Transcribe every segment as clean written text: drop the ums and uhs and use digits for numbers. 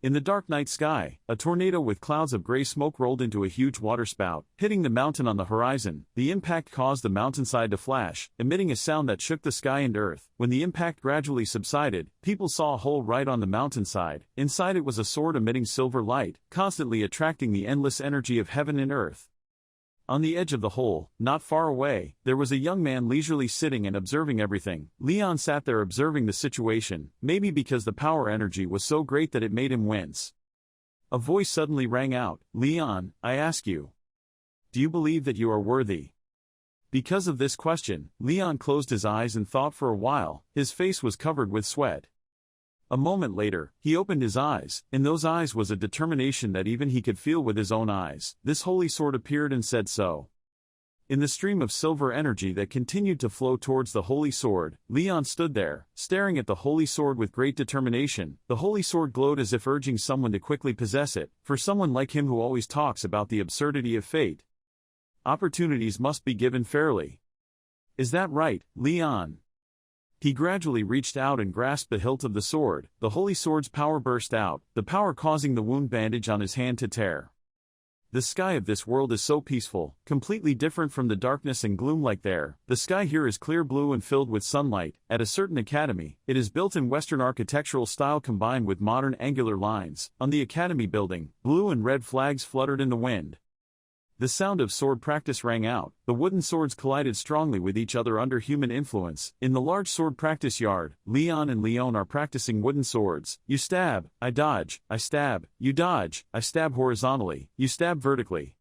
In the dark night sky, a tornado with clouds of gray smoke rolled into a huge waterspout, hitting the mountain on the horizon. The impact caused the mountainside to flash, emitting a sound that shook the sky and earth. When the impact gradually subsided, people saw a hole right on the mountainside. Inside it was a sword emitting silver light, constantly attracting the endless energy of heaven and earth. On the edge of the hole, not far away, there was a young man leisurely sitting and observing everything. Leon sat there observing the situation, maybe because the power energy was so great that it made him wince. A voice suddenly rang out, "Leon, I ask you. Do you believe that you are worthy?" Because of this question, Leon closed his eyes and thought for a while. His face was covered with sweat. A moment later, he opened his eyes. In those eyes was a determination that even he could feel with his own eyes. This holy sword appeared and said so. In the stream of silver energy that continued to flow towards the holy sword, Leon stood there, staring at the holy sword with great determination. The holy sword glowed as if urging someone to quickly possess it. For someone like him who always talks about the absurdity of fate, opportunities must be given fairly. Is that right, Leon? He gradually reached out and grasped the hilt of the sword. The holy sword's power burst out, the power causing the wound bandage on his hand to tear. The sky of this world is so peaceful, completely different from the darkness and gloom like there. The sky here is clear blue and filled with sunlight. At a certain academy, it is built in Western architectural style combined with modern angular lines. On the academy building, blue and red flags fluttered in the wind. The sound of sword practice rang out. The wooden swords collided strongly with each other under human influence. In the large sword practice yard, Leon and Leon are practicing wooden swords. You stab, I dodge, I stab, you dodge, I stab horizontally, you stab vertically.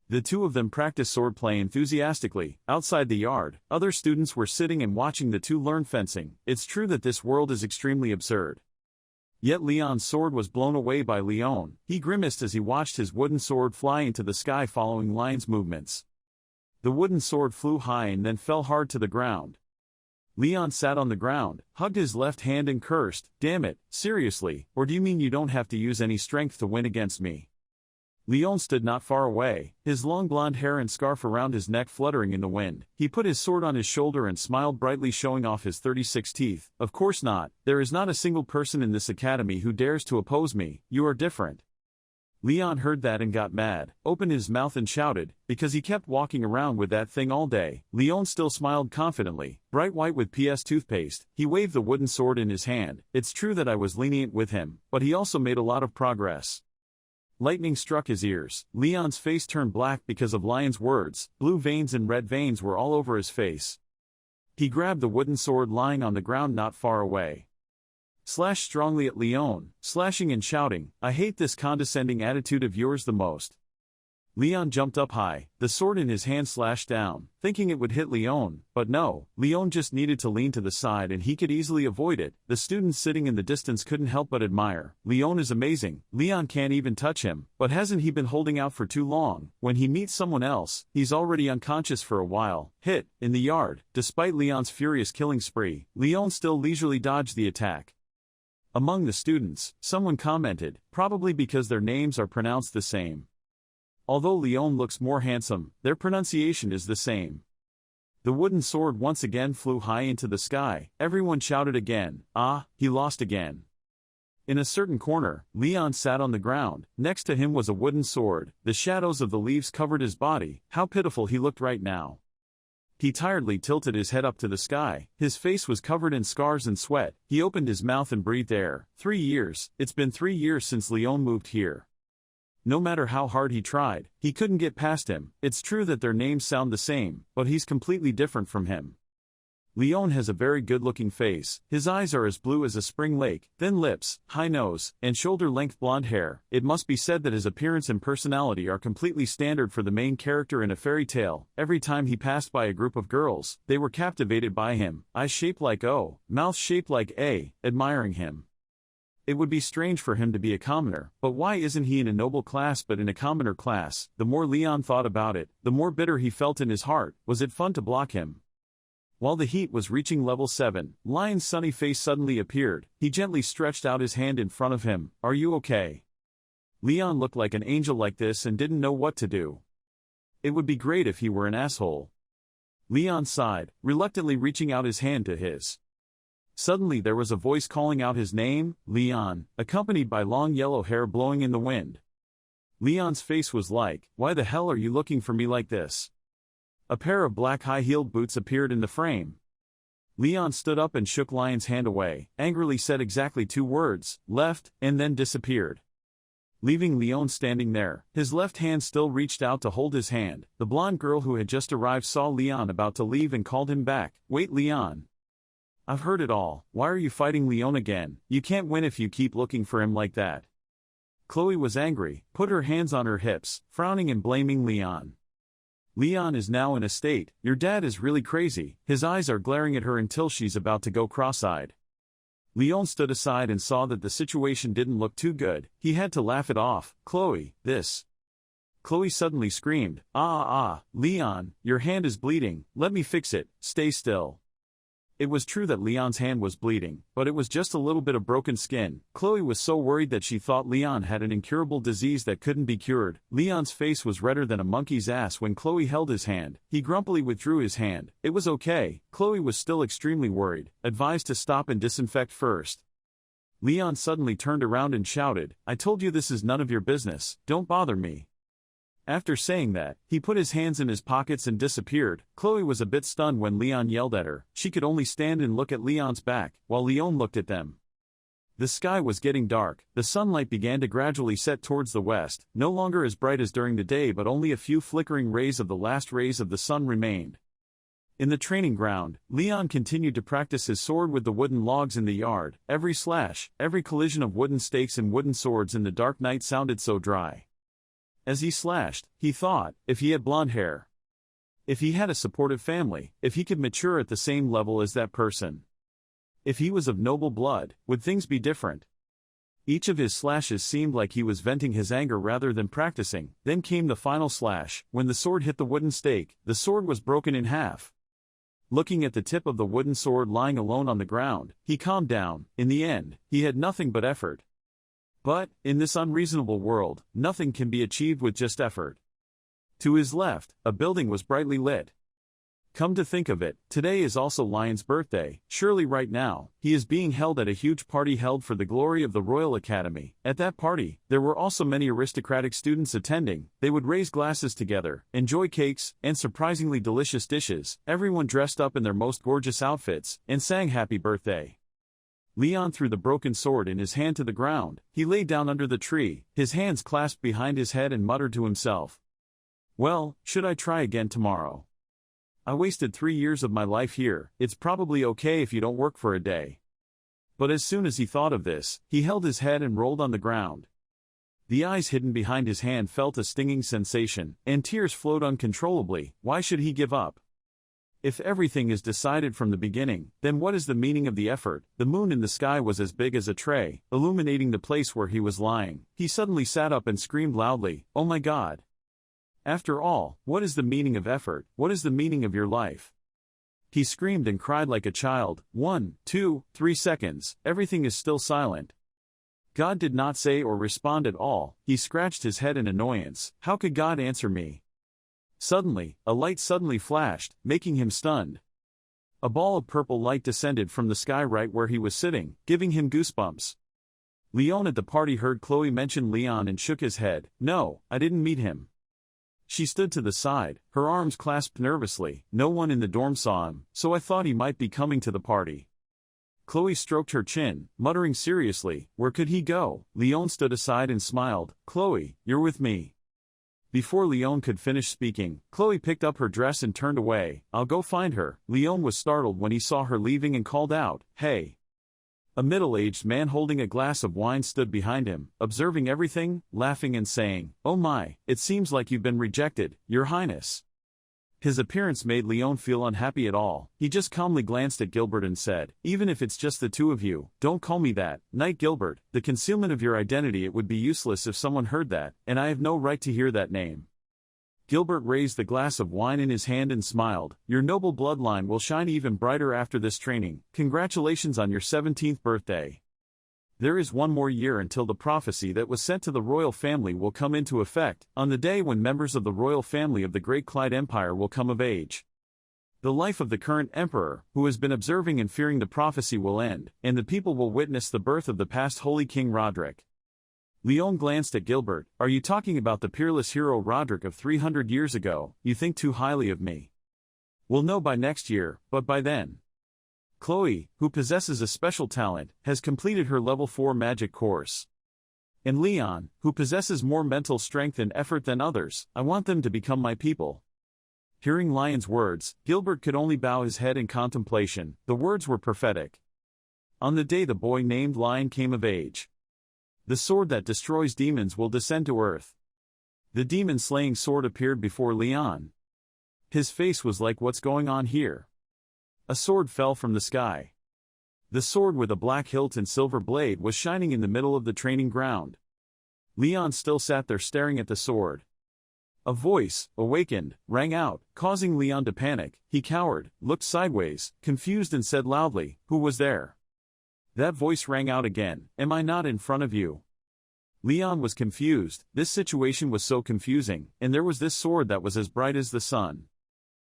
The two of them practice swordplay enthusiastically. Outside the yard, other students were sitting and watching the two learn fencing. It's true that this world is extremely absurd. Yet Leon's sword was blown away by Leon. He grimaced as he watched his wooden sword fly into the sky following Lion's movements. The wooden sword flew high and then fell hard to the ground. Leon sat on the ground, hugged his left hand and cursed, "Damn it, seriously, or do you mean you don't have to use any strength to win against me?" Leon stood not far away, his long blonde hair and scarf around his neck fluttering in the wind. He put his sword on his shoulder and smiled brightly, showing off his 36 teeth. "Of course not. There is not a single person in this academy who dares to oppose me. You are different." Leon heard that and got mad, opened his mouth and shouted, because he kept walking around with that thing all day. Leon still smiled confidently, bright white with PS toothpaste. He waved the wooden sword in his hand. It's true that I was lenient with him, but he also made a lot of progress. Lightning struck his ears. Leon's face turned black because of Lion's words. Blue veins and red veins were all over his face. He grabbed the wooden sword lying on the ground not far away. Slashed strongly at Leon, slashing and shouting, "I hate this condescending attitude of yours the most." Leon jumped up high, the sword in his hand slashed down, thinking it would hit Leon, but no, Leon just needed to lean to the side and he could easily avoid it. The students sitting in the distance couldn't help but admire. Leon is amazing. Leon can't even touch him, but hasn't he been holding out for too long? When he meets someone else, he's already unconscious for a while. Hit, in the yard. Despite Leon's furious killing spree, Leon still leisurely dodged the attack. Among the students, someone commented, probably because their names are pronounced the same. Although Leon looks more handsome, their pronunciation is the same. The wooden sword once again flew high into the sky. Everyone shouted again, "Ah, he lost again." In a certain corner, Leon sat on the ground. Next to him was a wooden sword. The shadows of the leaves covered his body. How pitiful he looked right now. He tiredly tilted his head up to the sky. His face was covered in scars and sweat. He opened his mouth and breathed air. 3 years. It's been 3 years since Leon moved here. No matter how hard he tried, he couldn't get past him. It's true that their names sound the same, but he's completely different from him. Leon has a very good-looking face. His eyes are as blue as a spring lake, thin lips, high nose, and shoulder-length blonde hair. It must be said that his appearance and personality are completely standard for the main character in a fairy tale. Every time he passed by a group of girls, they were captivated by him, eyes shaped like O, mouth shaped like A, admiring him. It would be strange for him to be a commoner, but why isn't he in a noble class but in a commoner class? The more Leon thought about it, the more bitter he felt in his heart. Was it fun to block him? While the heat was reaching level 7, Lion's sunny face suddenly appeared. He gently stretched out his hand in front of him. "Are you okay?" Leon looked like an angel like this and didn't know what to do. It would be great if he were an asshole. Leon sighed, reluctantly reaching out his hand to his. Suddenly there was a voice calling out his name, Leon, accompanied by long yellow hair blowing in the wind. Leon's face was like, "Why the hell are you looking for me like this?" A pair of black high-heeled boots appeared in the frame. Leon stood up and shook Lion's hand away, angrily said exactly 2 words, "left," and then disappeared. Leaving Leon standing there, his left hand still reached out to hold his hand. The blonde girl who had just arrived saw Leon about to leave and called him back. "Wait, Leon. I've heard it all. Why are you fighting Leon again? You can't win if you keep looking for him like that." Chloe was angry, put her hands on her hips, frowning and blaming Leon. Leon is now in a state, "Your dad is really crazy." His eyes are glaring at her until she's about to go cross-eyed. Leon stood aside and saw that the situation didn't look too good. He had to laugh it off. "Chloe, this." Chloe suddenly screamed, Leon, your hand is bleeding, let me fix it, stay still." It was true that Leon's hand was bleeding, but it was just a little bit of broken skin. Chloe was so worried that she thought Leon had an incurable disease that couldn't be cured. Leon's face was redder than a monkey's ass when Chloe held his hand. He grumpily withdrew his hand. It was okay. Chloe was still extremely worried, advised to stop and disinfect first. Leon suddenly turned around and shouted, "I told you this is none of your business, don't bother me." After saying that, he put his hands in his pockets and disappeared. Chloe was a bit stunned when Leon yelled at her. She could only stand and look at Leon's back, while Leon looked at them. The sky was getting dark. The sunlight began to gradually set towards the west, no longer as bright as during the day, but only a few flickering rays of the last rays of the sun remained. In the training ground, Leon continued to practice his sword with the wooden logs in the yard. Every slash, every collision of wooden stakes and wooden swords in the dark night sounded so dry. As he slashed, he thought, if he had blonde hair, if he had a supportive family, if he could mature at the same level as that person, if he was of noble blood, would things be different? Each of his slashes seemed like he was venting his anger rather than practicing. Then came the final slash. When the sword hit the wooden stake, the sword was broken in half. Looking at the tip of the wooden sword lying alone on the ground, he calmed down. In the end, he had nothing but effort. But, in this unreasonable world, nothing can be achieved with just effort. To his left, a building was brightly lit. Come to think of it, today is also Lion's birthday. Surely right now, he is being held at a huge party held for the glory of the Royal Academy. At that party, there were also many aristocratic students attending. They would raise glasses together, enjoy cakes, and surprisingly delicious dishes, everyone dressed up in their most gorgeous outfits, and sang happy birthday. Leon threw the broken sword in his hand to the ground. He lay down under the tree, his hands clasped behind his head, and muttered to himself, "Well, should I try again tomorrow? I wasted 3 years of my life here. It's probably okay if you don't work for a day." But as soon as he thought of this, he held his head and rolled on the ground. The eyes hidden behind his hand felt a stinging sensation, and tears flowed uncontrollably. Why should he give up? If everything is decided from the beginning, then what is the meaning of the effort? The moon in the sky was as big as a tray, illuminating the place where he was lying. He suddenly sat up and screamed loudly, "Oh my God! After all, what is the meaning of effort? What is the meaning of your life?" He screamed and cried like a child. 1, 2, 3 seconds, everything is still silent. God did not say or respond at all. He scratched his head in annoyance. How could God answer me? Suddenly, a light suddenly flashed, making him stunned. A ball of purple light descended from the sky right where he was sitting, giving him goosebumps. Leon at the party heard Chloe mention Leon and shook his head. "No, I didn't meet him." She stood to the side, her arms clasped nervously. "No one in the dorm saw him, so I thought he might be coming to the party." Chloe stroked her chin, muttering seriously, "Where could he go?" Leon stood aside and smiled. "Chloe, you're with me." Before Leon could finish speaking, Chloe picked up her dress and turned away. "I'll go find her." Leon was startled when he saw her leaving and called out, "Hey!" A middle-aged man holding a glass of wine stood behind him, observing everything, laughing and saying, "Oh my, it seems like you've been rejected, Your Highness." His appearance made Leon feel unhappy at all. He just calmly glanced at Gilbert and said, "Even if it's just the two of you, don't call me that. Knight Gilbert, the concealment of your identity, it would be useless if someone heard that, and I have no right to hear that name." Gilbert raised the glass of wine in his hand and smiled. "Your noble bloodline will shine even brighter after this training. Congratulations on your 17th birthday. There is 1 more year until the prophecy that was sent to the royal family will come into effect, on the day when members of the royal family of the Great Clyde Empire will come of age. The life of the current emperor, who has been observing and fearing the prophecy, will end, and the people will witness the birth of the past holy king Roderick. Leon glanced at Gilbert. Are you talking about the peerless hero Roderick of 300 years ago? You think too highly of me. We'll know by next year, but by then. Chloe, who possesses a special talent, has completed her level 4 magic course. And Leon, who possesses more mental strength and effort than others, I want them to become my people. Hearing Lion's words, Gilbert could only bow his head in contemplation. The words were prophetic. On the day the boy named Lion came of age, the sword that destroys demons will descend to earth. The demon-slaying sword appeared before Leon. His face was like, what's going on here? A sword fell from the sky. The sword with a black hilt and silver blade was shining in the middle of the training ground. Leon still sat there staring at the sword. A voice, awakened, rang out, causing Leon to panic. He cowered, looked sideways, confused, and said loudly, "Who was there?" That voice rang out again, "Am I not in front of you?" Leon was confused. This situation was so confusing, and there was this sword that was as bright as the sun.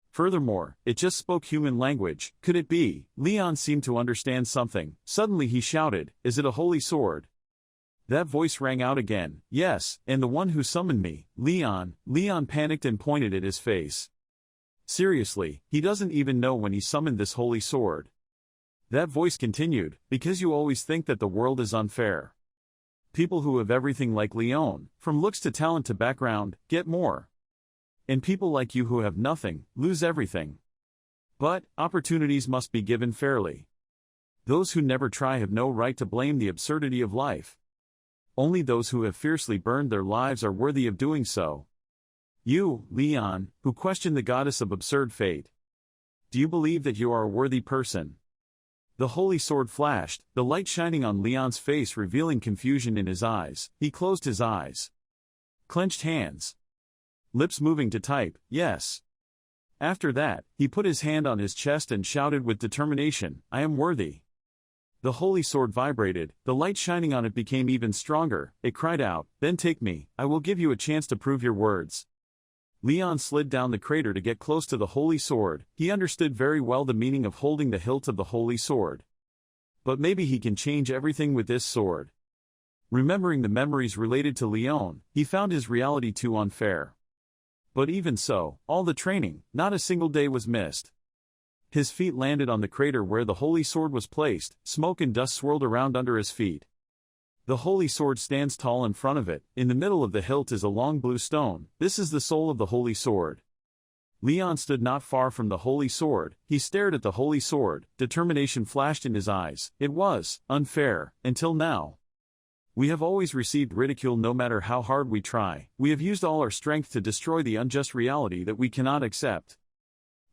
Furthermore, it just spoke human language. Could it be? Leon seemed to understand something. Suddenly he shouted, "Is it a holy sword?" That voice rang out again, "Yes, and the one who summoned me, Leon." Leon panicked and pointed at his face. Seriously, he doesn't even know when he summoned this holy sword. That voice continued, "Because you always think that the world is unfair. People who have everything like Leon, from looks to talent to background, get more. And people like you who have nothing, lose everything. But, opportunities must be given fairly. Those who never try have no right to blame the absurdity of life. Only those who have fiercely burned their lives are worthy of doing so. You, Leon, who question the goddess of absurd fate. Do you believe that you are a worthy person?" The holy sword flashed, the light shining on Leon's face, revealing confusion in his eyes. He closed his eyes. Clenched hands. Lips moving to type, "Yes." After that, he put his hand on his chest and shouted with determination, "I am worthy." The holy sword vibrated, the light shining on it became even stronger. It cried out, "Then take me, I will give you a chance to prove your words." Leon slid down the crater to get close to the holy sword. He understood very well the meaning of holding the hilt of the holy sword. But maybe he can change everything with this sword. Remembering the memories related to Leon, he found his reality too unfair. But even so, all the training, not a single day was missed. His feet landed on the crater where the holy sword was placed. Smoke and dust swirled around under his feet. The holy sword stands tall in front of it. In the middle of the hilt is a long blue stone. This is the soul of the holy sword. Leon stood not far from the holy sword. He stared at the holy sword. Determination flashed in his eyes. It was unfair, until now. We have always received ridicule no matter how hard we try. We have used all our strength to destroy the unjust reality that we cannot accept.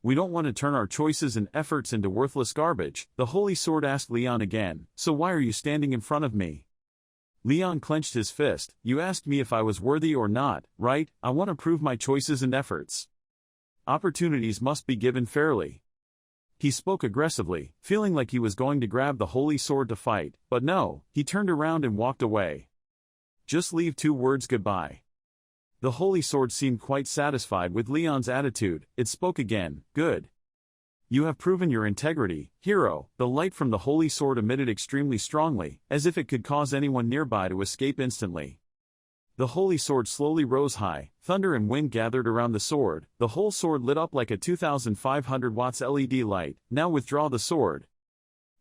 We don't want to turn our choices and efforts into worthless garbage. The holy sword asked Leon again, "So why are you standing in front of me?" Leon clenched his fist. "You asked me if I was worthy or not, right? I want to prove my choices and efforts. Opportunities must be given fairly." He spoke aggressively, feeling like he was going to grab the holy sword to fight, but no, he turned around and walked away. "Just leave 2 words goodbye." The holy sword seemed quite satisfied with Leon's attitude. It spoke again, "Good. You have proven your integrity, hero." The light from the holy sword emitted extremely strongly, as if it could cause anyone nearby to escape instantly. The holy sword slowly rose high. Thunder and wind gathered around the sword. The whole sword lit up like a 2,500 watts LED light. "Now withdraw the sword."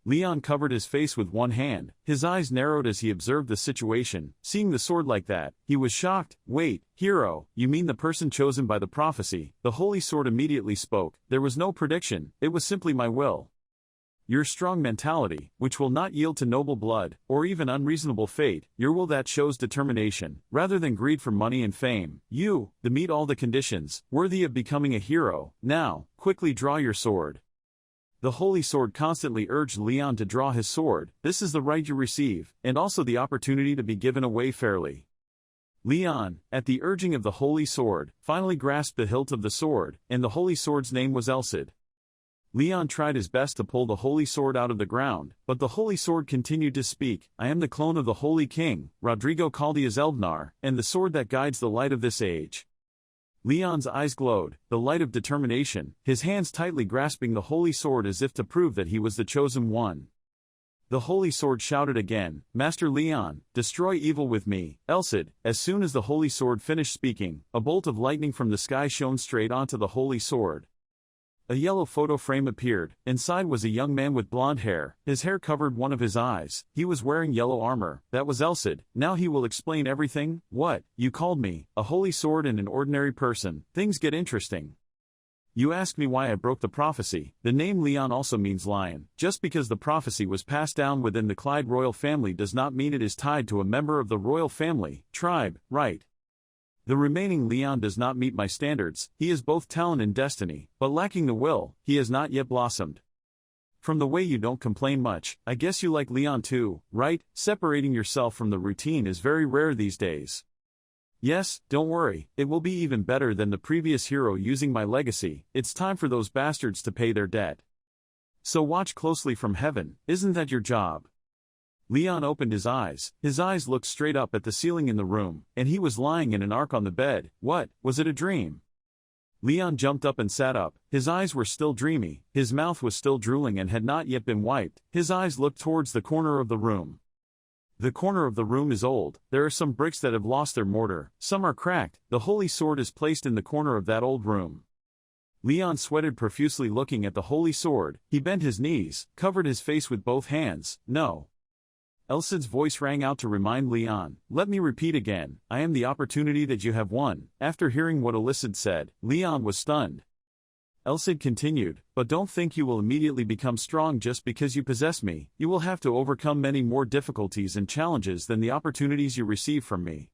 Leon covered his face with one hand. His eyes narrowed as he observed the situation. Seeing the sword like that, he was shocked. "Wait, hero, you mean the person chosen by the prophecy?" The holy sword immediately spoke. "There was no prediction, it was simply my will. Your strong mentality, which will not yield to noble blood, or even unreasonable fate, your will that shows determination, rather than greed for money and fame. You, that meet all the conditions, worthy of becoming a hero. Now, quickly draw your sword." The holy sword constantly urged Leon to draw his sword. "This is the right you receive, and also the opportunity to be given away fairly." Leon, at the urging of the holy sword, finally grasped the hilt of the sword, and the holy sword's name was Elcid. Leon tried his best to pull the holy sword out of the ground, but the holy sword continued to speak. "I am the clone of the holy king, Rodrigo Caldias Eldnar, and the sword that guides the light of this age. Leon's eyes glowed, the light of determination, his hands tightly grasping the holy sword as if to prove that he was the chosen one. The holy sword shouted again, "Master Leon, destroy evil with me." Elsid, as soon as the holy sword finished speaking, a bolt of lightning from the sky shone straight onto the holy sword. A yellow photo frame appeared. Inside was a young man with blonde hair. His hair covered one of his eyes. He was wearing yellow armor. That was Elsid. Now he will explain everything. What? You called me a holy sword and an ordinary person. Things get interesting. You asked me why I broke the prophecy. The name Leon also means lion. Just because the prophecy was passed down within the Clyde royal family does not mean it is tied to a member of the royal family, tribe, right? The remaining Leon does not meet my standards. He is both talent and destiny, but lacking the will, he has not yet blossomed. From the way you don't complain much, I guess you like Leon too, right? Separating yourself from the routine is very rare these days. Yes, don't worry, it will be even better than the previous hero using my legacy. It's time for those bastards to pay their debt. So watch closely from heaven, isn't that your job? Leon opened his eyes. His eyes looked straight up at the ceiling in the room, and he was lying in an arc on the bed. What, was it a dream? Leon jumped up and sat up. His eyes were still dreamy, his mouth was still drooling and had not yet been wiped. His eyes looked towards the corner of the room. The corner of the room is old. There are some bricks that have lost their mortar, some are cracked. The holy sword is placed in the corner of that old room. Leon sweated profusely looking at the holy sword. He bent his knees, covered his face with both hands. No. Elsid's voice rang out to remind Leon. Let me repeat again, I am the opportunity that you have won. After hearing what Elsid said, Leon was stunned. Elsid continued, but don't think you will immediately become strong just because you possess me. You will have to overcome many more difficulties and challenges than the opportunities you receive from me.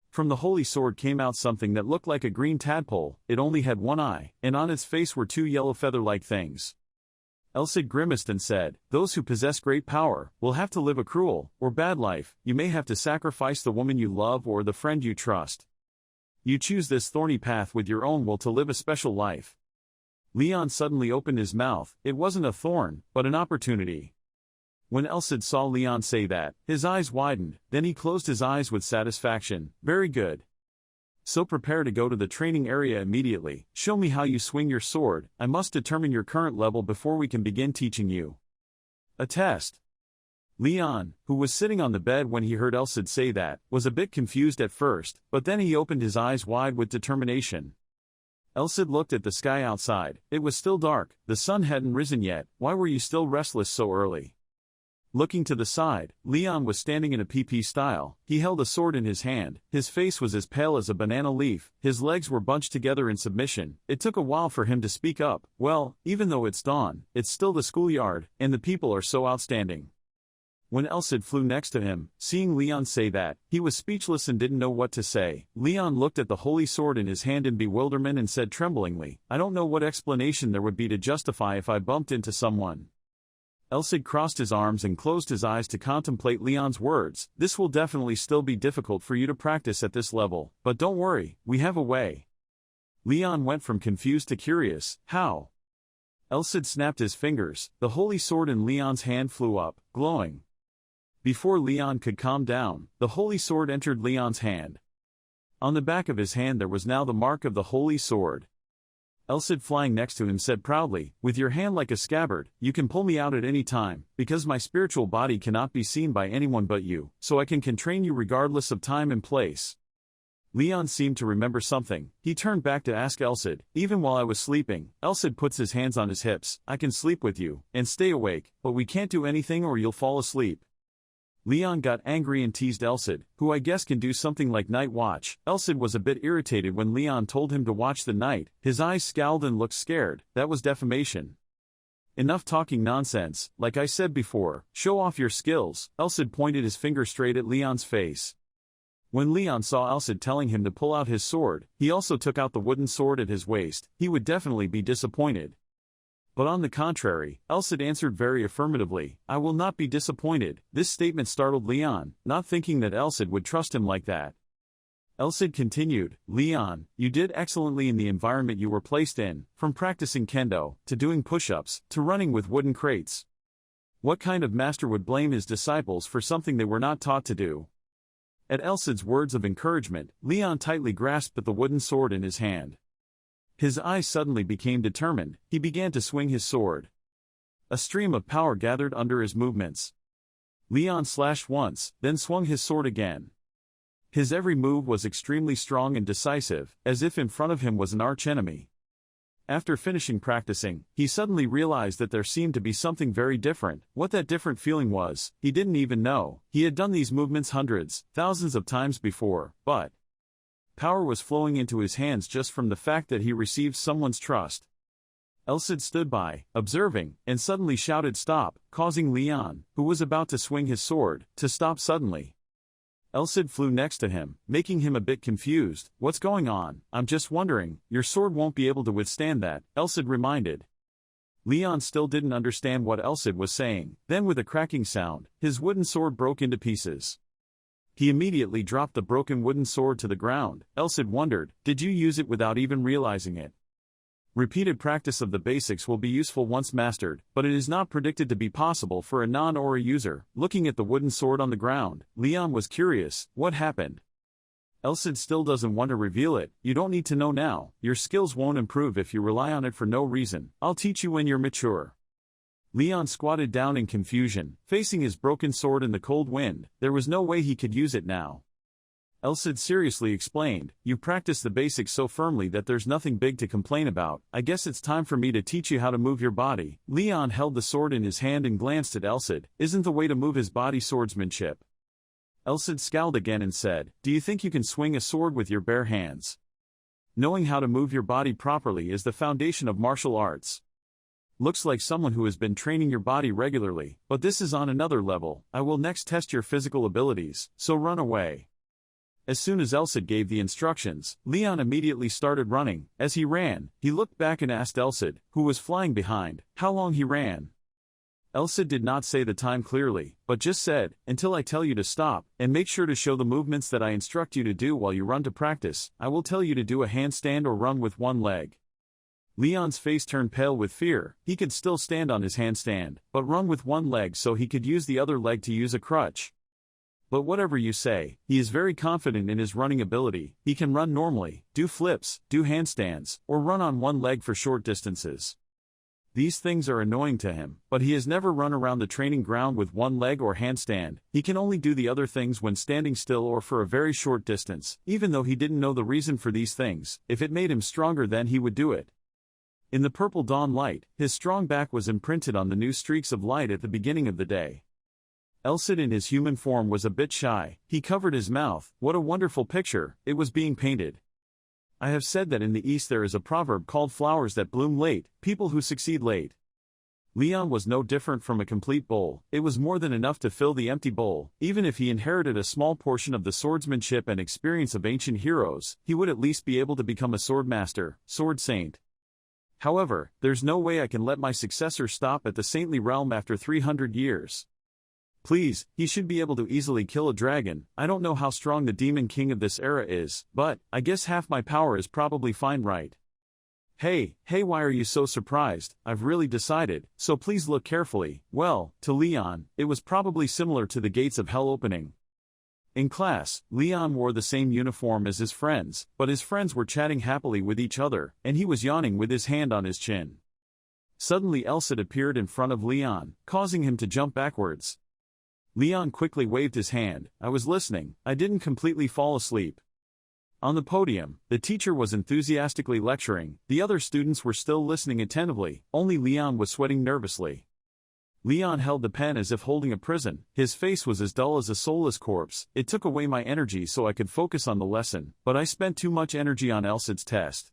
From the holy sword came out something that looked like a green tadpole. It only had one eye, and on its face were two yellow feather-like things. Elsid grimaced and said, those who possess great power will have to live a cruel or bad life. You may have to sacrifice the woman you love or the friend you trust. You choose this thorny path with your own will to live a special life. Leon suddenly opened his mouth. It wasn't a thorn, but an opportunity. When Elsid saw Leon say that, his eyes widened, then he closed his eyes with satisfaction. Very good. So prepare to go to the training area immediately. Show me how you swing your sword. I must determine your current level before we can begin teaching you. A test. Leon, who was sitting on the bed when he heard Elsid say that, was a bit confused at first, but then he opened his eyes wide with determination. Elsid looked at the sky outside. It was still dark. The sun hadn't risen yet. Why were you still restless so early? Looking to the side, Leon was standing in a PP style. He held a sword in his hand. His face was as pale as a banana leaf. His legs were bunched together in submission. It took a while for him to speak up. Well, even though it's dawn, it's still the schoolyard, and the people are so outstanding. When Elsid flew next to him, seeing Leon say that, he was speechless and didn't know what to say. Leon looked at the holy sword in his hand in bewilderment and said tremblingly, I don't know what explanation there would be to justify if I bumped into someone. Elsid crossed his arms and closed his eyes to contemplate Leon's words. This will definitely still be difficult for you to practice at this level, but don't worry, we have a way. Leon went from confused to curious. How? Elsid snapped his fingers. The holy sword in Leon's hand flew up, glowing. Before Leon could calm down, the holy sword entered Leon's hand. On the back of his hand there was now the mark of the holy sword. Elsid, flying next to him, said proudly, with your hand like a scabbard, you can pull me out at any time, because my spiritual body cannot be seen by anyone but you, so I can train you regardless of time and place. Leon seemed to remember something. He turned back to ask Elsid, even while I was sleeping. Elsid puts his hands on his hips. I can sleep with you, and stay awake, but we can't do anything or you'll fall asleep. Leon got angry and teased Elsid, who I guess can do something like night watch. Elsid was a bit irritated when Leon told him to watch the night. His eyes scowled and looked scared. That was defamation. Enough talking nonsense. Like I said before, show off your skills. Elsid pointed his finger straight at Leon's face. When Leon saw Elsid telling him to pull out his sword, he also took out the wooden sword at his waist. He would definitely be disappointed. But on the contrary, Elsid answered very affirmatively, I will not be disappointed. This statement startled Leon, not thinking that Elsid would trust him like that. Elsid continued, Leon, you did excellently in the environment you were placed in, from practicing kendo, to doing push-ups, to running with wooden crates. What kind of master would blame his disciples for something they were not taught to do? At Elcid's words of encouragement, Leon tightly grasped at the wooden sword in his hand. His eyes suddenly became determined, he began to swing his sword. A stream of power gathered under his movements. Leon slashed once, then swung his sword again. His every move was extremely strong and decisive, as if in front of him was an archenemy. After finishing practicing, he suddenly realized that there seemed to be something very different. What that different feeling was, he didn't even know. He had done these movements hundreds, thousands of times before, but power was flowing into his hands just from the fact that he received someone's trust. Elcid stood by, observing, and suddenly shouted stop, causing Leon, who was about to swing his sword, to stop suddenly. Elcid flew next to him, making him a bit confused. What's going on? I'm just wondering, your sword won't be able to withstand that, Elcid reminded. Leon still didn't understand what Elcid was saying. Then with a cracking sound, his wooden sword broke into pieces. He immediately dropped the broken wooden sword to the ground. Elcid wondered, did you use it without even realizing it? Repeated practice of the basics will be useful once mastered, but it is not predicted to be possible for a non-aura user. Looking at the wooden sword on the ground, Leon was curious, what happened? Elcid still doesn't want to reveal it. You don't need to know now, your skills won't improve if you rely on it for no reason. I'll teach you when you're mature. Leon squatted down in confusion, facing his broken sword in the cold wind. There was no way he could use it now. Elcid seriously explained, you practice the basics so firmly that there's nothing big to complain about. I guess it's time for me to teach you how to move your body. Leon held the sword in his hand and glanced at Elcid. Isn't the way to move his body swordsmanship? Elcid scowled again and said, do you think you can swing a sword with your bare hands? Knowing how to move your body properly is the foundation of martial arts. Looks like someone who has been training your body regularly, but this is on another level. I will next test your physical abilities, so run away. As soon as Elcid gave the instructions, Leon immediately started running. As he ran, he looked back and asked Elcid, who was flying behind, how long he ran. Elcid did not say the time clearly, but just said, until I tell you to stop, and make sure to show the movements that I instruct you to do while you run to practice. I will tell you to do a handstand or run with one leg. Leon's face turned pale with fear. He could still stand on his handstand, but run with one leg so he could use the other leg to use a crutch. But whatever you say, he is very confident in his running ability. He can run normally, do flips, do handstands, or run on one leg for short distances. These things are annoying to him, but he has never run around the training ground with one leg or handstand. He can only do the other things when standing still or for a very short distance. Even though he didn't know the reason for these things, if it made him stronger then he would do it. In the purple dawn light, his strong back was imprinted on the new streaks of light at the beginning of the day. Elcid in his human form was a bit shy. He covered his mouth. What a wonderful picture, it was being painted. I have said that in the East there is a proverb called flowers that bloom late, people who succeed late. Leon was no different from a complete bowl. It was more than enough to fill the empty bowl. Even if he inherited a small portion of the swordsmanship and experience of ancient heroes, he would at least be able to become a swordmaster, sword saint. However, there's no way I can let my successor stop at the saintly realm after 300 years. Please, he should be able to easily kill a dragon. I don't know how strong the demon king of this era is, but I guess half my power is probably fine, right? Hey, why are you so surprised? I've really decided, so please look carefully. Well, to Leon, it was probably similar to the gates of hell opening. In class, Leon wore the same uniform as his friends, but his friends were chatting happily with each other, and he was yawning with his hand on his chin. Suddenly Elcid appeared in front of Leon, causing him to jump backwards. Leon quickly waved his hand. I was listening. I didn't completely fall asleep. On the podium, the teacher was enthusiastically lecturing. The other students were still listening attentively. Only Leon was sweating nervously. Leon held the pen as if holding a prison. His face was as dull as a soulless corpse. It took away my energy so I could focus on the lesson, but I spent too much energy on Elcid's test.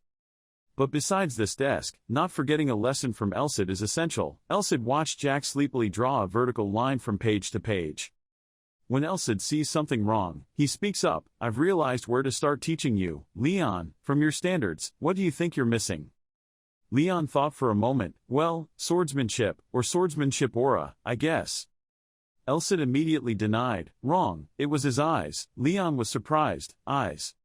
But besides this desk, not forgetting a lesson from Elcid is essential. Elcid watched Jack sleepily draw a vertical line from page to page. When Elcid sees something wrong, he speaks up. I've realized where to start teaching you. Leon, from your standards, what do you think you're missing? Leon thought for a moment. Well, swordsmanship, or swordsmanship aura, I guess. Elcid immediately denied. Wrong, it was his eyes. Leon was surprised. Eyes.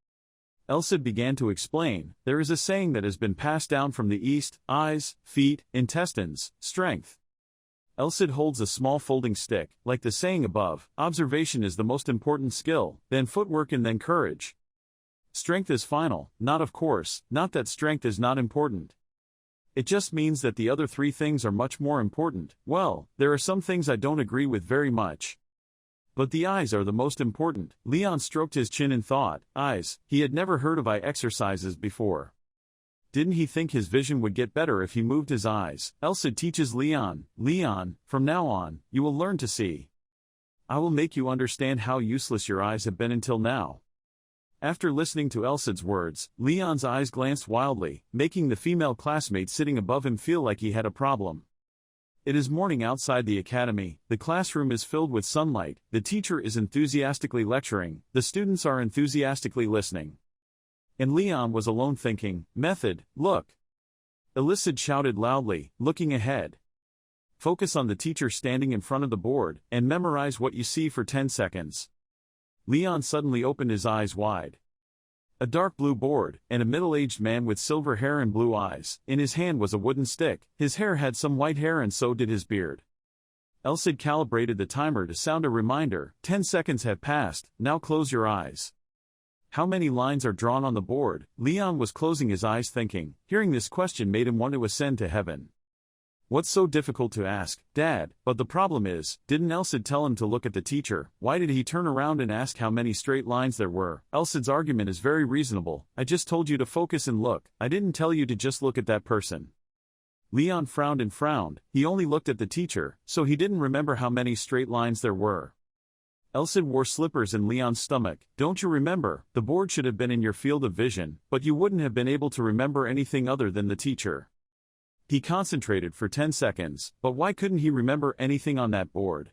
Elcid began to explain. There is a saying that has been passed down from the East: eyes, feet, intestines, strength. Elsid holds a small folding stick, like the saying above, observation is the most important skill, then footwork and then courage. Strength is final, not of course, not that strength is not important. It just means that the other three things are much more important. Well, there are some things I don't agree with very much. But the eyes are the most important. Leon stroked his chin in thought. Eyes, he had never heard of eye exercises before. Didn't he think his vision would get better if he moved his eyes? Elsid teaches Leon, Leon, from now on, you will learn to see. I will make you understand how useless your eyes have been until now. After listening to Elsid's words, Leon's eyes glanced wildly, making the female classmate sitting above him feel like he had a problem. It is morning outside the academy, the classroom is filled with sunlight, the teacher is enthusiastically lecturing, the students are enthusiastically listening. And Leon was alone thinking, method, look. Elsid shouted loudly, looking ahead. Focus on the teacher standing in front of the board, and memorize what you see for 10 seconds. Leon suddenly opened his eyes wide. A dark blue board, and a middle-aged man with silver hair and blue eyes. In his hand was a wooden stick, his hair had some white hair and so did his beard. Elsid calibrated the timer to sound a reminder, 10 seconds have passed, now close your eyes. How many lines are drawn on the board? Leon was closing his eyes thinking. Hearing this question made him want to ascend to heaven. What's so difficult to ask, Dad? But the problem is, didn't Elsid tell him to look at the teacher? Why did he turn around and ask how many straight lines there were? Elsid's argument is very reasonable. I just told you to focus and look. I didn't tell you to just look at that person. Leon frowned and frowned. He only looked at the teacher, so he didn't remember how many straight lines there were. Elsid wore slippers in Leon's stomach. Don't you remember? The board should have been in your field of vision, but you wouldn't have been able to remember anything other than the teacher. He concentrated for 10 seconds, but why couldn't he remember anything on that board?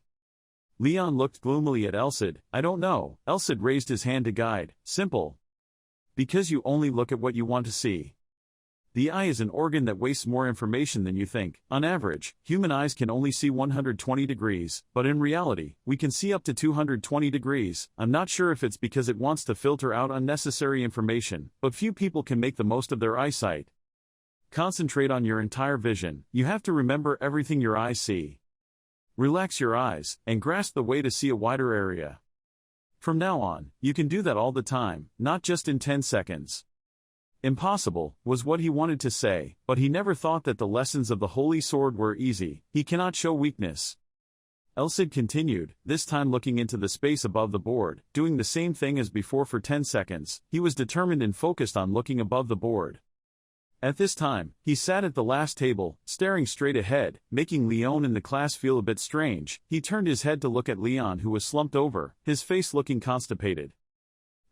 Leon looked gloomily at Elsid. I don't know. Elsid raised his hand to guide. Simple. Because you only look at what you want to see. The eye is an organ that wastes more information than you think. On average, human eyes can only see 120 degrees, but in reality, we can see up to 220 degrees. I'm not sure if it's because it wants to filter out unnecessary information, but few people can make the most of their eyesight. Concentrate on your entire vision. You have to remember everything your eyes see. Relax your eyes, and grasp the way to see a wider area. From now on, you can do that all the time, not just in 10 seconds. Impossible, was what he wanted to say, but he never thought that the lessons of the Holy Sword were easy. He cannot show weakness. Elsid continued, this time looking into the space above the board, doing the same thing as before for 10 seconds. He was determined and focused on looking above the board. At this time, he sat at the last table, staring straight ahead, making Leon in the class feel a bit strange. He turned his head to look at Leon, who was slumped over, his face looking constipated.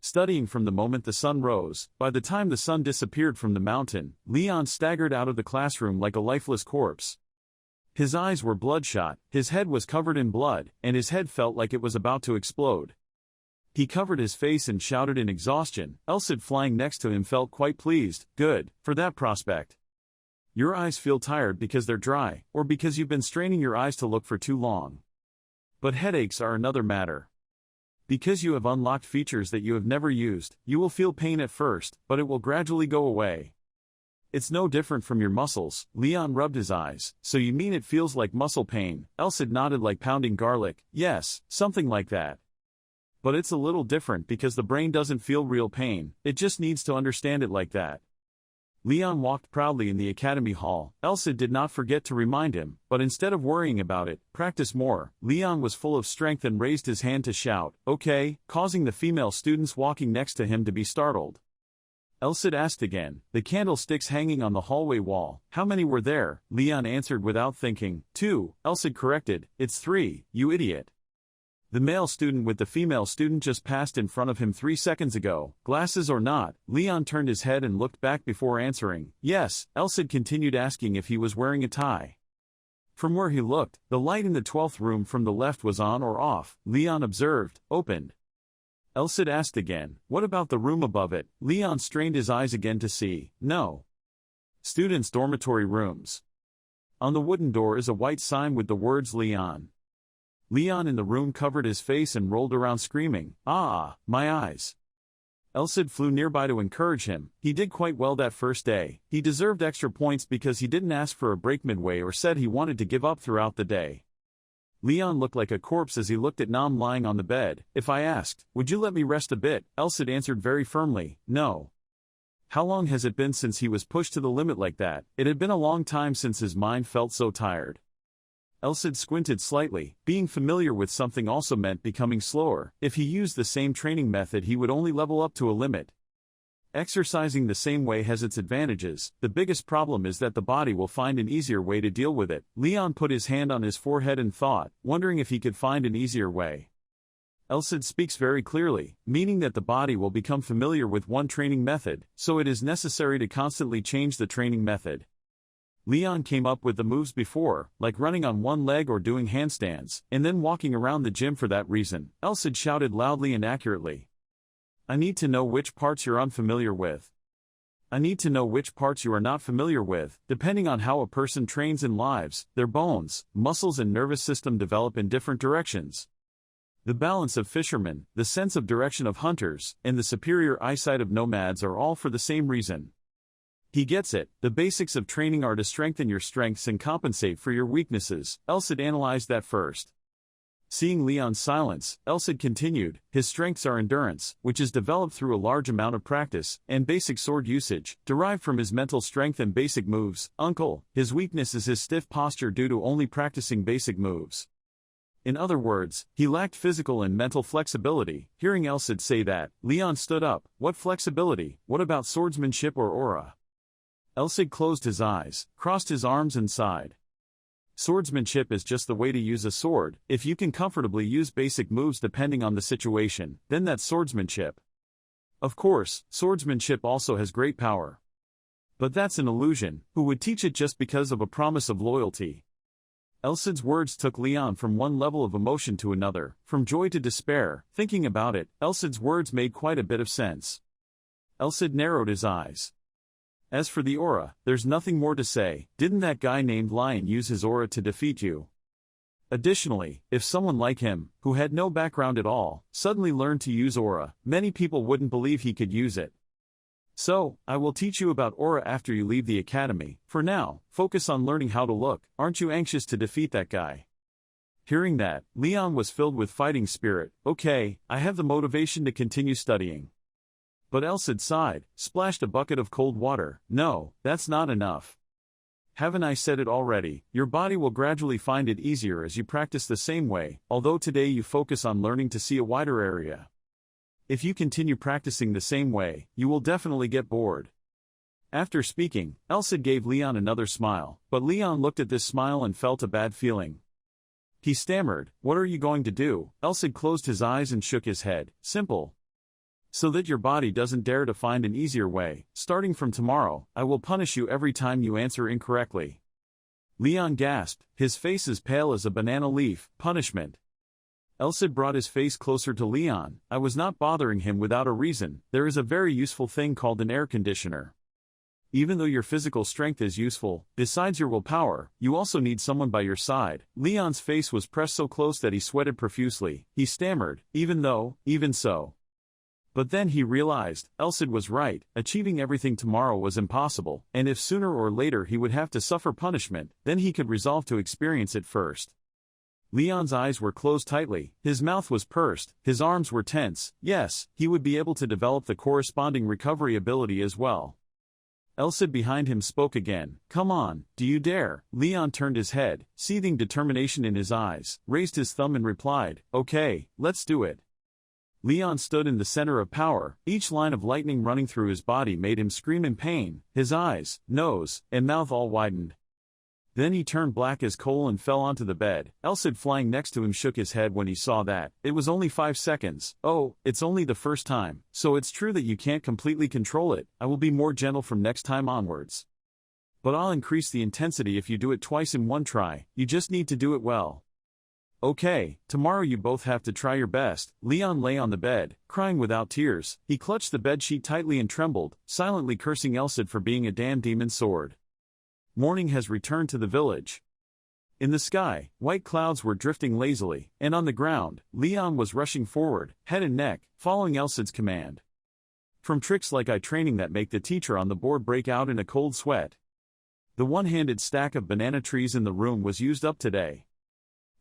Studying from the moment the sun rose, by the time the sun disappeared from the mountain, Leon staggered out of the classroom like a lifeless corpse. His eyes were bloodshot, his head was covered in blood, and his head felt like it was about to explode. He covered his face and shouted in exhaustion. Elsid flying next to him felt quite pleased. Good, for that prospect. Your eyes feel tired because they're dry, or because you've been straining your eyes to look for too long. But headaches are another matter. Because you have unlocked features that you have never used, you will feel pain at first, but it will gradually go away. It's no different from your muscles. Leon rubbed his eyes. So you mean it feels like muscle pain? Elsid nodded like pounding garlic. Yes, something like that. But it's a little different because the brain doesn't feel real pain, it just needs to understand it like that. Leon walked proudly in the academy hall. Elsid did not forget to remind him, but instead of worrying about it, practice more. Leon was full of strength and raised his hand to shout, okay, causing the female students walking next to him to be startled. Elsid asked again, the candlesticks hanging on the hallway wall, how many were there? Leon answered without thinking, 2. Elsid corrected, it's 3, you idiot. The male student with the female student just passed in front of him 3 seconds ago. Glasses or not, Leon turned his head and looked back before answering. Yes, Elsid continued asking if he was wearing a tie. From where he looked, the light in the 12th room from the left was on or off. Leon observed, opened. Elsid asked again, what about the room above it? Leon strained his eyes again to see. No. Students' dormitory rooms. On the wooden door is a white sign with the words Leon. Leon in the room covered his face and rolled around screaming, ah, my eyes. Elcid flew nearby to encourage him. He did quite well that first day. He deserved extra points because he didn't ask for a break midway or said he wanted to give up throughout the day. Leon looked like a corpse as he looked at Nam lying on the bed. If I asked, would you let me rest a bit? Elcid answered very firmly, no. How long has it been since he was pushed to the limit like that? It had been a long time since his mind felt so tired. Elcid squinted slightly. Being familiar with something also meant becoming slower. If he used the same training method, he would only level up to a limit. Exercising the same way has its advantages. The biggest problem is that the body will find an easier way to deal with it. Leon put his hand on his forehead and thought, wondering if he could find an easier way. Elcid speaks very clearly, meaning that the body will become familiar with one training method, so it is necessary to constantly change the training method. Leon came up with the moves before, like running on one leg or doing handstands, and then walking around the gym for that reason. Elcid shouted loudly and accurately. I need to know which parts you're unfamiliar with. I need to know which parts you are not familiar with. Depending on how a person trains and lives, their bones, muscles and nervous system develop in different directions. The balance of fishermen, the sense of direction of hunters, and the superior eyesight of nomads are all for the same reason. He gets it. The basics of training are to strengthen your strengths and compensate for your weaknesses. Elcid analyzed that first. Seeing Leon's silence, Elcid continued, his strengths are endurance, which is developed through a large amount of practice, and basic sword usage, derived from his mental strength and basic moves. Uncle, his weakness is his stiff posture due to only practicing basic moves. In other words, he lacked physical and mental flexibility. Hearing Elcid say that, Leon stood up. What flexibility? What about swordsmanship or aura? Elcid closed his eyes, crossed his arms and sighed. Swordsmanship is just the way to use a sword. If you can comfortably use basic moves depending on the situation, then that's swordsmanship. Of course, swordsmanship also has great power. But that's an illusion. Who would teach it just because of a promise of loyalty? Elcid's words took Leon from one level of emotion to another, from joy to despair. Thinking about it, Elcid's words made quite a bit of sense. Elcid narrowed his eyes. As for the aura, there's nothing more to say. Didn't that guy named Lion use his aura to defeat you? Additionally, if someone like him, who had no background at all, suddenly learned to use aura, many people wouldn't believe he could use it. So, I will teach you about aura after you leave the academy. For now, focus on learning how to look. Aren't you anxious to defeat that guy? Hearing that, Leon was filled with fighting spirit. Okay, I have the motivation to continue studying. But Elcid sighed, splashed a bucket of cold water. No, that's not enough. Haven't I said it already? Your body will gradually find it easier as you practice the same way, although today you focus on learning to see a wider area. If you continue practicing the same way, you will definitely get bored. After speaking, Elcid gave Leon another smile, but Leon looked at this smile and felt a bad feeling. He stammered, "What are you going to do?" Elcid closed his eyes and shook his head. Simple. So that your body doesn't dare to find an easier way, starting from tomorrow, I will punish you every time you answer incorrectly. Leon gasped, his face as pale as a banana leaf. Punishment. Elcid brought his face closer to Leon. I was not bothering him without a reason. There is a very useful thing called an air conditioner. Even though your physical strength is useful, besides your willpower, you also need someone by your side. Leon's face was pressed so close that he sweated profusely. He stammered, even so. But then he realized, Elcid was right, achieving everything tomorrow was impossible, and if sooner or later he would have to suffer punishment, then he could resolve to experience it first. Leon's eyes were closed tightly, his mouth was pursed, his arms were tense. Yes, he would be able to develop the corresponding recovery ability as well. Elcid behind him spoke again. Come on, do you dare? Leon turned his head, seething determination in his eyes, raised his thumb and replied, okay, let's do it. Leon stood in the center of power. Each line of lightning running through his body made him scream in pain. His eyes, nose, and mouth all widened. Then he turned black as coal and fell onto the bed. Elcid flying next to him shook his head when he saw that. It was only 5 seconds. Oh, it's only the first time. So it's true that you can't completely control it. I will be more gentle from next time onwards. But I'll increase the intensity if you do it twice in one try. You just need to do it well. Okay, tomorrow you both have to try your best. Leon lay on the bed, crying without tears. He clutched the bedsheet tightly and trembled, silently cursing Elcid for being a damn demon sword. Morning has returned to the village. In the sky, white clouds were drifting lazily, and on the ground, Leon was rushing forward, head and neck, following Elcid's command. From tricks like eye training that make the teacher on the board break out in a cold sweat. The one-handed stack of banana trees in the room was used up today.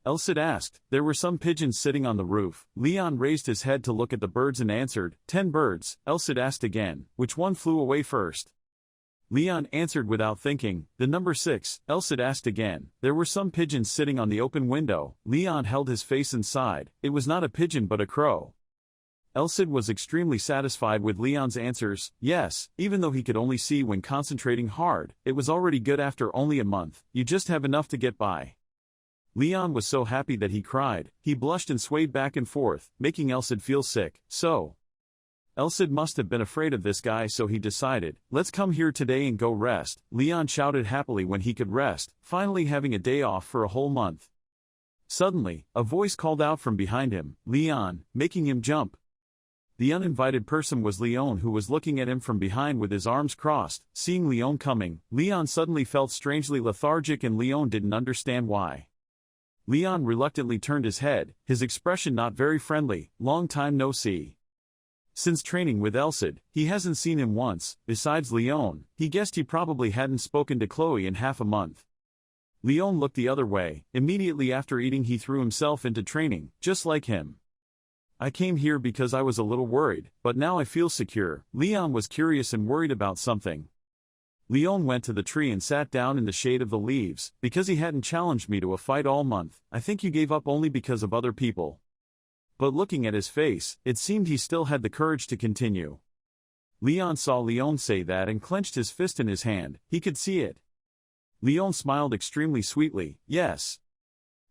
Elsid asked. There were some pigeons sitting on the roof. Leon raised his head to look at the birds and answered, 10 birds. Elsid asked again, which one flew away first? Leon answered without thinking, the number 6. Elsid asked again. There were some pigeons sitting on the open window. Leon held his face and sighed. It was not a pigeon but a crow. Elsid was extremely satisfied with Leon's answers. Yes, even though he could only see when concentrating hard, it was already good after only a month. You just have enough to get by. Leon was so happy that he cried. He blushed and swayed back and forth, making Elsid feel sick. So Elsid must have been afraid of this guy, so he decided, let's come here today and go rest. Leon shouted happily when he could rest, finally having a day off for a whole month. Suddenly, a voice called out from behind him, Leon, making him jump. The uninvited person was Leon, who was looking at him from behind with his arms crossed. Seeing Leon coming, Leon suddenly felt strangely lethargic and Leon didn't understand why. Leon reluctantly turned his head, his expression not very friendly. Long time no see. Since training with Elsid, he hasn't seen him once. Besides Leon, he guessed he probably hadn't spoken to Chloe in half a month. Leon looked the other way. Immediately after eating he threw himself into training, just like him. I came here because I was a little worried, but now I feel secure. Leon was curious and worried about something. Leon went to the tree and sat down in the shade of the leaves. Because he hadn't challenged me to a fight all month, I think you gave up only because of other people. But looking at his face, it seemed he still had the courage to continue. Leon saw Leon say that and clenched his fist in his hand. He could see it. Leon smiled extremely sweetly. Yes.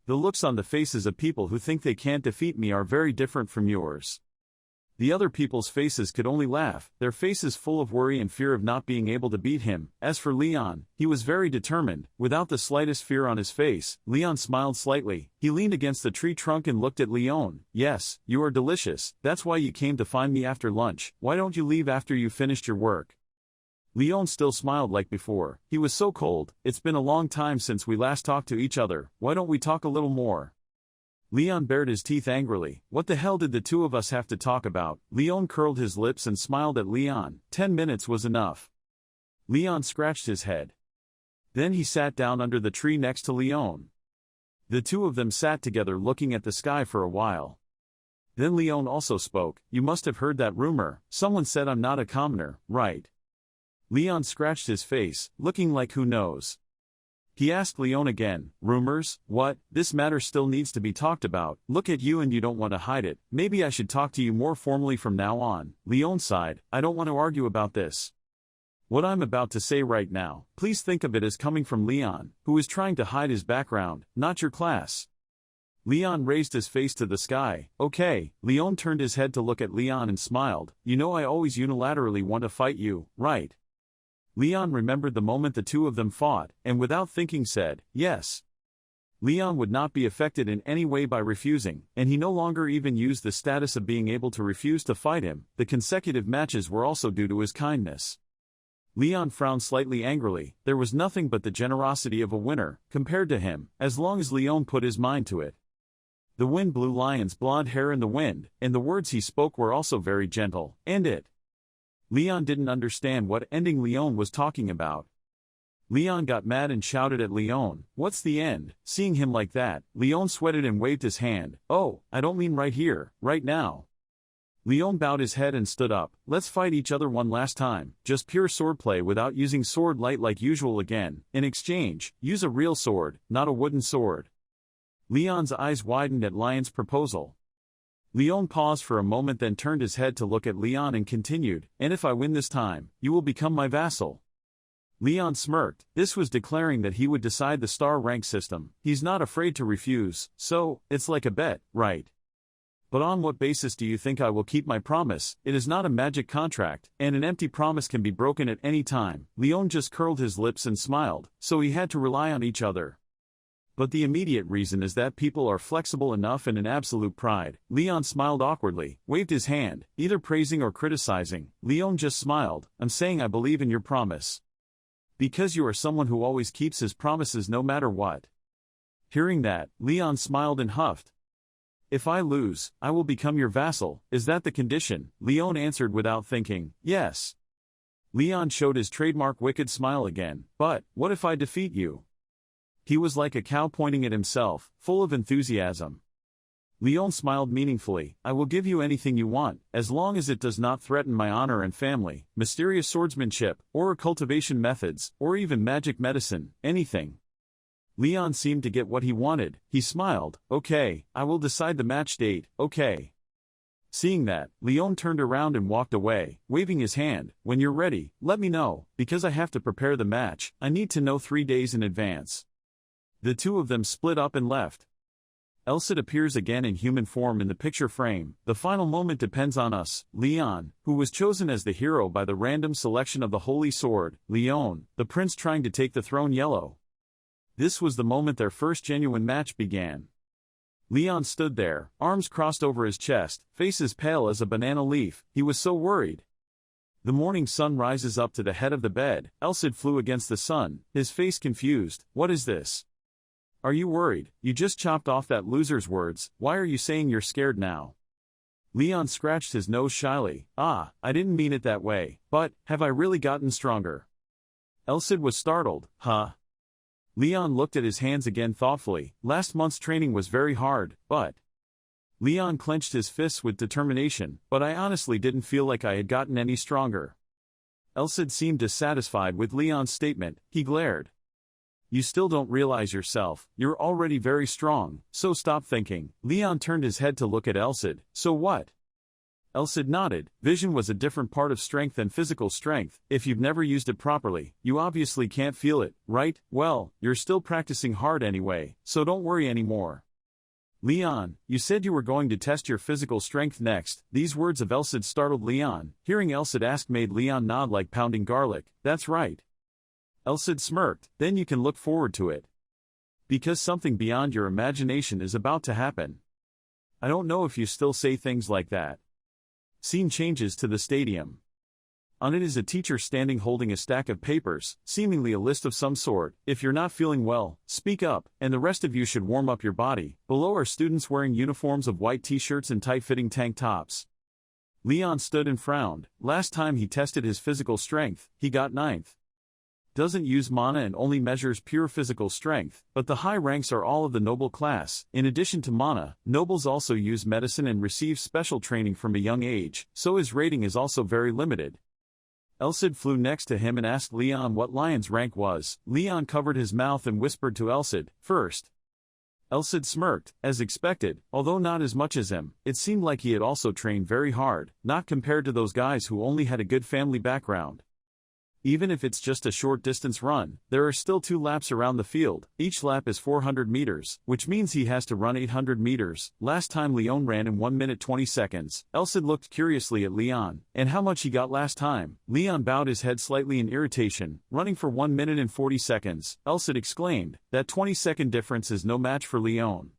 The looks on the faces of people who think they can't defeat me are very different from yours. The other people's faces could only laugh, their faces full of worry and fear of not being able to beat him. As for Leon, he was very determined, without the slightest fear on his face. Leon smiled slightly. He leaned against the tree trunk and looked at Leon. Yes, you are delicious. That's why you came to find me after lunch. Why don't you leave after you finished your work? Leon still smiled like before. He was so cold. It's been a long time since we last talked to each other. Why don't we talk a little more? Leon bared his teeth angrily. What the hell did the two of us have to talk about? Leon curled his lips and smiled at Leon. 10 minutes was enough. Leon scratched his head. Then he sat down under the tree next to Leon. The two of them sat together looking at the sky for a while. Then Leon also spoke. You must have heard that rumor. Someone said I'm not a commoner, right? Leon scratched his face, looking like who knows. He asked Leon again, rumors? What? This matter still needs to be talked about. Look at you and you don't want to hide it. Maybe I should talk to you more formally from now on. Leon sighed. I don't want to argue about this. What I'm about to say right now, please think of it as coming from Leon, who is trying to hide his background, not your class. Leon raised his face to the sky. Okay. Leon turned his head to look at Leon and smiled. You know I always unilaterally want to fight you, right? Leon remembered the moment the two of them fought, and without thinking said, yes. Leon would not be affected in any way by refusing, and he no longer even used the status of being able to refuse to fight him. The consecutive matches were also due to his kindness. Leon frowned slightly angrily. There was nothing but the generosity of a winner, compared to him, as long as Leon put his mind to it. The wind blew Leon's blonde hair in the wind, and the words he spoke were also very gentle. End it. Leon didn't understand what ending Leon was talking about. Leon got mad and shouted at Leon, what's the end? Seeing him like that, Leon sweated and waved his hand. Oh, I don't mean right here, right now. Leon bowed his head and stood up. Let's fight each other one last time, just pure swordplay without using sword light like usual again. In exchange, use a real sword, not a wooden sword. Leon's eyes widened at Leon's proposal. Leon paused for a moment, then turned his head to look at Leon and continued, and if I win this time, you will become my vassal. Leon smirked. This was declaring that he would decide the star rank system. He's not afraid to refuse, so, it's like a bet, right? But on what basis do you think I will keep my promise? It is not a magic contract, and an empty promise can be broken at any time. Leon just curled his lips and smiled, so he had to rely on each other. But the immediate reason is that people are flexible enough and in absolute pride. Leon smiled awkwardly, waved his hand, either praising or criticizing. Leon just smiled. I'm saying I believe in your promise. Because you are someone who always keeps his promises no matter what. Hearing that, Leon smiled and huffed. If I lose, I will become your vassal. Is that the condition? Leon answered without thinking. Yes. Leon showed his trademark wicked smile again. But, what if I defeat you? He was like a cow pointing at himself, full of enthusiasm. Leon smiled meaningfully. I will give you anything you want, as long as it does not threaten my honor and family, mysterious swordsmanship, or cultivation methods, or even magic medicine, anything. Leon seemed to get what he wanted. He smiled. Okay, I will decide the match date, okay. Seeing that, Leon turned around and walked away, waving his hand. When you're ready, let me know, because I have to prepare the match. I need to know 3 days in advance. The two of them split up and left. Elsid appears again in human form in the picture frame. The final moment depends on us. Leon, who was chosen as the hero by the random selection of the Holy Sword. Leon, the prince trying to take the throne yellow. This was the moment their first genuine match began. Leon stood there, arms crossed over his chest, face as pale as a banana leaf. He was so worried. The morning sun rises up to the head of the bed. Elsid flew against the sun, his face confused. What is this? Are you worried? You just chopped off that loser's words. Why are you saying you're scared now? Leon scratched his nose shyly. I didn't mean it that way. But, have I really gotten stronger? Elsid was startled. Huh? Leon looked at his hands again thoughtfully. Last month's training was very hard, but... Leon clenched his fists with determination. But I honestly didn't feel like I had gotten any stronger. Elsid seemed dissatisfied with Leon's statement. He glared. You still don't realize yourself. You're already very strong, so stop thinking. Leon turned his head to look at Elsid. So what? Elsid nodded. Vision was a different part of strength than physical strength. If you've never used it properly, you obviously can't feel it, right? Well, you're still practicing hard anyway, so don't worry anymore. Leon, you said you were going to test your physical strength next. These words of Elsid startled Leon. Hearing Elsid ask made Leon nod like pounding garlic. That's right. Elsid smirked. Then you can look forward to it. Because something beyond your imagination is about to happen. I don't know if you still say things like that. Scene changes to the stadium. On it is a teacher standing holding a stack of papers, seemingly a list of some sort. If you're not feeling well, speak up, and the rest of you should warm up your body. Below are students wearing uniforms of white t-shirts and tight-fitting tank tops. Leon stood and frowned. Last time he tested his physical strength, he got 9th. Doesn't use mana and only measures pure physical strength, but the high ranks are all of the noble class. In addition to mana, nobles also use medicine and receive special training from a young age, so his rating is also very limited. Elsid flew next to him and asked Leon what Lion's rank was. Leon covered his mouth and whispered to Elsid, first. Elsid smirked, as expected, although not as much as him. It seemed like he had also trained very hard, not compared to those guys who only had a good family background. Even if it's just a short distance run, there are still 2 laps around the field. Each lap is 400 meters, which means he has to run 800 meters. Last time Leon ran in 1 minute 20 seconds. Elsid looked curiously at Leon. And how much he got last time? Leon bowed his head slightly in irritation. Running for 1 minute and 40 seconds. Elsid exclaimed, that 20-second difference is no match for Leon.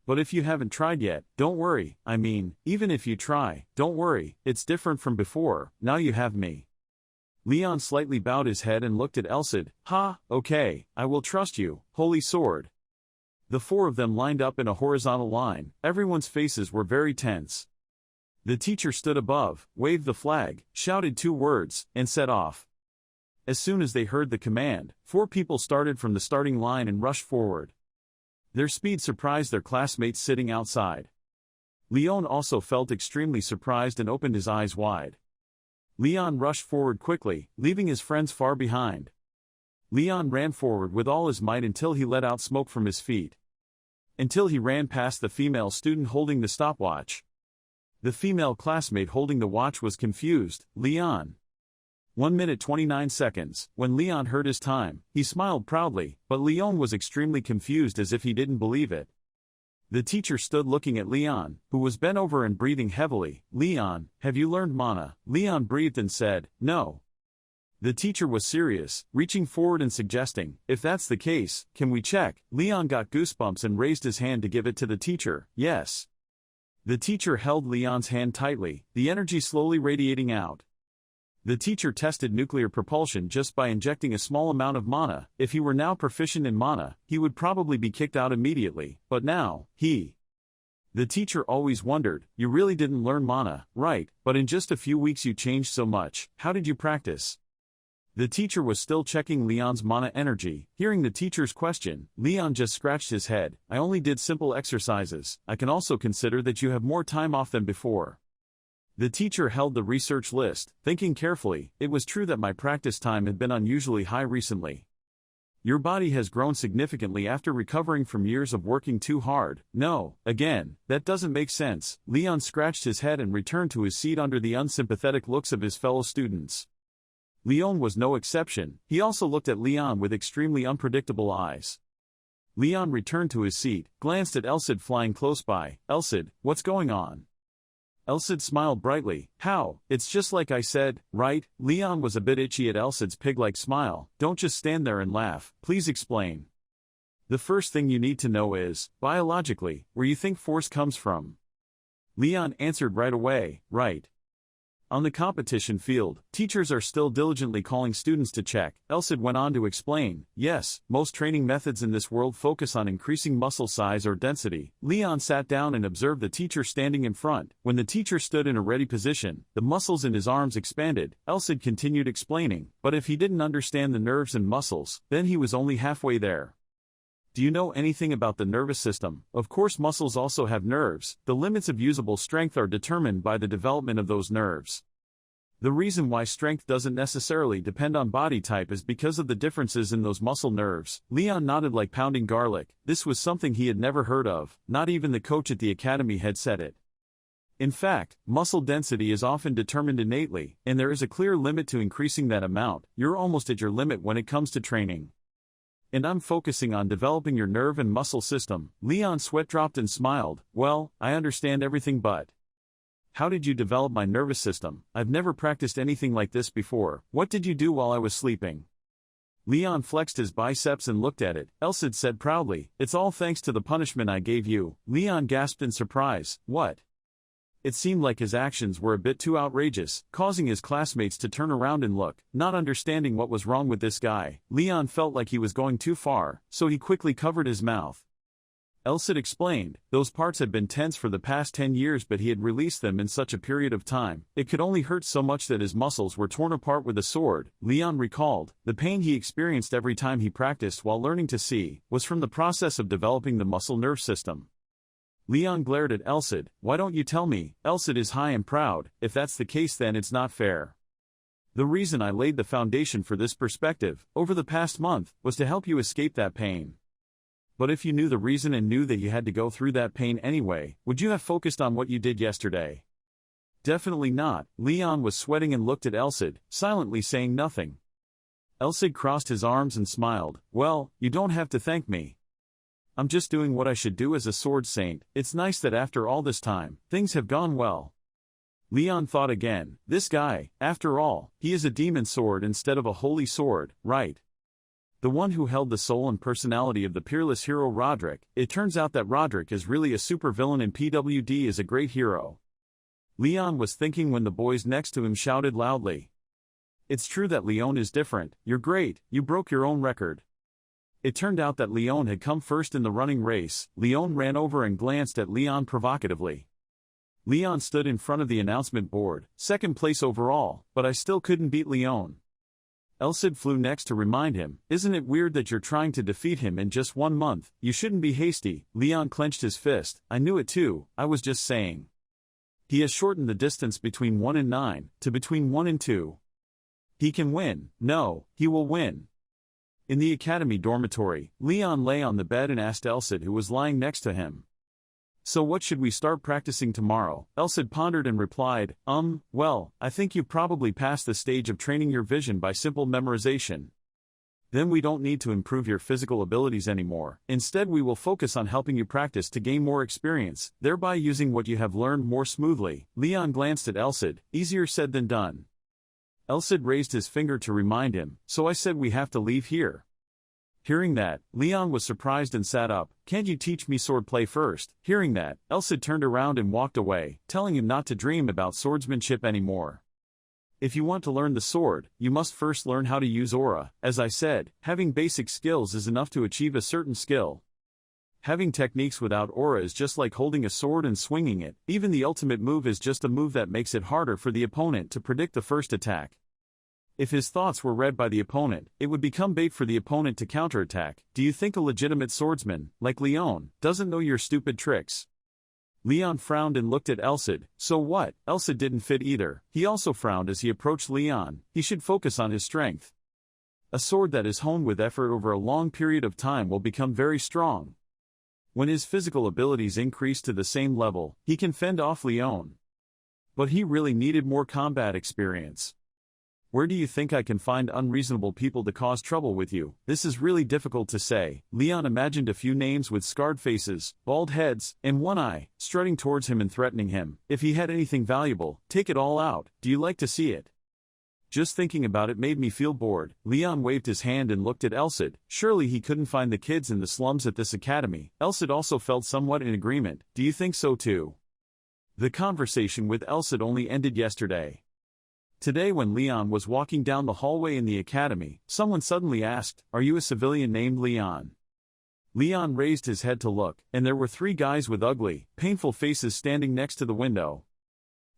But if you haven't tried yet, don't worry. I mean, even if you try, don't worry. It's different from before. Now you have me. Leon slightly bowed his head and looked at Elsid. Okay, I will trust you, Holy Sword. The 4 of them lined up in a horizontal line. Everyone's faces were very tense. The teacher stood above, waved the flag, shouted 2 words, and set off. As soon as they heard the command, 4 people started from the starting line and rushed forward. Their speed surprised their classmates sitting outside. Leon also felt extremely surprised and opened his eyes wide. Leon rushed forward quickly, leaving his friends far behind. Leon ran forward with all his might until he let out smoke from his feet. Until he ran past the female student holding the stopwatch. The female classmate holding the watch was confused. Leon. 1 minute 29 seconds. When Leon heard his time, he smiled proudly, but Leon was extremely confused as if he didn't believe it. The teacher stood looking at Leon, who was bent over and breathing heavily. Leon, have you learned mana? Leon breathed and said, no. The teacher was serious, reaching forward and suggesting, if that's the case, can we check? Leon got goosebumps and raised his hand to give it to the teacher. Yes. The teacher held Leon's hand tightly, the energy slowly radiating out. The teacher tested nuclear propulsion just by injecting a small amount of mana. If he were now proficient in mana, he would probably be kicked out immediately, but now, he The teacher always wondered, you really didn't learn mana, right? But in just a few weeks you changed so much. How did you practice? The teacher was still checking Leon's mana energy. Hearing the teacher's question, Leon just scratched his head. I only did simple exercises. I can also consider that you have more time off than before. The teacher held the research list, thinking carefully. It was true that my practice time had been unusually high recently. Your body has grown significantly after recovering from years of working too hard. No, again, that doesn't make sense. Leon scratched his head and returned to his seat under the unsympathetic looks of his fellow students. Leon was no exception. He also looked at Leon with extremely unpredictable eyes. Leon returned to his seat, glanced at Elsid flying close by. Elsid, what's going on? Elsid smiled brightly. How? It's just like I said, right? Leon was a bit itchy at Elsid's pig-like smile. Don't just stand there and laugh. Please explain. The first thing you need to know is, biologically, where you think force comes from. Leon answered right away, right. On the competition field, teachers are still diligently calling students to check. Elsid went on to explain, yes, most training methods in this world focus on increasing muscle size or density. Leon sat down and observed the teacher standing in front. When the teacher stood in a ready position, the muscles in his arms expanded. Elsid continued explaining, but if he didn't understand the nerves and muscles, then he was only halfway there. Do you know anything about the nervous system? Of course, muscles also have nerves. The limits of usable strength are determined by the development of those nerves. The reason why strength doesn't necessarily depend on body type is because of the differences in those muscle nerves. Leon nodded like pounding garlic. This was something he had never heard of. Not even the coach at the academy had said it. In fact, muscle density is often determined innately, and there is a clear limit to increasing that amount. You're almost at your limit when it comes to training. And I'm focusing on developing your nerve and muscle system. Leon's sweat dropped and smiled. Well, I understand everything, but how did you develop my nervous system? I've never practiced anything like this before. What did you do while I was sleeping? Leon flexed his biceps and looked at it. Elsid said proudly, it's all thanks to the punishment I gave you. Leon gasped in surprise. What? It seemed like his actions were a bit too outrageous, causing his classmates to turn around and look, not understanding what was wrong with this guy. Leon felt like he was going too far, so he quickly covered his mouth. Elsid explained, those parts had been tense for the past 10 years, but he had released them in such a period of time. It could only hurt so much that his muscles were torn apart with a sword. Leon recalled, the pain he experienced every time he practiced while learning to see, was from the process of developing the muscle nerve system. Leon glared at Elsid. Why don't you tell me? Elsid is high and proud. If that's the case, then it's not fair. The reason I laid the foundation for this perspective, over the past month, was to help you escape that pain. But if you knew the reason and knew that you had to go through that pain anyway, would you have focused on what you did yesterday? Definitely not. Leon was sweating and looked at Elsid, silently saying nothing. Elsid crossed his arms and smiled. Well, you don't have to thank me. I'm just doing what I should do as a sword saint. It's nice that after all this time, things have gone well. Leon thought again. This guy, after all, he is a demon sword instead of a holy sword, right? The one who held the soul and personality of the peerless hero Roderick. It turns out that Roderick is really a supervillain and PWD is a great hero. Leon was thinking when the boys next to him shouted loudly. It's true that Leon is different. You're great, you broke your own record. It turned out that Leon had come first in the running race. Leon ran over and glanced at Leon provocatively. Leon stood in front of the announcement board, second place overall, but I still couldn't beat Leon. Elsid flew next to remind him, isn't it weird that you're trying to defeat him in just 1 month? You shouldn't be hasty. Leon clenched his fist. I knew it too, I was just saying. He has shortened the distance between 1 and 9, to between 1 and 2. He can win. No, he will win. In the academy dormitory, Leon lay on the bed and asked Elsid, who was lying next to him. So what should we start practicing tomorrow? Elsid pondered and replied, well, I think you probably passed the stage of training your vision by simple memorization. Then we don't need to improve your physical abilities anymore. Instead, we will focus on helping you practice to gain more experience, thereby using what you have learned more smoothly. Leon glanced at Elsid. Easier said than done. Elsid raised his finger to remind him, so I said we have to leave here. Hearing that, Leon was surprised and sat up. Can't you teach me swordplay first? Hearing that, Elsid turned around and walked away, telling him not to dream about swordsmanship anymore. If you want to learn the sword, you must first learn how to use aura. As I said, having basic skills is enough to achieve a certain skill. Having techniques without aura is just like holding a sword and swinging it. Even the ultimate move is just a move that makes it harder for the opponent to predict the first attack. If his thoughts were read by the opponent, it would become bait for the opponent to counterattack. Do you think a legitimate swordsman, like Leon, doesn't know your stupid tricks? Leon frowned and looked at Elsid. So what? Elsid didn't fit either. He also frowned as he approached Leon. He should focus on his strength. A sword that is honed with effort over a long period of time will become very strong. When his physical abilities increase to the same level, he can fend off Leon. But he really needed more combat experience. Where do you think I can find unreasonable people to cause trouble with you? This is really difficult to say. Leon imagined a few names with scarred faces, bald heads, and one eye, strutting towards him and threatening him. If he had anything valuable, take it all out. Do you like to see it? Just thinking about it made me feel bored. Leon waved his hand and looked at Elsid. Surely he couldn't find the kids in the slums at this academy. Elsid also felt somewhat in agreement. Do you think so too? The conversation with Elsid only ended yesterday. Today when Leon was walking down the hallway in the academy, someone suddenly asked, "Are you a civilian named Leon?" Leon raised his head to look, and there were 3 guys with ugly, painful faces standing next to the window.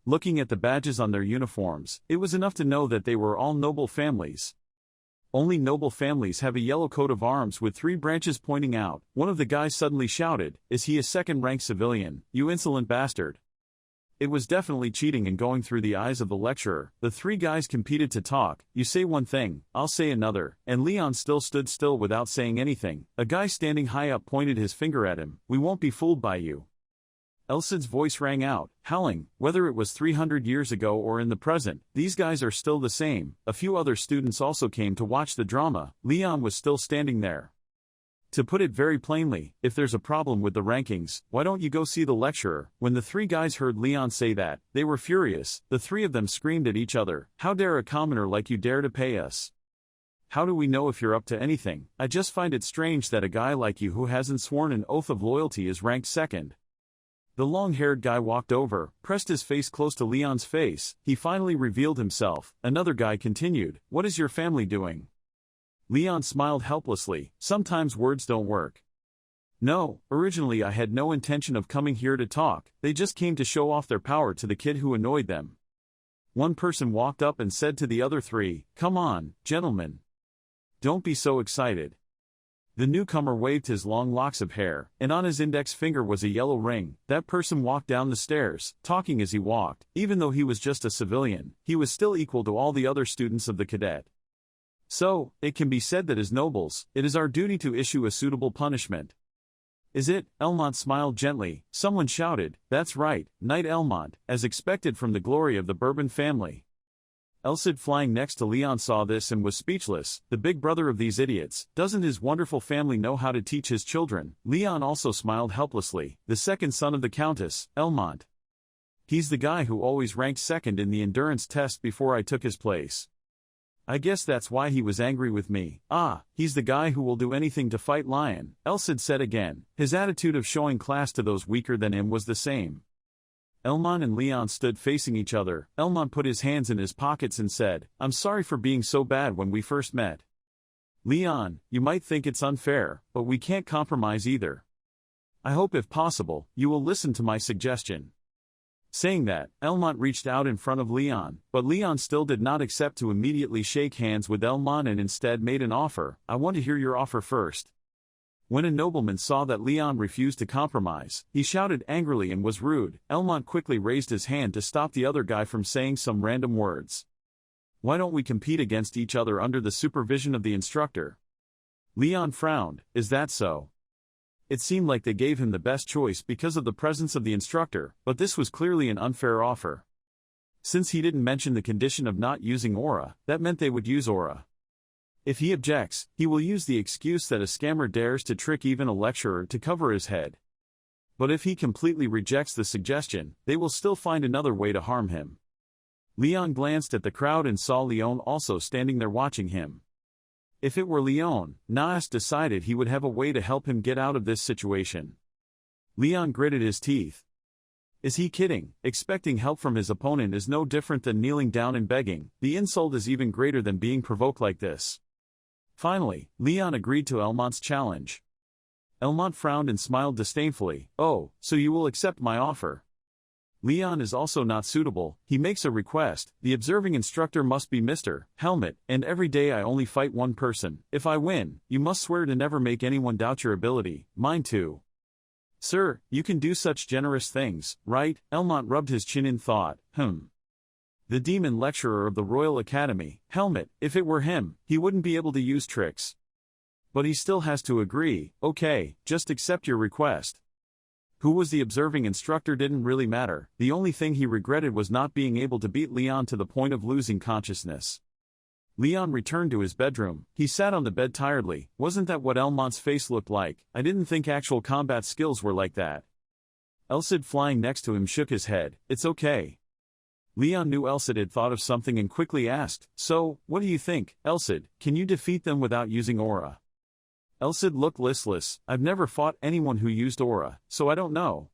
Looking at the badges on their uniforms, it was enough to know that they were all noble families. Only noble families have a yellow coat of arms with 3 branches pointing out. One of the guys suddenly shouted, "Is he a second-rank civilian, you insolent bastard?" It was definitely cheating and going through the eyes of the lecturer. The 3 guys competed to talk. You say one thing, I'll say another, and Leon still stood still without saying anything. A guy standing high up pointed his finger at him. "We won't be fooled by you." Elsid's voice rang out, howling. Whether it was 300 years ago or in the present, these guys are still the same. A few other students also came to watch the drama. Leon was still standing there. To put it very plainly, if there's a problem with the rankings, why don't you go see the lecturer? When the 3 guys heard Leon say that, they were furious. The 3 of them screamed at each other. "How dare a commoner like you dare to pay us? How do we know if you're up to anything? I just find it strange that a guy like you who hasn't sworn an oath of loyalty is ranked second." The long-haired guy walked over, pressed his face close to Leon's face. He finally revealed himself. Another guy continued, "What is your family doing?" Leon smiled helplessly. Sometimes words don't work. "No, originally I had no intention of coming here to talk. They just came to show off their power to the kid who annoyed them." One person walked up and said to the other 3, "Come on, gentlemen. Don't be so excited." The newcomer waved his long locks of hair, and on his index finger was a yellow ring. That person walked down the stairs, talking as he walked. Even though he was just a civilian, he was still equal to all the other students of the cadet. "So, it can be said that as nobles, it is our duty to issue a suitable punishment." "Is it?" Elmont smiled gently. Someone shouted, "That's right, Knight Elmont, as expected from the glory of the Bourbon family." Elsid flying next to Leon saw this and was speechless. The big brother of these idiots, doesn't his wonderful family know how to teach his children? Leon also smiled helplessly. The second son of the Countess, Elmont. He's the guy who always ranked second in the endurance test before I took his place. I guess that's why he was angry with me. "Ah, he's the guy who will do anything to fight Lion," Elsid said again. His attitude of showing class to those weaker than him was the same. Elmont and Leon stood facing each other. Elmont put his hands in his pockets and said, "I'm sorry for being so bad when we first met. Leon, you might think it's unfair, but we can't compromise either. I hope if possible, you will listen to my suggestion." Saying that, Elmont reached out in front of Leon, but Leon still did not accept to immediately shake hands with Elmont and instead made an offer. "I want to hear your offer first." When a nobleman saw that Leon refused to compromise, he shouted angrily and was rude. Elmont quickly raised his hand to stop the other guy from saying some random words. "Why don't we compete against each other under the supervision of the instructor?" Leon frowned. "Is that so?" It seemed like they gave him the best choice because of the presence of the instructor, but this was clearly an unfair offer. Since he didn't mention the condition of not using aura, that meant they would use aura. If he objects, he will use the excuse that a scammer dares to trick even a lecturer to cover his head. But if he completely rejects the suggestion, they will still find another way to harm him. Leon glanced at the crowd and saw Leon also standing there watching him. If it were Leon, Naas decided he would have a way to help him get out of this situation. Leon gritted his teeth. Is he kidding? Expecting help from his opponent is no different than kneeling down and begging. The insult is even greater than being provoked like this. Finally, Leon agreed to Elmont's challenge. Elmont frowned and smiled disdainfully. Oh, so you will accept my offer. Leon is also not suitable. He makes a request. The observing instructor must be Mr. Helmet, and every day I only fight one person. If I win, you must swear to never make anyone doubt your ability. Mine too. Sir, you can do such generous things, right? Elmont rubbed his chin in thought. The demon lecturer of the Royal Academy, Helmet, if it were him, he wouldn't be able to use tricks. But he still has to agree. Okay, just accept your request. Who was the observing instructor didn't really matter. The only thing he regretted was not being able to beat Leon to the point of losing consciousness. Leon returned to his bedroom. He sat on the bed tiredly. Wasn't that what Elmont's face looked like? I didn't think actual combat skills were like that. Elcid flying next to him shook his head. It's okay. Leon knew Elcid had thought of something and quickly asked, so, what do you think, Elcid? Can you defeat them without using aura? Elcid looked listless. I've never fought anyone who used aura, so I don't know.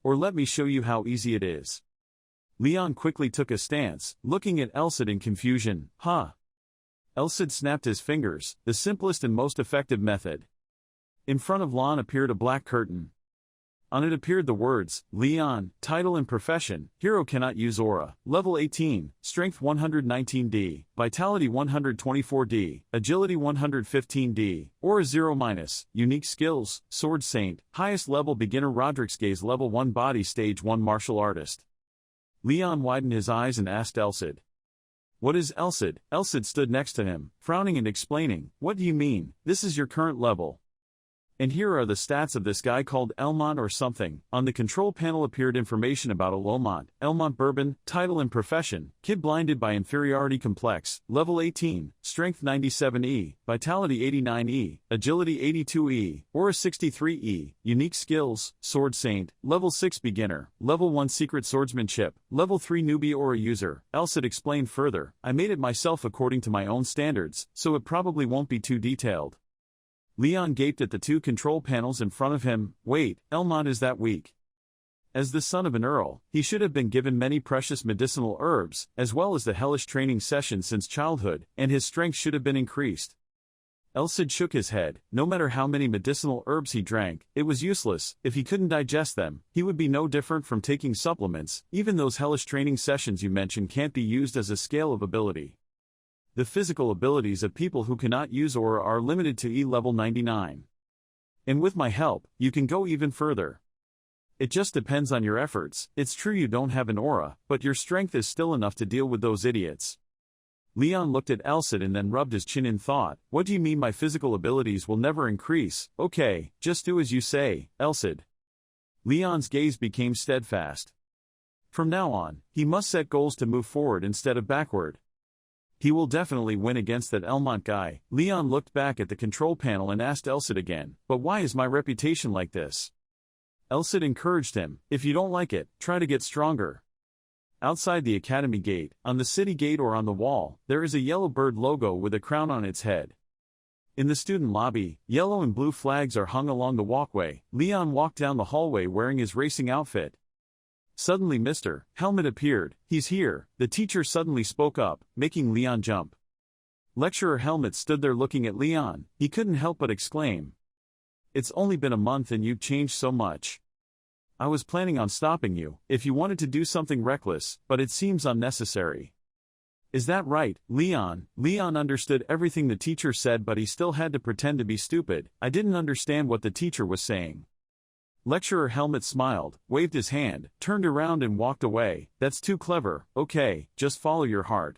Or let me show you how easy it is. Leon quickly took a stance, looking at Elcid in confusion. Huh? Elcid snapped his fingers, the simplest and most effective method. In front of Lon appeared a black curtain. On it appeared the words, Leon, title and profession, hero cannot use aura, level 18, strength 119D, vitality 124D, agility 115D, aura 0-, unique skills, sword saint, highest level beginner Roderick's gaze level 1 body stage 1 martial artist. Leon widened his eyes and asked Elcid. What is Elcid? Elcid stood next to him, frowning and explaining, what do you mean, this is your current level. And here are the stats of this guy called Elmont or something. On the control panel appeared information about Elmont Bourbon, title and profession, kid blinded by inferiority complex, level 18, strength 97E, vitality 89E, agility 82E, aura 63E, unique skills, sword saint, level 6 beginner, level 1 secret swordsmanship, level 3 newbie aura user. Elcid explained further, I made it myself according to my own standards, so it probably won't be too detailed. Leon gaped at the two control panels in front of him. Wait, Elmont is that weak? As the son of an earl, he should have been given many precious medicinal herbs, as well as the hellish training session since childhood, and his strength should have been increased. Elcid shook his head. No matter how many medicinal herbs he drank, it was useless. If he couldn't digest them, he would be no different from taking supplements. Even those hellish training sessions you mentioned can't be used as a scale of ability. The physical abilities of people who cannot use aura are limited to E level 99. And with my help, you can go even further. It just depends on your efforts. It's true you don't have an aura, but your strength is still enough to deal with those idiots. Leon looked at Elcid and then rubbed his chin in thought. What do you mean my physical abilities will never increase? Okay, just do as you say, Elcid. Leon's gaze became steadfast. From now on, he must set goals to move forward instead of backward. He will definitely win against that Elmont guy. Leon looked back at the control panel and asked Elcid again, but why is my reputation like this? Elcid encouraged him, if you don't like it, try to get stronger. Outside the academy gate, on the city gate or on the wall, there is a yellow bird logo with a crown on its head. In the student lobby, yellow and blue flags are hung along the walkway. Leon walked down the hallway wearing his racing outfit. Suddenly Mr. Helmet appeared. He's here. The teacher suddenly spoke up, making Leon jump. Lecturer Helmet stood there looking at Leon. He couldn't help but exclaim. It's only been a month and you've changed so much. I was planning on stopping you, if you wanted to do something reckless, but it seems unnecessary. Is that right, Leon? Leon understood everything the teacher said, but he still had to pretend to be stupid. I didn't understand what the teacher was saying. Lecturer Helmet smiled, waved his hand, turned around and walked away. That's too clever. Okay, just follow your heart.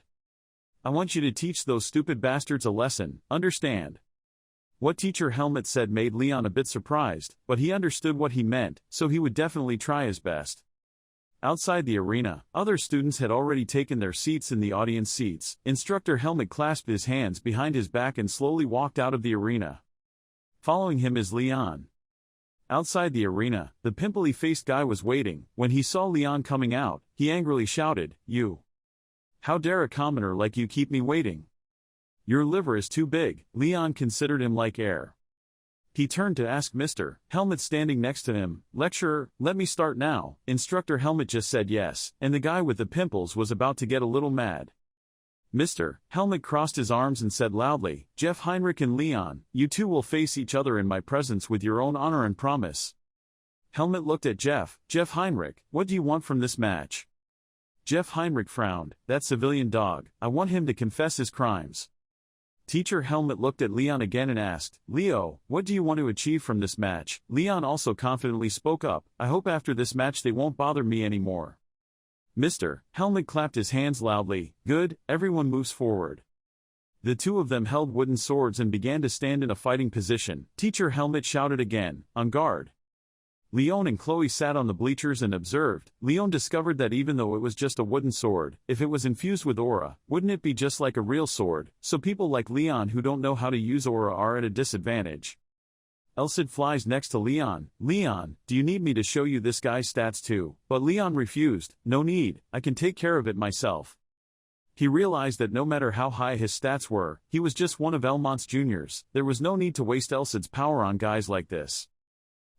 I want you to teach those stupid bastards a lesson, understand? What Teacher Helmet said made Leon a bit surprised, but he understood what he meant, so he would definitely try his best. Outside the arena, other students had already taken their seats in the audience seats. Instructor Helmet clasped his hands behind his back and slowly walked out of the arena. Following him is Leon. Outside the arena, the pimply-faced guy was waiting. When he saw Leon coming out, he angrily shouted, "You! How dare a commoner like you keep me waiting? Your liver is too big." Leon considered him like air. He turned to ask Mr. Helmet standing next to him, "Lecturer, let me start now." Instructor Helmet just said yes, and the guy with the pimples was about to get a little mad. Mr. Helmet crossed his arms and said loudly, Jeff Heinrich and Leon, you two will face each other in my presence with your own honor and promise. Helmet looked at Jeff. Jeff Heinrich, what do you want from this match? Jeff Heinrich frowned. That civilian dog, I want him to confess his crimes. Teacher Helmet looked at Leon again and asked, Leo, what do you want to achieve from this match? Leon also confidently spoke up, I hope after this match they won't bother me anymore. Mr. Helmet clapped his hands loudly. Good, everyone moves forward. The two of them held wooden swords and began to stand in a fighting position. Teacher Helmet shouted again, on guard. Leon and Chloe sat on the bleachers and observed. Leon discovered that even though it was just a wooden sword, if it was infused with aura, wouldn't it be just like a real sword? So people like Leon who don't know how to use aura are at a disadvantage. Elsid flies next to Leon. Leon, do you need me to show you this guy's stats too? But Leon refused. No need, I can take care of it myself. He realized that no matter how high his stats were, he was just one of Elmont's juniors. There was no need to waste Elsid's power on guys like this.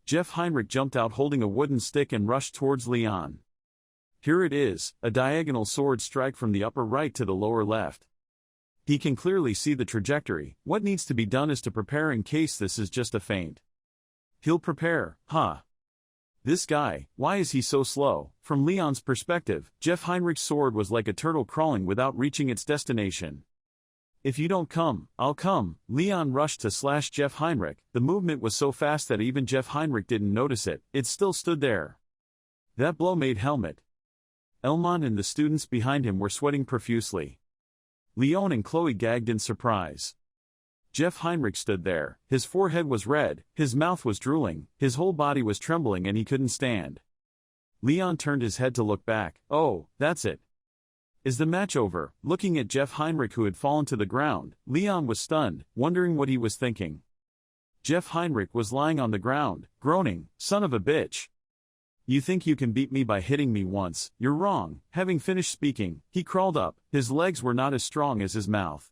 Jeff Heinrich jumped out holding a wooden stick and rushed towards Leon. Here it is, a diagonal sword strike from the upper right to the lower left. He can clearly see the trajectory. What needs to be done is to prepare in case this is just a feint. He'll prepare, huh? This guy, why is he so slow? From Leon's perspective, Jeff Heinrich's sword was like a turtle crawling without reaching its destination. If you don't come, I'll come. Leon rushed to slash Jeff Heinrich. The movement was so fast that even Jeff Heinrich didn't notice it. It still stood there. That blow made Helmet. Elmont and the students behind him were sweating profusely. Leon and Chloe gagged in surprise. Jeff Heinrich stood there. His forehead was red, his mouth was drooling, his whole body was trembling and he couldn't stand. Leon turned his head to look back. Oh, that's it. Is the match over? Looking at Jeff Heinrich who had fallen to the ground, Leon was stunned, wondering what he was thinking. Jeff Heinrich was lying on the ground, groaning, son of a bitch. You think you can beat me by hitting me once? You're wrong. Having finished speaking, he crawled up. His legs were not as strong as his mouth.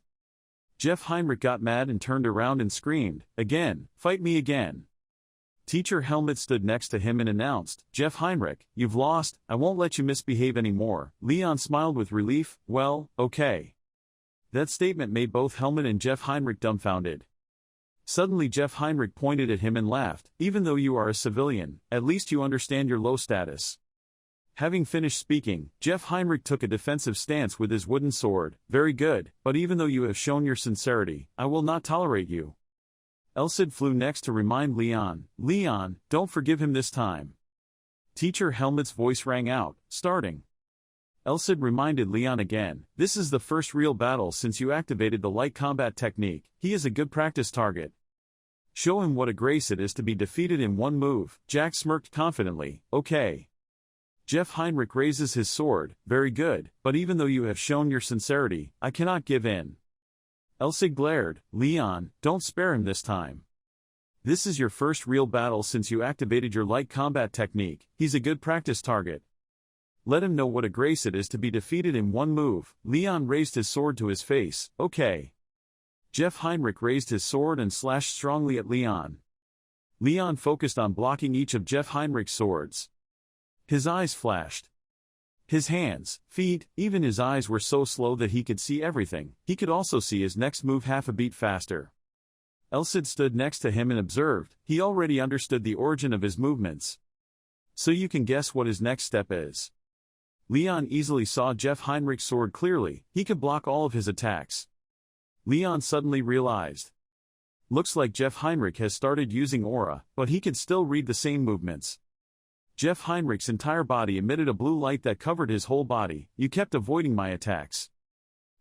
Jeff Heinrich got mad and turned around and screamed, again, fight me again. Teacher Helmet stood next to him and announced, Jeff Heinrich, you've lost, I won't let you misbehave anymore. Leon smiled with relief, well, okay. That statement made both Helmet and Jeff Heinrich dumbfounded. Suddenly Jeff Heinrich pointed at him and laughed, even though you are a civilian, at least you understand your low status. Having finished speaking, Jeff Heinrich took a defensive stance with his wooden sword. Very good, but even though you have shown your sincerity, I will not tolerate you. Elsid flew next to remind Leon, Leon, don't forgive him this time. Teacher Helmet's voice rang out, starting. Elsid reminded Leon again, this is the first real battle since you activated the light combat technique. He is a good practice target. Show him what a grace it is to be defeated in one move. Jack smirked confidently, okay. Jeff Heinrich raises his sword, very good, but even though you have shown your sincerity, I cannot give in. Elsid glared, Leon, don't spare him this time. This is your first real battle since you activated your light combat technique. He's a good practice target. Let him know what a grace it is to be defeated in one move. Leon raised his sword to his face, okay. Jeff Heinrich raised his sword and slashed strongly at Leon. Leon focused on blocking each of Jeff Heinrich's swords. His eyes flashed. His hands, feet, even his eyes were so slow that he could see everything. He could also see his next move half a beat faster. Elsid stood next to him and observed. He already understood the origin of his movements. So you can guess what his next step is. Leon easily saw Jeff Heinrich's sword clearly. He could block all of his attacks. Leon suddenly realized. Looks like Jeff Heinrich has started using aura, but he could still read the same movements. Jeff Heinrich's entire body emitted a blue light that covered his whole body. You kept avoiding my attacks.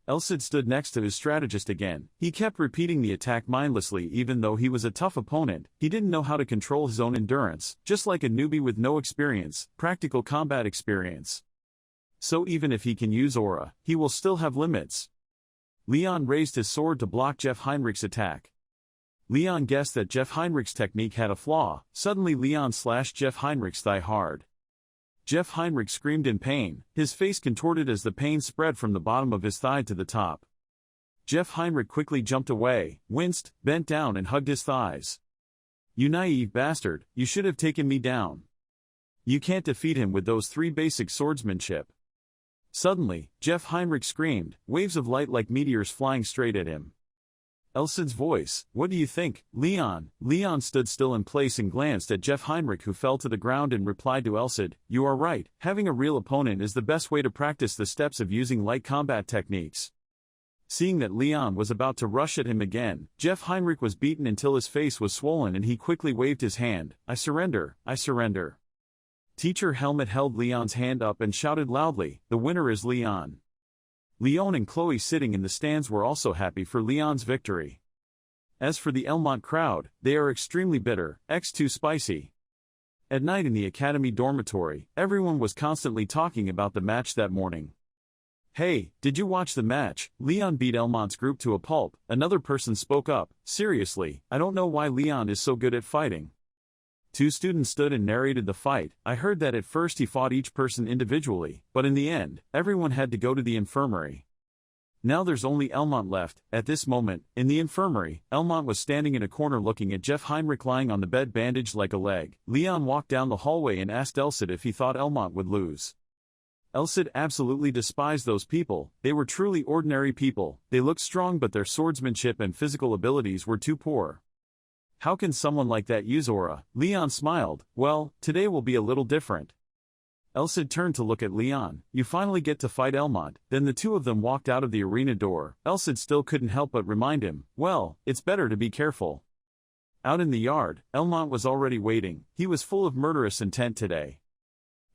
Elsid stood next to his strategist again. He kept repeating the attack mindlessly even though he was a tough opponent. He didn't know how to control his own endurance, just like a newbie with no experience, practical combat experience. So even if he can use aura, he will still have limits. Leon raised his sword to block Jeff Heinrich's attack. Leon guessed that Jeff Heinrich's technique had a flaw. Suddenly Leon slashed Jeff Heinrich's thigh hard. Jeff Heinrich screamed in pain, his face contorted as the pain spread from the bottom of his thigh to the top. Jeff Heinrich quickly jumped away, winced, bent down and hugged his thighs. You naive bastard, you should have taken me down. You can't defeat him with those 3 basic swordsmanship. Suddenly, Jeff Heinrich screamed, waves of light like meteors flying straight at him. Elsid's voice, "What do you think, Leon?" Leon stood still in place and glanced at Jeff Heinrich, who fell to the ground and replied to Elsid, "You are right, having a real opponent is the best way to practice the steps of using light combat techniques." Seeing that Leon was about to rush at him again, Jeff Heinrich was beaten until his face was swollen and he quickly waved his hand, "I surrender, I surrender." Teacher Helmet held Leon's hand up and shouted loudly, "The winner is Leon." Leon and Chloe sitting in the stands were also happy for Leon's victory. As for the Elmont crowd, they are extremely bitter, too spicy. At night in the academy dormitory, everyone was constantly talking about the match that morning. "Hey, did you watch the match? Leon beat Elmont's group to a pulp." Another person spoke up, "Seriously, I don't know why Leon is so good at fighting." Two students stood and narrated the fight. "I heard that at first he fought each person individually, but in the end, everyone had to go to the infirmary. Now there's only Elmont left." At this moment, in the infirmary, Elmont was standing in a corner looking at Jeff Heinrich lying on the bed bandaged like a leg. Leon walked down the hallway and asked Elsid if he thought Elmont would lose. Elsid absolutely despised those people. They were truly ordinary people. They looked strong but their swordsmanship and physical abilities were too poor. How can someone like that use aura? Leon smiled. "Well, today will be a little different." Elsid turned to look at Leon. "You finally get to fight Elmont." Then the two of them walked out of the arena door. Elsid still couldn't help but remind him, "Well, it's better to be careful." Out in the yard, Elmont was already waiting. He was full of murderous intent today.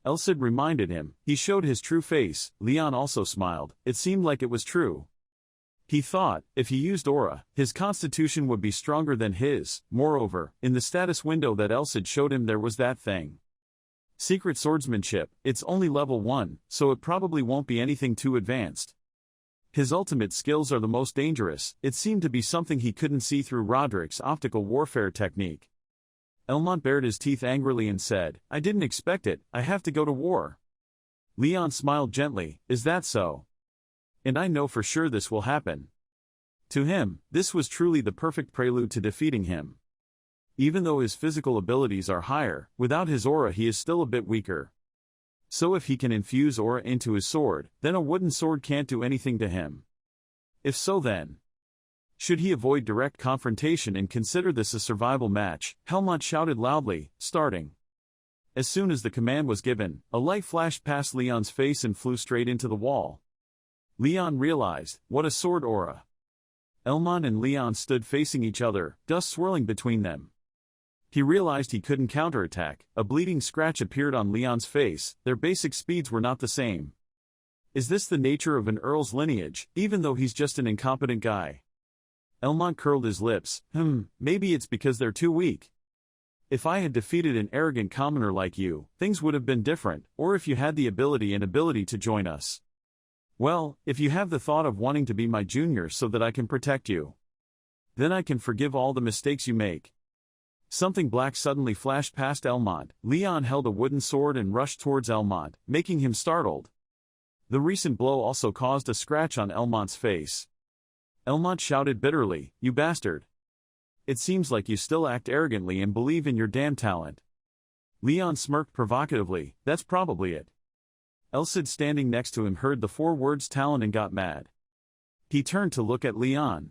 Elsid reminded him. He showed his true face. Leon also smiled. It seemed like it was true. He thought, if he used aura, his constitution would be stronger than his. Moreover, in the status window that Elsid showed him there was that thing. Secret swordsmanship, it's only level 1, so it probably won't be anything too advanced. His ultimate skills are the most dangerous. It seemed to be something he couldn't see through Roderick's optical warfare technique. Elmont bared his teeth angrily and said, "I didn't expect it, I have to go to war." Leon smiled gently, "Is that so? And I know for sure this will happen." To him, this was truly the perfect prelude to defeating him. Even though his physical abilities are higher, without his aura he is still a bit weaker. So if he can infuse aura into his sword, then a wooden sword can't do anything to him. If so then, should he avoid direct confrontation and consider this a survival match? Helmont shouted loudly, starting. As soon as the command was given, a light flashed past Leon's face and flew straight into the wall. Leon realized, what a sword aura. Elmont and Leon stood facing each other, dust swirling between them. He realized he couldn't counterattack. A bleeding scratch appeared on Leon's face. Their basic speeds were not the same. Is this the nature of an earl's lineage, even though he's just an incompetent guy? Elmont curled his lips. Maybe it's because they're too weak. If I had defeated an arrogant commoner like you, things would have been different, or if you had the ability to join us. Well, if you have the thought of wanting to be my junior so that I can protect you, then I can forgive all the mistakes you make. Something black suddenly flashed past Elmont. Leon held a wooden sword and rushed towards Elmont, making him startled. The recent blow also caused a scratch on Elmont's face. Elmont shouted bitterly, "You bastard! It seems like you still act arrogantly and believe in your damn talent." Leon smirked provocatively. "That's probably it." Elsid standing next to him heard the 4 words talent and got mad. He turned to look at Leon.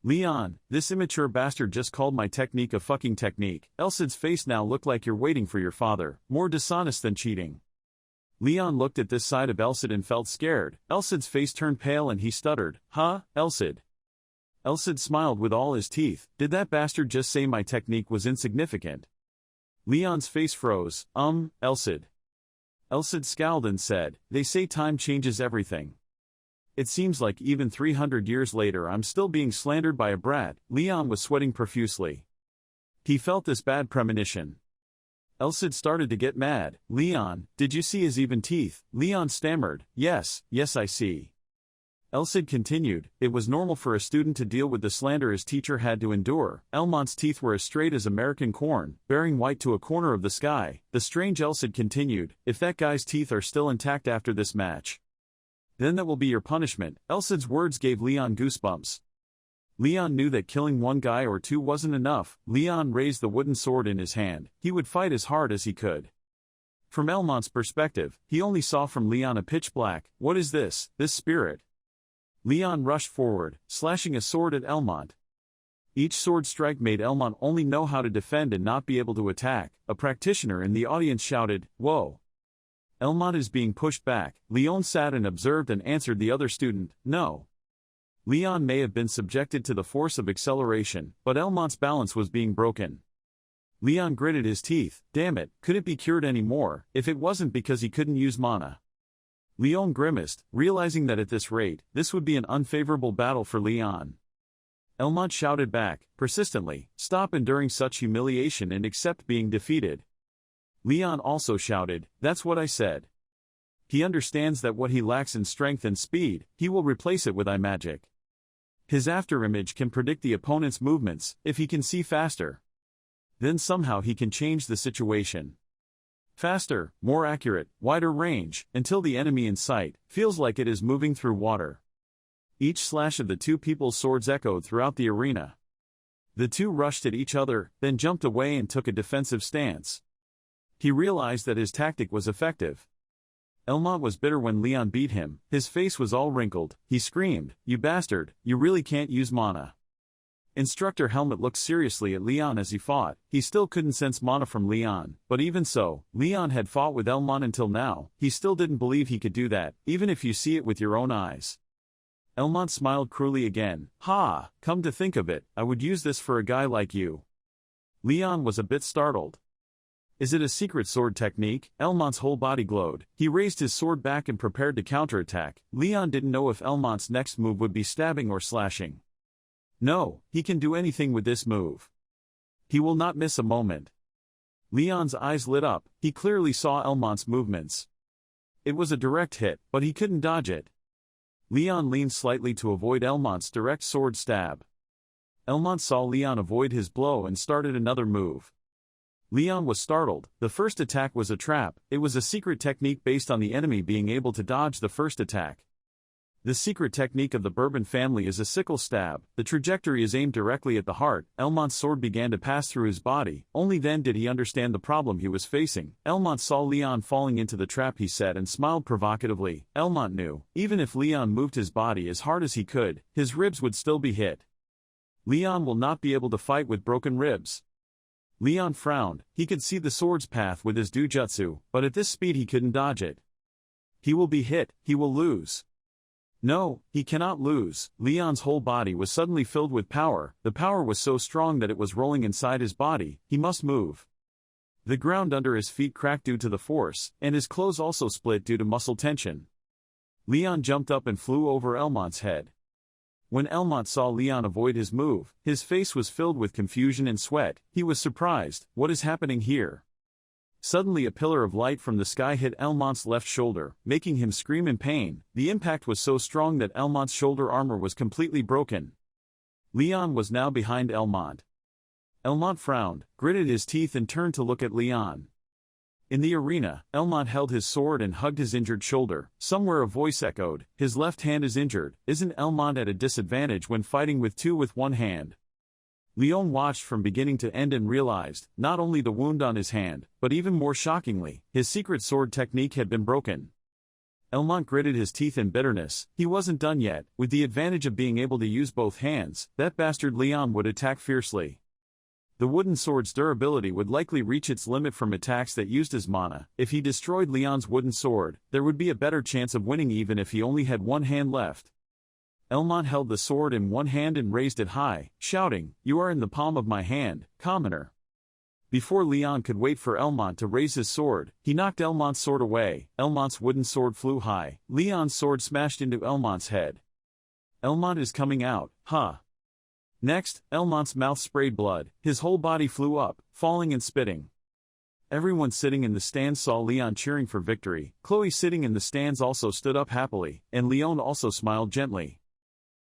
"Leon, this immature bastard just called my technique a fucking technique." Elsid's face now looked like you're waiting for your father, more dishonest than cheating. Leon looked at this side of Elsid and felt scared. Elsid's face turned pale and he stuttered, "Huh, Elsid?" Elsid smiled with all his teeth. "Did that bastard just say my technique was insignificant?" Leon's face froze. Elsid." Elsid scowled and said, "They say time changes everything. It seems like even 300 years later I'm still being slandered by a brat." Leon was sweating profusely. He felt this bad premonition. Elsid started to get mad. "Leon, did you see his even teeth?" Leon stammered, yes, I see." Elsid continued, "It was normal for a student to deal with the slander his teacher had to endure." Elmont's teeth were as straight as American corn, bearing white to a corner of the sky. The strange Elsid continued, "If that guy's teeth are still intact after this match, then that will be your punishment." Elsid's words gave Leon goosebumps. Leon knew that killing 1 guy or 2 wasn't enough. Leon raised the wooden sword in his hand. He would fight as hard as he could. From Elmont's perspective, he only saw from Leon a pitch black. What is this spirit? Leon rushed forward, slashing a sword at Elmont. Each sword strike made Elmont only know how to defend and not be able to attack. A practitioner in the audience shouted, "Whoa!" Elmont is being pushed back. Leon sat and observed and answered the other student, "No." Leon may have been subjected to the force of acceleration, but Elmont's balance was being broken. Leon gritted his teeth. Damn it, could it be cured anymore, if it wasn't because he couldn't use mana? Leon grimaced, realizing that at this rate, this would be an unfavorable battle for Leon. Elmont shouted back, persistently, "Stop enduring such humiliation and accept being defeated." Leon also shouted, "That's what I said." He understands that what he lacks in strength and speed, he will replace it with eye magic. His afterimage can predict the opponent's movements, if he can see faster. Then somehow he can change the situation. Faster, more accurate, wider range, until the enemy in sight feels like it is moving through water. Each slash of the two people's swords echoed throughout the arena. The two rushed at each other, then jumped away and took a defensive stance. He realized that his tactic was effective. Elmont was bitter when Leon beat him. His face was all wrinkled. He screamed, "You bastard, you really can't use mana." Instructor Helmet looked seriously at Leon as he fought. He still couldn't sense mana from Leon, but even so, Leon had fought with Elmont until now. He still didn't believe he could do that, even if you see it with your own eyes. Elmont smiled cruelly again. "Ha, come to think of it, I would use this for a guy like you." Leon was a bit startled. "Is it a secret sword technique?" Elmont's whole body glowed. He raised his sword back and prepared to counterattack. Leon didn't know if Elmont's next move would be stabbing or slashing. No, he can do anything with this move. He will not miss a moment. Leon's eyes lit up. He clearly saw Elmont's movements. It was a direct hit, but he couldn't dodge it. Leon leaned slightly to avoid Elmont's direct sword stab. Elmont saw Leon avoid his blow and started another move. Leon was startled. The first attack was a trap. It was a secret technique based on the enemy being able to dodge the first attack. The secret technique of the Bourbon family is a sickle stab. The trajectory is aimed directly at the heart. Elmont's sword began to pass through his body. Only then did he understand the problem he was facing. Elmont saw Leon falling into the trap, he said, and smiled provocatively. Elmont knew, even if Leon moved his body as hard as he could, his ribs would still be hit. Leon will not be able to fight with broken ribs. Leon frowned. He could see the sword's path with his dojutsu, but at this speed he couldn't dodge it. He will be hit. He will lose. No, he cannot lose. Leon's whole body was suddenly filled with power. The power was so strong that it was rolling inside his body. He must move. The ground under his feet cracked due to the force, and his clothes also split due to muscle tension. Leon jumped up and flew over Elmont's head. When Elmont saw Leon avoid his move, his face was filled with confusion and sweat. He was surprised. What is happening here? Suddenly a pillar of light from the sky hit Elmont's left shoulder, making him scream in pain. The impact was so strong that Elmont's shoulder armor was completely broken. Leon was now behind Elmont. Elmont frowned, gritted his teeth and turned to look at Leon. In the arena, Elmont held his sword and hugged his injured shoulder. Somewhere a voice echoed, "His left hand is injured. Isn't Elmont at a disadvantage when fighting with two with one hand?" Leon watched from beginning to end and realized, not only the wound on his hand, but even more shockingly, his secret sword technique had been broken. Elmont gritted his teeth in bitterness. He wasn't done yet. With the advantage of being able to use both hands, that bastard Leon would attack fiercely. The wooden sword's durability would likely reach its limit from attacks that used his mana. If he destroyed Leon's wooden sword, there would be a better chance of winning even if he only had one hand left. Elmont held the sword in one hand and raised it high, shouting, "You are in the palm of my hand, commoner." Before Leon could wait for Elmont to raise his sword, he knocked Elmont's sword away. Elmont's wooden sword flew high. Leon's sword smashed into Elmont's head. Elmont is coming out, huh? Next, Elmont's mouth sprayed blood. His whole body flew up, falling and spitting. Everyone sitting in the stands saw Leon cheering for victory. Chloe sitting in the stands also stood up happily, and Leon also smiled gently.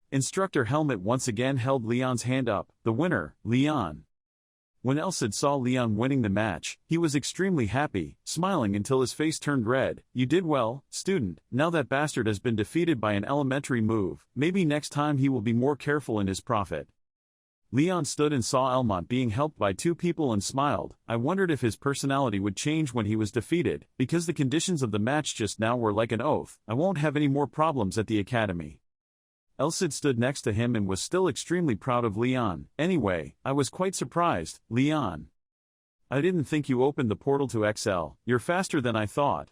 Instructor Helmet once again held Leon's hand up. The winner, Leon. When Elsid saw Leon winning the match, he was extremely happy, smiling until his face turned red. "You did well, student. Now that bastard has been defeated by an elementary move, maybe next time he will be more careful in his profit." Leon stood and saw Elmont being helped by two people and smiled. I wondered if his personality would change when he was defeated, because the conditions of the match just now were like an oath. I won't have any more problems at the academy. Elsid stood next to him and was still extremely proud of Leon. Anyway, I was quite surprised, Leon. I didn't think you opened the portal to XL. You're faster than I thought.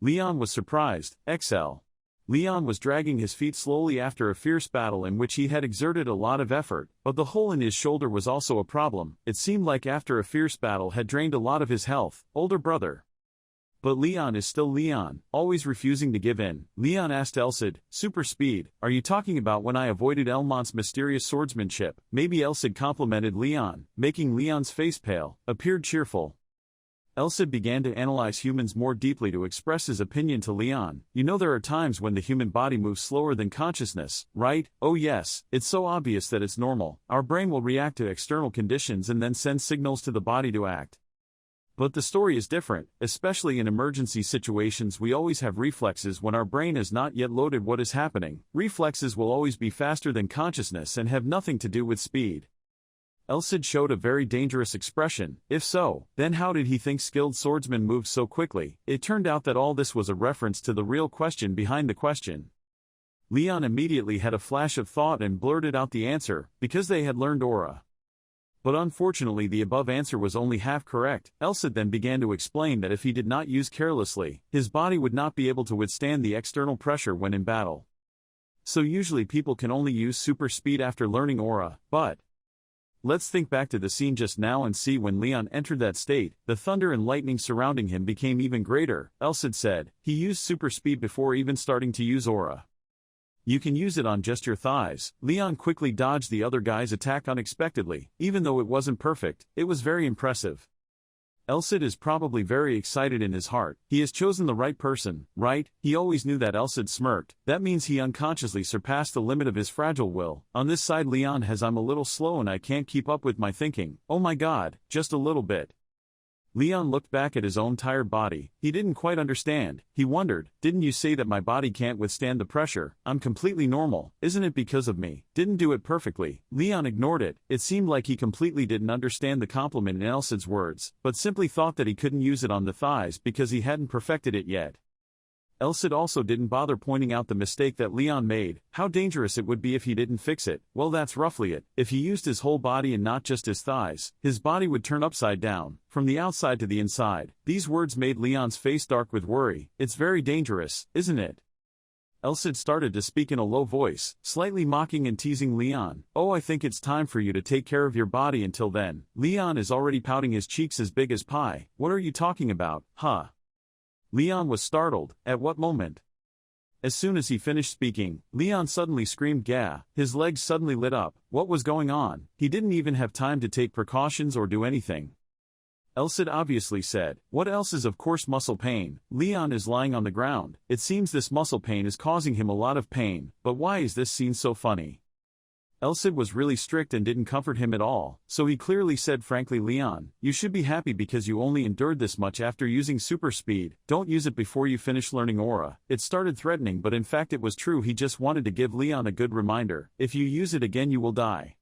Leon was surprised. XL. Leon was dragging his feet slowly after a fierce battle in which he had exerted a lot of effort, but the hole in his shoulder was also a problem. It seemed like after a fierce battle had drained a lot of his health. Older brother. But Leon is still Leon, always refusing to give in. Leon asked Elsid, super speed, are you talking about when I avoided Elmont's mysterious swordsmanship? Maybe Elsid complimented Leon, making Leon's face pale, appeared cheerful. Elsid began to analyze humans more deeply to express his opinion to Leon. You know, there are times when the human body moves slower than consciousness, right? Oh yes, it's so obvious that it's normal. Our brain will react to external conditions and then send signals to the body to act. But the story is different, especially in emergency situations. We always have reflexes when our brain has not yet loaded what is happening. Reflexes will always be faster than consciousness and have nothing to do with speed. Elsid showed a very dangerous expression. If so, then how did he think skilled swordsmen moved so quickly? It turned out that all this was a reference to the real question behind the question. Leon immediately had a flash of thought and blurted out the answer, because they had learned aura. But unfortunately the above answer was only half correct. Elsid then began to explain that if he did not use carelessly, his body would not be able to withstand the external pressure when in battle. So usually people can only use super speed after learning aura, but let's think back to the scene just now and see when Leon entered that state, the thunder and lightning surrounding him became even greater. Elsid said, he used super speed before even starting to use aura. You can use it on just your thighs. Leon quickly dodged the other guy's attack unexpectedly. Even though it wasn't perfect, it was very impressive. Elsid is probably very excited in his heart. He has chosen the right person, right? He always knew that. Elsid smirked. That means he unconsciously surpassed the limit of his fragile will. On this side Leon has I'm a little slow and I can't keep up with my thinking. Oh my god, just a little bit. Leon looked back at his own tired body. He didn't quite understand. He wondered, didn't you say that my body can't withstand the pressure? I'm completely normal. Isn't it because of me? Didn't do it perfectly. Leon ignored it. It seemed like he completely didn't understand the compliment in Elsid's words, but simply thought that he couldn't use it on the thighs because he hadn't perfected it yet. Elsid also didn't bother pointing out the mistake that Leon made, how dangerous it would be if he didn't fix it. Well, that's roughly it. If he used his whole body and not just his thighs, his body would turn upside down, from the outside to the inside. These words made Leon's face dark with worry. It's very dangerous, isn't it? Elsid started to speak in a low voice, slightly mocking and teasing Leon. Oh, I think it's time for you to take care of your body. Until then, Leon is already pouting, his cheeks as big as pie. What are you talking about, huh? Leon was startled. At what moment? As soon as he finished speaking, Leon suddenly screamed gah. His legs suddenly lit up. What was going on? He didn't even have time to take precautions or do anything. Elsid obviously said, what else is of course muscle pain. Leon is lying on the ground. It seems this muscle pain is causing him a lot of pain, but why is this scene so funny? Elsid was really strict and didn't comfort him at all, so he clearly said frankly, Leon, you should be happy because you only endured this much after using super speed. Don't use it before you finish learning aura. It started threatening, but in fact it was true. He just wanted to give Leon a good reminder. If you use it again you will die.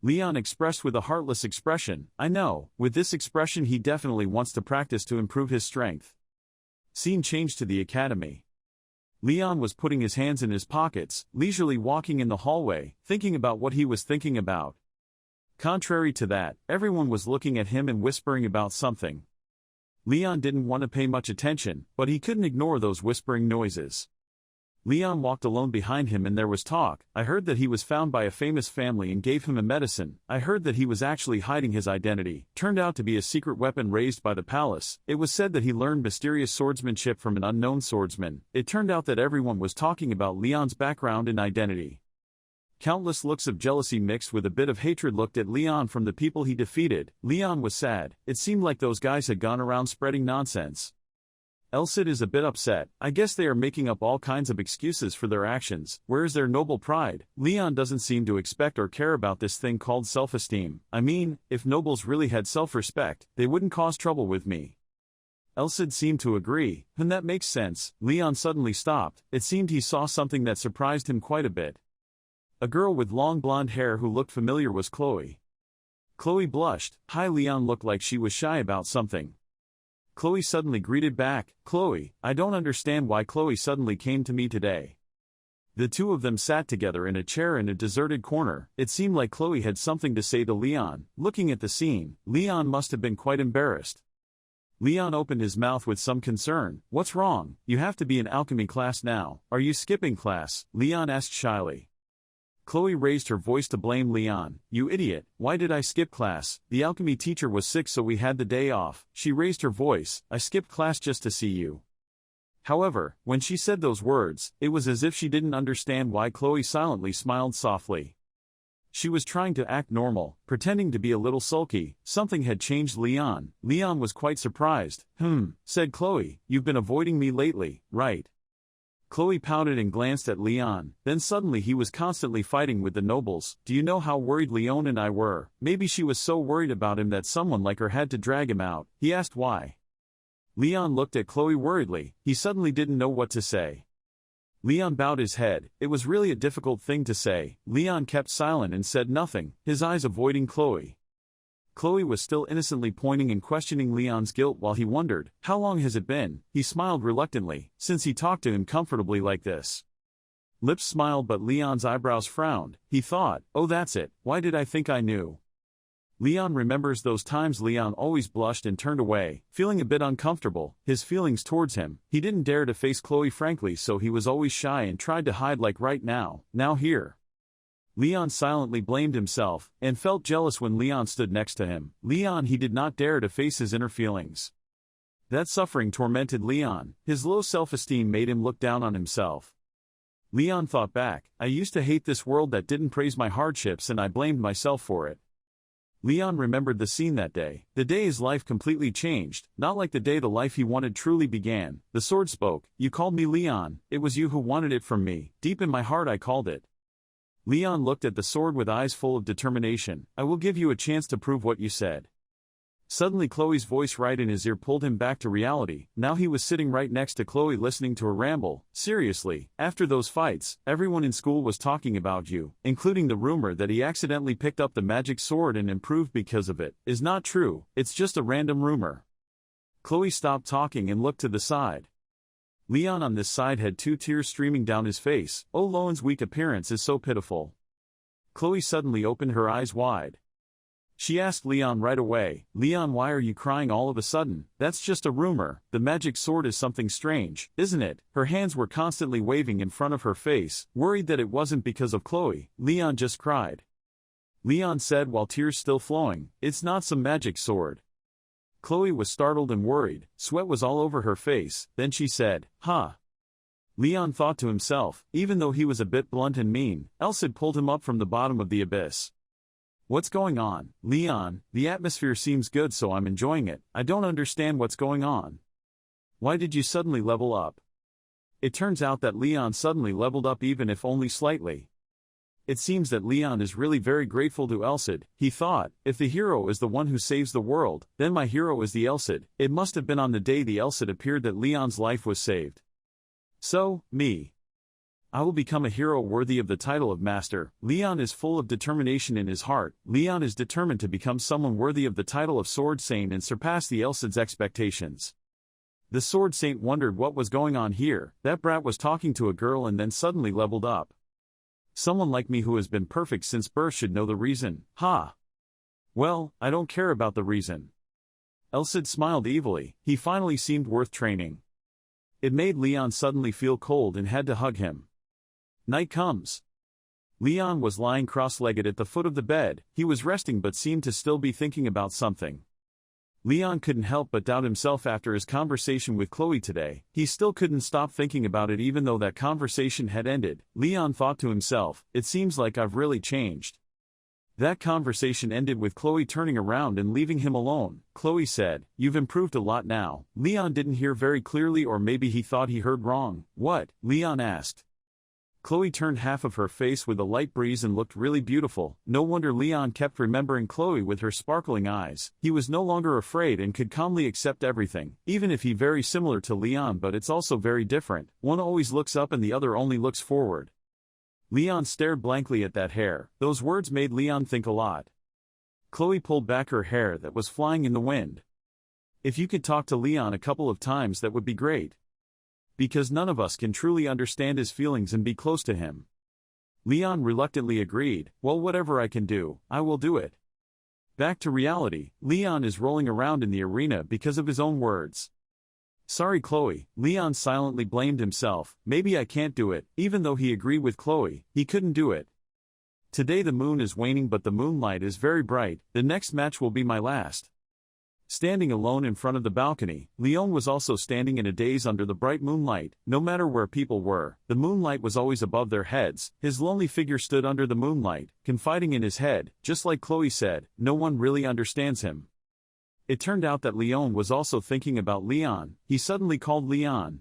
Leon expressed with a heartless expression. I know, with this expression he definitely wants to practice to improve his strength. Scene changed to the academy. Leon was putting his hands in his pockets, leisurely walking in the hallway, thinking about what he was thinking about. Contrary to that, everyone was looking at him and whispering about something. Leon didn't want to pay much attention, but he couldn't ignore those whispering noises. Leon walked alone behind him and there was talk. I heard that he was found by a famous family and gave him a medicine. I heard that he was actually hiding his identity. Turned out to be a secret weapon raised by the palace. It was said that he learned mysterious swordsmanship from an unknown swordsman. It turned out that everyone was talking about Leon's background and identity. Countless looks of jealousy mixed with a bit of hatred looked at Leon from the people he defeated. Leon was sad. It seemed like those guys had gone around spreading nonsense. Elsid is a bit upset. I guess they are making up all kinds of excuses for their actions. Where is their noble pride? Leon doesn't seem to expect or care about this thing called self-esteem. I mean, if nobles really had self-respect, they wouldn't cause trouble with me. Elsid seemed to agree. And that makes sense. Leon suddenly stopped. It seemed he saw something that surprised him quite a bit. A girl with long blonde hair who looked familiar was Chloe. Chloe blushed. Hi. Leon looked like she was shy about something. Chloe suddenly greeted back, Chloe, I don't understand why Chloe suddenly came to me today. The two of them sat together in a chair in a deserted corner. It seemed like Chloe had something to say to Leon. Looking at the scene, Leon must have been quite embarrassed. Leon opened his mouth with some concern. What's wrong? You have to be in alchemy class now. Are you skipping class? Leon asked shyly. Chloe raised her voice to blame Leon. You idiot, why did I skip class? The alchemy teacher was sick so we had the day off. She raised her voice. I skipped class just to see you. However, when she said those words, it was as if she didn't understand why. Chloe silently smiled softly. She was trying to act normal, pretending to be a little sulky. Something had changed Leon. Leon was quite surprised. Said Chloe, you've been avoiding me lately, right? Chloe pouted and glanced at Leon. Then suddenly he was constantly fighting with the nobles. Do you know how worried Leon and I were? Maybe she was so worried about him that someone like her had to drag him out. He asked why. Leon looked at Chloe worriedly. He suddenly didn't know what to say. Leon bowed his head. It was really a difficult thing to say. Leon kept silent and said nothing, his eyes avoiding Chloe. Chloe was still innocently pointing and questioning Leon's guilt while he wondered, how long has it been? He smiled reluctantly, since he talked to him comfortably like this. Lips smiled but Leon's eyebrows frowned. He thought, oh that's it, why did I think I knew? Leon remembers those times Leon always blushed and turned away, feeling a bit uncomfortable, his feelings towards him. He didn't dare to face Chloe frankly so he was always shy and tried to hide like right now, here. Leon silently blamed himself, and felt jealous when Leon stood next to him. Leon he did not dare to face his inner feelings. That suffering tormented Leon. His low self-esteem made him look down on himself. Leon thought back, I used to hate this world that didn't praise my hardships and I blamed myself for it. Leon remembered the scene that day. The day his life completely changed, not like the day the life he wanted truly began. The sword spoke, you called me Leon, it was you who wanted it from me. Deep in my heart I called it. Leon looked at the sword with eyes full of determination. I will give you a chance to prove what you said. Suddenly Chloe's voice right in his ear pulled him back to reality. Now he was sitting right next to Chloe listening to her ramble. Seriously, after those fights, everyone in school was talking about you, including the rumor that he accidentally picked up the magic sword and improved because of it. Is not true, it's just a random rumor. Chloe stopped talking and looked to the side. Leon on this side had 2 tears streaming down his face. Oh, Loan's weak appearance is so pitiful. Chloe suddenly opened her eyes wide. She asked Leon right away, Leon, why are you crying all of a sudden? That's just a rumor. The magic sword is something strange, isn't it? Her hands were constantly waving in front of her face, worried that it wasn't because of Chloe. Leon just cried. Leon said while tears still flowing, it's not some magic sword. Chloe was startled and worried, sweat was all over her face. Then she said, huh. Leon thought to himself, even though he was a bit blunt and mean, else had pulled him up from the bottom of the abyss. What's going on, Leon? The atmosphere seems good so I'm enjoying it. I don't understand what's going on. Why did you suddenly level up? It turns out that Leon suddenly leveled up even if only slightly. It seems that Leon is really very grateful to Elcid. He thought, if the hero is the one who saves the world, then my hero is the Elcid. It must have been on the day the Elcid appeared that Leon's life was saved. So, me. I will become a hero worthy of the title of master. Leon is full of determination in his heart. Leon is determined to become someone worthy of the title of Sword Saint and surpass the Elcid's expectations. The Sword Saint wondered what was going on here. That brat was talking to a girl and then suddenly leveled up. Someone like me who has been perfect since birth should know the reason. Ha! Well, I don't care about the reason. Elcid smiled evilly. He finally seemed worth training. It made Leon suddenly feel cold and had to hug him. Night comes. Leon was lying cross-legged at the foot of the bed. He was resting but seemed to still be thinking about something. Leon couldn't help but doubt himself after his conversation with Chloe today. He still couldn't stop thinking about it even though that conversation had ended. Leon thought to himself, it seems like I've really changed. That conversation ended with Chloe turning around and leaving him alone. Chloe said, you've improved a lot now. Leon didn't hear very clearly or maybe he thought he heard wrong. What? Leon asked. Chloe turned half of her face with a light breeze and looked really beautiful. No wonder Leon kept remembering Chloe with her sparkling eyes. He was no longer afraid and could calmly accept everything, even if he very similar to Leon but it's also very different. One always looks up and the other only looks forward. Leon stared blankly at that hair. Those words made Leon think a lot. Chloe pulled back her hair that was flying in the wind. If you could talk to Leon a couple of times, that would be great. Because none of us can truly understand his feelings and be close to him. Leon reluctantly agreed. Well, whatever I can do, I will do it. Back to reality, Leon is rolling around in the arena because of his own words. Sorry Chloe, Leon silently blamed himself. Maybe I can't do it. Even though he agreed with Chloe, he couldn't do it. Today the moon is waning but the moonlight is very bright. The next match will be my last. Standing alone in front of the balcony, Leon was also standing in a daze under the bright moonlight. No matter where people were, the moonlight was always above their heads. His lonely figure stood under the moonlight, confiding in his head. Just like Chloe said, no one really understands him. It turned out that Leon was also thinking about Leon. He suddenly called Leon.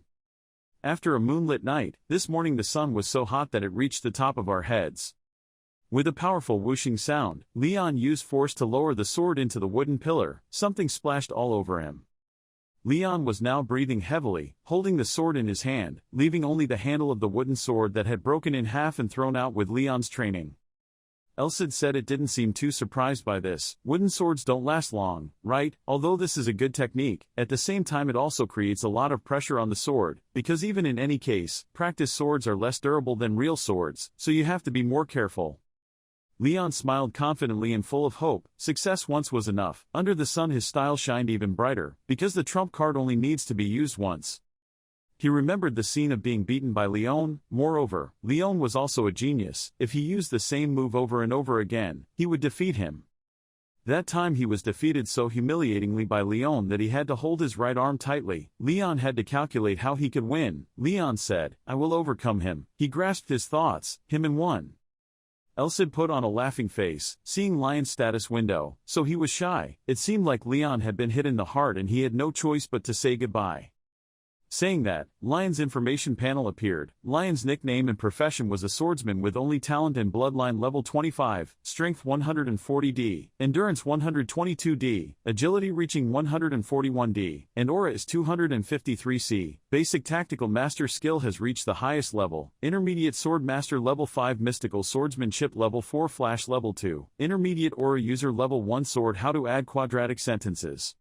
After a moonlit night, this morning the sun was so hot that it reached the top of our heads. With a powerful whooshing sound, Leon used force to lower the sword into the wooden pillar. Something splashed all over him. Leon was now breathing heavily, holding the sword in his hand, leaving only the handle of the wooden sword that had broken in half and thrown out with Leon's training. Elsid said it didn't seem too surprised by this. Wooden swords don't last long, right? Although this is a good technique, at the same time it also creates a lot of pressure on the sword, because even in any case, practice swords are less durable than real swords, so you have to be more careful. Leon smiled confidently and full of hope. Success once was enough. Under the sun his style shined even brighter, because the trump card only needs to be used once. He remembered the scene of being beaten by Leon. Moreover, Leon was also a genius. If he used the same move over and over again, he would defeat him. That time he was defeated so humiliatingly by Leon that he had to hold his right arm tightly. Leon had to calculate how he could win. Leon said, I will overcome him. He grasped his thoughts, him and won. Elsid put on a laughing face, seeing Lion's status window, so he was shy. It seemed like Leon had been hit in the heart and he had no choice but to say goodbye. Saying that, Lion's information panel appeared. Lion's nickname and profession was a swordsman with only talent and bloodline level 25, strength 140D, endurance 122D, agility reaching 141D, and aura is 253C. Basic tactical master skill has reached the highest level. Intermediate sword master level 5, mystical swordsmanship level 4, flash level 2, intermediate aura user level 1, sword how to add quadratic sentences.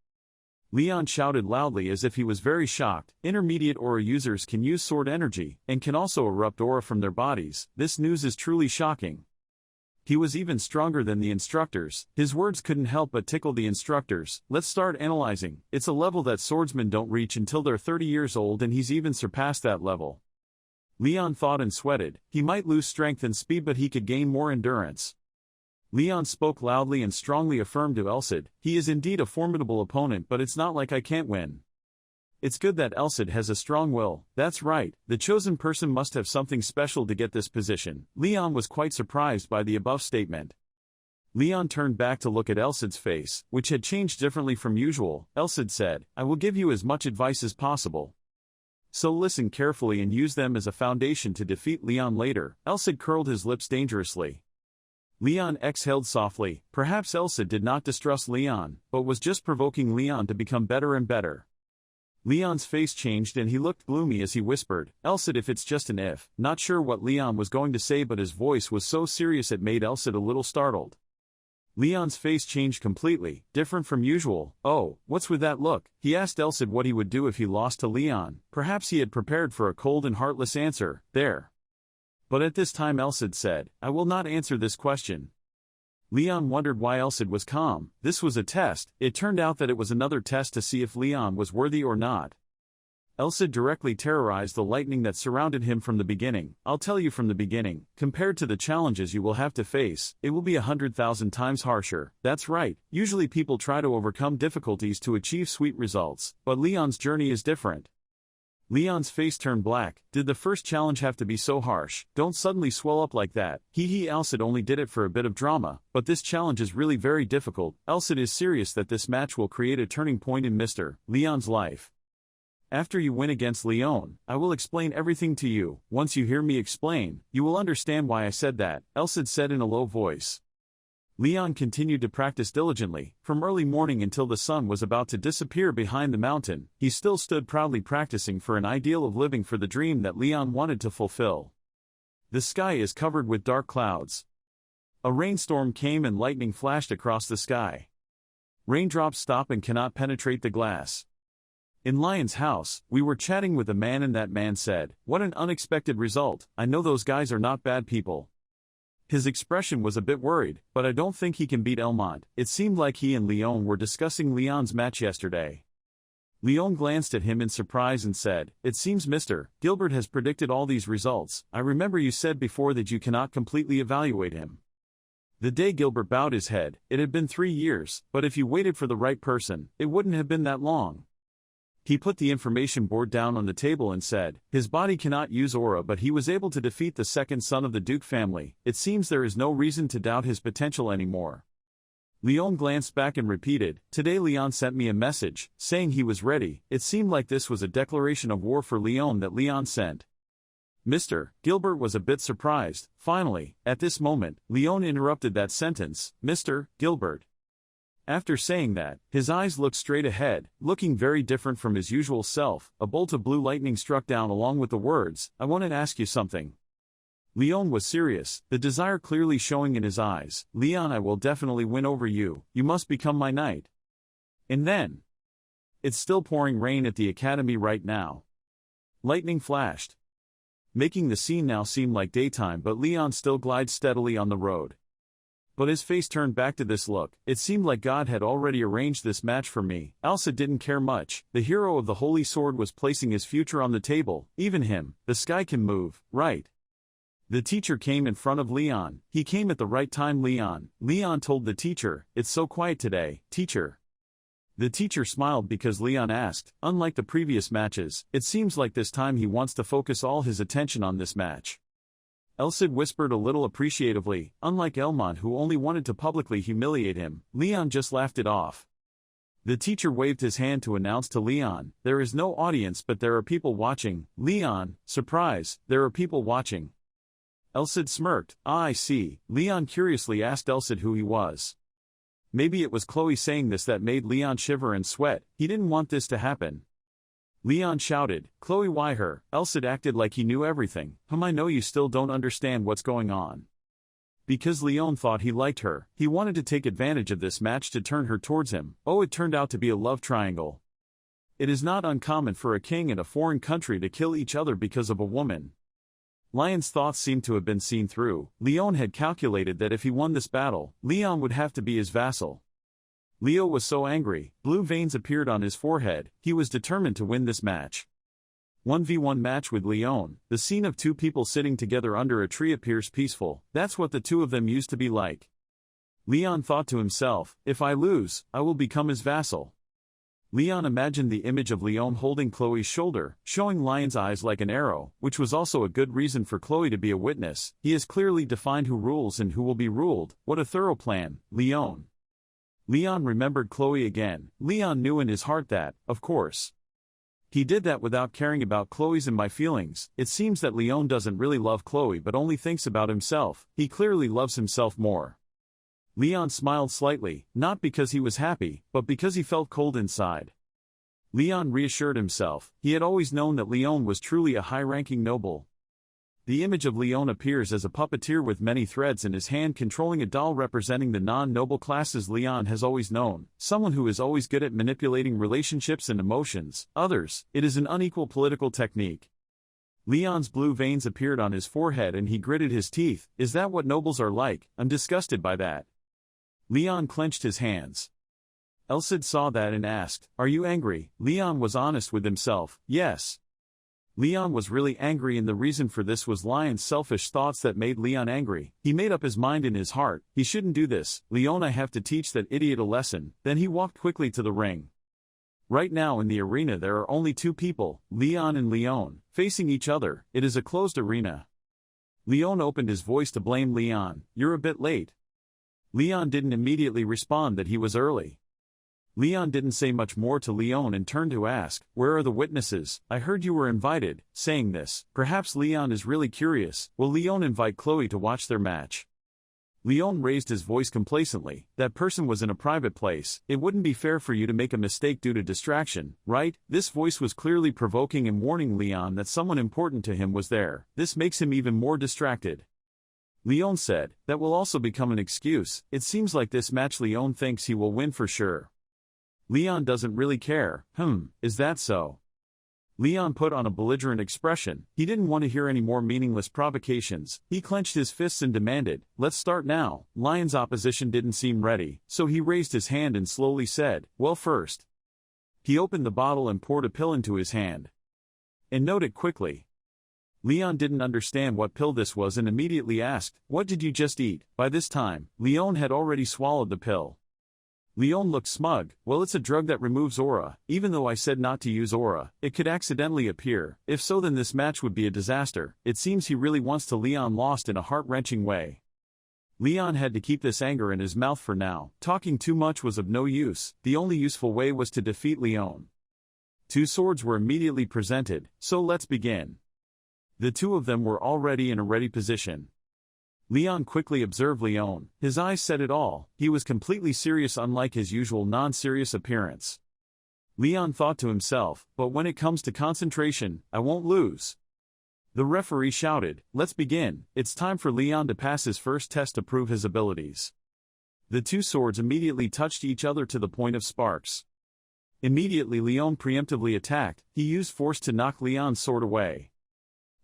Leon shouted loudly as if he was very shocked. Intermediate aura users can use sword energy, and can also erupt aura from their bodies. This news is truly shocking. He was even stronger than the instructors. His words couldn't help but tickle the instructors. Let's start analyzing. It's a level that swordsmen don't reach until they're 30 years old and he's even surpassed that level. Leon thought and sweated. He might lose strength and speed but he could gain more endurance. Leon spoke loudly and strongly affirmed to Elsid, he is indeed a formidable opponent but it's not like I can't win. It's good that Elsid has a strong will. That's right, the chosen person must have something special to get this position. Leon was quite surprised by the above statement. Leon turned back to look at Elsid's face, which had changed differently from usual. Elsid said, I will give you as much advice as possible. So listen carefully and use them as a foundation to defeat Leon later. Elsid curled his lips dangerously. Leon exhaled softly. Perhaps Elsid did not distrust Leon, but was just provoking Leon to become better and better. Leon's face changed and he looked gloomy as he whispered, Elsid, if it's just an if. Not sure what Leon was going to say but his voice was so serious it made Elsid a little startled. Leon's face changed completely, different from usual. Oh, what's with that look? He asked Elsid what he would do if he lost to Leon. Perhaps he had prepared for a cold and heartless answer. There. But at this time Elsid said, I will not answer this question. Leon wondered why Elsid was calm. This was a test. It turned out that it was another test to see if Leon was worthy or not. Elsid directly terrorized the lightning that surrounded him from the beginning. I'll tell you from the beginning, compared to the challenges you will have to face, it will be 100,000 times harsher. That's right, usually people try to overcome difficulties to achieve sweet results, but Leon's journey is different. Leon's face turned black. Did the first challenge have to be so harsh? Don't suddenly swell up like that. Elsid only did it for a bit of drama, but this challenge is really very difficult. Elsid is serious that this match will create a turning point in Mr. Leon's life. After you win against Leon, I will explain everything to you. Once you hear me explain, you will understand why I said that, Elsid said in a low voice. Leon continued to practice diligently. From early morning until the sun was about to disappear behind the mountain, he still stood proudly practicing for an ideal of living for the dream that Leon wanted to fulfill. The sky is covered with dark clouds. A rainstorm came and lightning flashed across the sky. Raindrops stop and cannot penetrate the glass. In Lion's house, we were chatting with a man and that man said, "What an unexpected result, I know those guys are not bad people." His expression was a bit worried, but I don't think he can beat Elmont. It seemed like he and Leon were discussing Leon's match yesterday. Leon glanced at him in surprise and said, "It seems Mr. Gilbert has predicted all these results. I remember you said before that you cannot completely evaluate him." The day Gilbert bowed his head, it had been 3 years, but if you waited for the right person, it wouldn't have been that long. He put the information board down on the table and said, "His body cannot use aura, but he was able to defeat the second son of the Duke family. It seems there is no reason to doubt his potential anymore." Leon glanced back and repeated, "Today Leon sent me a message, saying he was ready." It seemed like this was a declaration of war for Leon that Leon sent. Mr. Gilbert was a bit surprised. Finally, at this moment, Leon interrupted that sentence, "Mr. Gilbert." After saying that, his eyes looked straight ahead, looking very different from his usual self. A bolt of blue lightning struck down along with the words, "I want to ask you something." Leon was serious, the desire clearly showing in his eyes. "Leon, I will definitely win over you. You must become my knight." And then, it's still pouring rain at the academy right now. Lightning flashed, making the scene now seem like daytime, but Leon still glides steadily on the road. But his face turned back to this look. It seemed like God had already arranged this match for me. Elsa didn't care much. The hero of the Holy Sword was placing his future on the table. Even him. The sky can move, right? The teacher came in front of Leon. He came at the right time. Leon told the teacher, "It's so quiet today, teacher." The teacher smiled because Leon asked. Unlike the previous matches, it seems like this time he wants to focus all his attention on this match. Elsid whispered a little appreciatively. Unlike Elmont, who only wanted to publicly humiliate him, Leon just laughed it off. The teacher waved his hand to announce to Leon, "There is no audience, but there are people watching." Leon, surprise, "There are people watching." Elsid smirked. "Ah, I see." Leon curiously asked Elsid who he was. Maybe it was Chloe saying this that made Leon shiver and sweat. He didn't want this to happen. Leon shouted, "Chloe, why her?" Elsid acted like he knew everything. I know you still don't understand what's going on." Because Leon thought he liked her, he wanted to take advantage of this match to turn her towards him. Oh, it turned out to be a love triangle. It is not uncommon for a king in a foreign country to kill each other because of a woman. Lion's thoughts seemed to have been seen through. Leon had calculated that if he won this battle, Leon would have to be his vassal. Leo was so angry, blue veins appeared on his forehead. He was determined to win this match. 1v1 match with Leon. The scene of two people sitting together under a tree appears peaceful. That's what the two of them used to be like. Leon thought to himself, "If I lose, I will become his vassal." Leon imagined the image of Leon holding Chloe's shoulder, showing Lion's eyes like an arrow, which was also a good reason for Chloe to be a witness. He has clearly defined who rules and who will be ruled. What a thorough plan, Leon. Leon remembered Chloe again. Leon knew in his heart that, of course, he did that without caring about Chloe's and my feelings. It seems that Leon doesn't really love Chloe but only thinks about himself. He clearly loves himself more. Leon smiled slightly, not because he was happy, but because he felt cold inside. Leon reassured himself. He had always known that Leon was truly a high-ranking noble. The image of Leon appears as a puppeteer with many threads in his hand controlling a doll representing the non-noble classes Leon has always known, someone who is always good at manipulating relationships and emotions. Others, it is an unequal political technique. Leon's blue veins appeared on his forehead and he gritted his teeth. Is that what nobles are like? I'm disgusted by that. Leon clenched his hands. Elsid saw that and asked, "Are you angry?" Leon was honest with himself. Yes. Leon was really angry and the reason for this was Lion's selfish thoughts that made Leon angry. He made up his mind in his heart, he shouldn't do this. Leon, I have to teach that idiot a lesson. Then he walked quickly to the ring. Right now in the arena there are only two people, Leon and Leon, facing each other. It is a closed arena. Leon opened his voice to blame Leon. "You're a bit late." Leon didn't immediately respond that he was early. Leon didn't say much more to Leon and turned to ask, "Where are the witnesses? I heard you were invited." Saying this, perhaps Leon is really curious. Will Leon invite Chloe to watch their match? Leon raised his voice complacently. That person was in a private place. It wouldn't be fair for you to make a mistake due to distraction, right? This voice was clearly provoking and warning Leon that someone important to him was there. This makes him even more distracted. Leon said, that will also become an excuse. It seems like this match Leon thinks he will win for sure. Leon doesn't really care. Is that so? Leon put on a belligerent expression. He didn't want to hear any more meaningless provocations. He clenched his fists and demanded, let's start now. Lion's opposition didn't seem ready, so he raised his hand and slowly said, well first. He opened the bottle and poured a pill into his hand. And note it quickly. Leon didn't understand what pill this was and immediately asked, what did you just eat? By this time, Leon had already swallowed the pill. Leon looked smug. Well, it's a drug that removes aura. Even though I said not to use aura, it could accidentally appear. If so, then this match would be a disaster. It seems he really wants to. Leon lost in a heart-wrenching way. Leon had to keep this anger in his mouth for now. Talking too much was of no use. The only useful way was to defeat Leon. 2 swords were immediately presented, so let's begin. The 2 of them were already in a ready position. Leon quickly observed Leon. His eyes said it all. He was completely serious, unlike his usual non-serious appearance. Leon thought to himself, but when it comes to concentration, I won't lose. The referee shouted, let's begin. It's time for Leon to pass his first test to prove his abilities. The 2 swords immediately touched each other to the point of sparks. Immediately Leon preemptively attacked. He used force to knock Leon's sword away.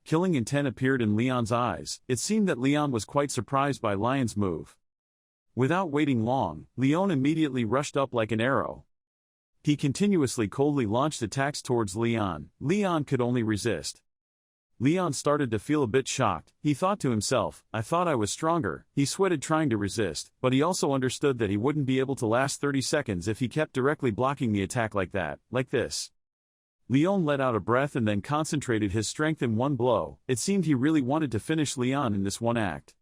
Killing intent appeared in Leon's eyes. It seemed that Leon was quite surprised by Lion's move. Without waiting long, Leon immediately rushed up like an arrow. He continuously coldly launched attacks towards Leon. Leon could only resist. Leon started to feel a bit shocked. He thought to himself, I thought I was stronger. He sweated trying to resist, but he also understood that he wouldn't be able to last 30 seconds if he kept directly blocking the attack like that, like this. Leon let out a breath and then concentrated his strength in one blow. It seemed he really wanted to finish Leon in this one act.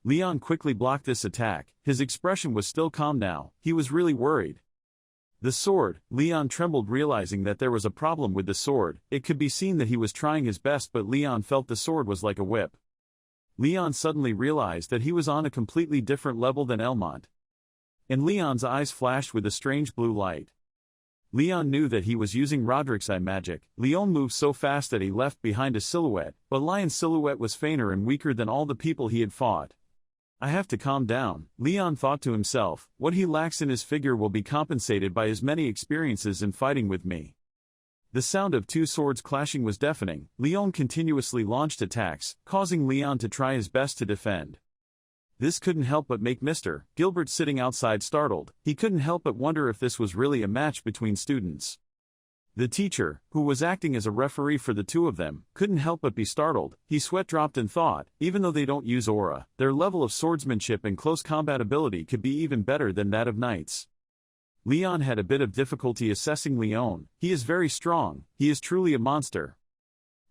Leon quickly blocked this attack. His expression was still calm now. He was really worried. The sword. Leon trembled, realizing that there was a problem with the sword. It could be seen that he was trying his best, but Leon felt the sword was like a whip. Leon suddenly realized that he was on a completely different level than Elmont. And Leon's eyes flashed with a strange blue light. Leon knew that he was using Roderick's eye magic. Leon moved so fast that he left behind a silhouette, but Lion's silhouette was fainter and weaker than all the people he had fought. I have to calm down, Leon thought to himself. What he lacks in his figure will be compensated by his many experiences in fighting with me. The sound of 2 swords clashing was deafening. Leon continuously launched attacks, causing Leon to try his best to defend. This couldn't help but make Mr. Gilbert sitting outside startled. He couldn't help but wonder if this was really a match between students. The teacher, who was acting as a referee for the 2 of them, couldn't help but be startled. He sweat dropped and thought, even though they don't use aura, their level of swordsmanship and close combat ability could be even better than that of knights. Leon had a bit of difficulty assessing Leon. He is very strong. He is truly a monster.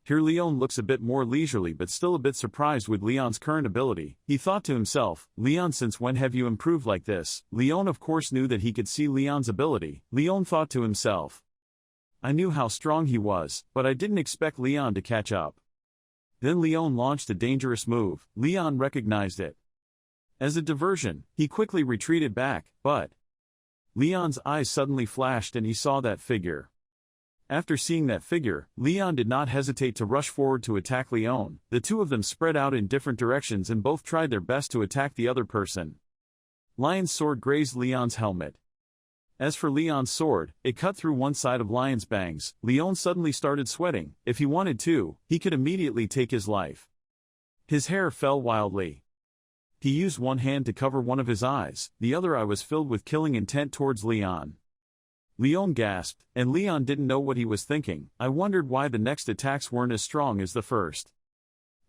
Here Leon looks a bit more leisurely but still a bit surprised with Leon's current ability. He thought to himself, Leon, since when have you improved like this? Leon of course knew that he could see Leon's ability. Leon thought to himself, I knew how strong he was, but I didn't expect Leon to catch up. Then Leon launched a dangerous move. Leon recognized it as a diversion. He quickly retreated back, but Leon's eyes suddenly flashed and he saw that figure. After seeing that figure, Leon did not hesitate to rush forward to attack Leon. The 2 of them spread out in different directions and both tried their best to attack the other person. Lion's sword grazed Leon's helmet. As for Leon's sword, it cut through one side of Lion's bangs. Leon suddenly started sweating. If he wanted to, he could immediately take his life. His hair fell wildly. He used one hand to cover one of his eyes. The other eye was filled with killing intent towards Leon. Leon gasped, and Leon didn't know what he was thinking. I wondered why the next attacks weren't as strong as the first.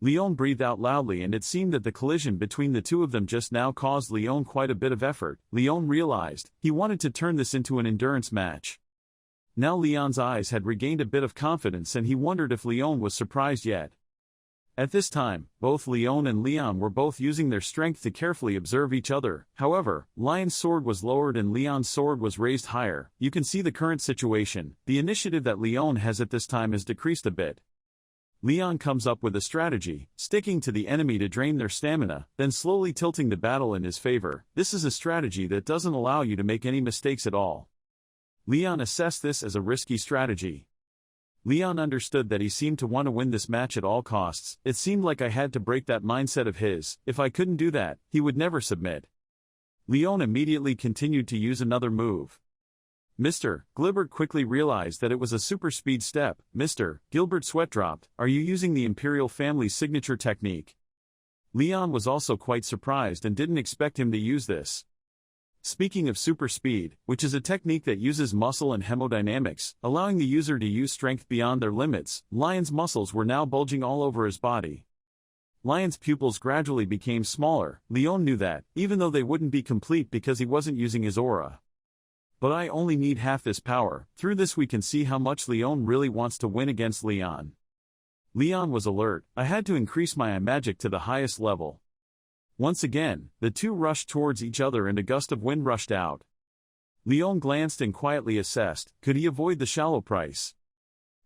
Leon breathed out loudly, and it seemed that the collision between the 2 of them just now caused Leon quite a bit of effort. Leon realized he wanted to turn this into an endurance match. Now Leon's eyes had regained a bit of confidence and he wondered if Leon was surprised yet. At this time, both Leon and Leon were both using their strength to carefully observe each other. However, Lion's sword was lowered and Leon's sword was raised higher. You can see the current situation. The initiative that Leon has at this time has decreased a bit. Leon comes up with a strategy, sticking to the enemy to drain their stamina, then slowly tilting the battle in his favor. This is a strategy that doesn't allow you to make any mistakes at all. Leon assessed this as a risky strategy. Leon understood that he seemed to want to win this match at all costs. It seemed like I had to break that mindset of his. If I couldn't do that, he would never submit. Leon immediately continued to use another move. Mr. Gilbert quickly realized that it was a super speed step. Mr. Gilbert sweat dropped. Are you using the Imperial family's signature technique? Leon was also quite surprised and didn't expect him to use this. Speaking of super speed, which is a technique that uses muscle and hemodynamics, allowing the user to use strength beyond their limits, Lion's muscles were now bulging all over his body. Lion's pupils gradually became smaller. Leon knew that, even though they wouldn't be complete because he wasn't using his aura. But I only need half this power. Through this we can see how much Leon really wants to win against Leon. Leon was alert. I had to increase my magic to the highest level. Once again, the two rushed towards each other and a gust of wind rushed out. Leon glanced and quietly assessed, could he avoid the shallow price?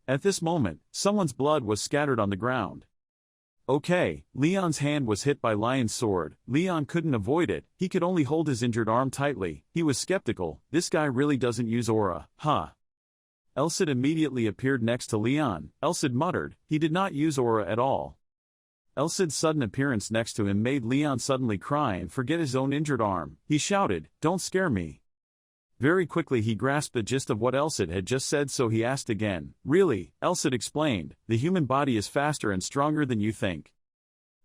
At this moment, someone's blood was scattered on the ground. Okay, Leon's hand was hit by Lion's sword. Leon couldn't avoid it, he could only hold his injured arm tightly. He was skeptical, this guy really doesn't use aura, huh? Elcid immediately appeared next to Leon. Elcid muttered, he did not use aura at all. Elcid's sudden appearance next to him made Leon suddenly cry and forget his own injured arm. He shouted, don't scare me. Very quickly he grasped the gist of what Elcid had just said, so he asked again. Really? Elcid explained, the human body is faster and stronger than you think.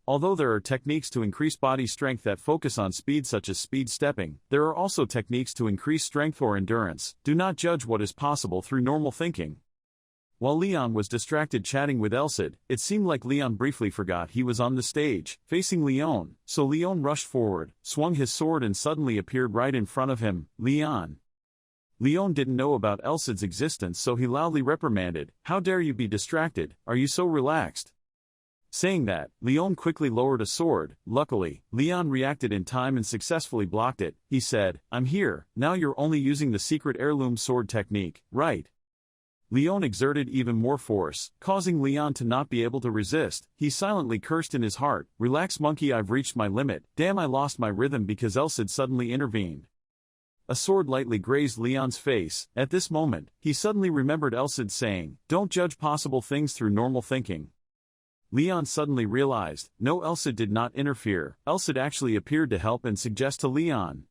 Although there are techniques to increase body strength that focus on speed such as speed stepping, there are also techniques to increase strength or endurance. Do not judge what is possible through normal thinking. While Leon was distracted chatting with Elcid, it seemed like Leon briefly forgot he was on the stage, facing Leon, so Leon rushed forward, swung his sword and suddenly appeared right in front of him. Leon didn't know about Elcid's existence, so he loudly reprimanded, how dare you be distracted, are you so relaxed? Saying that, Leon quickly lowered a sword. Luckily, Leon reacted in time and successfully blocked it. He said, I'm here, now you're only using the secret heirloom sword technique, right? Leon exerted even more force, causing Leon to not be able to resist. He silently cursed in his heart, relax monkey, I've reached my limit. Damn, I lost my rhythm because Elcid suddenly intervened. A sword lightly grazed Leon's face. At this moment, he suddenly remembered Elcid saying, don't judge possible things through normal thinking. Leon suddenly realized, no, Elcid did not interfere. Elcid actually appeared to help and suggest to Leon.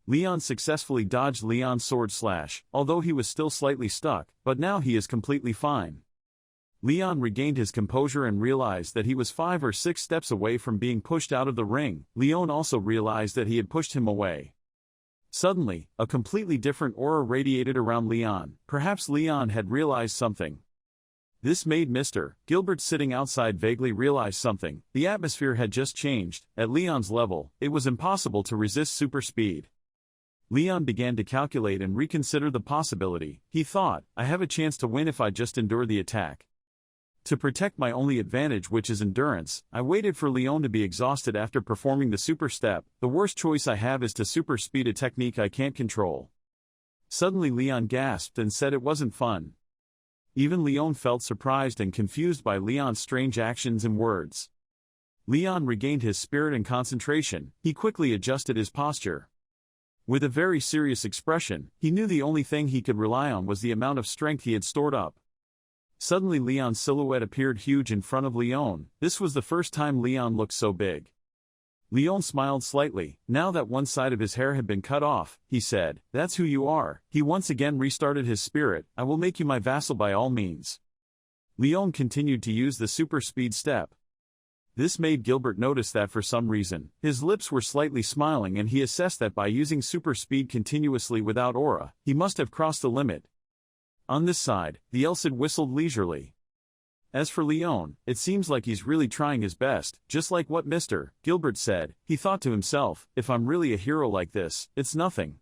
Leon successfully dodged Leon's sword slash, although he was still slightly stuck, but now he is completely fine. Leon regained his composure and realized that he was 5 or 6 steps away from being pushed out of the ring. Leon also realized that he had pushed him away. Suddenly, a completely different aura radiated around Leon. Perhaps Leon had realized something. This made Mr. Gilbert sitting outside vaguely realize something. The atmosphere had just changed. At Leon's level, it was impossible to resist super speed. Leon began to calculate and reconsider the possibility. He thought, I have a chance to win if I just endure the attack. To protect my only advantage, which is endurance, I waited for Leon to be exhausted after performing the super step. The worst choice I have is to super speed a technique I can't control. Suddenly Leon gasped and said it wasn't fun. Even Leon felt surprised and confused by Leon's strange actions and words. Leon regained his spirit and concentration. He quickly adjusted his posture. With a very serious expression, he knew the only thing he could rely on was the amount of strength he had stored up. Suddenly Leon's silhouette appeared huge in front of Leon. This was the first time Leon looked so big. Leon smiled slightly. Now that one side of his hair had been cut off, he said, that's who you are. He once again restarted his spirit. I will make you my vassal by all means. Leon continued to use the super speed step. This made Gilbert notice that for some reason, his lips were slightly smiling, and he assessed that by using super speed continuously without aura, he must have crossed the limit. On this side, the Elcid whistled leisurely. As for Leon, it seems like he's really trying his best, just like what Mr. Gilbert said. He thought to himself, if I'm really a hero like this, it's nothing.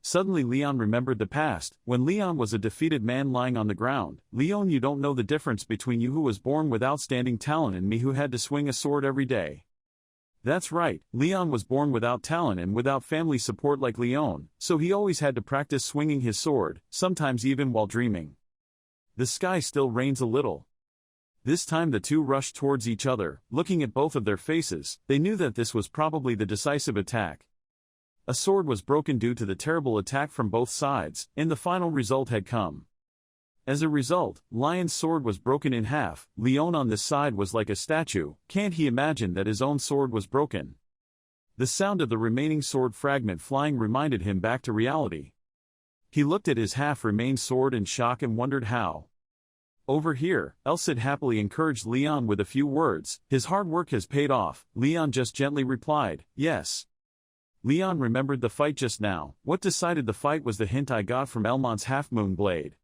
Suddenly Leon remembered the past, when Leon was a defeated man lying on the ground. Leon, you don't know the difference between you who was born with outstanding talent and me who had to swing a sword every day. That's right, Leon was born without talent and without family support like Leon, so he always had to practice swinging his sword, sometimes even while dreaming. The sky still rains a little. This time the two rushed towards each other, looking at both of their faces. They knew that this was probably the decisive attack. A sword was broken due to the terrible attack from both sides, and the final result had come. As a result, Lion's sword was broken in half. Leon on this side was like a statue. Can't he imagine that his own sword was broken? The sound of the remaining sword fragment flying reminded him back to reality. He looked at his half-remained sword in shock and wondered how. Over here, Elsid happily encouraged Leon with a few words. His hard work has paid off. Leon just gently replied, yes. Leon remembered the fight just now. What decided the fight was the hint I got from Elmont's half-moon blade.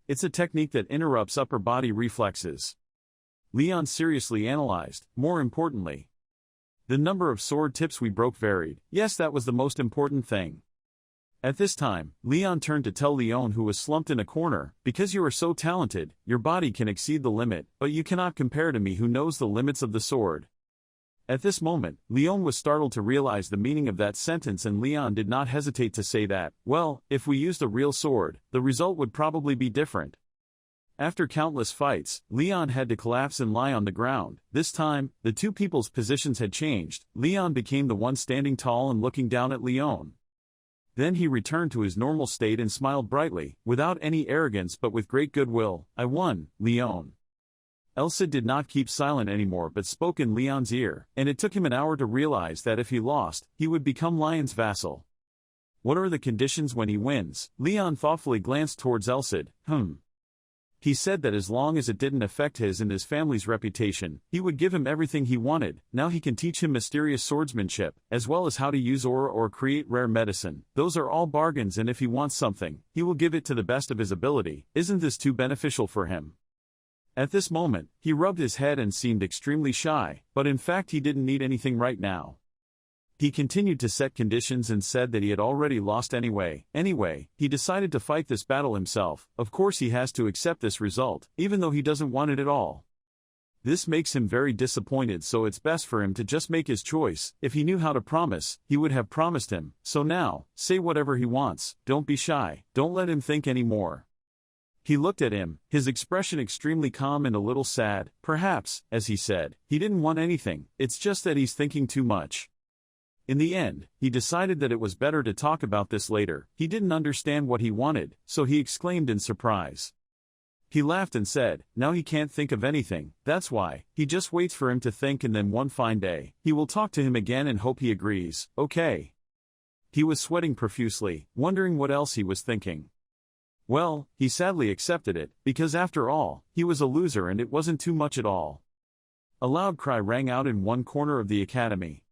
It's a technique that interrupts upper body reflexes. Leon seriously analyzed. More importantly, the number of sword tips we broke varied. Yes, that was the most important thing. At this time, Leon turned to tell Leon, who was slumped in a corner, because you are so talented, your body can exceed the limit, but you cannot compare to me who knows the limits of the sword. At this moment, Leon was startled to realize the meaning of that sentence, and Leon did not hesitate to say that, well, if we used a real sword, the result would probably be different. After countless fights, Leon had to collapse and lie on the ground. This time, the two people's positions had changed. Leon became the one standing tall and looking down at Leon. Then he returned to his normal state and smiled brightly, without any arrogance but with great goodwill. I won, Leon. Elsid did not keep silent anymore but spoke in Leon's ear, and it took him an hour to realize that if he lost, he would become Lion's vassal. What are the conditions when he wins? Leon thoughtfully glanced towards Elsid. He said that as long as it didn't affect his and his family's reputation, he would give him everything he wanted. Now he can teach him mysterious swordsmanship, as well as how to use aura or create rare medicine. Those are all bargains, and if he wants something, he will give it to the best of his ability. Isn't this too beneficial for him? At this moment, he rubbed his head and seemed extremely shy, but in fact he didn't need anything right now. He continued to set conditions and said that he had already lost anyway. Anyway, he decided to fight this battle himself. Of course he has to accept this result, even though he doesn't want it at all. This makes him very disappointed, so it's best for him to just make his choice. If he knew how to promise, he would have promised him. So now, say whatever he wants. Don't be shy. Don't let him think anymore. He looked at him, his expression extremely calm and a little sad. Perhaps, as he said, he didn't want anything. It's just that he's thinking too much. In the end, he decided that it was better to talk about this later. He didn't understand what he wanted, so he exclaimed in surprise. He laughed and said, now he can't think of anything. That's why. He just waits for him to think, and then one fine day, he will talk to him again and hope he agrees. Okay. He was sweating profusely, wondering what else he was thinking. Well, he sadly accepted it, because after all, he was a loser and it wasn't too much at all. A loud cry rang out in one corner of the academy.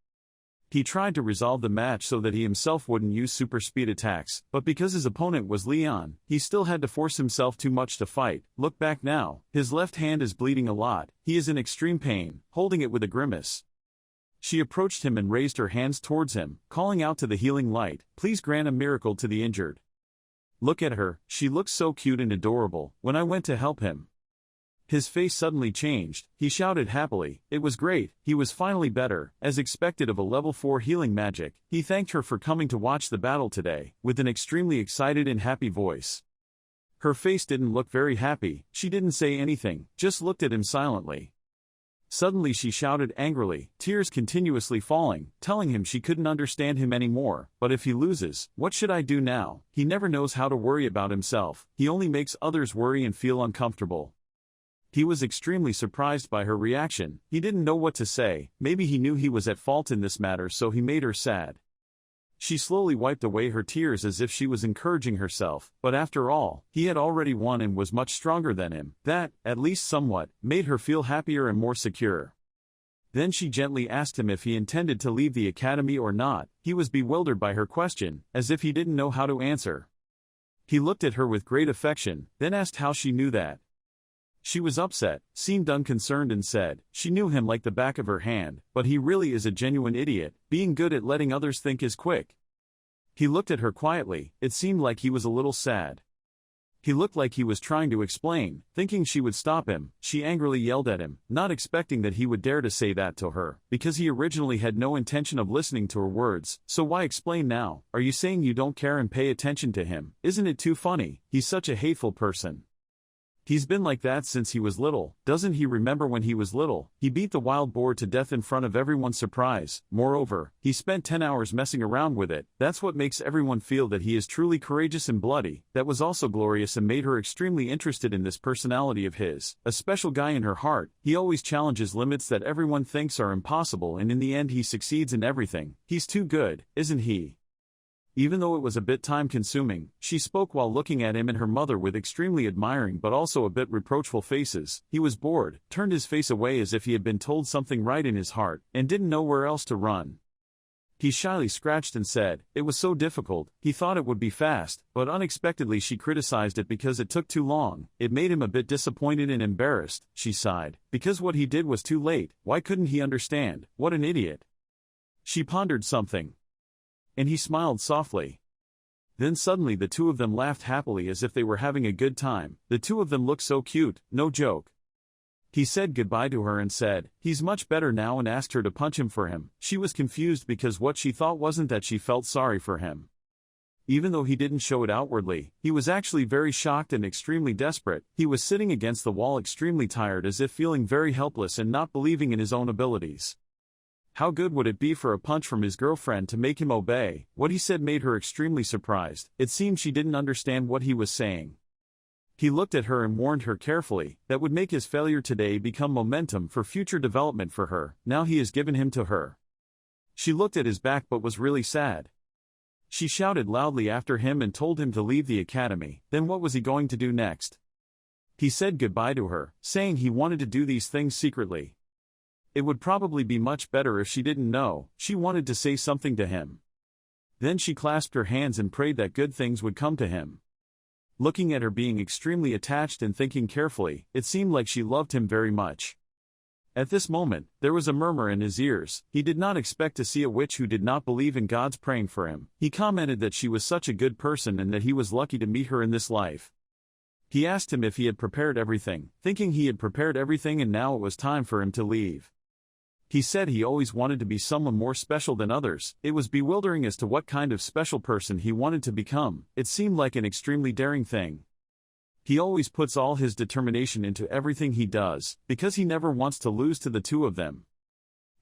He tried to resolve the match so that he himself wouldn't use super speed attacks, but because his opponent was Leon, he still had to force himself too much to fight. Look back now, his left hand is bleeding a lot. He is in extreme pain, holding it with a grimace. She approached him and raised her hands towards him, calling out to the healing light, please grant a miracle to the injured. Look at her, she looks so cute and adorable. When I went to help him, his face suddenly changed. He shouted happily. It was great, he was finally better, as expected of a level 4 healing magic. He thanked her for coming to watch the battle today, with an extremely excited and happy voice. Her face didn't look very happy. She didn't say anything, just looked at him silently. Suddenly she shouted angrily, tears continuously falling, telling him she couldn't understand him anymore. But if he loses, what should I do now? He never knows how to worry about himself. He only makes others worry and feel uncomfortable. He was extremely surprised by her reaction. He didn't know what to say. Maybe he knew he was at fault in this matter, so he made her sad. She slowly wiped away her tears as if she was encouraging herself, but after all, he had already won and was much stronger than him. That, at least somewhat, made her feel happier and more secure. Then she gently asked him if he intended to leave the academy or not. He was bewildered by her question, as if he didn't know how to answer. He looked at her with great affection, then asked how she knew that. She was upset, seemed unconcerned and said, she knew him like the back of her hand, but he really is a genuine idiot, being good at letting others think is quick. He looked at her quietly, it seemed like he was a little sad. He looked like he was trying to explain, thinking she would stop him. She angrily yelled at him, not expecting that he would dare to say that to her, because he originally had no intention of listening to her words. So why explain now? Are you saying you don't care and pay attention to him? Isn't it too funny? He's such a hateful person. He's been like that since he was little. Doesn't he remember when he was little? He beat the wild boar to death in front of everyone's surprise. Moreover, he spent 10 hours messing around with it. That's what makes everyone feel that he is truly courageous and bloody. That was also glorious and made her extremely interested in this personality of his. A special guy in her heart. He always challenges limits that everyone thinks are impossible, and in the end he succeeds in everything. He's too good, isn't he? Even though it was a bit time-consuming, she spoke while looking at him and her mother with extremely admiring but also a bit reproachful faces. He was bored, turned his face away as if he had been told something right in his heart, and didn't know where else to run. He shyly scratched and said, it was so difficult. He thought it would be fast, but unexpectedly she criticized it because it took too long. It made him a bit disappointed and embarrassed, she sighed, because what he did was too late. Why couldn't he understand? What an idiot. She pondered something. And he smiled softly. Then suddenly the two of them laughed happily as if they were having a good time. The two of them looked so cute, no joke. He said goodbye to her and said, he's much better now, and asked her to punch him for him. She was confused because what she thought wasn't that she felt sorry for him. Even though he didn't show it outwardly, he was actually very shocked and extremely desperate. He was sitting against the wall extremely tired, as if feeling very helpless and not believing in his own abilities. How good would it be for a punch from his girlfriend to make him obey? What he said made her extremely surprised. It seemed she didn't understand what he was saying. He looked at her and warned her carefully that would make his failure today become momentum for future development for her. Now he has given him to her. She looked at his back but was really sad. She shouted loudly after him and told him to leave the academy. Then what was he going to do next? He said goodbye to her, saying he wanted to do these things secretly. It would probably be much better if she didn't know. She wanted to say something to him. Then she clasped her hands and prayed that good things would come to him. Looking at her being extremely attached and thinking carefully, it seemed like she loved him very much. At this moment, there was a murmur in his ears. He did not expect to see a witch who did not believe in God's praying for him. He commented that she was such a good person and that he was lucky to meet her in this life. He asked him if he had prepared everything, thinking he had prepared everything and now it was time for him to leave. He said he always wanted to be someone more special than others. It was bewildering as to what kind of special person he wanted to become. It seemed like an extremely daring thing. He always puts all his determination into everything he does, because he never wants to lose to the two of them.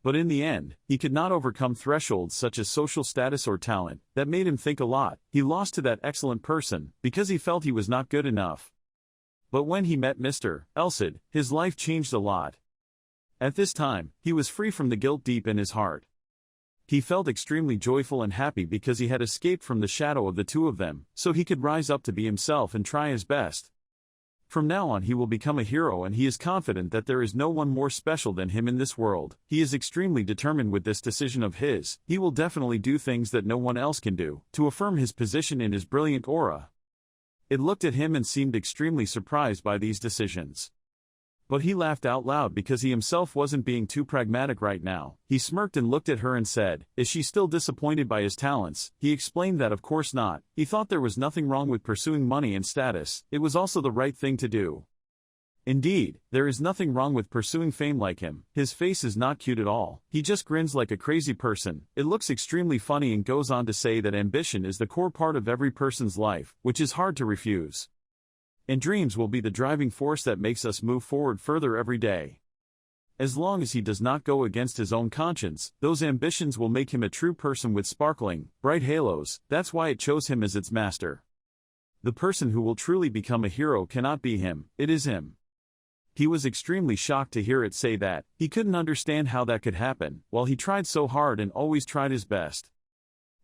But in the end, he could not overcome thresholds such as social status or talent. That made him think a lot. He lost to that excellent person, because he felt he was not good enough. But when he met Mr. Elsid, his life changed a lot. At this time, he was free from the guilt deep in his heart. He felt extremely joyful and happy because he had escaped from the shadow of the two of them, so he could rise up to be himself and try his best. From now on he will become a hero, and he is confident that there is no one more special than him in this world. He is extremely determined with this decision of his. He will definitely do things that no one else can do, to affirm his position in his brilliant aura. It looked at him and seemed extremely surprised by these decisions. But he laughed out loud because he himself wasn't being too pragmatic right now. He smirked and looked at her and said, "Is she still disappointed by his talents?" He explained that of course not. He thought there was nothing wrong with pursuing money and status. It was also the right thing to do. Indeed, there is nothing wrong with pursuing fame like him. His face is not cute at all. He just grins like a crazy person. It looks extremely funny and goes on to say that ambition is the core part of every person's life, which is hard to refuse. And dreams will be the driving force that makes us move forward further every day. As long as he does not go against his own conscience, those ambitions will make him a true person with sparkling, bright halos. That's why it chose him as its master. The person who will truly become a hero cannot be him, it is him. He was extremely shocked to hear it say that. He couldn't understand how that could happen, while he tried so hard and always tried his best.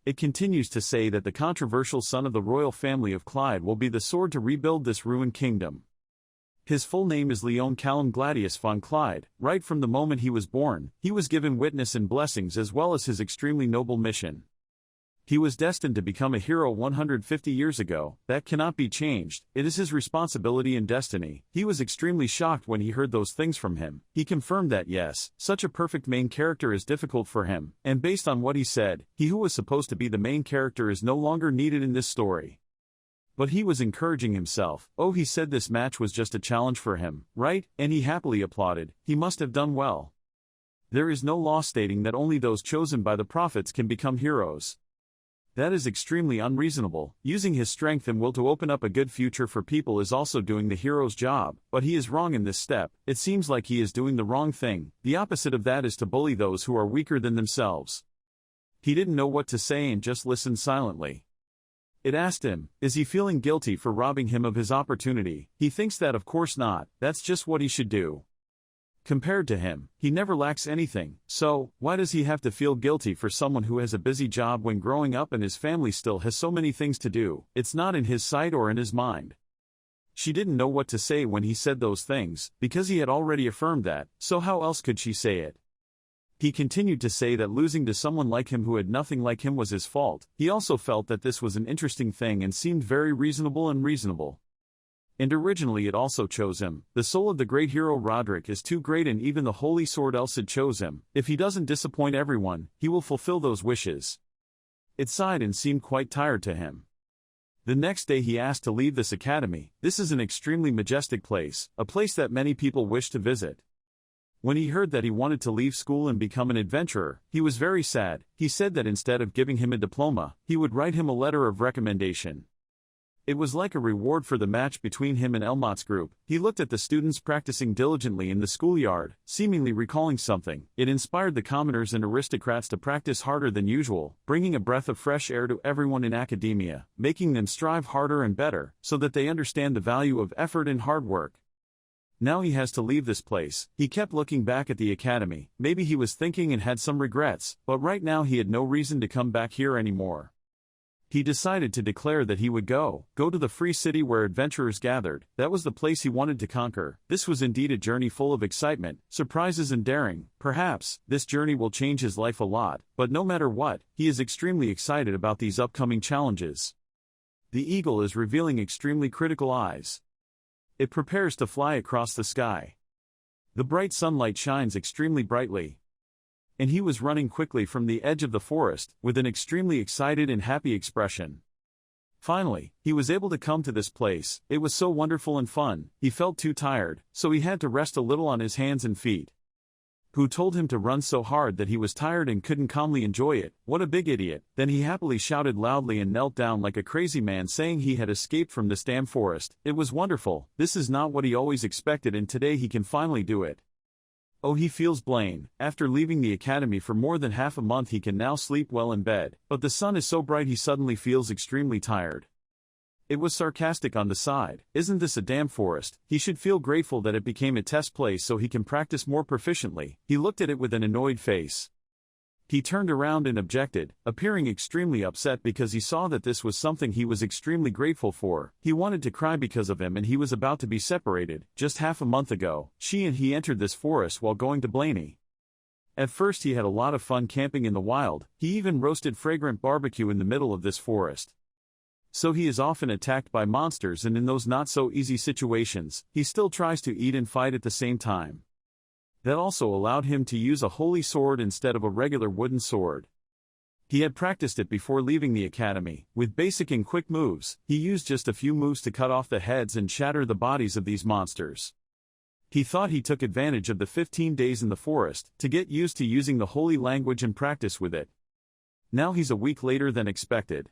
It continues to say that the controversial son of the royal family of Clyde will be the sword to rebuild this ruined kingdom. His full name is Leon Callum Gladius von Clyde. Right from the moment he was born, he was given witness and blessings as well as his extremely noble mission. He was destined to become a hero 150 years ago. That cannot be changed. It is his responsibility and destiny. He was extremely shocked when he heard those things from him. He confirmed that yes, such a perfect main character is difficult for him, and based on what he said, he who was supposed to be the main character is no longer needed in this story. But he was encouraging himself. Oh, he said this match was just a challenge for him, right? And he happily applauded. He must have done well. There is no law stating that only those chosen by the prophets can become heroes. That is extremely unreasonable. Using his strength and will to open up a good future for people is also doing the hero's job, but he is wrong in this step. It seems like he is doing the wrong thing. The opposite of that is to bully those who are weaker than themselves. He didn't know what to say and just listened silently. It asked him, is he feeling guilty for robbing him of his opportunity? He thinks that of course not, that's just what he should do. Compared to him, he never lacks anything, so, why does he have to feel guilty for someone who has a busy job when growing up and his family still has so many things to do? It's not in his sight or in his mind. She didn't know what to say when he said those things, because he had already affirmed that, so how else could she say it? He continued to say that losing to someone like him who had nothing like him was his fault. He also felt that this was an interesting thing and seemed very reasonable. And originally it also chose him. The soul of the great hero Roderick is too great, and even the holy sword Elcid chose him. If he doesn't disappoint everyone, he will fulfill those wishes. It sighed and seemed quite tired to him. The next day he asked to leave this academy. This is an extremely majestic place, a place that many people wish to visit. When he heard that he wanted to leave school and become an adventurer, he was very sad. He said that instead of giving him a diploma, he would write him a letter of recommendation. It was like a reward for the match between him and Elmot's group. He looked at the students practicing diligently in the schoolyard, seemingly recalling something. It inspired the commoners and aristocrats to practice harder than usual, bringing a breath of fresh air to everyone in academia, making them strive harder and better, so that they understand the value of effort and hard work. Now he has to leave this place. He kept looking back at the academy. Maybe he was thinking and had some regrets, but right now he had no reason to come back here anymore. He decided to declare that he would go to the free city where adventurers gathered. That was the place he wanted to conquer. This was indeed a journey full of excitement, surprises and daring. Perhaps, this journey will change his life a lot, but no matter what, he is extremely excited about these upcoming challenges. The eagle is revealing extremely critical eyes. It prepares to fly across the sky. The bright sunlight shines extremely brightly. And he was running quickly from the edge of the forest, with an extremely excited and happy expression. Finally, he was able to come to this place. It was so wonderful and fun. He felt too tired, so he had to rest a little on his hands and feet. Who told him to run so hard that he was tired and couldn't calmly enjoy it? What a big idiot. Then he happily shouted loudly and knelt down like a crazy man, saying he had escaped from this damn forest. It was wonderful. This is not what he always expected, and today he can finally do it. Oh, he feels Blaine. After leaving the academy for more than half a month, he can now sleep well in bed, but the sun is so bright he suddenly feels extremely tired. It was sarcastic on the side. Isn't this a damn forest? He should feel grateful that it became a test place so he can practice more proficiently. He looked at it with an annoyed face. He turned around and objected, appearing extremely upset because he saw that this was something he was extremely grateful for. He wanted to cry because of him, and he was about to be separated. Just half a month ago, she and he entered this forest while going to Blaney. At first he had a lot of fun camping in the wild. He even roasted fragrant barbecue in the middle of this forest. So he is often attacked by monsters, and in those not-so-easy situations, he still tries to eat and fight at the same time. That also allowed him to use a holy sword instead of a regular wooden sword. He had practiced it before leaving the academy. With basic and quick moves, he used just a few moves to cut off the heads and shatter the bodies of these monsters. He thought he took advantage of the 15 days in the forest to get used to using the holy language and practice with it. Now he's a week later than expected.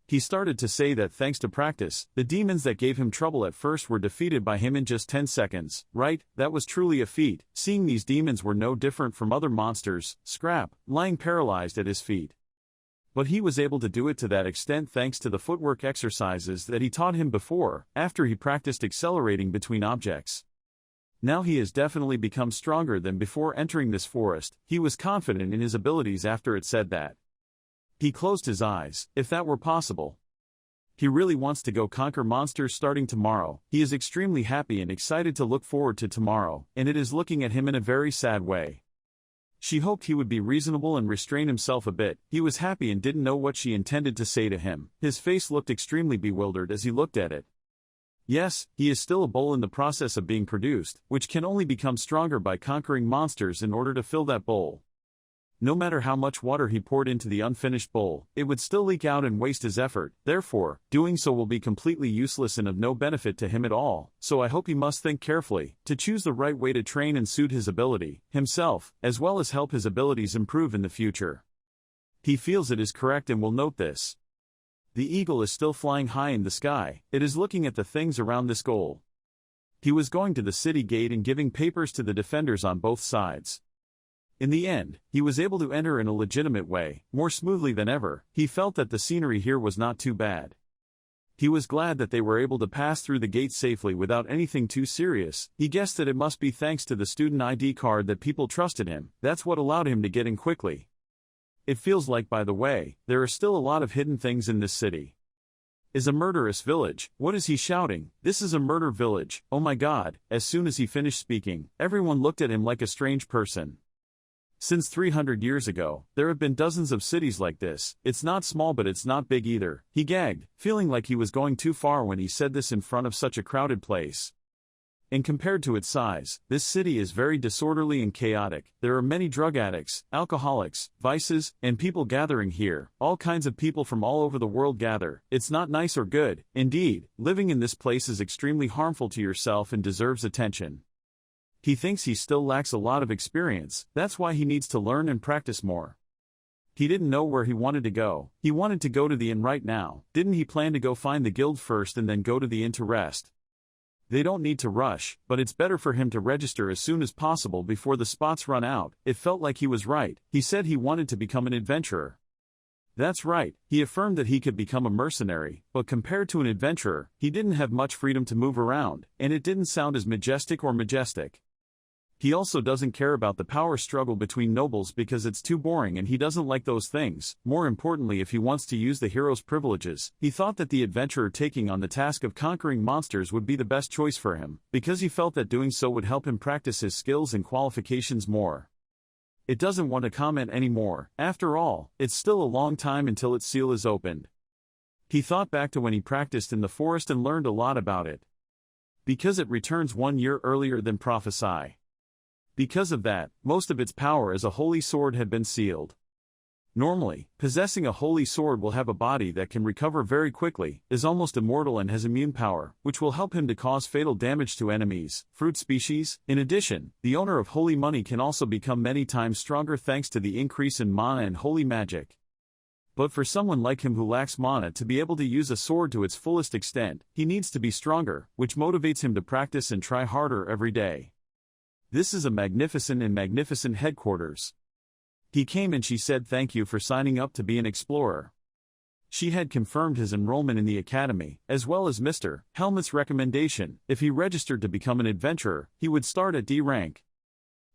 He started to say that thanks to practice, the demons that gave him trouble at first were defeated by him in just 10 seconds. Right, that was truly a feat. Seeing these demons were no different from other monsters, Scrap, lying paralyzed at his feet. But he was able to do it to that extent thanks to the footwork exercises that he taught him before, after he practiced accelerating between objects. Now he has definitely become stronger than before entering this forest. He was confident in his abilities after it said that. He closed his eyes, if that were possible. He really wants to go conquer monsters starting tomorrow. He is extremely happy and excited to look forward to tomorrow, and it is looking at him in a very sad way. She hoped he would be reasonable and restrain himself a bit. He was happy and didn't know what she intended to say to him. His face looked extremely bewildered as he looked at it. Yes, he is still a bowl in the process of being produced, which can only become stronger by conquering monsters in order to fill that bowl. No matter how much water he poured into the unfinished bowl, it would still leak out and waste his effort. Therefore, doing so will be completely useless and of no benefit to him at all. So I hope he must think carefully, to choose the right way to train and suit his ability, himself, as well as help his abilities improve in the future. He feels it is correct and will note this. The eagle is still flying high in the sky, it is looking at the things around this goal. He was going to the city gate and giving papers to the defenders on both sides. In the end, he was able to enter in a legitimate way, more smoothly than ever. He felt that the scenery here was not too bad. He was glad that they were able to pass through the gate safely without anything too serious. He guessed that it must be thanks to the student ID card that people trusted him. That's what allowed him to get in quickly. It feels like, by the way, there are still a lot of hidden things in this city. Is a murderous village. What is he shouting? This is a murder village. Oh my God. As soon as he finished speaking, everyone looked at him like a strange person. Since 300 years ago, there have been dozens of cities like this. It's not small but it's not big either. He gagged, feeling like he was going too far when he said this in front of such a crowded place. And compared to its size, this city is very disorderly and chaotic. There are many drug addicts, alcoholics, vices, and people gathering here. All kinds of people from all over the world gather. It's not nice or good. Indeed, living in this place is extremely harmful to yourself and deserves attention. He thinks he still lacks a lot of experience. That's why he needs to learn and practice more. He didn't know where he wanted to go. He wanted to go to the inn right now. Didn't he plan to go find the guild first and then go to the inn to rest? They don't need to rush, but it's better for him to register as soon as possible before the spots run out. It felt like he was right. He said he wanted to become an adventurer. That's right, he affirmed that he could become a mercenary, but compared to an adventurer, he didn't have much freedom to move around, and it didn't sound as majestic or majestic. He also doesn't care about the power struggle between nobles because it's too boring and he doesn't like those things. More importantly, if he wants to use the hero's privileges, he thought that the adventurer taking on the task of conquering monsters would be the best choice for him, because he felt that doing so would help him practice his skills and qualifications more. It doesn't want to comment anymore. After all, it's still a long time until its seal is opened. He thought back to when he practiced in the forest and learned a lot about it. Because it returns 1 year earlier than prophesy. Because of that, most of its power as a holy sword had been sealed. Normally, possessing a holy sword will have a body that can recover very quickly, is almost immortal and has immune power, which will help him to cause fatal damage to enemies, fruit species. In addition, the owner of holy money can also become many times stronger thanks to the increase in mana and holy magic. But for someone like him who lacks mana to be able to use a sword to its fullest extent, he needs to be stronger, which motivates him to practice and try harder every day. This is a magnificent headquarters. He came and she said thank you for signing up to be an explorer. She had confirmed his enrollment in the academy, as well as Mr. Helmut's recommendation. If he registered to become an adventurer, he would start at D rank.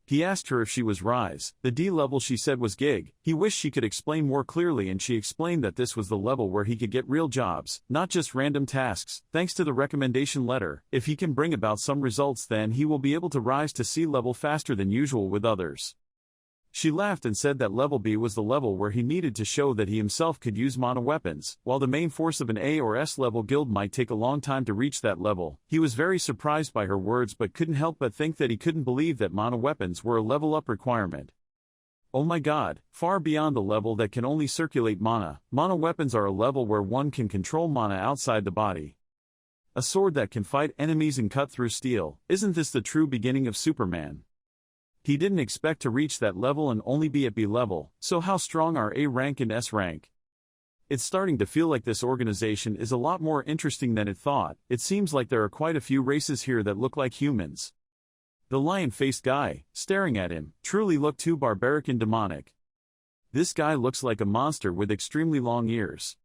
He asked her if she was Rise. The D level she said was Gig. He wished she could explain more clearly and she explained that this was the level where he could get real jobs, not just random tasks. Thanks to the recommendation letter, if he can bring about some results then he will be able to rise to C level faster than usual with others. She laughed and said that level B was the level where he needed to show that he himself could use mana weapons. While the main force of an A or S level guild might take a long time to reach that level, he was very surprised by her words but couldn't help but think that he couldn't believe that mana weapons were a level up requirement. Oh my God, far beyond the level that can only circulate mana, mana weapons are a level where one can control mana outside the body. A sword that can fight enemies and cut through steel. Isn't this the true beginning of Superman? He didn't expect to reach that level and only be at B level, so how strong are A rank and S rank? It's starting to feel like this organization is a lot more interesting than it thought. It seems like there are quite a few races here that look like humans. The lion-faced guy, staring at him, truly looked too barbaric and demonic. This guy looks like a monster with extremely long ears.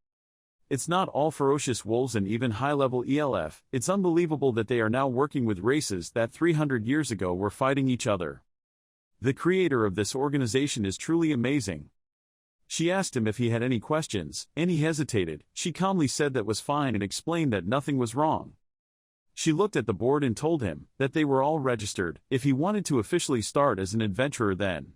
It's not all ferocious wolves and even high-level ELF. It's unbelievable that they are now working with races that 300 years ago were fighting each other. The creator of this organization is truly amazing. She asked him if he had any questions, and he hesitated. She calmly said that was fine and explained that nothing was wrong. She looked at the board and told him that they were all registered. If he wanted to officially start as an adventurer then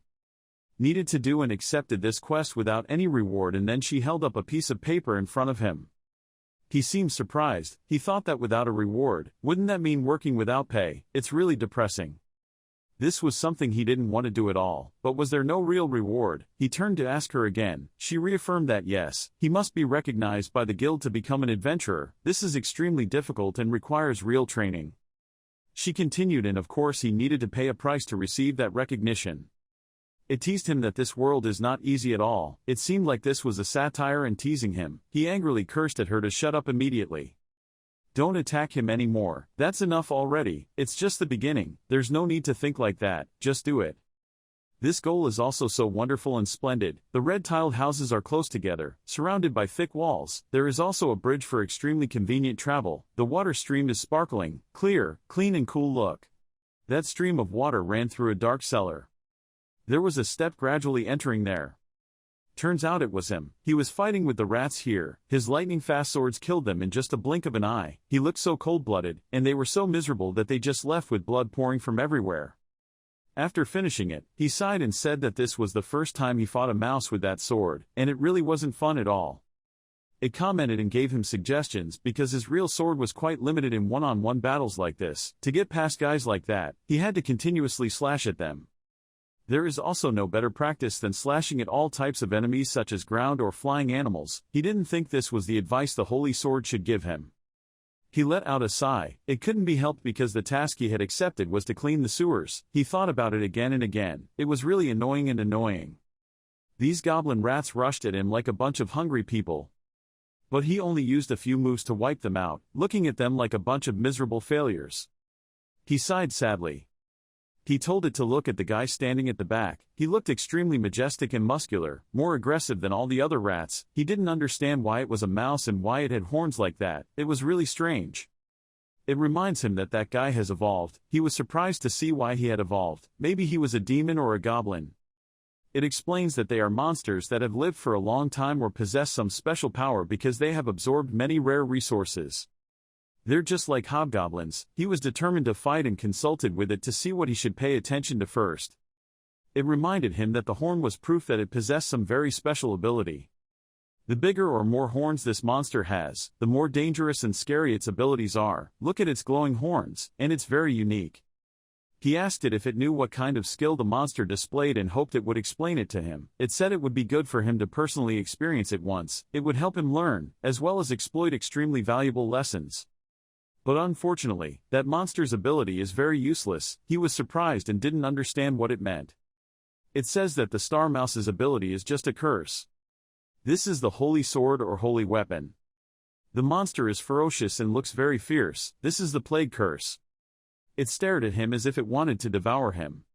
needed to do and accepted this quest without any reward, and then she held up a piece of paper in front of him. He seemed surprised. He thought that without a reward, wouldn't that mean working without pay? It's really depressing. This was something he didn't want to do at all, but was there no real reward? He turned to ask her again. She reaffirmed that yes, he must be recognized by the guild to become an adventurer. This is extremely difficult and requires real training. She continued, and of course he needed to pay a price to receive that recognition. It teased him that this world is not easy at all. It seemed like this was a satire and teasing him. He angrily cursed at her to shut up immediately. Don't attack him anymore. That's enough already. It's just the beginning. There's no need to think like that. Just do it. This goal is also so wonderful and splendid. The red-tiled houses are close together, surrounded by thick walls. There is also a bridge for extremely convenient travel. The water stream is sparkling, clear, clean and cool look. That stream of water ran through a dark cellar. There was a step gradually entering there. Turns out it was him. He was fighting with the rats here. His lightning-fast swords killed them in just a blink of an eye. He looked so cold-blooded, and they were so miserable that they just left with blood pouring from everywhere. After finishing it, he sighed and said that this was the first time he fought a mouse with that sword, and it really wasn't fun at all. It commented and gave him suggestions because his real sword was quite limited in one-on-one battles like this. To get past guys like that, he had to continuously slash at them. There is also no better practice than slashing at all types of enemies such as ground or flying animals. He didn't think this was the advice the holy sword should give him. He let out a sigh. It couldn't be helped because the task he had accepted was to clean the sewers. He thought about it again and again. It was really annoying and annoying. These goblin rats rushed at him like a bunch of hungry people. But he only used a few moves to wipe them out, looking at them like a bunch of miserable failures. He sighed sadly. He told it to look at the guy standing at the back. He looked extremely majestic and muscular, more aggressive than all the other rats. He didn't understand why it was a mouse and why it had horns like that. It was really strange. It reminds him that that guy has evolved. He was surprised to see why he had evolved. Maybe he was a demon or a goblin. It explains that they are monsters that have lived for a long time or possess some special power because they have absorbed many rare resources. They're just like hobgoblins. He was determined to fight and consulted with it to see what he should pay attention to first. It reminded him that the horn was proof that it possessed some very special ability. The bigger or more horns this monster has, the more dangerous and scary its abilities are. Look at its glowing horns, and it's very unique. He asked it if it knew what kind of skill the monster displayed and hoped it would explain it to him. It said it would be good for him to personally experience it once. It would help him learn, as well as exploit extremely valuable lessons. But unfortunately, that monster's ability is very useless. He was surprised and didn't understand what it meant. It says that the star mouse's ability is just a curse. This is the holy sword or holy weapon. The monster is ferocious and looks very fierce. This is the plague curse. It stared at him as if it wanted to devour him.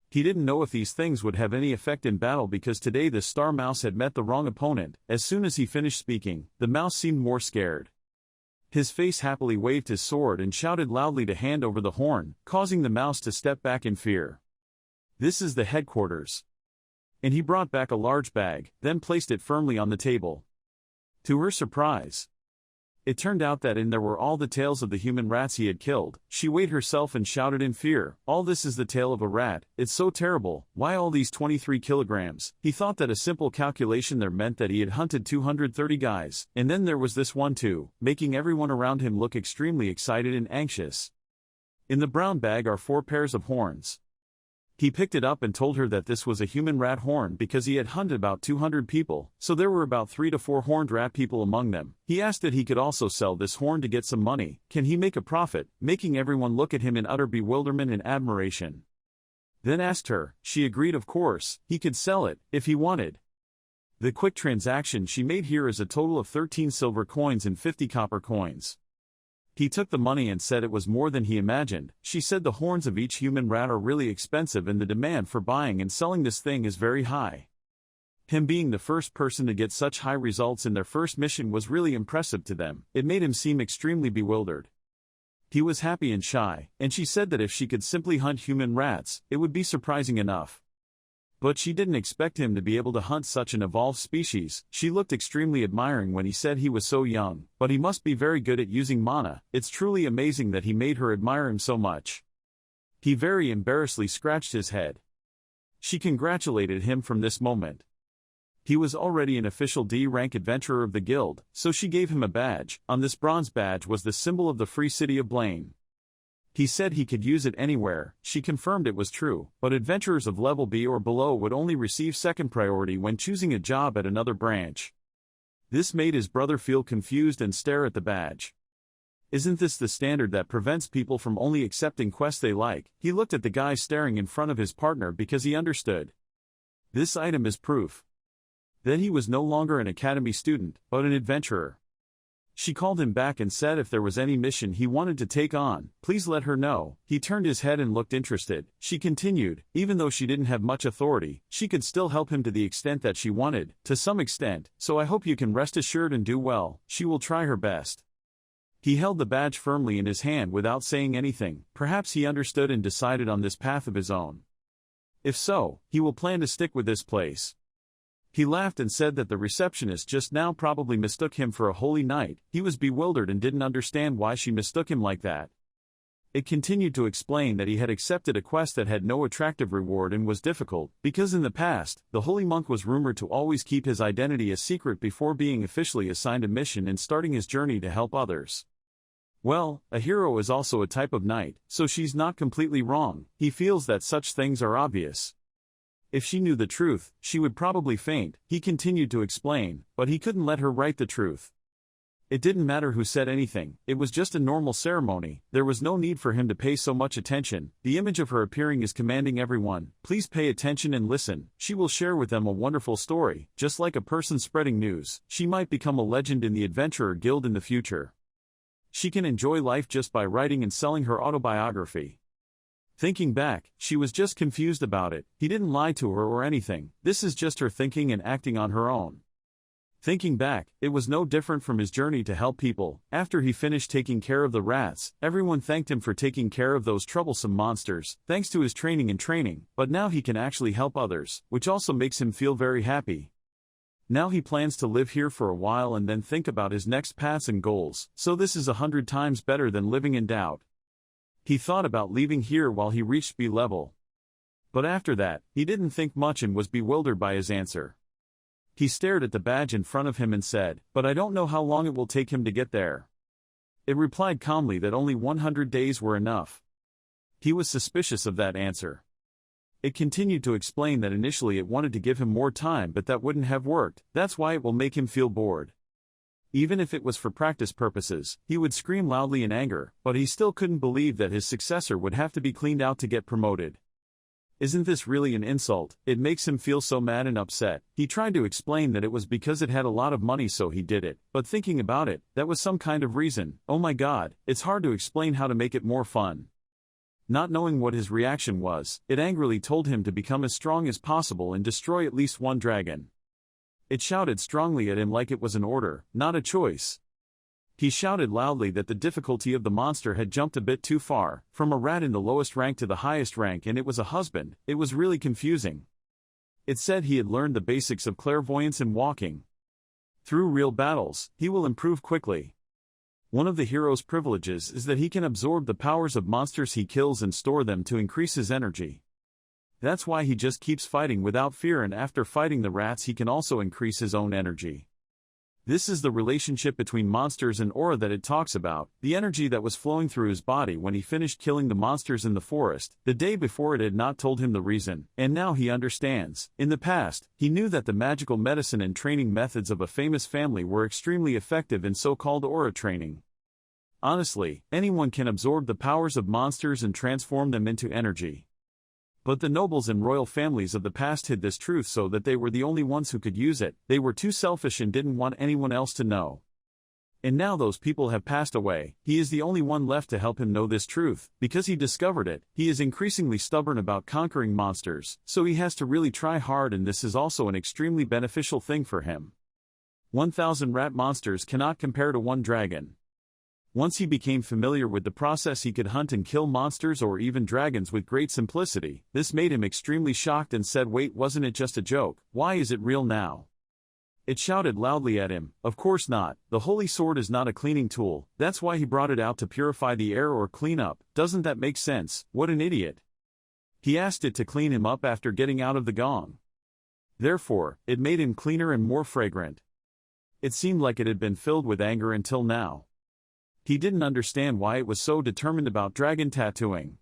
He didn't know if these things would have any effect in battle because today the star mouse had met the wrong opponent. As soon as he finished speaking, the mouse seemed more scared. His face happily waved his sword and shouted loudly to hand over the horn, causing the mouse to step back in fear. This is the headquarters. And he brought back a large bag, then placed it firmly on the table. To her surprise, it turned out that in there were all the tails of the human rats he had killed. She weighed herself and shouted in fear, "All this is the tail of a rat. It's so terrible. Why all these 23 kilograms? He thought that a simple calculation there meant that he had hunted 230 guys, and then there was this one too, making everyone around him look extremely excited and anxious. In the brown bag are 4 pairs of horns. He picked it up and told her that this was a human rat horn because he had hunted about 200 people, so there were about 3 to 4 horned rat people among them. He asked that he could also sell this horn to get some money. Can he make a profit? Making everyone look at him in utter bewilderment and admiration. Then asked her. She agreed, of course. He could sell it, if he wanted. The quick transaction she made here is a total of 13 silver coins and 50 copper coins. He took the money and said it was more than he imagined. She said the horns of each human rat are really expensive and the demand for buying and selling this thing is very high. Him being the first person to get such high results in their first mission was really impressive to them. It made him seem extremely bewildered. He was happy and shy, and she said that if she could simply hunt human rats, it would be surprising enough. But she didn't expect him to be able to hunt such an evolved species. She looked extremely admiring when he said he was so young, but he must be very good at using mana. It's truly amazing that he made her admire him so much. He very embarrassedly scratched his head. She congratulated him from this moment. He was already an official D-rank adventurer of the guild, so she gave him a badge. On this bronze badge was the symbol of the free city of Blaine. He said he could use it anywhere. She confirmed it was true, but adventurers of level B or below would only receive second priority when choosing a job at another branch. This made his brother feel confused and stare at the badge. Isn't this the standard that prevents people from only accepting quests they like? He looked at the guy staring in front of his partner because he understood. This item is proof. Then he was no longer an academy student, but an adventurer. She called him back and said if there was any mission he wanted to take on, please let her know. He turned his head and looked interested. She continued, even though she didn't have much authority, she could still help him to the extent that she wanted, to some extent, so I hope you can rest assured and do well, she will try her best. He held the badge firmly in his hand without saying anything. Perhaps he understood and decided on this path of his own. If so, he will plan to stick with this place. He laughed and said that the receptionist just now probably mistook him for a holy knight. He was bewildered and didn't understand why she mistook him like that. It continued to explain that he had accepted a quest that had no attractive reward and was difficult, because in the past, the holy monk was rumored to always keep his identity a secret before being officially assigned a mission and starting his journey to help others. Well, a hero is also a type of knight, so she's not completely wrong. He feels that such things are obvious. If she knew the truth, she would probably faint. He continued to explain, but he couldn't let her write the truth. It didn't matter who said anything, it was just a normal ceremony, there was no need for him to pay so much attention. The image of her appearing is commanding everyone, please pay attention and listen. She will share with them a wonderful story, just like a person spreading news. She might become a legend in the Adventurer Guild in the future. She can enjoy life just by writing and selling her autobiography. Thinking back, she was just confused about it. He didn't lie to her or anything, this is just her thinking and acting on her own. Thinking back, it was no different from his journey to help people. After he finished taking care of the rats, everyone thanked him for taking care of those troublesome monsters, thanks to his training, but now he can actually help others, which also makes him feel very happy. Now he plans to live here for a while and then think about his next paths and goals, so this is 100 times better than living in doubt. He thought about leaving here while he reached B level. But after that, he didn't think much and was bewildered by his answer. He stared at the badge in front of him and said, but I don't know how long it will take him to get there. It replied calmly that only 100 days were enough. He was suspicious of that answer. It continued to explain that initially it wanted to give him more time, but that wouldn't have worked. That's why it will make him feel bored. Even if it was for practice purposes, he would scream loudly in anger, but he still couldn't believe that his successor would have to be cleaned out to get promoted. Isn't this really an insult? It makes him feel so mad and upset. He tried to explain that it was because it had a lot of money so he did it, but thinking about it, that was some kind of reason. Oh my god, it's hard to explain how to make it more fun. Not knowing what his reaction was, it angrily told him to become as strong as possible and destroy at least one dragon. It shouted strongly at him like it was an order, not a choice. He shouted loudly that the difficulty of the monster had jumped a bit too far, from a rat in the lowest rank to the highest rank, and it was a husband. It was really confusing. It said he had learned the basics of clairvoyance and walking. Through real battles, he will improve quickly. One of the hero's privileges is that he can absorb the powers of monsters he kills and store them to increase his energy. That's why he just keeps fighting without fear, and after fighting the rats he can also increase his own energy. This is the relationship between monsters and aura that it talks about, the energy that was flowing through his body when he finished killing the monsters in the forest. The day before it had not told him the reason, and now he understands. In the past, he knew that the magical medicine and training methods of a famous family were extremely effective in so-called aura training. Honestly, anyone can absorb the powers of monsters and transform them into energy. But the nobles and royal families of the past hid this truth so that they were the only ones who could use it. They were too selfish and didn't want anyone else to know. And now those people have passed away. He is the only one left to help him know this truth. Because he discovered it, he is increasingly stubborn about conquering monsters, so he has to really try hard, and this is also an extremely beneficial thing for him. 1,000 rat monsters cannot compare to one dragon. Once he became familiar with the process, he could hunt and kill monsters or even dragons with great simplicity. This made him extremely shocked and said, wait, wasn't it just a joke? Why is it real now? It shouted loudly at him, of course not, the holy sword is not a cleaning tool, that's why he brought it out to purify the air or clean up. Doesn't that make sense? What an idiot. He asked it to clean him up after getting out of the gong. Therefore, it made him cleaner and more fragrant. It seemed like it had been filled with anger until now. He didn't understand why it was so determined about dragon tattooing.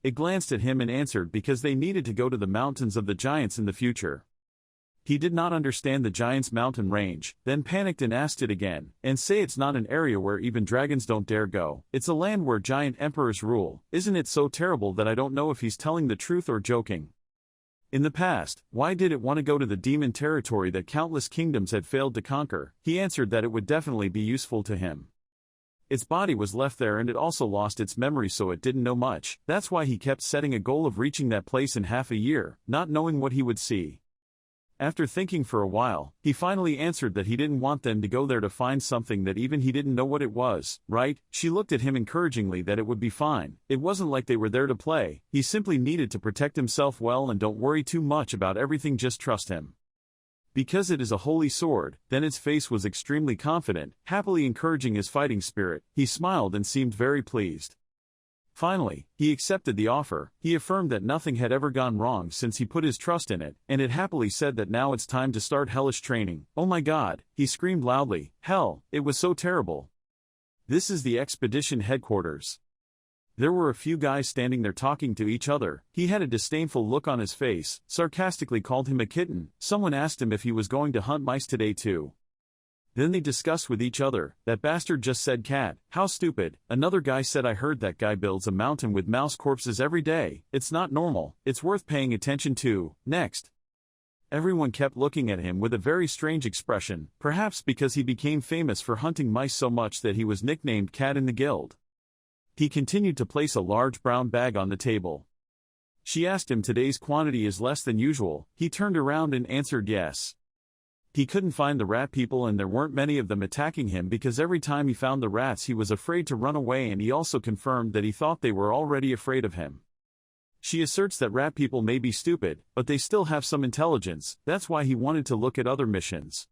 It glanced at him and answered because they needed to go to the mountains of the giants in the future. He did not understand the giants' mountain range, then panicked and asked it again, and say it's not an area where even dragons don't dare go. It's a land where giant emperors rule. Isn't it so terrible that I don't know if he's telling the truth or joking? In the past, why did it want to go to the demon territory that countless kingdoms had failed to conquer? He answered that it would definitely be useful to him. Its body was left there and it also lost its memory, so it didn't know much. That's why he kept setting a goal of reaching that place in half a year, not knowing what he would see. After thinking for a while, he finally answered that he didn't want them to go there to find something that even he didn't know what it was, right? She looked at him encouragingly that it would be fine. It wasn't like they were there to play. He simply needed to protect himself well and don't worry too much about everything, just trust him. Because it is a holy sword, then its face was extremely confident, happily encouraging his fighting spirit. He smiled and seemed very pleased. Finally, he accepted the offer. He affirmed that nothing had ever gone wrong since he put his trust in it, and it happily said that now it's time to start hellish training. Oh my god, he screamed loudly. Hell, it was so terrible. This is the expedition headquarters. There were a few guys standing there talking to each other. He had a disdainful look on his face, sarcastically called him a kitten. Someone asked him if he was going to hunt mice today too. Then they discussed with each other, that bastard just said cat, how stupid. Another guy said, I heard that guy builds a mountain with mouse corpses every day. It's not normal, it's worth paying attention to. Next. Everyone kept looking at him with a very strange expression, perhaps because he became famous for hunting mice so much that he was nicknamed Cat in the Guild. He continued to place a large brown bag on the table. She asked him today's quantity is less than usual. He turned around and answered yes. He couldn't find the rat people and there weren't many of them attacking him because every time he found the rats he was afraid to run away, and he also confirmed that he thought they were already afraid of him. She asserts that rat people may be stupid, but they still have some intelligence. That's why he wanted to look at other missions.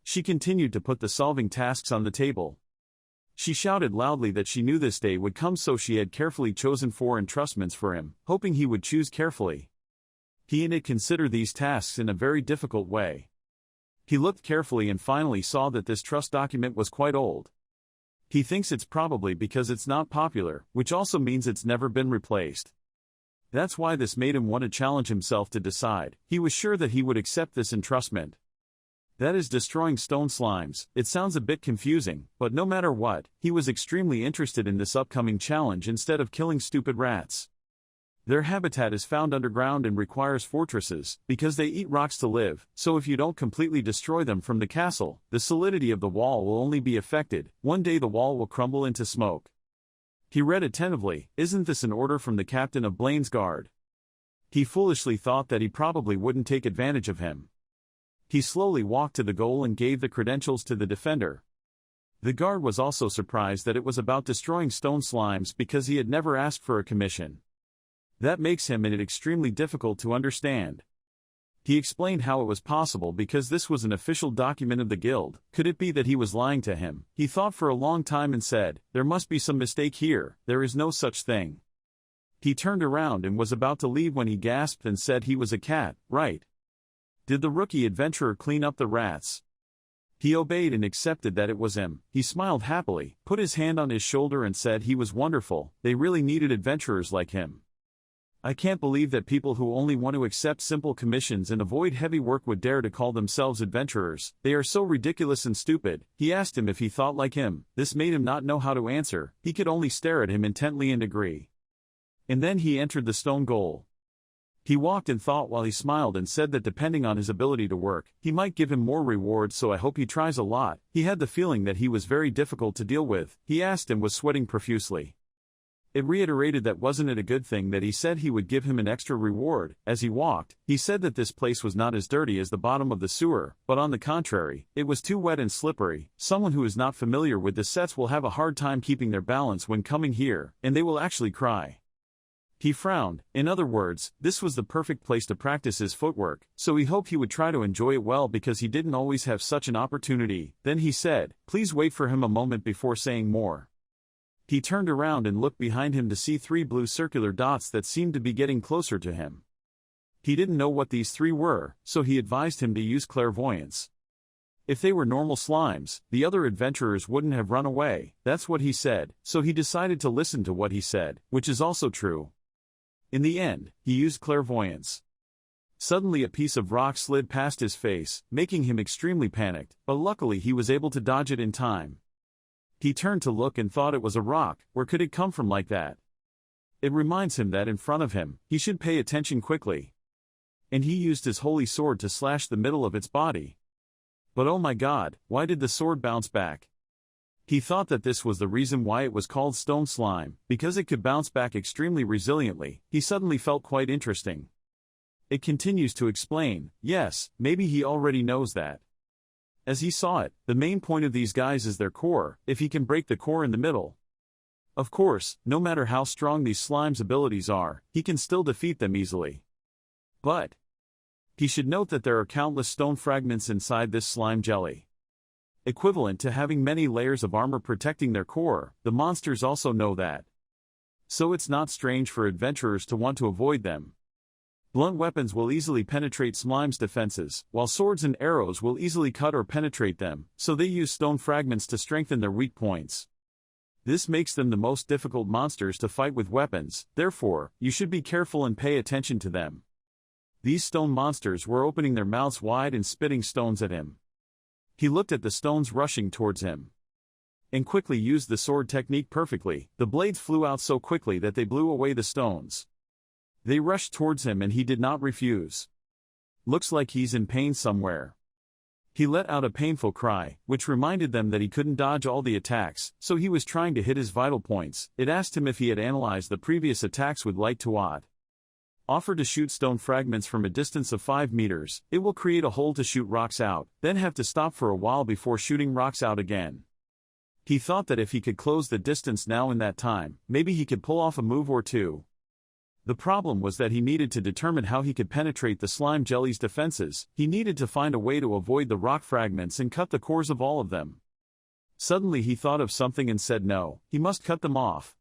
She continued to put the solving tasks on the table. She shouted loudly that she knew this day would come, so she had carefully chosen 4 entrustments for him, hoping he would choose carefully. He and it consider these tasks in a very difficult way. He looked carefully and finally saw that this trust document was quite old. He thinks it's probably because it's not popular, which also means it's never been replaced. That's why this made him want to challenge himself to decide. He was sure that he would accept this entrustment. That is destroying stone slimes. It sounds a bit confusing, but no matter what, he was extremely interested in this upcoming challenge instead of killing stupid rats. Their habitat is found underground and requires fortresses, because they eat rocks to live, so if you don't completely destroy them from the castle, the solidity of the wall will only be affected. One day the wall will crumble into smoke. He read attentively. Isn't this an order from the captain of Blaine's guard? He foolishly thought that he probably wouldn't take advantage of him. He slowly walked to the goal and gave the credentials to the defender. The guard was also surprised that it was about destroying stone slimes because he had never asked for a commission. That makes him it extremely difficult to understand. He explained how it was possible because this was an official document of the guild. Could it be that he was lying to him? He thought for a long time and said, there must be some mistake here. There is no such thing. He turned around and was about to leave when he gasped and said he was a cat, right? Did the rookie adventurer clean up the rats? He obeyed and accepted that it was him. He smiled happily, put his hand on his shoulder and said he was wonderful. They really needed adventurers like him. I can't believe that people who only want to accept simple commissions and avoid heavy work would dare to call themselves adventurers. They are so ridiculous and stupid. He asked him if he thought like him. This made him not know how to answer. He could only stare at him intently and agree. And then he entered the stone goal. He walked and thought while he smiled and said that depending on his ability to work, he might give him more rewards, so I hope he tries a lot. He had the feeling that he was very difficult to deal with. He asked and was sweating profusely. It reiterated that wasn't it a good thing that he said he would give him an extra reward. As he walked, he said that this place was not as dirty as the bottom of the sewer, but on the contrary, it was too wet and slippery. Someone who is not familiar with the sets will have a hard time keeping their balance when coming here, and they will actually cry. He frowned. In other words, this was the perfect place to practice his footwork, so he hoped he would try to enjoy it well because he didn't always have such an opportunity. Then he said, please wait for him a moment before saying more. He turned around and looked behind him to see 3 blue circular dots that seemed to be getting closer to him. He didn't know what these 3 were, so he advised him to use clairvoyance. If they were normal slimes, the other adventurers wouldn't have run away. That's what he said, so he decided to listen to what he said, which is also true. In the end, he used clairvoyance. Suddenly a piece of rock slid past his face, making him extremely panicked, but luckily he was able to dodge it in time. He turned to look and thought it was a rock. Where could it come from like that? It reminds him that in front of him, he should pay attention quickly. and he used his holy sword to slash the middle of its body. But oh my god, why did the sword bounce back? He thought that this was the reason why it was called stone slime, because it could bounce back extremely resiliently. He suddenly felt quite interesting. It continues to explain, yes, maybe he already knows that. As he saw it, the main point of these guys is their core. If he can break the core in the middle. Of course, no matter how strong these slimes' abilities are, he can still defeat them easily. But he should note that there are countless stone fragments inside this slime jelly. Equivalent to having many layers of armor protecting their core, the monsters also know that. So it's not strange for adventurers to want to avoid them. Blunt weapons will easily penetrate slime's defenses, while swords and arrows will easily cut or penetrate them, so they use stone fragments to strengthen their weak points. This makes them the most difficult monsters to fight with weapons, therefore, you should be careful and pay attention to them. These stone monsters were opening their mouths wide and spitting stones at him. He looked at the stones rushing towards him and quickly used the sword technique perfectly. The blades flew out so quickly that they blew away the stones. They rushed towards him and he did not refuse. Looks like he's in pain somewhere. He let out a painful cry, which reminded them that he couldn't dodge all the attacks, so he was trying to hit his vital points. It asked him if he had analyzed the previous attacks with light tuat. Offer to shoot stone fragments from a distance of 5 meters, it will create a hole to shoot rocks out, then have to stop for a while before shooting rocks out again. He thought that if he could close the distance now in that time, maybe he could pull off a move or two. The problem was that he needed to determine how he could penetrate the slime jelly's defenses. He needed to find a way to avoid the rock fragments and cut the cores of all of them. Suddenly he thought of something and said no, he must cut them off.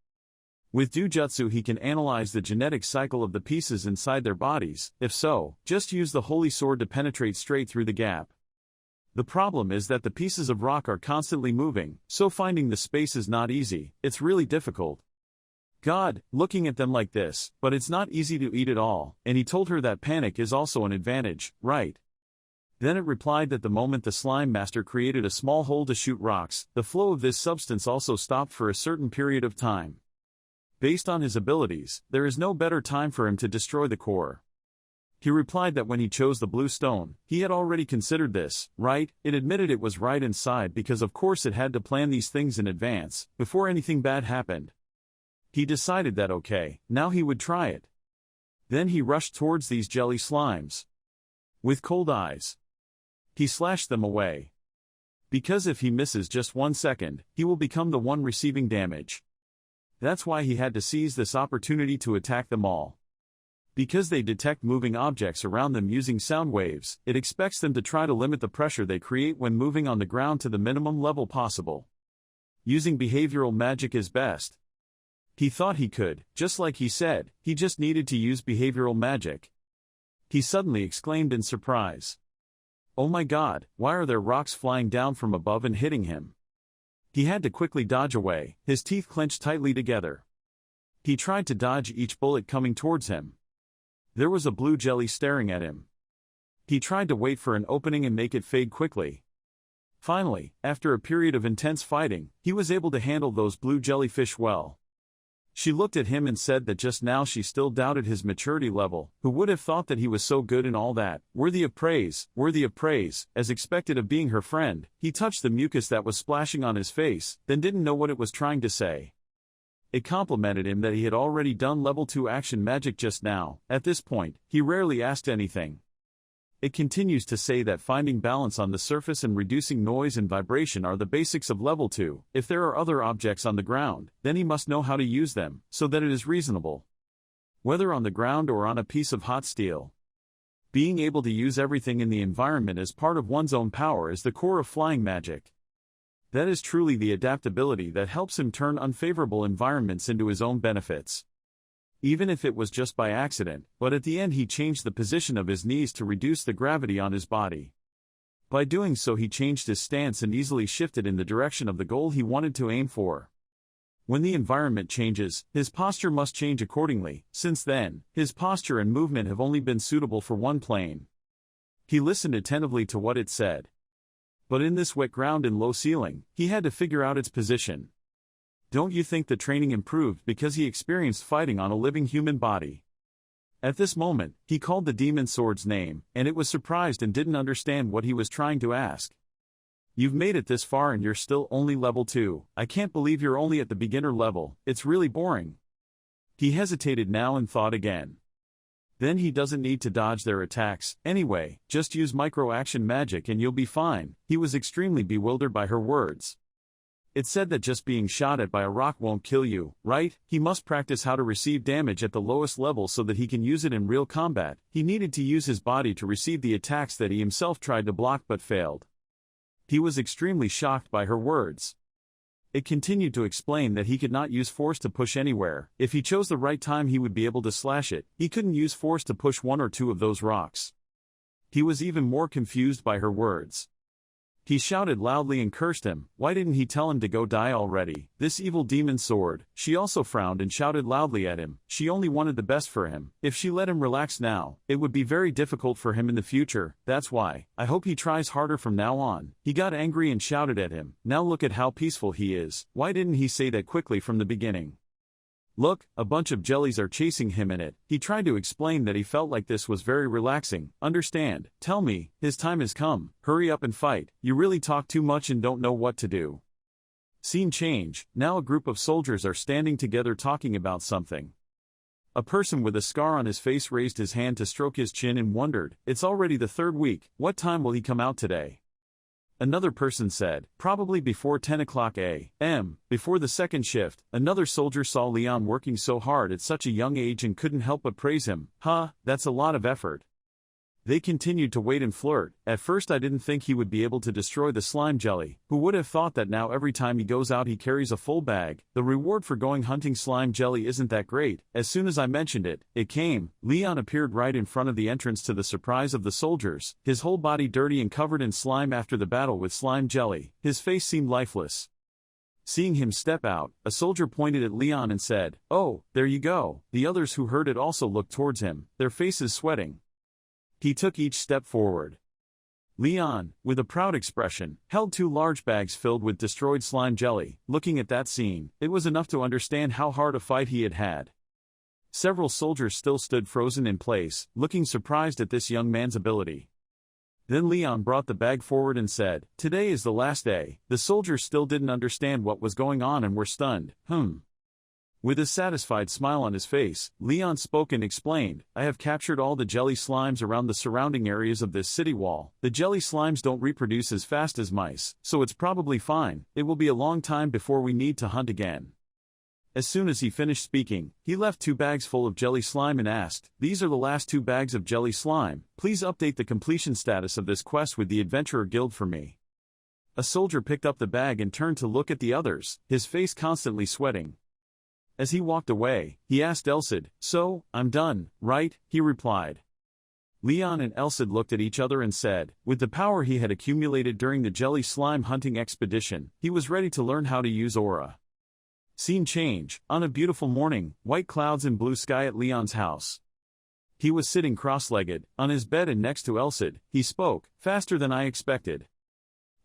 With Dujutsu he can analyze the genetic cycle of the pieces inside their bodies. If so, just use the holy sword to penetrate straight through the gap. The problem is that the pieces of rock are constantly moving, so finding the space is not easy. It's really difficult. God, looking at them like this, but it's not easy to eat it all, and he told her that panic is also an advantage, right? Then it replied that the moment the slime master created a small hole to shoot rocks, the flow of this substance also stopped for a certain period of time. Based on his abilities, there is no better time for him to destroy the core. He replied that when he chose the blue stone, he had already considered this, right? It admitted it was right inside because of course it had to plan these things in advance, before anything bad happened. He decided that okay, now he would try it. Then he rushed towards these jelly slimes. With cold eyes, he slashed them away. Because if he misses just 1 second, he will become the one receiving damage. That's why he had to seize this opportunity to attack them all. Because they detect moving objects around them using sound waves, it expects them to try to limit the pressure they create when moving on the ground to the minimum level possible. Using behavioral magic is best. He thought he could, just like he said, he just needed to use behavioral magic. He suddenly exclaimed in surprise. Oh my god, why are there rocks flying down from above and hitting him? He had to quickly dodge away, his teeth clenched tightly together. He tried to dodge each bullet coming towards him. There was a blue jelly staring at him. He tried to wait for an opening and make it fade quickly. Finally, after a period of intense fighting, he was able to handle those blue jellyfish well. She looked at him and said that just now she still doubted his maturity level. Who would have thought that he was so good and all that, worthy of praise, as expected of being her friend. He touched the mucus that was splashing on his face, then didn't know what it was trying to say. It complimented him that he had already done level 2 action magic just now. At this point, he rarely asked anything. It continues to say that finding balance on the surface and reducing noise and vibration are the basics of level 2. If there are other objects on the ground, then he must know how to use them, so that it is reasonable. Whether on the ground or on a piece of hot steel. Being able to use everything in the environment as part of one's own power is the core of flying magic. That is truly the adaptability that helps him turn unfavorable environments into his own benefits. Even if it was just by accident, but at the end he changed the position of his knees to reduce the gravity on his body. By doing so he changed his stance and easily shifted in the direction of the goal he wanted to aim for. When the environment changes, his posture must change accordingly. Since then, his posture and movement have only been suitable for one plane. He listened attentively to what it said. But in this wet ground and low ceiling, he had to figure out its position. Don't you think the training improved because he experienced fighting on a living human body? At this moment, he called the demon sword's name, and it was surprised and didn't understand what he was trying to ask. You've made it this far and you're still only level 2. I can't believe you're only at the beginner level, it's really boring. He hesitated now and thought again. Then he doesn't need to dodge their attacks, anyway, just use micro-action magic and you'll be fine. He was extremely bewildered by her words. It said that just being shot at by a rock won't kill you, right? He must practice how to receive damage at the lowest level so that he can use it in real combat. He needed to use his body to receive the attacks that he himself tried to block but failed. He was extremely shocked by her words. It continued to explain that he could not use force to push anywhere. If he chose the right time he would be able to slash it. He couldn't use force to push one or two of those rocks. He was even more confused by her words. He shouted loudly and cursed him. Why didn't he tell him to go die already? This evil demon sword. She also frowned and shouted loudly at him. She only wanted the best for him. If she let him relax now, it would be very difficult for him in the future. That's why. I hope he tries harder from now on. He got angry and shouted at him. Now look at how peaceful he is. Why didn't he say that quickly from the beginning? Look, a bunch of jellies are chasing him in it. He tried to explain that he felt like this was very relaxing. Understand, tell me, his time has come. Hurry up and fight. You really talk too much and don't know what to do. Scene change. Now a group of soldiers are standing together talking about something. A person with a scar on his face raised his hand to stroke his chin and wondered, it's already the 3rd week, what time will he come out today? Another person said, probably before 10 o'clock a.m., before the 2nd shift. Another soldier saw Leon working so hard at such a young age and couldn't help but praise him. That's a lot of effort. They continued to wait and flirt. At first I didn't think he would be able to destroy the slime jelly. Who would have thought that now every time he goes out he carries a full bag? The reward for going hunting slime jelly isn't that great. As soon as I mentioned it, it came. Leon appeared right in front of the entrance to the surprise of the soldiers, his whole body dirty and covered in slime after the battle with slime jelly. His face seemed lifeless. Seeing him step out, a soldier pointed at Leon and said, "Oh, there you go." The others who heard it also looked towards him, their faces sweating. He took each step forward. Leon, with a proud expression, held 2 large bags filled with destroyed slime jelly. Looking at that scene, it was enough to understand how hard a fight he had had. Several soldiers still stood frozen in place, looking surprised at this young man's ability. Then Leon brought the bag forward and said, "Today is the last day." The soldiers still didn't understand what was going on and were stunned. With a satisfied smile on his face, Leon spoke and explained, "I have captured all the jelly slimes around the surrounding areas of this city wall. The jelly slimes don't reproduce as fast as mice, so it's probably fine. It will be a long time before we need to hunt again." As soon as he finished speaking, he left 2 bags full of jelly slime and asked, "These are the last 2 bags of jelly slime. Please update the completion status of this quest with the Adventurer Guild for me." A soldier picked up the bag and turned to look at the others, his face constantly sweating. As he walked away, he asked Elsid, "So, I'm done, right?" He replied. Leon and Elsid looked at each other and said, with the power he had accumulated during the jelly slime hunting expedition, he was ready to learn how to use aura. Scene change. On a beautiful morning, white clouds and blue sky at Leon's house. He was sitting cross-legged, on his bed and next to Elsid. He spoke, faster than I expected.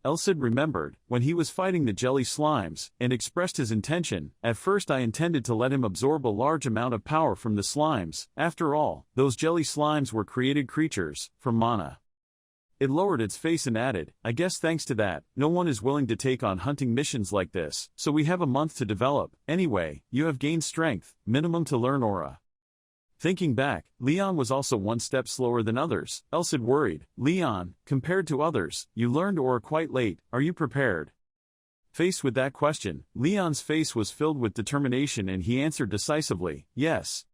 Elsid remembered, when he was fighting the jelly slimes, and expressed his intention. At first I intended to let him absorb a large amount of power from the slimes. After all, those jelly slimes were created creatures, from mana. It lowered its face and added, "I guess thanks to that, no one is willing to take on hunting missions like this, so we have a month to develop. Anyway, you have gained strength, minimum to learn aura." Thinking back, Leon was also 1 step slower than others. Elsid worried, "Leon, compared to others, you learned aura quite late. Are you prepared?" Faced with that question, Leon's face was filled with determination and he answered decisively, "Yes."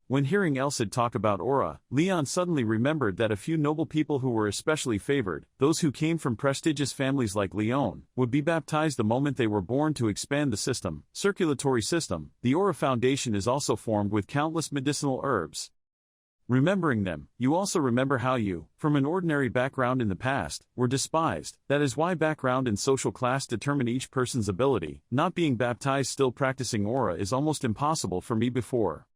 When hearing Elsid talk about aura, Leon suddenly remembered that a few noble people who were especially favored, those who came from prestigious families like Leon, would be baptized the moment they were born to expand the circulatory system. The aura foundation is also formed with countless medicinal herbs. Remembering them, you also remember how you, from an ordinary background in the past, were despised. That is why background and social class determine each person's ability. Not being baptized still practicing aura is almost impossible for me before.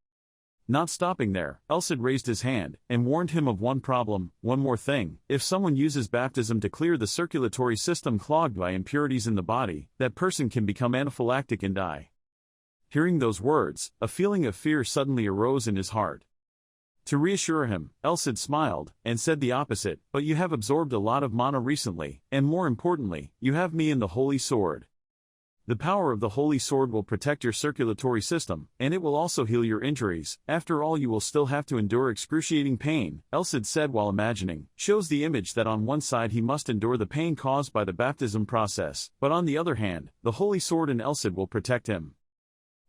Not stopping there, Elsid raised his hand, and warned him of one problem. One more thing, if someone uses baptism to clear the circulatory system clogged by impurities in the body, that person can become anaphylactic and die. Hearing those words, a feeling of fear suddenly arose in his heart. To reassure him, Elsid smiled, and said the opposite, but you have absorbed a lot of mana recently, and more importantly, you have me in the Holy Sword. The power of the Holy Sword will protect your circulatory system, and it will also heal your injuries. After all, you will still have to endure excruciating pain, Elsid said while imagining. Shows the image that on one side he must endure the pain caused by the baptism process, but on the other hand, the Holy Sword in Elsid will protect him.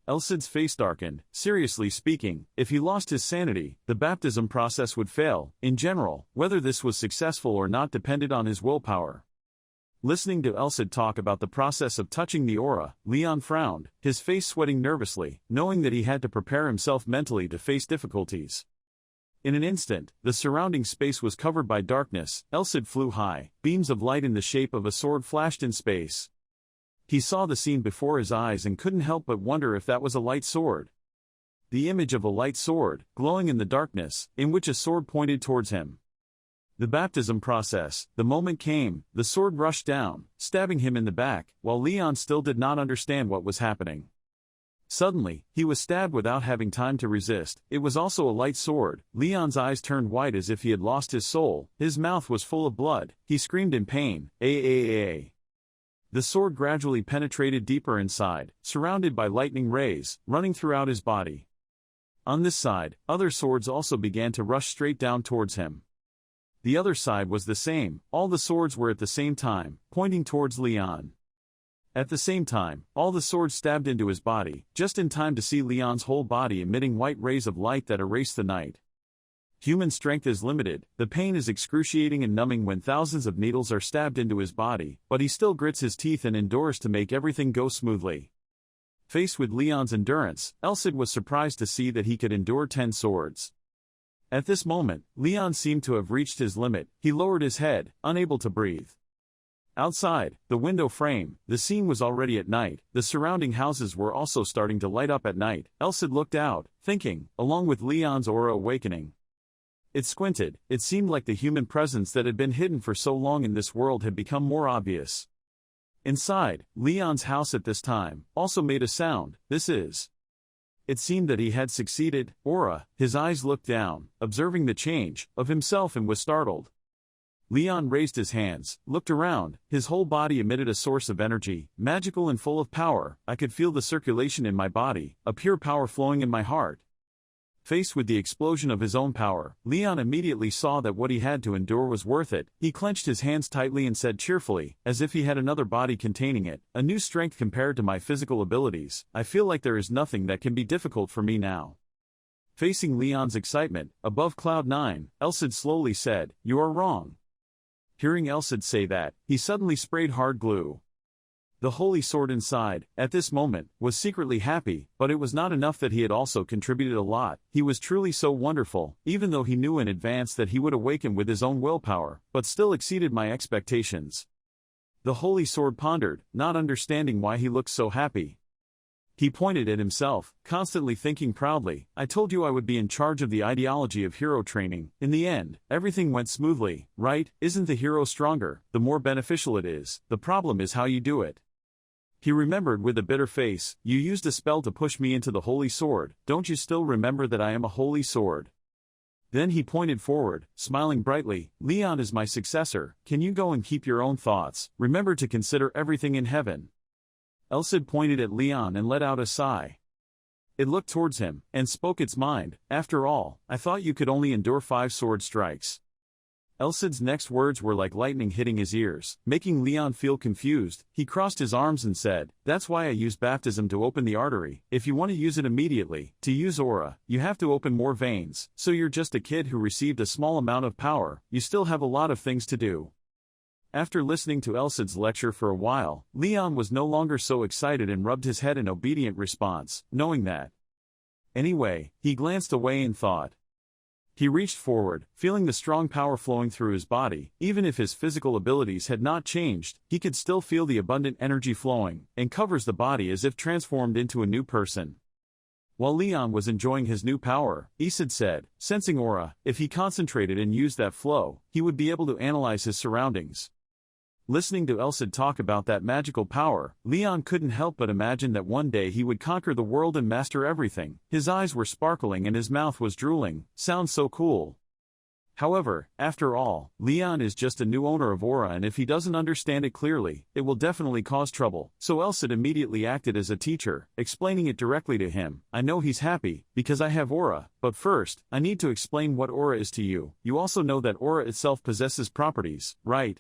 Elsid's face darkened. Seriously speaking, if he lost his sanity, the baptism process would fail. In general, whether this was successful or not depended on his willpower. Listening to Elsid talk about the process of touching the aura, Leon frowned, his face sweating nervously, knowing that he had to prepare himself mentally to face difficulties. In an instant, the surrounding space was covered by darkness. Elsid flew high, beams of light in the shape of a sword flashed in space. He saw the scene before his eyes and couldn't help but wonder if that was a light sword. The image of a light sword, glowing in the darkness, in which a sword pointed towards him. The baptism process. The moment came, the sword rushed down, stabbing him in the back, while Leon still did not understand what was happening. Suddenly, he was stabbed without having time to resist. It was also a light sword. Leon's eyes turned white as if he had lost his soul. His mouth was full of blood. He screamed in pain. "Ah!" The sword gradually penetrated deeper inside, surrounded by lightning rays, running throughout his body. On this side, other swords also began to rush straight down towards him. The other side was the same. All the swords were at the same time, pointing towards Leon. At the same time, all the swords stabbed into his body, just in time to see Leon's whole body emitting white rays of light that erased the night. Human strength is limited, the pain is excruciating and numbing when thousands of needles are stabbed into his body, but he still grits his teeth and endures to make everything go smoothly. Faced with Leon's endurance, Elsid was surprised to see that he could endure 10 swords. At this moment, Leon seemed to have reached his limit. He lowered his head, unable to breathe. Outside, the window frame, the scene was already at night. The surrounding houses were also starting to light up at night. Elsid looked out, thinking, along with Leon's aura awakening. It squinted. It seemed like the human presence that had been hidden for so long in this world had become more obvious. Inside, Leon's house at this time also made a sound. It seemed that he had succeeded. Aura. His eyes looked down, observing the change of himself, and was startled. Leon raised his hands, looked around. His whole body emitted a source of energy, magical and full of power. I could feel the circulation in my body, a pure power flowing in my heart. Faced with the explosion of his own power, Leon immediately saw that what he had to endure was worth it. He clenched his hands tightly and said cheerfully, as if he had another body containing it, "A new strength compared to my physical abilities. I feel like there is nothing that can be difficult for me now." Facing Leon's excitement, above Cloud 9, Elsid slowly said, "You are wrong." Hearing Elsid say that, he suddenly sprayed hard glue. The holy sword inside, at this moment, was secretly happy, but it was not enough that he had also contributed a lot. He was truly so wonderful, even though he knew in advance that he would awaken with his own willpower, but still exceeded my expectations. The holy sword pondered, not understanding why he looked so happy. He pointed at himself, constantly thinking proudly, "I told you I would be in charge of the ideology of hero training." In the end, everything went smoothly, right? Isn't the hero stronger, the more beneficial it is? The problem is how you do it. He remembered with a bitter face, "You used a spell to push me into the holy sword. Don't you still remember that I am a holy sword?" Then he pointed forward, smiling brightly, "Leon is my successor. Can you go and keep your own thoughts? Remember to consider everything in heaven." Elsid pointed at Leon and let out a sigh. It looked towards him, and spoke its mind. "After all, I thought you could only endure 5 sword strikes." Elsid's next words were like lightning hitting his ears, making Leon feel confused. He crossed his arms and said, "That's why I use baptism to open the artery. If you want to use it immediately, to use aura, you have to open more veins. So you're just a kid who received a small amount of power. You still have a lot of things to do." After listening to Elsid's lecture for a while, Leon was no longer so excited and rubbed his head in obedient response, knowing that. Anyway, he glanced away in thought. He reached forward, feeling the strong power flowing through his body. Even if his physical abilities had not changed, he could still feel the abundant energy flowing, and covers the body as if transformed into a new person. While Leon was enjoying his new power, Elsid said, sensing aura, if he concentrated and used that flow, he would be able to analyze his surroundings. Listening to Elsid talk about that magical power, Leon couldn't help but imagine that one day he would conquer the world and master everything. His eyes were sparkling and his mouth was drooling. Sounds so cool. However, after all, Leon is just a new owner of Aura, and if he doesn't understand it clearly, it will definitely cause trouble. So Elsid immediately acted as a teacher, explaining it directly to him. I know he's happy, because I have Aura, but first, I need to explain what Aura is to you. You also know that Aura itself possesses properties, right?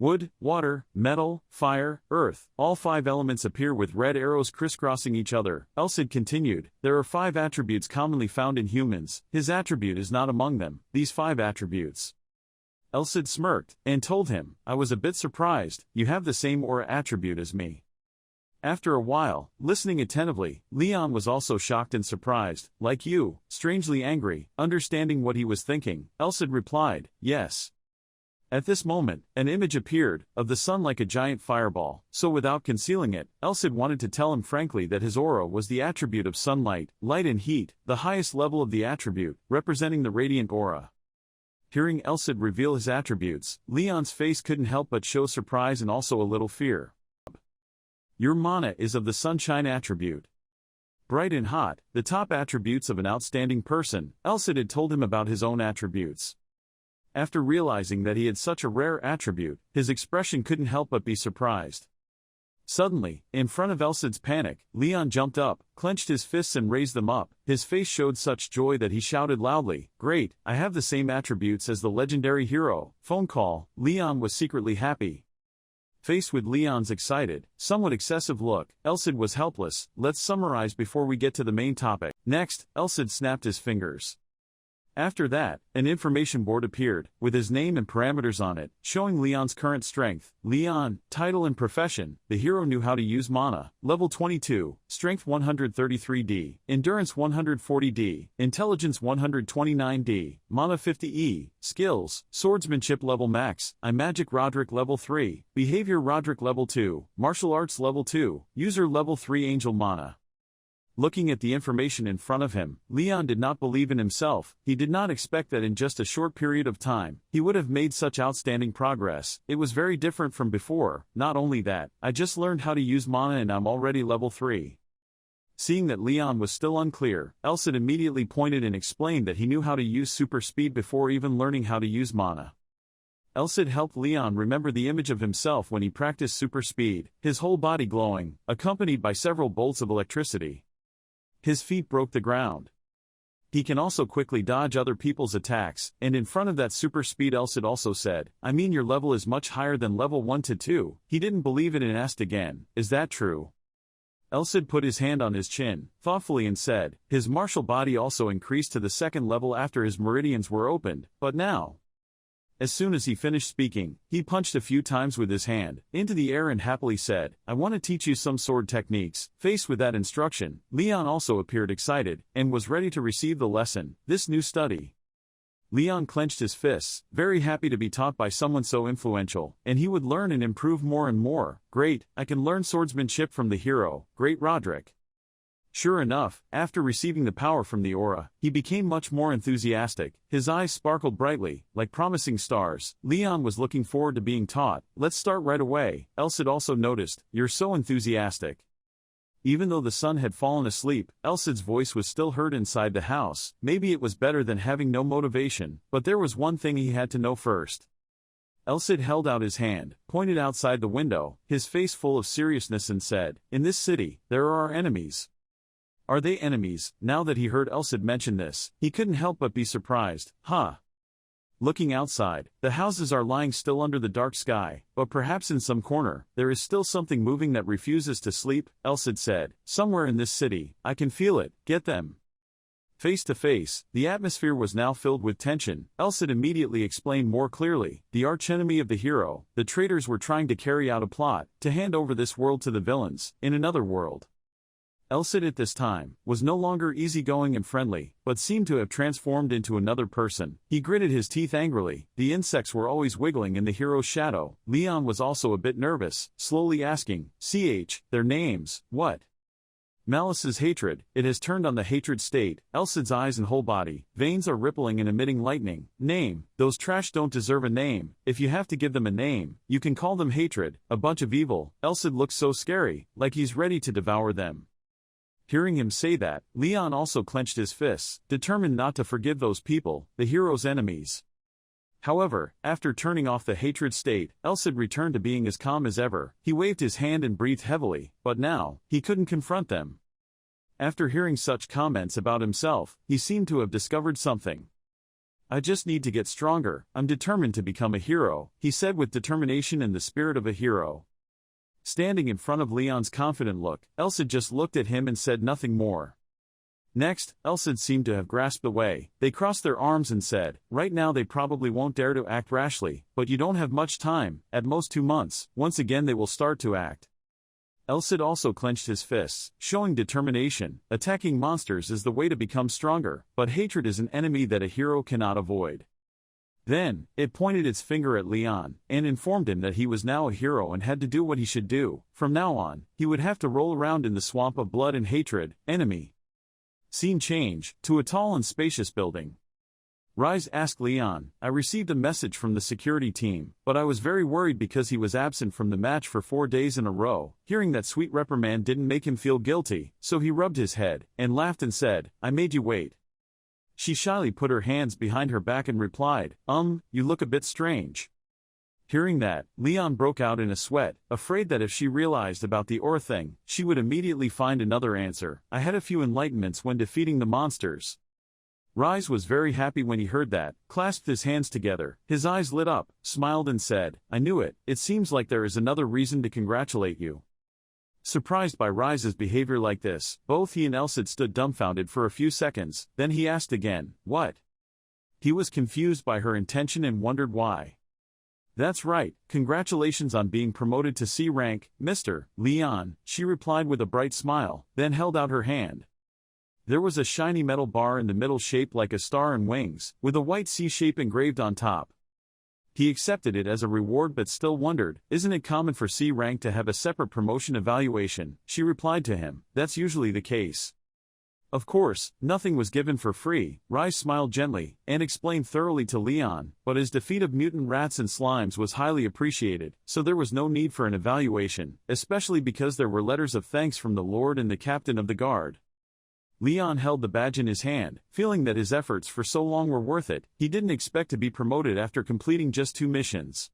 Wood, water, metal, fire, earth, all 5 elements appear with red arrows crisscrossing each other. Elsid continued, there are 5 attributes commonly found in humans. His attribute is not among them, these 5 attributes. Elsid smirked, and told him, I was a bit surprised, you have the same aura attribute as me. After a while, listening attentively, Leon was also shocked and surprised, like you, strangely angry. Understanding what he was thinking, Elsid replied, yes. At this moment, an image appeared, of the sun like a giant fireball, so without concealing it, Elsid wanted to tell him frankly that his aura was the attribute of sunlight, light and heat, the highest level of the attribute, representing the radiant aura. Hearing Elsid reveal his attributes, Leon's face couldn't help but show surprise and also a little fear. Your mana is of the sunshine attribute. Bright and hot, the top attributes of an outstanding person, Elsid had told him about his own attributes. After realizing that he had such a rare attribute, his expression couldn't help but be surprised. Suddenly, in front of Elsid's panic, Leon jumped up, clenched his fists and raised them up. His face showed such joy that he shouted loudly, Great, I have the same attributes as the legendary hero. Phone call. Leon was secretly happy. Faced with Leon's excited, somewhat excessive look, Elsid was helpless. Let's summarize before we get to the main topic. Next, Elsid snapped his fingers. After that, an information board appeared, with his name and parameters on it, showing Leon's current strength. Leon, title and profession. The hero knew how to use mana. Level 22, Strength 133D, Endurance 140D, Intelligence 129D, Mana 50E, Skills, Swordsmanship level max, Magic Roderick level 3, Behavior Roderick level 2, Martial Arts level 2, User level 3 Angel Mana. Looking at the information in front of him, Leon did not believe in himself. He did not expect that in just a short period of time, he would have made such outstanding progress. It was very different from before. Not only that, I just learned how to use mana and I'm already level 3. Seeing that Leon was still unclear, Elsid immediately pointed and explained that he knew how to use super speed before even learning how to use mana. Elsid helped Leon remember the image of himself when he practiced super speed, his whole body glowing, accompanied by several bolts of electricity. His feet broke the ground. He can also quickly dodge other people's attacks, and in front of that super speed Elsid also said, I mean your level is much higher than level 1 to 2. He didn't believe it and asked again, is that true? Elsid put his hand on his chin, thoughtfully and said, his martial body also increased to the 2nd level after his meridians were opened, but now. As soon as he finished speaking, he punched a few times with his hand into the air and happily said, I want to teach you some sword techniques. Faced with that instruction, Leon also appeared excited, and was ready to receive the lesson, this new study. Leon clenched his fists, very happy to be taught by someone so influential, and he would learn and improve more and more. Great, I can learn swordsmanship from the hero, Great Roderick. Sure enough, after receiving the power from the aura, he became much more enthusiastic. His eyes sparkled brightly, like promising stars. Leon was looking forward to being taught. Let's start right away. Elsid also noticed, you're so enthusiastic. Even though the sun had fallen asleep, Elsid's voice was still heard inside the house. Maybe it was better than having no motivation, but there was one thing he had to know first. Elsid held out his hand, pointed outside the window, his face full of seriousness and said, in this city, there are our enemies. Are they enemies? Now that he heard Elsid mention this, he couldn't help but be surprised. Huh? Looking outside, the houses are lying still under the dark sky, but perhaps in some corner, there is still something moving that refuses to sleep, Elsid said. Somewhere in this city, I can feel it. Get them. Face to face, the atmosphere was now filled with tension. Elsid immediately explained more clearly. The archenemy of the hero, the traitors were trying to carry out a plot, to hand over this world to the villains, in another world. Elsid at this time, was no longer easygoing and friendly, but seemed to have transformed into another person. He gritted his teeth angrily. The insects were always wiggling in the hero's shadow. Leon was also a bit nervous, slowly asking, their names, what? Malice is hatred, it has turned on the hatred state. Elsid's eyes and whole body, veins are rippling and emitting lightning. Name, those trash don't deserve a name. If you have to give them a name, you can call them hatred, a bunch of evil. Elsid looks so scary, like he's ready to devour them. Hearing him say that, Leon also clenched his fists, determined not to forgive those people, the hero's enemies. However, after turning off the hatred state, Elsid returned to being as calm as ever. He waved his hand and breathed heavily, but now, he couldn't confront them. After hearing such comments about himself, he seemed to have discovered something. I just need to get stronger, I'm determined to become a hero, he said with determination and the spirit of a hero. Standing in front of Leon's confident look, Elsid just looked at him and said nothing more. Next, Elsid seemed to have grasped the way. They crossed their arms and said, right now they probably won't dare to act rashly, but you don't have much time, at most 2 months, once again they will start to act. Elsid also clenched his fists, showing determination. Attacking monsters is the way to become stronger, but hatred is an enemy that a hero cannot avoid. Then, it pointed its finger at Leon, and informed him that he was now a hero and had to do what he should do. From now on, he would have to roll around in the swamp of blood and hatred. Enemy. Scene change, to a tall and spacious building. Rise asked Leon, I received a message from the security team, but I was very worried because he was absent from the match for 4 days in a row. Hearing that sweet reprimand didn't make him feel guilty, so he rubbed his head, and laughed and said, I made you wait. She shyly put her hands behind her back and replied, you look a bit strange. Hearing that, Leon broke out in a sweat, afraid that if she realized about the ore thing, she would immediately find another answer. I had a few enlightenments when defeating the monsters. Rise was very happy when he heard that, clasped his hands together, his eyes lit up, smiled and said, I knew it, it seems like there is another reason to congratulate you. Surprised by Rise's behavior like this, both he and Elsid stood dumbfounded for a few seconds, then he asked again, what? He was confused by her intention and wondered why. That's right, congratulations on being promoted to C rank, Mr. Leon, she replied with a bright smile, then held out her hand. There was a shiny metal bar in the middle shaped like a star and wings, with a white C shape engraved on top. He accepted it as a reward but still wondered, isn't it common for C rank to have a separate promotion evaluation? She replied to him, that's usually the case. Of course, nothing was given for free. Rise smiled gently, and explained thoroughly to Leon, but his defeat of mutant rats and slimes was highly appreciated, so there was no need for an evaluation, especially because there were letters of thanks from the Lord and the captain of the guard. Leon held the badge in his hand, feeling that his efforts for so long were worth it. He didn't expect to be promoted after completing just 2 missions.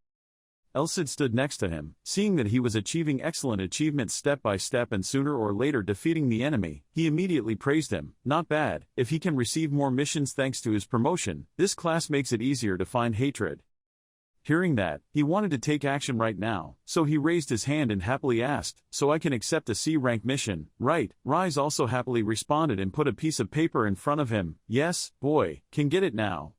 Elsid stood next to him, seeing that he was achieving excellent achievements step by step and sooner or later defeating the enemy. He immediately praised him. Not bad, if he can receive more missions thanks to his promotion, this class makes it easier to find hatred. Hearing that, he wanted to take action right now, so he raised his hand and happily asked, so I can accept a C rank mission, right? Rise also happily responded and put a piece of paper in front of him. Yes, boy, can get it now.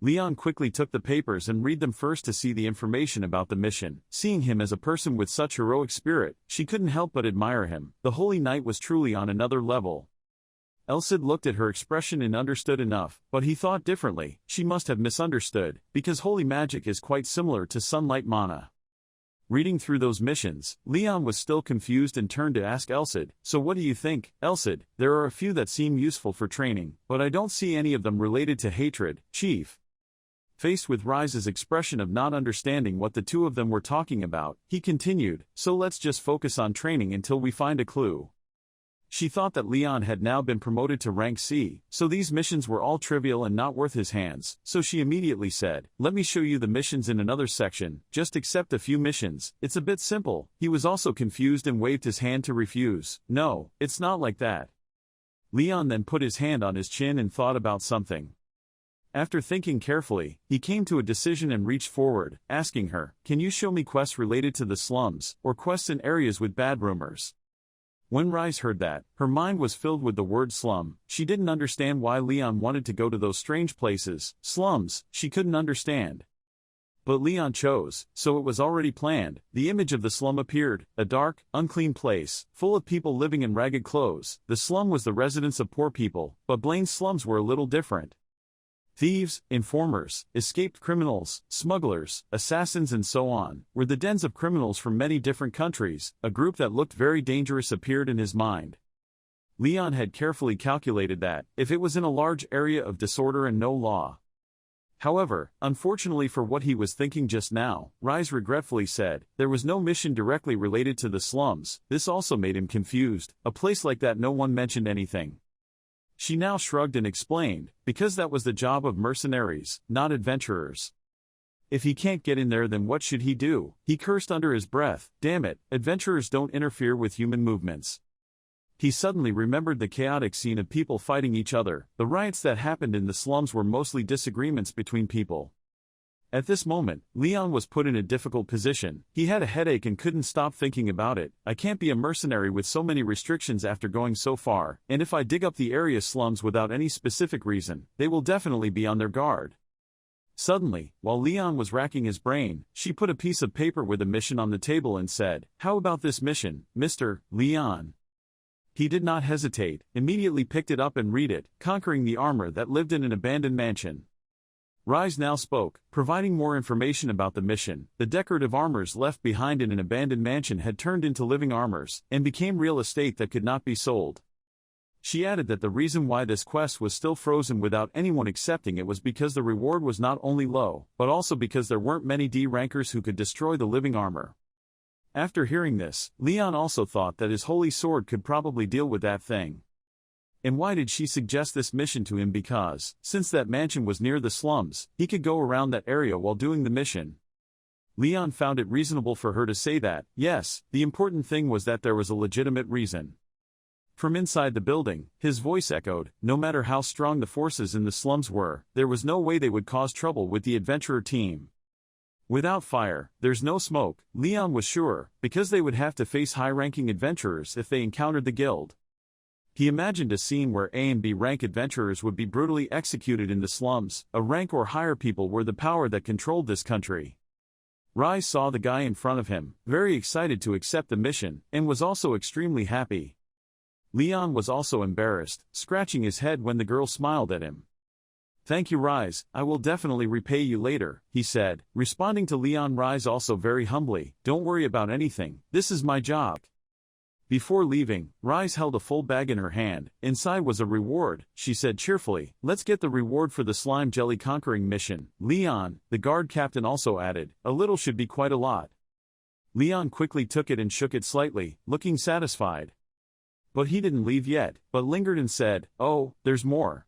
Leon quickly took the papers and read them first to see the information about the mission. Seeing him as a person with such heroic spirit, she couldn't help but admire him. The Holy Knight was truly on another level. Elsid looked at her expression and understood enough, but he thought differently. She must have misunderstood, because holy magic is quite similar to sunlight mana. Reading through those missions, Leon was still confused and turned to ask Elsid, so what do you think, Elsid? There are a few that seem useful for training, but I don't see any of them related to hatred, Chief. Faced with Rise's expression of not understanding what the two of them were talking about, he continued, so let's just focus on training until we find a clue. She thought that Leon had now been promoted to rank C, so these missions were all trivial and not worth his hands, so she immediately said, let me show you the missions in another section, just accept a few missions, it's a bit simple. He was also confused and waved his hand to refuse. No, it's not like that. Leon then put his hand on his chin and thought about something. After thinking carefully, he came to a decision and reached forward, asking her, can you show me quests related to the slums, or quests in areas with bad rumors? When Rise heard that, her mind was filled with the word slum. She didn't understand why Leon wanted to go to those strange places. Slums, she couldn't understand. But Leon chose, so it was already planned. The image of the slum appeared, a dark, unclean place, full of people living in ragged clothes. The slum was the residence of poor people, but Blaine's slums were a little different. Thieves, informers, escaped criminals, smugglers, assassins and so on, were the dens of criminals from many different countries. A group that looked very dangerous appeared in his mind. Leon had carefully calculated that, if it was in a large area of disorder and no law. However, unfortunately for what he was thinking just now, Rise regretfully said, there was no mission directly related to the slums. This also made him confused. A place like that, no one mentioned anything. She now shrugged and explained, because that was the job of mercenaries, not adventurers. If he can't get in there, then what should he do? He cursed under his breath. Damn it, adventurers don't interfere with human movements. He suddenly remembered the chaotic scene of people fighting each other. The riots that happened in the slums were mostly disagreements between people. At this moment, Leon was put in a difficult position. He had a headache and couldn't stop thinking about it. I can't be a mercenary with so many restrictions after going so far, and if I dig up the area slums without any specific reason, they will definitely be on their guard. Suddenly, while Leon was racking his brain, she put a piece of paper with a mission on the table and said, "How about this mission, Mr. Leon?" He did not hesitate, immediately picked it up and read it, conquering the armor that lived in an abandoned mansion. Rise now spoke, providing more information about the mission. The decorative armors left behind in an abandoned mansion had turned into living armors, and became real estate that could not be sold. She added that the reason why this quest was still frozen without anyone accepting it was because the reward was not only low, but also because there weren't many D-rankers who could destroy the living armor. After hearing this, Leon also thought that his holy sword could probably deal with that thing. And why did she suggest this mission to him? Because, since that mansion was near the slums, he could go around that area while doing the mission. Leon found it reasonable for her to say that. Yes, the important thing was that there was a legitimate reason. From inside the building, his voice echoed, no matter how strong the forces in the slums were, there was no way they would cause trouble with the adventurer team. Without fire, there's no smoke, Leon was sure, because they would have to face high-ranking adventurers if they encountered the guild. He imagined a scene where A and B rank adventurers would be brutally executed in the slums. A rank or higher people were the power that controlled this country. Rise saw the guy in front of him, very excited to accept the mission, and was also extremely happy. Leon was also embarrassed, scratching his head when the girl smiled at him. "Thank you, Rise, I will definitely repay you later," he said, responding to Leon. Rise also very humbly, "Don't worry about anything, this is my job." Before leaving, Rise held a full bag in her hand. Inside was a reward. She said cheerfully, "Let's get the reward for the slime jelly conquering mission." Leon, the guard captain, also added, "A little should be quite a lot." Leon quickly took it and shook it slightly, looking satisfied. But he didn't leave yet, but lingered and said, "Oh, there's more."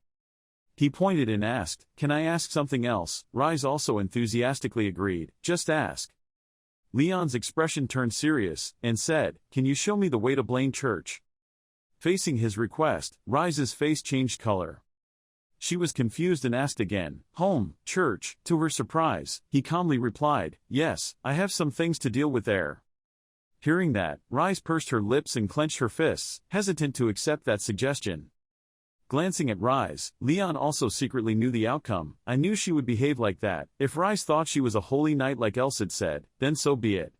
He pointed and asked, "Can I ask something else?" Rise also enthusiastically agreed, "Just ask." Leon's expression turned serious, and said, "Can you show me the way to Blaine Church?" Facing his request, Rise's face changed color. She was confused and asked again, "Home, church?" To her surprise, he calmly replied, "Yes, I have some things to deal with there." Hearing that, Rise pursed her lips and clenched her fists, hesitant to accept that suggestion. Glancing at Rise, Leon also secretly knew the outcome. I knew she would behave like that. If Rise thought she was a holy knight like Else had said, then so be it.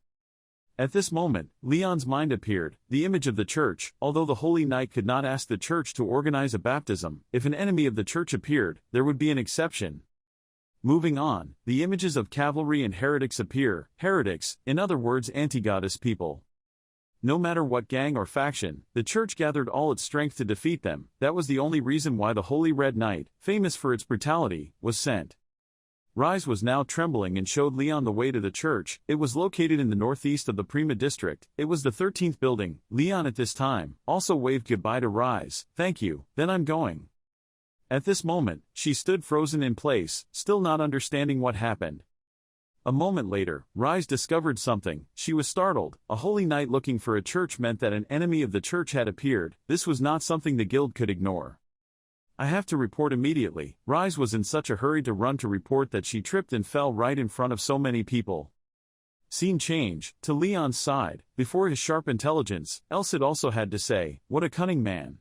At this moment, Leon's mind appeared, the image of the church. Although the holy knight could not ask the church to organize a baptism, if an enemy of the church appeared, there would be an exception. Moving on, the images of cavalry and heretics appear. Heretics, in other words, anti-goddess people. No matter what gang or faction, the church gathered all its strength to defeat them. That was the only reason why the Holy Red Knight, famous for its brutality, was sent. Rise was now trembling and showed Leon the way to the church. It was located in the northeast of the Prima district. It was the 13th building. Leon at this time also waved goodbye to Rise. "Thank you, then I'm going." At this moment, she stood frozen in place, still not understanding what happened. A moment later, Rise discovered something. She was startled. A holy knight looking for a church meant that an enemy of the church had appeared. This was not something the guild could ignore. "I have to report immediately." Rise was in such a hurry to run to report that she tripped and fell right in front of so many people. Scene change, to Leon's side. Before his sharp intelligence, Else also had to say, "What a cunning man."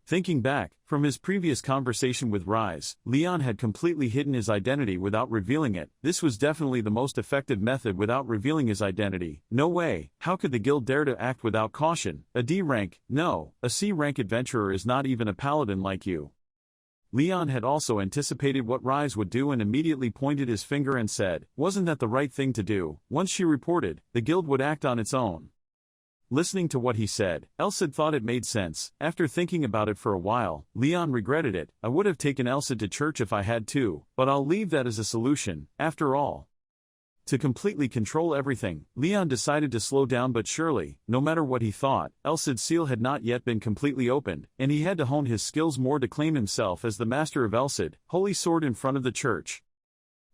Thinking back, from his previous conversation with Rise, Leon had completely hidden his identity without revealing it. This was definitely the most effective method without revealing his identity. No way, how could the guild dare to act without caution? A D rank, no, a C rank adventurer is not even a paladin like you. Leon had also anticipated what Rise would do and immediately pointed his finger and said, "Wasn't that the right thing to do?" Once she reported, the guild would act on its own. Listening to what he said, Elsid thought it made sense. After thinking about it for a while, Leon regretted it. I would have taken Elsid to church if I had to, but I'll leave that as a solution, after all. To completely control everything, Leon decided to slow down but surely. No matter what he thought, Elsid's seal had not yet been completely opened, and he had to hone his skills more to claim himself as the master of Elsid, holy sword in front of the church.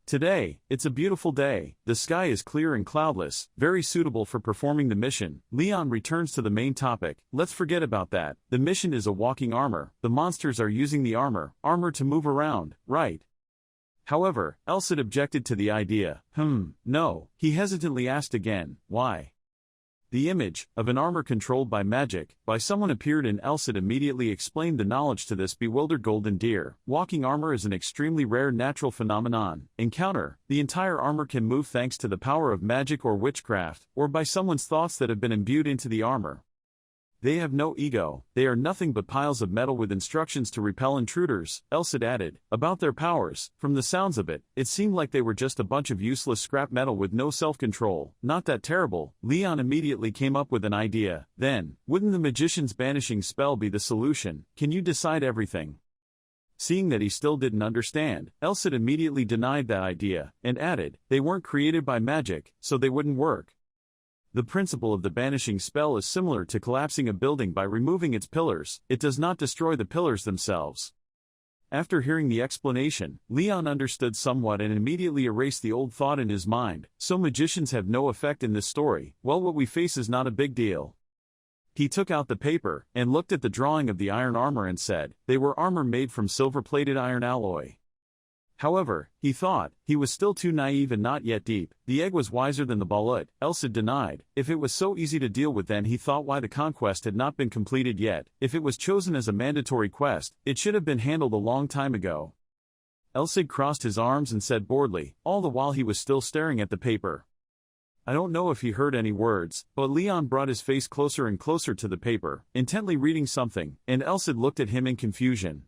Today, it's a beautiful day. The sky is clear and cloudless, very suitable for performing the mission. Leon returns to the main topic. Let's forget about that. The mission is a walking armor. The monsters are using the armor to move around, right? However, Elsid objected to the idea. No. He hesitantly asked again, why? The image of an armor controlled by magic, by someone appeared, and Elsid immediately explained the knowledge to this bewildered golden deer. Walking armor is an extremely rare natural phenomenon. Encounter, the entire armor can move thanks to the power of magic or witchcraft, or by someone's thoughts that have been imbued into the armor. They have no ego, they are nothing but piles of metal with instructions to repel intruders, Elsid added. About their powers, from the sounds of it, it seemed like they were just a bunch of useless scrap metal with no self-control. Not that terrible. Leon immediately came up with an idea. Then, wouldn't the magician's banishing spell be the solution? Can you decide everything? Seeing that he still didn't understand, Elsid immediately denied that idea, and added, they weren't created by magic, so they wouldn't work. The principle of the banishing spell is similar to collapsing a building by removing its pillars. It does not destroy the pillars themselves. After hearing the explanation, Leon understood somewhat and immediately erased the old thought in his mind. So magicians have no effect in this story. Well, what we face is not a big deal. He took out the paper and looked at the drawing of the iron armor and said, they were armor made from silver-plated iron alloy. However, he thought, he was still too naive and not yet deep. The egg was wiser than the balut, Elsid denied. If it was so easy to deal with, then he thought why the conquest had not been completed yet. If it was chosen as a mandatory quest, it should have been handled a long time ago. Elsid crossed his arms and said boredly, all the while he was still staring at the paper. I don't know if he heard any words, but Leon brought his face closer and closer to the paper, intently reading something, and Elsid looked at him in confusion.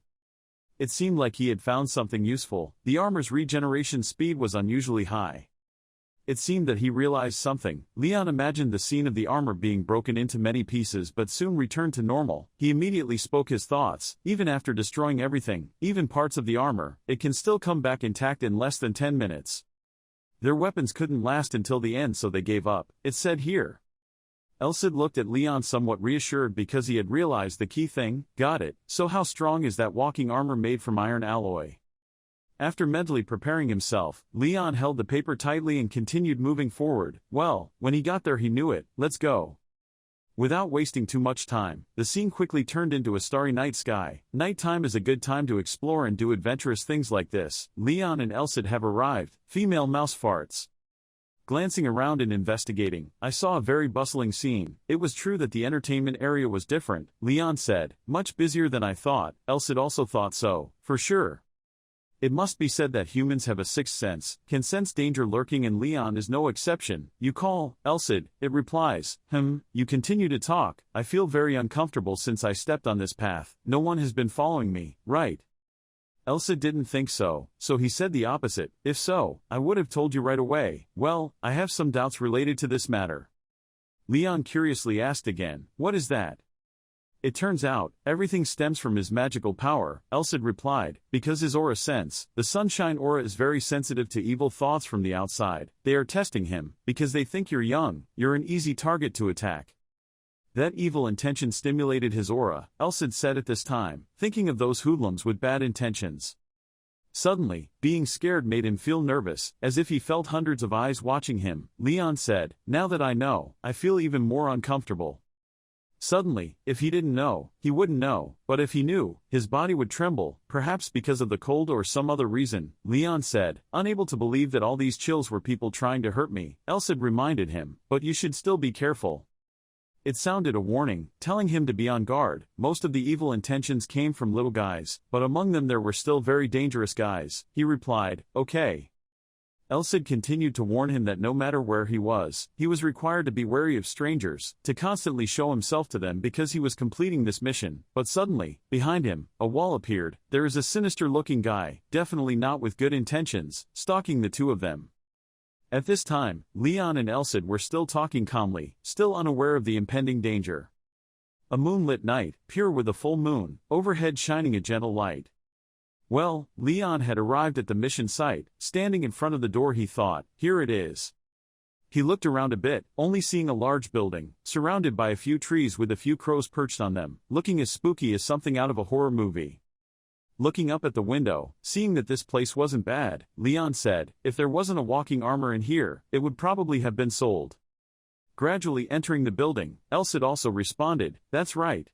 It seemed like he had found something useful. The armor's regeneration speed was unusually high. It seemed that he realized something. Leon imagined the scene of the armor being broken into many pieces but soon returned to normal. He immediately spoke his thoughts. Even after destroying everything, even parts of the armor, it can still come back intact in less than 10 minutes. Their weapons couldn't last until the end, so they gave up. It said here. Elsid looked at Leon somewhat reassured because he had realized the key thing. Got it. So how strong is that walking armor made from iron alloy? After mentally preparing himself, Leon held the paper tightly and continued moving forward. Well, when he got there he knew it. Let's go. Without wasting too much time, the scene quickly turned into a starry night sky. Nighttime is a good time to explore and do adventurous things like this. Leon and Elsid have arrived. Female mouse farts. Glancing around and investigating, I saw a very bustling scene. It was true that the entertainment area was different, Leon said. Much busier than I thought. Elsid also thought so, for sure. It must be said that humans have a sixth sense, can sense danger lurking, and Leon is no exception. You call, Elsid, it replies. You continue to talk. I feel very uncomfortable since I stepped on this path. No one has been following me, right? Elsid didn't think so, so he said the opposite. If so, I would have told you right away. Well, I have some doubts related to this matter. Leon curiously asked again, what is that? It turns out, everything stems from his magical power, Elsid replied, because his aura sense. The sunshine aura is very sensitive to evil thoughts from the outside. They are testing him, because they think you're young, you're an easy target to attack. That evil intention stimulated his aura, Elsid said at this time, thinking of those hoodlums with bad intentions. Suddenly, being scared made him feel nervous, as if he felt hundreds of eyes watching him. Leon said, now that I know, I feel even more uncomfortable. Suddenly, if he didn't know, he wouldn't know, but if he knew, his body would tremble, perhaps because of the cold or some other reason. Leon said, unable to believe that all these chills were people trying to hurt me. Elsid reminded him, but you should still be careful. It sounded a warning, telling him to be on guard. Most of the evil intentions came from little guys, but among them there were still very dangerous guys. He replied, okay. Elsid continued to warn him that no matter where he was required to be wary of strangers, to constantly show himself to them because he was completing this mission. But suddenly, behind him, a wall appeared. There is a sinister-looking guy, definitely not with good intentions, stalking the two of them. At this time, Leon and Elsid were still talking calmly, still unaware of the impending danger. A moonlit night, pure with a full moon, overhead shining a gentle light. Well, Leon had arrived at the mission site. Standing in front of the door he thought, here it is. He looked around a bit, only seeing a large building, surrounded by a few trees with a few crows perched on them, looking as spooky as something out of a horror movie. Looking up at the window, seeing that this place wasn't bad, Leon said, if there wasn't a walking armor in here, it would probably have been sold. Gradually entering the building, Elsid also responded, that's right.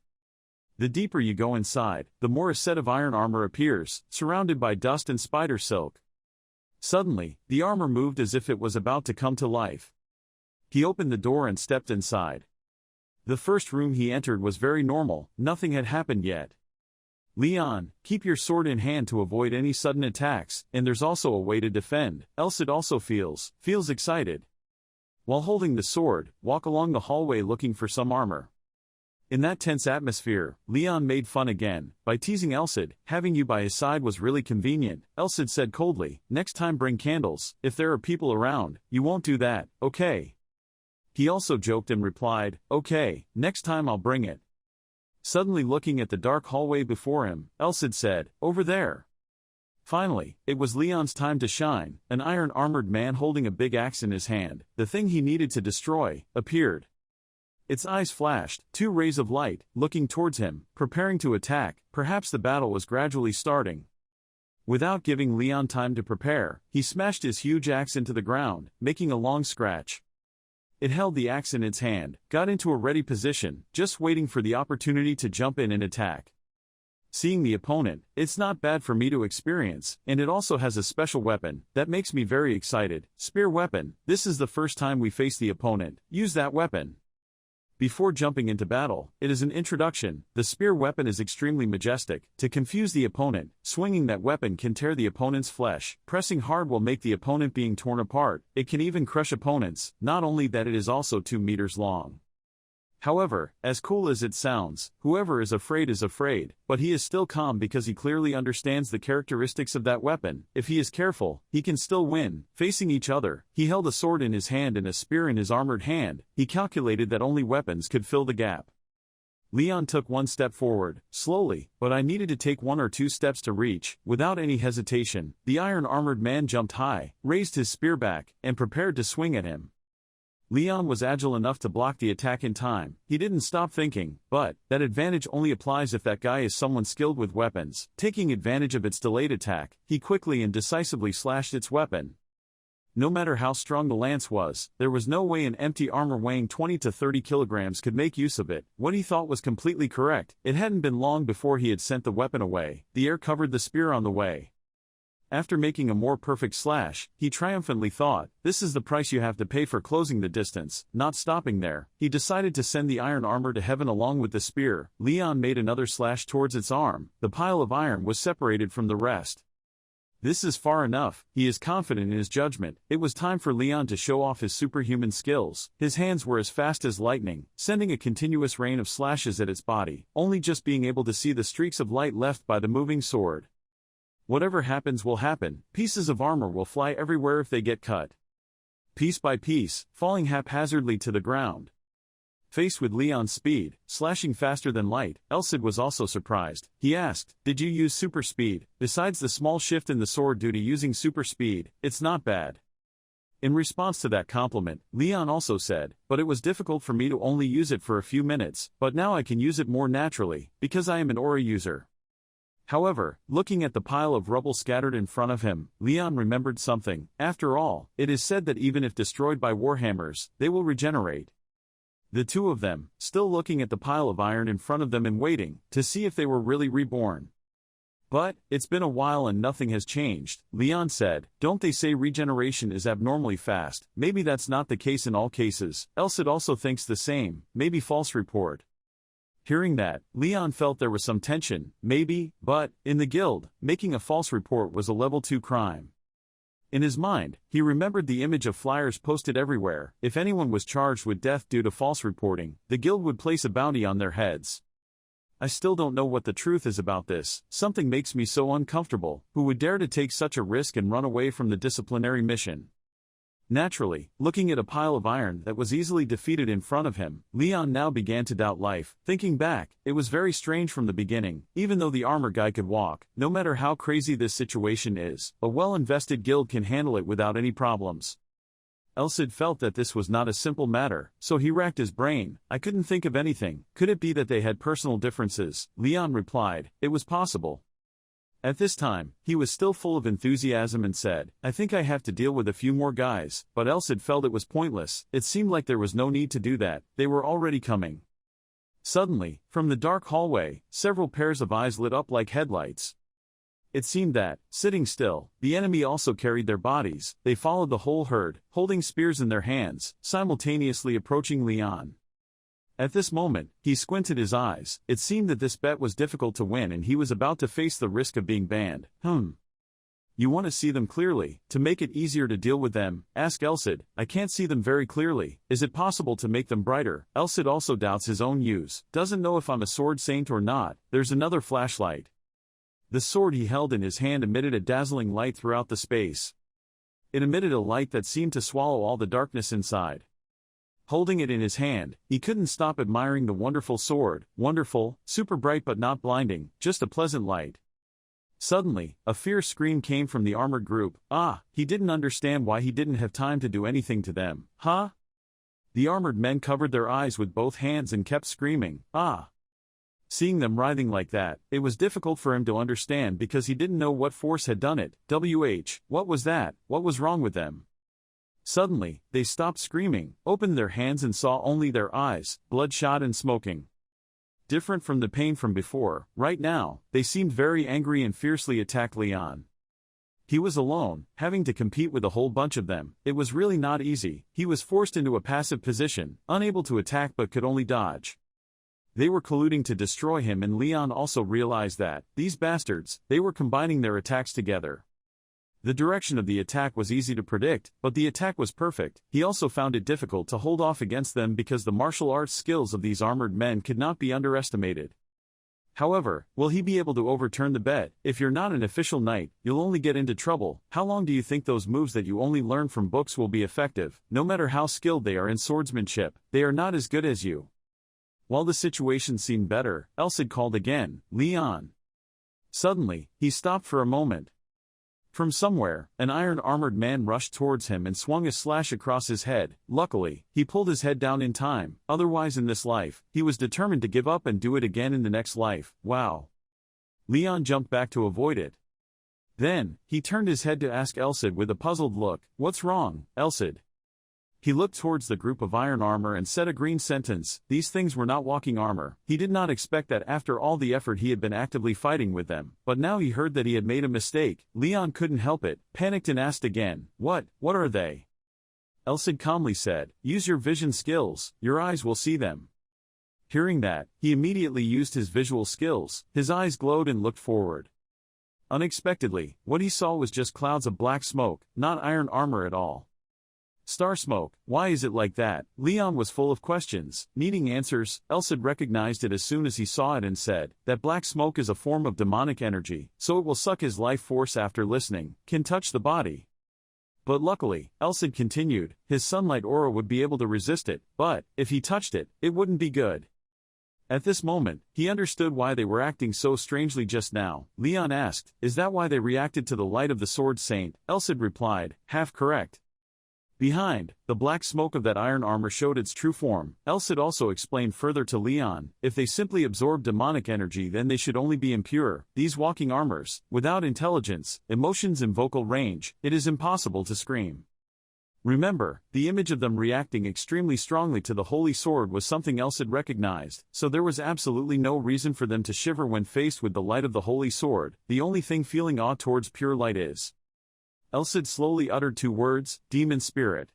The deeper you go inside, the more a set of iron armor appears, surrounded by dust and spider silk. Suddenly, the armor moved as if it was about to come to life. He opened the door and stepped inside. The first room he entered was very normal, nothing had happened yet. Leon, keep your sword in hand to avoid any sudden attacks, and there's also a way to defend. Elsid also feels excited. While holding the sword, walk along the hallway looking for some armor. In that tense atmosphere, Leon made fun again, by teasing Elsid. Having you by his side was really convenient. Elsid said coldly, next time bring candles. If there are people around, you won't do that, okay? He also joked and replied, okay, next time I'll bring it. Suddenly looking at the dark hallway before him, Elsid said, over there. Finally, it was Leon's time to shine. An iron-armored man holding a big axe in his hand, the thing he needed to destroy, appeared. Its eyes flashed, two rays of light, looking towards him, preparing to attack. Perhaps the battle was gradually starting. Without giving Leon time to prepare, he smashed his huge axe into the ground, making a long scratch. It held the axe in its hand, got into a ready position, just waiting for the opportunity to jump in and attack. Seeing the opponent, it's not bad for me to experience, and it also has a special weapon, that makes me very excited. Spear weapon, this is the first time we face the opponent, use that weapon. Before jumping into battle, it is an introduction. The spear weapon is extremely majestic. To confuse the opponent, swinging that weapon can tear the opponent's flesh. Pressing hard will make the opponent being torn apart. It can even crush opponents, not only that it is also 2 meters long. However, as cool as it sounds, whoever is afraid, but he is still calm because he clearly understands the characteristics of that weapon. If he is careful, he can still win. Facing each other, he held a sword in his hand and a spear in his armored hand. He calculated that only weapons could fill the gap. Leon took one step forward, slowly, but I needed to take 1 or 2 steps to reach. Without any hesitation, the iron-armored man jumped high, raised his spear back, and prepared to swing at him. Leon was agile enough to block the attack in time. He didn't stop thinking, but that advantage only applies if that guy is someone skilled with weapons. Taking advantage of its delayed attack, he quickly and decisively slashed its weapon. No matter how strong the lance was, there was no way an empty armor weighing 20 to 30 kilograms could make use of it. What he thought was completely correct. It hadn't been long before he had sent the weapon away. The air covered the spear on the way. After making a more perfect slash, he triumphantly thought, this is the price you have to pay for closing the distance. Not stopping there, he decided to send the iron armor to heaven along with the spear. Leon made another slash towards its arm. The pile of iron was separated from the rest. This is far enough. He is confident in his judgment. It was time for Leon to show off his superhuman skills. His hands were as fast as lightning, sending a continuous rain of slashes at its body, only just being able to see the streaks of light left by the moving sword. Whatever happens will happen. Pieces of armor will fly everywhere if they get cut. Piece by piece, falling haphazardly to the ground. Faced with Leon's speed, slashing faster than light, Elsid was also surprised. He asked, did you use super speed? Besides the small shift in the sword due to using super speed, it's not bad. In response to that compliment, Leon also said, but it was difficult for me to only use it for a few minutes, but now I can use it more naturally, because I am an aura user. However, looking at the pile of rubble scattered in front of him, Leon remembered something. After all, it is said that even if destroyed by warhammers, they will regenerate. The two of them, still looking at the pile of iron in front of them and waiting, to see if they were really reborn. But, it's been a while and nothing has changed, Leon said. Don't they say regeneration is abnormally fast? Maybe that's not the case in all cases. Elsid also thinks the same, maybe false report. Hearing that, Leon felt there was some tension, maybe, but, in the guild, making a false report was a level 2 crime. In his mind, he remembered the image of flyers posted everywhere. If anyone was charged with death due to false reporting, the guild would place a bounty on their heads. I still don't know what the truth is about this. Something makes me so uncomfortable. Who would dare to take such a risk and run away from the disciplinary mission? Naturally, looking at a pile of iron that was easily defeated in front of him, Leon now began to doubt life. Thinking back, it was very strange from the beginning. Even though the armor guy could walk, no matter how crazy this situation is, a well-invested guild can handle it without any problems. Elsid felt that this was not a simple matter, so he racked his brain. I couldn't think of anything. Could it be that they had personal differences? Leon replied, it was possible. At this time, he was still full of enthusiasm and said, I think I have to deal with a few more guys, but Elsid felt it was pointless. It seemed like there was no need to do that, they were already coming. Suddenly, from the dark hallway, several pairs of eyes lit up like headlights. It seemed that, sitting still, the enemy also carried their bodies. They followed the whole herd, holding spears in their hands, simultaneously approaching Leon. At this moment, he squinted his eyes. It seemed that this bet was difficult to win and he was about to face the risk of being banned. You want to see them clearly, to make it easier to deal with them? Asked Elsid. I can't see them very clearly. Is it possible to make them brighter? Elsid also doubts his own use. Doesn't know if I'm a sword saint or not. There's another flashlight. The sword he held in his hand emitted a dazzling light throughout the space. It emitted a light that seemed to swallow all the darkness inside. Holding it in his hand, he couldn't stop admiring the wonderful sword. Wonderful, super bright but not blinding, just a pleasant light. Suddenly, a fierce scream came from the armored group. He didn't understand why he didn't have time to do anything to them. The armored men covered their eyes with both hands and kept screaming, Seeing them writhing like that, it was difficult for him to understand because he didn't know what force had done it. What was that? What was wrong with them? Suddenly, they stopped screaming, opened their hands and saw only their eyes, bloodshot and smoking. Different from the pain from before, right now, they seemed very angry and fiercely attacked Leon. He was alone, having to compete with a whole bunch of them. It was really not easy. He was forced into a passive position, unable to attack but could only dodge. They were colluding to destroy him and Leon also realized that, these bastards, they were combining their attacks together. The direction of the attack was easy to predict, but the attack was perfect. He also found it difficult to hold off against them because the martial arts skills of these armored men could not be underestimated. However, will he be able to overturn the bet? If you're not an official knight, you'll only get into trouble. How long do you think those moves that you only learn from books will be effective? No matter how skilled they are in swordsmanship, they are not as good as you. While the situation seemed better, Elsid called again, Leon. Suddenly, he stopped for a moment. From somewhere, an iron-armored man rushed towards him and swung a slash across his head. Luckily, he pulled his head down in time. Otherwise in this life, he was determined to give up and do it again in the next life. Wow. Leon jumped back to avoid it. Then, he turned his head to ask Elsid with a puzzled look, What's wrong, Elsid? He looked towards the group of iron armor and said a green sentence. These things were not walking armor. He did not expect that after all the effort he had been actively fighting with them, but now he heard that he had made a mistake. Leon couldn't help it, panicked and asked again, What are they? Elsid calmly said, Use your vision skills, your eyes will see them. Hearing that, he immediately used his visual skills. His eyes glowed and looked forward. Unexpectedly, what he saw was just clouds of black smoke, not iron armor at all. Star smoke, why is it like that? Leon was full of questions, needing answers. Elsid recognized it as soon as he saw it and said, that black smoke is a form of demonic energy, so it will suck his life force after listening, can touch the body. But luckily, Elsid continued, his sunlight aura would be able to resist it, but, if he touched it, it wouldn't be good. At this moment, he understood why they were acting so strangely just now. Leon asked, Is that why they reacted to the light of the sword saint? Elsid replied, half correct. Behind, the black smoke of that iron armor showed its true form. Elsid also explained further to Leon, if they simply absorb demonic energy then they should only be impure. These walking armors, without intelligence, emotions and vocal range, it is impossible to scream. Remember, the image of them reacting extremely strongly to the holy sword was something Elsid recognized, so there was absolutely no reason for them to shiver when faced with the light of the holy sword. The only thing feeling awe towards pure light is. Elsid slowly uttered two words, demon spirit.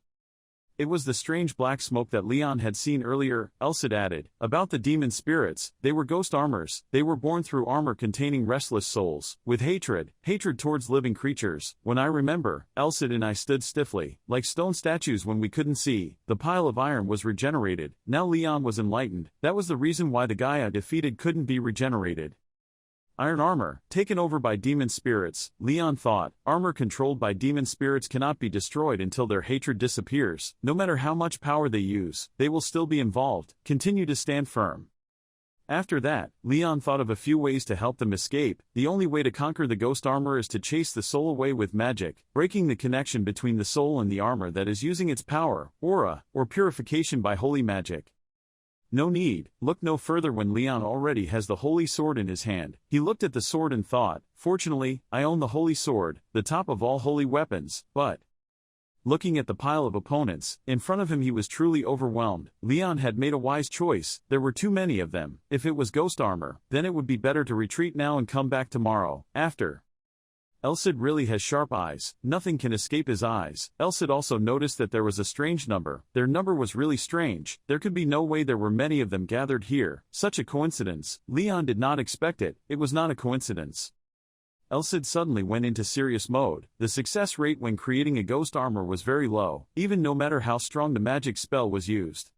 It was the strange black smoke that Leon had seen earlier. Elsid added, about the demon spirits, they were ghost armors. They were born through armor containing restless souls, with hatred towards living creatures. When I remember, Elsid and I stood stiffly, like stone statues when we couldn't see. The pile of iron was regenerated. Now Leon was enlightened. That was the reason why the guy I defeated couldn't be regenerated. Iron armor, taken over by demon spirits. Leon thought, armor controlled by demon spirits cannot be destroyed until their hatred disappears. No matter how much power they use, they will still be involved. Continue to stand firm. After that, Leon thought of a few ways to help them escape. The only way to conquer the ghost armor is to chase the soul away with magic, breaking the connection between the soul and the armor that is using its power, aura, or purification by holy magic. No need, look no further when Leon already has the holy sword in his hand. He looked at the sword and thought, fortunately, I own the holy sword, the top of all holy weapons, but... Looking at the pile of opponents, in front of him he was truly overwhelmed. Leon had made a wise choice, there were too many of them. If it was ghost armor, then it would be better to retreat now and come back tomorrow. After. Elcid really has sharp eyes, nothing can escape his eyes. Elcid also noticed that there was a strange number. Their number was really strange, there could be no way there were many of them gathered here. Such a coincidence, Leon did not expect it, it was not a coincidence. Elcid suddenly went into serious mode. The success rate when creating a ghost armor was very low, even no matter how strong the magic spell was used.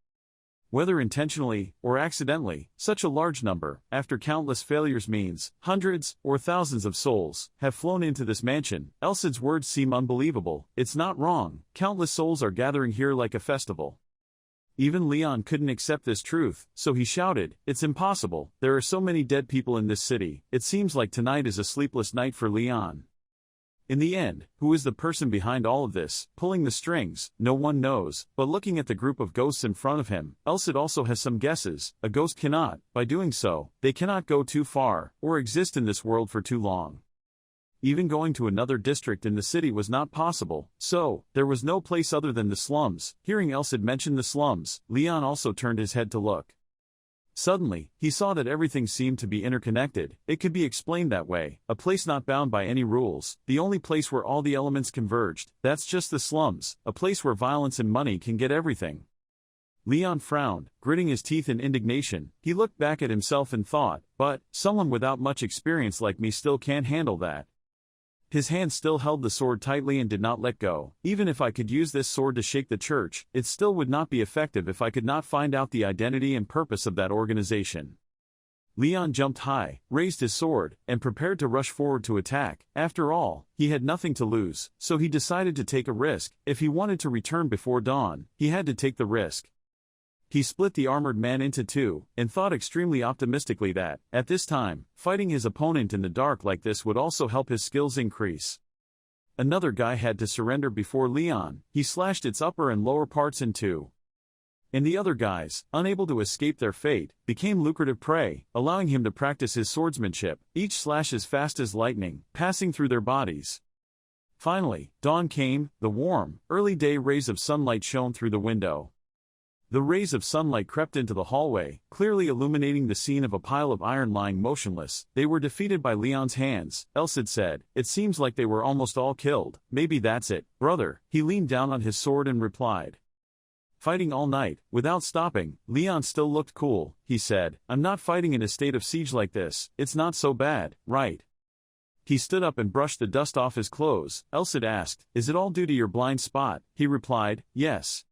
Whether intentionally, or accidentally, such a large number, after countless failures means, hundreds, or thousands of souls, have flown into this mansion. Elcid's words seem unbelievable. It's not wrong, countless souls are gathering here like a festival. Even Leon couldn't accept this truth, so he shouted, it's impossible, there are so many dead people in this city, it seems like tonight is a sleepless night for Leon. In the end, who is the person behind all of this, pulling the strings, no one knows, but looking at the group of ghosts in front of him, Elcid also has some guesses. A ghost cannot, by doing so, they cannot go too far, or exist in this world for too long. Even going to another district in the city was not possible, so, there was no place other than the slums. Hearing Elcid mention the slums, Leon also turned his head to look. Suddenly, he saw that everything seemed to be interconnected. It could be explained that way, a place not bound by any rules, the only place where all the elements converged, that's just the slums, a place where violence and money can get everything. Leon frowned, gritting his teeth in indignation. He looked back at himself and thought, but, someone without much experience like me still can't handle that. His hand still held the sword tightly and did not let go. Even if I could use this sword to shake the church, it still would not be effective if I could not find out the identity and purpose of that organization. Leon jumped high, raised his sword, and prepared to rush forward to attack. After all, he had nothing to lose, so he decided to take a risk. If he wanted to return before dawn, he had to take the risk. He split the armored man into two, and thought extremely optimistically that, at this time, fighting his opponent in the dark like this would also help his skills increase. Another guy had to surrender before Leon. He slashed its upper and lower parts in two. And the other guys, unable to escape their fate, became lucrative prey, allowing him to practice his swordsmanship, each slash as fast as lightning, passing through their bodies. Finally, dawn came, the warm, early day rays of sunlight shone through the window. The rays of sunlight crept into the hallway, clearly illuminating the scene of a pile of iron lying motionless. They were defeated by Leon's hands, Elcid said. It seems like they were almost all killed. Maybe that's it, brother. He leaned down on his sword and replied. Fighting all night, without stopping, Leon still looked cool. He said, I'm not fighting in a state of siege like this. It's not so bad, right? He stood up and brushed the dust off his clothes. Elcid asked, is it all due to your blind spot? He replied, yes.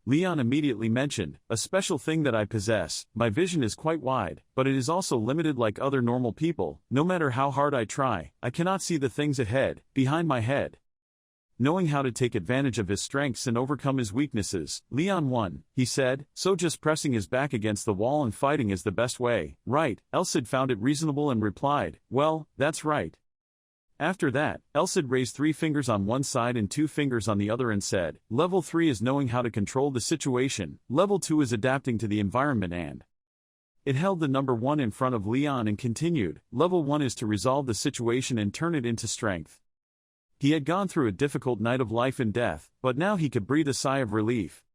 Leon immediately mentioned, a special thing that I possess. My vision is quite wide, but it is also limited like other normal people. No matter how hard I try, I cannot see the things ahead, behind my head. Knowing how to take advantage of his strengths and overcome his weaknesses, Leon won, he said, so just pressing his back against the wall and fighting is the best way, right? Elcid found it reasonable and replied, well, that's right. After that, Elcid raised 3 fingers on one side and 2 fingers on the other and said, Level 3 is knowing how to control the situation, Level 2 is adapting to the environment and... It held the number 1 in front of Leon and continued, Level 1 is to resolve the situation and turn it into strength. He had gone through a difficult night of life and death, but now he could breathe a sigh of relief.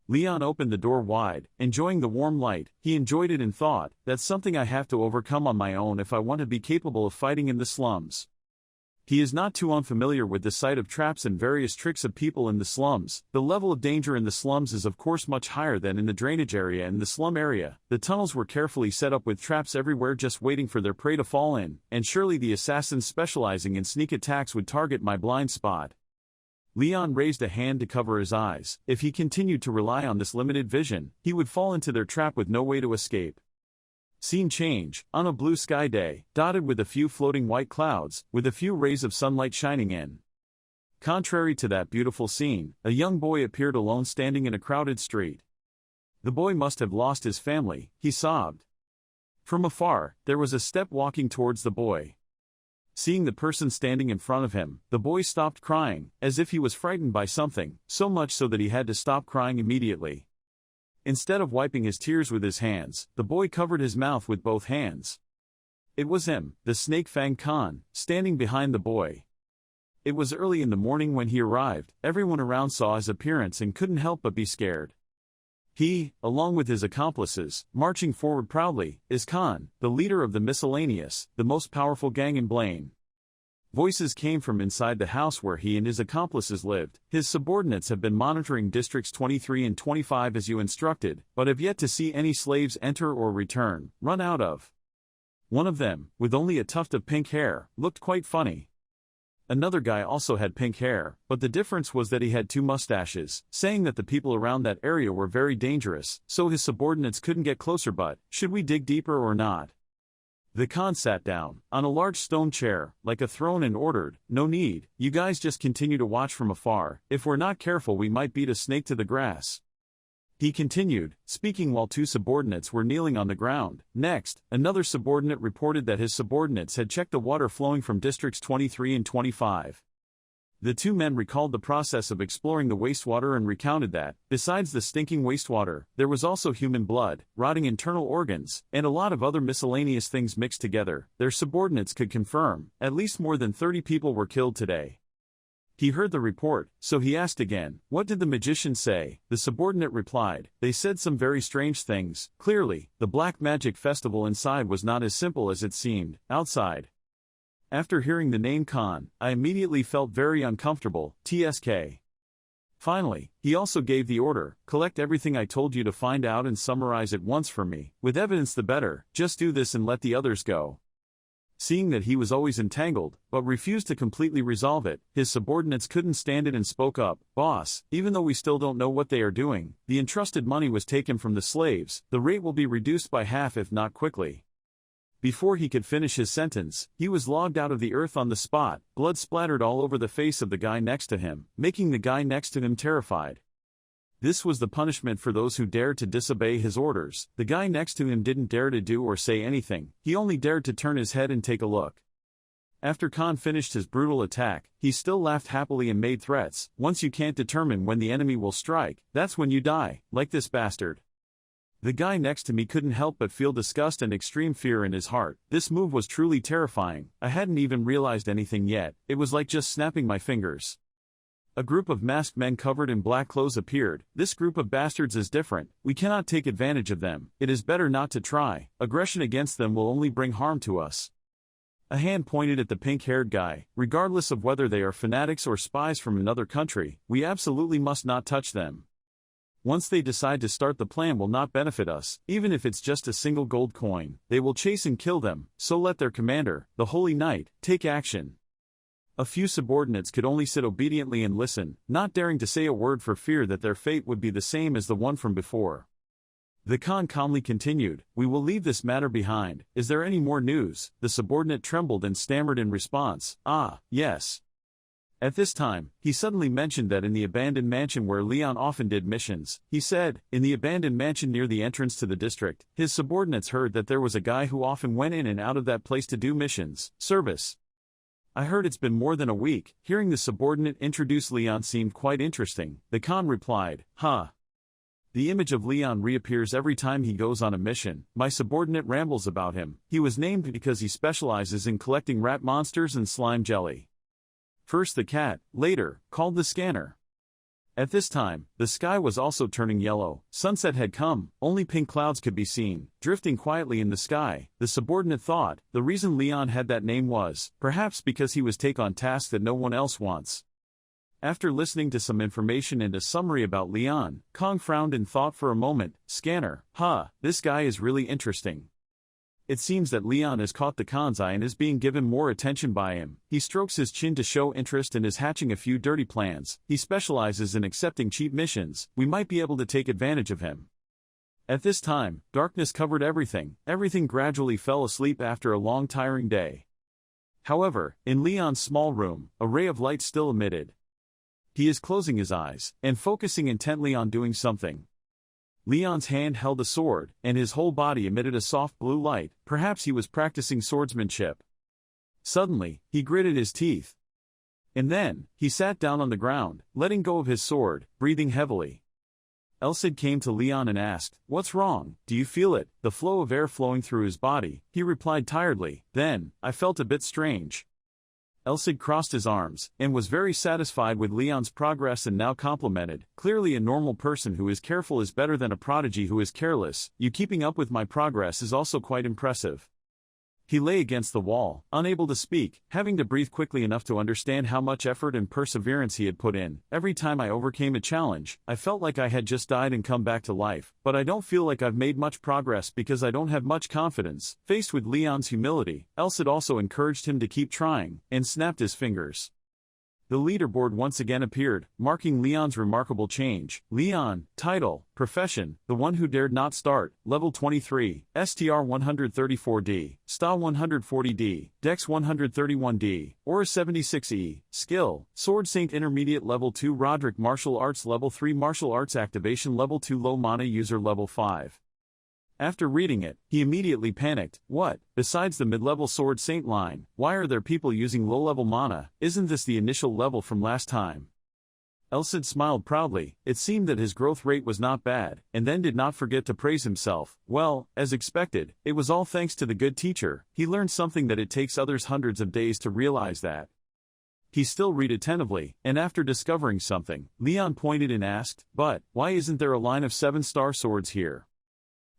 Leon opened the door wide, enjoying the warm light. He enjoyed it and thought, that's something I have to overcome on my own if I want to be capable of fighting in the slums. He is not too unfamiliar with the sight of traps and various tricks of people in the slums. The level of danger in the slums is of course much higher than in the drainage area and the slum area. The tunnels were carefully set up with traps everywhere just waiting for their prey to fall in, and surely the assassins specializing in sneak attacks would target my blind spot. Leon raised a hand to cover his eyes. If he continued to rely on this limited vision, he would fall into their trap with no way to escape. Scene change, on a blue sky day, dotted with a few floating white clouds, with a few rays of sunlight shining in. Contrary to that beautiful scene, a young boy appeared alone standing in a crowded street. The boy must have lost his family, he sobbed. From afar, there was a step walking towards the boy. Seeing the person standing in front of him, the boy stopped crying, as if he was frightened by something, so much so that he had to stop crying immediately. Instead of wiping his tears with his hands, the boy covered his mouth with both hands. It was him, the Snake Fang Khan, standing behind the boy. It was early in the morning when he arrived. Everyone around saw his appearance and couldn't help but be scared. He, along with his accomplices, marching forward proudly, is Khan, the leader of the Miscellaneous, the most powerful gang in Blaine. Voices came from inside the house where he and his accomplices lived. His subordinates have been monitoring districts 23 and 25 as you instructed, but have yet to see any slaves enter or return, run out of. One of them, with only a tuft of pink hair, looked quite funny. Another guy also had pink hair, but the difference was that he had two mustaches, saying that the people around that area were very dangerous, so his subordinates couldn't get closer. But should we dig deeper or not? The Khan sat down, on a large stone chair, like a throne and ordered, "No need, you guys just continue to watch from afar. If we're not careful we might beat a snake to the grass." He continued, speaking while two subordinates were kneeling on the ground. Next, another subordinate reported that his subordinates had checked the water flowing from districts 23 and 25. The two men recalled the process of exploring the wastewater and recounted that, besides the stinking wastewater, there was also human blood, rotting internal organs, and a lot of other miscellaneous things mixed together. Their subordinates could confirm, at least more than 30 people were killed today. He heard the report, so he asked again, "What did the magician say?" The subordinate replied, "They said some very strange things. Clearly, the black magic festival inside was not as simple as it seemed, outside." After hearing the name Khan, I immediately felt very uncomfortable, tsk. Finally, he also gave the order, "Collect everything I told you to find out and summarize it once for me. With evidence the better, just do this and let the others go." Seeing that he was always entangled, but refused to completely resolve it, his subordinates couldn't stand it and spoke up, "Boss, even though we still don't know what they are doing, the entrusted money was taken from the slaves, the rate will be reduced by half if not quickly." Before he could finish his sentence, he was logged out of the earth on the spot. Blood splattered all over the face of the guy next to him, making the guy next to him terrified. This was the punishment for those who dared to disobey his orders. The guy next to him didn't dare to do or say anything, he only dared to turn his head and take a look. After Khan finished his brutal attack, he still laughed happily and made threats. "Once you can't determine when the enemy will strike, that's when you die, like this bastard." The guy next to me couldn't help but feel disgust and extreme fear in his heart. This move was truly terrifying. I hadn't even realized anything yet, it was like just snapping my fingers. A group of masked men covered in black clothes appeared. "This group of bastards is different, we cannot take advantage of them, it is better not to try, aggression against them will only bring harm to us." A hand pointed at the pink-haired guy. "Regardless of whether they are fanatics or spies from another country, we absolutely must not touch them. Once they decide to start, the plan will not benefit us, even if it's just a single gold coin, they will chase and kill them, so let their commander, the Holy Knight, take action." A few subordinates could only sit obediently and listen, not daring to say a word for fear that their fate would be the same as the one from before. The Khan calmly continued, "We will leave this matter behind. Is there any more news?" The subordinate trembled and stammered in response, "Ah, yes." At this time, he suddenly mentioned that in the abandoned mansion where Leon often did missions, he said, in the abandoned mansion near the entrance to the district, his subordinates heard that there was a guy who often went in and out of that place to do missions, service. "I heard it's been more than a week." Hearing the subordinate introduce Leon seemed quite interesting. The Khan replied, "Huh. The image of Leon reappears every time he goes on a mission. My subordinate rambles about him. He was named because he specializes in collecting rat monsters and slime jelly. First the cat, later, called the scanner." At this time, the sky was also turning yellow. Sunset had come, only pink clouds could be seen, drifting quietly in the sky. The subordinate thought, the reason Leon had that name was, perhaps because he was take on tasks that no one else wants. After listening to some information and a summary about Leon, Kong frowned and thought for a moment, "Scanner, this guy is really interesting." It seems that Leon has caught the Khan's eye and is being given more attention by him. He strokes his chin to show interest and is hatching a few dirty plans. He specializes in accepting cheap missions. We might be able to take advantage of him. At this time, darkness covered everything. Everything gradually fell asleep after a long tiring day. However, in Leon's small room, a ray of light still emitted. He is closing his eyes and focusing intently on doing something. Leon's hand held a sword, and his whole body emitted a soft blue light. Perhaps he was practicing swordsmanship. Suddenly, he gritted his teeth. And then, he sat down on the ground, letting go of his sword, breathing heavily. Elsid came to Leon and asked, "What's wrong? Do you feel it?" The flow of air flowing through his body, he replied tiredly. Then, I felt a bit strange. Elsid crossed his arms, and was very satisfied with Leon's progress and now complimented, "Clearly a normal person who is careful is better than a prodigy who is careless. You keeping up with my progress is also quite impressive." He lay against the wall, unable to speak, having to breathe quickly enough to understand how much effort and perseverance he had put in. "Every time I overcame a challenge, I felt like I had just died and come back to life, but I don't feel like I've made much progress because I don't have much confidence." Faced with Leon's humility, Elsid also encouraged him to keep trying, and snapped his fingers. The leaderboard once again appeared, marking Leon's remarkable change. Leon, title, profession, the one who dared not start, level 23, STR 134D, STA 140D, Dex 131D, Aura 76E, skill, Sword Saint intermediate level 2 Roderick martial arts level 3 martial arts activation level 2 low mana user level 5. After reading it, he immediately panicked. What? Besides the mid-level Sword Saint line, why are there people using low-level mana? Isn't this the initial level from last time? Elsid smiled proudly. It seemed that his growth rate was not bad, and then did not forget to praise himself. Well, as expected, it was all thanks to the good teacher. He learned something that it takes others hundreds of days to realize that. He still read attentively, and after discovering something, Leon pointed and asked, "But, why isn't there a line of 7-star swords here?"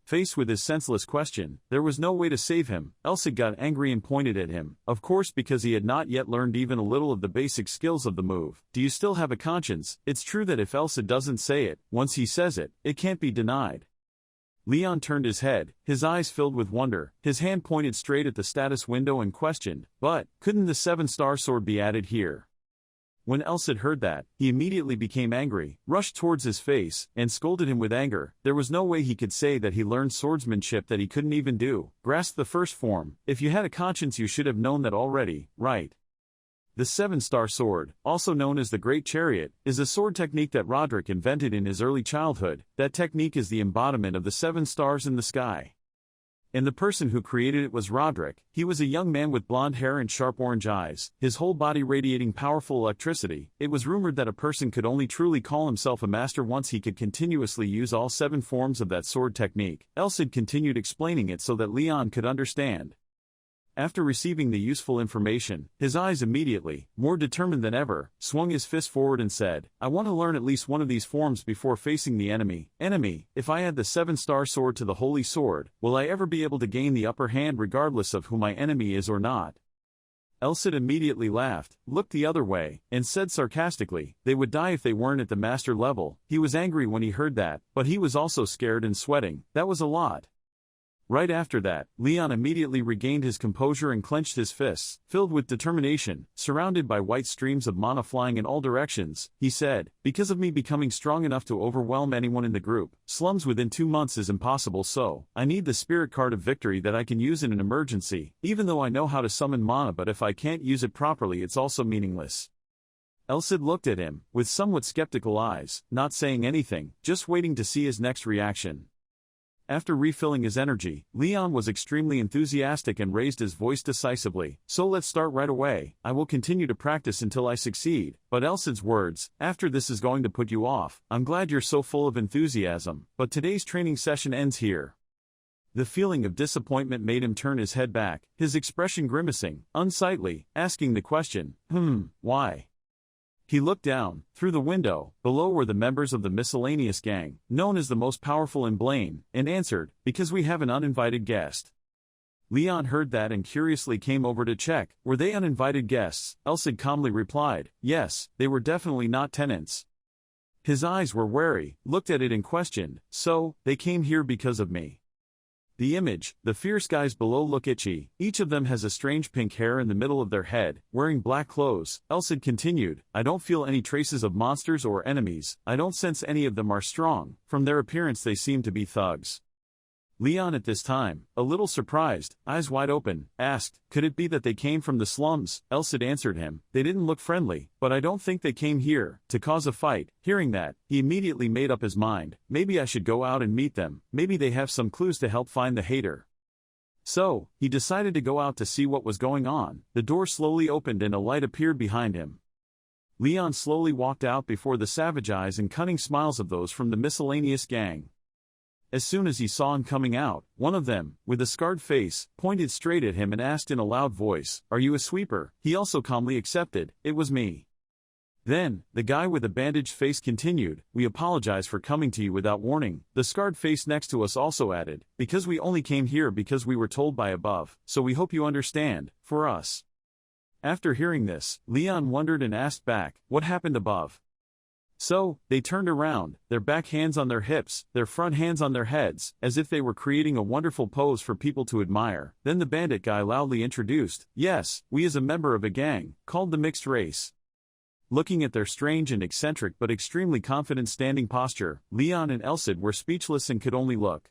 Faced with his senseless question, there was no way to save him. Elsid got angry and pointed at him, of course because he had not yet learned even a little of the basic skills of the move. "Do you still have a conscience?" It's true that if Elsid doesn't say it, once he says it, it can't be denied. Leon turned his head, his eyes filled with wonder, his hand pointed straight at the status window and questioned, "But, couldn't the 7-star sword be added here?" When Elsid heard that, he immediately became angry, rushed towards his face, and scolded him with anger. There was no way he could say that he learned swordsmanship that he couldn't even do. Grasp the first form. If you had a conscience you should have known that already, right? The 7-star sword, also known as the Great Chariot, is a sword technique that Roderick invented in his early childhood. That technique is the embodiment of the 7 stars in the sky. And the person who created it was Roderick. He was a young man with blonde hair and sharp orange eyes, his whole body radiating powerful electricity. It was rumored that a person could only truly call himself a master once he could continuously use all 7 forms of that sword technique. Elsid continued explaining it so that Leon could understand. After receiving the useful information, his eyes immediately, more determined than ever, swung his fist forward and said, "I want to learn at least one of these forms before facing the enemy. Enemy, if I add the 7-star sword to the holy sword, will I ever be able to gain the upper hand regardless of who my enemy is or not?" Elsid immediately laughed, looked the other way, and said sarcastically, "They would die if they weren't at the master level." He was angry when he heard that, but he was also scared and sweating. That was a lot. Right after that, Leon immediately regained his composure and clenched his fists, filled with determination, surrounded by white streams of mana flying in all directions. He said, "Because of me becoming strong enough to overwhelm anyone in the group, slums within 2 months is impossible, so I need the spirit card of victory that I can use in an emergency, even though I know how to summon mana, but if I can't use it properly it's also meaningless." Elsid looked at him, with somewhat skeptical eyes, not saying anything, just waiting to see his next reaction. After refilling his energy, Leon was extremely enthusiastic and raised his voice decisively. "So let's start right away. I will continue to practice until I succeed." But Elsid's words, "After this is going to put you off. I'm glad you're so full of enthusiasm, but today's training session ends here." The feeling of disappointment made him turn his head back, his expression grimacing, unsightly, asking the question, why? He looked down, through the window. Below were the members of the miscellaneous gang, known as the most powerful in Blaine, and answered, "Because we have an uninvited guest." Leon heard that and curiously came over to check. Were they uninvited guests? Elsid calmly replied, "Yes, they were definitely not tenants." His eyes were wary, looked at it and questioned, "So, they came here because of me?" The image, the fierce guys below look itchy, each of them has a strange pink hair in the middle of their head, wearing black clothes. Elsid continued, I don't feel any traces of monsters or enemies, I don't sense any of them are strong, from their appearance they seem to be thugs. Leon at this time, a little surprised, eyes wide open, asked, could it be that they came from the slums? Elsid answered him, they didn't look friendly, but I don't think they came here to cause a fight. Hearing that, he immediately made up his mind, maybe I should go out and meet them, maybe they have some clues to help find the hater. So, he decided to go out to see what was going on. The door slowly opened and a light appeared behind him. Leon slowly walked out before the savage eyes and cunning smiles of those from the miscellaneous gang. As soon as he saw him coming out, one of them, with a scarred face, pointed straight at him and asked in a loud voice, are you a sweeper? He also calmly accepted, it was me. Then, the guy with the bandaged face continued, we apologize for coming to you without warning. The scarred face next to us also added, because we only came here because we were told by above, so we hope you understand, for us. After hearing this, Leon wondered and asked back, what happened above? So, they turned around, their back hands on their hips, their front hands on their heads, as if they were creating a wonderful pose for people to admire. Then the bandit guy loudly introduced, yes, we as a member of a gang, called the Mixed Race. Looking at their strange and eccentric but extremely confident standing posture, Leon and Elsid were speechless and could only look.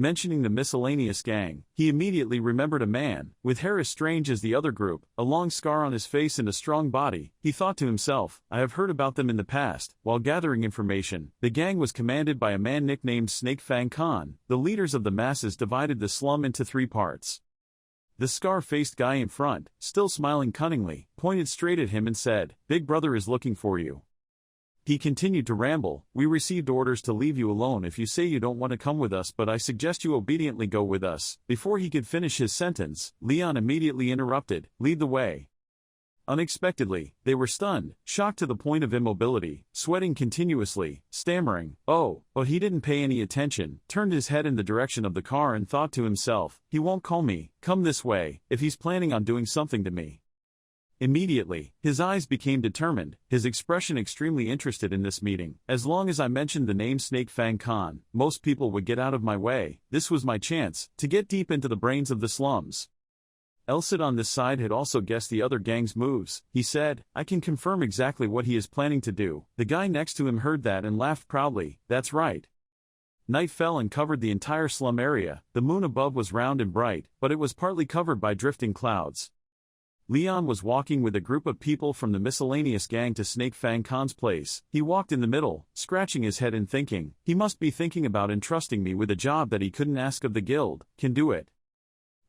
Mentioning the miscellaneous gang, he immediately remembered a man, with hair as strange as the other group, a long scar on his face and a strong body. He thought to himself, I have heard about them in the past. While gathering information, the gang was commanded by a man nicknamed Snake Fang Khan. The leaders of the masses divided the slum into 3 parts. The scar-faced guy in front, still smiling cunningly, pointed straight at him and said, Big Brother is looking for you. He continued to ramble, we received orders to leave you alone if you say you don't want to come with us, but I suggest you obediently go with us. Before he could finish his sentence, Leon immediately interrupted, lead the way. Unexpectedly, they were stunned, shocked to the point of immobility, sweating continuously, stammering, oh, but he didn't pay any attention, turned his head in the direction of the car and thought to himself, he won't call me, come this way, if he's planning on doing something to me. Immediately, his eyes became determined, his expression extremely interested in this meeting. As long as I mentioned the name Snake Fang Khan, most people would get out of my way. This was my chance, to get deep into the brains of the slums. Elsid on this side had also guessed the other gang's moves. He said, I can confirm exactly what he is planning to do. The guy next to him heard that and laughed proudly, that's right. Night fell and covered the entire slum area. The moon above was round and bright, but it was partly covered by drifting clouds. Leon was walking with a group of people from the miscellaneous gang to Snake Fang Khan's place. He walked in the middle, scratching his head and thinking, he must be thinking about entrusting me with a job that he couldn't ask of the guild, can do it.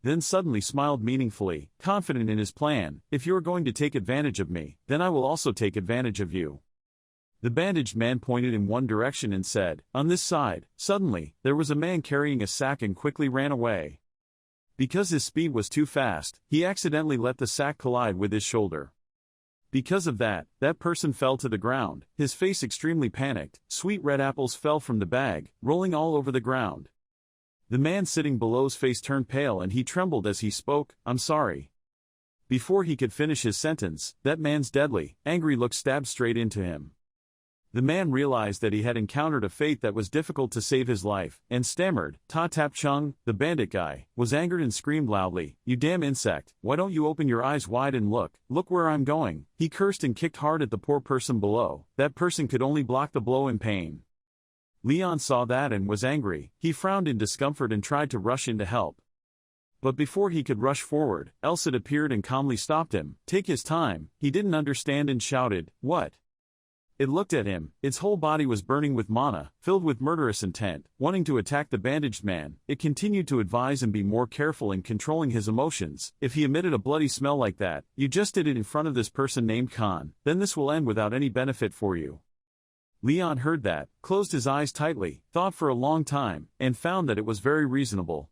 Then suddenly smiled meaningfully, confident in his plan, if you are going to take advantage of me, then I will also take advantage of you. The bandaged man pointed in one direction and said, on this side. Suddenly, there was a man carrying a sack and quickly ran away. Because his speed was too fast, he accidentally let the sack collide with his shoulder. Because of that, that person fell to the ground, his face extremely panicked. Sweet red apples fell from the bag, rolling all over the ground. The man sitting below's face turned pale and he trembled as he spoke, I'm sorry. Before he could finish his sentence, that man's deadly, angry look stabbed straight into him. The man realized that he had encountered a fate that was difficult to save his life, and stammered. Ta Tap Chung, the bandit guy, was angered and screamed loudly, you damn insect, why don't you open your eyes wide and look where I'm going. He cursed and kicked hard at the poor person below. That person could only block the blow in pain. Leon saw that and was angry. He frowned in discomfort and tried to rush in to help. But before he could rush forward, Elsid appeared and calmly stopped him. Take his time. He didn't understand and shouted, what? It looked at him, its whole body was burning with mana, filled with murderous intent, wanting to attack the bandaged man. It continued to advise and be more careful in controlling his emotions. If he emitted a bloody smell like that, you just did it in front of this person named Khan, then this will end without any benefit for you. Leon heard that, closed his eyes tightly, thought for a long time, and found that it was very reasonable.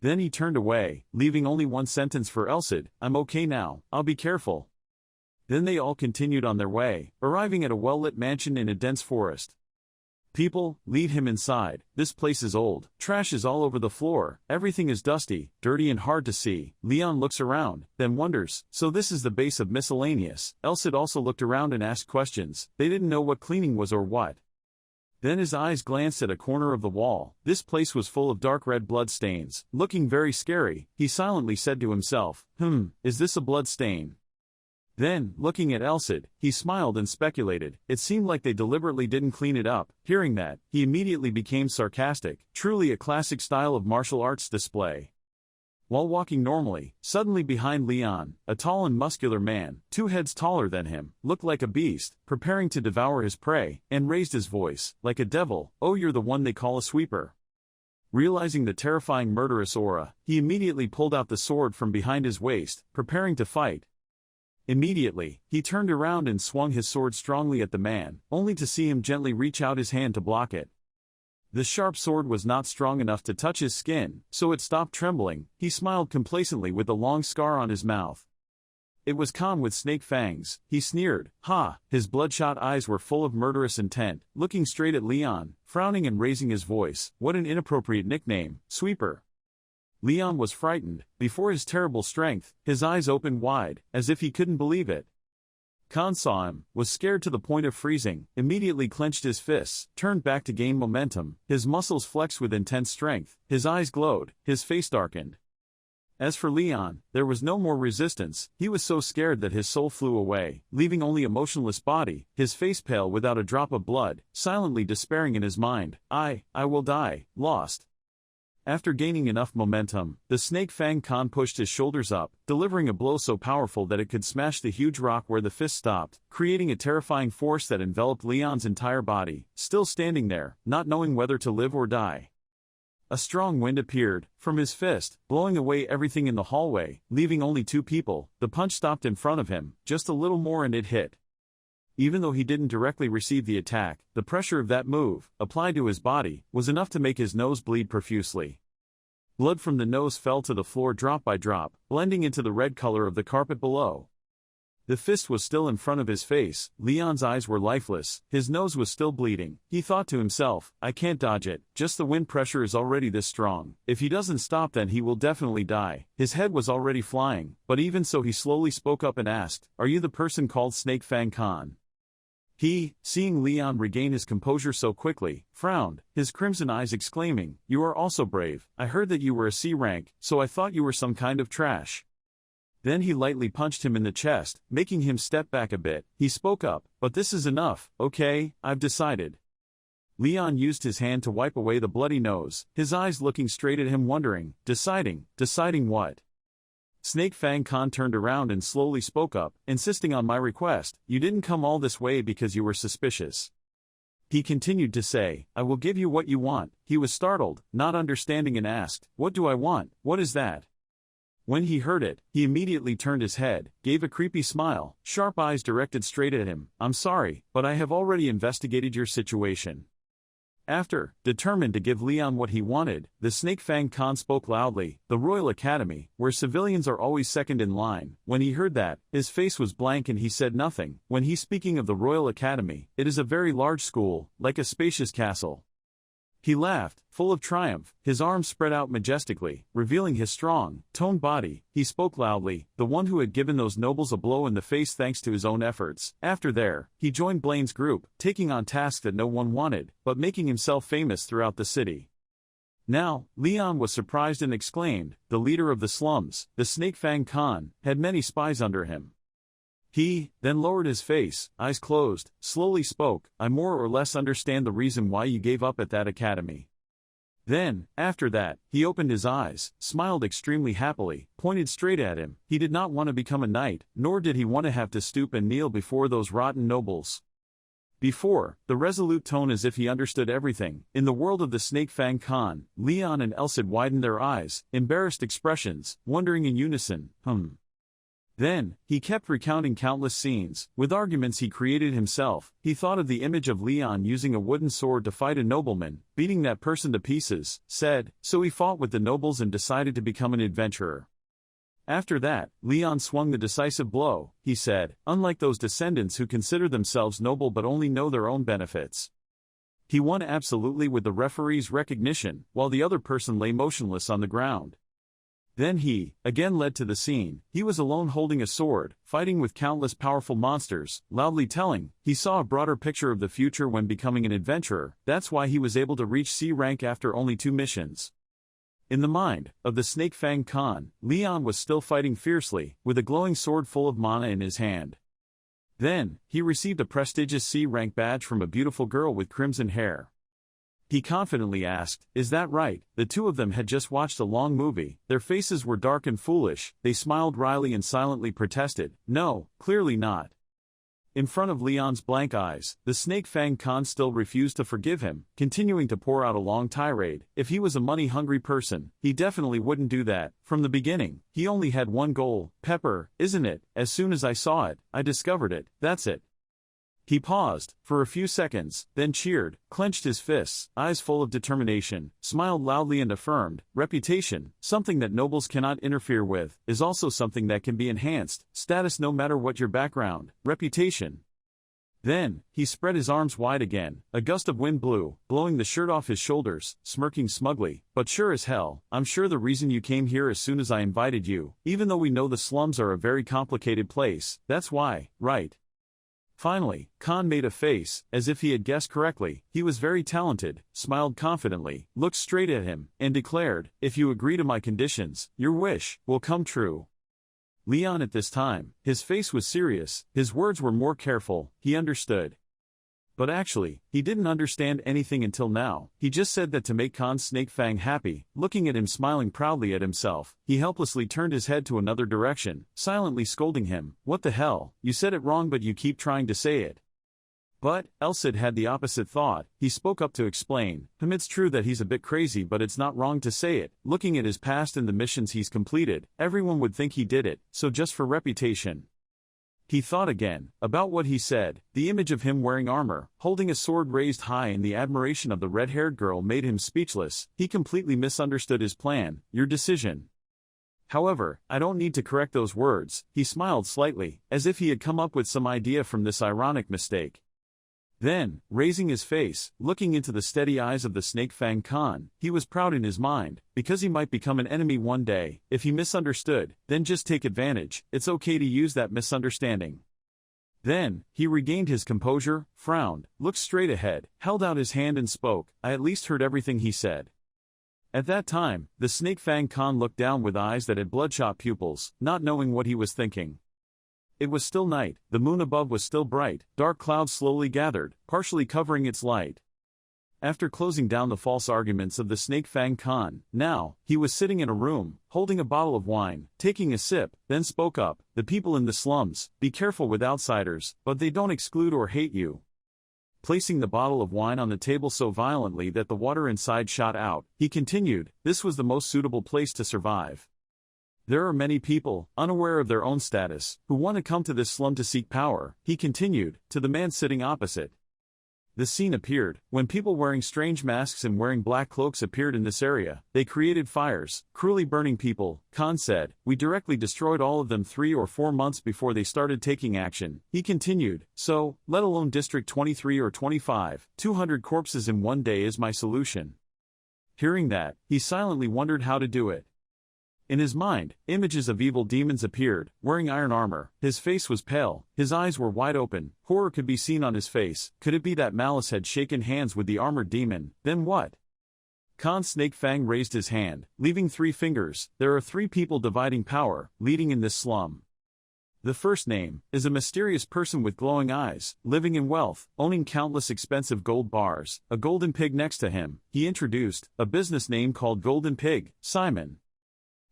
Then he turned away, leaving only one sentence for Elsid, I'm okay now, I'll be careful. Then they all continued on their way, arriving at a well-lit mansion in a dense forest. People, lead him inside, this place is old, trash is all over the floor, everything is dusty, dirty and hard to see. Leon looks around, then wonders, so this is the base of miscellaneous. Elsid also looked around and asked questions, they didn't know what cleaning was or what. Then his eyes glanced at a corner of the wall. This place was full of dark red blood stains. Looking very scary, he silently said to himself, is this a blood stain? Then, looking at Elsid, he smiled and speculated. It seemed like they deliberately didn't clean it up. Hearing that, he immediately became sarcastic. Truly a classic style of martial arts display. While walking normally, suddenly behind Leon, a tall and muscular man, 2 heads taller than him, looked like a beast, preparing to devour his prey, and raised his voice, like a devil, "Oh, you're the one they call a sweeper." Realizing the terrifying murderous aura, he immediately pulled out the sword from behind his waist, preparing to fight. Immediately, he turned around and swung his sword strongly at the man, only to see him gently reach out his hand to block it. The sharp sword was not strong enough to touch his skin, so it stopped trembling. He smiled complacently with the long scar on his mouth. It was Khan with snake fangs. He sneered, "Ha!" His bloodshot eyes were full of murderous intent, looking straight at Leon, frowning and raising his voice. What an inappropriate nickname, Sweeper. Leon was frightened. Before his terrible strength, his eyes opened wide, as if he couldn't believe it. Khan saw him, was scared to the point of freezing, immediately clenched his fists, turned back to gain momentum, his muscles flexed with intense strength, his eyes glowed, his face darkened. As for Leon, there was no more resistance. He was so scared that his soul flew away, leaving only a motionless body, his face pale without a drop of blood, silently despairing in his mind. I will die, lost. After gaining enough momentum, the Snake Fang Khan pushed his shoulders up, delivering a blow so powerful that it could smash the huge rock where the fist stopped, creating a terrifying force that enveloped Leon's entire body, still standing there, not knowing whether to live or die. A strong wind appeared from his fist, blowing away everything in the hallway, leaving only 2 people. The punch stopped in front of him, just a little more and it hit. Even though he didn't directly receive the attack, the pressure of that move, applied to his body, was enough to make his nose bleed profusely. Blood from the nose fell to the floor drop by drop, blending into the red color of the carpet below. The fist was still in front of his face. Leon's eyes were lifeless, his nose was still bleeding. He thought to himself, I can't dodge it, just the wind pressure is already this strong. If he doesn't stop then he will definitely die. His head was already flying, but even so he slowly spoke up and asked, are you the person called Snake Fang Khan? He, seeing Leon regain his composure so quickly, frowned, his crimson eyes exclaiming, you are also brave. I heard that you were a C rank, so I thought you were some kind of trash. Then he lightly punched him in the chest, making him step back a bit. He spoke up, but this is enough, okay, I've decided. Leon used his hand to wipe away the bloody nose, his eyes looking straight at him wondering, deciding what? Snake Fang Khan turned around and slowly spoke up, insisting on my request. You didn't come all this way because you were suspicious. He continued to say, I will give you what you want. He was startled, not understanding and asked, what do I want? What is that? When he heard it, he immediately turned his head, gave a creepy smile, sharp eyes directed straight at him. I'm sorry, but I have already investigated your situation. After, determined to give Leon what he wanted, the Snake Fang Khan spoke loudly, the Royal Academy, where civilians are always second in line. When he heard that, his face was blank and he said nothing. When he's speaking of the Royal Academy, it is a very large school, like a spacious castle. He laughed, full of triumph, his arms spread out majestically, revealing his strong, toned body. He spoke loudly, the one who had given those nobles a blow in the face thanks to his own efforts. After there, he joined Blaine's group, taking on tasks that no one wanted, but making himself famous throughout the city. Now, Leon was surprised and exclaimed, the leader of the slums, the Snake Fang Khan, had many spies under him. He, then lowered his face, eyes closed, slowly spoke, I more or less understand the reason why you gave up at that academy. Then, after that, he opened his eyes, smiled extremely happily, pointed straight at him. He did not want to become a knight, nor did he want to have to stoop and kneel before those rotten nobles. Before, the resolute tone as if he understood everything. In the world of the Snake Fang Khan, Leon and Elsid widened their eyes, embarrassed expressions, wondering in unison, Then, he kept recounting countless scenes. With arguments he created himself, he thought of the image of Leon using a wooden sword to fight a nobleman, beating that person to pieces, said, so he fought with the nobles and decided to become an adventurer. After that, Leon swung the decisive blow, he said, unlike those descendants who consider themselves noble but only know their own benefits. He won absolutely with the referee's recognition, while the other person lay motionless on the ground. Then he, again led to the scene. He was alone holding a sword, fighting with countless powerful monsters, loudly telling, he saw a broader picture of the future when becoming an adventurer. That's why he was able to reach C rank after only 2 missions. In the mind of the Snake Fang Khan, Leon was still fighting fiercely, with a glowing sword full of mana in his hand. Then, he received a prestigious C rank badge from a beautiful girl with crimson hair. He confidently asked, "Is that right?" The two of them had just watched a long movie. Their faces were dark and foolish. They smiled wryly and silently protested, "No, clearly not." In front of Leon's blank eyes, the Snake Fang Khan still refused to forgive him, continuing to pour out a long tirade. If he was a money-hungry person, he definitely wouldn't do that. From the beginning, he only had one goal. Pepper, isn't it? As soon as I saw it, I discovered it. That's it. He paused, for a few seconds, then cheered, clenched his fists, eyes full of determination, smiled loudly and affirmed, "Reputation, something that nobles cannot interfere with, is also something that can be enhanced, status no matter what your background, reputation." Then, he spread his arms wide again. A gust of wind blew, blowing the shirt off his shoulders, smirking smugly, "But sure as hell, I'm sure the reason you came here as soon as I invited you, even though we know the slums are a very complicated place, that's why, right?" Finally, Khan made a face, as if he had guessed correctly. He was very talented, smiled confidently, looked straight at him, and declared, "If you agree to my conditions, your wish will come true." Leon at this time, his face was serious, his words were more careful. He understood. But actually, he didn't understand anything until now. He just said that to make Khan Snake Fang happy. Looking at him smiling proudly at himself, he helplessly turned his head to another direction, silently scolding him, "What the hell, you said it wrong but you keep trying to say it." But, Elsid had the opposite thought. He spoke up to explain, "It's true that he's a bit crazy but it's not wrong to say it. Looking at his past and the missions he's completed, everyone would think he did it, so just for reputation." He thought again, about what he said. The image of him wearing armor, holding a sword raised high and the admiration of the red-haired girl made him speechless. He completely misunderstood his plan. "Your decision." However, I don't need to correct those words. He smiled slightly, as if he had come up with some idea from this ironic mistake. Then, raising his face, looking into the steady eyes of the Snake Fang Khan, he was proud in his mind, because he might become an enemy one day. If he misunderstood, then just take advantage. It's okay to use that misunderstanding. Then, he regained his composure, frowned, looked straight ahead, held out his hand and spoke. I at least heard everything he said. At that time, the Snake Fang Khan looked down with eyes that had bloodshot pupils, not knowing what he was thinking. It was still night, the moon above was still bright, dark clouds slowly gathered, partially covering its light. After closing down the false arguments of the Snake Fang Khan, now, he was sitting in a room, holding a bottle of wine, taking a sip, then spoke up, "The people in the slums, be careful with outsiders, but they don't exclude or hate you." Placing the bottle of wine on the table so violently that the water inside shot out, he continued, "This was the most suitable place to survive. There are many people, unaware of their own status, who want to come to this slum to seek power," he continued, to the man sitting opposite. The scene appeared, when people wearing strange masks and wearing black cloaks appeared in this area. They created fires, cruelly burning people. Khan said, "We directly destroyed all of them 3 or 4 months before they started taking action." He continued, "So, let alone District 23 or 25, 200 corpses in one day is my solution." Hearing that, he silently wondered how to do it. In his mind, images of evil demons appeared, wearing iron armor. His face was pale, his eyes were wide open, horror could be seen on his face. Could it be that Malice had shaken hands with the armored demon? Then what? Khan Snake Fang raised his hand, leaving 3 fingers. There are 3 people dividing power, leading in this slum. The first name is a mysterious person with glowing eyes, living in wealth, owning countless expensive gold bars. A golden pig next to him, he introduced, a business name called Golden Pig, Simon.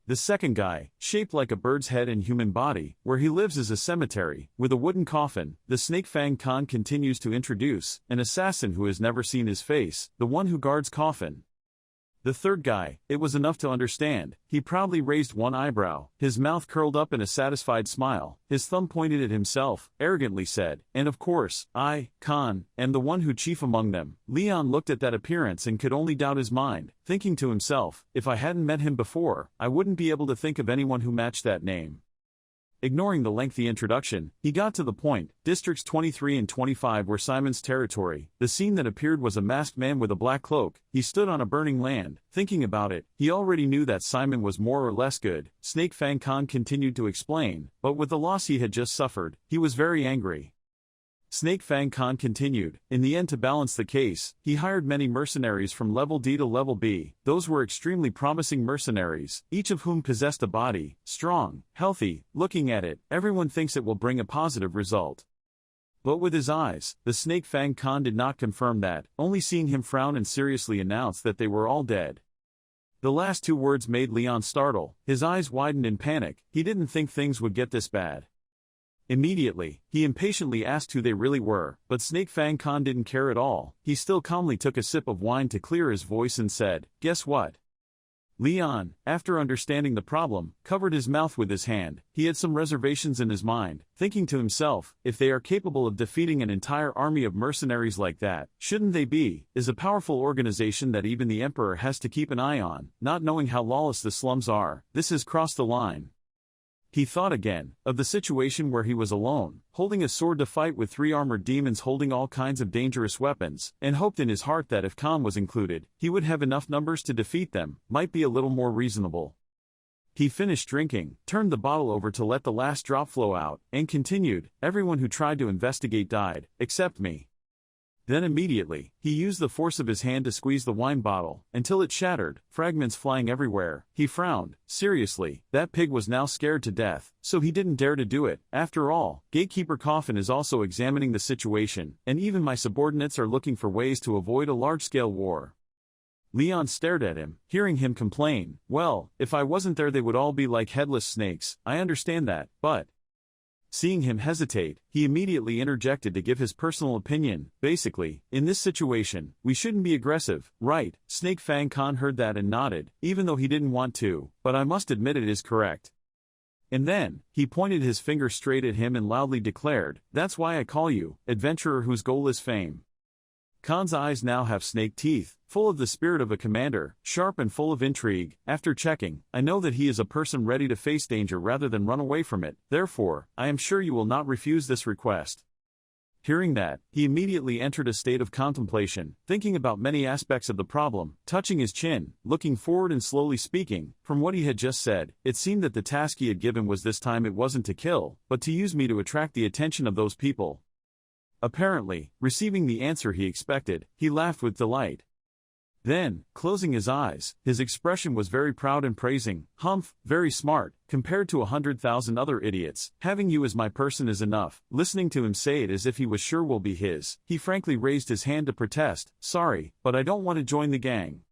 The second guy, shaped like a bird's head and human body, where he lives is a cemetery, with a wooden coffin. The Snake Fang Khan continues to introduce, an assassin who has never seen his face, the one who guards coffin. The third guy, it was enough to understand. He proudly raised one eyebrow, his mouth curled up in a satisfied smile, his thumb pointed at himself, arrogantly said, "And of course, I, Khan, am the one who chief among them." Leon looked at that appearance and could only doubt his mind, thinking to himself, if I hadn't met him before, I wouldn't be able to think of anyone who matched that name. Ignoring the lengthy introduction, he got to the point. Districts 23 and 25 were Simon's territory. The scene that appeared was a masked man with a black cloak. He stood on a burning land. Thinking about it, he already knew that Simon was more or less good. Snake Fang Khan continued to explain, but with the loss he had just suffered, he was very angry. Snake Fang Khan continued, in the end to balance the case, he hired many mercenaries from level D to level B. Those were extremely promising mercenaries, each of whom possessed a body, strong, healthy. Looking at it, everyone thinks it will bring a positive result. But with his eyes, the Snake Fang Khan did not confirm that, only seeing him frown and seriously announce that they were all dead. The last two words made Leon startle. His eyes widened in panic. He didn't think things would get this bad. Immediately, he impatiently asked who they really were, but Snake Fang Khan didn't care at all. He still calmly took a sip of wine to clear his voice and said, "Guess what?" Leon, after understanding the problem, covered his mouth with his hand. He had some reservations in his mind, thinking to himself, if they are capable of defeating an entire army of mercenaries like that, shouldn't they be? Is a powerful organization that even the Emperor has to keep an eye on, not knowing how lawless the slums are. This has crossed the line. He thought again, of the situation where he was alone, holding a sword to fight with 3 armored demons holding all kinds of dangerous weapons, and hoped in his heart that if Khan was included, he would have enough numbers to defeat them, might be a little more reasonable. He finished drinking, turned the bottle over to let the last drop flow out, and continued, everyone who tried to investigate died, except me. Then immediately, he used the force of his hand to squeeze the wine bottle, until it shattered, fragments flying everywhere. He frowned. Seriously, that pig was now scared to death, so he didn't dare to do it. After all, Gatekeeper Coffin is also examining the situation, and even my subordinates are looking for ways to avoid a large-scale war. Leon stared at him, hearing him complain, well, if I wasn't there they would all be like headless snakes. I understand that, but... Seeing him hesitate, he immediately interjected to give his personal opinion. Basically, in this situation, we shouldn't be aggressive, right? Snake Fang Khan heard that and nodded, even though he didn't want to, but I must admit it is correct. And then, he pointed his finger straight at him and loudly declared, that's why I call you, adventurer whose goal is fame. Khan's eyes now have snake teeth, full of the spirit of a commander, sharp and full of intrigue. After checking, I know that he is a person ready to face danger rather than run away from it, therefore, I am sure you will not refuse this request. Hearing that, he immediately entered a state of contemplation, thinking about many aspects of the problem, touching his chin, looking forward and slowly speaking. From what he had just said, it seemed that the task he had given was this time it wasn't to kill, but to use me to attract the attention of those people. Apparently, receiving the answer he expected, he laughed with delight. Then, closing his eyes, his expression was very proud and praising. Humph, very smart, compared to 100,000 other idiots. Having you as my person is enough. Listening to him say it as if he was sure will be his, he frankly raised his hand to protest, sorry, but I don't want to join the gang.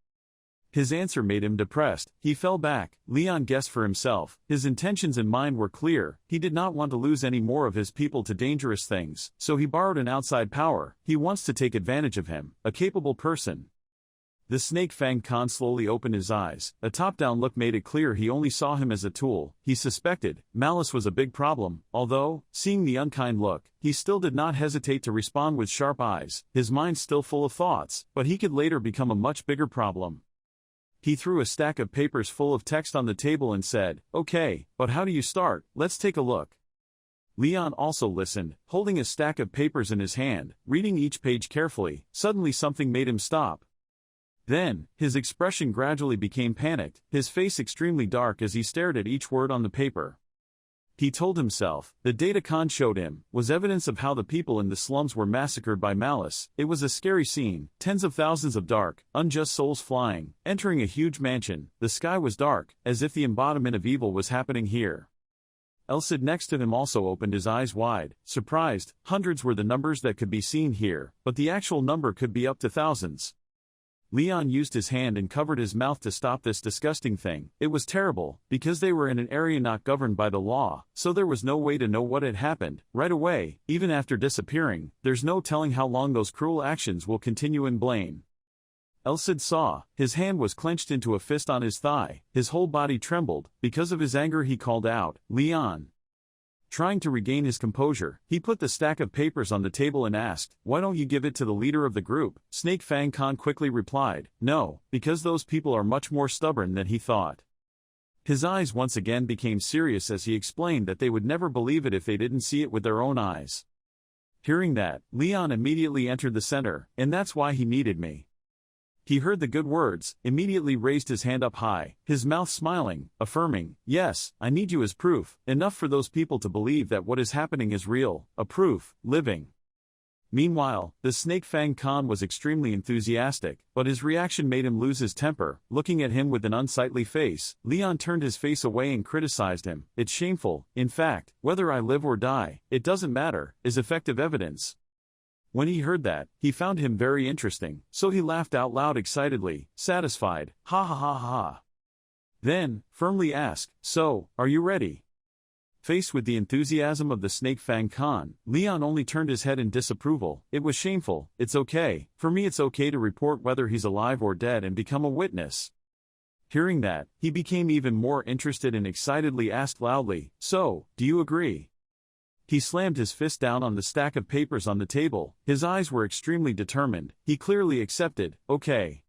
His answer made him depressed. He fell back. Leon guessed for himself. His intentions in mind were clear. He did not want to lose any more of his people to dangerous things, so he borrowed an outside power. He wants to take advantage of him, a capable person. The Snake Fang Khan slowly opened his eyes. A top-down look made it clear he only saw him as a tool. He suspected malice was a big problem, although, seeing the unkind look, he still did not hesitate to respond with sharp eyes. His mind still full of thoughts, but he could later become a much bigger problem. He threw a stack of papers full of text on the table and said, okay, but how do you start? Let's take a look. Leon also listened, holding a stack of papers in his hand, reading each page carefully. Suddenly something made him stop. Then, his expression gradually became panicked, his face extremely dark as he stared at each word on the paper. He told himself, the data Khan showed him, was evidence of how the people in the slums were massacred by malice. It was a scary scene, tens of thousands of dark, unjust souls flying, entering a huge mansion. The sky was dark, as if the embodiment of evil was happening here. Elsid next to him also opened his eyes wide, surprised. Hundreds were the numbers that could be seen here, but the actual number could be up to thousands. Leon used his hand and covered his mouth to stop this disgusting thing. It was terrible, because they were in an area not governed by the law, so there was no way to know what had happened. Right away, even after disappearing, there's no telling how long those cruel actions will continue in Blaine. Elsid saw, his hand was clenched into a fist on his thigh, his whole body trembled. Because of his anger he called out, Leon. Trying to regain his composure, he put the stack of papers on the table and asked, why don't you give it to the leader of the group? Snake Fang Khan quickly replied, no, because those people are much more stubborn than he thought. His eyes once again became serious as he explained that they would never believe it if they didn't see it with their own eyes. Hearing that, Leon immediately entered the center, and that's why he needed me. He heard the good words, immediately raised his hand up high, his mouth smiling, affirming, "Yes, I need you as proof, enough for those people to believe that what is happening is real, a proof, living." Meanwhile, the Snake Fang Khan was extremely enthusiastic, but his reaction made him lose his temper. Looking at him with an unsightly face, Leon turned his face away and criticized him. "It's shameful. In fact, whether I live or die, it doesn't matter," is effective evidence. When he heard that, he found him very interesting, so he laughed out loud excitedly, satisfied, "Ha ha ha ha." Then, firmly asked, "So, are you ready?" Faced with the enthusiasm of the Snake Fang Khan, Leon only turned his head in disapproval. "It was shameful. It's okay. For me it's okay to report whether he's alive or dead and become a witness." Hearing that, he became even more interested and excitedly asked loudly, "So, do you agree?" He slammed his fist down on the stack of papers on the table. His eyes were extremely determined. He clearly accepted, "Okay."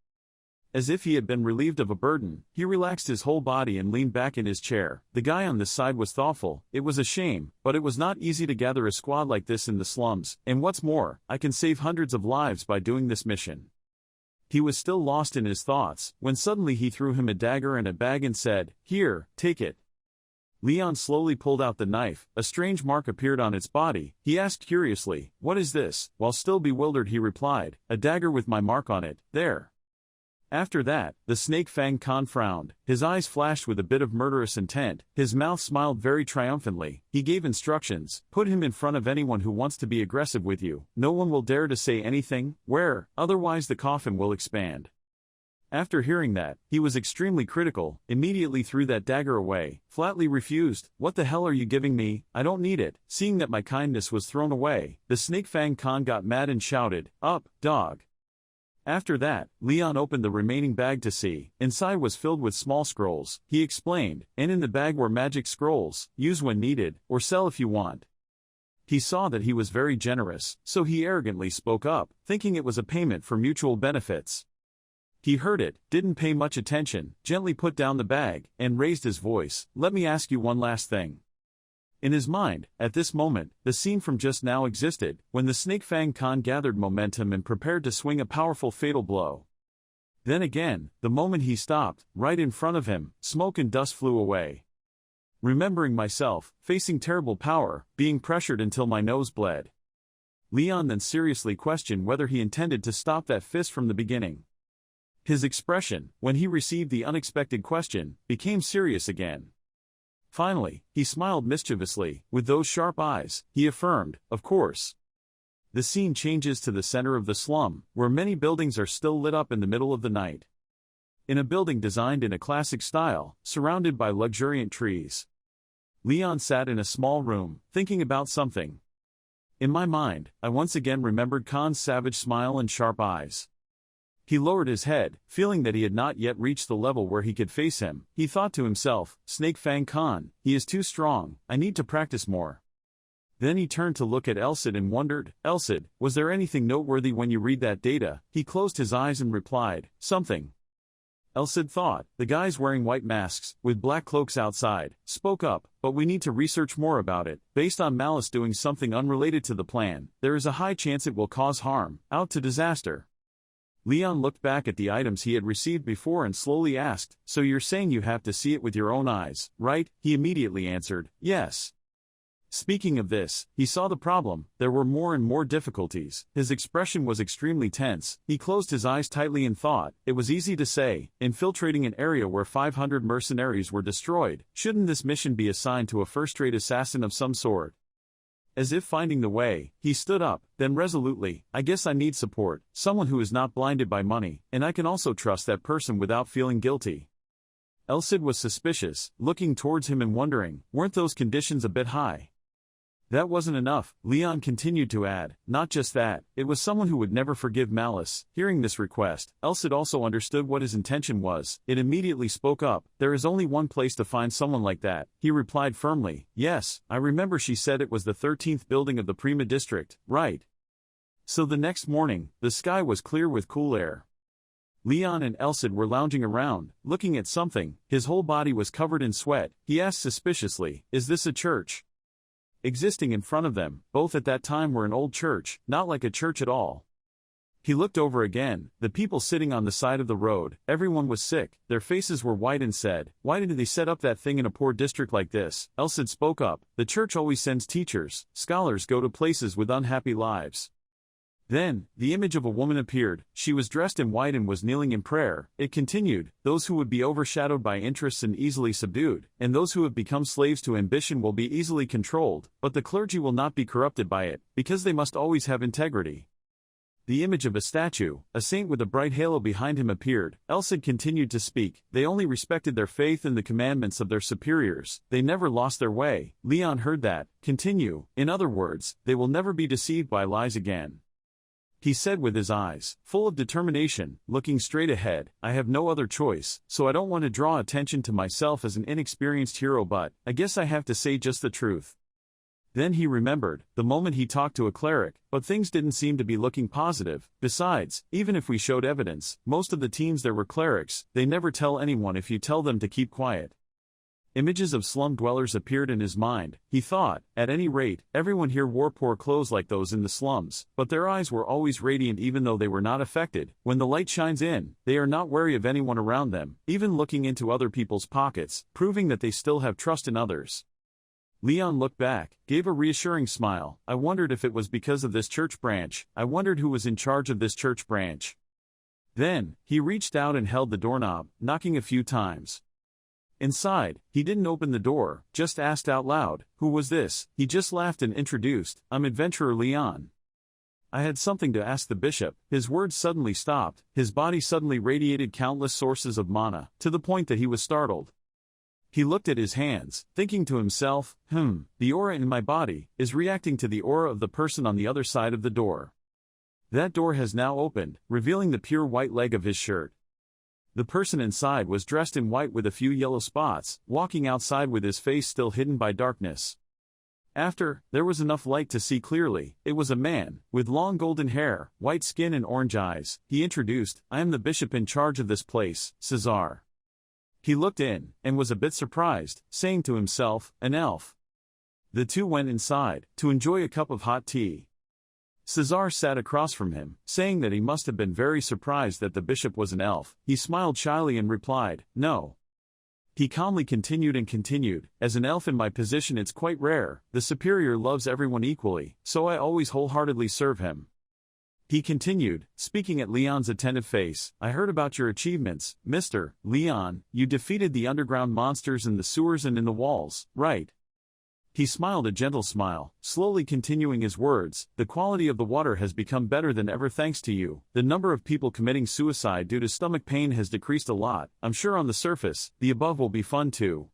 As if he had been relieved of a burden, he relaxed his whole body and leaned back in his chair. The guy on this side was thoughtful. "It was a shame, but it was not easy to gather a squad like this in the slums, and what's more, I can save hundreds of lives by doing this mission." He was still lost in his thoughts, when suddenly he threw him a dagger and a bag and said, "Here, take it." Leon slowly pulled out the knife. A strange mark appeared on its body. He asked curiously, "What is this?" While still bewildered he replied, "A dagger with my mark on it, there." After that, the Snake Fang Khan frowned. His eyes flashed with a bit of murderous intent. His mouth smiled very triumphantly. He gave instructions, "Put him in front of anyone who wants to be aggressive with you. No one will dare to say anything, otherwise the coffin will expand." After hearing that, he was extremely critical, immediately threw that dagger away, flatly refused. "What the hell are you giving me? I don't need it." Seeing that my kindness was thrown away, the Snake Fang Khan got mad and shouted, "Up, dog!" After that, Leon opened the remaining bag to see. Inside was filled with small scrolls, he explained, and in the bag were magic scrolls, use when needed, or sell if you want. He saw that he was very generous, so he arrogantly spoke up, thinking it was a payment for mutual benefits. He heard it, didn't pay much attention, gently put down the bag, and raised his voice, "Let me ask you one last thing." In his mind, at this moment, the scene from just now existed, when the Snake Fang Khan gathered momentum and prepared to swing a powerful fatal blow. Then again, the moment he stopped, right in front of him, smoke and dust flew away. Remembering myself, facing terrible power, being pressured until my nose bled. Leon then seriously questioned whether he intended to stop that fist from the beginning. His expression, when he received the unexpected question, became serious again. Finally, he smiled mischievously. With those sharp eyes, he affirmed, "Of course." The scene changes to the center of the slum, where many buildings are still lit up in the middle of the night. In a building designed in a classic style, surrounded by luxuriant trees. Leon sat in a small room, thinking about something. In my mind, I once again remembered Khan's savage smile and sharp eyes. He lowered his head, feeling that he had not yet reached the level where he could face him. He thought to himself, "Snake Fang Khan, he is too strong, I need to practice more." Then he turned to look at Elsid and wondered, "Elsid, was there anything noteworthy when you read that data?" He closed his eyes and replied, "Something." Elsid thought, "The guys wearing white masks, with black cloaks outside, spoke up, but we need to research more about it. Based on Malice doing something unrelated to the plan, there is a high chance it will cause harm, out to disaster." Leon looked back at the items he had received before and slowly asked, "So you're saying you have to see it with your own eyes, right?" He immediately answered, "Yes." Speaking of this, he saw the problem. There were more and more difficulties. His expression was extremely tense. He closed his eyes tightly and thought, it was easy to say, infiltrating an area where 500 mercenaries were destroyed. Shouldn't this mission be assigned to a first-rate assassin of some sort? As if finding the way, he stood up, then resolutely, "I guess I need support, someone who is not blinded by money, and I can also trust that person without feeling guilty." Elsid was suspicious, looking towards him and wondering, weren't those conditions a bit high? That wasn't enough, Leon continued to add, not just that, it was someone who would never forgive Malice. Hearing this request, Elsid also understood what his intention was. It immediately spoke up, "There is only one place to find someone like that." He replied firmly, "Yes, I remember she said it was the 13th building of the Prima district, right?" So the next morning, the sky was clear with cool air. Leon and Elsid were lounging around, looking at something. His whole body was covered in sweat. He asked suspiciously, "Is this a church?" Existing in front of them, both at that time were an old church, not like a church at all. He looked over again, the people sitting on the side of the road, everyone was sick, their faces were white, and said, "Why did they set up that thing in a poor district like this?" Elsid spoke up, "The church always sends teachers, scholars go to places with unhappy lives." Then, the image of a woman appeared. She was dressed in white and was kneeling in prayer. It continued, "Those who would be overshadowed by interests and easily subdued, and those who have become slaves to ambition will be easily controlled, but the clergy will not be corrupted by it, because they must always have integrity." The image of a statue, a saint with a bright halo behind him appeared. Elsid continued to speak, "They only respected their faith and the commandments of their superiors, they never lost their way." Leon heard that. Continue, "In other words, they will never be deceived by lies again." He said with his eyes, full of determination, looking straight ahead, "I have no other choice, so I don't want to draw attention to myself as an inexperienced hero, but I guess I have to say just the truth." Then he remembered, the moment he talked to a cleric, but things didn't seem to be looking positive. Besides, even if we showed evidence, most of the teams there were clerics, they never tell anyone if you tell them to keep quiet. Images of slum dwellers appeared in his mind. He thought, at any rate, everyone here wore poor clothes like those in the slums, but their eyes were always radiant even though they were not affected. When the light shines in, they are not wary of anyone around them, even looking into other people's pockets, proving that they still have trust in others. Leon looked back, gave a reassuring smile. I wondered if it was because of this church branch. I wondered who was in charge of this church branch. Then, he reached out and held the doorknob, knocking a few times. Inside, he didn't open the door, just asked out loud, "Who was this?" He just laughed and introduced, "I'm adventurer Leon. I had something to ask the bishop." His words suddenly stopped, his body suddenly radiated countless sources of mana, to the point that he was startled. He looked at his hands, thinking to himself, the aura in my body is reacting to the aura of the person on the other side of the door. That door has now opened, revealing the pure white leg of his shirt. The person inside was dressed in white with a few yellow spots, walking outside with his face still hidden by darkness. After, there was enough light to see clearly. It was a man, with long golden hair, white skin and orange eyes. He introduced, "I am the bishop in charge of this place, Cesar." He looked in, and was a bit surprised, saying to himself, "An elf." The two went inside, to enjoy a cup of hot tea. Cesar sat across from him, saying that he must have been very surprised that the bishop was an elf. He smiled shyly and replied, "No." He calmly continued, "As an elf in my position it's quite rare, the superior loves everyone equally, so I always wholeheartedly serve him." He continued, speaking at Leon's attentive face, "I heard about your achievements, Mr. Leon. You defeated the underground monsters in the sewers and in the walls, right?" He smiled a gentle smile, slowly continuing his words, "The quality of the water has become better than ever thanks to you. The number of people committing suicide due to stomach pain has decreased a lot. I'm sure on the surface, the above will be fun too."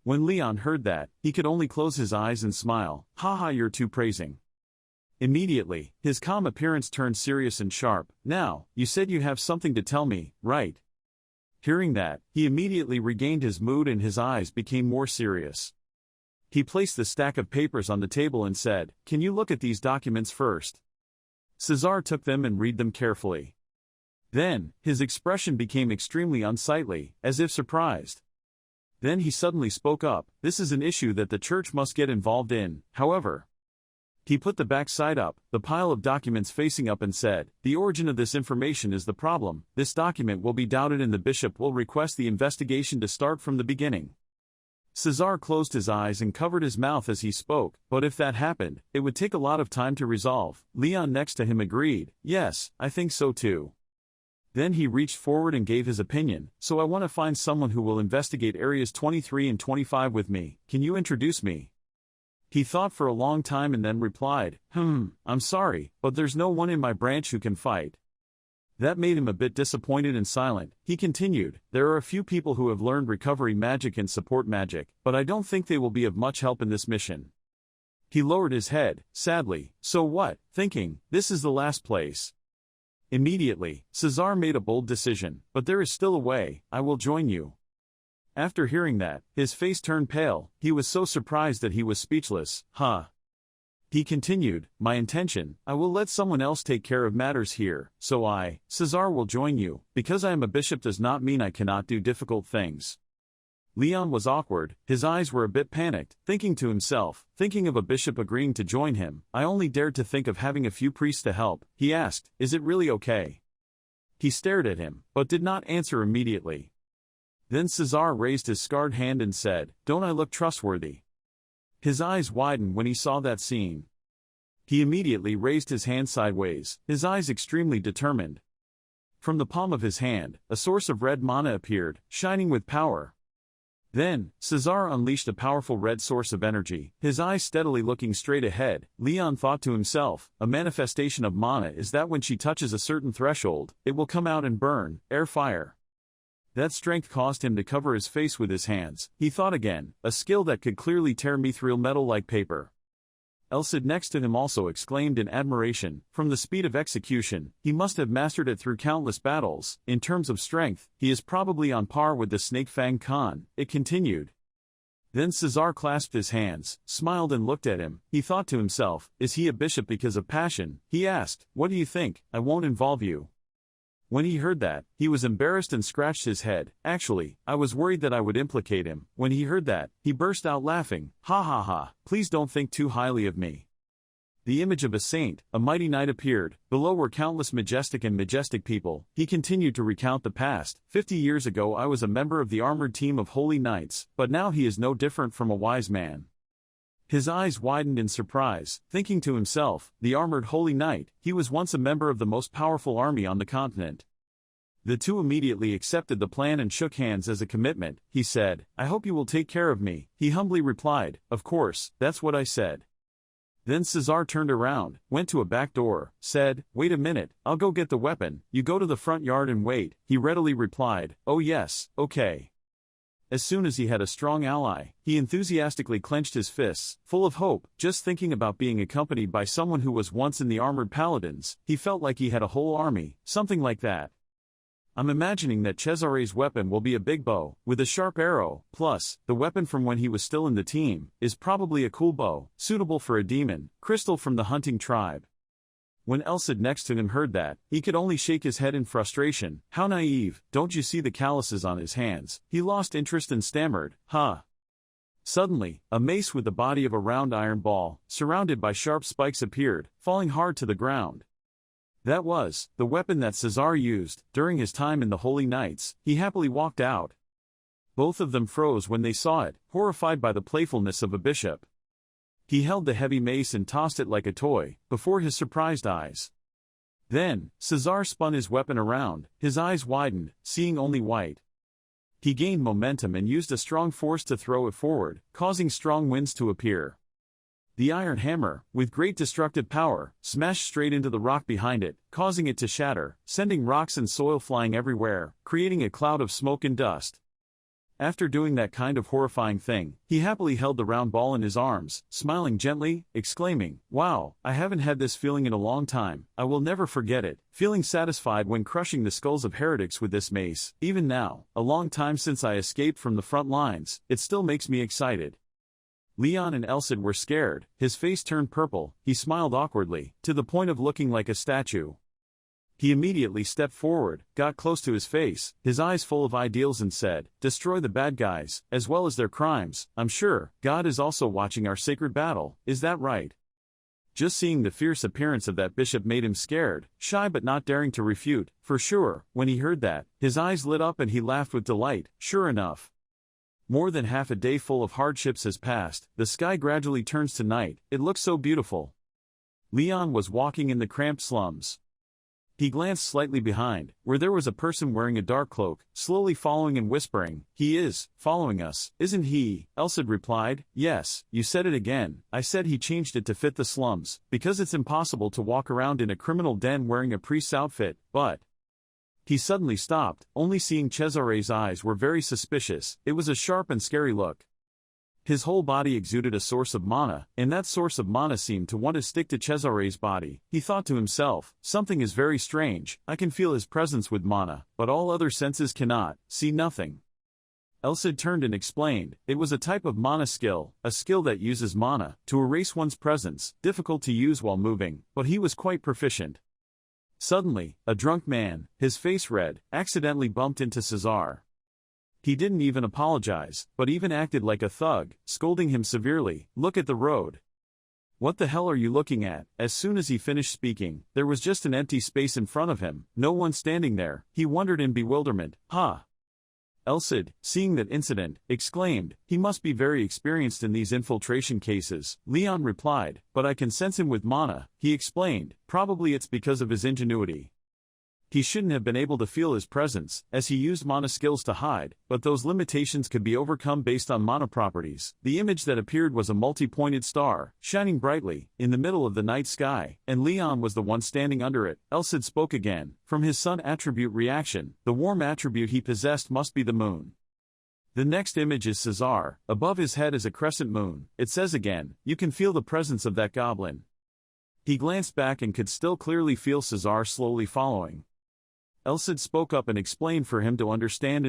When Leon heard that, he could only close his eyes and smile. "Haha, you're too praising." Immediately, his calm appearance turned serious and sharp. "Now, you said you have something to tell me, right?" Hearing that, he immediately regained his mood and his eyes became more serious. He placed the stack of papers on the table and said, "Can you look at these documents first?" Cesar took them and read them carefully. Then, his expression became extremely unsightly, as if surprised. Then he suddenly spoke up, "This is an issue that the church must get involved in, however." He put the back side up, the pile of documents facing up and said, "The origin of this information is the problem. This document will be doubted and the bishop will request the investigation to start from the beginning." Cesar closed his eyes and covered his mouth as he spoke, but if that happened, it would take a lot of time to resolve. Leon next to him agreed, "Yes, I think so too." Then he reached forward and gave his opinion, "So I want to find someone who will investigate areas 23 and 25 with me. Can you introduce me?" He thought for a long time and then replied, I'm sorry, but there's no one in my branch who can fight." That made him a bit disappointed and silent. He continued, "There are a few people who have learned recovery magic and support magic, but I don't think they will be of much help in this mission." He lowered his head, sadly, "So what?" thinking, "This is the last place." Immediately, Cesar made a bold decision, "But there is still a way, I will join you." After hearing that, his face turned pale. He was so surprised that he was speechless. He continued, my intention, I will let someone else take care of matters here, so I, Cesar, will join you. Because I am a bishop does not mean I cannot do difficult things. Leon was awkward, his eyes were a bit panicked, thinking to himself, thinking of a bishop agreeing to join him, I only dared to think of having a few priests to help. He asked, is it really okay? He stared at him, but did not answer immediately. Then Cesar raised his scarred hand and said, don't I look trustworthy? His eyes widened when he saw that scene. He immediately raised his hand sideways, his eyes extremely determined. From the palm of his hand, a source of red mana appeared, shining with power. Then, Cesar unleashed a powerful red source of energy, his eyes steadily looking straight ahead. Leon thought to himself, a manifestation of mana is that when she touches a certain threshold, it will come out and burn, air fire. That strength caused him to cover his face with his hands. He thought again, a skill that could clearly tear mithril metal like paper. Elsid next to him also exclaimed in admiration, from the speed of execution, he must have mastered it through countless battles. In terms of strength, he is probably on par with the Snake Fang Khan, it continued. Then Cesar clasped his hands, smiled and looked at him. He thought to himself, is he a bishop because of passion? He asked, what do you think? I won't involve you. When he heard that, he was embarrassed and scratched his head. Actually, I was worried that I would implicate him. When he heard that, he burst out laughing. Ha ha ha, please don't think too highly of me. The image of a saint, a mighty knight appeared. Below were countless majestic people. He continued to recount the past. 50 years ago I was a member of the armored team of holy knights, but now he is no different from a wise man. His eyes widened in surprise, thinking to himself, the armored holy knight, he was once a member of the most powerful army on the continent. The two immediately accepted the plan and shook hands as a commitment. He said, I hope you will take care of me. He humbly replied, of course, that's what I said. Then Cesar turned around, went to a back door, said, wait a minute, I'll go get the weapon, you go to the front yard and wait. He readily replied, oh yes, okay. As soon as he had a strong ally, he enthusiastically clenched his fists, full of hope, just thinking about being accompanied by someone who was once in the armored paladins. He felt like he had a whole army, something like that. I'm imagining that Cesare's weapon will be a big bow, with a sharp arrow, plus, the weapon from when he was still in the team, is probably a cool bow, suitable for a demon, crystal from the hunting tribe. When Elsid next to him heard that, he could only shake his head in frustration. How naive, don't you see the calluses on his hands? He lost interest and stammered, huh? Suddenly, a mace with the body of a round iron ball, surrounded by sharp spikes appeared, falling hard to the ground. That was the weapon that Cesar used during his time in the Holy Knights. He happily walked out. Both of them froze when they saw it, horrified by the playfulness of a bishop. He held the heavy mace and tossed it like a toy, before his surprised eyes. Then, Cesar spun his weapon around, his eyes widened, seeing only white. He gained momentum and used a strong force to throw it forward, causing strong winds to appear. The iron hammer, with great destructive power, smashed straight into the rock behind it, causing it to shatter, sending rocks and soil flying everywhere, creating a cloud of smoke and dust. After doing that kind of horrifying thing, he happily held the round ball in his arms, smiling gently, exclaiming, wow, I haven't had this feeling in a long time, I will never forget it, feeling satisfied when crushing the skulls of heretics with this mace. Even now, a long time since I escaped from the front lines, it still makes me excited. Leon and Elsid were scared, his face turned purple, he smiled awkwardly, to the point of looking like a statue. He immediately stepped forward, got close to his face, his eyes full of ideals and said, destroy the bad guys, as well as their crimes. I'm sure, God is also watching our sacred battle, is that right? Just seeing the fierce appearance of that bishop made him scared, shy but not daring to refute. For sure, when he heard that, his eyes lit up and he laughed with delight. Sure enough. More than half a day full of hardships has passed, the sky gradually turns to night, it looks so beautiful. Leon was walking in the cramped slums. He glanced slightly behind, where there was a person wearing a dark cloak, slowly following and whispering, he is following us, isn't he? Elsid replied, yes, you said it again. I said he changed it to fit the slums, because it's impossible to walk around in a criminal den wearing a priest's outfit, but... He suddenly stopped, only seeing Cesare's eyes were very suspicious. It was a sharp and scary look. His whole body exuded a source of mana, and that source of mana seemed to want to stick to Cesare's body. He thought to himself, something is very strange, I can feel his presence with mana, but all other senses cannot, see nothing. Elsid turned and explained, it was a type of mana skill, a skill that uses mana to erase one's presence, difficult to use while moving, but he was quite proficient. Suddenly, a drunk man, his face red, accidentally bumped into Cesar. He didn't even apologize, but even acted like a thug, scolding him severely, "Look at the road. What the hell are you looking at?" As soon as he finished speaking, there was just an empty space in front of him, no one standing there. He wondered in bewilderment. Elsid, seeing that incident, exclaimed, "He must be very experienced in these infiltration cases." Leon replied, "But I can sense him with mana," he explained. "Probably it's because of his ingenuity. He shouldn't have been able to feel his presence, as he used mana skills to hide, but those limitations could be overcome based on mana properties." The image that appeared was a multi-pointed star, shining brightly, in the middle of the night sky, and Leon was the one standing under it. Elsid spoke again. From his sun attribute reaction, the warm attribute he possessed must be the moon. The next image is Cesar. Above his head is a crescent moon. It says again, "You can feel the presence of that goblin." He glanced back and could still clearly feel Cesar slowly following. Elsid spoke up and explained for him to understand.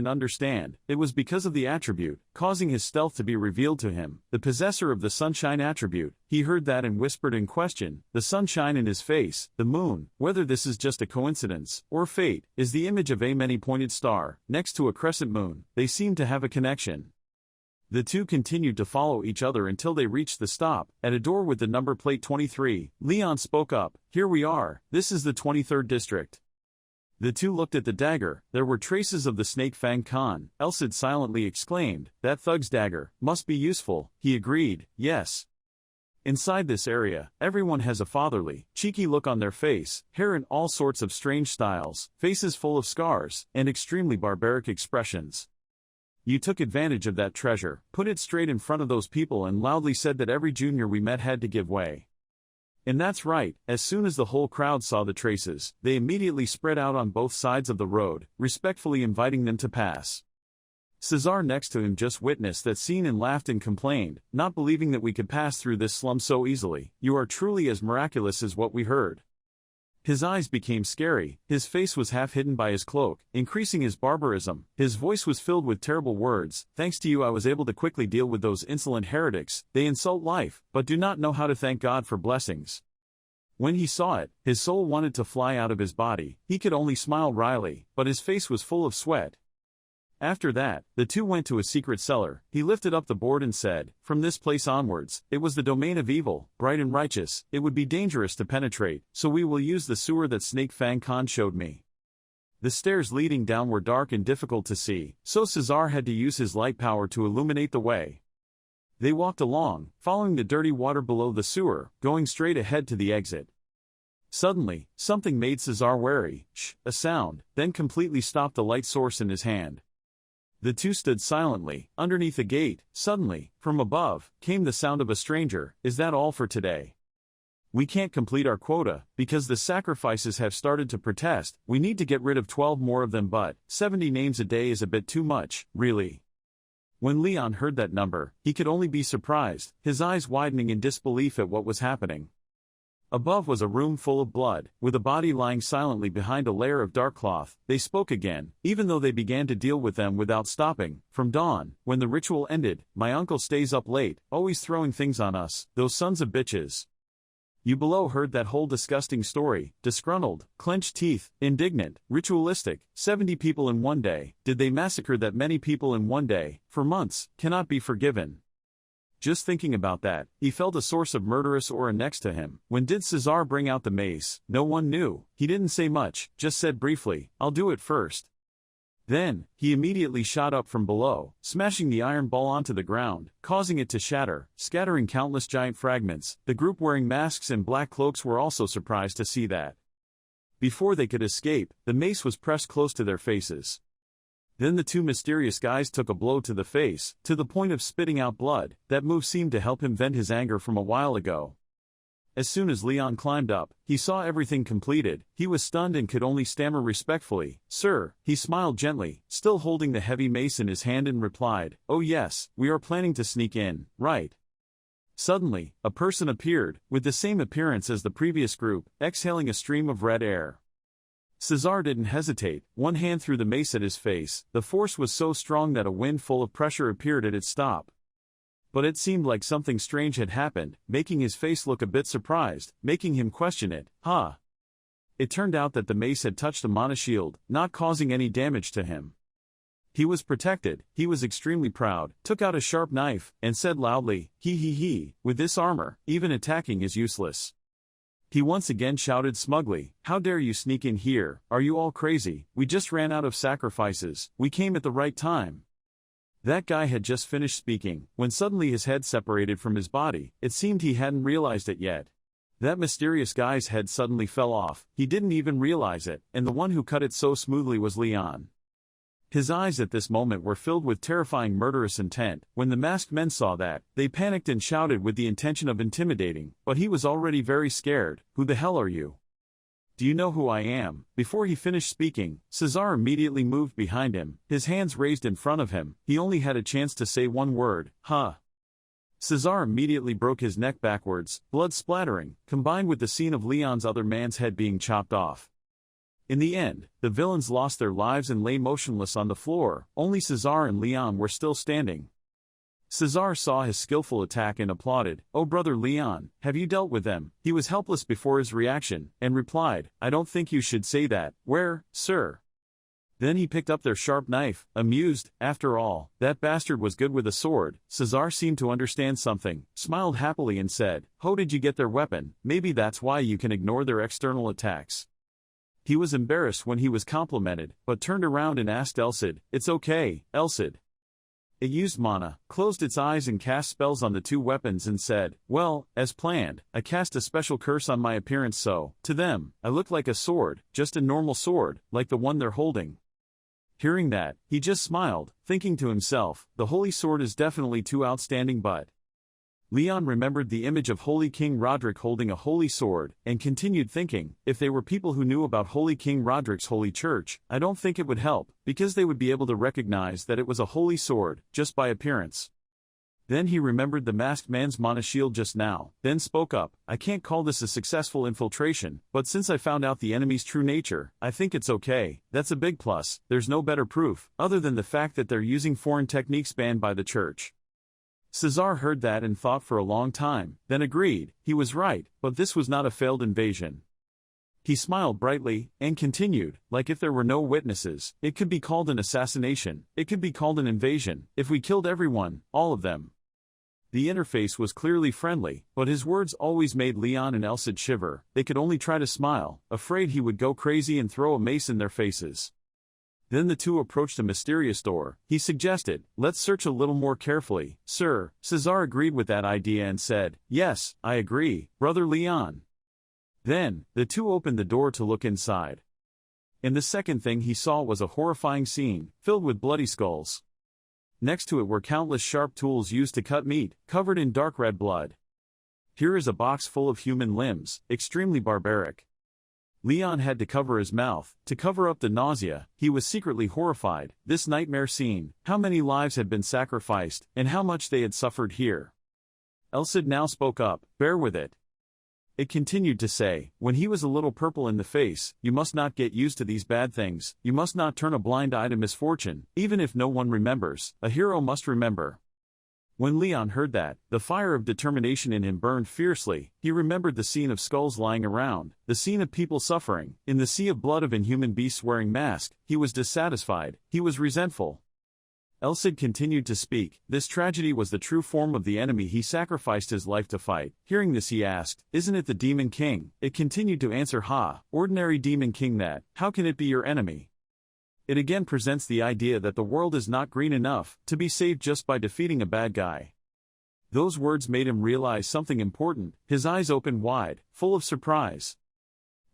It was because of the attribute, causing his stealth to be revealed to him, the possessor of the sunshine attribute. He heard that and whispered in question, "The sunshine in his face, the moon, whether this is just a coincidence, or fate, is the image of a many-pointed star, next to a crescent moon. They seem to have a connection." The two continued to follow each other until they reached the stop, at a door with the number plate 23. Leon spoke up, "Here we are, this is the 23rd district." The two looked at the dagger. There were traces of the snake Fang Khan. Elsid silently exclaimed, "That thug's dagger must be useful." He agreed, "Yes." Inside this area, everyone has a fatherly, cheeky look on their face, hair in all sorts of strange styles, faces full of scars, and extremely barbaric expressions. You took advantage of that treasure, put it straight in front of those people and loudly said that every junior we met had to give way. And that's right, as soon as the whole crowd saw the traces, they immediately spread out on both sides of the road, respectfully inviting them to pass. Cesar next to him just witnessed that scene and laughed and complained, "Not believing that we could pass through this slum so easily. You are truly as miraculous as what we heard." His eyes became scary, his face was half hidden by his cloak, increasing his barbarism. His voice was filled with terrible words. "Thanks to you I was able to quickly deal with those insolent heretics. They insult life, but do not know how to thank God for blessings." When he saw it, his soul wanted to fly out of his body. He could only smile wryly, but his face was full of sweat. After that, the two went to a secret cellar. He lifted up the board and said, "From this place onwards, it was the domain of evil, bright and righteous. It would be dangerous to penetrate, so we will use the sewer that Snake Fang Khan showed me." The stairs leading down were dark and difficult to see, so Cesar had to use his light power to illuminate the way. They walked along, following the dirty water below the sewer, going straight ahead to the exit. Suddenly, something made Cesar wary. A sound, then completely stopped the light source in his hand. The two stood silently, underneath the gate. Suddenly, from above, came the sound of a stranger. "Is that all for today? We can't complete our quota, because the sacrifices have started to protest. We need to get rid of 12 more of them, but 70 names a day is a bit too much, really." When Leon heard that number, he could only be surprised, his eyes widening in disbelief at what was happening. Above was a room full of blood, with a body lying silently behind a layer of dark cloth. They spoke again, even though they began to deal with them without stopping. "From dawn, when the ritual ended, my uncle stays up late, always throwing things on us, those sons of bitches." You below heard that whole disgusting story, disgruntled, clenched teeth, indignant, ritualistic. 70 people in one day. Did they massacre that many people in one day? For months, cannot be forgiven. Just thinking about that, he felt a source of murderous aura next to him. When did Cesar bring out the mace? No one knew. He didn't say much, just said briefly, "I'll do it first." Then, he immediately shot up from below, smashing the iron ball onto the ground, causing it to shatter, scattering countless giant fragments. The group wearing masks and black cloaks were also surprised to see that. Before they could escape, the mace was pressed close to their faces. Then the two mysterious guys took a blow to the face, to the point of spitting out blood. That move seemed to help him vent his anger from a while ago. As soon as Leon climbed up, he saw everything completed. He was stunned and could only stammer respectfully, "Sir." He smiled gently, still holding the heavy mace in his hand, and replied, "Oh yes, we are planning to sneak in, right?" Suddenly, a person appeared, with the same appearance as the previous group, exhaling a stream of red air. Cesar didn't hesitate, one hand threw the mace at his face. The force was so strong that a wind full of pressure appeared at its stop. But it seemed like something strange had happened, making his face look a bit surprised, making him question it. It turned out that the mace had touched a mana shield, not causing any damage to him. He was protected, he was extremely proud, took out a sharp knife, and said loudly, he, with this armor, even attacking is useless. He once again shouted smugly, how dare you sneak in here, are you all crazy, we just ran out of sacrifices, we came at the right time. That guy had just finished speaking, when suddenly his head separated from his body. It seemed he hadn't realized it yet. That mysterious guy's head suddenly fell off, he didn't even realize it, and the one who cut it so smoothly was Leon. His eyes at this moment were filled with terrifying murderous intent. When the masked men saw that, they panicked and shouted with the intention of intimidating, but he was already very scared. Who the hell are you? Do you know who I am? Before he finished speaking, Cesar immediately moved behind him, his hands raised in front of him. He only had a chance to say one word, Cesar immediately broke his neck backwards, blood splattering, combined with the scene of Leon's other man's head being chopped off. In the end, the villains lost their lives and lay motionless on the floor. Only Cesar and Leon were still standing. Cesar saw his skillful attack and applauded. Oh brother Leon, have you dealt with them? He was helpless before his reaction, and replied, I don't think you should say that. Where, sir? Then he picked up their sharp knife, amused. After all, that bastard was good with a sword. Cesar seemed to understand something, smiled happily and said, how did you get their weapon? Maybe that's why you can ignore their external attacks. He was embarrassed when he was complimented, but turned around and asked Elcid, it's okay, Elcid. It used mana, closed its eyes and cast spells on the two weapons and said, well, as planned, I cast a special curse on my appearance so, to them, I look like a sword, just a normal sword, like the one they're holding. Hearing that, he just smiled, thinking to himself, the holy sword is definitely too outstanding but... Leon remembered the image of Holy King Roderick holding a holy sword, and continued thinking, if they were people who knew about Holy King Roderick's holy church, I don't think it would help, because they would be able to recognize that it was a holy sword, just by appearance. Then he remembered the masked man's mana shield just now, then spoke up, I can't call this a successful infiltration, but since I found out the enemy's true nature, I think it's okay. That's a big plus. There's no better proof, other than the fact that they're using foreign techniques banned by the church. Cesar heard that and thought for a long time, then agreed, he was right, but this was not a failed invasion. He smiled brightly, and continued, like if there were no witnesses, it could be called an assassination, it could be called an invasion, if we killed everyone, all of them. The interface was clearly friendly, but his words always made Leon and Elcid shiver. They could only try to smile, afraid he would go crazy and throw a mace in their faces. Then the two approached a mysterious door. He suggested, let's search a little more carefully, sir. Cesar agreed with that idea and said, yes, I agree, brother Leon. Then, the two opened the door to look inside. And the second thing he saw was a horrifying scene, filled with bloody skulls. Next to it were countless sharp tools used to cut meat, covered in dark red blood. Here is a box full of human limbs, extremely barbaric. Leon had to cover his mouth, to cover up the nausea. He was secretly horrified. This nightmare scene, how many lives had been sacrificed, and how much they had suffered here. Elcid now spoke up, bear with it. It continued to say, when he was a little purple in the face, you must not get used to these bad things, you must not turn a blind eye to misfortune, even if no one remembers, a hero must remember. When Leon heard that, the fire of determination in him burned fiercely. He remembered the scene of skulls lying around, the scene of people suffering, in the sea of blood of inhuman beasts wearing masks. He was dissatisfied, he was resentful. Elcid continued to speak. This tragedy was the true form of the enemy he sacrificed his life to fight. Hearing this he asked, isn't it the Demon King? It continued to answer, ordinary Demon King that, how can it be your enemy? It again presents the idea that the world is not green enough to be saved just by defeating a bad guy. Those words made him realize something important. His eyes opened wide, full of surprise.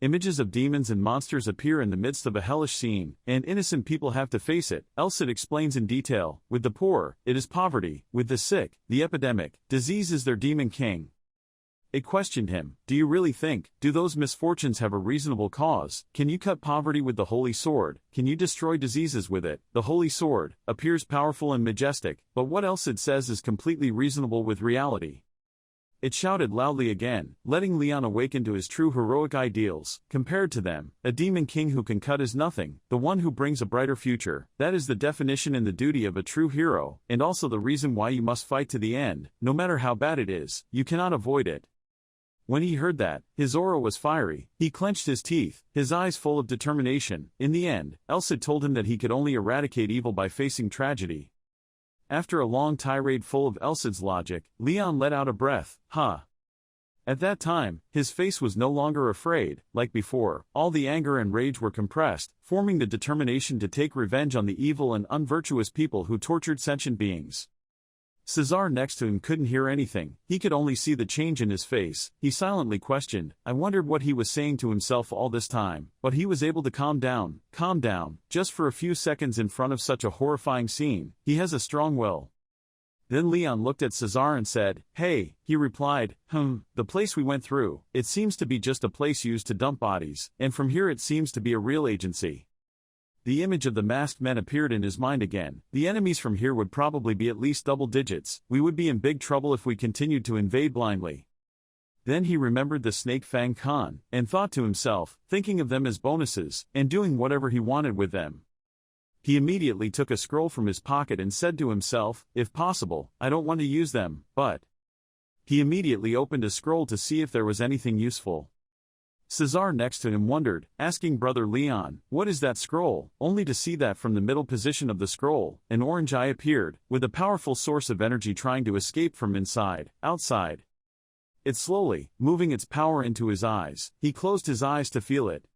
Images of demons and monsters appear in the midst of a hellish scene, and innocent people have to face it. Elcid explains in detail, with the poor, it is poverty, with the sick, the epidemic, disease is their demon king. It questioned him, do you really think, do those misfortunes have a reasonable cause? Can you cut poverty with the holy sword? Can you destroy diseases with it? The holy sword appears powerful and majestic, but what Elcid says is completely reasonable with reality. It shouted loudly again, letting Leon awaken to his true heroic ideals. Compared to them, a demon king who can cut is nothing, the one who brings a brighter future. That is the definition and the duty of a true hero, and also the reason why you must fight to the end. No matter how bad it is, you cannot avoid it. When he heard that, his aura was fiery. He clenched his teeth, his eyes full of determination. In the end, Elsid told him that he could only eradicate evil by facing tragedy. After a long tirade full of Elsid's logic, Leon let out a breath. At that time, his face was no longer afraid. Like before, all the anger and rage were compressed, forming the determination to take revenge on the evil and unvirtuous people who tortured sentient beings. Cesar next to him couldn't hear anything. He could only see the change in his face. He silently questioned. I wondered what he was saying to himself all this time, but he was able to calm down, just for a few seconds in front of such a horrifying scene. He has a strong will. Then Leon looked at Cesar and said, "Hey," he replied, "the place we went through, it seems to be just a place used to dump bodies, and from here it seems to be a real agency." The image of the masked men appeared in his mind again. The enemies from here would probably be at least double digits. We would be in big trouble if we continued to invade blindly. Then he remembered the Snake Fang Khan, and thought to himself, thinking of them as bonuses, and doing whatever he wanted with them. He immediately took a scroll from his pocket and said to himself, if possible, I don't want to use them, but... He immediately opened a scroll to see if there was anything useful. Cesar next to him wondered, asking Brother Leon, what is that scroll? Only to see that from the middle position of the scroll, an orange eye appeared, with a powerful source of energy trying to escape from outside. It slowly, moving its power into his eyes. He closed his eyes to feel it.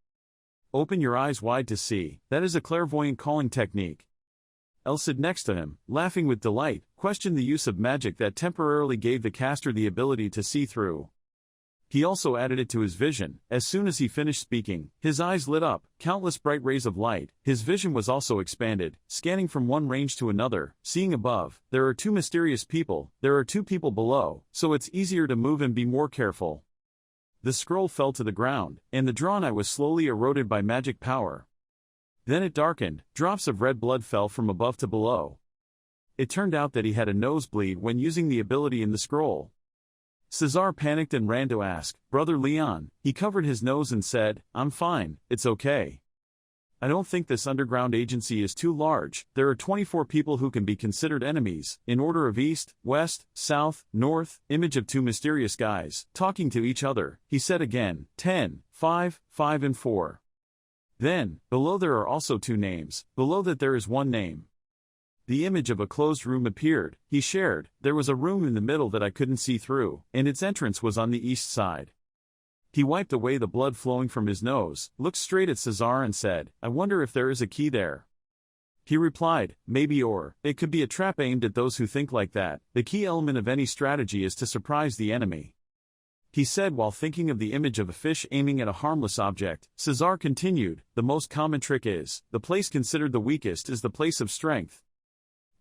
Open your eyes wide to see. That is a clairvoyant calling technique. Elsid next to him, laughing with delight, questioned the use of magic that temporarily gave the caster the ability to see through. He also added it to his vision. As soon as he finished speaking, his eyes lit up, countless bright rays of light. His vision was also expanded, scanning from one range to another, seeing above. There are two mysterious people, there are two people below, so it's easier to move and be more careful. The scroll fell to the ground, and the drawn eye was slowly eroded by magic power. Then it darkened, drops of red blood fell from above to below. It turned out that he had a nosebleed when using the ability in the scroll. Cesar panicked and ran to ask, Brother Leon. He covered his nose and said, I'm fine, it's okay. I don't think this underground agency is too large. There are 24 people who can be considered enemies, in order of east, west, south, north, image of two mysterious guys, talking to each other. He said again, 10, 5, 5 and 4. Then, below there are also two names, below that there is one name. The image of a closed room appeared. He shared, there was a room in the middle that I couldn't see through, and its entrance was on the east side. He wiped away the blood flowing from his nose, looked straight at Cesar and said, I wonder if there is a key there. He replied, maybe, or it could be a trap aimed at those who think like that. The key element of any strategy is to surprise the enemy. He said while thinking of the image of a fish aiming at a harmless object. Cesar continued, the most common trick is, the place considered the weakest is the place of strength.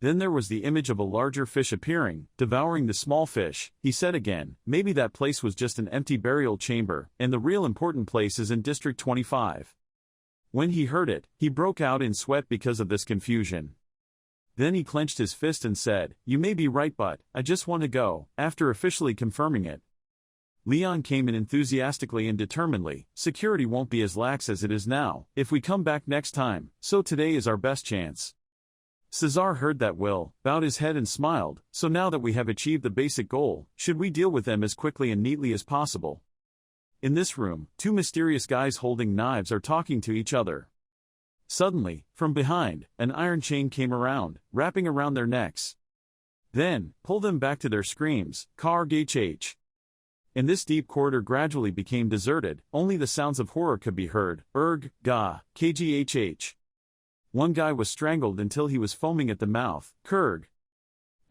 Then there was the image of a larger fish appearing, devouring the small fish. He said again, maybe that place was just an empty burial chamber, and the real important place is in District 25. When he heard it, he broke out in sweat because of this confusion. Then he clenched his fist and said, you may be right, but I just want to go. After officially confirming it, Leon came in enthusiastically and determinedly. Security won't be as lax as it is now, if we come back next time, so today is our best chance. Cesar heard that will, bowed his head and smiled. So now that we have achieved the basic goal, should we deal with them as quickly and neatly as possible? In this room, two mysterious guys holding knives are talking to each other. Suddenly, from behind, an iron chain came around, wrapping around their necks. Then, pulled them back to their screams, KRGH. And this deep corridor gradually became deserted, only the sounds of horror could be heard, Erg, Ga, KGHH. One guy was strangled until he was foaming at the mouth, Kurg.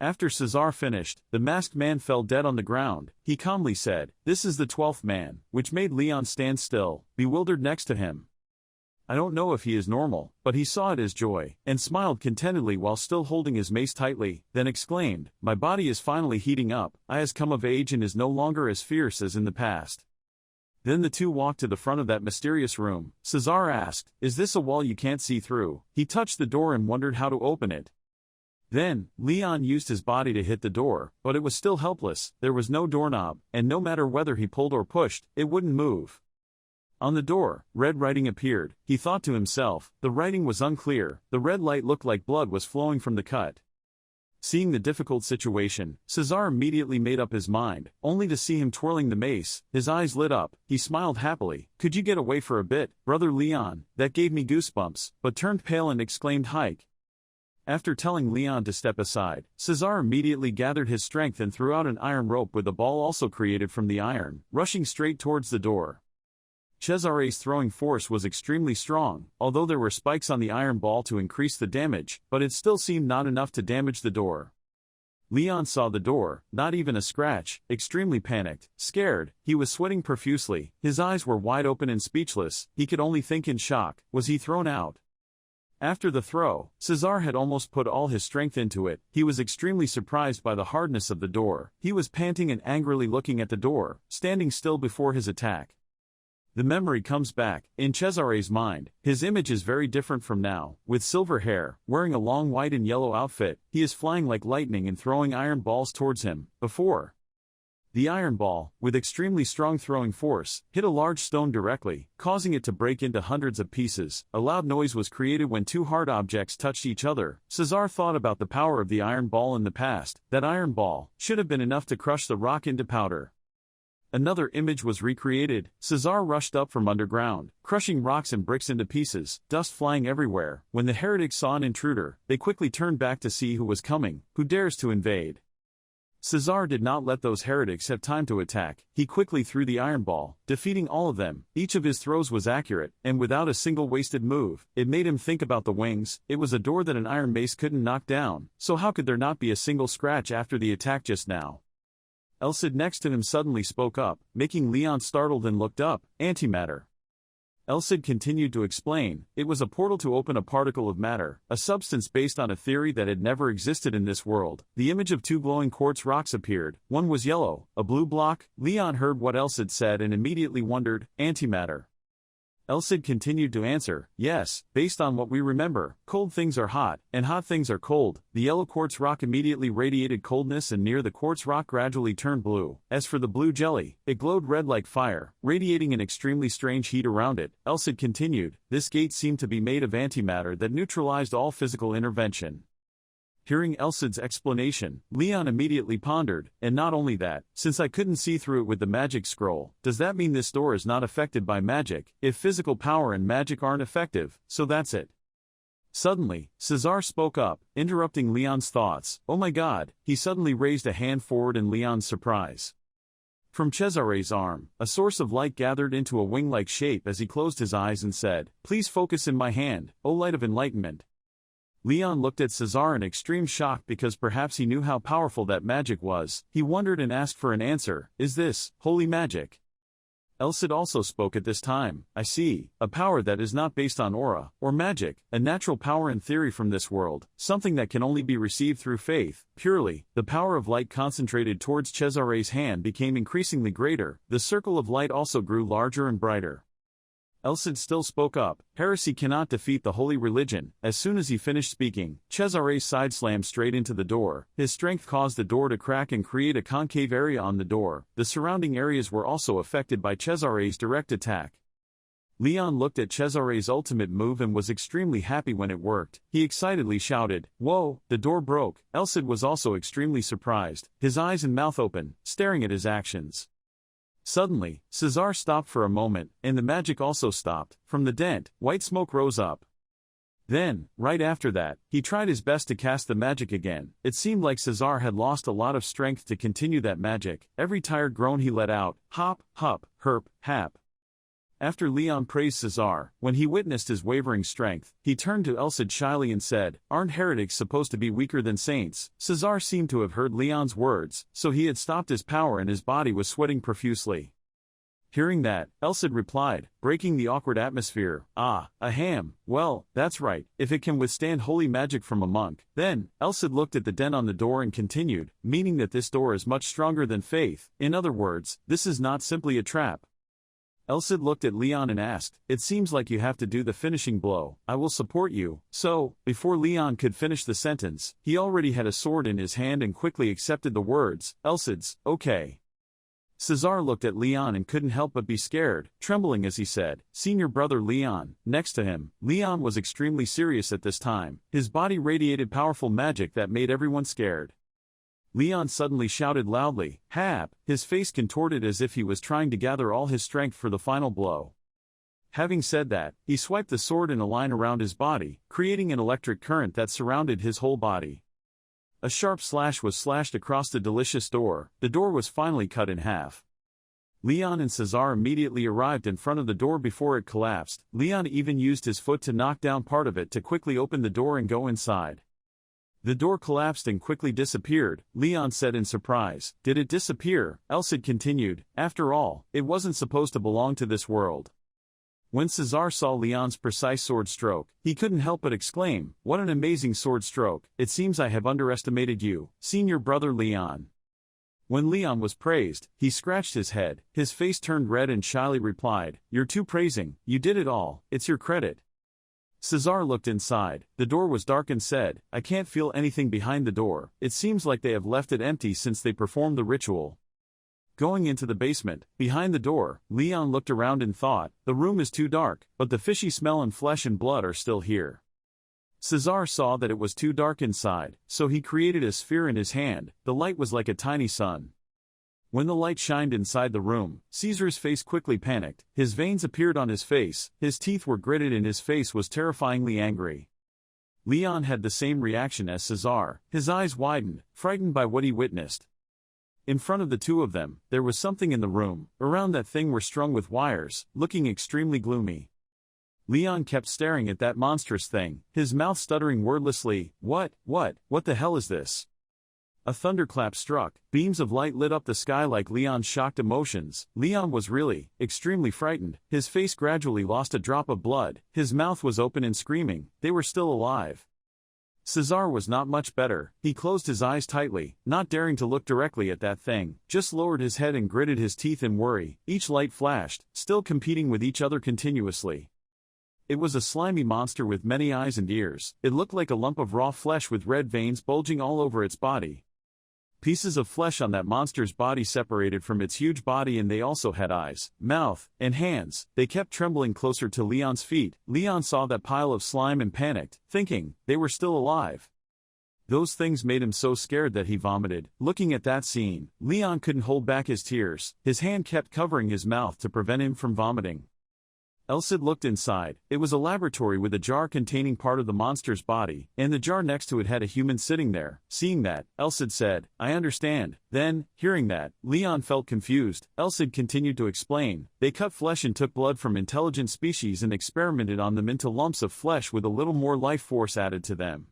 After Cesar finished, the masked man fell dead on the ground. He calmly said, this is the 12th man, which made Leon stand still, bewildered next to him. I don't know if he is normal, but he saw it as joy, and smiled contentedly while still holding his mace tightly, then exclaimed, my body is finally heating up, I has come of age and is no longer as fierce as in the past. Then the two walked to the front of that mysterious room. Cesar asked, is this a wall you can't see through? He touched the door and wondered how to open it. Then, Leon used his body to hit the door, but it was still helpless. There was no doorknob, and no matter whether he pulled or pushed, it wouldn't move. On the door, red writing appeared. He thought to himself. The writing was unclear. The red light looked like blood was flowing from the cut. Seeing the difficult situation, Cesar immediately made up his mind, only to see him twirling the mace. His eyes lit up. He smiled happily. "Could you get away for a bit, Brother Leon?" That gave me goosebumps, but turned pale and exclaimed, "Hike." After telling Leon to step aside, Cesar immediately gathered his strength and threw out an iron rope with a ball also created from the iron, rushing straight towards the door. Cesare's throwing force was extremely strong, although there were spikes on the iron ball to increase the damage, but it still seemed not enough to damage the door. Leon saw the door, not even a scratch, extremely panicked, scared. He was sweating profusely, his eyes were wide open and speechless. He could only think in shock. Was he thrown out? After the throw, Cesar had almost put all his strength into it. He was extremely surprised by the hardness of the door. He was panting and angrily looking at the door, standing still before his attack. The memory comes back. In Cesare's mind, his image is very different from now. With silver hair, wearing a long white and yellow outfit, he is flying like lightning and throwing iron balls towards him. Before, the iron ball, with extremely strong throwing force, hit a large stone directly, causing it to break into hundreds of pieces. A loud noise was created when two hard objects touched each other. Cesar thought about the power of the iron ball in the past. That iron ball should have been enough to crush the rock into powder. Another image was recreated. Cesar rushed up from underground, crushing rocks and bricks into pieces, dust flying everywhere. When the heretics saw an intruder, they quickly turned back to see who was coming. Who dares to invade? Cesar did not let those heretics have time to attack. He quickly threw the iron ball, defeating all of them. Each of his throws was accurate, and without a single wasted move. It made him think about the wings. It was a door that an iron mace couldn't knock down, so how could there not be a single scratch after the attack just now? Elcid next to him suddenly spoke up, making Leon startled and looked up. "Antimatter." Elcid continued to explain. It was a portal to open a particle of matter, a substance based on a theory that had never existed in this world. The image of two glowing quartz rocks appeared. One was yellow, a blue block. Leon heard what Elcid said and immediately wondered. "Antimatter." Elcid continued to answer, "Yes, based on what we remember, cold things are hot, and hot things are cold." The yellow quartz rock immediately radiated coldness and near the quartz rock gradually turned blue. As for the blue jelly, it glowed red like fire, radiating an extremely strange heat around it. Elcid continued, "This gate seemed to be made of antimatter that neutralized all physical intervention." Hearing Elcid's explanation, Leon immediately pondered, and not only that, since I couldn't see through it with the magic scroll, does that mean this door is not affected by magic? If physical power and magic aren't effective, so that's it. Suddenly, Cesar spoke up, interrupting Leon's thoughts. "Oh my god," he suddenly raised a hand forward in Leon's surprise. From Cesare's arm, a source of light gathered into a wing-like shape as he closed his eyes and said, "Please focus in my hand, O light of enlightenment." Leon looked at Cesar in extreme shock because perhaps he knew how powerful that magic was. He wondered and asked for an answer. "Is this holy magic?" Elcid also spoke at this time. "I see, a power that is not based on aura, or magic, a natural power in theory from this world, something that can only be received through faith, purely." The power of light concentrated towards Cesare's hand became increasingly greater. The circle of light also grew larger and brighter. Elcid still spoke up. "Heresy cannot defeat the holy religion." As soon as he finished speaking, Cesare's side slammed straight into the door. His strength caused the door to crack and create a concave area on the door. The surrounding areas were also affected by Cesare's direct attack. Leon looked at Cesare's ultimate move and was extremely happy when it worked. He excitedly shouted, "Whoa!" The door broke. Elcid was also extremely surprised, his eyes and mouth open, staring at his actions. Suddenly, Cesar stopped for a moment, and the magic also stopped. From the dent, white smoke rose up. Then, right after that, he tried his best to cast the magic again. It seemed like Cesar had lost a lot of strength to continue that magic. Every tired groan he let out, hop, hup, herp, hap. After Leon praised Cesar, when he witnessed his wavering strength, he turned to Elcid shyly and said, "Aren't heretics supposed to be weaker than saints?" Cesar seemed to have heard Leon's words, so he had stopped his power and his body was sweating profusely. Hearing that, Elcid replied, breaking the awkward atmosphere, "Ah, a ham, well, that's right, if it can withstand holy magic from a monk." Then, Elcid looked at the dent on the door and continued, "Meaning that this door is much stronger than faith. In other words, this is not simply a trap." Elsid looked at Leon and asked, "It seems like you have to do the finishing blow. I will support you." So, before Leon could finish the sentence, he already had a sword in his hand and quickly accepted the words, "Elsid's, okay." Cesar looked at Leon and couldn't help but be scared, trembling as he said, "Senior brother Leon." Next to him, Leon was extremely serious at this time. His body radiated powerful magic that made everyone scared. Leon suddenly shouted loudly, "Hap!" His face contorted as if he was trying to gather all his strength for the final blow. Having said that, he swiped the sword in a line around his body, creating an electric current that surrounded his whole body. A sharp slash was slashed across the delicious door. The door was finally cut in half. Leon and Cesar immediately arrived in front of the door before it collapsed. Leon even used his foot to knock down part of it to quickly open the door and go inside. The door collapsed and quickly disappeared. Leon said in surprise, "Did it disappear?" Elsid continued, "After all, it wasn't supposed to belong to this world." When Cesar saw Leon's precise sword stroke, he couldn't help but exclaim, "What an amazing sword stroke! It seems I have underestimated you, senior brother Leon." When Leon was praised, he scratched his head. His face turned red and shyly replied, "You're too praising. You did it all. It's your credit." Cesar looked inside. The door was dark and said, "I can't feel anything behind the door. It seems like they have left it empty since they performed the ritual." Going into the basement, behind the door, Leon looked around and thought, "The room is too dark, but the fishy smell and flesh and blood are still here." Cesar saw that it was too dark inside, so he created a sphere in his hand. The light was like a tiny sun. When the light shined inside the room, Caesar's face quickly panicked. His veins appeared on his face, his teeth were gritted and his face was terrifyingly angry. Leon had the same reaction as Cesar. His eyes widened, frightened by what he witnessed. In front of the two of them, there was something in the room. Around that thing were strung with wires, looking extremely gloomy. Leon kept staring at that monstrous thing, his mouth stuttering wordlessly, What the hell is this?" A thunderclap struck. Beams of light lit up the sky like Leon's shocked emotions. Leon was really, extremely frightened. His face gradually lost a drop of blood. His mouth was open and screaming. They were still alive. Cesar was not much better. He closed his eyes tightly, not daring to look directly at that thing, just lowered his head and gritted his teeth in worry. Each light flashed, still competing with each other continuously. It was a slimy monster with many eyes and ears. It looked like a lump of raw flesh with red veins bulging all over its body. Pieces of flesh on that monster's body separated from its huge body, and they also had eyes, mouth, and hands. They kept trembling closer to Leon's feet. Leon saw that pile of slime and panicked, thinking they were still alive. Those things made him so scared that he vomited. Looking at that scene, Leon couldn't hold back his tears. His hand kept covering his mouth to prevent him from vomiting. Elsid looked inside. It was a laboratory with a jar containing part of the monster's body, and the jar next to it had a human sitting there. Seeing that, Elsid said, "I understand." Then, hearing that, Leon felt confused. Elsid continued to explain, "They cut flesh and took blood from intelligent species and experimented on them into lumps of flesh with a little more life force added to them."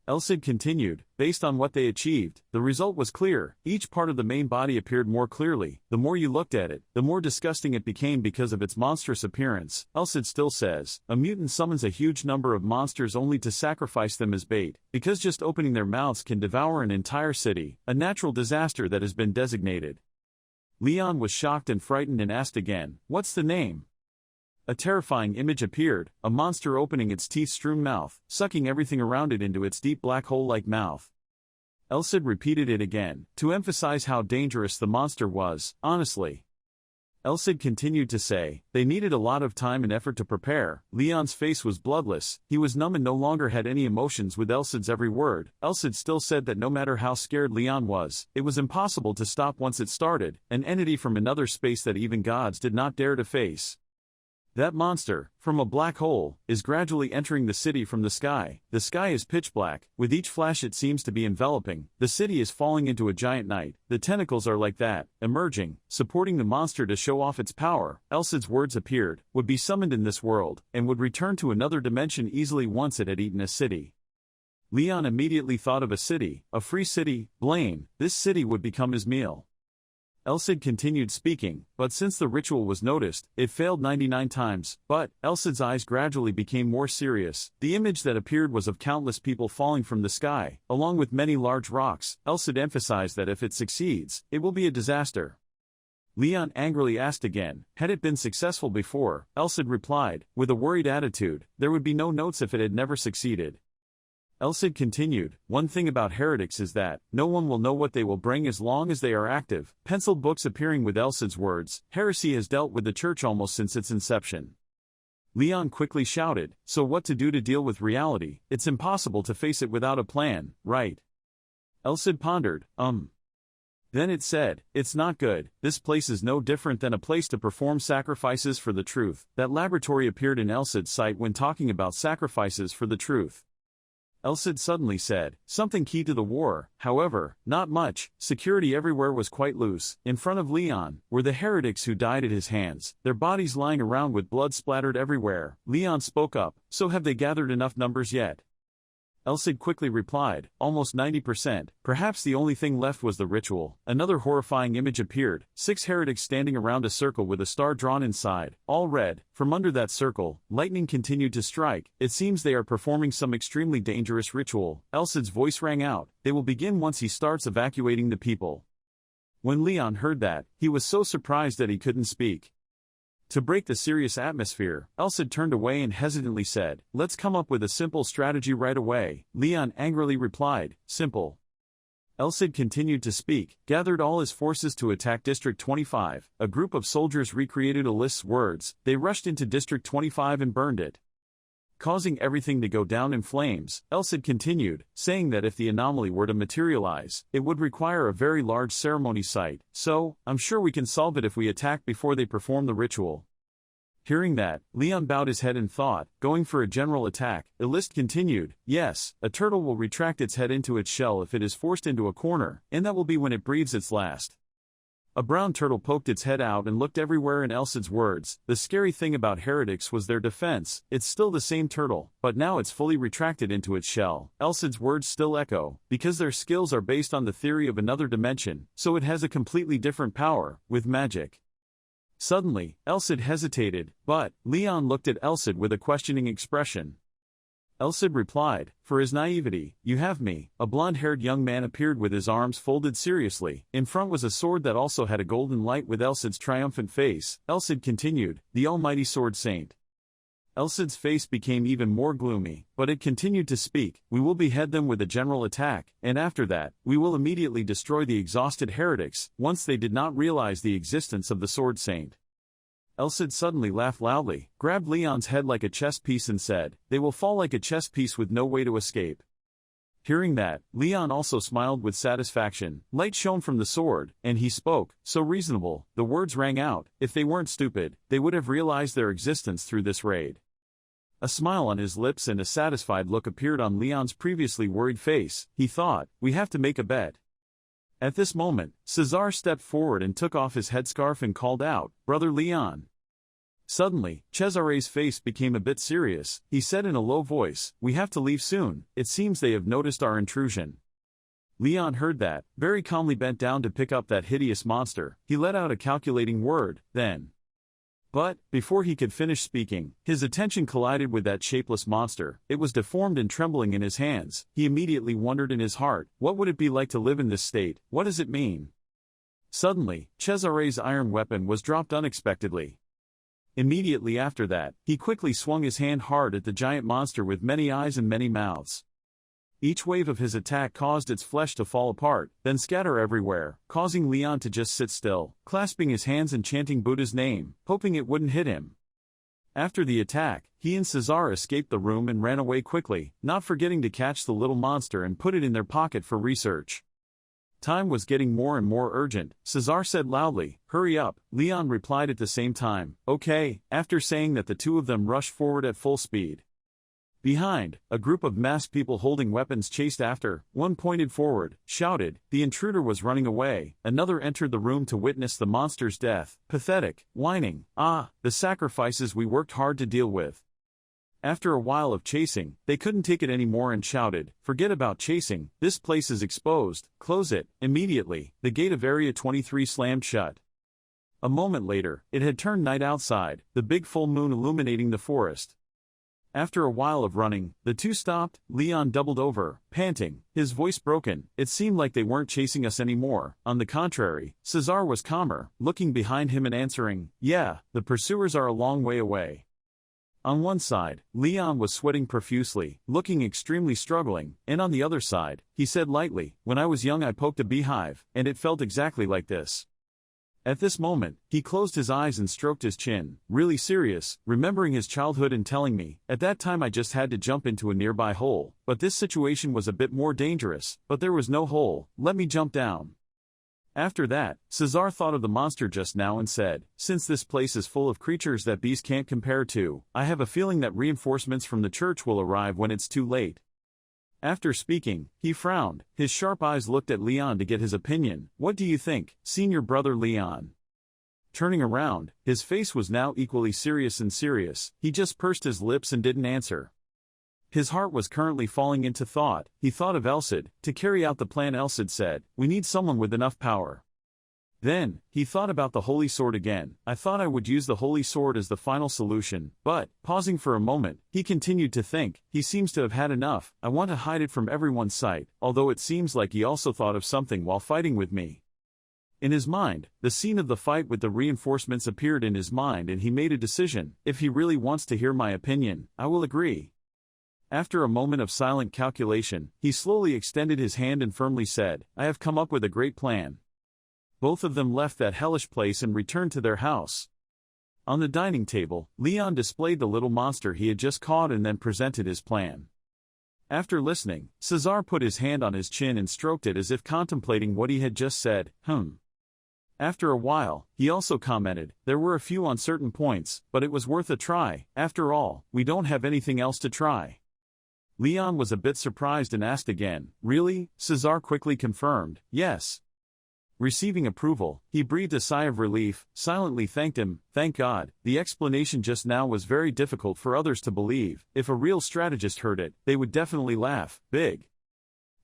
Elsid continued, "Based on what they achieved, the result was clear. Each part of the main body appeared more clearly. The more you looked at it, the more disgusting it became because of its monstrous appearance." Elsid still says, "A mutant summons a huge number of monsters only to sacrifice them as bait, because just opening their mouths can devour an entire city, a natural disaster that has been designated." Leon was shocked and frightened and asked again, "What's the name?" A terrifying image appeared, a monster opening its teeth-strewn mouth, sucking everything around it into its deep black hole-like mouth. Elsid repeated it again, to emphasize how dangerous the monster was. Honestly, Elsid continued to say, "They needed a lot of time and effort to prepare." Leon's face was bloodless, he was numb and no longer had any emotions with Elsid's every word. Elsid still said that no matter how scared Leon was, it was impossible to stop once it started, an entity from another space that even gods did not dare to face. That monster, from a black hole, is gradually entering the city from the sky. The sky is pitch black, with each flash it seems to be enveloping. The city is falling into a giant night. The tentacles are like that, emerging, supporting the monster to show off its power. Elsid's words appeared, would be summoned in this world, and would return to another dimension easily once it had eaten a city. Leon immediately thought of a city, a free city, Blaine. This city would become his meal. Elsid continued speaking, but since the ritual was noticed, it failed 99 times. But Elsid's eyes gradually became more serious. The image that appeared was of countless people falling from the sky, along with many large rocks. Elsid emphasized that if it succeeds, it will be a disaster. Leon angrily asked again. Had it been successful before? Elsid replied, with a worried attitude. There would be no notes if it had never succeeded. Elsid continued, one thing about heretics is that no one will know what they will bring as long as they are active. Penciled books appearing with Elsid's words. Heresy has dealt with the church almost since its inception. Leon quickly shouted, so what to do to deal with reality? It's impossible to face it without a plan, right? Elsid pondered, Then it said, it's not good, this place is no different than a place to perform sacrifices for the truth. That laboratory appeared in Elsid's sight when talking about sacrifices for the truth. Elsid suddenly said, something key to the war, however, not much. Security everywhere was quite loose. In front of Leon were the heretics who died at his hands, their bodies lying around with blood splattered everywhere. Leon spoke up, so have they gathered enough numbers yet? Elsid quickly replied, almost 90%. Perhaps the only thing left was the ritual. Another horrifying image appeared, 6 heretics standing around a circle with a star drawn inside, all red. From under that circle, lightning continued to strike. It seems they are performing some extremely dangerous ritual. Elsid's voice rang out, they will begin once he starts evacuating the people. When Leon heard that, he was so surprised that he couldn't speak. To break the serious atmosphere, Elsid turned away and hesitantly said, let's come up with a simple strategy right away. Leon angrily replied, simple. Elsid continued to speak, gathered all his forces to attack District 25. A group of soldiers recreated Alist's words. They rushed into District 25 and burned it, causing everything to go down in flames. Elsid continued, saying that if the anomaly were to materialize, it would require a very large ceremony site, so, I'm sure we can solve it if we attack before they perform the ritual. Hearing that, Leon bowed his head and thought, going for a general attack. Alist continued, yes, a turtle will retract its head into its shell if it is forced into a corner, and that will be when it breathes its last. A brown turtle poked its head out and looked everywhere in Elsid's words. The scary thing about heretics was their defense. It's still the same turtle, but now it's fully retracted into its shell. Elsid's words still echo, because their skills are based on the theory of another dimension, so it has a completely different power, with magic. Suddenly, Elsid hesitated, but Leon looked at Elsid with a questioning expression. Elsid replied, for his naivety, you have me. A blonde-haired young man appeared with his arms folded seriously. In front was a sword that also had a golden light with Elsid's triumphant face. Elsid continued, the almighty sword saint. Elsid's face became even more gloomy, but it continued to speak, we will behead them with a general attack, and after that, we will immediately destroy the exhausted heretics, once they did not realize the existence of the sword saint. Elsid suddenly laughed loudly, grabbed Leon's head like a chess piece and said, they will fall like a chess piece with no way to escape. Hearing that, Leon also smiled with satisfaction. Light shone from the sword, and he spoke, so reasonable. The words rang out, if they weren't stupid, they would have realized their existence through this raid. A smile on his lips and a satisfied look appeared on Leon's previously worried face. He thought, we have to make a bet. At this moment, Cesar stepped forward and took off his headscarf and called out, Brother Leon. Suddenly, Cesare's face became a bit serious. He said in a low voice, we have to leave soon, it seems they have noticed our intrusion. Leon heard that, very calmly bent down to pick up that hideous monster. He let out a calculating word, then. But, before he could finish speaking, his attention collided with that shapeless monster. It was deformed and trembling in his hands. He immediately wondered in his heart, what would it be like to live in this state? What does it mean? Suddenly, Cesare's iron weapon was dropped unexpectedly. Immediately after that, he quickly swung his hand hard at the giant monster with many eyes and many mouths. Each wave of his attack caused its flesh to fall apart, then scatter everywhere, causing Leon to just sit still, clasping his hands and chanting Buddha's name, hoping it wouldn't hit him. After the attack, he and Cesar escaped the room and ran away quickly, not forgetting to catch the little monster and put it in their pocket for research. Time was getting more and more urgent. Cesar said loudly, hurry up. Leon replied at the same time, okay, after saying that the two of them rushed forward at full speed. Behind, a group of masked people holding weapons chased after. One pointed forward, shouted, the intruder was running away. Another entered the room to witness the monster's death. Pathetic, whining, the sacrifices we worked hard to deal with. After a while of chasing, they couldn't take it anymore and shouted, forget about chasing, this place is exposed, close it. Immediately, the gate of Area 23 slammed shut. A moment later, it had turned night outside, the big full moon illuminating the forest. After a while of running, the two stopped. Leon doubled over, panting, his voice broken. It seemed like they weren't chasing us anymore. On the contrary, Cesar was calmer, looking behind him and answering, "Yeah, the pursuers are a long way away." On one side, Leon was sweating profusely, looking extremely struggling, and on the other side, he said lightly, "When I was young I poked a beehive, and it felt exactly like this." At this moment, he closed his eyes and stroked his chin, really serious, remembering his childhood and telling me, "At that time I just had to jump into a nearby hole, but this situation was a bit more dangerous, but there was no hole, let me jump down." After that, Cesar thought of the monster just now and said, "Since this place is full of creatures that bees can't compare to, I have a feeling that reinforcements from the church will arrive when it's too late." After speaking, he frowned. His sharp eyes looked at Leon to get his opinion. "What do you think, senior brother Leon?" Turning around, his face was now equally serious and serious. He just pursed his lips and didn't answer. His heart was currently falling into thought. He thought of Elcid. To carry out the plan, Elcid said, "We need someone with enough power." Then, he thought about the Holy Sword again. "I thought I would use the Holy Sword as the final solution, but," pausing for a moment, he continued to think, "he seems to have had enough. I want to hide it from everyone's sight, although it seems like he also thought of something while fighting with me." In his mind, the scene of the fight with the reinforcements appeared in his mind and he made a decision. "If he really wants to hear my opinion, I will agree." After a moment of silent calculation, he slowly extended his hand and firmly said, "I have come up with a great plan." Both of them left that hellish place and returned to their house. On the dining table, Leon displayed the little monster he had just caught and then presented his plan. After listening, Cesar put his hand on his chin and stroked it as if contemplating what he had just said. After a while, he also commented, "There were a few uncertain points, but it was worth a try. After all, we don't have anything else to try." Leon was a bit surprised and asked again, "Really?" Cesar quickly confirmed, "Yes." Receiving approval, he breathed a sigh of relief, silently thanked him. Thank God. The explanation just now was very difficult for others to believe. If a real strategist heard it, they would definitely laugh big.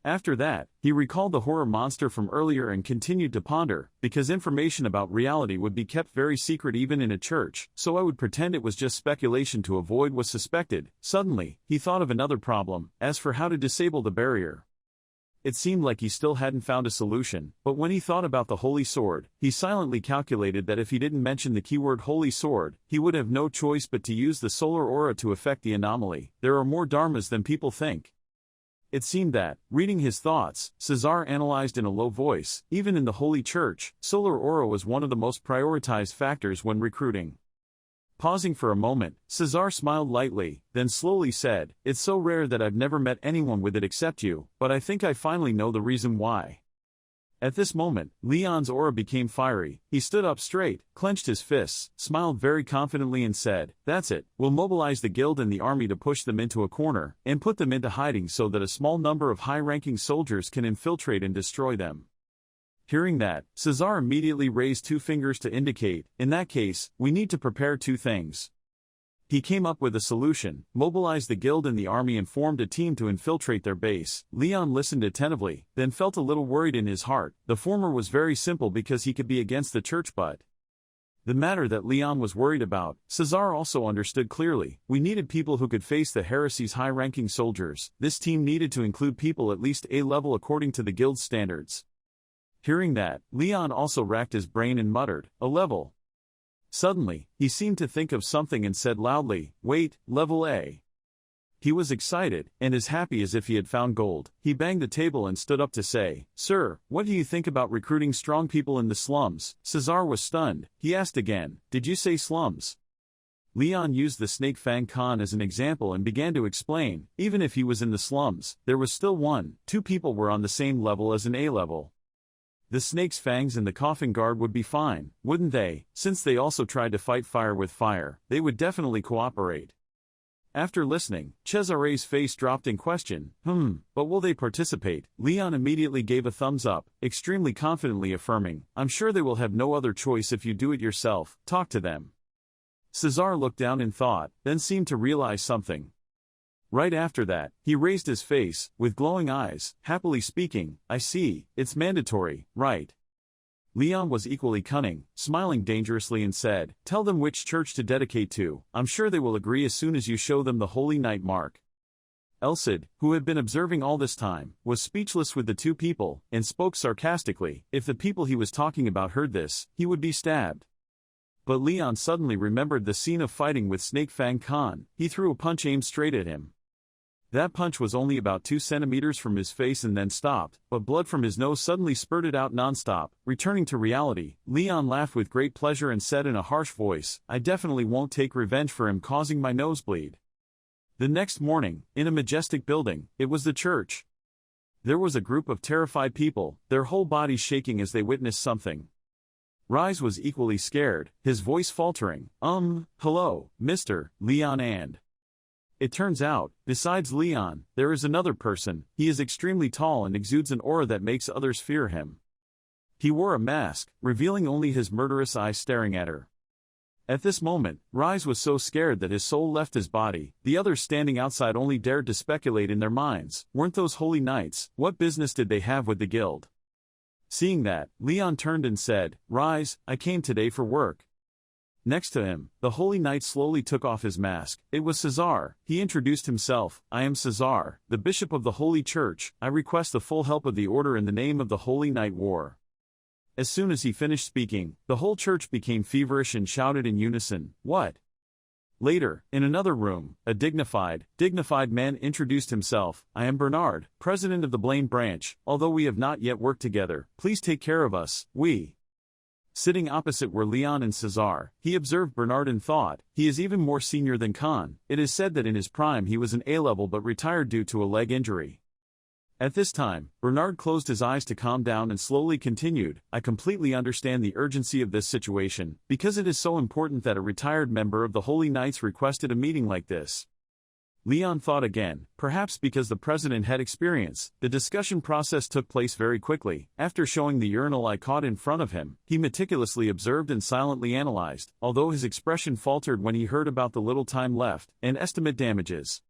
After that, he recalled the horror monster from earlier and continued to ponder, because information about reality would be kept very secret even in a church, so I would pretend it was just speculation to avoid what was suspected. Suddenly, he thought of another problem, as for how to disable the barrier. It seemed like he still hadn't found a solution, but when he thought about the Holy Sword, he silently calculated that if he didn't mention the keyword Holy Sword, he would have no choice but to use the solar aura to affect the anomaly. There are more dharmas than people think. It seemed that, reading his thoughts, Cesar analyzed in a low voice, even in the Holy Church, solar aura was one of the most prioritized factors when recruiting. Pausing for a moment, Cesar smiled lightly, then slowly said, "It's so rare that I've never met anyone with it except you, but I think I finally know the reason why." At this moment, Leon's aura became fiery. He stood up straight, clenched his fists, smiled very confidently and said, "That's it, we'll mobilize the guild and the army to push them into a corner, and put them into hiding so that a small number of high-ranking soldiers can infiltrate and destroy them." Hearing that, Cesar immediately raised two fingers to indicate, "In that case, we need to prepare two things." He came up with a solution, mobilized the guild and the army and formed a team to infiltrate their base. Leon listened attentively, then felt a little worried in his heart. The former was very simple because he could be against the church, but the matter that Leon was worried about, Cesar also understood clearly. We needed people who could face the heresy's high-ranking soldiers. This team needed to include people at least A level according to the guild's standards. Hearing that, Leon also racked his brain and muttered, "A level." Suddenly, he seemed to think of something and said loudly, "Wait, level A." He was excited, and as happy as if he had found gold. He banged the table and stood up to say, "Sir, what do you think about recruiting strong people in the slums?" Cesar was stunned. He asked again, "Did you say slums?" Leon used the Snake Fang Khan as an example and began to explain, even if he was in the slums, there was still two people were on the same level as an A level. The Snake's Fangs and the Coffin Guard would be fine, wouldn't they? Since they also tried to fight fire with fire, they would definitely cooperate. After listening, Cesare's face dropped in question. But will they participate?" Leon immediately gave a thumbs up, extremely confidently affirming, "I'm sure they will have no other choice if you do it yourself. Talk to them." Cesar looked down in thought, then seemed to realize something. Right after that, he raised his face, with glowing eyes, happily speaking, "I see, it's mandatory, right?" Leon was equally cunning, smiling dangerously and said, "Tell them which church to dedicate to. I'm sure they will agree as soon as you show them the holy knight mark." Elcid, who had been observing all this time, was speechless with the two people, and spoke sarcastically. If the people he was talking about heard this, he would be stabbed. But Leon suddenly remembered the scene of fighting with Snake Fang Khan. He threw a punch aimed straight at him. That punch was only about 2 centimeters from his face and then stopped, but blood from his nose suddenly spurted out non-stop. Returning to reality, Leon laughed with great pleasure and said in a harsh voice, "I definitely won't take revenge for him causing my nosebleed." The next morning, in a majestic building, it was the church. There was a group of terrified people, their whole bodies shaking as they witnessed something. Rise was equally scared, his voice faltering. Hello, Mr. Leon and..." It turns out, besides Leon, there is another person. He is extremely tall and exudes an aura that makes others fear him. He wore a mask, revealing only his murderous eyes staring at her. At this moment, Rise was so scared that his soul left his body. The others standing outside only dared to speculate in their minds. Weren't those holy knights? What business did they have with the guild? Seeing that, Leon turned and said, "Rise, I came today for work." Next to him, the holy knight slowly took off his mask. It was Cesar. He introduced himself. "I am Cesar, the bishop of the Holy Church. I request the full help of the order in the name of the Holy Knight War." As soon as he finished speaking, the whole church became feverish and shouted in unison, "What?" Later, in another room, a dignified man introduced himself. "I am Bernard, president of the Blaine branch. Although we have not yet worked together, please take care of us. We..." Sitting opposite were Leon and Cesar. He observed Bernard and thought, he is even more senior than Khan. It is said that in his prime he was an A-level but retired due to a leg injury. At this time, Bernard closed his eyes to calm down and slowly continued, "I completely understand the urgency of this situation, because it is so important that a retired member of the Holy Knights requested a meeting like this." Leon thought again, perhaps because the president had experience. The discussion process took place very quickly. After showing the urinal I caught in front of him, he meticulously observed and silently analyzed, although his expression faltered when he heard about the little time left, and estimate damages.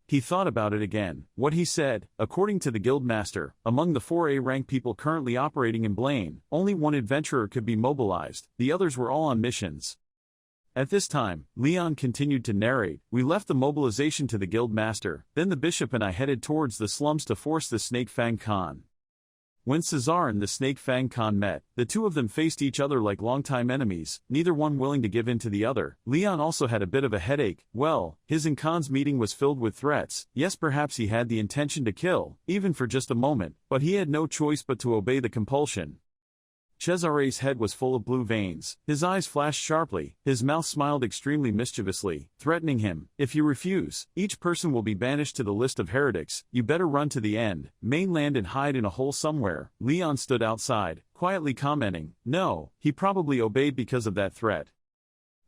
He thought about it again. What he said, according to the guild master, among the 4A rank people currently operating in Blaine, only one adventurer could be mobilized, the others were all on missions. At this time, Leon continued to narrate, "We left the mobilization to the guild master, then the bishop and I headed towards the slums to force the Snake Fang Khan. When Cesar and the Snake Fang Khan met, the two of them faced each other like longtime enemies, neither one willing to give in to the other. Leon also had a bit of a headache. Well, his and Khan's meeting was filled with threats. Yes, perhaps he had the intention to kill, even for just a moment, but he had no choice but to obey the compulsion." Cesare's head was full of blue veins, his eyes flashed sharply, his mouth smiled extremely mischievously, threatening him, "If you refuse, each person will be banished to the list of heretics. You better run to the end, mainland and hide in a hole somewhere." Leon stood outside, quietly commenting, "No, he probably obeyed because of that threat."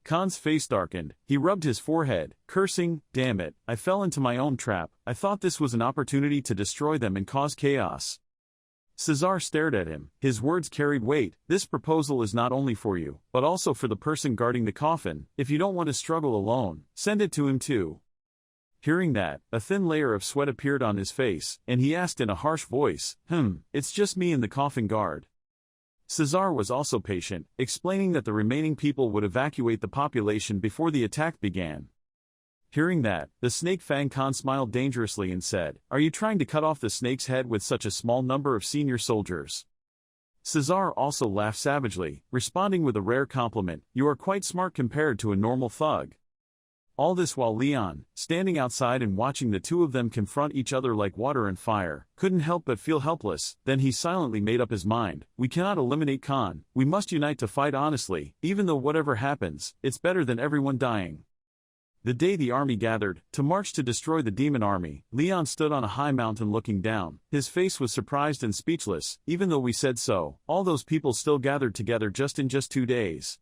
Khan's face darkened, he rubbed his forehead, cursing, "Damn it, I fell into my own trap. I thought this was an opportunity to destroy them and cause chaos." Cesar stared at him, his words carried weight. "This proposal is not only for you, but also for the person guarding the coffin. If you don't want to struggle alone, send it to him too." Hearing that, a thin layer of sweat appeared on his face, and he asked in a harsh voice, "It's just me and the coffin guard." Cesar was also patient, explaining that the remaining people would evacuate the population before the attack began. Hearing that, the Snake Fang Khan smiled dangerously and said, "Are you trying to cut off the snake's head with such a small number of senior soldiers?" Cesar also laughed savagely, responding with a rare compliment, "You are quite smart compared to a normal thug." All this while Leon, standing outside and watching the two of them confront each other like water and fire, couldn't help but feel helpless. Then he silently made up his mind, "We cannot eliminate Khan, we must unite to fight honestly, even though whatever happens, it's better than everyone dying." The day the army gathered, to march to destroy the demon army, Leon stood on a high mountain looking down. His face was surprised and speechless. "Even though we said so, all those people still gathered together in just 2 days.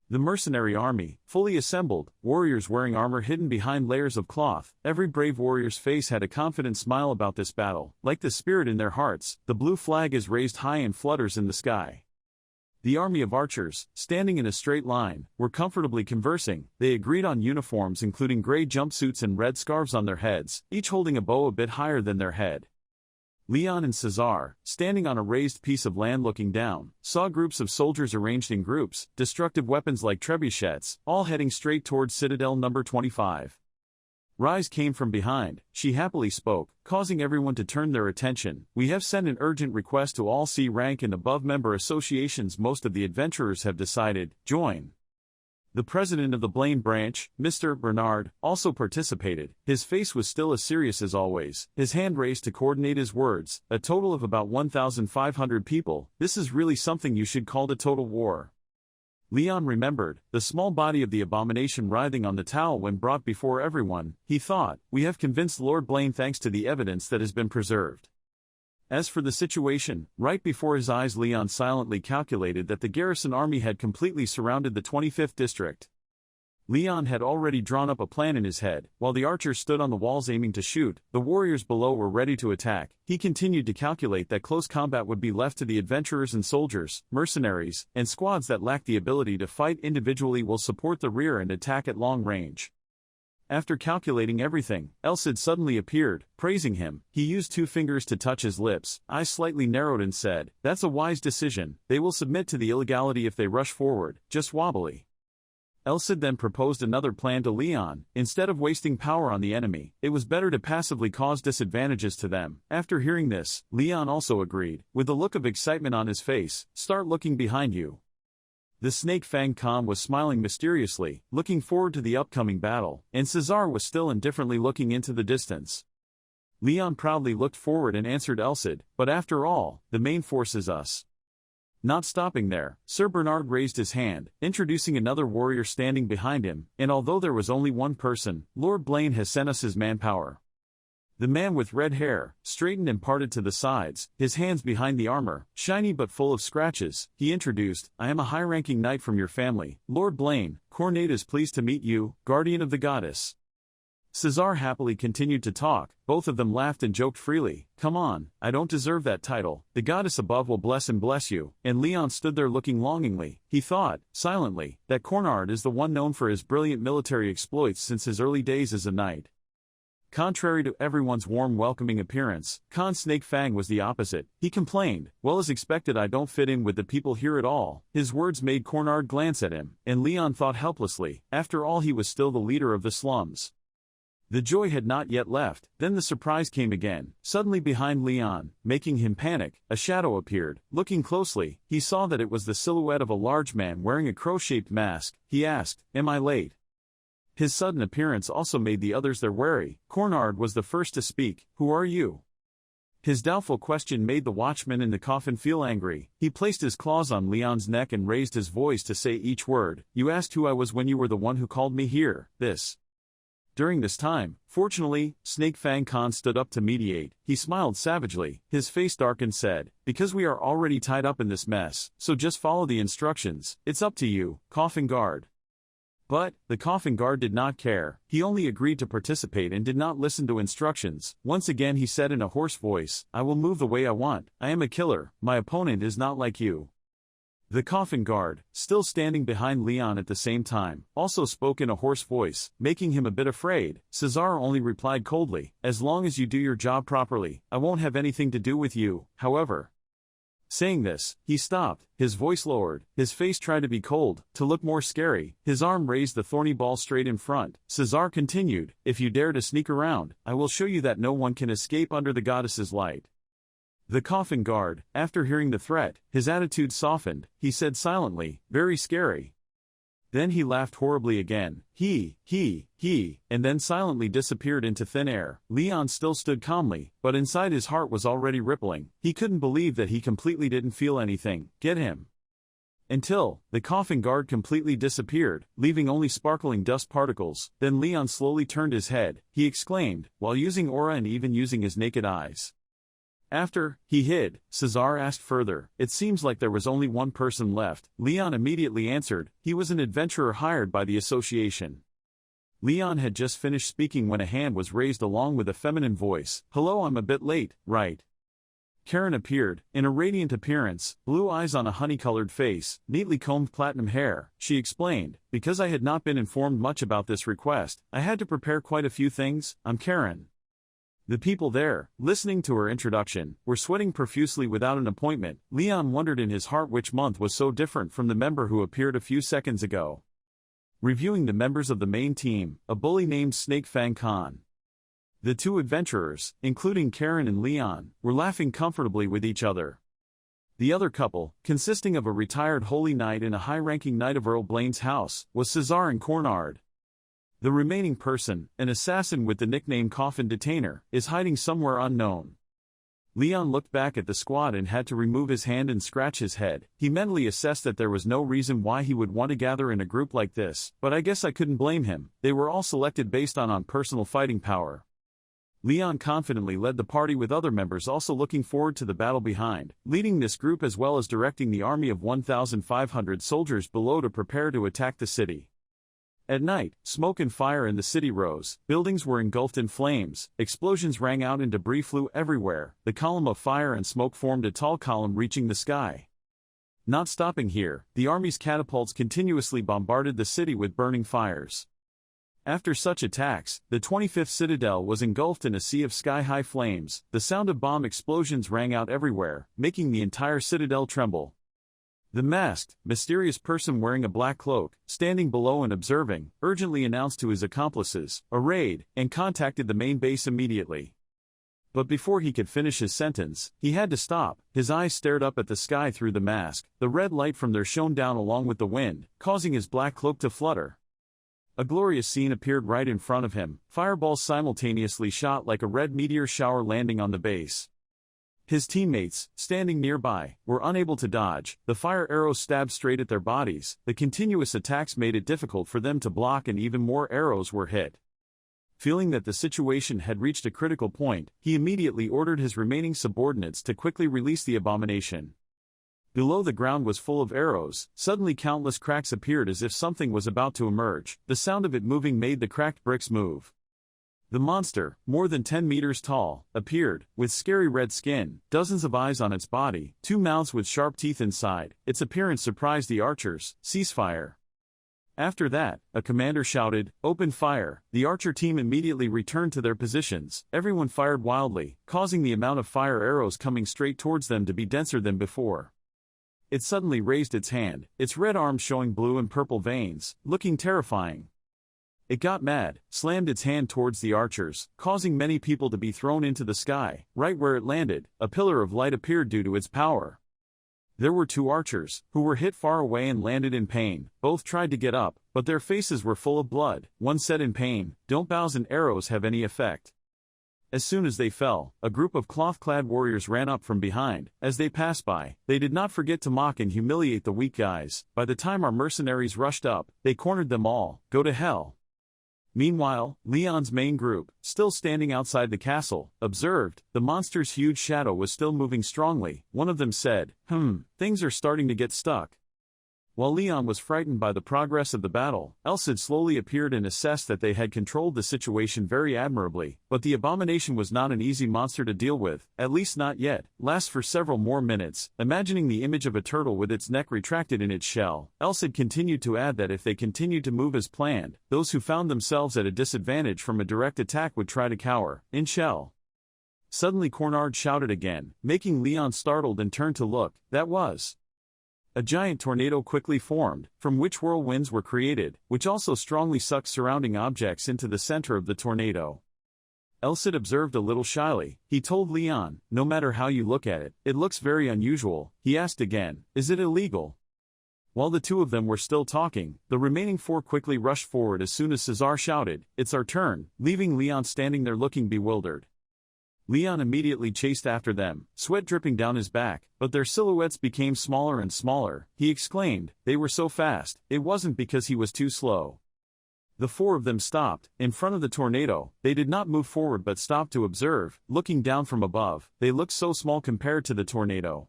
The mercenary army, fully assembled, warriors wearing armor hidden behind layers of cloth. Every brave warrior's face had a confident smile about this battle. Like the spirit in their hearts, the blue flag is raised high and flutters in the sky." The army of archers, standing in a straight line, were comfortably conversing. They agreed on uniforms including gray jumpsuits and red scarves on their heads, each holding a bow a bit higher than their head. Leon and Cesar, standing on a raised piece of land looking down, saw groups of soldiers arranged in groups, destructive weapons like trebuchets, all heading straight towards Citadel number 25. Rise came from behind. She happily spoke, causing everyone to turn their attention. We have sent an urgent request to all C rank and above member associations. Most of the adventurers have decided, join. The president of the Blaine branch, Mr. Bernard, also participated. His face was still as serious as always, his hand raised to coordinate his words. A total of about 1,500 people. This is really something you should call a total war. Leon remembered the small body of the abomination writhing on the towel when brought before everyone. He thought, we have convinced Lord Blaine thanks to the evidence that has been preserved. As for the situation, right before his eyes Leon silently calculated that the garrison army had completely surrounded the 25th district. Leon had already drawn up a plan in his head. While the archers stood on the walls aiming to shoot, the warriors below were ready to attack. He continued to calculate that close combat would be left to the adventurers and soldiers, mercenaries, and squads that lacked the ability to fight individually will support the rear and attack at long range. After calculating everything, Elcid suddenly appeared, praising him. He used 2 fingers to touch his lips, eyes slightly narrowed and said, "That's a wise decision. They will submit to the illegality if they rush forward, just wobbly." Elcid then proposed another plan to Leon. Instead of wasting power on the enemy, it was better to passively cause disadvantages to them. After hearing this, Leon also agreed, with a look of excitement on his face. "Start looking behind you." The Snake Fang Khan was smiling mysteriously, looking forward to the upcoming battle, and Cesar was still indifferently looking into the distance. Leon proudly looked forward and answered Elcid, "But after all, the main force is us." Not stopping there, Sir Bernard raised his hand, introducing another warrior standing behind him, and although there was only one person, Lord Blaine has sent us his manpower. The man with red hair, straightened and parted to the sides, his hands behind the armor, shiny but full of scratches, he introduced, "I am a high-ranking knight from your family, Lord Blaine. Cornade is pleased to meet you, guardian of the goddess." Cesar happily continued to talk. Both of them laughed and joked freely. "Come on, I don't deserve that title. The goddess above will bless you." And Leon stood there looking longingly. He thought, silently, that Cornard is the one known for his brilliant military exploits since his early days as a knight. Contrary to everyone's warm welcoming appearance, Khan Snake Fang was the opposite. He complained, "Well, as expected, I don't fit in with the people here at all." His words made Cornard glance at him, and Leon thought helplessly, after all he was still the leader of the slums. The joy had not yet left. Then the surprise came again. Suddenly behind Leon, making him panic, a shadow appeared. Looking closely, he saw that it was the silhouette of a large man wearing a crow-shaped mask. He asked, "Am I late?" His sudden appearance also made the others there wary. Cornard was the first to speak. "Who are you?" His doubtful question made the watchman in the coffin feel angry. He placed his claws on Leon's neck and raised his voice to say each word. "You asked who I was when you were the one who called me here. During this time, fortunately, Snake Fang Khan stood up to mediate. He smiled savagely. His face darkened, said, "Because we are already tied up in this mess, so just follow the instructions. It's up to you, coffin guard." But, the coffin guard did not care. He only agreed to participate and did not listen to instructions. Once again he said in a hoarse voice, "I will move the way I want. I am a killer. My opponent is not like you." The coffin guard, still standing behind Leon at the same time, also spoke in a hoarse voice, making him a bit afraid. Cesar only replied coldly, "As long as you do your job properly, I won't have anything to do with you, however." Saying this, he stopped, his voice lowered, his face tried to be cold, to look more scary, his arm raised the thorny ball straight in front. Cesar continued, "If you dare to sneak around, I will show you that no one can escape under the goddess's light." The coffin guard, after hearing the threat, his attitude softened. He said silently, "Very scary." Then he laughed horribly again, he, and then silently disappeared into thin air. Leon still stood calmly, but inside his heart was already rippling. He couldn't believe that he completely didn't feel anything. Get him. Until, the coffin guard completely disappeared, leaving only sparkling dust particles. Then Leon slowly turned his head. He exclaimed, while using aura and even using his naked eyes. After he hid, Cesar asked further, "It seems like there was only one person left." Leon immediately answered, "He was an adventurer hired by the association." Leon had just finished speaking when a hand was raised along with a feminine voice. "Hello, I'm a bit late, right?" Karen appeared, in a radiant appearance, blue eyes on a honey-colored face, neatly combed platinum hair. She explained, "Because I had not been informed much about this request, I had to prepare quite a few things. I'm Karen." The people there, listening to her introduction, were sweating profusely without an appointment. Leon wondered in his heart which month was so different from the member who appeared a few seconds ago. Reviewing the members of the main team, a bully named Snake Fang Khan. The two adventurers, including Karen and Leon, were laughing comfortably with each other. The other couple, consisting of a retired holy knight and a high-ranking knight of Earl Blaine's house, was Cesar and Cornard. The remaining person, an assassin with the nickname Coffin Detainer, is hiding somewhere unknown. Leon looked back at the squad and had to remove his hand and scratch his head. He mentally assessed that there was no reason why he would want to gather in a group like this, but I guess I couldn't blame him. They were all selected based on personal fighting power. Leon confidently led the party with other members also looking forward to the battle behind, leading this group as well as directing the army of 1,500 soldiers below to prepare to attack the city. At night, smoke and fire in the city rose, buildings were engulfed in flames, explosions rang out and debris flew everywhere. The column of fire and smoke formed a tall column reaching the sky. Not stopping here, the army's catapults continuously bombarded the city with burning fires. After such attacks, the 25th Citadel was engulfed in a sea of sky-high flames. The sound of bomb explosions rang out everywhere, making the entire citadel tremble. The masked, mysterious person wearing a black cloak, standing below and observing, urgently announced to his accomplices, "A raid," and contacted the main base immediately. But before he could finish his sentence, he had to stop. His eyes stared up at the sky through the mask. The red light from there shone down along with the wind, causing his black cloak to flutter. A glorious scene appeared right in front of him. Fireballs simultaneously shot like a red meteor shower landing on the base. His teammates, standing nearby, were unable to dodge. The fire arrows stabbed straight at their bodies. The continuous attacks made it difficult for them to block and even more arrows were hit. Feeling that the situation had reached a critical point, he immediately ordered his remaining subordinates to quickly release the abomination. Below the ground was full of arrows. Suddenly countless cracks appeared as if something was about to emerge. The sound of it moving made the cracked bricks move. The monster, more than 10 meters tall, appeared, with scary red skin, dozens of eyes on its body, 2 mouths with sharp teeth inside. Its appearance surprised the archers. "Ceasefire." After that, a commander shouted, "Open fire." The archer team immediately returned to their positions. Everyone fired wildly, causing the amount of fire arrows coming straight towards them to be denser than before. It suddenly raised its hand, its red arms showing blue and purple veins, looking terrifying. It got mad, slammed its hand towards the archers, causing many people to be thrown into the sky. Right where it landed, a pillar of light appeared due to its power. There were 2 archers, who were hit far away and landed in pain. Both tried to get up, but their faces were full of blood. One said in pain, "Don't bows and arrows have any effect." As soon as they fell, a group of cloth-clad warriors ran up from behind. As they passed by, they did not forget to mock and humiliate the weak guys. By the time our mercenaries rushed up, they cornered them all. Go to hell. Meanwhile, Leon's main group, still standing outside the castle, observed. The monster's huge shadow was still moving strongly. One of them said, "Things are starting to get stuck." While Leon was frightened by the progress of the battle, Elcid slowly appeared and assessed that they had controlled the situation very admirably. But the abomination was not an easy monster to deal with, at least not yet. Lasts for several more minutes. Imagining the image of a turtle with its neck retracted in its shell, Elcid continued to add that if they continued to move as planned, those who found themselves at a disadvantage from a direct attack would try to cower, in shell. Suddenly Cornard shouted again, making Leon startled and turn to look. That was a giant tornado quickly formed, from which whirlwinds were created, which also strongly sucked surrounding objects into the center of the tornado. Elcid observed a little shyly. He told Leon, "No matter how you look at it, it looks very unusual." He asked again, "Is it illegal?" While the 2 of them were still talking, the remaining 4 quickly rushed forward as soon as Cesar shouted, "It's our turn," leaving Leon standing there looking bewildered. Leon immediately chased after them, sweat dripping down his back, but their silhouettes became smaller and smaller. He exclaimed, "They were so fast, it wasn't because he was too slow." The 4 of them stopped, in front of the tornado. They did not move forward but stopped to observe, looking down from above. They looked so small compared to the tornado.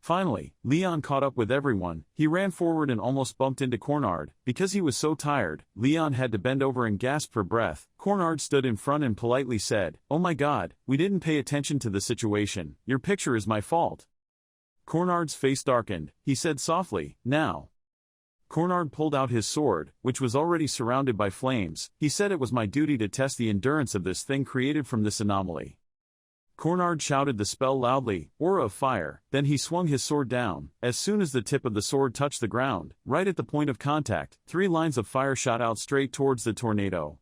Finally, Leon caught up with everyone. He ran forward and almost bumped into Cornard. Because he was so tired, Leon had to bend over and gasp for breath. Cornard stood in front and politely said, "Oh my God, we didn't pay attention to the situation. Your picture is my fault." Cornard's face darkened. He said softly, "Now, Cornard pulled out his sword, which was already surrounded by flames. He said it was my duty to test the endurance of this thing created from this anomaly. Cornard shouted the spell loudly, Aura of Fire, then he swung his sword down. As soon as the tip of the sword touched the ground, right at the point of contact, 3 lines of fire shot out straight towards the tornado.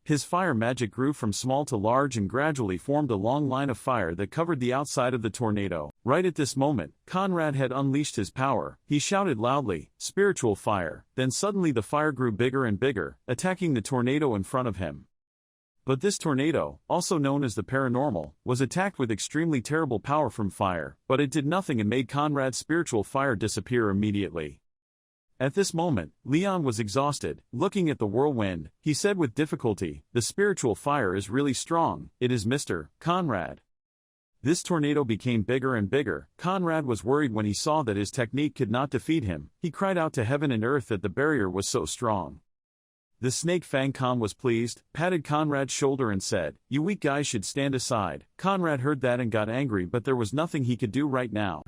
His fire magic grew from small to large and gradually formed a long line of fire that covered the outside of the tornado. Right at this moment, Conrad had unleashed his power. He shouted loudly, Spiritual Fire, then suddenly the fire grew bigger and bigger, attacking the tornado in front of him. But this tornado, also known as the paranormal, was attacked with extremely terrible power from fire, but it did nothing and made Conrad's spiritual fire disappear immediately. At this moment, Leon was exhausted. Looking at the whirlwind, he said with difficulty, The spiritual fire is really strong. It is Mr. Conrad. This tornado became bigger and bigger. Conrad was worried when he saw that his technique could not defeat him. He cried out to heaven and earth that the barrier was so strong. The Snake Fang Khan was pleased, patted Conrad's shoulder and said, You weak guys should stand aside. Conrad heard that and got angry, but there was nothing he could do right now.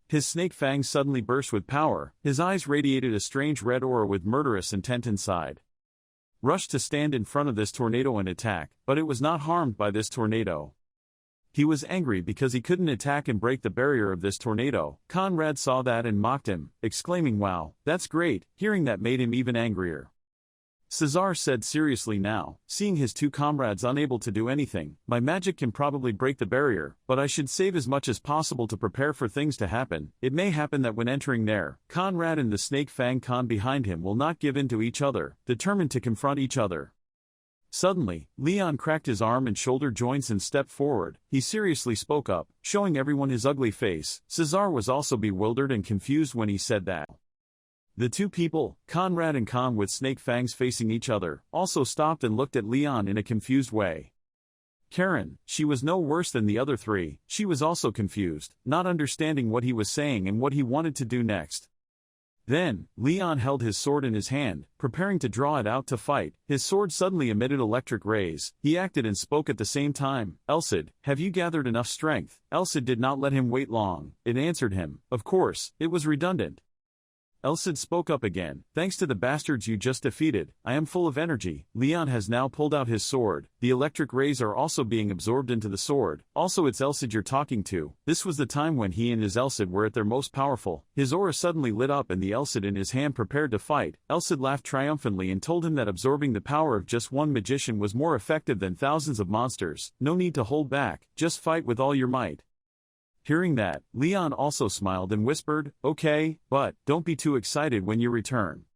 His snake fangs suddenly burst with power. His eyes radiated a strange red aura with murderous intent inside. Rushed to stand in front of this tornado and attack, but it was not harmed by this tornado. He was angry because he couldn't attack and break the barrier of this tornado. Conrad saw that and mocked him, exclaiming, Wow, that's great. Hearing that made him even angrier. Cesar said seriously now, seeing his 2 comrades unable to do anything, My magic can probably break the barrier, but I should save as much as possible to prepare for things to happen. It may happen that when entering there, Conrad and the Snake Fang Khan behind him will not give in to each other, determined to confront each other. Suddenly, Leon cracked his arm and shoulder joints and stepped forward. He seriously spoke up, showing everyone his ugly face. Cesar was also bewildered and confused when he said that. The 2 people, Conrad and Khan with snake fangs facing each other, also stopped and looked at Leon in a confused way. Karen, she was no worse than the other 3, she was also confused, not understanding what he was saying and what he wanted to do next. Then, Leon held his sword in his hand, preparing to draw it out to fight. His sword suddenly emitted electric rays. He acted and spoke at the same time. Elcid, have you gathered enough strength? Elcid did not let him wait long. It answered him. Of course, it was redundant. Elcid spoke up again. Thanks to the bastards you just defeated, I am full of energy. Leon has now pulled out his sword. The electric rays are also being absorbed into the sword. Also it's Elcid you're talking to. This was the time when he and his Elcid were at their most powerful. His aura suddenly lit up and the Elcid in his hand prepared to fight. Elcid laughed triumphantly and told him that absorbing the power of just one magician was more effective than thousands of monsters. No need to hold back, just fight with all your might. Hearing that, Leon also smiled and whispered, Okay, but don't be too excited when you return.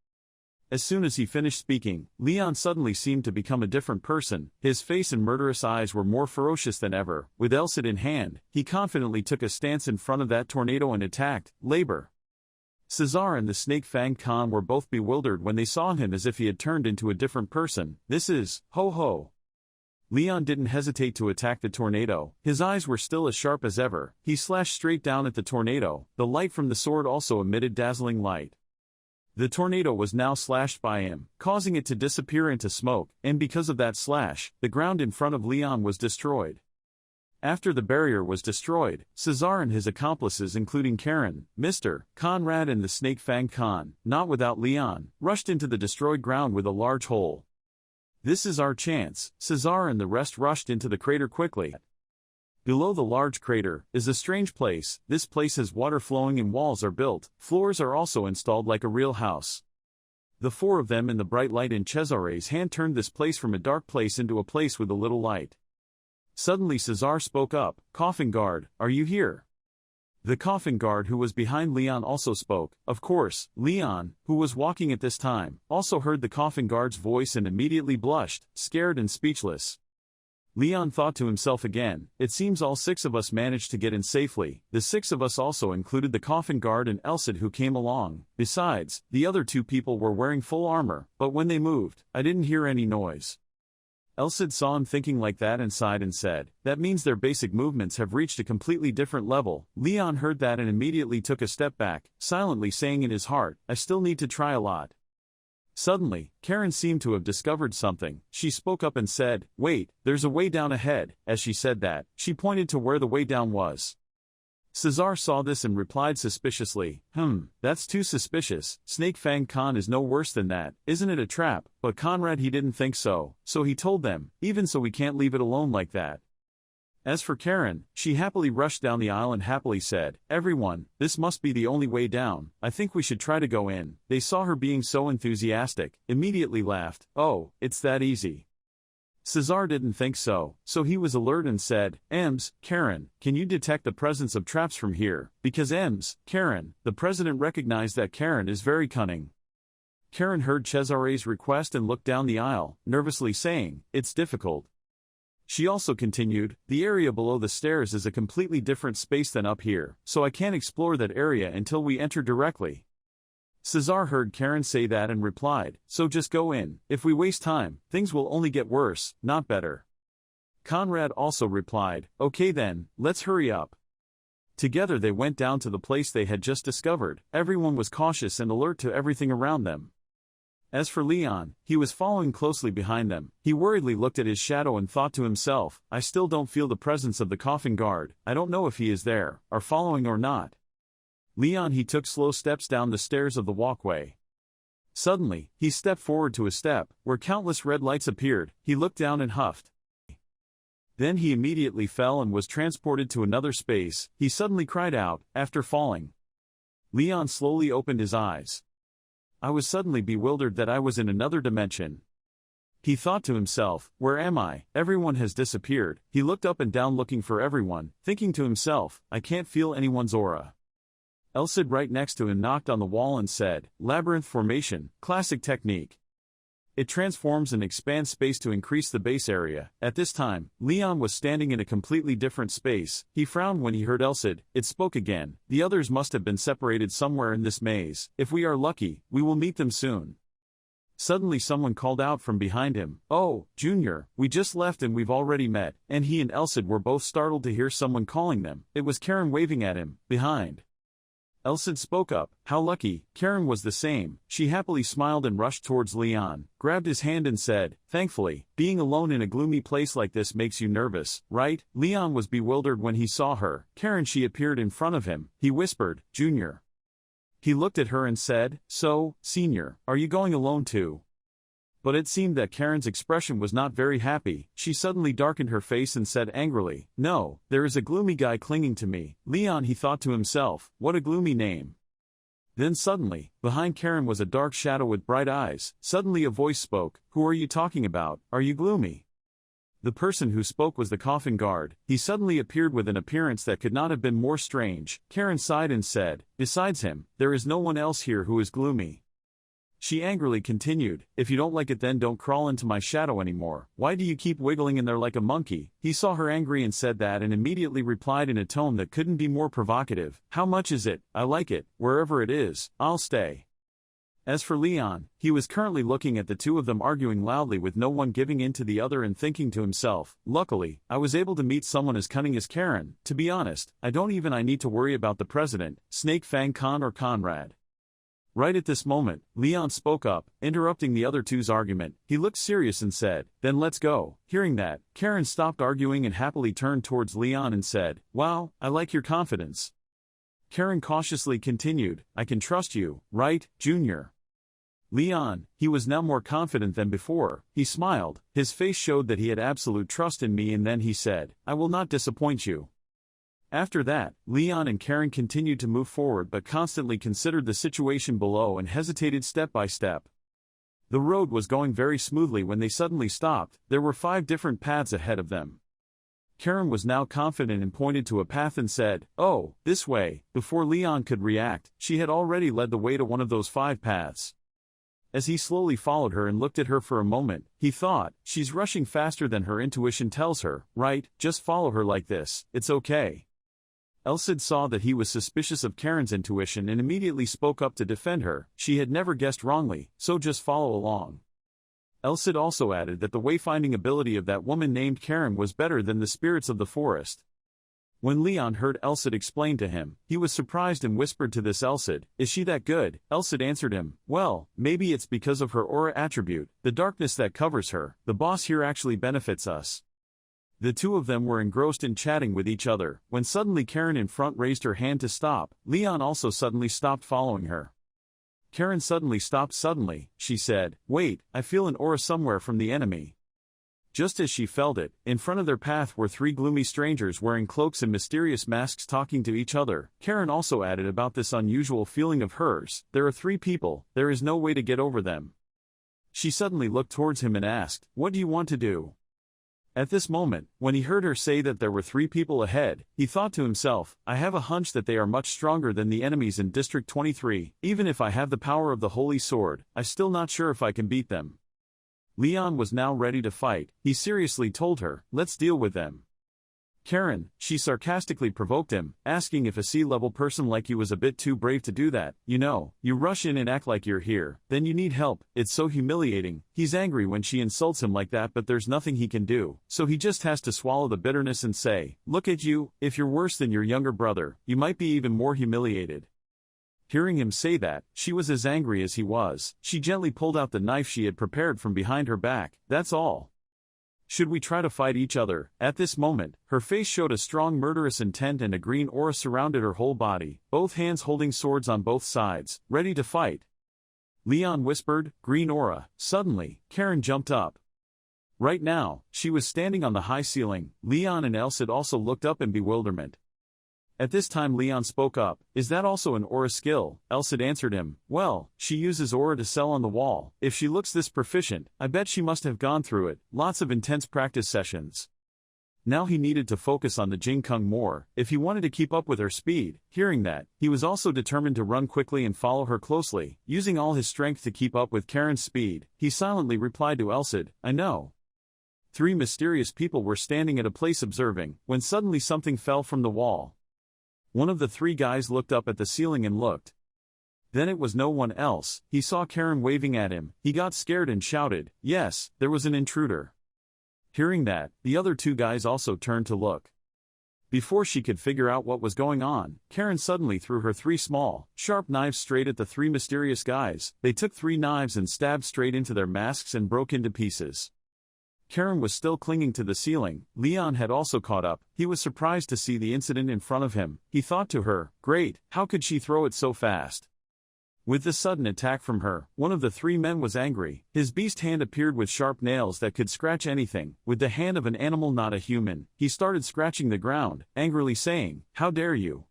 As soon as he finished speaking, Leon suddenly seemed to become a different person. His face and murderous eyes were more ferocious than ever. With Elcid in hand, he confidently took a stance in front of that tornado and attacked. Labor. Cesar and the Snake Fang Khan were both bewildered when they saw him as if he had turned into a different person. This is, ho. Leon didn't hesitate to attack the tornado. His eyes were still as sharp as ever. He slashed straight down at the tornado. The light from the sword also emitted dazzling light. The tornado was now slashed by him, causing it to disappear into smoke, and because of that slash, the ground in front of Leon was destroyed. After the barrier was destroyed, Cesar and his accomplices including Karen, Mr. Conrad and the Snake Fang Khan, not without Leon, rushed into the destroyed ground with a large hole. This is our chance. Cesar and the rest rushed into the crater quickly. Below the large crater is a strange place. This place has water flowing and walls are built. Floors are also installed like a real house. The 4 of them in the bright light in Cesare's hand turned this place from a dark place into a place with a little light. Suddenly Cesar spoke up, Coffin guard, are you here? The coffin guard who was behind Leon also spoke. Of course, Leon, who was walking at this time, also heard the coffin guard's voice and immediately blushed, scared and speechless. Leon thought to himself again, it seems all 6 of us managed to get in safely. The 6 of us also included the coffin guard and Elcid who came along. Besides, the other 2 people were wearing full armor, but when they moved, I didn't hear any noise. Elcid saw him thinking like that and sighed and said, that means their basic movements have reached a completely different level. Leon heard that and immediately took a step back, silently saying in his heart, I still need to try a lot. Suddenly, Karen seemed to have discovered something. She spoke up and said, wait, there's a way down ahead. As she said that, she pointed to where the way down was. Cesar saw this and replied suspiciously, that's too suspicious. Snake Fang Khan is no worse than that, isn't it a trap? But Conrad he didn't think so, so he told them, even so we can't leave it alone like that. As for Karen, she happily rushed down the aisle and happily said, everyone, this must be the only way down, I think we should try to go in. They saw her being so enthusiastic, immediately laughed, oh, it's that easy. Cesar didn't think so, so he was alert and said, Karen, can you detect the presence of traps from here? Because Karen, the president recognized that Karen is very cunning. Karen heard Cesare's request and looked down the aisle, nervously saying, it's difficult. She also continued, the area below the stairs is a completely different space than up here, so I can't explore that area until we enter directly. Cesar heard Karen say that and replied, so just go in. If we waste time, things will only get worse, not better. Conrad also replied, okay then, let's hurry up. Together they went down to the place they had just discovered. Everyone was cautious and alert to everything around them. As for Leon, he was following closely behind them. He worriedly looked at his shadow and thought to himself, I still don't feel the presence of the coffin guard. I don't know if he is there, or following or not. Leon he took slow steps down the stairs of the walkway. Suddenly, he stepped forward to a step, where countless red lights appeared. He looked down and huffed. Then he immediately fell and was transported to another space. He suddenly cried out, after falling. Leon slowly opened his eyes. I was suddenly bewildered that I was in another dimension. He thought to himself, where am I? Everyone has disappeared. He looked up and down looking for everyone, thinking to himself, I can't feel anyone's aura. Elsid right next to him knocked on the wall and said, Labyrinth formation, classic technique. It transforms and expands space to increase the base area. At this time, Leon was standing in a completely different space. He frowned when he heard Elsid. It spoke again. The others must have been separated somewhere in this maze. If we are lucky, we will meet them soon. Suddenly someone called out from behind him, oh, Junior, we just left and we've already met. And he and Elsid were both startled to hear someone calling them. It was Karen waving at him, behind. Elsid spoke up, how lucky. Karen was the same. She happily smiled and rushed towards Leon, grabbed his hand and said, thankfully, being alone in a gloomy place like this makes you nervous, right? Leon was bewildered when he saw her. Karen she appeared in front of him. He whispered, Junior. He looked at her and said, so, Senior, are you going alone too? But it seemed that Karen's expression was not very happy. She suddenly darkened her face and said angrily, no, there is a gloomy guy clinging to me. Leon he thought to himself, what a gloomy name. Then suddenly, behind Karen was a dark shadow with bright eyes. Suddenly a voice spoke, who are you talking about? Are you gloomy? The person who spoke was the coffin guard. He suddenly appeared with an appearance that could not have been more strange. Karen sighed and said, besides him, there is no one else here who is gloomy. She angrily continued, if you don't like it then don't crawl into my shadow anymore. Why do you keep wiggling in there like a monkey? He saw her angry and said that and immediately replied in a tone that couldn't be more provocative. How much is it? I like it. Wherever it is, I'll stay. As for Leon, he was currently looking at the two of them arguing loudly with no one giving in to the other and thinking to himself, luckily, I was able to meet someone as cunning as Karen. To be honest, I need to worry about the president, Snake Fang Khan or Conrad. Right at this moment, Leon spoke up, interrupting the other two's argument. He looked serious and said, then let's go. Hearing that, Karen stopped arguing and happily turned towards Leon and said, wow, I like your confidence. Karen cautiously continued, I can trust you, right, Junior? Leon, he was now more confident than before. He smiled, his face showed that he had absolute trust in me and then he said, I will not disappoint you. After that, Leon and Karen continued to move forward but constantly considered the situation below and hesitated step by step. The road was going very smoothly when they suddenly stopped. There were 5 different paths ahead of them. Karen was now confident and pointed to a path and said, oh, this way. Before Leon could react, she had already led the way to one of those 5 paths. As he slowly followed her and looked at her for a moment, he thought, she's rushing faster than her intuition tells her, right? Just follow her like this, it's okay. Elsid saw that he was suspicious of Karen's intuition and immediately spoke up to defend her. She had never guessed wrongly, so just follow along. Elsid also added that the wayfinding ability of that woman named Karen was better than the spirits of the forest. When Leon heard Elsid explain to him, he was surprised and whispered to this Elsid, is she that good? Elsid answered him, well, maybe it's because of her aura attribute, the darkness that covers her. The boss here actually benefits us. The two of them were engrossed in chatting with each other, when suddenly Karen in front raised her hand to stop. Leon also suddenly stopped following her. Karen suddenly stopped suddenly, she said, "Wait, I feel an aura somewhere from the enemy." Just as she felt it, in front of their path were three gloomy strangers wearing cloaks and mysterious masks talking to each other. Karen also added about this unusual feeling of hers, "There are three people, there is no way to get over them." She suddenly looked towards him and asked, "What do you want to do?" At this moment, when he heard her say that there were three people ahead, he thought to himself, "I have a hunch that they are much stronger than the enemies in District 23, even if I have the power of the Holy Sword, I'm still not sure if I can beat them." Leon was now ready to fight. He seriously told her, "Let's deal with them." Karen, she sarcastically provoked him, asking if a sea-level person like you was a bit too brave to do that. "You know, you rush in and act like you're here, then you need help, it's so humiliating." He's angry when she insults him like that, but there's nothing he can do, so he just has to swallow the bitterness and say, "Look at you, if you're worse than your younger brother, you might be even more humiliated." Hearing him say that, she was as angry as he was. She gently pulled out the knife she had prepared from behind her back. "That's all. Should we try to fight each other?" At this moment, her face showed a strong murderous intent and a green aura surrounded her whole body, both hands holding swords on both sides, ready to fight. Leon whispered, "Green aura." Suddenly, Karen jumped up. Right now, she was standing on the high ceiling. Leon and Elsid also looked up in bewilderment. At this time Leon spoke up, "Is that also an aura skill?" Elsid answered him, "Well, she uses aura to sell on the wall. If she looks this proficient, I bet she must have gone through it, lots of intense practice sessions." Now he needed to focus on the Jing Kung more, if he wanted to keep up with her speed. Hearing that, he was also determined to run quickly and follow her closely, using all his strength to keep up with Karen's speed. He silently replied to Elsid, "I know." Three mysterious people were standing at a place observing, when suddenly something fell from the wall. One of the three guys looked up at the ceiling and looked. Then it was no one else. He saw Karen waving at him. He got scared and shouted, "Yes, there was an intruder." Hearing that, the other two guys also turned to look. Before she could figure out what was going on, Karen suddenly threw her three small, sharp knives straight at the three mysterious guys. They took three knives and stabbed straight into their masks and broke into pieces. Karen was still clinging to the ceiling. Leon had also caught up. He was surprised to see the incident in front of him. He thought to her, "Great, how could she throw it so fast?" With the sudden attack from her, one of the three men was angry. His beast hand appeared with sharp nails that could scratch anything. With the hand of an animal, not a human, he started scratching the ground, angrily saying, "How dare you!"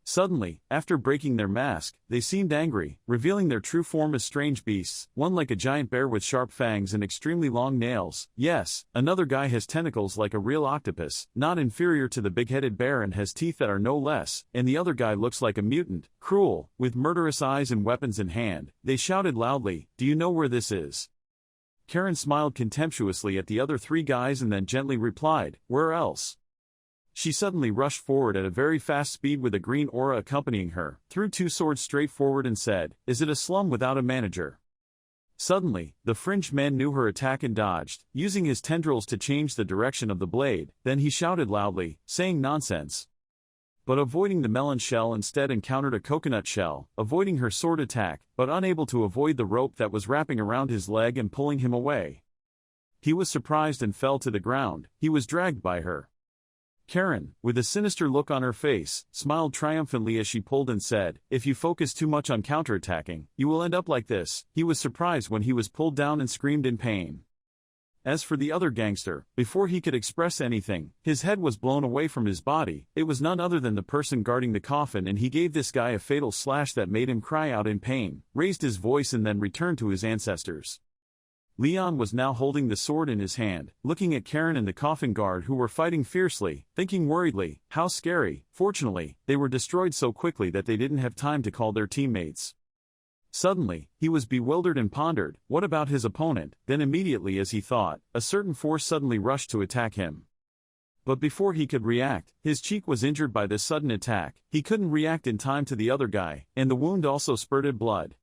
Suddenly, after breaking their mask, they seemed angry, revealing their true form as strange beasts, one like a giant bear with sharp fangs and extremely long nails. Yes, another guy has tentacles like a real octopus, not inferior to the big-headed bear, and has teeth that are no less, and the other guy looks like a mutant, cruel, with murderous eyes and weapons in hand. They shouted loudly, "Do you know where this is?" Karen smiled contemptuously at the other three guys and then gently replied, "Where else?" She suddenly rushed forward at a very fast speed with a green aura accompanying her, threw two swords straight forward and said, "Is it a slum without a manager?" Suddenly, the fringed man knew her attack and dodged, using his tendrils to change the direction of the blade. Then he shouted loudly, saying nonsense. But avoiding the melon shell instead encountered a coconut shell, avoiding her sword attack, but unable to avoid the rope that was wrapping around his leg and pulling him away. He was surprised and fell to the ground. He was dragged by her. Karen, with a sinister look on her face, smiled triumphantly as she pulled and said, "If you focus too much on counterattacking, you will end up like this." He was surprised when he was pulled down and screamed in pain. As for the other gangster, before he could express anything, his head was blown away from his body. It was none other than the person guarding the coffin, and he gave this guy a fatal slash that made him cry out in pain, raised his voice and then returned to his ancestors. Leon was now holding the sword in his hand, looking at Karen and the coffin guard who were fighting fiercely, thinking worriedly, how scary. Fortunately, they were destroyed so quickly that they didn't have time to call their teammates. Suddenly, he was bewildered and pondered, what about his opponent? Then immediately as he thought, a certain force suddenly rushed to attack him. But before he could react, his cheek was injured by this sudden attack. He couldn't react in time to the other guy, and the wound also spurted blood.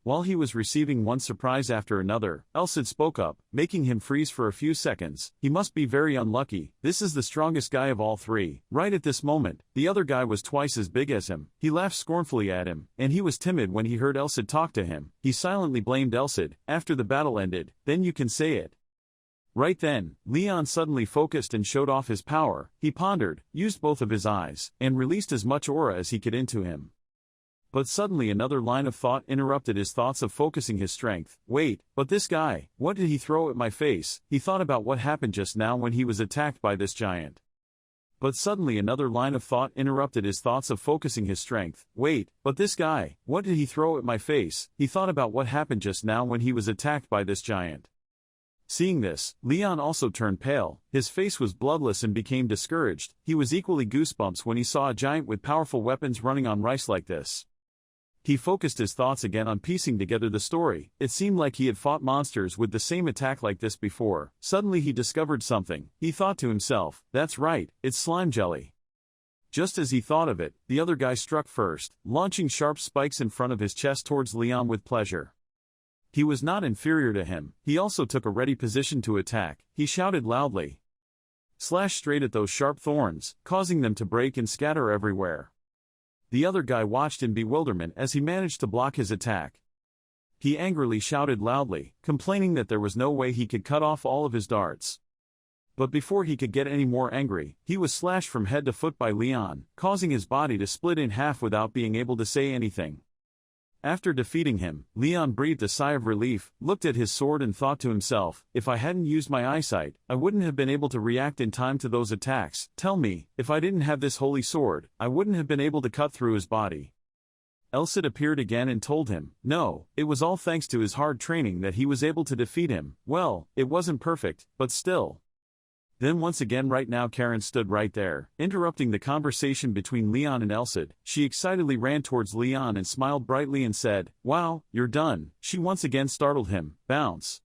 While he was receiving one surprise after another, Elsid spoke up, making him freeze for a few seconds. He must be very unlucky. This is the strongest guy of all three. Right at this moment, the other guy was twice as big as him. He laughed scornfully at him, and he was timid when he heard Elsid talk to him. He silently blamed Elsid. After the battle ended, then you can say it. Right then, Leon suddenly focused and showed off his power. He pondered, used both of his eyes, and released as much aura as he could into him. But suddenly another line of thought interrupted his thoughts of focusing his strength. Wait, but this guy, what did he throw at my face? He thought about what happened just now when he was attacked by this giant. But suddenly another line of thought interrupted his thoughts of focusing his strength. Wait, but this guy, what did he throw at my face? He thought about what happened just now when he was attacked by this giant. Seeing this, Leon also turned pale. His face was bloodless and became discouraged. He was equally goosebumps when he saw a giant with powerful weapons running on rice like this. He focused his thoughts again on piecing together the story. It seemed like he had fought monsters with the same attack like this before. Suddenly he discovered something. He thought to himself, that's right, it's slime jelly. Just as he thought of it, the other guy struck first, launching sharp spikes in front of his chest towards Leon with pleasure. He was not inferior to him. He also took a ready position to attack. He shouted loudly. Slash straight at those sharp thorns, causing them to break and scatter everywhere. The other guy watched in bewilderment as he managed to block his attack. He angrily shouted loudly, complaining that there was no way he could cut off all of his darts. But before he could get any more angry, he was slashed from head to foot by Leon, causing his body to split in half without being able to say anything. After defeating him, Leon breathed a sigh of relief, looked at his sword and thought to himself, if I hadn't used my eyesight, I wouldn't have been able to react in time to those attacks. Tell me, if I didn't have this holy sword, I wouldn't have been able to cut through his body. Elcid appeared again and told him, no, it was all thanks to his hard training that he was able to defeat him. Well, it wasn't perfect, but still. Then once again right now Karen stood right there, interrupting the conversation between Leon and Elcid. She excitedly ran towards Leon and smiled brightly and said, wow, you're done. She once again startled him. Bounce.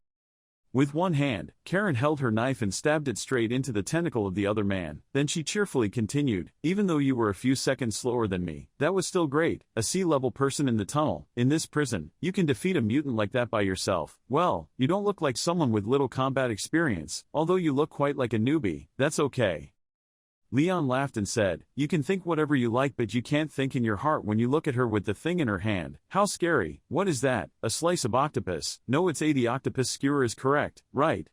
With one hand, Karen held her knife and stabbed it straight into the tentacle of the other man. Then she cheerfully continued, even though you were a few seconds slower than me, that was still great. A sea-level person in the tunnel, in this prison, you can defeat a mutant like that by yourself. Well, you don't look like someone with little combat experience, although you look quite like a newbie. That's okay. Leon laughed and said, you can think whatever you like but you can't think in your heart when you look at her with the thing in her hand. How scary. What is that? A slice of octopus? No, it's the octopus skewer is correct, right?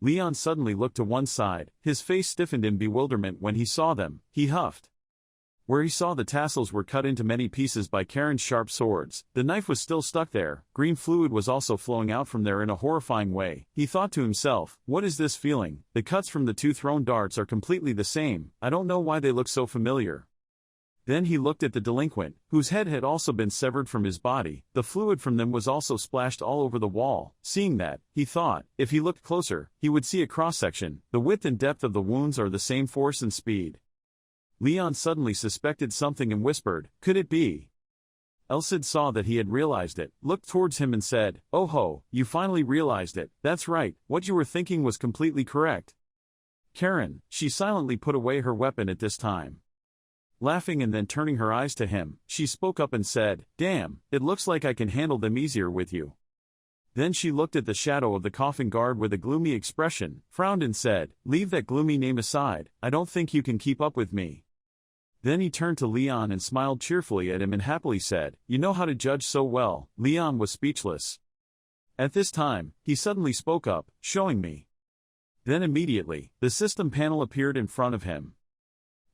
Leon suddenly looked to one side. His face stiffened in bewilderment when he saw them. He huffed. Where he saw the tassels were cut into many pieces by Karen's sharp swords, the knife was still stuck there. Green fluid was also flowing out from there in a horrifying way. He thought to himself, what is this feeling? The cuts from the two thrown darts are completely the same. I don't know why they look so familiar. Then he looked at the delinquent, whose head had also been severed from his body. The fluid from them was also splashed all over the wall. Seeing that, he thought, if he looked closer, he would see a cross-section. The width and depth of the wounds are the same force and speed. Leon suddenly suspected something and whispered, could it be? Elcid saw that he had realized it, looked towards him and said, oh ho, you finally realized it. That's right, what you were thinking was completely correct. Karen, she silently put away her weapon at this time. Laughing and then turning her eyes to him, she spoke up and said, damn, it looks like I can handle them easier with you. Then she looked at the shadow of the coffin guard with a gloomy expression, frowned and said, leave that gloomy name aside, I don't think you can keep up with me. Then he turned to Leon and smiled cheerfully at him and happily said, you know how to judge so well. Leon was speechless. At this time, he suddenly spoke up, showing me. Then immediately, the system panel appeared in front of him.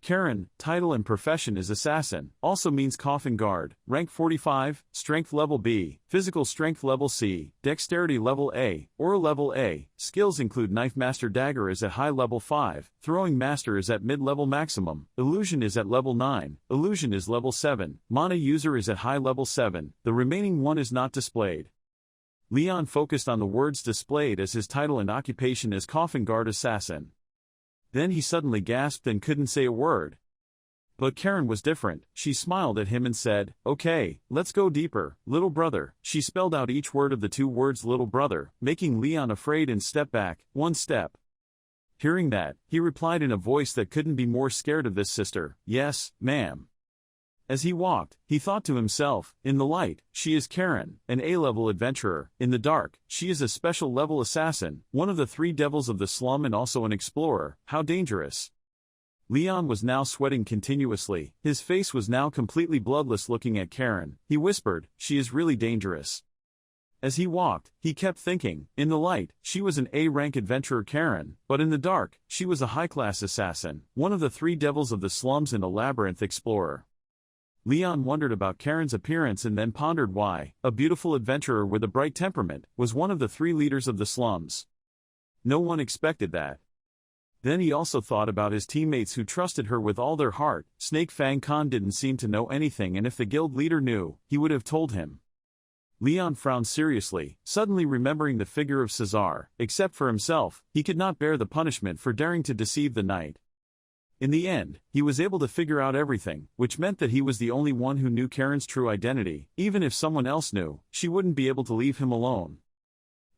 Karen, title and profession is assassin, also means coffin guard, rank 45, strength level B, physical strength level C, dexterity level A, aura level A, skills include knife master dagger is at high level 5, throwing master is at mid-level maximum, illusion is at level 9, illusion is level 7, mana user is at high level 7, the remaining one is not displayed. Leon focused on the words displayed as his title and occupation as coffin guard assassin. Then he suddenly gasped and couldn't say a word. But Karen was different. She smiled at him and said, okay, let's go deeper, little brother. She spelled out each word of the two words little brother, making Leon afraid and step back, one step. Hearing that, he replied in a voice that couldn't be more scared of this sister, yes, ma'am. As he walked, he thought to himself, in the light, she is Karen, an A-level adventurer. In the dark, she is a special level assassin, one of the three devils of the slum and also an explorer. How dangerous. Leon was now sweating continuously. His face was now completely bloodless looking at Karen. He whispered, she is really dangerous. As he walked, he kept thinking, in the light, she was an A-rank adventurer Karen, but in the dark, she was a high-class assassin, one of the three devils of the slums and a labyrinth explorer. Leon wondered about Karen's appearance and then pondered why, a beautiful adventurer with a bright temperament, was one of the three leaders of the slums. No one expected that. Then he also thought about his teammates who trusted her with all their heart. Snake Fang Khan didn't seem to know anything, and if the guild leader knew, he would have told him. Leon frowned seriously, suddenly remembering the figure of Cesar. Except for himself, he could not bear the punishment for daring to deceive the knight. In the end, he was able to figure out everything, which meant that he was the only one who knew Karen's true identity. Even if someone else knew, she wouldn't be able to leave him alone.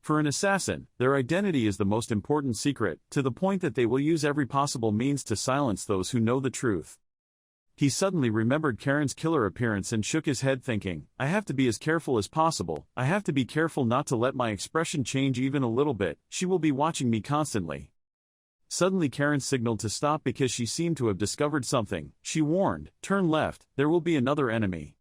For an assassin, their identity is the most important secret, to the point that they will use every possible means to silence those who know the truth. He suddenly remembered Karen's killer appearance and shook his head thinking, I have to be as careful as possible, I have to be careful not to let my expression change even a little bit, she will be watching me constantly. Suddenly Karen signaled to stop because she seemed to have discovered something. She warned, turn left, there will be another enemy.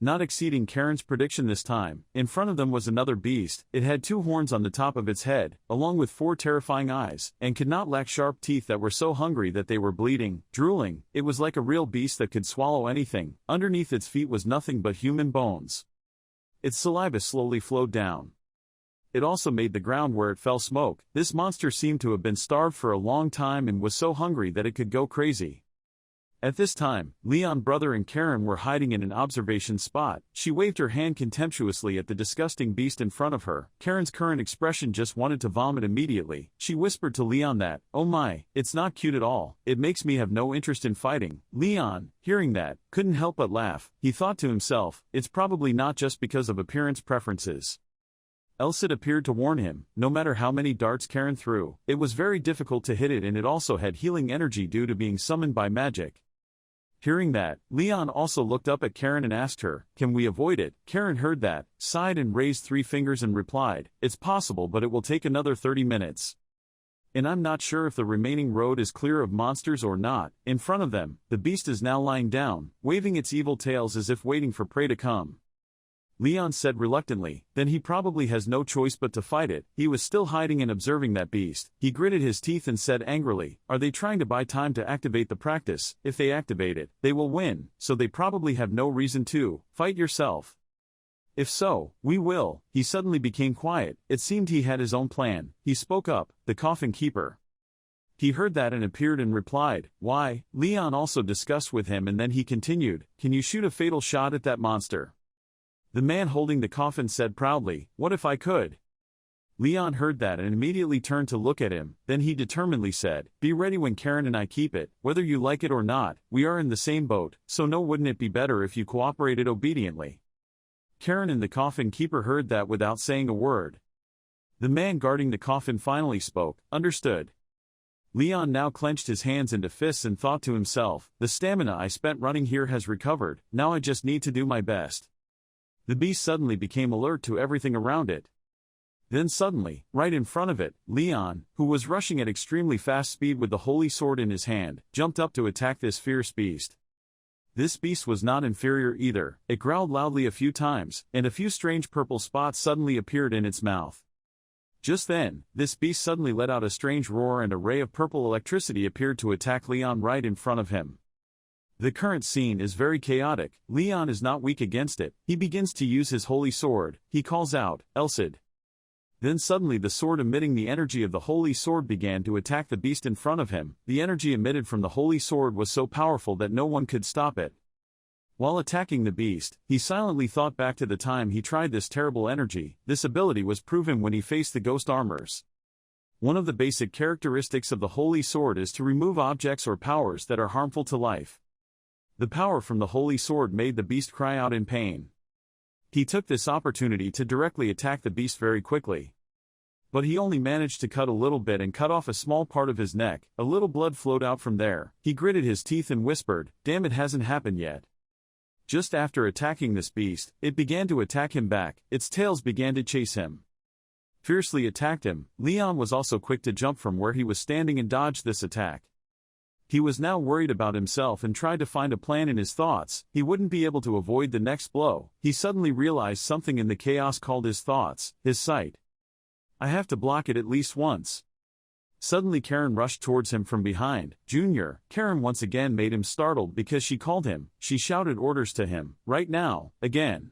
Not exceeding Karen's prediction this time, in front of them was another beast. It had 2 horns on the top of its head, along with 4 terrifying eyes, and could not lack sharp teeth that were so hungry that they were bleeding, drooling. It was like a real beast that could swallow anything. Underneath its feet was nothing but human bones. Its saliva slowly flowed down. It also made the ground where it fell smoke. This monster seemed to have been starved for a long time and was so hungry that it could go crazy. At this time, Leon brother and Karen were hiding in an observation spot. She waved her hand contemptuously at the disgusting beast in front of her. Karen's current expression just wanted to vomit immediately. She whispered to Leon that, oh my, it's not cute at all, it makes me have no interest in fighting. Leon, hearing that, couldn't help but laugh. He thought to himself, it's probably not just because of appearance preferences. Else it appeared to warn him, no matter how many darts Karen threw, it was very difficult to hit it, and it also had healing energy due to being summoned by magic. Hearing that, Leon also looked up at Karen and asked her, can we avoid it? Karen heard that, sighed and raised 3 fingers and replied, it's possible, but it will take another 30 minutes. And I'm not sure if the remaining road is clear of monsters or not. In front of them, the beast is now lying down, waving its evil tails as if waiting for prey to come. Leon said reluctantly, then he probably has no choice but to fight it. He was still hiding and observing that beast. He gritted his teeth and said angrily, are they trying to buy time to activate the practice? If they activate it, they will win, so they probably have no reason to fight yourself. If so, we will. He suddenly became quiet. It seemed he had his own plan. He spoke up, the coffin keeper. He heard that and appeared and replied, why? Leon also discussed with him, and then he continued, can you shoot a fatal shot at that monster? The man holding the coffin said proudly, what if I could? Leon heard that and immediately turned to look at him. Then he determinedly said, be ready when Karen and I keep it. Whether you like it or not, we are in the same boat, so no, wouldn't it be better if you cooperated obediently? Karen and the coffin keeper heard that without saying a word. The man guarding the coffin finally spoke, understood. Leon now clenched his hands into fists and thought to himself, the stamina I spent running here has recovered, now I just need to do my best. The beast suddenly became alert to everything around it. Then suddenly, right in front of it, Leon, who was rushing at extremely fast speed with the holy sword in his hand, jumped up to attack this fierce beast. This beast was not inferior either. It growled loudly a few times, and a few strange purple spots suddenly appeared in its mouth. Just then, this beast suddenly let out a strange roar and a ray of purple electricity appeared to attack Leon right in front of him. The current scene is very chaotic. Leon is not weak against it. He begins to use his holy sword. He calls out, Elcid. Then suddenly the sword emitting the energy of the holy sword began to attack the beast in front of him. The energy emitted from the holy sword was so powerful that no one could stop it. While attacking the beast, he silently thought back to the time he tried this terrible energy. This ability was proven when he faced the ghost armors. One of the basic characteristics of the holy sword is to remove objects or powers that are harmful to life. The power from the holy sword made the beast cry out in pain. He took this opportunity to directly attack the beast very quickly. But he only managed to cut a little bit and cut off a small part of his neck. A little blood flowed out from there. He gritted his teeth and whispered, damn, it hasn't happened yet. Just after attacking this beast, it began to attack him back. Its tails began to chase him. Fiercely attacked him. Leon was also quick to jump from where he was standing and dodge this attack. He was now worried about himself and tried to find a plan in his thoughts. He wouldn't be able to avoid the next blow. He suddenly realized something in the chaos called his thoughts, his sight. I have to block it at least once. Suddenly Karen rushed towards him from behind. Junior. Karen once again made him startled because she called him. She shouted orders to him. Right now, again.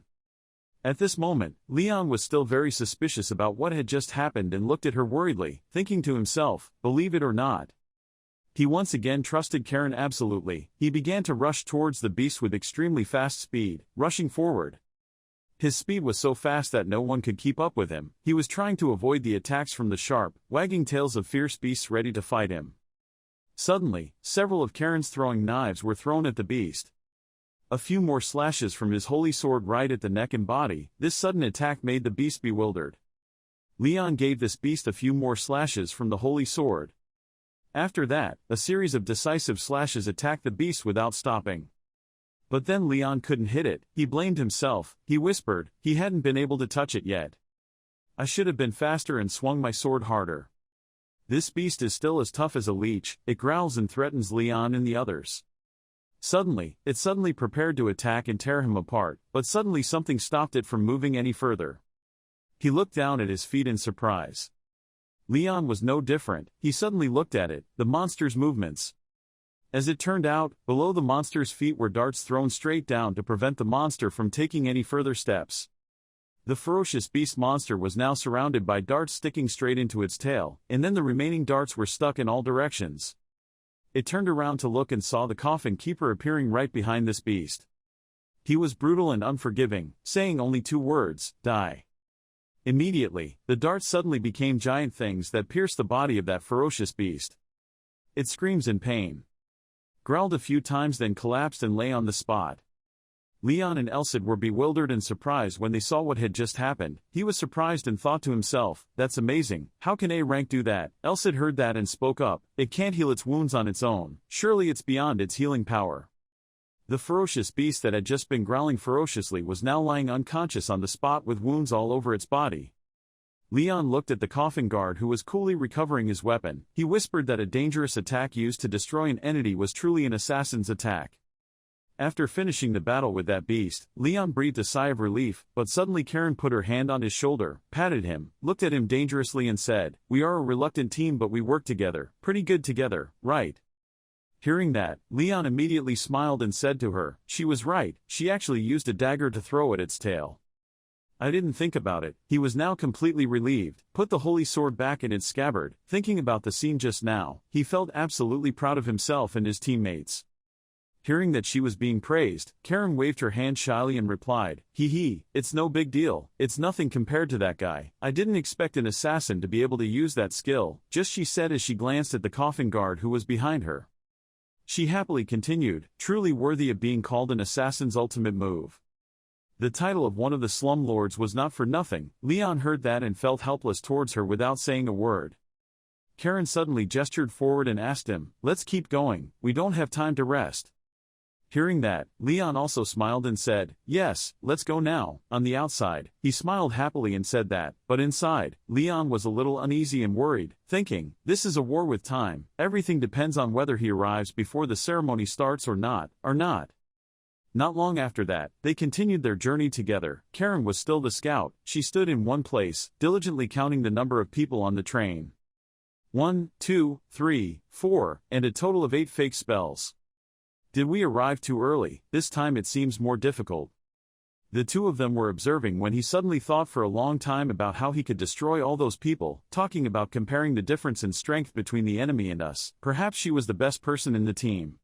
At this moment, Leon was still very suspicious about what had just happened and looked at her worriedly, thinking to himself, believe it or not. He once again trusted Karen absolutely. He began to rush towards the beast with extremely fast speed, rushing forward. His speed was so fast that no one could keep up with him. He was trying to avoid the attacks from the sharp, wagging tails of fierce beasts ready to fight him. Suddenly, several of Karen's throwing knives were thrown at the beast. A few more slashes from his holy sword right at the neck and body. This sudden attack made the beast bewildered. Leon gave this beast a few more slashes from the holy sword. After that, a series of decisive slashes attacked the beast without stopping. But then Leon couldn't hit it. He blamed himself. He whispered, he hadn't been able to touch it yet. I should have been faster and swung my sword harder. This beast is still as tough as a leech. It growls and threatens Leon and the others. It suddenly prepared to attack and tear him apart, but suddenly something stopped it from moving any further. He looked down at his feet in surprise. Leon was no different. He suddenly looked at it, the monster's movements. As it turned out, below the monster's feet were darts thrown straight down to prevent the monster from taking any further steps. The ferocious beast monster was now surrounded by darts sticking straight into its tail, and then the remaining darts were stuck in all directions. It turned around to look and saw the coffin keeper appearing right behind this beast. He was brutal and unforgiving, saying only 2 words, die. Immediately, the darts suddenly became giant things that pierced the body of that ferocious beast. It screams in pain, growled a few times, then collapsed and lay on the spot. Leon and Elsid were bewildered and surprised when they saw what had just happened. He was surprised and thought to himself, that's amazing, how can A rank do that? Elsid heard that and spoke up, it can't heal its wounds on its own, surely it's beyond its healing power. The ferocious beast that had just been growling ferociously was now lying unconscious on the spot with wounds all over its body. Leon looked at the coffin guard who was coolly recovering his weapon. He whispered that a dangerous attack used to destroy an entity was truly an assassin's attack. After finishing the battle with that beast, Leon breathed a sigh of relief, but suddenly Karen put her hand on his shoulder, patted him, looked at him dangerously and said, we are a reluctant team but we work together, pretty good together, right? Hearing that, Leon immediately smiled and said to her, she was right, she actually used a dagger to throw at its tail. I didn't think about it. He was now completely relieved, put the holy sword back in its scabbard. Thinking about the scene just now, he felt absolutely proud of himself and his teammates. Hearing that she was being praised, Karen waved her hand shyly and replied, it's no big deal, it's nothing compared to that guy. I didn't expect an assassin to be able to use that skill, just she said as she glanced at the coffin guard who was behind her. She happily continued, truly worthy of being called an assassin's ultimate move. The title of one of the slumlords was not for nothing. Leon heard that and felt helpless towards her without saying a word. Karen suddenly gestured forward and asked him, let's keep going, we don't have time to rest. Hearing that, Leon also smiled and said, yes, let's go now. On the outside, he smiled happily and said that, but inside, Leon was a little uneasy and worried, thinking, this is a war with time, everything depends on whether he arrives before the ceremony starts or not. Not long after that, they continued their journey together. Karen was still the scout. She stood in one place, diligently counting the number of people on the train. 1, 2, 3, 4, and a total of 8 fake spells. Did we arrive too early? This time it seems more difficult. The two of them were observing when he suddenly thought for a long time about how he could destroy all those people, talking about comparing the difference in strength between the enemy and us. Perhaps she was the best person in the team.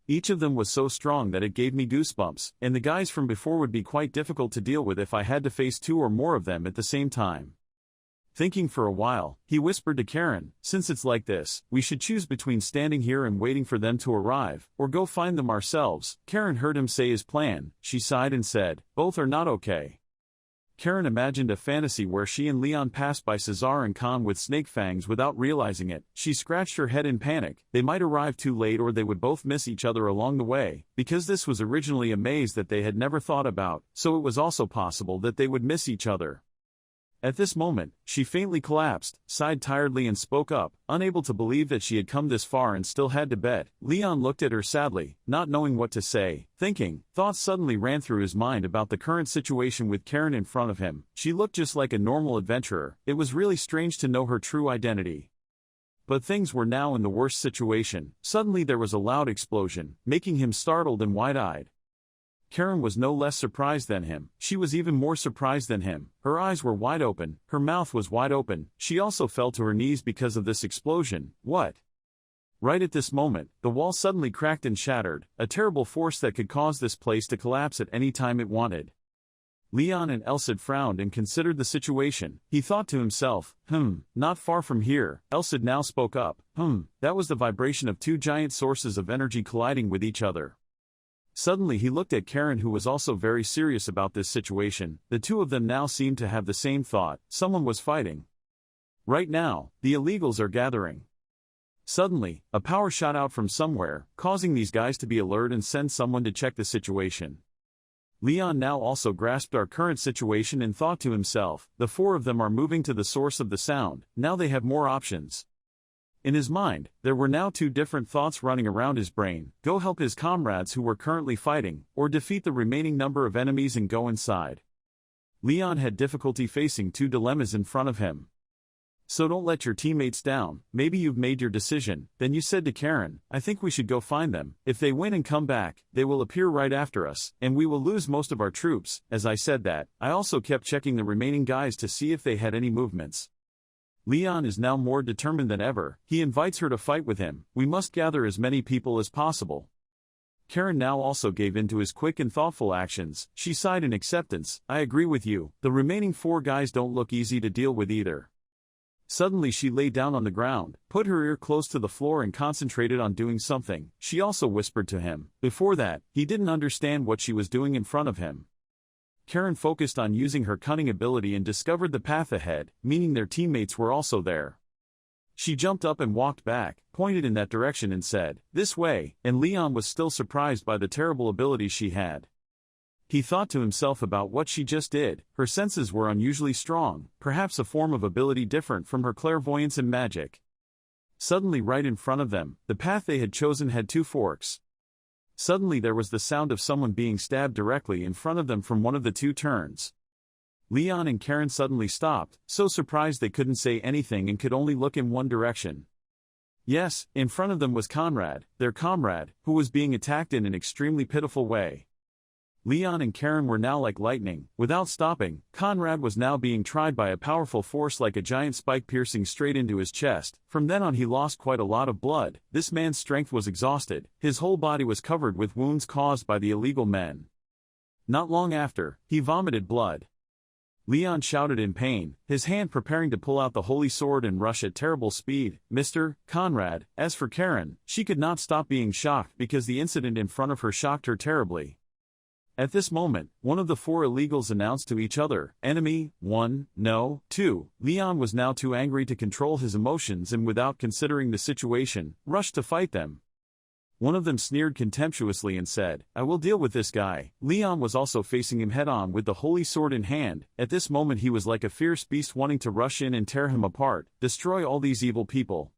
Each of them was so strong that it gave me goosebumps, and the guys from before would be quite difficult to deal with if I had to face 2 or more of them at the same time. Thinking for a while, he whispered to Karen, since it's like this, we should choose between standing here and waiting for them to arrive, or go find them ourselves. Karen heard him say his plan. She sighed and said, both are not okay. Karen imagined a fantasy where she and Leon passed by Cesar and Khan with snake fangs without realizing it. She scratched her head in panic. They might arrive too late or they would both miss each other along the way, because this was originally a maze that they had never thought about, so it was also possible that they would miss each other. At this moment, she faintly collapsed, sighed tiredly and spoke up, unable to believe that she had come this far and still had to bed. Leon looked at her sadly, not knowing what to say, thinking. Thoughts suddenly ran through his mind about the current situation with Karen in front of him. She looked just like a normal adventurer. It was really strange to know her true identity. But things were now in the worst situation. Suddenly there was a loud explosion, making him startled and wide-eyed. Karen was no less surprised than him. She was even more surprised than him. Her eyes were wide open, her mouth was wide open. She also fell to her knees because of this explosion. What? Right at this moment, the wall suddenly cracked and shattered, a terrible force that could cause this place to collapse at any time it wanted. Leon and Elsid frowned and considered the situation. He thought to himself, not far from here. Elsid now spoke up. That was the vibration of two giant sources of energy colliding with each other. Suddenly he looked at Karen, who was also very serious about this situation. The two of them now seemed to have the same thought. Someone was fighting. Right now, the illegals are gathering. Suddenly, a power shot out from somewhere, causing these guys to be alert and send someone to check the situation. Leon now also grasped our current situation and thought to himself, the four of them are moving to the source of the sound. Now they have more options. In his mind, there were now two different thoughts running around his brain: go help his comrades who were currently fighting, or defeat the remaining number of enemies and go inside. Leon had difficulty facing two dilemmas in front of him. So don't let your teammates down. Maybe you've made your decision. Then you said to Karen, I think we should go find them. If they win and come back, they will appear right after us, and we will lose most of our troops. As I said that, I also kept checking the remaining guys to see if they had any movements. Leon is now more determined than ever. He invites her to fight with him. We must gather as many people as possible. Karen now also gave in to his quick and thoughtful actions. She sighed in acceptance. I agree with you. The remaining four guys don't look easy to deal with either. Suddenly she lay down on the ground, put her ear close to the floor and concentrated on doing something. She also whispered to him. Before that, he didn't understand what she was doing in front of him. Karen focused on using her cunning ability and discovered the path ahead, meaning their teammates were also there. She jumped up and walked back, pointed in that direction and said, this way, and Leon was still surprised by the terrible ability she had. He thought to himself about what she just did. Her senses were unusually strong, perhaps a form of ability different from her clairvoyance and magic. Suddenly right in front of them, the path they had chosen had two forks. Suddenly there was the sound of someone being stabbed directly in front of them from one of the two turns. Leon and Karen suddenly stopped, so surprised they couldn't say anything and could only look in one direction. Yes, in front of them was Conrad, their comrade, who was being attacked in an extremely pitiful way. Leon and Karen were now like lightning. Without stopping, Conrad was now being tried by a powerful force like a giant spike piercing straight into his chest. From then on he lost quite a lot of blood. This man's strength was exhausted. His whole body was covered with wounds caused by the illegal men. Not long after, he vomited blood. Leon shouted in pain, his hand preparing to pull out the holy sword and rush at terrible speed. Mr. Conrad. As for Karen, she could not stop being shocked because the incident in front of her shocked her terribly. At this moment, one of the four illegals announced to each other, Enemy 1, no, 2. Leon was now too angry to control his emotions and without considering the situation, rushed to fight them. One of them sneered contemptuously and said, I will deal with this guy. Leon was also facing him head-on with the holy sword in hand. At this moment he was like a fierce beast wanting to rush in and tear him apart, destroy all these evil people.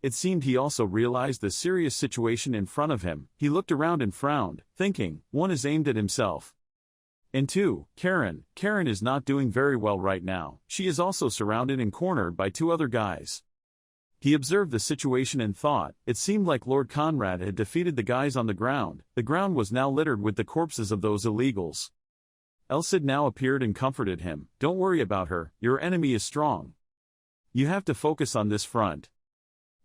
It seemed he also realized the serious situation in front of him. He looked around and frowned, thinking, 1 is aimed at himself. And 2, Karen. Karen is not doing very well right now. She is also surrounded and cornered by 2 other guys. He observed the situation and thought, it seemed like Lord Conrad had defeated the guys on the ground. The ground was now littered with the corpses of those illegals. Elsid now appeared and comforted him. Don't worry about her, your enemy is strong. You have to focus on this front.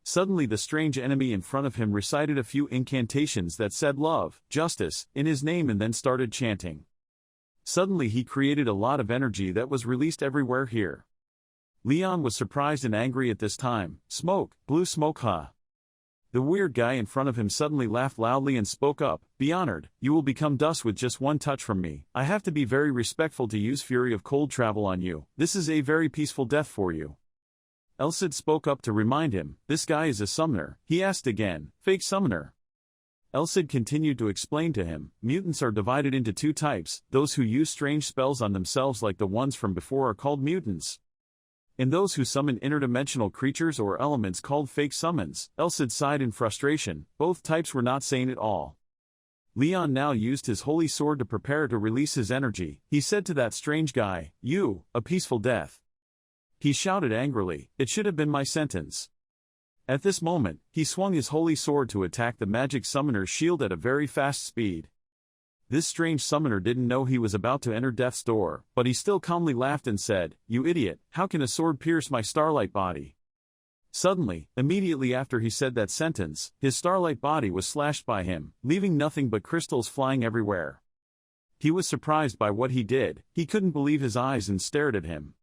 Suddenly the strange enemy in front of him recited a few incantations that said love, justice, in his name and then started chanting. Suddenly he created a lot of energy that was released everywhere here. Leon was surprised and angry at this time. Smoke, blue smoke, huh? The weird guy in front of him suddenly laughed loudly and spoke up, be honored, you will become dust with just one touch from me. I have to be very respectful to use Fury of Cold Travel on you. This is a very peaceful death for you. Elsid spoke up to remind him, this guy is a summoner. He asked again, fake summoner. Elsid continued to explain to him, mutants are divided into two types, those who use strange spells on themselves like the ones from before are called mutants. And those who summon interdimensional creatures or elements called fake summons. Elsid sighed in frustration, both types were not sane at all. Leon now used his holy sword to prepare to release his energy. He said to that strange guy, "You, a peaceful death." He shouted angrily, "It should have been my sentence." At this moment, he swung his holy sword to attack the magic summoner's shield at a very fast speed. This strange summoner didn't know he was about to enter death's door, but he still calmly laughed and said, "You idiot, how can a sword pierce my starlight body?" Suddenly, immediately after he said that sentence, his starlight body was slashed by him, leaving nothing but crystals flying everywhere. He was surprised by what he did, he couldn't believe his eyes and stared at him.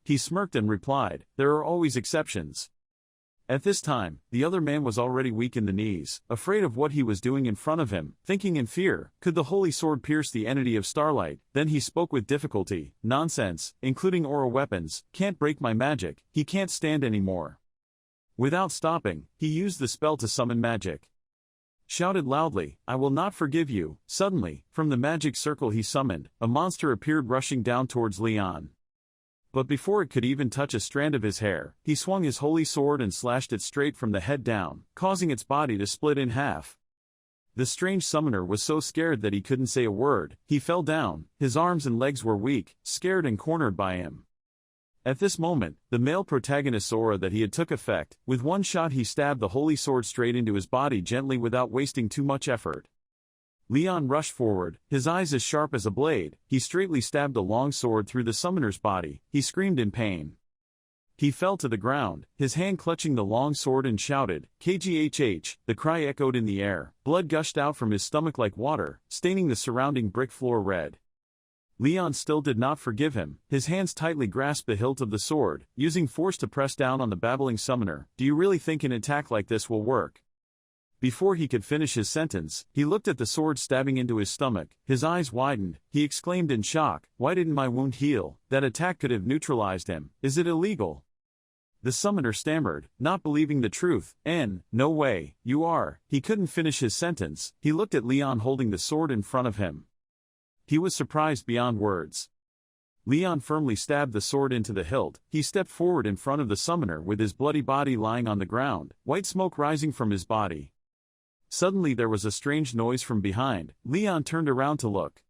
He smirked and replied, "There are always exceptions." At this time, the other man was already weak in the knees, afraid of what he was doing in front of him, thinking in fear, could the holy sword pierce the entity of starlight? Then he spoke with difficulty, "Nonsense, including aura weapons, can't break my magic, he can't stand anymore." Without stopping, he used the spell to summon magic. Shouted loudly, "I will not forgive you." Suddenly, from the magic circle he summoned, a monster appeared rushing down towards Leon. But before it could even touch a strand of his hair, he swung his holy sword and slashed it straight from the head down, causing its body to split in half. The strange summoner was so scared that he couldn't say a word. He fell down, his arms and legs were weak, scared and cornered by him. At this moment, the male protagonist's aura that he had took effect. With one shot he stabbed the holy sword straight into his body gently without wasting too much effort. Leon rushed forward, his eyes as sharp as a blade. He straightly stabbed a long sword through the summoner's body. He screamed in pain. He fell to the ground, his hand clutching the long sword, and shouted, "KGHH!" The cry echoed in the air. Blood gushed out from his stomach like water, staining the surrounding brick floor red. Leon still did not forgive him. His hands tightly grasped the hilt of the sword, using force to press down on the babbling summoner. "Do you really think an attack like this will work?" Before he could finish his sentence, he looked at the sword stabbing into his stomach. His eyes widened. He exclaimed in shock, "Why didn't my wound heal? That attack could have neutralized him. Is it illegal?" The summoner stammered, not believing the truth. "No way, you are." He couldn't finish his sentence. He looked at Leon holding the sword in front of him. He was surprised beyond words. Leon firmly stabbed the sword into the hilt. He stepped forward in front of the summoner with his bloody body lying on the ground, white smoke rising from his body. Suddenly there was a strange noise from behind. Leon turned around to look.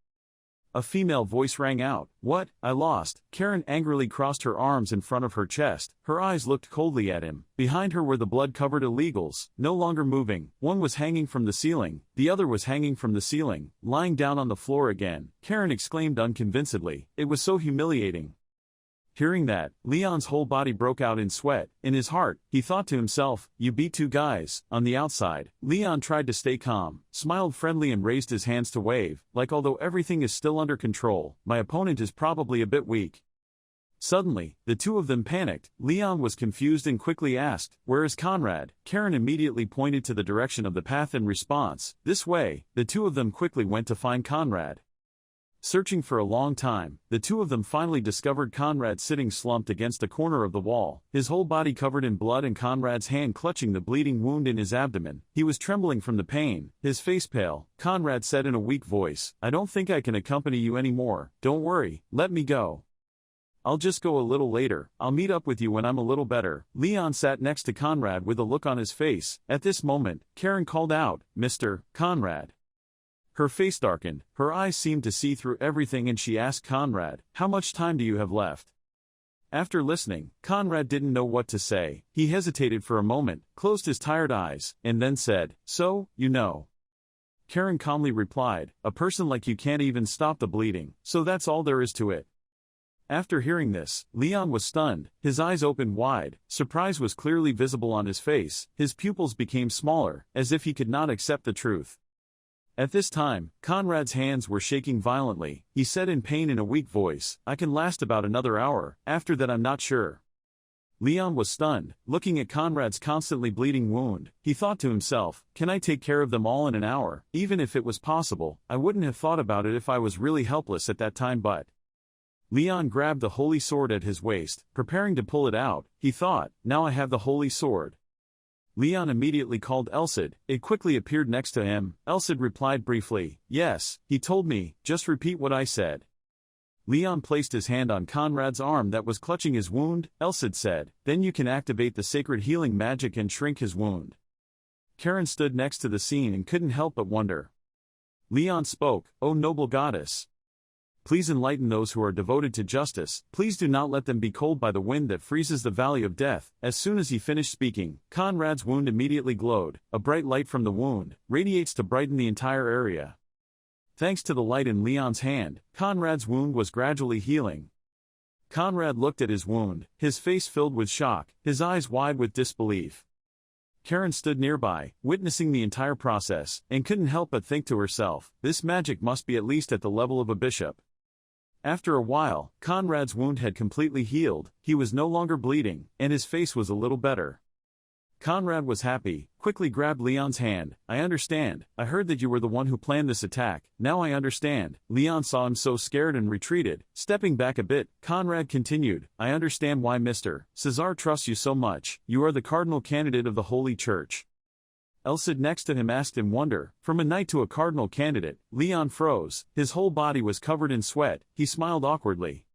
A female voice rang out, "What? I lost." Karen angrily crossed her arms in front of her chest. Her eyes looked coldly at him. Behind her were the blood-covered illegals, no longer moving. One was hanging from the ceiling, the other was hanging from the ceiling, lying down on the floor again. Karen exclaimed unconvincedly, "It was so humiliating." Hearing that, Leon's whole body broke out in sweat. In his heart, he thought to himself, "You beat two guys." On the outside, Leon tried to stay calm, smiled friendly and raised his hands to wave, like although everything is still under control, my opponent is probably a bit weak. Suddenly, the two of them panicked. Leon was confused and quickly asked, "Where is Conrad?" Karen immediately pointed to the direction of the path in response. "This way." The two of them quickly went to find Conrad. Searching for a long time, the two of them finally discovered Conrad sitting slumped against a corner of the wall, his whole body covered in blood and Conrad's hand clutching the bleeding wound in his abdomen. He was trembling from the pain, his face pale. Conrad said in a weak voice, "I don't think I can accompany you anymore. Don't worry, let me go. I'll just go a little later. I'll meet up with you when I'm a little better." Leon sat next to Conrad with a look on his face. At this moment, Karen called out, "Mr. Conrad." Her face darkened, her eyes seemed to see through everything, and she asked Conrad, "How much time do you have left?" After listening, Conrad didn't know what to say. He hesitated for a moment, closed his tired eyes, and then said, "So, you know." Karen calmly replied, "A person like you can't even stop the bleeding, so that's all there is to it." After hearing this, Leon was stunned, his eyes opened wide, surprise was clearly visible on his face, his pupils became smaller, as if he could not accept the truth. At this time, Conrad's hands were shaking violently. He said in pain in a weak voice, "I can last about another hour, after that I'm not sure." Leon was stunned, looking at Conrad's constantly bleeding wound. He thought to himself, "Can I take care of them all in an hour? Even if it was possible, I wouldn't have thought about it if I was really helpless at that time, but..." Leon grabbed the holy sword at his waist, preparing to pull it out. He thought, "Now I have the holy sword. Leon immediately called Elsid. It quickly appeared next to him. Elsid replied briefly, "Yes, he told me, just repeat what I said." Leon placed his hand on Conrad's arm that was clutching his wound. Elsid said, "Then you can activate the sacred healing magic and shrink his wound." Karen stood next to the scene and couldn't help but wonder. Leon spoke, "O noble goddess, please enlighten those who are devoted to justice. Please do not let them be cold by the wind that freezes the valley of death." As soon as he finished speaking, Conrad's wound immediately glowed. A bright light from the wound radiates to brighten the entire area. Thanks to the light in Leon's hand, Conrad's wound was gradually healing. Conrad looked at his wound, his face filled with shock, his eyes wide with disbelief. Karen stood nearby, witnessing the entire process, and couldn't help but think to herself, this magic must be at least at the level of a bishop. After a while, Conrad's wound had completely healed, he was no longer bleeding, and his face was a little better. Conrad was happy, quickly grabbed Leon's hand. "I understand, I heard that you were the one who planned this attack, now I understand." Leon saw him so scared and retreated. Stepping back a bit, Conrad continued, "I understand why Mr. Cesar trusts you so much, you are the cardinal candidate of the Holy Church." Elsid next to him asked in wonder, "From a knight to a cardinal candidate?" Leon froze, his whole body was covered in sweat, he smiled awkwardly.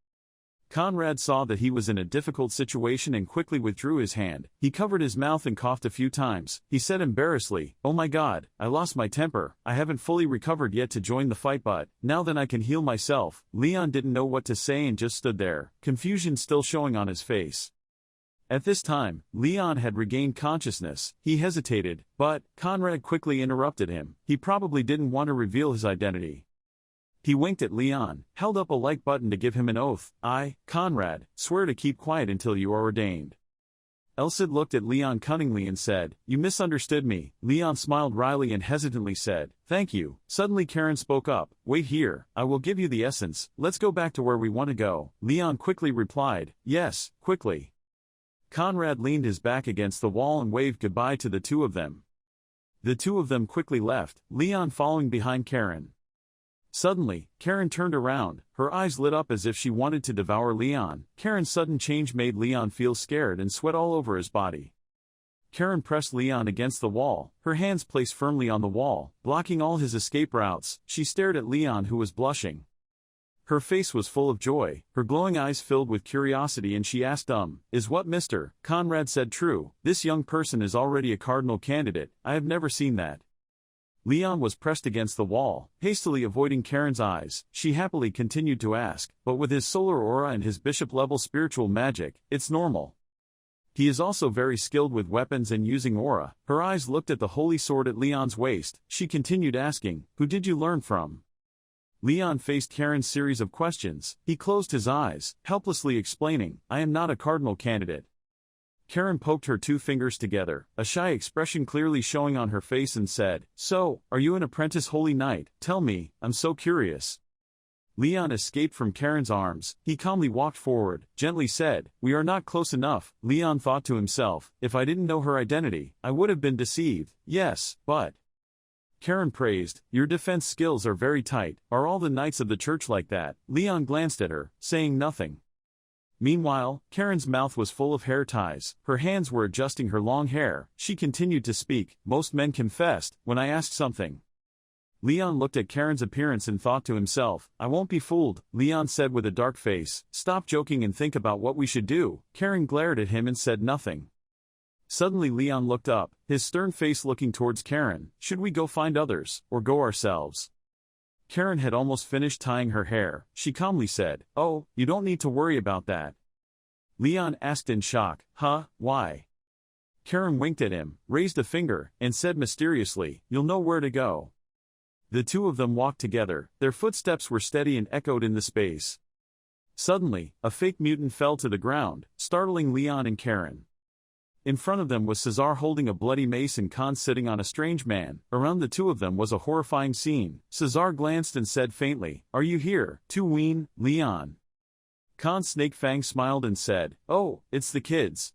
Conrad saw that he was in a difficult situation and quickly withdrew his hand. He covered his mouth and coughed a few times. He said embarrassedly, "Oh my God, I lost my temper. I haven't fully recovered yet to join the fight, but now then I can heal myself." Leon didn't know what to say and just stood there, confusion still showing on his face. At this time, Leon had regained consciousness. He hesitated, but Conrad quickly interrupted him. He probably didn't want to reveal his identity. He winked at Leon, held up a like button to give him an oath. "I, Conrad, swear to keep quiet until you are ordained." Elsid looked at Leon cunningly and said, "You misunderstood me." Leon smiled wryly and hesitantly said, "Thank you." Suddenly Karen spoke up, "Wait here, I will give you the essence. Let's go back to where we want to go." Leon quickly replied, "Yes, quickly." Conrad leaned his back against the wall and waved goodbye to the two of them. The two of them quickly left, Leon following behind Karen. Suddenly, Karen turned around, her eyes lit up as if she wanted to devour Leon. Karen's sudden change made Leon feel scared and sweat all over his body. Karen pressed Leon against the wall, her hands placed firmly on the wall, blocking all his escape routes. She stared at Leon, who was blushing. Her face was full of joy, her glowing eyes filled with curiosity, and she asked, "Is what Mr. Conrad said true? This young person is already a cardinal candidate. I have never seen that." Leon was pressed against the wall, hastily avoiding Karen's eyes. She happily continued to ask, "But with his solar aura and his bishop-level spiritual magic, it's normal. He is also very skilled with weapons and using aura." Her eyes looked at the holy sword at Leon's waist. She continued asking, "Who did you learn from?" Leon faced Karen's series of questions. He closed his eyes, helplessly explaining, "I am not a cardinal candidate." Karen poked her two fingers together, a shy expression clearly showing on her face, and said, "So, are you an apprentice holy knight? Tell me, I'm so curious." Leon escaped from Karen's arms. He calmly walked forward, gently said, "We are not close enough." Leon thought to himself, "If I didn't know her identity, I would have been deceived." "Yes, but..." Karen praised, "Your defense skills are very tight. Are all the knights of the church like that?" Leon glanced at her, saying nothing. Meanwhile, Karen's mouth was full of hair ties. Her hands were adjusting her long hair. She continued to speak. "Most men confessed when I asked something." Leon looked at Karen's appearance and thought to himself, "I won't be fooled." Leon said with a dark face, "Stop joking and think about what we should do." Karen glared at him and said nothing. Suddenly Leon looked up, his stern face looking towards Karen. "Should we go find others, or go ourselves?" Karen had almost finished tying her hair. She calmly said, "Oh, you don't need to worry about that." Leon asked in shock, "Huh, why?" Karen winked at him, raised a finger, and said mysteriously, "You'll know where to go." The two of them walked together, their footsteps were steady and echoed in the space. Suddenly, a fake mutant fell to the ground, startling Leon and Karen. In front of them was Cesar holding a bloody mace and Khan sitting on a strange man. Around the two of them was a horrifying scene. Cesar glanced and said faintly, "Are you here, to wean, Leon?" Khan's snake fang smiled and said, "Oh, it's the kids."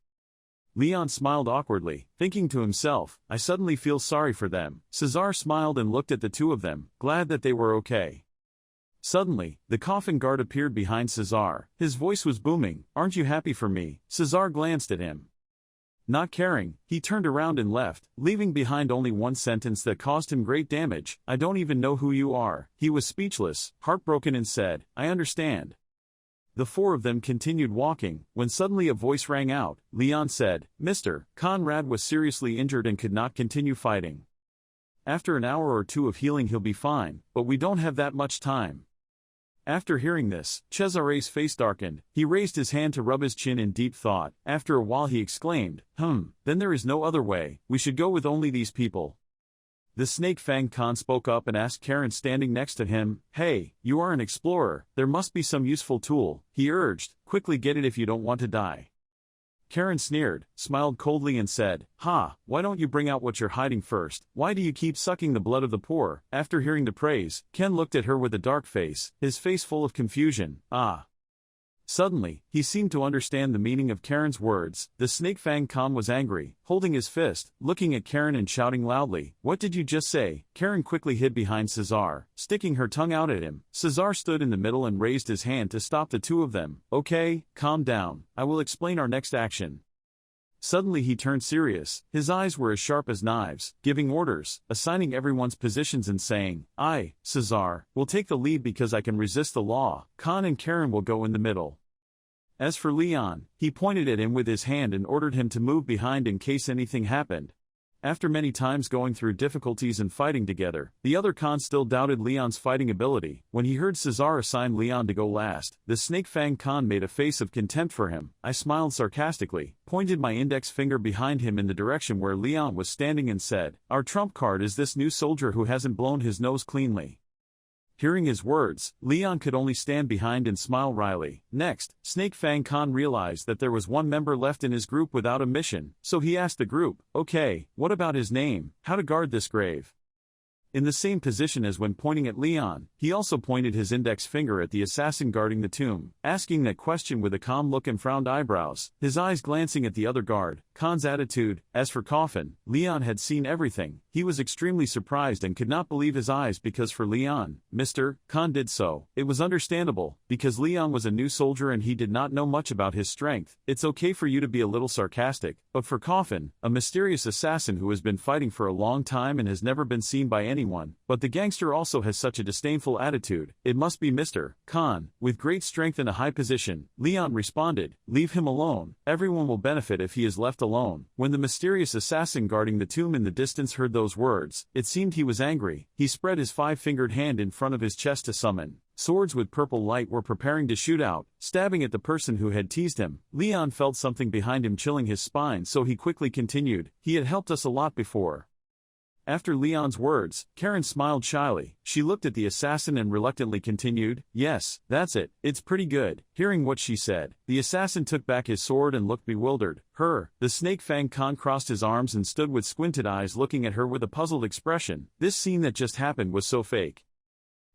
Leon smiled awkwardly, thinking to himself, "I suddenly feel sorry for them." Cesar smiled and looked at the two of them, glad that they were okay. Suddenly, the coffin guard appeared behind Cesar. His voice was booming, "Aren't you happy for me?" Cesar glanced at him. Not caring, he turned around and left, leaving behind only one sentence that caused him great damage. I don't even know who you are. He was speechless, heartbroken, and said, I understand. The four of them continued walking, when suddenly a voice rang out. Leon said, Mr. Conrad was seriously injured and could not continue fighting. After an hour or two of healing he'll be fine, but we don't have that much time. After hearing this, Cesare's face darkened. He raised his hand to rub his chin in deep thought. After a while he exclaimed, then there is no other way. We should go with only these people. The Snake Fang Khan spoke up and asked Karen standing next to him, Hey, you are an explorer, there must be some useful tool, he urged, quickly get it if you don't want to die. Karen sneered, smiled coldly and said, why don't you bring out what you're hiding first? Why do you keep sucking the blood of the poor? After hearing the praise, Ken looked at her with a dark face, his face full of confusion. Suddenly, he seemed to understand the meaning of Karen's words. The Snake Fang Khan was angry, holding his fist, looking at Karen and shouting loudly, What did you just say? Karen quickly hid behind Cesar, sticking her tongue out at him. Cesar stood in the middle and raised his hand to stop the two of them. Okay, calm down. I will explain our next action. Suddenly he turned serious, his eyes were as sharp as knives, giving orders, assigning everyone's positions and saying, I, Cesar, will take the lead because I can resist the law. Khan and Karen will go in the middle. As for Leon, he pointed at him with his hand and ordered him to move behind in case anything happened. After many times going through difficulties and fighting together, the other Khan still doubted Leon's fighting ability. When he heard Cesar assign Leon to go last, the Snake Fang Khan made a face of contempt for him. I smiled sarcastically, pointed my index finger behind him in the direction where Leon was standing and said, Our trump card is this new soldier who hasn't blown his nose cleanly. Hearing his words, Leon could only stand behind and smile wryly. Next, Snake Fang Khan realized that there was one member left in his group without a mission, so he asked the group, Okay, what about his name? How to guard this grave? In the same position as when pointing at Leon, he also pointed his index finger at the assassin guarding the tomb, asking that question with a calm look and frowned eyebrows, his eyes glancing at the other guard. Khan's attitude. As for Coffin, Leon had seen everything. He was extremely surprised and could not believe his eyes because for Leon, Mr. Khan did so. It was understandable, because Leon was a new soldier and he did not know much about his strength. It's okay for you to be a little sarcastic, but for Coffin, a mysterious assassin who has been fighting for a long time and has never been seen by anyone, but the gangster also has such a disdainful attitude, it must be Mr. Khan, with great strength and a high position. Leon responded, Leave him alone, everyone will benefit if he is left alone. When the mysterious assassin guarding the tomb in the distance heard those words, it seemed he was angry. He spread his five-fingered hand in front of his chest to summon. Swords with purple light were preparing to shoot out, stabbing at the person who had teased him. Leon felt something behind him chilling his spine, so he quickly continued, He had helped us a lot before. After Leon's words, Karen smiled shyly. She looked at the assassin and reluctantly continued, Yes, that's it, it's pretty good. Hearing what she said, the assassin took back his sword and looked bewildered. The Snake Fang Khan crossed his arms and stood with squinted eyes looking at her with a puzzled expression. This scene that just happened was so fake.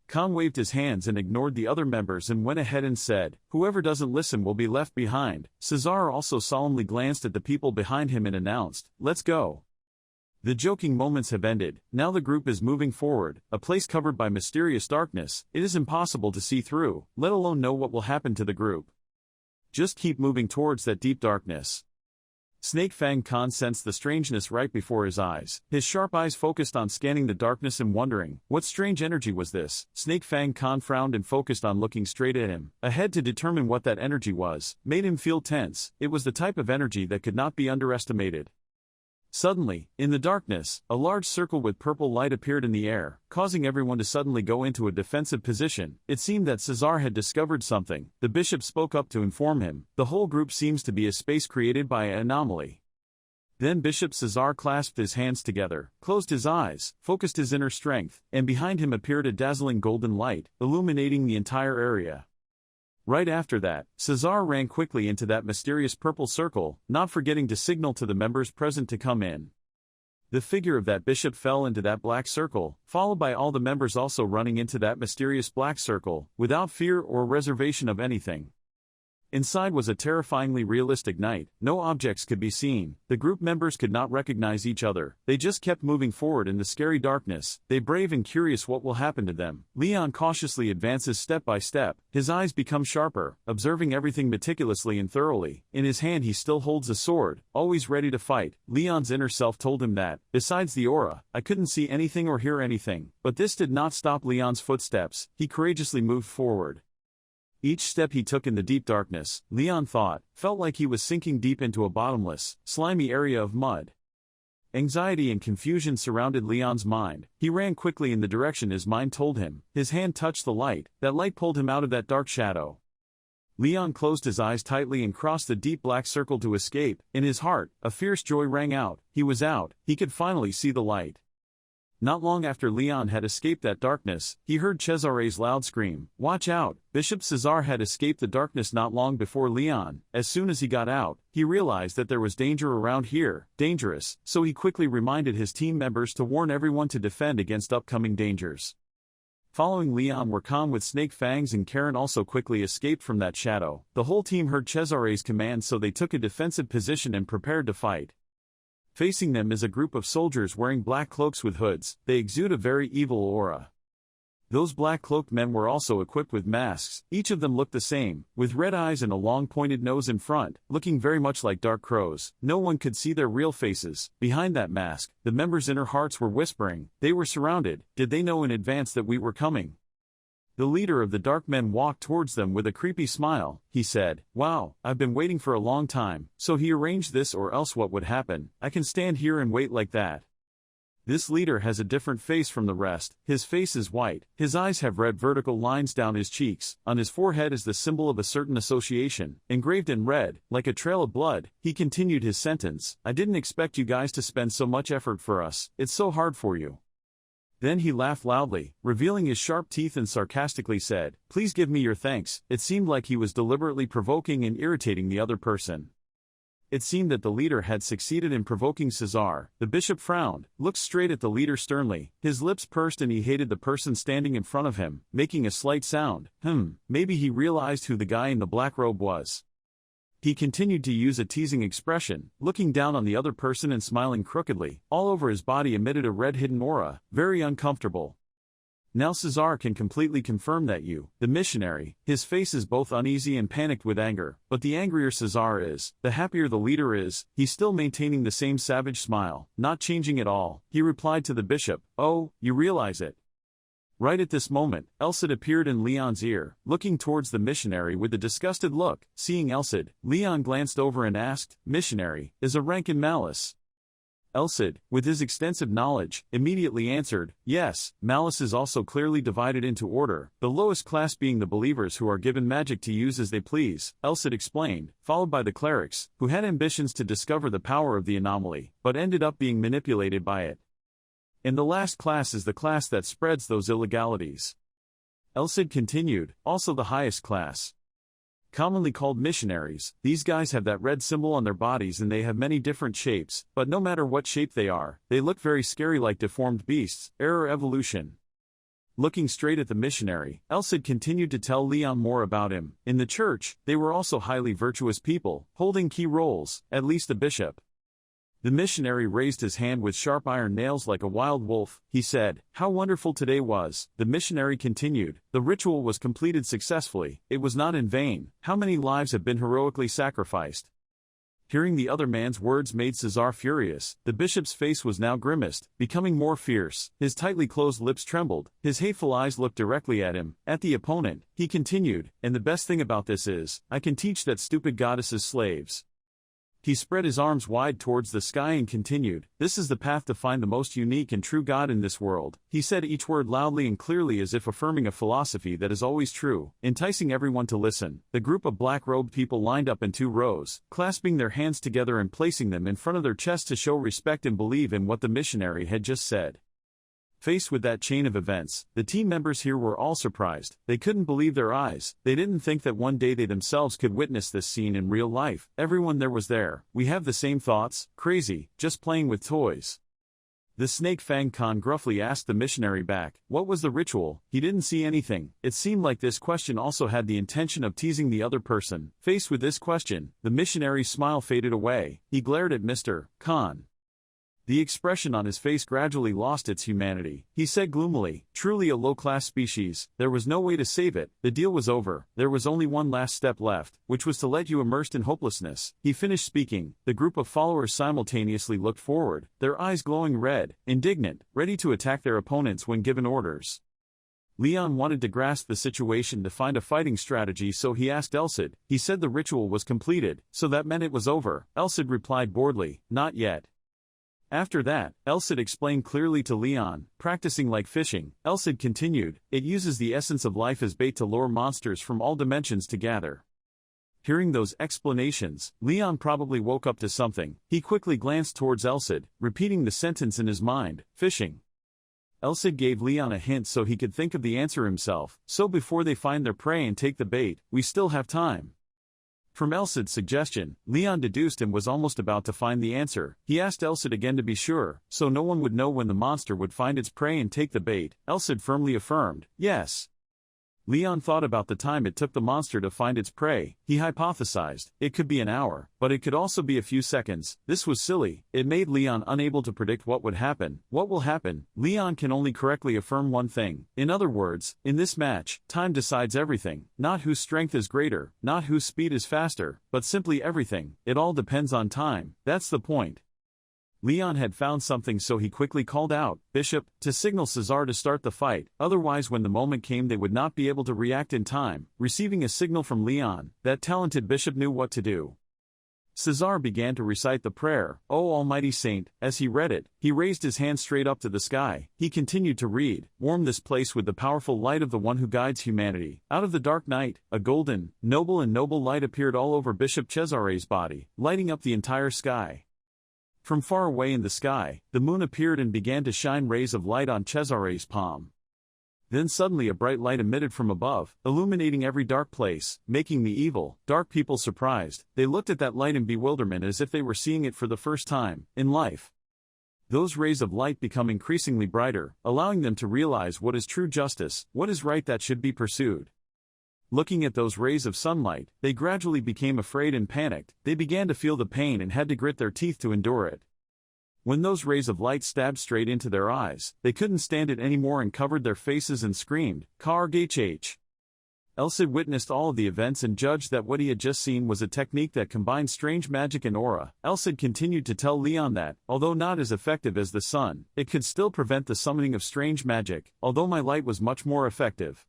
Khan waved his hands and ignored the other members and went ahead and said, Whoever doesn't listen will be left behind. Cesar also solemnly glanced at the people behind him and announced, Let's go. The joking moments have ended, now the group is moving forward, a place covered by mysterious darkness. It is impossible to see through, let alone know what will happen to the group. Just keep moving towards that deep darkness. Snake Fang Khan sensed the strangeness right before his eyes. His sharp eyes focused on scanning the darkness and wondering, what strange energy was this? Snake Fang Khan frowned and focused on looking straight at him. Ahead to determine what that energy was, made him feel tense. It was the type of energy that could not be underestimated. Suddenly, in the darkness, a large circle with purple light appeared in the air, causing everyone to suddenly go into a defensive position. It seemed that Cesar had discovered something. The bishop spoke up to inform him, The whole group seems to be a space created by an anomaly. Then Bishop Cesar clasped his hands together, closed his eyes, focused his inner strength, and behind him appeared a dazzling golden light, illuminating the entire area. Right after that, Cesar ran quickly into that mysterious purple circle, not forgetting to signal to the members present to come in. The figure of that bishop fell into that black circle, followed by all the members also running into that mysterious black circle, without fear or reservation of anything. Inside was a terrifyingly realistic night. No objects could be seen. The group members could not recognize each other. They just kept moving forward in the scary darkness. They brave and curious what will happen to them. Leon cautiously advances step by step. His eyes become sharper, observing everything meticulously and thoroughly. In his hand he still holds a sword, always ready to fight. Leon's inner self told him that, besides the aura, I couldn't see anything or hear anything. But this did not stop Leon's footsteps. He courageously moved forward. Each step he took in the deep darkness, Leon thought, felt like he was sinking deep into a bottomless, slimy area of mud. Anxiety and confusion surrounded Leon's mind. He ran quickly in the direction his mind told him. His hand touched the light. That light pulled him out of that dark shadow. Leon closed his eyes tightly and crossed the deep black circle to escape. In his heart, a fierce joy rang out. He was out. He could finally see the light. Not long after Leon had escaped that darkness, he heard Cesare's loud scream, "Watch out!" Bishop Cesar had escaped the darkness not long before Leon. As soon as he got out, he realized that there was danger around here, dangerous, so he quickly reminded his team members to warn everyone to defend against upcoming dangers. Following Leon were Khan with Snake Fangs, and Karen also quickly escaped from that shadow. The whole team heard Cesare's command, so they took a defensive position and prepared to fight. Facing them is a group of soldiers wearing black cloaks with hoods. They exude a very evil aura. Those black-cloaked men were also equipped with masks. Each of them looked the same, with red eyes and a long pointed nose in front, looking very much like dark crows. No one could see their real faces. Behind that mask, the members' inner hearts were whispering. They were surrounded. Did they know in advance that we were coming? The leader of the dark men walked towards them with a creepy smile. He said, "Wow, I've been waiting for a long time." So he arranged this, or else what would happen? I can stand here and wait like that. This leader has a different face from the rest. His face is white. His eyes have red vertical lines down his cheeks. On his forehead is the symbol of a certain association, engraved in red, like a trail of blood. He continued his sentence. "I didn't expect you guys to spend so much effort for us. It's so hard for you." Then he laughed loudly, revealing his sharp teeth, and sarcastically said, "Please give me your thanks." It seemed like he was deliberately provoking and irritating the other person. It seemed that the leader had succeeded in provoking Cesar. The bishop frowned, looked straight at the leader sternly. His lips pursed and he hated the person standing in front of him, making a slight sound. Maybe he realized who the guy in the black robe was. He continued to use a teasing expression, looking down on the other person and smiling crookedly. All over his body emitted a red hidden aura, very uncomfortable. "Now Cesar can completely confirm that you, the missionary." His face is both uneasy and panicked with anger, but the angrier Cesar is, the happier the leader is. He's still maintaining the same savage smile, not changing at all. He replied to the bishop, "Oh, you realize it." Right at this moment, Elcid appeared in Leon's ear, looking towards the missionary with a disgusted look. Seeing Elcid, Leon glanced over and asked, "Missionary, is a rank in malice?" Elcid, with his extensive knowledge, immediately answered, "Yes, malice is also clearly divided into order, the lowest class being the believers who are given magic to use as they please," Elcid explained, followed by the clerics, who had ambitions to discover the power of the anomaly, but ended up being manipulated by it. And the last class is the class that spreads those illegalities. Elcid continued, also the highest class. Commonly called missionaries, these guys have that red symbol on their bodies and they have many different shapes, but no matter what shape they are, they look very scary like deformed beasts. Error evolution. Looking straight at the missionary, Elcid continued to tell Leon more about him. In the church, they were also highly virtuous people, holding key roles, at least the bishop. The missionary raised his hand with sharp iron nails like a wild wolf. He said, "How wonderful today was." The missionary continued, "The ritual was completed successfully. It was not in vain. How many lives have been heroically sacrificed?" Hearing the other man's words made Cesar furious. The bishop's face was now grimaced, becoming more fierce. His tightly closed lips trembled. His hateful eyes looked directly at him, at the opponent. He continued, "And the best thing about this is, I can teach that stupid goddesses slaves." He spread his arms wide towards the sky and continued, "This is the path to find the most unique and true God in this world." He said each word loudly and clearly as if affirming a philosophy that is always true, enticing everyone to listen. The group of black-robed people lined up in 2 rows, clasping their hands together and placing them in front of their chests to show respect and believe in what the missionary had just said. Faced with that chain of events, the team members here were all surprised. They couldn't believe their eyes. They didn't think that one day they themselves could witness this scene in real life. Everyone there was there. "We have the same thoughts, crazy, just playing with toys." The Snake Fang Khan gruffly asked the missionary back. What was the ritual? He didn't see anything. It seemed like this question also had the intention of teasing the other person. Faced with this question, the missionary's smile faded away. He glared at Mr. Khan. The expression on his face gradually lost its humanity. He said gloomily, truly a low-class species, there was no way to save it, the deal was over, there was only one last step left, which was to let you immersed in hopelessness. He finished speaking, the group of followers simultaneously looked forward, their eyes glowing red, indignant, ready to attack their opponents when given orders. Leon wanted to grasp the situation to find a fighting strategy, so he asked Elsid. He said the ritual was completed, so that meant it was over. Elsid replied boredly, not yet. After that, Elsid explained clearly to Leon, practicing like fishing. Elsid continued, it uses the essence of life as bait to lure monsters from all dimensions to gather. Hearing those explanations, Leon probably woke up to something. He quickly glanced towards Elsid, repeating the sentence in his mind, fishing. Elsid gave Leon a hint so he could think of the answer himself, so before they find their prey and take the bait, we still have time. From Elsid's suggestion, Leon deduced and was almost about to find the answer. He asked Elsid again to be sure, so no one would know when the monster would find its prey and take the bait. Elsid firmly affirmed, yes. Leon thought about the time it took the monster to find its prey. He hypothesized, it could be an hour, but it could also be a few seconds. This was silly. It made Leon unable to predict what would happen. What will happen? Leon can only correctly affirm one thing. In other words, in this match, time decides everything. Not whose strength is greater, not whose speed is faster, but simply everything. It all depends on time. That's the point. Leon had found something, so he quickly called out, Bishop, to signal Cesar to start the fight, otherwise when the moment came they would not be able to react in time. Receiving a signal from Leon, that talented bishop knew what to do. Cesar began to recite the prayer, O Almighty Saint. As he read it, he raised his hand straight up to the sky. He continued to read, warm this place with the powerful light of the one who guides humanity. Out of the dark night, a golden, noble light appeared all over Bishop Cesare's body, lighting up the entire sky. From far away in the sky, the moon appeared and began to shine rays of light on Cesare's palm. Then suddenly a bright light emitted from above, illuminating every dark place, making the evil, dark people surprised. They looked at that light in bewilderment as if they were seeing it for the first time in life. Those rays of light become increasingly brighter, allowing them to realize what is true justice, what is right that should be pursued. Looking at those rays of sunlight, they gradually became afraid and panicked. They began to feel the pain and had to grit their teeth to endure it. When those rays of light stabbed straight into their eyes, they couldn't stand it anymore and covered their faces and screamed, Kargh. Elsid witnessed all of the events and judged that what he had just seen was a technique that combined strange magic and aura. Elsid continued to tell Leon that, although not as effective as the sun, it could still prevent the summoning of strange magic, although my light was much more effective.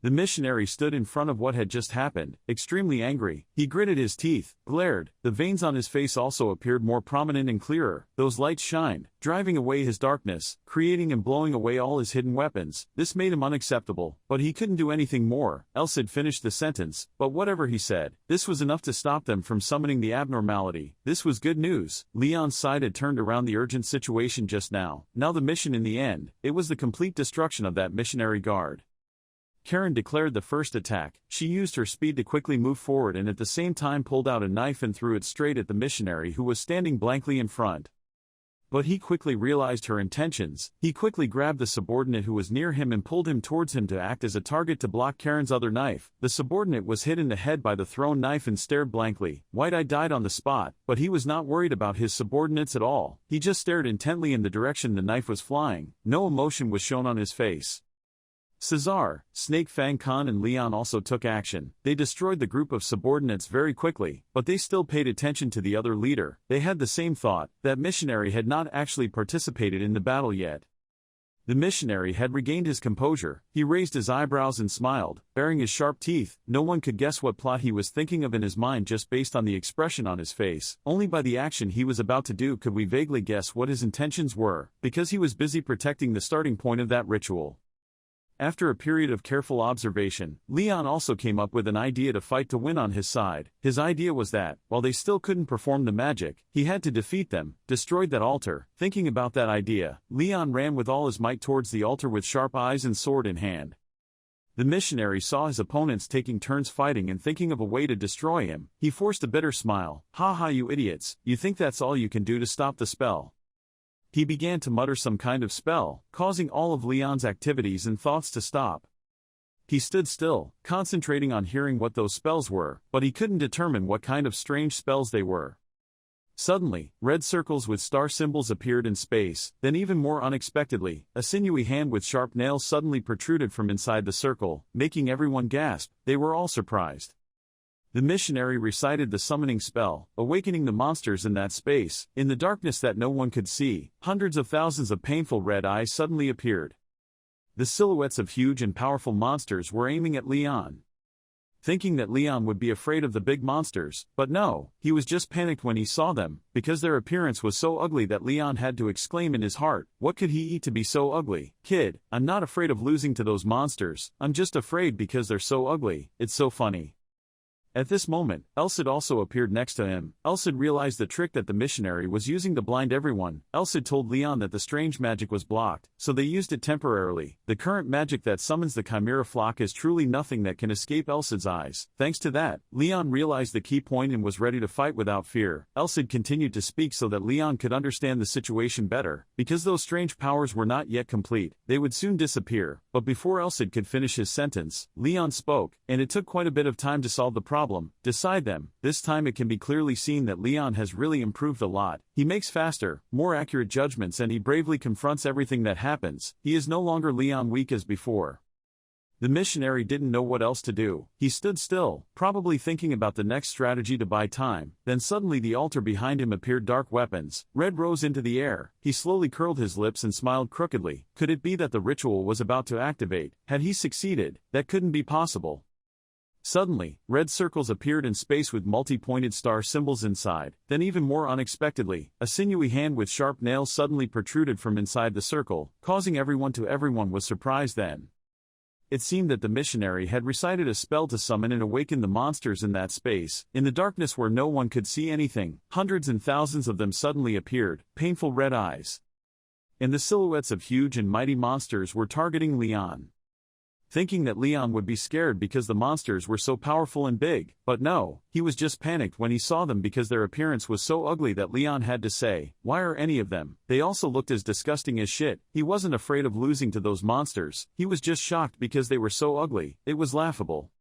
The missionary stood in front of what had just happened, extremely angry. He gritted his teeth, glared. The veins on his face also appeared more prominent and clearer. Those lights shined, driving away his darkness, creating and blowing away all his hidden weapons. This made him unacceptable, but he couldn't do anything more. Elsid finished the sentence, but whatever he said, this was enough to stop them from summoning the abnormality. This was good news. Leon's side had turned around the urgent situation just now. Now the mission in the end, it was the complete destruction of that missionary guard. Karen declared the first attack. She used her speed to quickly move forward and at the same time pulled out a knife and threw it straight at the missionary who was standing blankly in front. But he quickly realized her intentions. He quickly grabbed the subordinate who was near him and pulled him towards him to act as a target to block Karen's other knife. The subordinate was hit in the head by the thrown knife and stared blankly. White-Eye died on the spot, but he was not worried about his subordinates at all. He just stared intently in the direction the knife was flying. No emotion was shown on his face. Cesar, Snake Fang Khan and Leon also took action. They destroyed the group of subordinates very quickly, but they still paid attention to the other leader. They had the same thought, that missionary had not actually participated in the battle yet. The missionary had regained his composure. He raised his eyebrows and smiled, baring his sharp teeth. No one could guess what plot he was thinking of in his mind just based on the expression on his face. Only by the action he was about to do could we vaguely guess what his intentions were, because he was busy protecting the starting point of that ritual. After a period of careful observation, Leon also came up with an idea to fight to win on his side. His idea was that, while they still couldn't perform the magic, he had to defeat them, destroy that altar. Thinking about that idea, Leon ran with all his might towards the altar with sharp eyes and sword in hand. The missionary saw his opponents taking turns fighting and thinking of a way to destroy him. He forced a bitter smile. Ha ha, you idiots, you think that's all you can do to stop the spell? He began to mutter some kind of spell, causing all of Leon's activities and thoughts to stop. He stood still, concentrating on hearing what those spells were, but he couldn't determine what kind of strange spells they were. Suddenly, red circles with star symbols appeared in space, then even more unexpectedly, a sinewy hand with sharp nails suddenly protruded from inside the circle, making everyone gasp. They were all surprised. The missionary recited the summoning spell, awakening the monsters in that space. In the darkness that no one could see, hundreds of thousands of painful red eyes suddenly appeared. The silhouettes of huge and powerful monsters were aiming at Leon. Thinking that Leon would be afraid of the big monsters, but no, he was just panicked when he saw them, because their appearance was so ugly that Leon had to exclaim in his heart, "What could he eat to be so ugly? Kid, I'm not afraid of losing to those monsters, I'm just afraid because they're so ugly, it's so funny." At this moment, Elsid also appeared next to him. Elsid realized the trick that the missionary was using to blind everyone. Elsid told Leon that the strange magic was blocked, so they used it temporarily. The current magic that summons the chimera flock is truly nothing that can escape Elsid's eyes. Thanks to that, Leon realized the key point and was ready to fight without fear. Elsid continued to speak so that Leon could understand the situation better. Because those strange powers were not yet complete, they would soon disappear. But before Elsid could finish his sentence, Leon spoke, and it took quite a bit of time to solve the problem. Decide them. This time it can be clearly seen that Leon has really improved a lot. He makes faster, more accurate judgments and he bravely confronts everything that happens. He is no longer Leon weak as before. The missionary didn't know what else to do. He stood still, probably thinking about the next strategy to buy time. Then suddenly the altar behind him appeared dark weapons. Red rose into the air. He slowly curled his lips and smiled crookedly. Could it be that the ritual was about to activate? Had he succeeded? That couldn't be possible. Suddenly, red circles appeared in space with multi-pointed star symbols inside. Then even more unexpectedly, a sinewy hand with sharp nails suddenly protruded from inside the circle, causing everyone was surprised then. It seemed that the missionary had recited a spell to summon and awaken the monsters in that space. In the darkness where no one could see anything, hundreds and thousands of them suddenly appeared, painful red eyes. And the silhouettes of huge and mighty monsters were targeting Leon. Thinking that Leon would be scared because the monsters were so powerful and big, but no, he was just panicked when he saw them because their appearance was so ugly that Leon had to say, "Why are any of them?" They also looked as disgusting as shit. He wasn't afraid of losing to those monsters, he was just shocked because they were so ugly, it was laughable.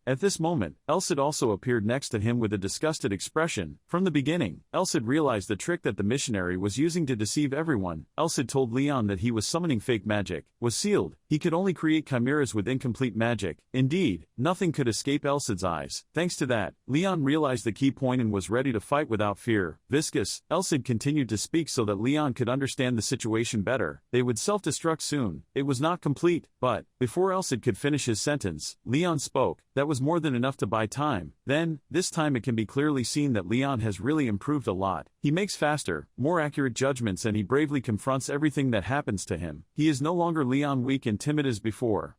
At this moment, Elsid also appeared next to him with a disgusted expression. From the beginning, Elsid realized the trick that the missionary was using to deceive everyone. Elsid told Leon that he was summoning fake magic, was sealed, he could only create chimeras with incomplete magic. Indeed, nothing could escape Elsid's eyes. Thanks to that, Leon realized the key point and was ready to fight without fear. Viscous, Elsid continued to speak so that Leon could understand the situation better. They would self-destruct soon. It was not complete, but, before Elsid could finish his sentence, Leon spoke. That was more than enough to buy time. Then, this time it can be clearly seen that Leon has really improved a lot. He makes faster, more accurate judgments and he bravely confronts everything that happens to him. He is no longer Leon weak and timid as before.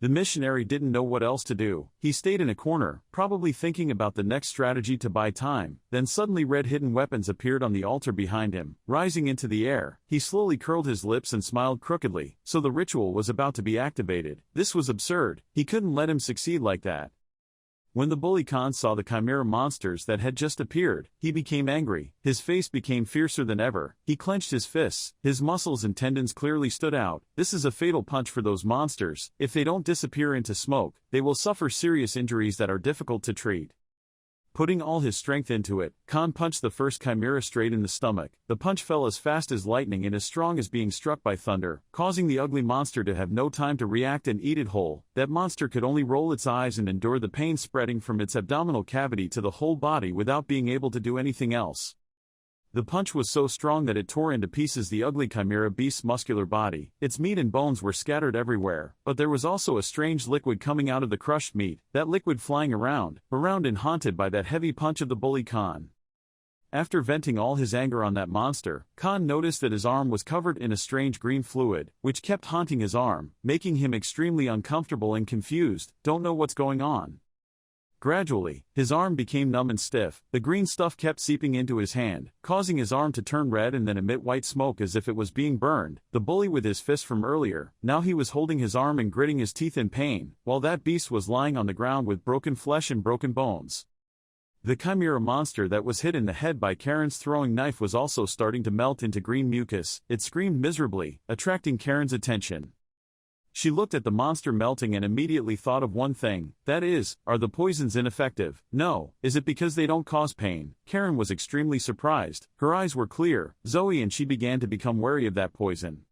The missionary didn't know what else to do. He stayed in a corner, probably thinking about the next strategy to buy time. Then suddenly red hidden weapons appeared on the altar behind him, rising into the air. He slowly curled his lips and smiled crookedly, so the ritual was about to be activated. This was absurd. He couldn't let him succeed like that. When the bully Khan saw the chimera monsters that had just appeared, he became angry. His face became fiercer than ever. He clenched his fists. His muscles and tendons clearly stood out. This is a fatal punch for those monsters. If they don't disappear into smoke, they will suffer serious injuries that are difficult to treat. Putting all his strength into it, Khan punched the first chimera straight in the stomach. The punch fell as fast as lightning and as strong as being struck by thunder, causing the ugly monster to have no time to react and eat it whole. That monster could only roll its eyes and endure the pain spreading from its abdominal cavity to the whole body without being able to do anything else. The punch was so strong that it tore into pieces the ugly chimera beast's muscular body. Its meat and bones were scattered everywhere, but there was also a strange liquid coming out of the crushed meat, that liquid flying around and haunted by that heavy punch of the bully Khan. After venting all his anger on that monster, Khan noticed that his arm was covered in a strange green fluid, which kept haunting his arm, making him extremely uncomfortable and confused. Don't know what's going on. Gradually, his arm became numb and stiff. The green stuff kept seeping into his hand, causing his arm to turn red and then emit white smoke as if it was being burned. The bully with his fist from earlier, now he was holding his arm and gritting his teeth in pain, while that beast was lying on the ground with broken flesh and broken bones. The chimera monster that was hit in the head by Karen's throwing knife was also starting to melt into green mucus. It screamed miserably, attracting Karen's attention. She looked at the monster melting and immediately thought of one thing, that is, are the poisons ineffective? No, is it because they don't cause pain? Karen was extremely surprised. Her eyes were clear, Zoe, and she began to become wary of that poison.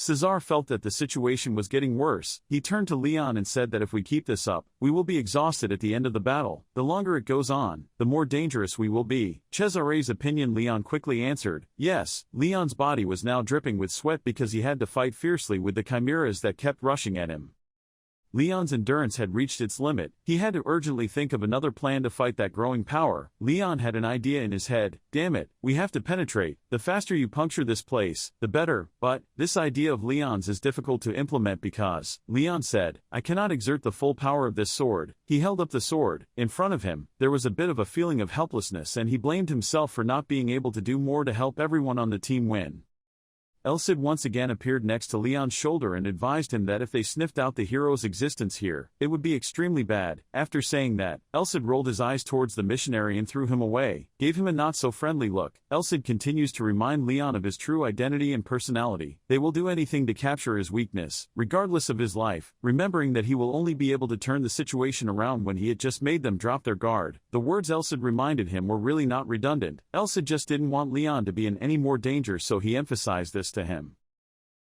Cesar felt that the situation was getting worse. He turned to Leon and said that if we keep this up, we will be exhausted at the end of the battle. The longer it goes on, the more dangerous we will be. Cesare's opinion, Leon quickly answered. Yes, Leon's body was now dripping with sweat because he had to fight fiercely with the chimeras that kept rushing at him. Leon's endurance had reached its limit. He had to urgently think of another plan to fight that growing power. Leon had an idea in his head. Damn it, we have to penetrate. The faster you puncture this place, the better. But this idea of Leon's is difficult to implement because, Leon said, I cannot exert the full power of this sword. He held up the sword. In front of him, there was a bit of a feeling of helplessness, and he blamed himself for not being able to do more to help everyone on the team win. Elcid once again appeared next to Leon's shoulder and advised him that if they sniffed out the hero's existence here, it would be extremely bad. After saying that, Elcid rolled his eyes towards the missionary and threw him away, gave him a not-so-friendly look. Elcid continues to remind Leon of his true identity and personality. They will do anything to capture his weakness, regardless of his life, remembering that he will only be able to turn the situation around when he had just made them drop their guard. The words Elcid reminded him were really not redundant. Elcid just didn't want Leon to be in any more danger, so he emphasized this to him.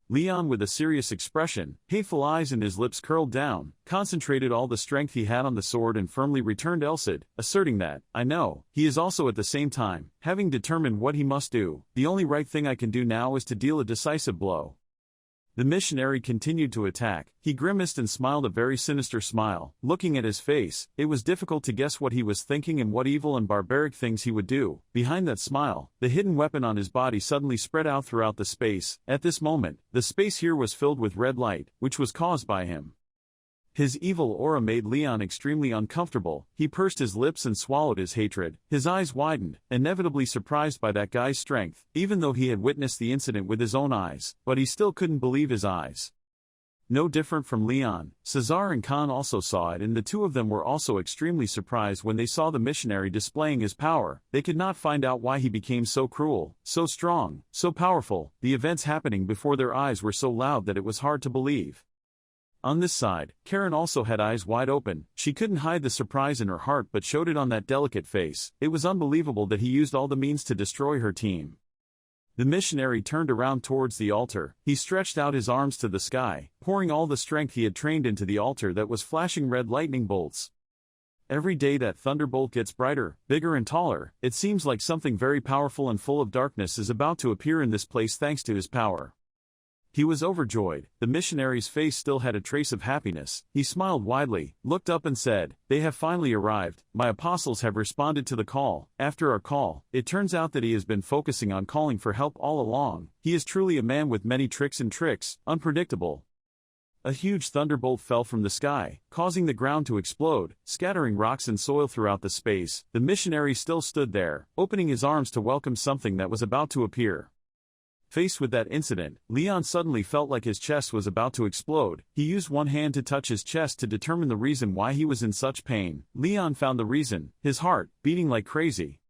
Leon, with a serious expression, hateful eyes and his lips curled down, concentrated all the strength he had on the sword and firmly returned Elcid, asserting that, I know, he is also at the same time, having determined what he must do. The only right thing I can do now is to deal a decisive blow. The missionary continued to attack. He grimaced and smiled a very sinister smile. Looking at his face, it was difficult to guess what he was thinking and what evil and barbaric things he would do. Behind that smile, the hidden weapon on his body suddenly spread out throughout the space. At this moment, the space here was filled with red light, which was caused by him. His evil aura made Leon extremely uncomfortable. He pursed his lips and swallowed his hatred. His eyes widened, inevitably surprised by that guy's strength, even though he had witnessed the incident with his own eyes, but he still couldn't believe his eyes. No different from Leon, Cesar and Khan also saw it, and the two of them were also extremely surprised when they saw the missionary displaying his power. They could not find out why he became so cruel, so strong, so powerful. The events happening before their eyes were so loud that it was hard to believe. On this side, Karen also had eyes wide open. She couldn't hide the surprise in her heart but showed it on that delicate face. It was unbelievable that he used all the means to destroy her team. The missionary turned around towards the altar. He stretched out his arms to the sky, pouring all the strength he had trained into the altar that was flashing red lightning bolts. Every day that thunderbolt gets brighter, bigger and taller. It seems like something very powerful and full of darkness is about to appear in this place thanks to his power. He was overjoyed. The missionary's face still had a trace of happiness. He smiled widely, looked up and said, They have finally arrived. My apostles have responded to the call. After our call, it turns out that he has been focusing on calling for help all along. He is truly a man with many tricks, unpredictable. A huge thunderbolt fell from the sky, causing the ground to explode, scattering rocks and soil throughout the space. The missionary still stood there, opening his arms to welcome something that was about to appear. Faced with that incident, Leon suddenly felt like his chest was about to explode. He used one hand to touch his chest to determine the reason why he was in such pain. Leon found the reason, his heart, beating like crazy.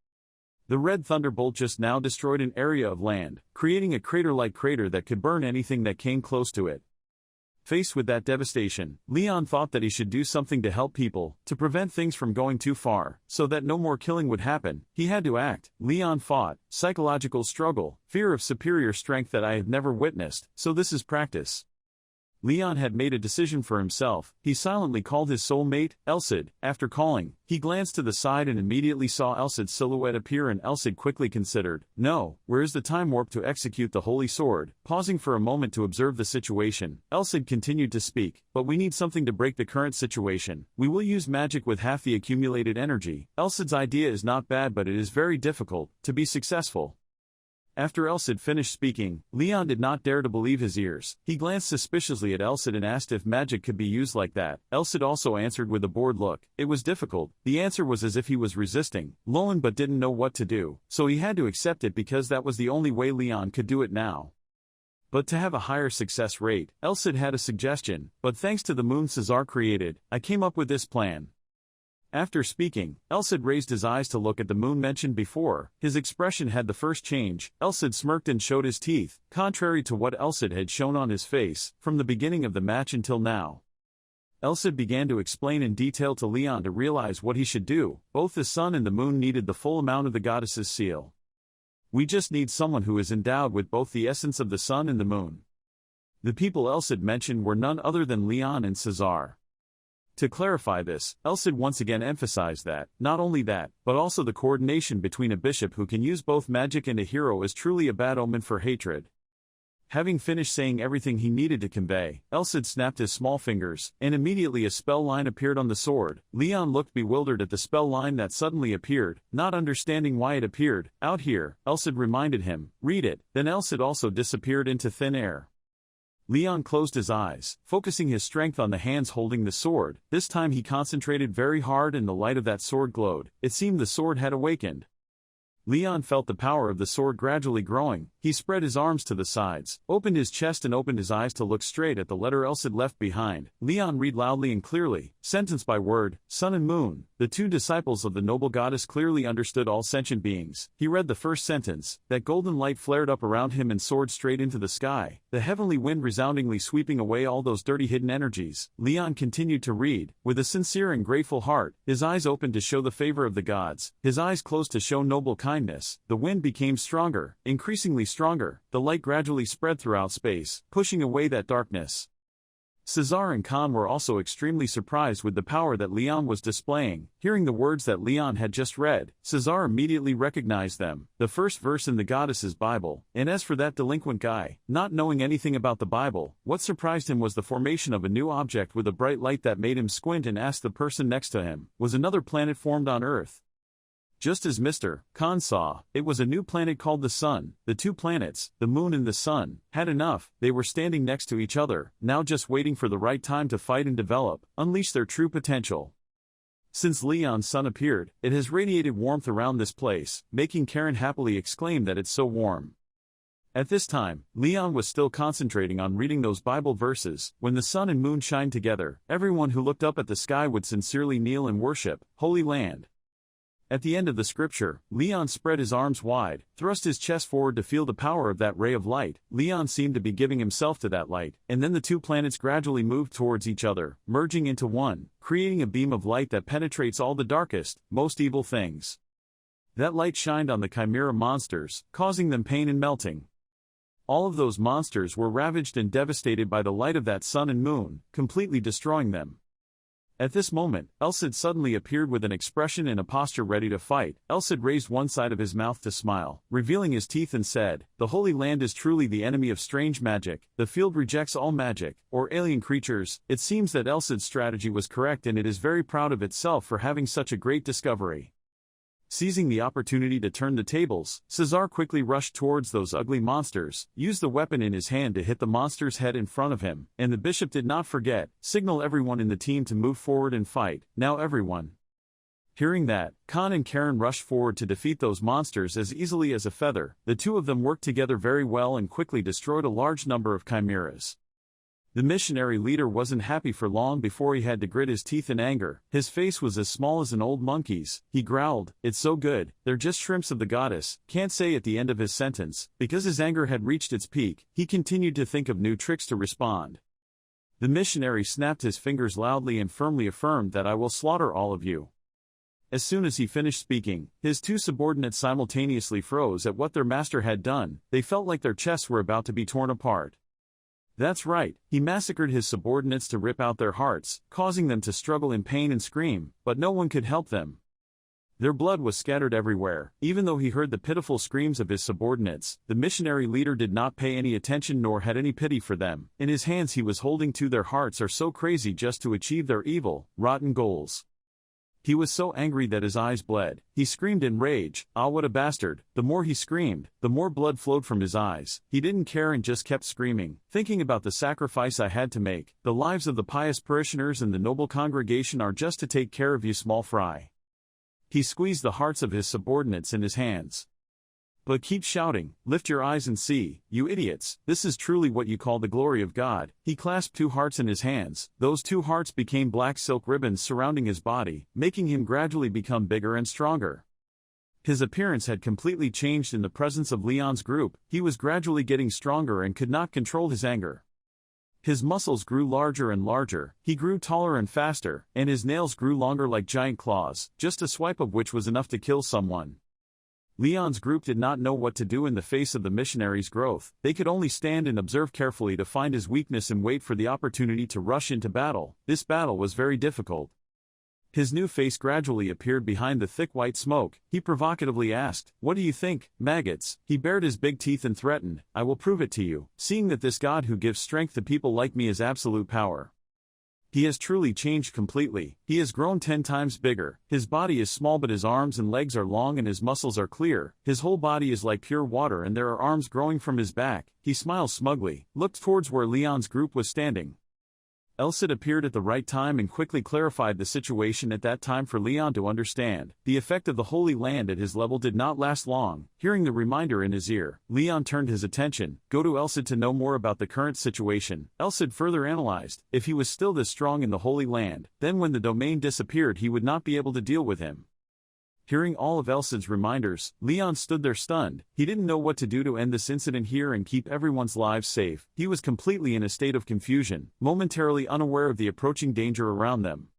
The red thunderbolt just now destroyed an area of land, creating a crater-like crater that could burn anything that came close to it. Faced with that devastation, Leon thought that he should do something to help people, to prevent things from going too far, so that no more killing would happen. He had to act. Leon fought. Psychological struggle, fear of superior strength that I have never witnessed, so this is practice. Leon had made a decision for himself. He silently called his soulmate, Elcid. After calling, he glanced to the side and immediately saw Elcid's silhouette appear, and Elcid quickly considered, No, where is the time warp to execute the holy sword? Pausing for a moment to observe the situation, Elcid continued to speak, But we need something to break the current situation. We will use magic with half the accumulated energy. Elcid's idea is not bad, but it is very difficult to be successful. After Elcid finished speaking, Leon did not dare to believe his ears. He glanced suspiciously at Elcid and asked if magic could be used like that. Elcid also answered with a bored look. It was difficult. The answer was as if he was resisting, lone but didn't know what to do, so he had to accept it because that was the only way Leon could do it now. But to have a higher success rate, Elcid had a suggestion, but thanks to the moon Cesar created, I came up with this plan. After speaking, Elcid raised his eyes to look at the moon mentioned before. His expression had the first change. Elcid smirked and showed his teeth, contrary to what Elcid had shown on his face, from the beginning of the match until now. Elcid began to explain in detail to Leon to realize what he should do. Both the sun and the moon needed the full amount of the goddess's seal. We just need someone who is endowed with both the essence of the sun and the moon. The people Elcid mentioned were none other than Leon and Cesar. To clarify this, Elcid once again emphasized that, not only that, but also the coordination between a bishop who can use both magic and a hero is truly a bad omen for hatred. Having finished saying everything he needed to convey, Elcid snapped his small fingers, and immediately a spell line appeared on the sword. Leon looked bewildered at the spell line that suddenly appeared, not understanding why it appeared. Out here, Elcid reminded him, read it. Then Elcid also disappeared into thin air. Leon closed his eyes, focusing his strength on the hands holding the sword. This time he concentrated very hard and the light of that sword glowed. It seemed the sword had awakened. Leon felt the power of the sword gradually growing. He spread his arms to the sides, opened his chest and opened his eyes to look straight at the letter Elcid left behind. Leon read loudly and clearly, sentence by word, sun and moon. The two disciples of the noble goddess clearly understood all sentient beings. He read the first sentence. That golden light flared up around him and soared straight into the sky, the heavenly wind resoundingly sweeping away all those dirty hidden energies. Leon continued to read, with a sincere and grateful heart, his eyes opened to show the favor of the gods, his eyes closed to show noble kindness. The wind became stronger, increasingly stronger. The light gradually spread throughout space, pushing away that darkness. Cesar and Khan were also extremely surprised with the power that Leon was displaying. Hearing the words that Leon had just read, Cesar immediately recognized them, the first verse in the goddess's Bible. And as for that delinquent guy, not knowing anything about the Bible, what surprised him was the formation of a new object with a bright light that made him squint and ask the person next to him, was another planet formed on Earth? Just as Mr. Khan saw, it was a new planet called the Sun. The two planets, the Moon and the Sun, had enough. They were standing next to each other, now just waiting for the right time to fight and develop, unleash their true potential. Since Leon's sun appeared, it has radiated warmth around this place, making Karen happily exclaim that it's so warm. At this time, Leon was still concentrating on reading those Bible verses. When the sun and moon shined together, everyone who looked up at the sky would sincerely kneel and worship, Holy Land. At the end of the scripture, Leon spread his arms wide, thrust his chest forward to feel the power of that ray of light. Leon seemed to be giving himself to that light, and then the two planets gradually moved towards each other, merging into one, creating a beam of light that penetrates all the darkest, most evil things. That light shined on the chimera monsters, causing them pain and melting. All of those monsters were ravaged and devastated by the light of that sun and moon, completely destroying them. At this moment, Elcid suddenly appeared with an expression and a posture ready to fight. Elcid raised one side of his mouth to smile, revealing his teeth and said, "The Holy Land is truly the enemy of strange magic. The field rejects all magic, or alien creatures." It seems that Elcid's strategy was correct and it is very proud of itself for having such a great discovery. Seizing the opportunity to turn the tables, Cesar quickly rushed towards those ugly monsters, used the weapon in his hand to hit the monster's head in front of him, and the bishop did not forget, signal everyone in the team to move forward and fight. Now everyone. Hearing that, Khan and Karen rushed forward to defeat those monsters as easily as a feather. The two of them worked together very well and quickly destroyed a large number of chimeras. The missionary leader wasn't happy for long before he had to grit his teeth in anger. His face was as small as an old monkey's. He growled, "It's so good, they're just shrimps of the goddess." Can't say at the end of his sentence, because his anger had reached its peak, he continued to think of new tricks to respond. The missionary snapped his fingers loudly and firmly affirmed that I will slaughter all of you. As soon as he finished speaking, his two subordinates simultaneously froze at what their master had done. They felt like their chests were about to be torn apart. That's right, he massacred his subordinates to rip out their hearts, causing them to struggle in pain and scream, but no one could help them. Their blood was scattered everywhere. Even though he heard the pitiful screams of his subordinates, the missionary leader did not pay any attention nor had any pity for them. In his hands he was holding to their hearts are so crazy just to achieve their evil, rotten goals. He was so angry that his eyes bled. He screamed in rage, "Ah, what a bastard." The more he screamed, the more blood flowed from his eyes. He didn't care and just kept screaming, thinking about the sacrifice I had to make. The lives of the pious parishioners and the noble congregation are just to take care of you, small fry. He squeezed the hearts of his subordinates in his hands. But keep shouting, lift your eyes and see, you idiots, this is truly what you call the glory of God. He clasped 2 hearts in his hands. Those 2 hearts became black silk ribbons surrounding his body, making him gradually become bigger and stronger. His appearance had completely changed in the presence of Leon's group. He was gradually getting stronger and could not control his anger. His muscles grew larger and larger, he grew taller and faster, and his nails grew longer like giant claws, just a swipe of which was enough to kill someone. Leon's group did not know what to do in the face of the missionary's growth. They could only stand and observe carefully to find his weakness and wait for the opportunity to rush into battle. This battle was very difficult. His new face gradually appeared behind the thick white smoke. He provocatively asked, "What do you think, maggots?" He bared his big teeth and threatened, "I will prove it to you, seeing that this God who gives strength to people like me is absolute power. He has truly changed completely. He has grown 10 times bigger. His body is small but his arms and legs are long and his muscles are clear. His whole body is like pure water and there are arms growing from his back." He smiled smugly, looked towards where Leon's group was standing. Elsid appeared at the right time and quickly clarified the situation at that time for Leon to understand. The effect of the Holy Land at his level did not last long. Hearing the reminder in his ear, Leon turned his attention. Go to Elsid to know more about the current situation. Elsid further analyzed. If he was still this strong in the Holy Land, then when the domain disappeared he would not be able to deal with him. Hearing all of Elsid's reminders, Leon stood there stunned. He didn't know what to do to end this incident here and keep everyone's lives safe. He was completely in a state of confusion, momentarily unaware of the approaching danger around them.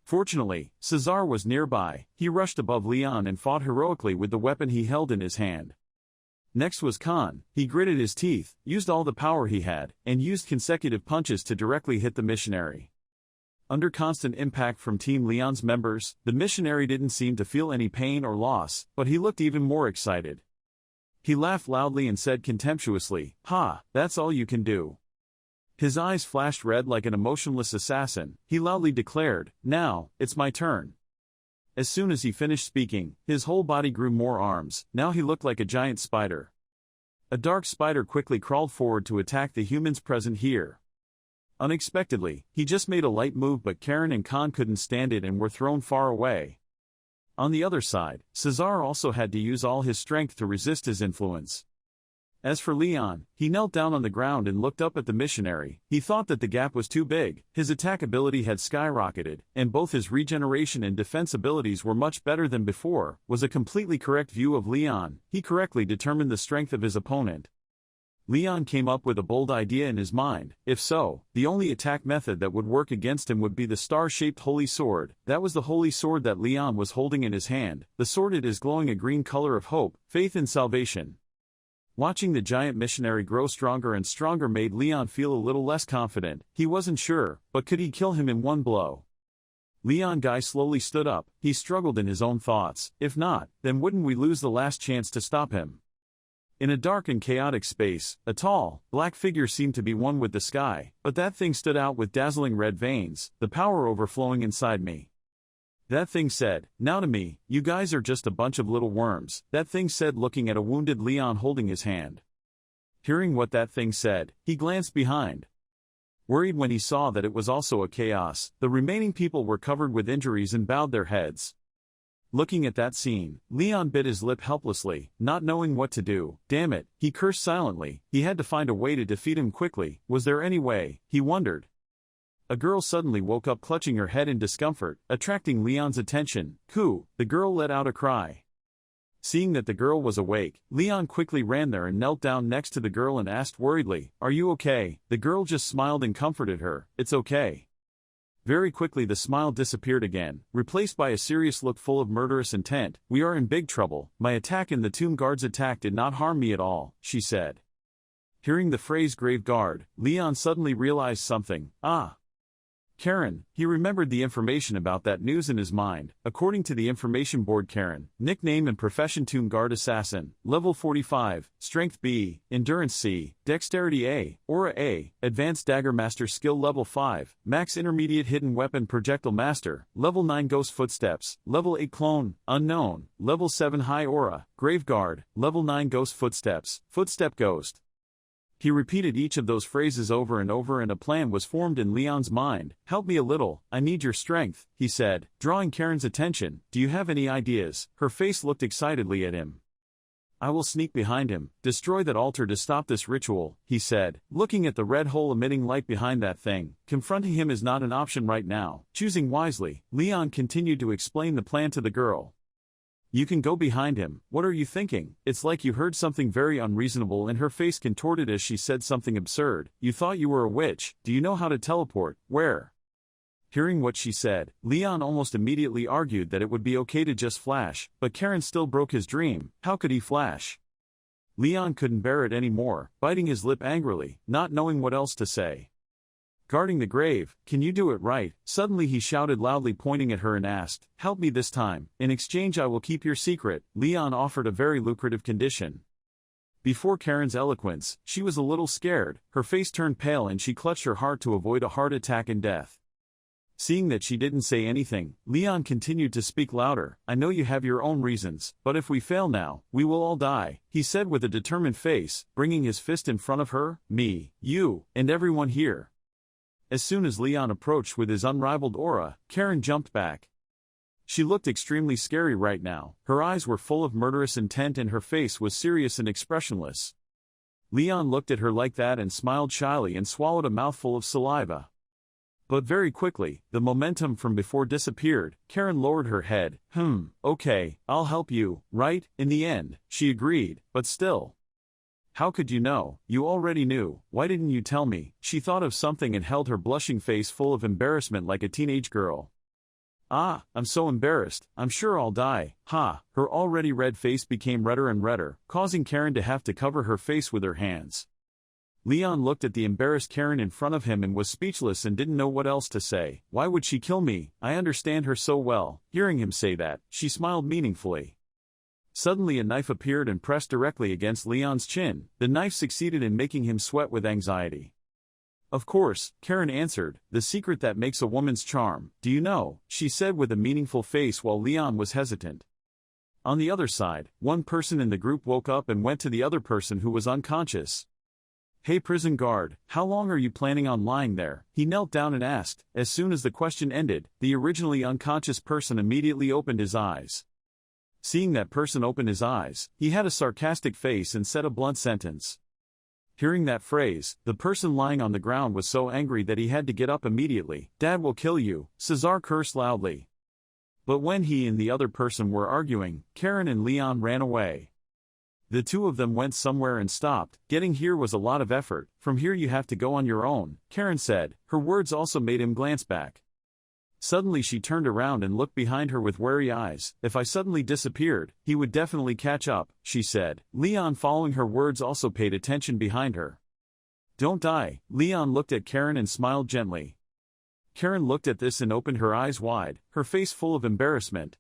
Fortunately, Cesar was nearby. He rushed above Leon and fought heroically with the weapon he held in his hand. Next was Khan. He gritted his teeth, used all the power he had, and used consecutive punches to directly hit the missionary. Under constant impact from Team Leon's members, the missionary didn't seem to feel any pain or loss, but he looked even more excited. He laughed loudly and said contemptuously, "Ha, that's all you can do." His eyes flashed red like an emotionless assassin. He loudly declared, "Now, it's my turn." As soon as he finished speaking, his whole body grew more arms. Now he looked like a giant spider. A dark spider quickly crawled forward to attack the humans present here. Unexpectedly, he just made a light move but Karen and Khan couldn't stand it and were thrown far away. On the other side, Cesar also had to use all his strength to resist his influence. As for Leon, he knelt down on the ground and looked up at the missionary. He thought that the gap was too big. His attack ability had skyrocketed, and both his regeneration and defense abilities were much better than before. Was a completely correct view of Leon. He correctly determined the strength of his opponent. Leon came up with a bold idea in his mind. If so, the only attack method that would work against him would be the star-shaped holy sword. That was the holy sword that Leon was holding in his hand. The sword it is glowing a green color of hope, faith and salvation. Watching the giant missionary grow stronger and stronger made Leon feel a little less confident. He wasn't sure, but could he kill him in one blow? Leon Guy slowly stood up. He struggled in his own thoughts. If not, then wouldn't we lose the last chance to stop him? In a dark and chaotic space, a tall, black figure seemed to be one with the sky, but that thing stood out with dazzling red veins, the power overflowing inside me. That thing said, "Now to me, you guys are just a bunch of little worms," that thing said looking at a wounded Leon holding his hand. Hearing what that thing said, he glanced behind. Worried when he saw that it was also a chaos, the remaining people were covered with injuries and bowed their heads. Looking at that scene, Leon bit his lip helplessly, not knowing what to do. Damn it, he cursed silently. He had to find a way to defeat him quickly. Was there any way? He wondered. A girl suddenly woke up clutching her head in discomfort, attracting Leon's attention. "Coo!" The girl let out a cry. Seeing that the girl was awake, Leon quickly ran there and knelt down next to the girl and asked worriedly, "Are you okay?" The girl just smiled and comforted her. "It's okay." Very quickly the smile disappeared again, replaced by a serious look full of murderous intent. "We are in big trouble. My attack and the tomb guard's attack did not harm me at all," she said. Hearing the phrase grave guard, Leon suddenly realized something. Karen. He remembered the information about that news in his mind. According to the information board, Karen, nickname and profession Tomb Guard Assassin, level 45, Strength B, Endurance C, Dexterity A, Aura A, Advanced Dagger Master Skill level 5, Max Intermediate Hidden Weapon Projectile Master, level 9 Ghost Footsteps, level 8 Clone, Unknown, level 7 High Aura, Grave Guard, level 9 Ghost Footsteps, Footstep Ghost. He repeated each of those phrases over and over and a plan was formed in Leon's mind. "Help me a little, I need your strength," he said, drawing Karen's attention. "Do you have any ideas?" Her face looked excitedly at him. I will sneak behind him, destroy that altar to stop this ritual, he said, looking at the red hole emitting light behind that thing. Confronting him is not an option right now. Choosing wisely, Leon continued to explain the plan to the girl. You can go behind him. What are you thinking? It's like you heard something very unreasonable and her face contorted as she said something absurd. You thought you were a witch. Do you know how to teleport? Where? Hearing what she said, Leon almost immediately argued that it would be okay to just flash, but Karen still broke his dream. How could he flash? Leon couldn't bear it anymore, biting his lip angrily, not knowing what else to say. Guarding the grave, can you do it right? Suddenly he shouted loudly, pointing at her, and asked, help me this time. In exchange I will keep your secret. Leon offered a very lucrative condition. Before Karen's eloquence, she was a little scared, her face turned pale and she clutched her heart to avoid a heart attack and death. Seeing that she didn't say anything, Leon continued to speak louder. I know you have your own reasons, but if we fail now, we will all die, he said with a determined face, bringing his fist in front of her, me, you, and everyone here. As soon as Leon approached with his unrivaled aura, Karen jumped back. She looked extremely scary right now. Her eyes were full of murderous intent and her face was serious and expressionless. Leon looked at her like that and smiled shyly and swallowed a mouthful of saliva. But very quickly, the momentum from before disappeared. Karen lowered her head. Okay, I'll help you, right? In the end, she agreed, but still. How could you know? You already knew. Why didn't you tell me? She thought of something and held her blushing face full of embarrassment like a teenage girl. Ah, I'm so embarrassed. I'm sure I'll die. Ha! Her already red face became redder and redder, causing Karen to have to cover her face with her hands. Leon looked at the embarrassed Karen in front of him and was speechless and didn't know what else to say. Why would she kill me? I understand her so well. Hearing him say that, she smiled meaningfully. Suddenly a knife appeared and pressed directly against Leon's chin. The knife succeeded in making him sweat with anxiety. Of course, Karen answered, the secret that makes a woman's charm. Do you know? She said with a meaningful face while Leon was hesitant. On the other side, one person in the group woke up and went to the other person who was unconscious. Hey prison guard, how long are you planning on lying there? He knelt down and asked. As soon as the question ended, the originally unconscious person immediately opened his eyes. Seeing that person open his eyes, he had a sarcastic face and said a blunt sentence. Hearing that phrase, the person lying on the ground was so angry that he had to get up immediately. Dad will kill you, Cesar cursed loudly. But when he and the other person were arguing, Karen and Leon ran away. The two of them went somewhere and stopped. Getting here was a lot of effort. From here you have to go on your own, Karen said. Her words also made him glance back. Suddenly she turned around and looked behind her with wary eyes. If I suddenly disappeared, he would definitely catch up, she said. Leon, following her words, also paid attention behind her. Don't die. Leon looked at Karen and smiled gently. Karen looked at this and opened her eyes wide, her face full of embarrassment.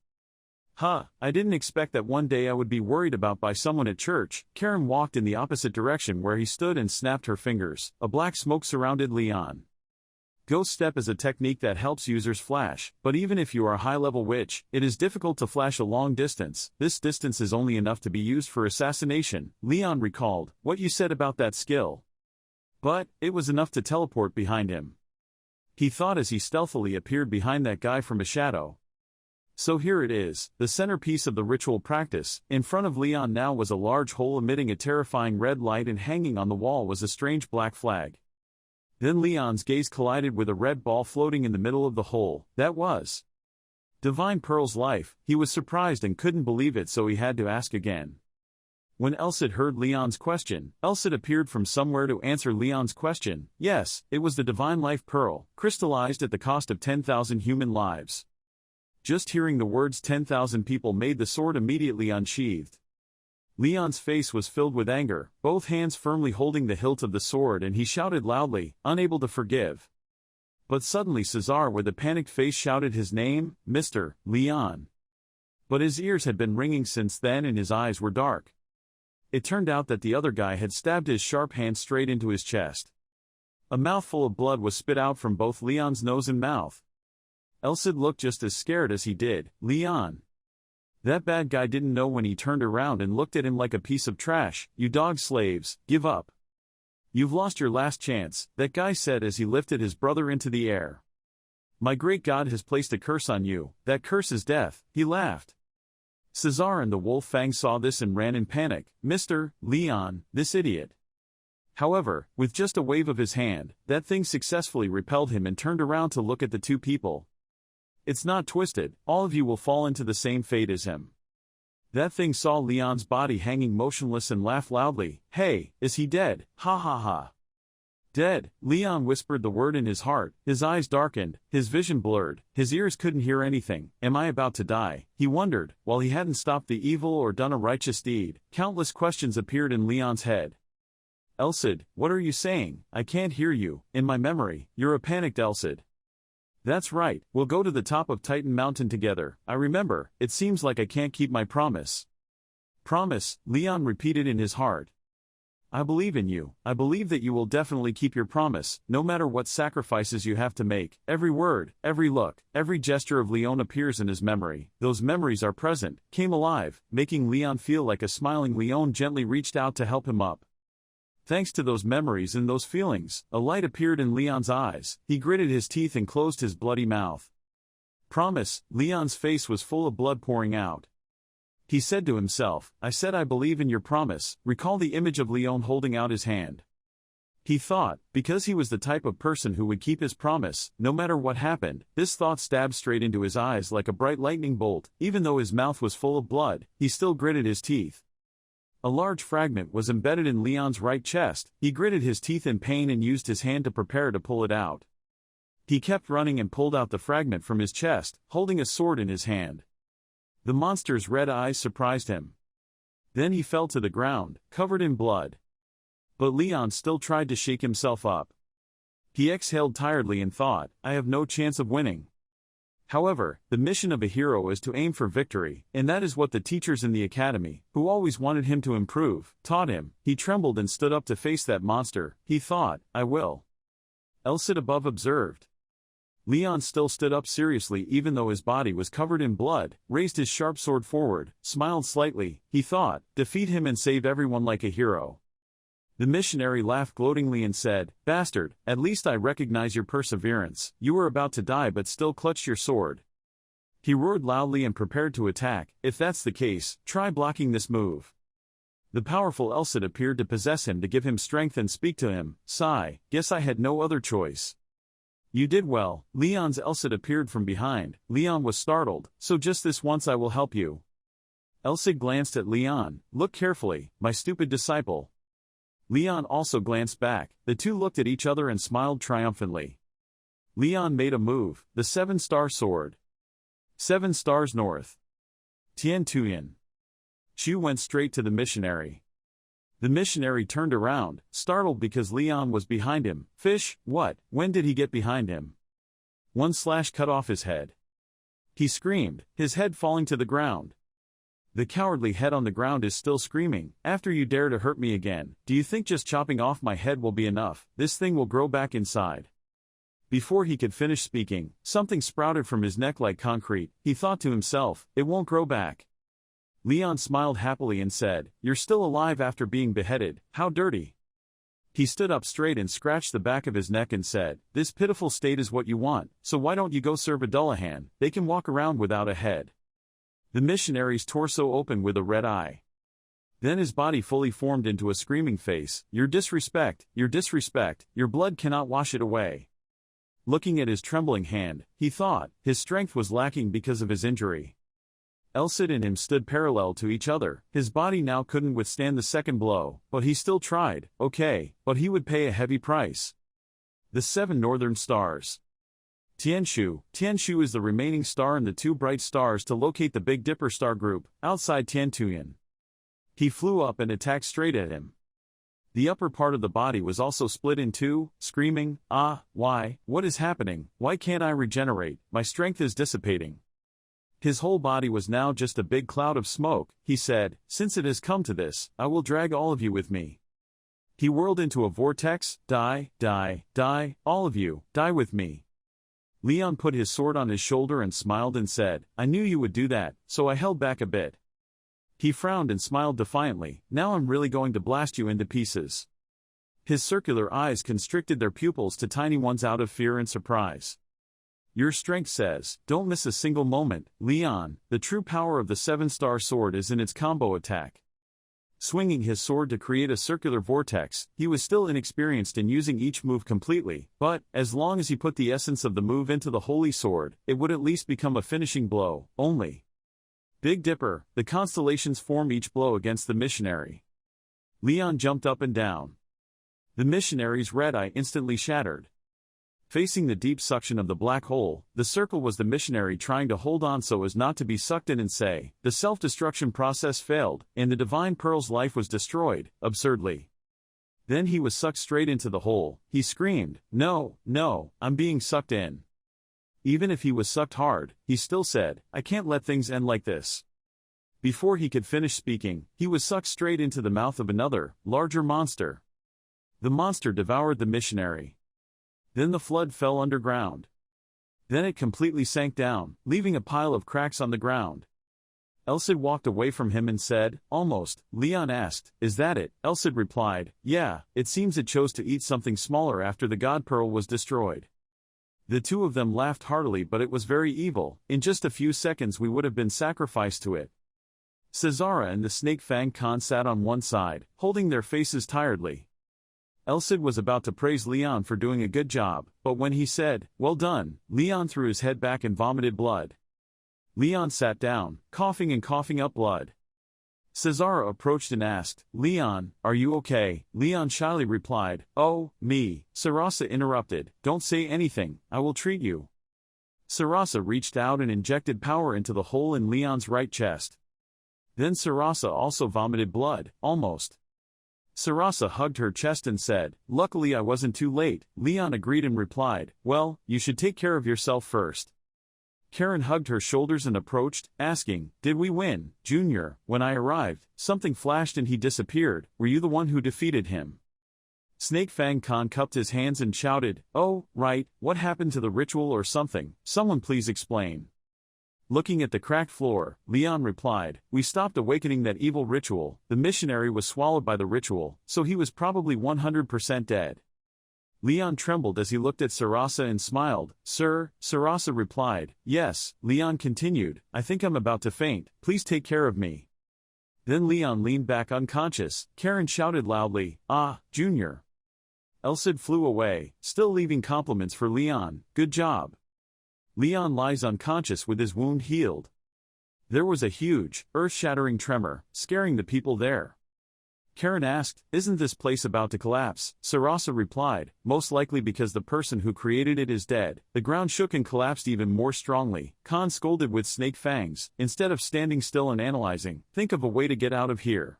I didn't expect that one day I would be worried about by someone at church. Karen walked in the opposite direction where he stood and snapped her fingers. A black smoke surrounded Leon. Ghost Step is a technique that helps users flash, but even if you are a high-level witch, it is difficult to flash a long distance. This distance is only enough to be used for assassination. Leon recalled what you said about that skill. But it was enough to teleport behind him. He thought as he stealthily appeared behind that guy from a shadow. So here it is, the centerpiece of the ritual practice. In front of Leon now was a large hole emitting a terrifying red light, and hanging on the wall was a strange black flag. Then Leon's gaze collided with a red ball floating in the middle of the hole. That was Divine Pearl's life. He was surprised and couldn't believe it, so he had to ask again. When Elsid heard Leon's question, Elsid appeared from somewhere to answer Leon's question. Yes, it was the Divine Life Pearl, crystallized at the cost of 10,000 human lives. Just hearing the words 10,000 people made the sword immediately unsheathed. Leon's face was filled with anger, both hands firmly holding the hilt of the sword, and he shouted loudly, unable to forgive. But suddenly Cesar with a panicked face shouted his name, Mr. Leon. But his ears had been ringing since then and his eyes were dark. It turned out that the other guy had stabbed his sharp hand straight into his chest. A mouthful of blood was spit out from both Leon's nose and mouth. Elsid looked just as scared as he did. Leon. That bad guy didn't know when he turned around and looked at him like a piece of trash. You dog slaves, give up. You've lost your last chance, that guy said as he lifted his brother into the air. My great God has placed a curse on you. That curse is death, he laughed. Cesar and the wolf Fang saw this and ran in panic. Mr. Leon, this idiot. However, with just a wave of his hand, that thing successfully repelled him and turned around to look at the two people. It's not twisted, all of you will fall into the same fate as him. That thing saw Leon's body hanging motionless and laughed loudly. Hey, is he dead? Ha ha ha. Dead, Leon whispered the word in his heart, his eyes darkened, his vision blurred, his ears couldn't hear anything. Am I about to die? He wondered. While he hadn't stopped the evil or done a righteous deed, countless questions appeared in Leon's head. Elcid, what are you saying? I can't hear you. In my memory, you're a panicked Elcid. That's right, we'll go to the top of Titan Mountain together. I remember, it seems like I can't keep my promise. Promise, Leon repeated in his heart. I believe in you. I believe that you will definitely keep your promise, no matter what sacrifices you have to make. Every word, every look, every gesture of Leon appears in his memory. Those memories are present, came alive, making Leon feel like a smiling Leon gently reached out to help him up. Thanks to those memories and those feelings, a light appeared in Leon's eyes. He gritted his teeth and closed his bloody mouth. Promise, Leon's face was full of blood pouring out. He said to himself, I said I believe in your promise. Recall the image of Leon holding out his hand. He thought, because he was the type of person who would keep his promise, no matter what happened. This thought stabbed straight into his eyes like a bright lightning bolt. Even though his mouth was full of blood, he still gritted his teeth. A large fragment was embedded in Leon's right chest. He gritted his teeth in pain and used his hand to prepare to pull it out. He kept running and pulled out the fragment from his chest, holding a sword in his hand. The monster's red eyes surprised him. Then he fell to the ground, covered in blood. But Leon still tried to shake himself up. He exhaled tiredly and thought, I have no chance of winning. However, the mission of a hero is to aim for victory, and that is what the teachers in the academy, who always wanted him to improve, taught him. He trembled and stood up to face that monster. He thought, I will. Elcid above observed. Leon still stood up seriously even though his body was covered in blood, raised his sharp sword forward, smiled slightly. He thought, defeat him and save everyone like a hero. The missionary laughed gloatingly and said, Bastard, at least I recognize your perseverance. You were about to die but still clutched your sword. He roared loudly and prepared to attack. If that's the case, try blocking this move. The powerful Elcid appeared to possess him to give him strength and speak to him. Sigh, guess I had no other choice. You did well. Leon's Elcid appeared from behind. Leon was startled. So just this once I will help you. Elcid glanced at Leon. Look carefully, my stupid disciple. Leon also glanced back. The two looked at each other and smiled triumphantly. Leon made a move, the 7-star sword. 7 stars north. Tian Tuyen. Chu went straight to the missionary. The missionary turned around, startled because Leon was behind him. Fish, what? When did he get behind him? One slash cut off his head. He screamed, his head falling to the ground. The cowardly head on the ground is still screaming. After you dare to hurt me again, do you think just chopping off my head will be enough? This thing will grow back inside. Before he could finish speaking, something sprouted from his neck like concrete. He thought to himself, it won't grow back. Leon smiled happily and said, You're still alive after being beheaded. How dirty. He stood up straight and scratched the back of his neck and said, This pitiful state is what you want, so why don't you go serve a Dullahan? They can walk around without a head. The missionary's torso opened with a red eye. Then his body fully formed into a screaming face. Your disrespect, your disrespect, your blood cannot wash it away. Looking at his trembling hand, he thought, his strength was lacking because of his injury. Elcid and him stood parallel to each other. His body now couldn't withstand the second blow, but he still tried. Okay, but he would pay a heavy price. The 7 northern stars. Tianshu. Tianshu is the remaining star in the 2 bright stars to locate the Big Dipper star group, outside Tiantuyan. He flew up and attacked straight at him. The upper part of the body was also split in 2, screaming, why, what is happening? Why can't I regenerate? My strength is dissipating. His whole body was now just a big cloud of smoke. He said, Since it has come to this, I will drag all of you with me. He whirled into a vortex. Die, die, die, all of you, die with me. Leon put his sword on his shoulder and smiled and said, I knew you would do that, so I held back a bit. He frowned and smiled defiantly. Now I'm really going to blast you into pieces. His circular eyes constricted their pupils to tiny ones out of fear and surprise. Your strength says, don't miss a single moment, Leon. The true power of the 7-star sword is in its combo attack. Swinging his sword to create a circular vortex, he was still inexperienced in using each move completely, but, as long as he put the essence of the move into the holy sword, it would at least become a finishing blow, only. Big Dipper, the constellations form each blow against the missionary. Leon jumped up and down. The missionary's red eye instantly shattered. Facing the deep suction of the black hole, the circle was the missionary trying to hold on so as not to be sucked in and say, the self-destruction process failed, and the divine pearl's life was destroyed, absurdly. Then he was sucked straight into the hole. He screamed, no, I'm being sucked in. Even if he was sucked hard, he still said, I can't let things end like this. Before he could finish speaking, he was sucked straight into the mouth of another, larger monster. The monster devoured the missionary. Then the flood fell underground. Then it completely sank down, leaving a pile of cracks on the ground. Elcid walked away from him and said, almost. Leon asked, is that it? Elcid replied, yeah, it seems it chose to eat something smaller after the God Pearl was destroyed. The two of them laughed heartily, but it was very evil. In just a few seconds we would have been sacrificed to it. Cesara and the Snake Fang Khan sat on one side, holding their faces tiredly. Elcid was about to praise Leon for doing a good job, but when he said, well done, Leon threw his head back and vomited blood. Leon sat down, coughing and coughing up blood. Cesara approached and asked, Leon, are you okay? Leon shyly replied, oh, me. Sarasa interrupted, don't say anything, I will treat you. Sarasa reached out and injected power into the hole in Leon's right chest. Then Sarasa also vomited blood, almost. Sarasa hugged her chest and said, luckily I wasn't too late. Leon agreed and replied, well, you should take care of yourself first. Karen hugged her shoulders and approached, asking, did we win, Junior? When I arrived, something flashed and he disappeared. Were you the one who defeated him? Snake Fang Khan cupped his hands and shouted, oh, right, what happened to the ritual or something? Someone please explain. Looking at the cracked floor, Leon replied, we stopped awakening that evil ritual. The missionary was swallowed by the ritual, so he was probably 100% dead. Leon trembled as he looked at Sarasa and smiled. Sir, Sarasa replied, yes. Leon continued, I think I'm about to faint, please take care of me. Then Leon leaned back unconscious. Karen shouted loudly, ah, Junior. Elcid flew away, still leaving compliments for Leon, good job. Leon lies unconscious with his wound healed. There was a huge, earth-shattering tremor, scaring the people there. Karen asked, isn't this place about to collapse? Sarasa replied, most likely because the person who created it is dead. The ground shook and collapsed even more strongly. Khan scolded with snake fangs, instead of standing still and analyzing, think of a way to get out of here.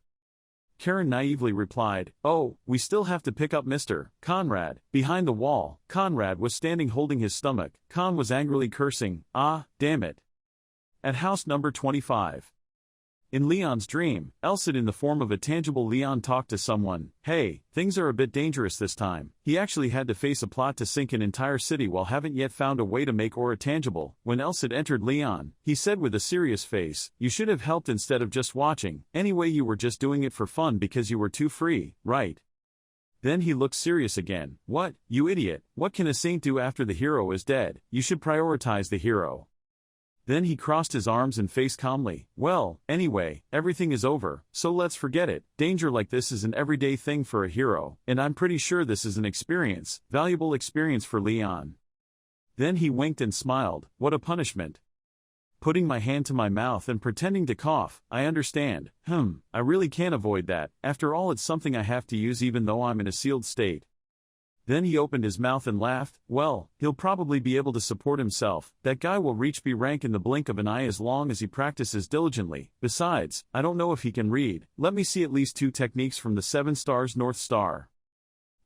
Karen naively replied, oh, we still have to pick up Mr. Conrad. Behind the wall, Conrad was standing holding his stomach. Khan was angrily cursing, ah, damn it. At house number 25. In Leon's dream, Elcid in the form of a tangible Leon talked to someone, hey, things are a bit dangerous this time. He actually had to face a plot to sink an entire city while haven't yet found a way to make aura tangible. When Elcid entered Leon, he said with a serious face, you should have helped instead of just watching. Anyway, you were just doing it for fun because you were too free, right? Then he looked serious again. What, you idiot, what can a saint do after the hero is dead? You should prioritize the hero. Then he crossed his arms and faced calmly. Well, anyway, everything is over, so let's forget it. Danger like this is an everyday thing for a hero, and I'm pretty sure this is an experience, valuable experience for Leon. Then he winked and smiled. What a punishment. Putting my hand to my mouth and pretending to cough, I understand. I really can't avoid that. After all, it's something I have to use even though I'm in a sealed state. Then he opened his mouth and laughed. Well, he'll probably be able to support himself. That guy will reach B rank in the blink of an eye as long as he practices diligently. Besides, I don't know if he can read. Let me see at least 2 techniques from the 7 stars North Star.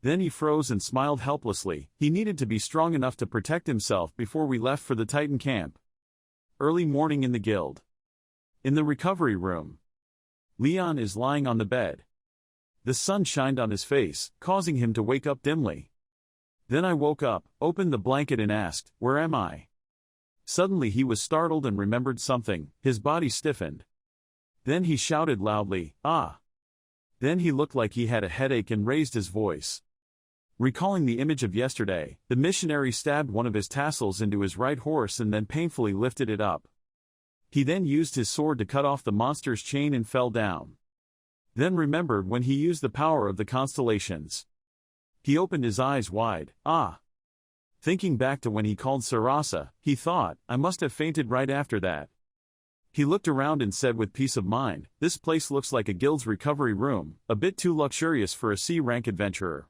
Then he froze and smiled helplessly. He needed to be strong enough to protect himself before we left for the Titan camp. Early morning in the guild. In the recovery room. Leon is lying on the bed. The sun shined on his face, causing him to wake up dimly. Then I woke up, opened the blanket and asked, where am I? Suddenly he was startled and remembered something. His body stiffened. Then he shouted loudly, ah! Then he looked like he had a headache and raised his voice. Recalling the image of yesterday, the missionary stabbed one of his tassels into his right horse and then painfully lifted it up. He then used his sword to cut off the monster's chain and fell down. Then remembered when he used the power of the constellations. He opened his eyes wide. Ah! Thinking back to when he called Sarasa, he thought, I must have fainted right after that. He looked around and said with peace of mind, this place looks like a guild's recovery room, a bit too luxurious for a C-rank adventurer.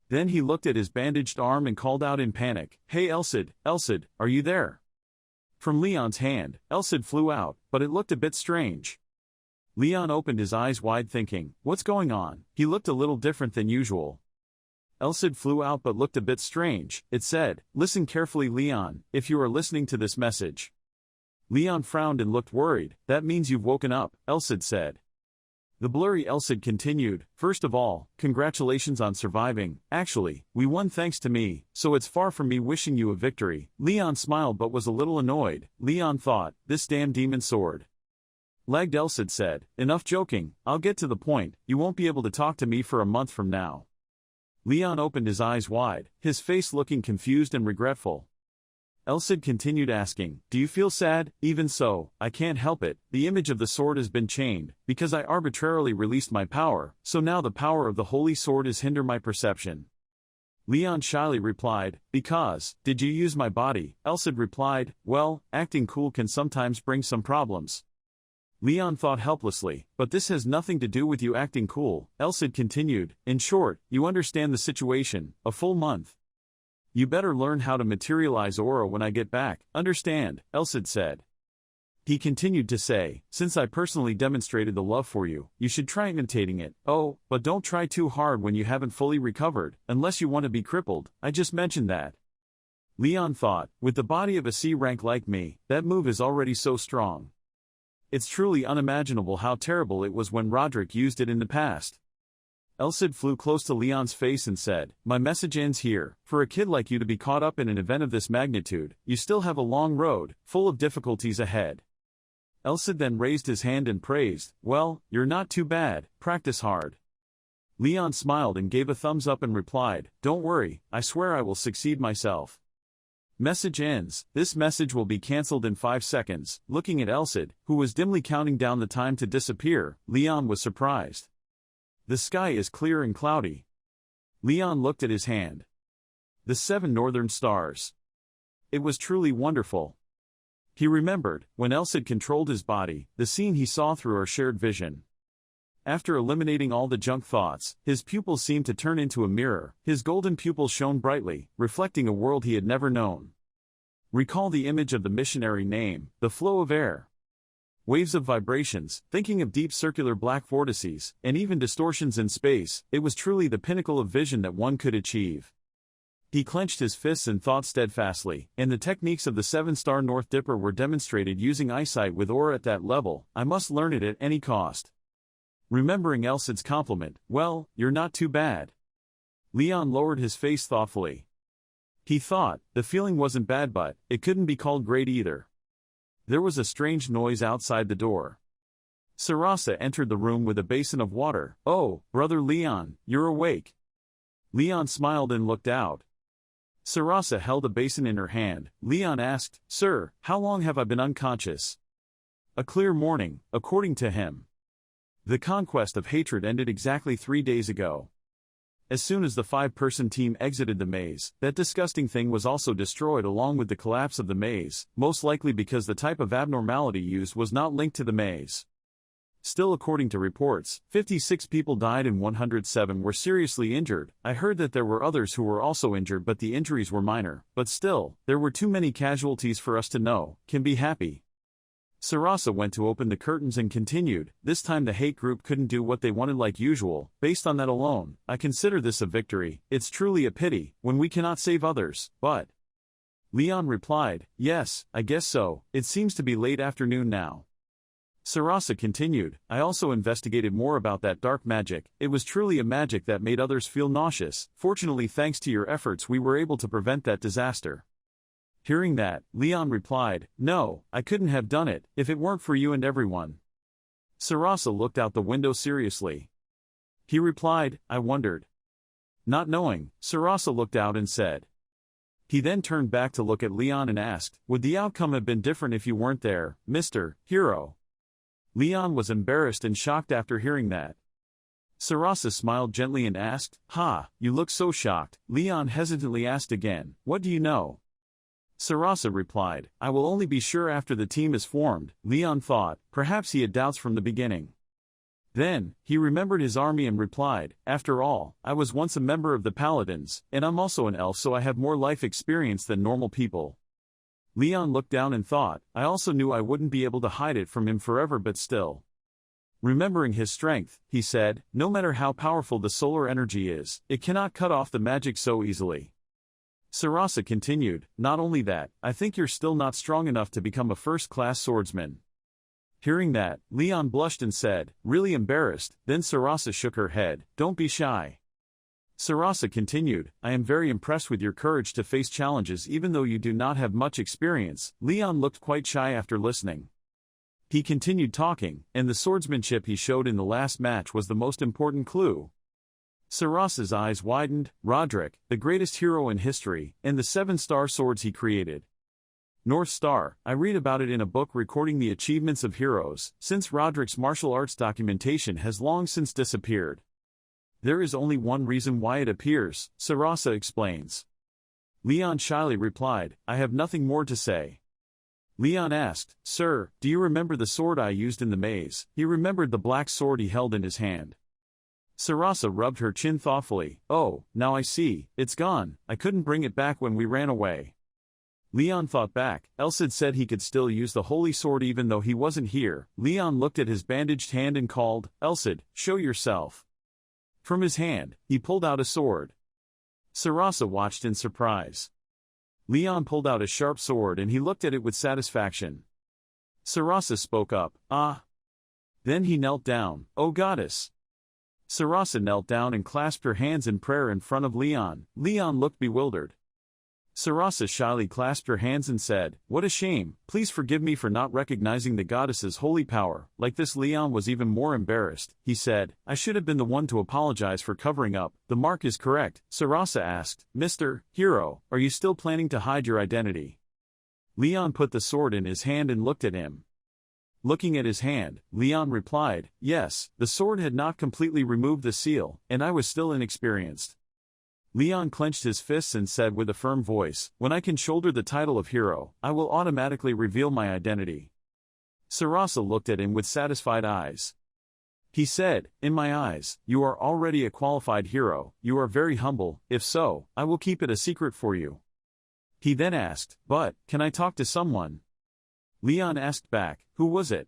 Then he looked at his bandaged arm and called out in panic, Hey Elcid, are you there? From Leon's hand, Elcid flew out, but it looked a bit strange. Leon opened his eyes wide thinking, what's going on? He looked a little different than usual. Elcid flew out but looked a bit strange. It said, listen carefully Leon, if you are listening to this message. Leon frowned and looked worried. That means you've woken up, Elcid said. The blurry Elcid continued, first of all, congratulations on surviving. Actually, we won thanks to me, so it's far from me wishing you a victory. Leon smiled but was a little annoyed. Leon thought, this damn demon sword. Lagged Elcid said, enough joking, I'll get to the point, you won't be able to talk to me for a month from now. Leon opened his eyes wide, his face looking confused and regretful. Elcid continued asking, do you feel sad? Even so, I can't help it, the image of the sword has been chained, because I arbitrarily released my power, so now the power of the holy sword is hinder my perception. Leon shyly replied, because, did you use my body? Elcid replied, well, acting cool can sometimes bring some problems. Leon thought helplessly, but this has nothing to do with you acting cool. Elcid continued, in short, you understand the situation, a full month. You better learn how to materialize aura when I get back, understand, Elcid said. He continued to say, since I personally demonstrated the love for you, you should try imitating it. Oh, but don't try too hard when you haven't fully recovered, unless you want to be crippled, I just mentioned that. Leon thought, with the body of a C rank like me, that move is already so strong. It's truly unimaginable how terrible it was when Roderick used it in the past. Elcid flew close to Leon's face and said, my message ends here. For a kid like you to be caught up in an event of this magnitude, you still have a long road, full of difficulties ahead. Elcid then raised his hand and praised, well, you're not too bad, practice hard. Leon smiled and gave a thumbs up and replied, don't worry, I swear I will succeed myself. Message ends. This message will be cancelled in 5 seconds. Looking at Elcid, who was dimly counting down the time to disappear, Leon was surprised. The sky is clear and cloudy. Leon looked at his hand. The 7 northern stars. It was truly wonderful. He remembered, when Elcid controlled his body, the scene he saw through our shared vision. After eliminating all the junk thoughts, his pupils seemed to turn into a mirror. His golden pupils shone brightly, reflecting a world he had never known. Recall the image of the missionary name, the flow of air. Waves of vibrations, thinking of deep circular black vortices, and even distortions in space, it was truly the pinnacle of vision that one could achieve. He clenched his fists and thought steadfastly, and the techniques of the 7-star North Dipper were demonstrated using eyesight with aura at that level. I must learn it at any cost. Remembering Elcid's compliment, well, you're not too bad. Leon lowered his face thoughtfully. He thought, the feeling wasn't bad but, it couldn't be called great either. There was a strange noise outside the door. Sarasa entered the room with a basin of water. Oh, brother Leon, you're awake. Leon smiled and looked out. Sarasa held a basin in her hand. Leon asked, Sir, how long have I been unconscious? A clear morning, according to him. The conquest of hatred ended exactly 3 days ago. As soon as the 5-person team exited the maze, that disgusting thing was also destroyed along with the collapse of the maze, most likely because the type of abnormality used was not linked to the maze. Still, according to reports, 56 people died and 107 were seriously injured. I heard that there were others who were also injured but the injuries were minor, but still, there were too many casualties for us to know, can be happy. Sarasa went to open the curtains and continued, this time the hate group couldn't do what they wanted like usual. Based on that alone, I consider this a victory. It's truly a pity, when we cannot save others, but... Leon replied, yes, I guess so, it seems to be late afternoon now. Sarasa continued, I also investigated more about that dark magic. It was truly a magic that made others feel nauseous. Fortunately, thanks to your efforts we were able to prevent that disaster. Hearing that, Leon replied, no, I couldn't have done it, if it weren't for you and everyone. Sarasa looked out the window seriously. He replied, I wondered. Not knowing, Sarasa looked out and said. He then turned back to look at Leon and asked, would the outcome have been different if you weren't there, Mr. Hero? Leon was embarrassed and shocked after hearing that. Sarasa smiled gently and asked, ha, you look so shocked. Leon hesitantly asked again, what do you know? Sarasa replied, I will only be sure after the team is formed. Leon thought, perhaps he had doubts from the beginning. Then, he remembered his army and replied, after all, I was once a member of the Paladins, and I'm also an elf, so I have more life experience than normal people. Leon looked down and thought, I also knew I wouldn't be able to hide it from him forever, but still. Remembering his strength, he said, no matter how powerful the solar energy is, it cannot cut off the magic so easily. Sarasa continued, not only that, I think you're still not strong enough to become a first-class swordsman. Hearing that, Leon blushed and said, really embarrassed. Then Sarasa shook her head, don't be shy. Sarasa continued, I am very impressed with your courage to face challenges even though you do not have much experience. Leon looked quite shy after listening. He continued talking, and the swordsmanship he showed in the last match was the most important clue. Sarasa's eyes widened, Roderick, the greatest hero in history, and the 7-star swords he created. North Star, I read about it in a book recording the achievements of heroes, since Roderick's martial arts documentation has long since disappeared. There is only one reason why it appears, Sarasa explains. Leon shyly replied, I have nothing more to say. Leon asked, sir, do you remember the sword I used in the maze? He remembered the black sword he held in his hand. Sarasa rubbed her chin thoughtfully, oh, now I see, it's gone, I couldn't bring it back when we ran away. Leon thought back, Elcid said he could still use the holy sword even though he wasn't here. Leon looked at his bandaged hand and called, Elcid, show yourself. From his hand, he pulled out a sword. Sarasa watched in surprise. Leon pulled out a sharp sword and he looked at it with satisfaction. Sarasa spoke up, ah. Then he knelt down, oh goddess. Sarasa knelt down and clasped her hands in prayer in front of Leon. Leon looked bewildered. Sarasa shyly clasped her hands and said, what a shame, please forgive me for not recognizing the goddess's holy power. Like this, Leon was even more embarrassed. He said, I should have been the one to apologize for covering up. The mark is correct. Sarasa asked, Mr. Hero, are you still planning to hide your identity? Leon put the sword in his hand and looked at him. Looking at his hand, Leon replied, yes, the sword had not completely removed the seal, and I was still inexperienced. Leon clenched his fists and said with a firm voice, when I can shoulder the title of hero, I will automatically reveal my identity. Sarasa looked at him with satisfied eyes. He said, in my eyes, you are already a qualified hero, you are very humble, if so, I will keep it a secret for you. He then asked, but, can I talk to someone? Leon asked back, who was it?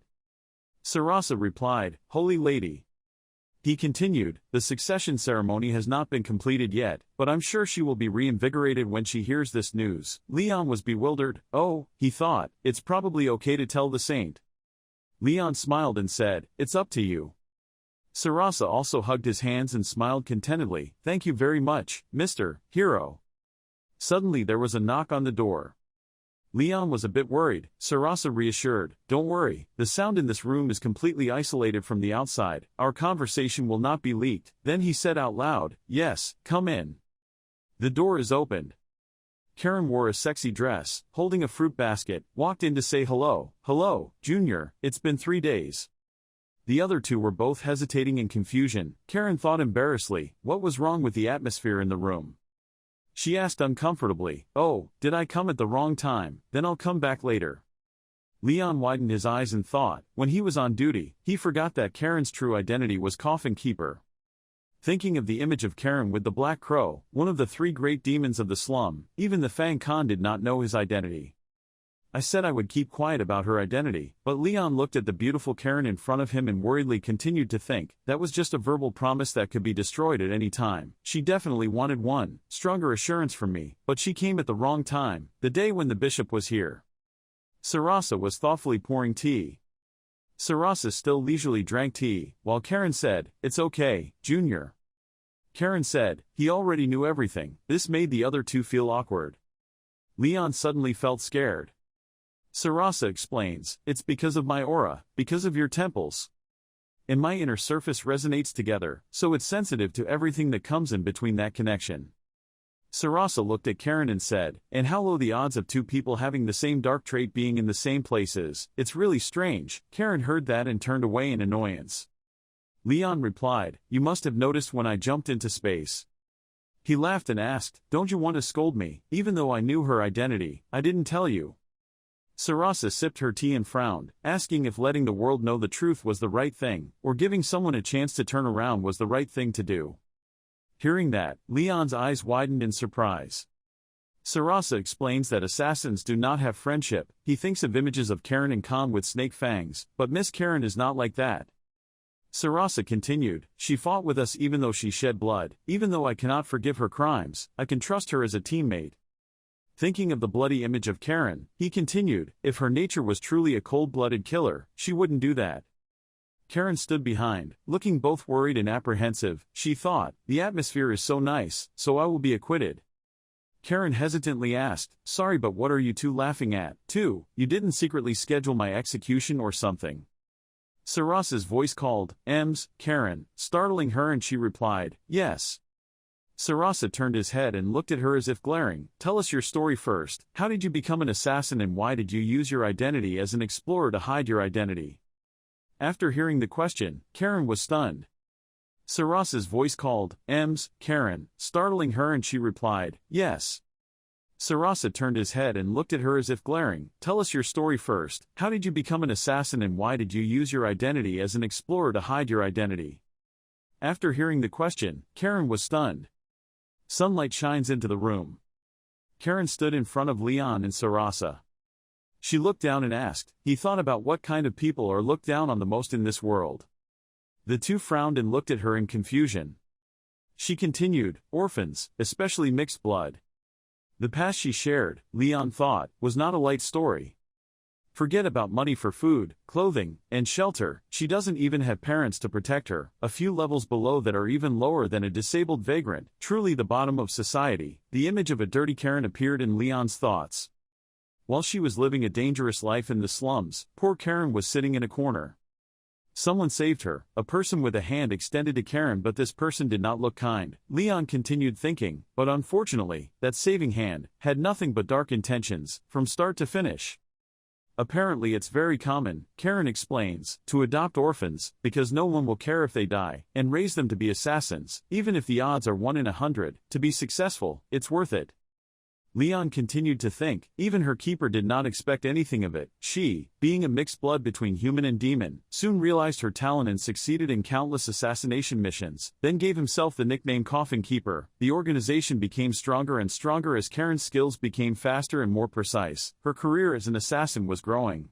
Sarasa replied, Holy Lady. He continued, the succession ceremony has not been completed yet, but I'm sure she will be reinvigorated when she hears this news. Leon was bewildered. Oh, he thought, it's probably okay to tell the saint. Leon smiled and said, it's up to you. Sarasa also hugged his hands and smiled contentedly. Thank you very much, Mr. Hero. Suddenly there was a knock on the door. Leon was a bit worried. Sarasa reassured, don't worry, the sound in this room is completely isolated from the outside, our conversation will not be leaked. Then he said out loud, yes, come in. The door is opened. Karen wore a sexy dress, holding a fruit basket, walked in to say hello. Hello, Junior, it's been 3 days. The other two were both hesitating in confusion. Karen thought embarrassedly, what was wrong with the atmosphere in the room? She asked uncomfortably, oh, did I come at the wrong time? Then I'll come back later. Leon widened his eyes and thought, when he was on duty, he forgot that Karen's true identity was Coffin Keeper. Thinking of the image of Karen with the Black Crow, one of the 3 great demons of the slum, even the Fang Khan did not know his identity. I said I would keep quiet about her identity, but Leon looked at the beautiful Karen in front of him and worriedly continued to think, that was just a verbal promise that could be destroyed at any time. She definitely wanted one stronger assurance from me, but she came at the wrong time, the day when the bishop was here. Sarasa was thoughtfully pouring tea. Sarasa still leisurely drank tea, while Karen said, it's okay, Junior. Karen said, he already knew everything. This made the other two feel awkward. Leon suddenly felt scared. Sarasa explains, it's because of my aura, because of your temples. and my inner surface resonates together, so it's sensitive to everything that comes in between that connection. Sarasa looked at Karen and said, and how low the odds of two people having the same dark trait being in the same places, it's really strange. Karen heard that and turned away in annoyance. Leon replied, you must have noticed when I jumped into space. He laughed and asked, don't you want to scold me? Even though I knew her identity, I didn't tell you. Sarasa sipped her tea and frowned, asking if letting the world know the truth was the right thing, or giving someone a chance to turn around was the right thing to do. Hearing that, Leon's eyes widened in surprise. Sarasa explains that assassins do not have friendship. He thinks of images of Karen and Khan with snake fangs, but Miss Karen is not like that. Sarasa continued, she fought with us even though she shed blood. Even though I cannot forgive her crimes, I can trust her as a teammate. Thinking of the bloody image of Karen, he continued, if her nature was truly a cold-blooded killer, she wouldn't do that. Karen stood behind, looking both worried and apprehensive. She thought, the atmosphere is so nice, so I will be acquitted. Karen hesitantly asked, sorry, but what are you two laughing at? You didn't secretly schedule my execution or something? Sarasa's voice called, Karen, startling her, and she replied, yes. Sarasa turned his head and looked at her as if glaring. Tell us your story first. How did you become an assassin and why did you use your identity as an explorer to hide your identity? After hearing the question, Karen was stunned. Sarasa's voice called, Karen, startling her, and she replied, yes. Sarasa turned his head and looked at her as if glaring. Tell us your story first. How did you become an assassin and why did you use your identity as an explorer to hide your identity? After hearing the question, Karen was stunned. Sunlight shines into the room. Karen stood in front of Leon and Sarasa. She looked down and asked, he thought about what kind of people are looked down on the most in this world. The two frowned and looked at her in confusion. She continued, orphans, especially mixed blood. The past she shared, Leon thought, was not a light story. Forget about money for food, clothing, and shelter, she doesn't even have parents to protect her, a few levels below that are even lower than a disabled vagrant, truly the bottom of society. The image of a dirty Karen appeared in Leon's thoughts. While she was living a dangerous life in the slums, poor Karen was sitting in a corner. Someone saved her, a person with a hand extended to Karen, but this person did not look kind. Leon continued thinking, but unfortunately, that saving hand had nothing but dark intentions, from start to finish. Apparently it's very common, Karen explains, to adopt orphans, because no one will care if they die, and raise them to be assassins, even if the odds are 1 in 100, to be successful, it's worth it. Leon continued to think, even her keeper did not expect anything of it. She, being a mixed blood between human and demon, soon realized her talent and succeeded in countless assassination missions, then gave himself the nickname Coffin Keeper. The organization became stronger and stronger as Karen's skills became faster and more precise. Her career as an assassin was growing.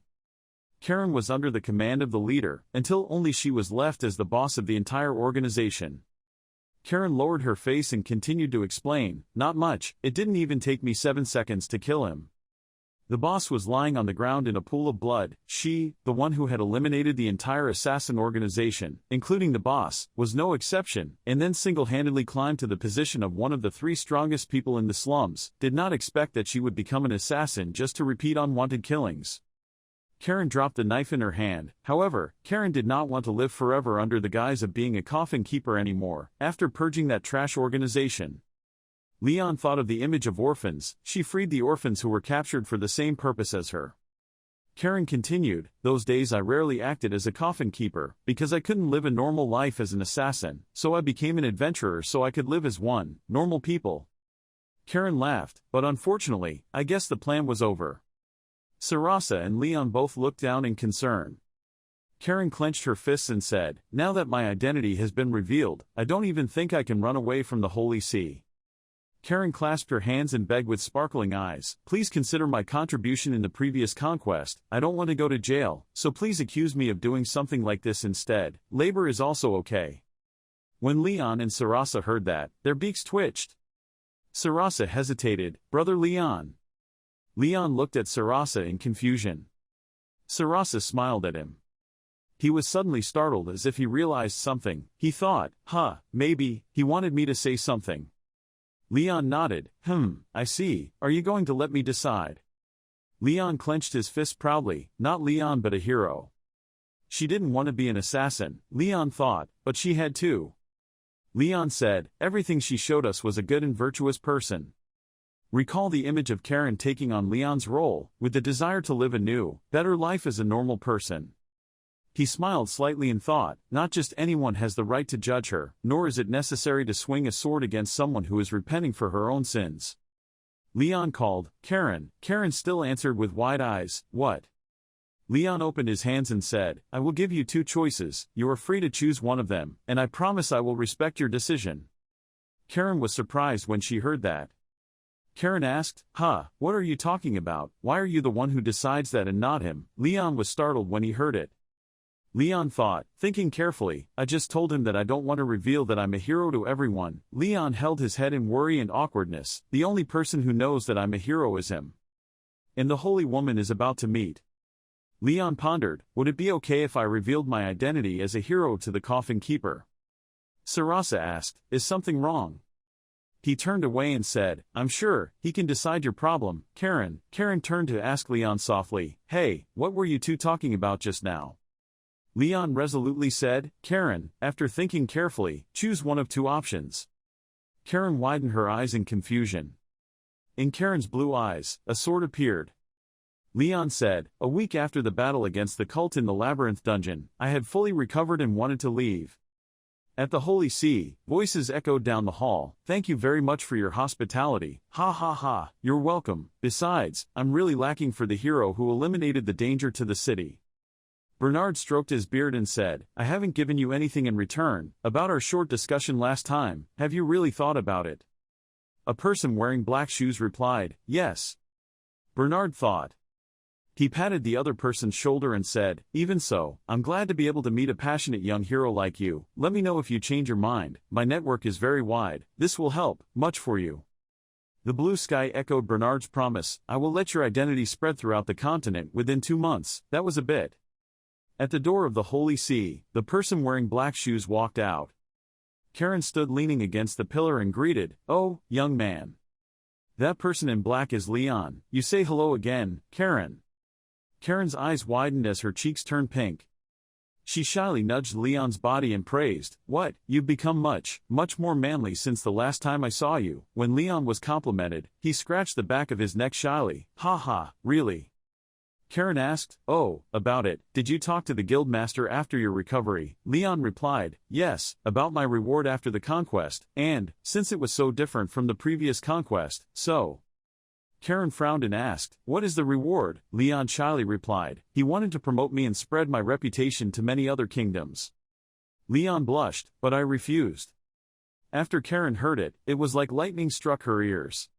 Karen was under the command of the leader, until only she was left as the boss of the entire organization. Karen lowered her face and continued to explain, not much, it didn't even take me 7 seconds to kill him. The boss was lying on the ground in a pool of blood. She, the one who had eliminated the entire assassin organization, including the boss, was no exception, and then single-handedly climbed to the position of one of the 3 strongest people in the slums, did not expect that she would become an assassin just to repeat unwanted killings. Karen dropped the knife in her hand. However, Karen did not want to live forever under the guise of being a coffin keeper anymore, after purging that trash organization. Leon thought of the image of orphans. She freed the orphans who were captured for the same purpose as her. Karen continued, those days I rarely acted as a coffin keeper, because I couldn't live a normal life as an assassin, so I became an adventurer so I could live as one, normal people. Karen laughed, but unfortunately, I guess the plan was over. Sarasa and Leon both looked down in concern. Karen clenched her fists and said, now that my identity has been revealed, I don't even think I can run away from the Holy See. Karen clasped her hands and begged with sparkling eyes, please consider my contribution in the previous conquest. I don't want to go to jail, so please accuse me of doing something like this instead. Labor is also okay. When Leon and Sarasa heard that, their beaks twitched. Sarasa hesitated, Brother Leon. Leon looked at Sarasa in confusion. Sarasa smiled at him. He was suddenly startled as if he realized something. He thought, maybe, he wanted me to say something. Leon nodded, I see, are you going to let me decide? Leon clenched his fist proudly, not Leon but a hero. she didn't want to be an assassin, Leon thought, but she had to. Leon said, everything she showed us was a good and virtuous person. Recall the image of Karen taking on Leon's role, with the desire to live a new, better life as a normal person. He smiled slightly and thought, not just anyone has the right to judge her, nor is it necessary to swing a sword against someone who is repenting for her own sins. Leon called, Karen. Karen still answered with wide eyes, what? Leon opened his hands and said, I will give you two choices, you are free to choose one of them, and I promise I will respect your decision. Karen was surprised when she heard that. Karen asked, what are you talking about, why are you the one who decides that and not him? Leon was startled when he heard it. Leon thought, thinking carefully, I just told him that I don't want to reveal that I'm a hero to everyone. Leon held his head in worry and awkwardness, the only person who knows that I'm a hero is him. And the holy woman is about to meet. Leon pondered, would it be okay if I revealed my identity as a hero to the coffin keeper? Sarasa asked, is something wrong? He turned away and said, I'm sure, he can decide your problem, Karen. Karen turned to ask Leon softly, hey, what were you two talking about just now? Leon resolutely said, Karen, after thinking carefully, choose one of two options. Karen widened her eyes in confusion. In Karen's blue eyes, a sword appeared. Leon said, a week after the battle against the cult in the labyrinth dungeon, I had fully recovered and wanted to leave. At the Holy See, voices echoed down the hall, thank you very much for your hospitality, ha ha ha, you're welcome, besides, I'm really lacking for the hero who eliminated the danger to the city. Bernard stroked his beard and said, I haven't given you anything in return, about our short discussion last time, have you really thought about it? A person wearing black shoes replied, yes. Bernard thought. He patted the other person's shoulder and said, even so, I'm glad to be able to meet a passionate young hero like you, let me know if you change your mind, my network is very wide, this will help, much for you. The blue sky echoed Bernard's promise, I will let your identity spread throughout the continent within 2 months, that was a bit. At the door of the Holy See, the person wearing black shoes walked out. Karen stood leaning against the pillar and greeted, oh, young man. That person in black is Leon, you say hello again, Karen. Karen's eyes widened as her cheeks turned pink. She shyly nudged Leon's body and praised, what, you've become much more manly since the last time I saw you. When Leon was complimented, he scratched the back of his neck shyly, ha ha, really? Karen asked, oh, about it, did you talk to the guildmaster after your recovery? Leon replied, yes, about my reward after the conquest, and, since it was so different from the previous conquest, so. Karen frowned and asked, what is the reward? Leon shyly replied, he wanted to promote me and spread my reputation to many other kingdoms. Leon blushed, but I refused. After Karen heard it, it was like lightning struck her ears.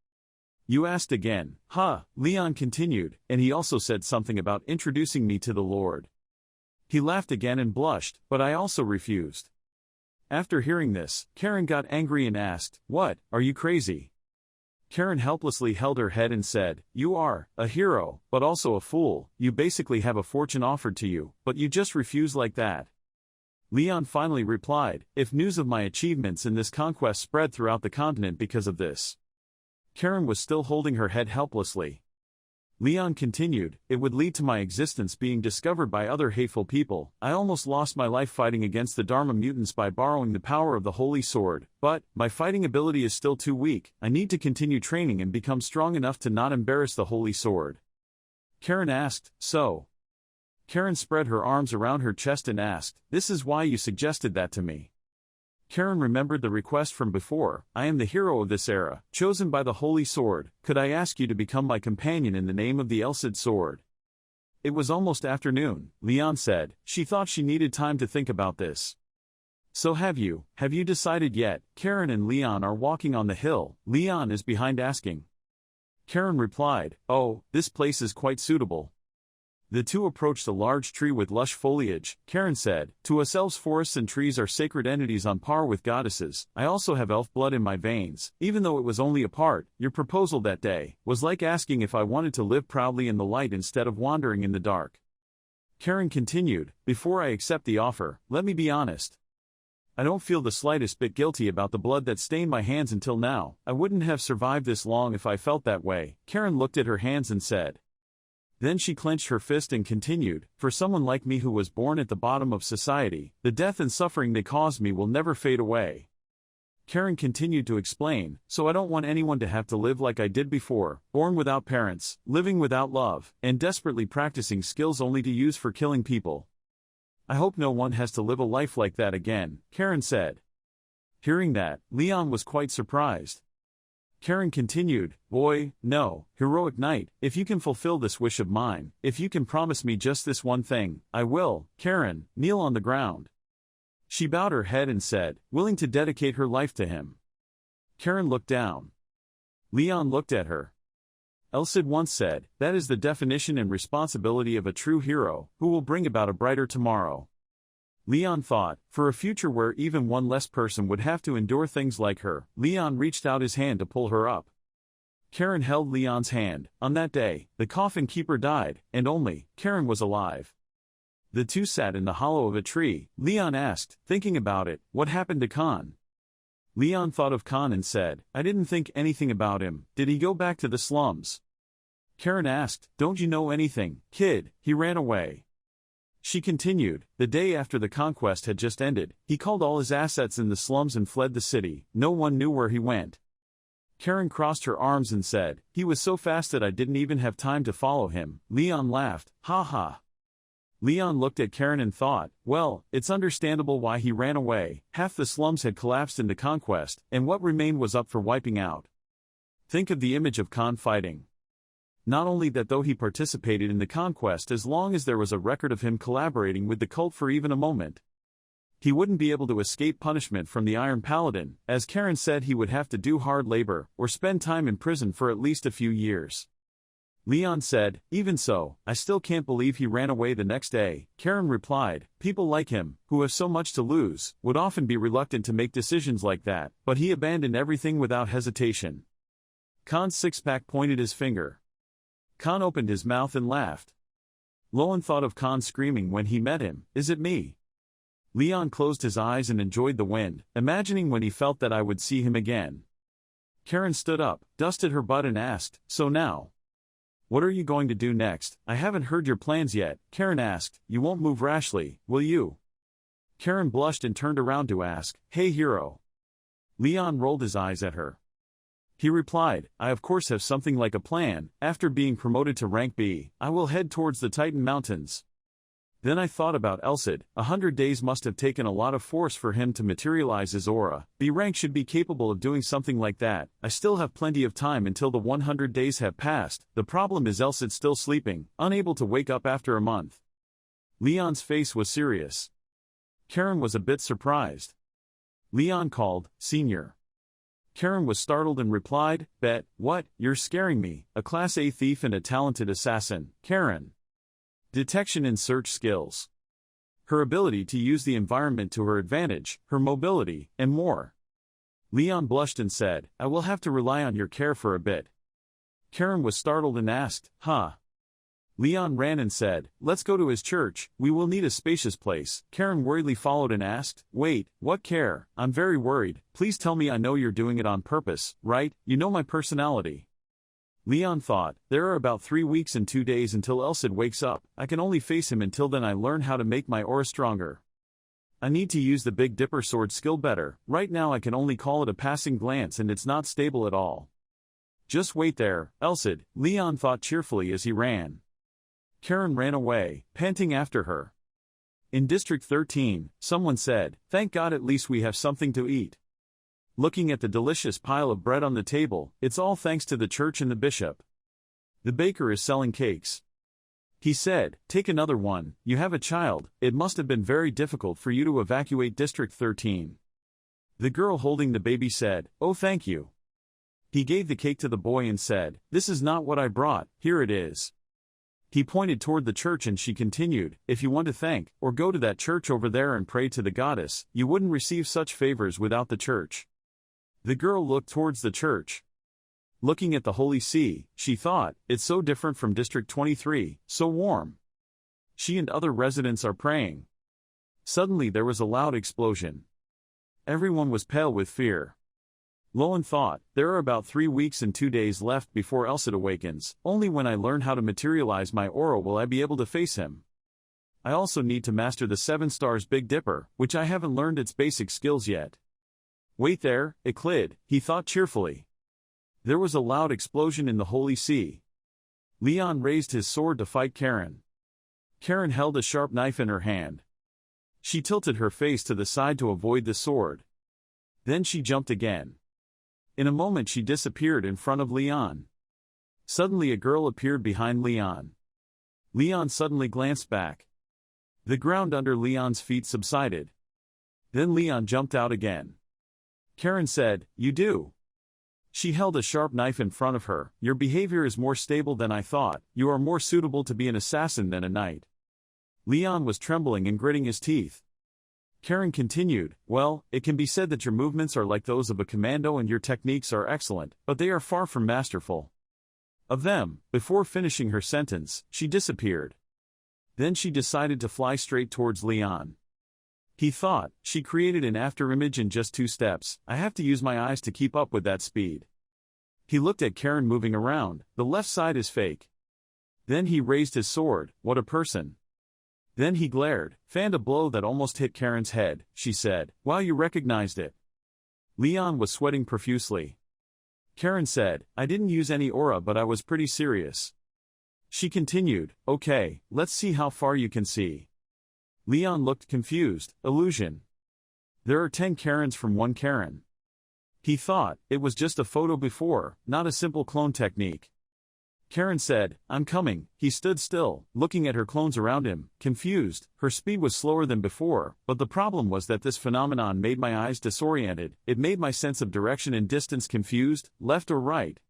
You asked again, Leon continued, and he also said something about introducing me to the Lord. He laughed again and blushed, but I also refused. After hearing this, Karen got angry and asked, what, are you crazy? Karen helplessly held her head and said, you are a hero, but also a fool, you basically have a fortune offered to you, but you just refuse like that. Leon finally replied, if news of my achievements in this conquest spread throughout the continent because of this. Karen was still holding her head helplessly. Leon continued, it would lead to my existence being discovered by other hateful people. I almost lost my life fighting against the Dharma mutants by borrowing the power of the Holy Sword, but, my fighting ability is still too weak, I need to continue training and become strong enough to not embarrass the Holy Sword. Karen asked, so? Karen spread her arms around her chest and asked, this is why you suggested that to me. Karen remembered the request from before, I am the hero of this era, chosen by the Holy Sword, could I ask you to become my companion in the name of the Elcid Sword? It was almost afternoon, Leon said, she thought she needed time to think about this. So have you decided yet? Karen and Leon are walking on the hill, Leon is behind asking. Karen replied, oh, this place is quite suitable. The two approached a large tree with lush foliage. Karen said, to us elves forests and trees are sacred entities on par with goddesses. I also have elf blood in my veins, even though it was only a part. Your proposal that day was like asking if I wanted to live proudly in the light instead of wandering in the dark. Karen continued, before I accept the offer, let me be honest. I don't feel the slightest bit guilty about the blood that stained my hands until now. I wouldn't have survived this long if I felt that way. Karen looked at her hands and said, Then she clenched her fist and continued, for someone like me who was born at the bottom of society, the death and suffering they caused me will never fade away. Karen continued to explain, so I don't want anyone to have to live like I did before, born without parents, living without love, and desperately practicing skills only to use for killing people. I hope no one has to live a life like that again, Karen said. Hearing that, Leon was quite surprised. Karen continued, boy, no, heroic knight, if you can fulfill this wish of mine, if you can promise me just this one thing, I will, Karen, kneel on the ground. She bowed her head and said, willing to dedicate her life to him. Karen looked down. Leon looked at her. Elsid once said, that is the definition and responsibility of a true hero, who will bring about a brighter tomorrow. Leon thought, for a future where even one less person would have to endure things like her. Leon reached out his hand to pull her up. Karen held Leon's hand. On that day, the coffin keeper died, and only Karen was alive. The two sat in the hollow of a tree. Leon asked, thinking about it, what happened to Khan? Leon thought of Khan and said, I didn't think anything about him. Did he go back to the slums? Karen asked, don't you know anything, kid? He ran away. She continued, the day after the conquest had just ended, he called all his assets in the slums and fled the city. No one knew where he went. Karen crossed her arms and said, he was so fast that I didn't even have time to follow him. Leon laughed, ha ha. Leon looked at Karen and thought, well, it's understandable why he ran away. Half the slums had collapsed in the conquest, and what remained was up for wiping out. Think of the image of Khan fighting. Not only that, though he participated in the conquest, as long as there was a record of him collaborating with the cult for even a moment, he wouldn't be able to escape punishment from the Iron Paladin. As Karen said, he would have to do hard labor, or spend time in prison for at least a few years. Leon said, even so, I still can't believe he ran away the next day. Karen replied, people like him, who have so much to lose, would often be reluctant to make decisions like that, but he abandoned everything without hesitation. Khan's six-pack pointed his finger. Khan opened his mouth and laughed. Loan thought of Khan screaming when he met him, is it me? Leon closed his eyes and enjoyed the wind, imagining when he felt that I would see him again. Karen stood up, dusted her butt and asked, so now, what are you going to do next? I haven't heard your plans yet. Karen asked, you won't move rashly, will you? Karen blushed and turned around to ask, hey hero. Leon rolled his eyes at her. He replied, I of course have something like a plan. After being promoted to rank B, I will head towards the Titan Mountains. Then I thought about Elsid. 100 days must have taken a lot of force for him to materialize his aura. B rank should be capable of doing something like that. I still have plenty of time until the 100 days have passed. The problem is Elsid still sleeping, unable to wake up after a month. Leon's face was serious. Karen was a bit surprised. Leon called, Senior. Karen was startled and replied, Bet, what? You're scaring me. A Class A thief and a talented assassin. Karen. Detection and search skills. Her ability to use the environment to her advantage, her mobility, and more. Leon blushed and said, I will have to rely on your care for a bit. Karen was startled and asked, huh? Leon ran and said, let's go to his church, we will need a spacious place. Karen worriedly followed and asked, wait, what care? I'm very worried, please tell me I know you're doing it on purpose, right? You know my personality. Leon thought, there are about 3 weeks and 2 days until Elsid wakes up. I can only face him until then. I learn how to make my aura stronger. I need to use the Big Dipper sword skill better. Right now I can only call it a passing glance and it's not stable at all. Just wait there, Elsid, Leon thought cheerfully as he ran. Karen ran away, panting after her. In District 13, someone said, thank God at least we have something to eat. Looking at the delicious pile of bread on the table, it's all thanks to the church and the bishop. The baker is selling cakes. He said, take another one, you have a child, it must have been very difficult for you to evacuate District 13. The girl holding the baby said, oh thank you. He gave the cake to the boy and said, this is not what I brought, here it is. He pointed toward the church and she continued, if you want to thank, or go to that church over there and pray to the goddess, you wouldn't receive such favors without the church. The girl looked towards the church. Looking at the Holy See, she thought, it's so different from District 23, so warm. She and other residents are praying. Suddenly there was a loud explosion. Everyone was pale with fear. Loan thought, there are about 3 weeks and 2 days left before Elsid awakens, only when I learn how to materialize my aura will I be able to face him. I also need to master the 7 stars Big Dipper, which I haven't learned its basic skills yet. Wait there, Eclid, he thought cheerfully. There was a loud explosion in the Holy See. Leon raised his sword to fight Karen. Karen held a sharp knife in her hand. She tilted her face to the side to avoid the sword. Then she jumped again. In a moment she disappeared in front of Leon. Suddenly a girl appeared behind Leon. Leon suddenly glanced back. The ground under Leon's feet subsided. Then Leon jumped out again. Karen said, "You do." She held a sharp knife in front of her. "Your behavior is more stable than I thought. You are more suitable to be an assassin than a knight." Leon was trembling and gritting his teeth. Karen continued, "Well, it can be said that your movements are like those of a commando and your techniques are excellent, but they are far from masterful." Of them, before finishing her sentence, she disappeared. Then she decided to fly straight towards Leon. He thought, she created an afterimage in just 2 steps, I have to use my eyes to keep up with that speed. He looked at Karen moving around, the left side is fake. Then he raised his sword, what a person. Then he glared, fanned a blow that almost hit Karen's head. She said, "Wow, you recognized it." Leon was sweating profusely. Karen said, "I didn't use any aura but I was pretty serious." She continued, "Okay, let's see how far you can see." Leon looked confused. Illusion. There are 10 Karens from 1 Karen. He thought, it was just a photo before, not a simple clone technique. Karen said, "I'm coming." He stood still, looking at her clones around him, confused. Her speed was slower than before, but the problem was that this phenomenon made my eyes disoriented, it made my sense of direction and distance confused, left or right.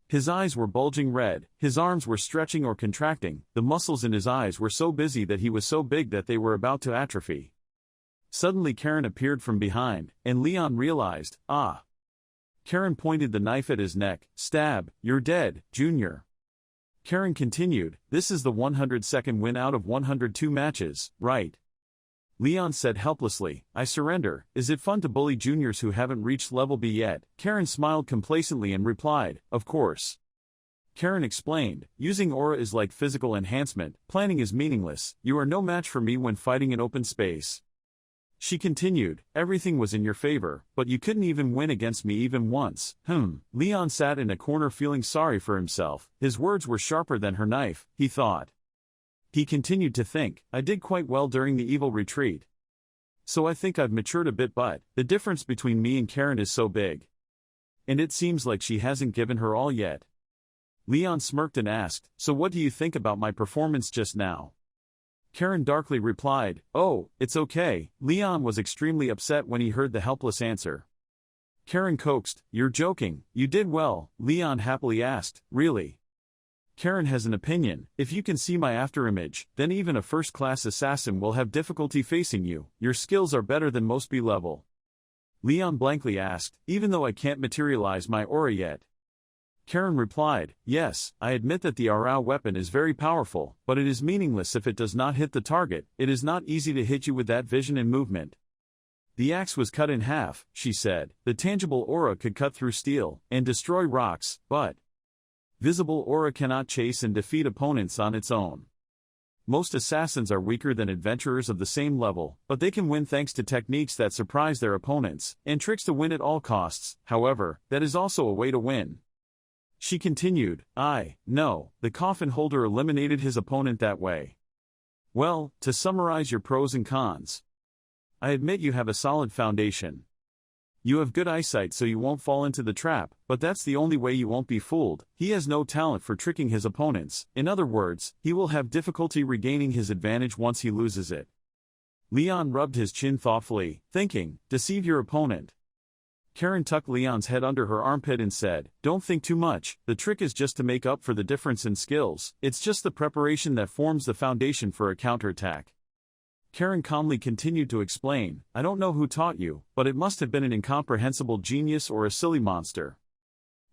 His eyes were bulging red, his arms were stretching or contracting, the muscles in his eyes were so busy that he was so big that they were about to atrophy. Suddenly Karen appeared from behind, and Leon realized, ah. Karen pointed the knife at his neck. "Stab, you're dead, Junior." Karen continued, "This is the 102nd win out of 102 matches, right?" Leon said helplessly, "I surrender. Is it fun to bully juniors who haven't reached level B yet?" Karen smiled complacently and replied, "Of course." Karen explained, "Using aura is like physical enhancement, planning is meaningless, you are no match for me when fighting in open space." She continued, "Everything was in your favor, but you couldn't even win against me even once." Leon sat in a corner feeling sorry for himself. His words were sharper than her knife, he thought. He continued to think, "I did quite well during the evil retreat. So I think I've matured a bit, but the difference between me and Karen is so big. And it seems like she hasn't given her all yet." Leon smirked and asked, "So what do you think about my performance just now?" Karen darkly replied, "Oh, it's okay." Leon was extremely upset when he heard the helpless answer. Karen coaxed, "You're joking, you did well." Leon happily asked, "Really?" Karen has an opinion. "If you can see my afterimage, then even a first-class assassin will have difficulty facing you. Your skills are better than most B-level." Leon blankly asked, "Even though I can't materialize my aura yet?" Karen replied, "Yes, I admit that the aura weapon is very powerful, but it is meaningless if it does not hit the target. It is not easy to hit you with that vision and movement." "The axe was cut in half," she said. "The tangible aura could cut through steel and destroy rocks, but visible aura cannot chase and defeat opponents on its own. Most assassins are weaker than adventurers of the same level, but they can win thanks to techniques that surprise their opponents, and tricks to win at all costs. However, that is also a way to win." She continued, No, the coffin holder eliminated his opponent that way." "Well, to summarize your pros and cons. I admit you have a solid foundation. You have good eyesight so you won't fall into the trap, but that's the only way you won't be fooled. He has no talent for tricking his opponents. In other words, he will have difficulty regaining his advantage once he loses it." Leon rubbed his chin thoughtfully, thinking, "Deceive your opponent." Karen tucked Leon's head under her armpit and said, "Don't think too much, the trick is just to make up for the difference in skills, it's just the preparation that forms the foundation for a counterattack." Karen calmly continued to explain, "I don't know who taught you, but it must have been an incomprehensible genius or a silly monster."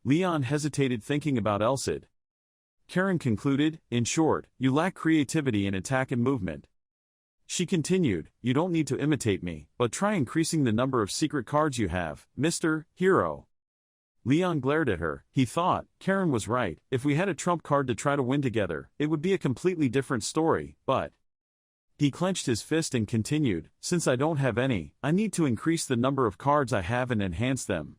Leon hesitated thinking about Elsid. Karen concluded, "In short, you lack creativity in attack and movement." She continued, "You don't need to imitate me, but try increasing the number of secret cards you have, Mr. Hero." Leon glared at her. He thought, Karen was right, if we had a trump card to try to win together, it would be a completely different story, but... He clenched his fist and continued, since I don't have any, I need to increase the number of cards I have and enhance them.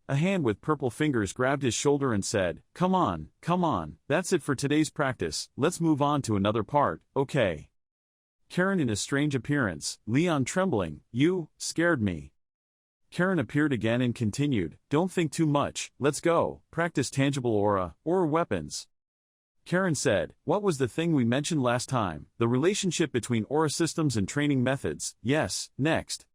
A hand with purple fingers grabbed his shoulder and said, come on, that's it for today's practice, let's move on to another part, okay? Karen in a strange appearance, Leon trembling, you scared me. Karen appeared again and continued, don't think too much, let's go, practice tangible aura, or weapons. Karen said, what was the thing we mentioned last time, the relationship between aura systems and training methods, yes, next.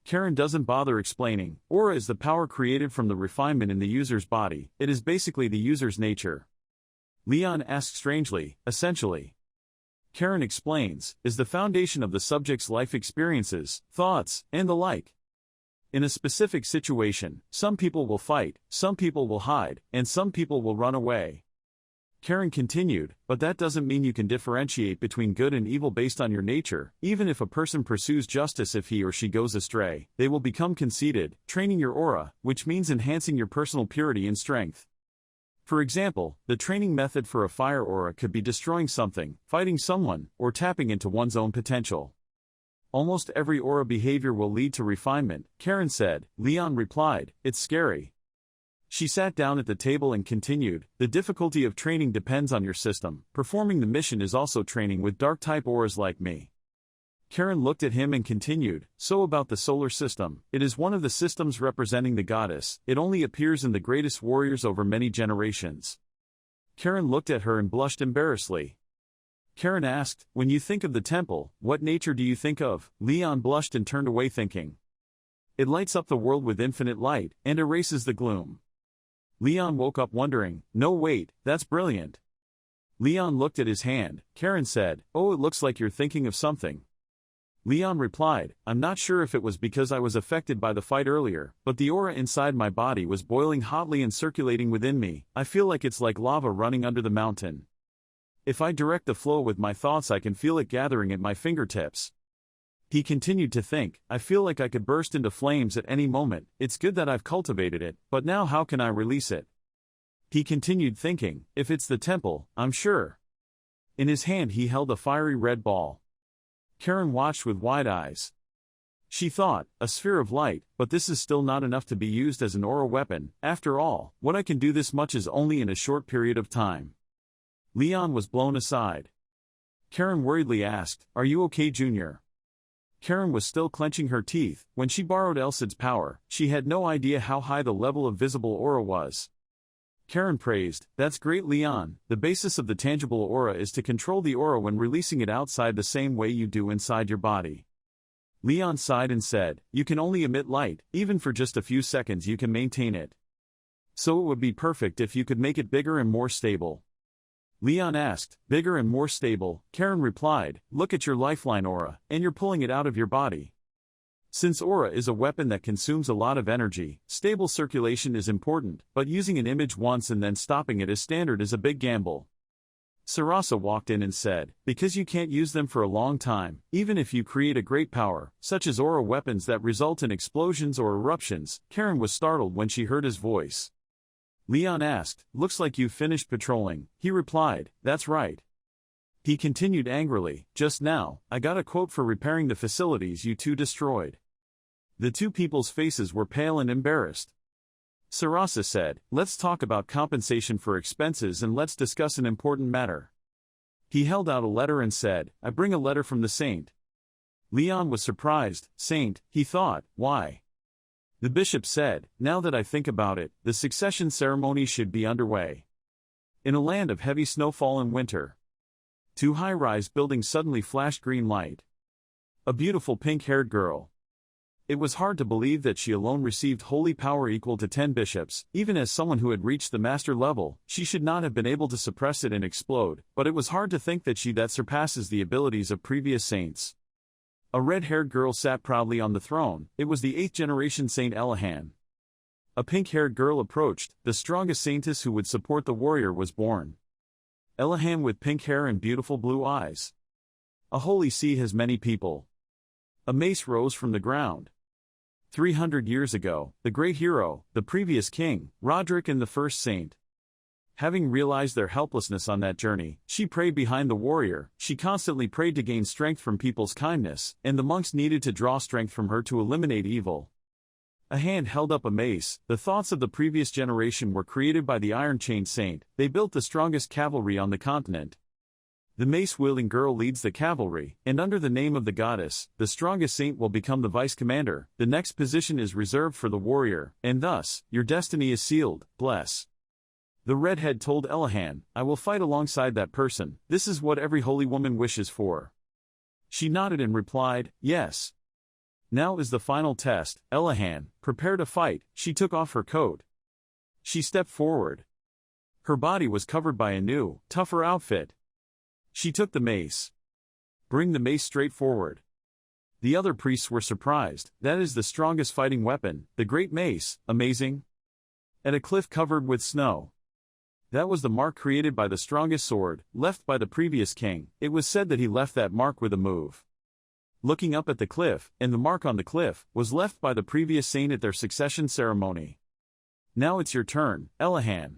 Karen doesn't bother explaining, aura is the power created from the refinement in the user's body, it is basically the user's nature. Leon asked strangely, essentially. Karen explains, is the foundation of the subject's life experiences, thoughts, and the like. In a specific situation, some people will fight, some people will hide, and some people will run away. Karen continued, but that doesn't mean you can differentiate between good and evil based on your nature. Even if a person pursues justice, if he or she goes astray, they will become conceited, training your aura, which means enhancing your personal purity and strength. For example, the training method for a fire aura could be destroying something, fighting someone, or tapping into one's own potential. Almost every aura behavior will lead to refinement, Karen said. Leon replied, it's scary. She sat down at the table and continued, the difficulty of training depends on your system, performing the mission is also training with dark-type auras like me. Karen looked at him and continued, so about the solar system, it is one of the systems representing the goddess, it only appears in the greatest warriors over many generations. Karen looked at her and blushed embarrassedly. Karen asked, when you think of the temple, what nature do you think of? Leon blushed and turned away thinking. It lights up the world with infinite light, and erases the gloom. Leon woke up wondering, no wait, that's brilliant. Leon looked at his hand. Karen said, oh, it looks like you're thinking of something. Leon replied, I'm not sure if it was because I was affected by the fight earlier, but the aura inside my body was boiling hotly and circulating within me. I feel like it's like lava running under the mountain. If I direct the flow with my thoughts, I can feel it gathering at my fingertips. He continued to think, I feel like I could burst into flames at any moment. It's good that I've cultivated it, but now how can I release it? He continued thinking, if it's the temple, I'm sure. In his hand he held a fiery red ball. Karen watched with wide eyes. She thought, a sphere of light, but this is still not enough to be used as an aura weapon. After all, what I can do this much is only in a short period of time. Leon was blown aside. Karen worriedly asked, are you okay, Junior? Karen was still clenching her teeth. When she borrowed Elsid's power, she had no idea how high the level of visible aura was. Karen praised, that's great, Leon. The basis of the tangible aura is to control the aura when releasing it outside the same way you do inside your body. Leon sighed and said, you can only emit light, even for just a few seconds you can maintain it. So it would be perfect if you could make it bigger and more stable. Leon asked, bigger and more stable? Karen replied, look at your lifeline aura, and you're pulling it out of your body. Since aura is a weapon that consumes a lot of energy, stable circulation is important, but using an image once and then stopping it as standard is a big gamble. Sarasa walked in and said, because you can't use them for a long time, even if you create a great power, such as aura weapons that result in explosions or eruptions. Karen was startled when she heard his voice. Leon asked, looks like you've finished patrolling. He replied, that's right. He continued angrily, just now, I got a quote for repairing the facilities you two destroyed. The two people's faces were pale and embarrassed. Sarasa said, let's talk about compensation for expenses and let's discuss an important matter. He held out a letter and said, I bring a letter from the saint. Leon was surprised. Saint, he thought, why? The bishop said, now that I think about it, the succession ceremony should be underway. In a land of heavy snowfall and winter. Two high-rise buildings suddenly flashed green light. A beautiful pink-haired girl. It was hard to believe that she alone received holy power equal to 10 bishops. Even as someone who had reached the master level, she should not have been able to suppress it and explode, but it was hard to think that she that surpasses the abilities of previous saints. A red-haired girl sat proudly on the throne. It was the 8th-generation Saint Elahan. A pink-haired girl approached. The strongest saintess who would support the warrior was born. Elahan with pink hair and beautiful blue eyes. A holy see has many people. A mace rose from the ground. 300 years ago, the great hero, the previous king, Roderick and the first saint. Having realized their helplessness on that journey, she prayed behind the warrior. She constantly prayed to gain strength from people's kindness, and the monks needed to draw strength from her to eliminate evil. A hand held up a mace. The thoughts of the previous generation were created by the iron-chained saint. They built the strongest cavalry on the continent. The mace-wielding girl leads the cavalry, and under the name of the goddess, the strongest saint will become the vice-commander. The next position is reserved for the warrior, and thus, your destiny is sealed. Bless. The redhead told Elahan, I will fight alongside that person. This is what every holy woman wishes for. She nodded and replied, yes. Now is the final test. Elahan, prepare to fight. She took off her coat. She stepped forward. Her body was covered by a new, tougher outfit. She took the mace. Bring the mace straight forward. The other priests were surprised. That is the strongest fighting weapon, the great mace. Amazing. At a cliff covered with snow. That was the mark created by the strongest sword, left by the previous king. It was said that he left that mark with a move. Looking up at the cliff, and the mark on the cliff, was left by the previous saint at their succession ceremony. Now it's your turn, Elahan.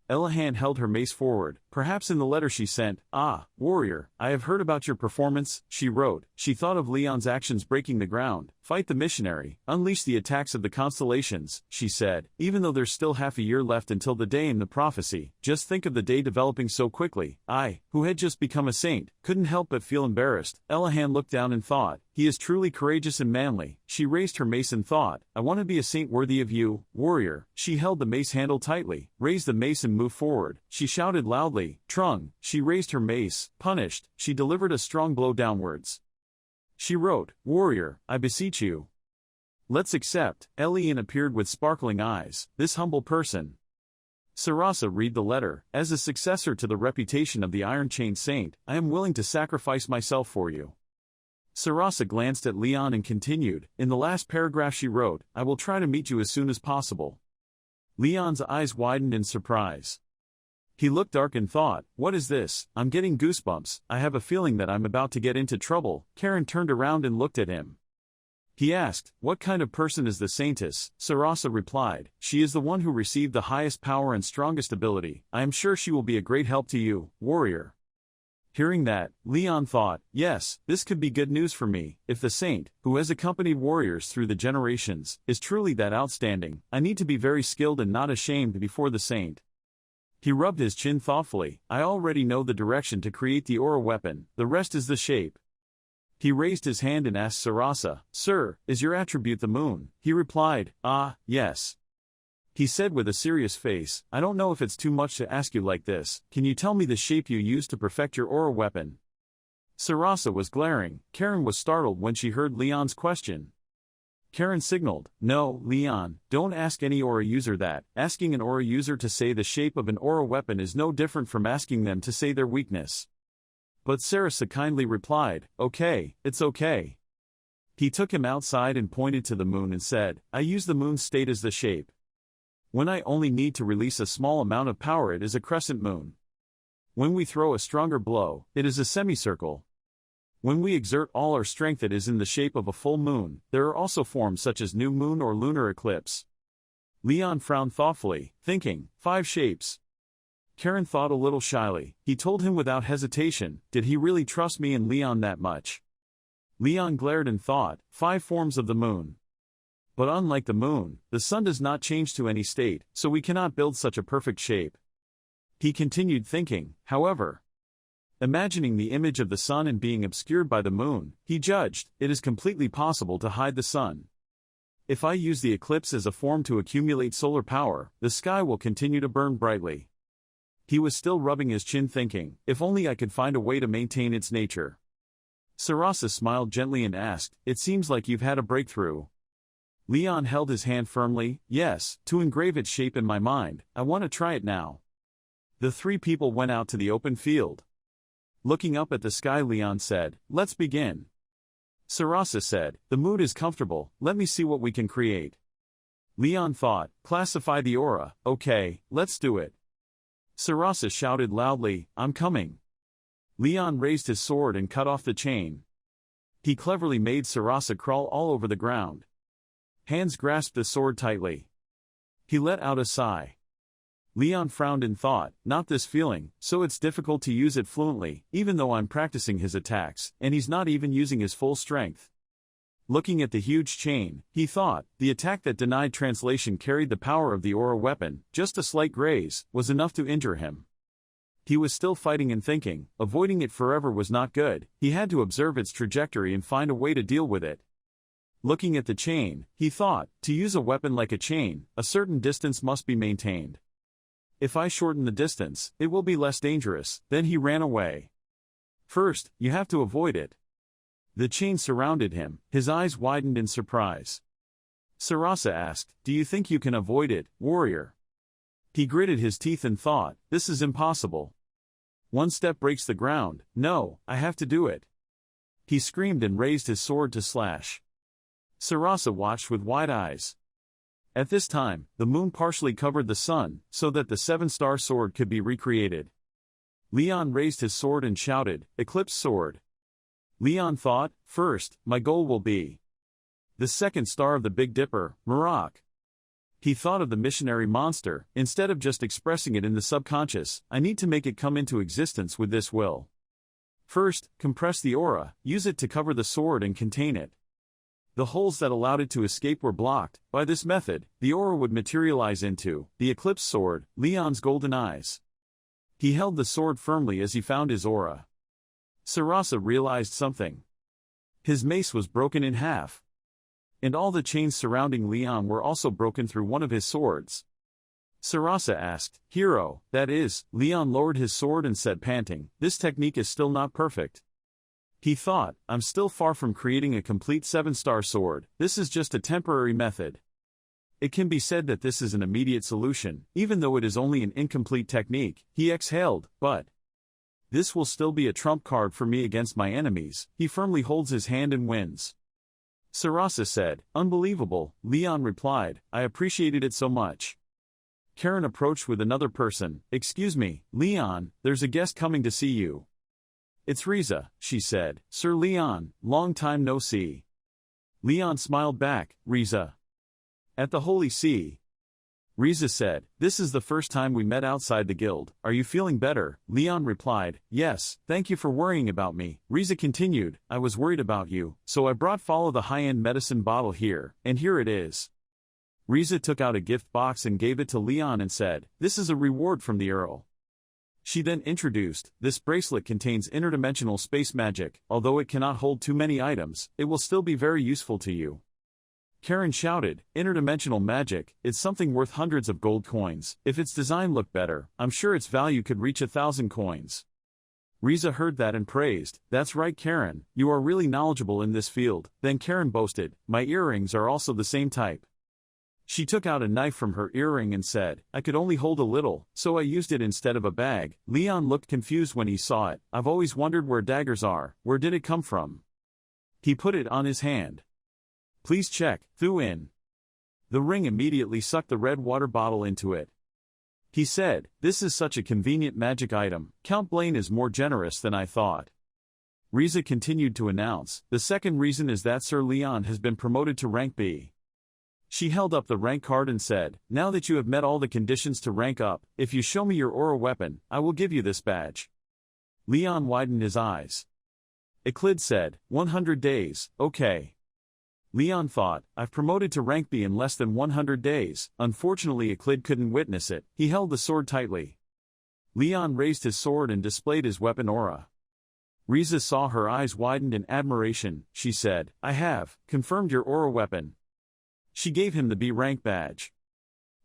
Elahan held her mace forward, perhaps in the letter she sent. Ah, warrior, I have heard about your performance, she wrote. She thought of Leon's actions breaking the ground. Fight the missionary, unleash the attacks of the constellations, she said. Even though there's still half a year left until the day in the prophecy, just think of the day developing so quickly. I, who had just become a saint, couldn't help but feel embarrassed. Elahan looked down and thought, he is truly courageous and manly. She raised her mace and thought, I want to be a saint worthy of you, warrior. She held the mace handle tightly, raised the mace and moved forward. She shouted loudly, Trung. She raised her mace, punished. She delivered a strong blow downwards. She wrote, warrior, I beseech you. Let's accept. Elian appeared with sparkling eyes. This humble person. Sarasa read the letter. As a successor to the reputation of the iron-chained saint, I am willing to sacrifice myself for you. Sarasa glanced at Leon and continued. In the last paragraph she wrote, I will try to meet you as soon as possible. Leon's eyes widened in surprise. He looked dark and thought, what is this? I'm getting goosebumps. I have a feeling that I'm about to get into trouble. Karen turned around and looked at him. He asked, what kind of person is the saintess? Sarasa replied, she is the one who received the highest power and strongest ability. I am sure she will be a great help to you, warrior. Hearing that, Leon thought, yes, this could be good news for me. If the saint, who has accompanied warriors through the generations, is truly that outstanding, I need to be very skilled and not ashamed before the saint. He rubbed his chin thoughtfully. I already know the direction to create the aura weapon, the rest is the shape. He raised his hand and asked Sarasa, Sir, is your attribute the moon? He replied, Ah, yes. He said with a serious face, I don't know if it's too much to ask you like this. Can you tell me the shape you used to perfect your aura weapon? Sarasa was glaring. Karen was startled when she heard Leon's question. Karen signaled, no, Leon, don't ask any aura user that. Asking an aura user to say the shape of an aura weapon is no different from asking them to say their weakness. But Sarasa kindly replied, okay, it's okay. He took him outside and pointed to the moon and said, I use the moon's state as the shape. When I only need to release a small amount of power, it is a crescent moon. When we throw a stronger blow, it is a semicircle. When we exert all our strength, it is in the shape of a full moon. There are also forms such as new moon or lunar eclipse. Leon frowned thoughtfully, thinking, 5 shapes. Karen thought a little shyly. He told him without hesitation, did he really trust me and Leon that much? Leon glared and thought, 5 forms of the moon. But unlike the moon, the sun does not change to any state, so we cannot build such a perfect shape. He continued thinking, however. Imagining the image of the sun and being obscured by the moon, he judged, it is completely possible to hide the sun. If I use the eclipse as a form to accumulate solar power, the sky will continue to burn brightly. He was still rubbing his chin thinking, if only I could find a way to maintain its nature. Sarasa smiled gently and asked, it seems like you've had a breakthrough. Leon held his hand firmly, yes, to engrave its shape in my mind, I want to try it now. The 3 people went out to the open field. Looking up at the sky, Leon said, let's begin. Sarasa said, the mood is comfortable, let me see what we can create. Leon thought, classify the aura, okay, let's do it. Sarasa shouted loudly, I'm coming. Leon raised his sword and cut off the chain. He cleverly made Sarasa crawl all over the ground. hands grasped the sword tightly. He let out a sigh. Leon frowned in thought, not this feeling, so it's difficult to use it fluently, even though I'm practicing his attacks, and he's not even using his full strength. Looking at the huge chain, he thought, the attack that denied translation carried the power of the aura weapon, just a slight graze, was enough to injure him. He was still fighting and thinking, avoiding it forever was not good, he had to observe its trajectory and find a way to deal with it. Looking at the chain, he thought, to use a weapon like a chain, a certain distance must be maintained. If I shorten the distance, it will be less dangerous. Then he ran away. First, you have to avoid it. The chain surrounded him, his eyes widened in surprise. Sarasa asked, do you think you can avoid it, warrior? He gritted his teeth and thought, this is impossible. One step breaks the ground, no, I have to do it. He screamed and raised his sword to slash. Sarasa watched with wide eyes. At this time, the moon partially covered the sun, so that the seven-star sword could be recreated. Leon raised his sword and shouted, Eclipse Sword. Leon thought, first, my goal will be the second star of the Big Dipper, Marok. He thought of the missionary monster, instead of just expressing it in the subconscious, I need to make it come into existence with this will. First, compress the aura, use it to cover the sword and contain it. The holes that allowed it to escape were blocked. By this method, the aura would materialize into the Eclipse Sword, Leon's golden eyes. He held the sword firmly as he found his aura. Sarasa realized something. His mace was broken in half. And all the chains surrounding Leon were also broken through one of his swords. Sarasa asked, Hero, that is, Leon lowered his sword and said panting, this technique is still not perfect. He thought, I'm still far from creating a complete seven-star sword, this is just a temporary method. It can be said that this is an immediate solution, even though it is only an incomplete technique, he exhaled, but this will still be a trump card for me against my enemies, he firmly holds his hand and wins. Sarasa said, unbelievable, Leon replied, I appreciated it so much. Karen approached with another person, excuse me, Leon, there's a guest coming to see you. It's Riza, she said, Sir Leon, long time no see. Leon smiled back, Riza. At the Holy See. Riza said, this is the first time we met outside the guild, are you feeling better? Leon replied, yes, thank you for worrying about me. Riza continued, I was worried about you, so I brought follow the high-end medicine bottle here, and here it is. Riza took out a gift box and gave it to Leon and said, this is a reward from the Earl. She then introduced, this bracelet contains interdimensional space magic, although it cannot hold too many items, it will still be very useful to you. Karen shouted, interdimensional magic, it's something worth hundreds of gold coins, if its design looked better, I'm sure its value could reach 1,000 coins. Riza heard that and praised, that's right Karen, you are really knowledgeable in this field, then Karen boasted, my earrings are also the same type. She took out a knife from her earring and said, I could only hold a little, so I used it instead of a bag. Leon looked confused when he saw it, I've always wondered where daggers are, where did it come from? He put it on his hand. Please check, Thu in. The ring immediately sucked the red water bottle into it. He said, this is such a convenient magic item, Count Blaine is more generous than I thought. Riza continued to announce, the second reason is that Sir Leon has been promoted to rank B. She held up the rank card and said, now that you have met all the conditions to rank up, if you show me your aura weapon, I will give you this badge. Leon widened his eyes. Euclid said, 100 days, okay. Leon thought, I've promoted to rank B in less than 100 days, unfortunately Euclid couldn't witness it, he held the sword tightly. Leon raised his sword and displayed his weapon aura. Riza saw her eyes widened in admiration, she said, I have confirmed your aura weapon. She gave him the B rank badge.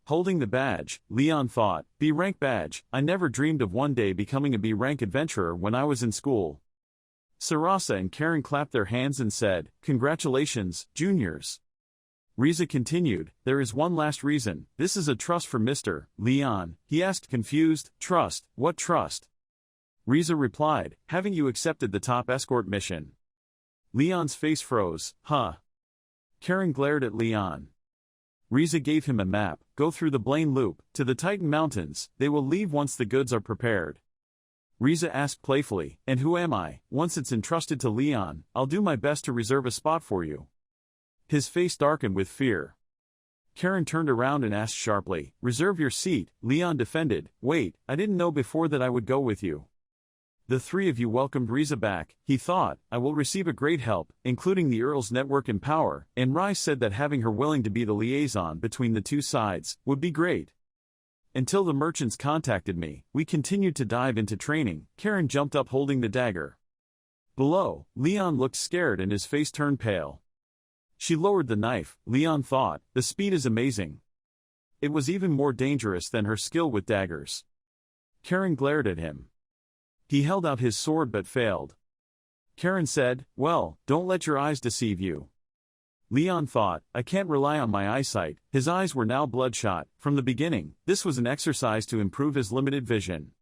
Holding the badge, Leon thought, B rank badge, I never dreamed of one day becoming a B rank adventurer when I was in school. Sarasa and Karen clapped their hands and said, congratulations, juniors. Riza continued, there is one last reason, this is a trust for Mr. Leon, he asked confused, trust, what trust? Riza replied, having you accepted the top escort mission. Leon's face froze, huh? Karen glared at Leon. Riza gave him a map, go through the Blaine Loop, to the Titan Mountains, they will leave once the goods are prepared. Riza asked playfully, and who am I? Once it's entrusted to Leon, I'll do my best to reserve a spot for you. His face darkened with fear. Karen turned around and asked sharply, "Reserve your seat," Leon defended. "Wait, I didn't know before that I would go with you." The three of you welcomed Riza back, he thought. I will receive a great help, including the Earl's network and power, and Rai said that having her willing to be the liaison between the two sides would be great. Until the merchants contacted me, we continued to dive into training. Karen jumped up holding the dagger. Below, Leon looked scared and his face turned pale. She lowered the knife, Leon thought. The speed is amazing. It was even more dangerous than her skill with daggers. Karen glared at him. He held out his sword but failed. Karen said, "Well, don't let your eyes deceive you." Leon thought, "I can't rely on my eyesight." His eyes were now bloodshot. From the beginning, this was an exercise to improve his limited vision.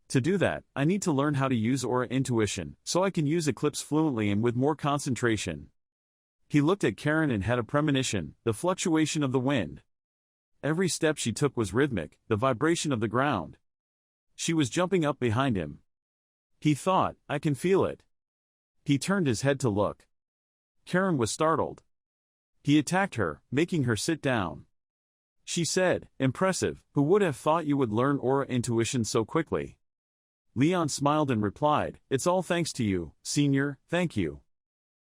To do that, I need to learn how to use aura intuition, so I can use eclipse fluently and with more concentration. He looked at Karen and had a premonition, the fluctuation of the wind. Every step she took was rhythmic, the vibration of the ground. She was jumping up behind him. He thought, "I can feel it." He turned his head to look. Karen was startled. He attacked her, making her sit down. She said, "Impressive, who would have thought you would learn aura intuition so quickly?" Leon smiled and replied, "It's all thanks to you, Senior, thank you."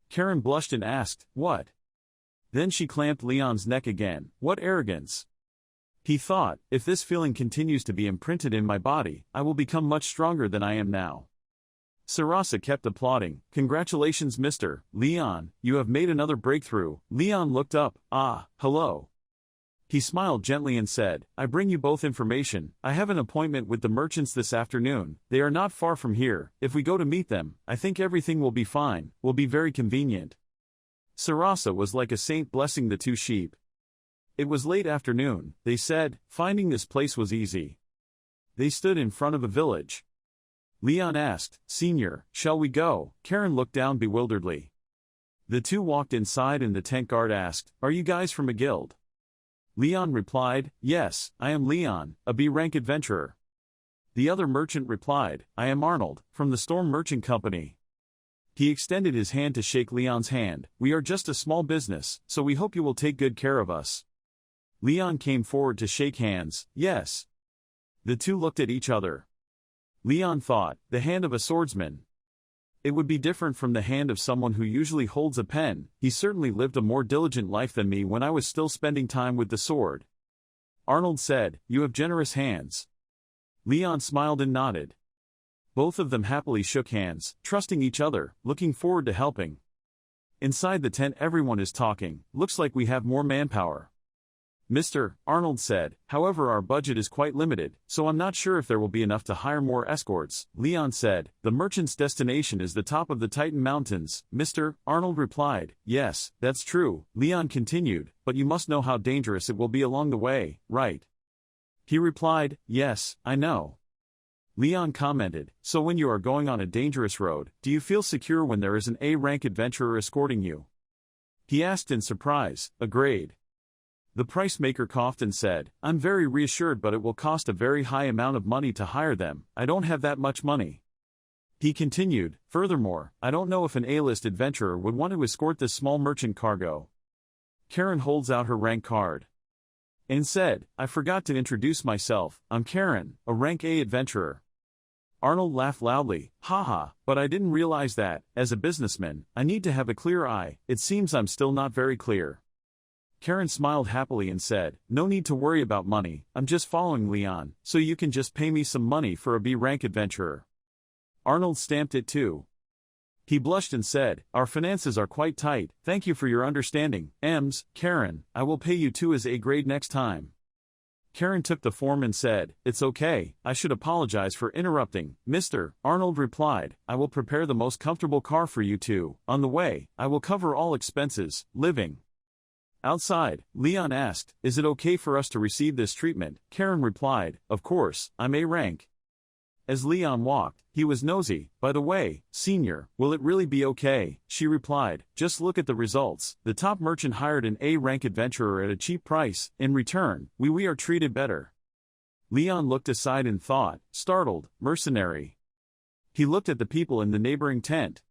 Karen blushed and asked, "What?" Then she clamped Leon's neck again. What arrogance! He thought, if this feeling continues to be imprinted in my body, I will become much stronger than I am now. Sarasa kept applauding. "Congratulations, Mr. Leon, you have made another breakthrough." Leon looked up. "Ah, hello." He smiled gently and said, "I bring you both information. I have an appointment with the merchants this afternoon. They are not far from here. If we go to meet them, I think everything will be fine, will be very convenient." Sarasa was like a saint blessing the two sheep. It was late afternoon, they said. Finding this place was easy. They stood in front of a village. Leon asked, "Senior, shall we go?" Karen looked down bewilderedly. The two walked inside and the tent guard asked, "Are you guys from a guild?" Leon replied, "Yes, I am Leon, a B-rank adventurer." The other merchant replied, "I am Arnold, from the Storm Merchant Company." He extended his hand to shake Leon's hand. "We are just a small business, so we hope you will take good care of us." Leon came forward to shake hands. "Yes." The two looked at each other. Leon thought, the hand of a swordsman. It would be different from the hand of someone who usually holds a pen. He certainly lived a more diligent life than me when I was still spending time with the sword. Arnold said, "You have generous hands." Leon smiled and nodded. Both of them happily shook hands, trusting each other, looking forward to helping. Inside the tent everyone is talking. "Looks like we have more manpower." "Mr. Arnold said, however our budget is quite limited, so I'm not sure if there will be enough to hire more escorts." Leon said, "The merchant's destination is the top of the Titan Mountains." Mr. Arnold replied, "Yes, that's true." Leon continued, "But you must know how dangerous it will be along the way, right?" He replied, "Yes, I know." Leon commented, "So when you are going on a dangerous road, do you feel secure when there is an A-rank adventurer escorting you?" He asked in surprise. "Agreed." The price maker coughed and said, "I'm very reassured, but it will cost a very high amount of money to hire them. I don't have that much money." He continued, "Furthermore, I don't know if an A-list adventurer would want to escort this small merchant cargo." Karen holds out her rank card and said, "I forgot to introduce myself. I'm Karen, a rank A adventurer." Arnold laughed loudly. "Haha, but I didn't realize that, as a businessman, I need to have a clear eye. It seems I'm still not very clear." Karen smiled happily and said, "No need to worry about money, I'm just following Leon, so you can just pay me some money for a B-rank adventurer." Arnold stamped it too. He blushed and said, "Our finances are quite tight, thank you for your understanding, Ems. Karen, I will pay you 2 as A grade next time." Karen took the form and said, "It's okay, I should apologize for interrupting, Mr. Arnold replied, "I will prepare the most comfortable car for you two. On the way, I will cover all expenses, living." Outside, Leon asked, "Is it okay for us to receive this treatment?" Karen replied, "Of course, I'm A-rank." As Leon walked, he was nosy. "By the way, Senior, will it really be okay?" She replied, "Just look at the results. The top merchant hired an A-rank adventurer at a cheap price. In return, we are treated better." Leon looked aside and thought, startled, mercenary. He looked at the people in the neighboring tent.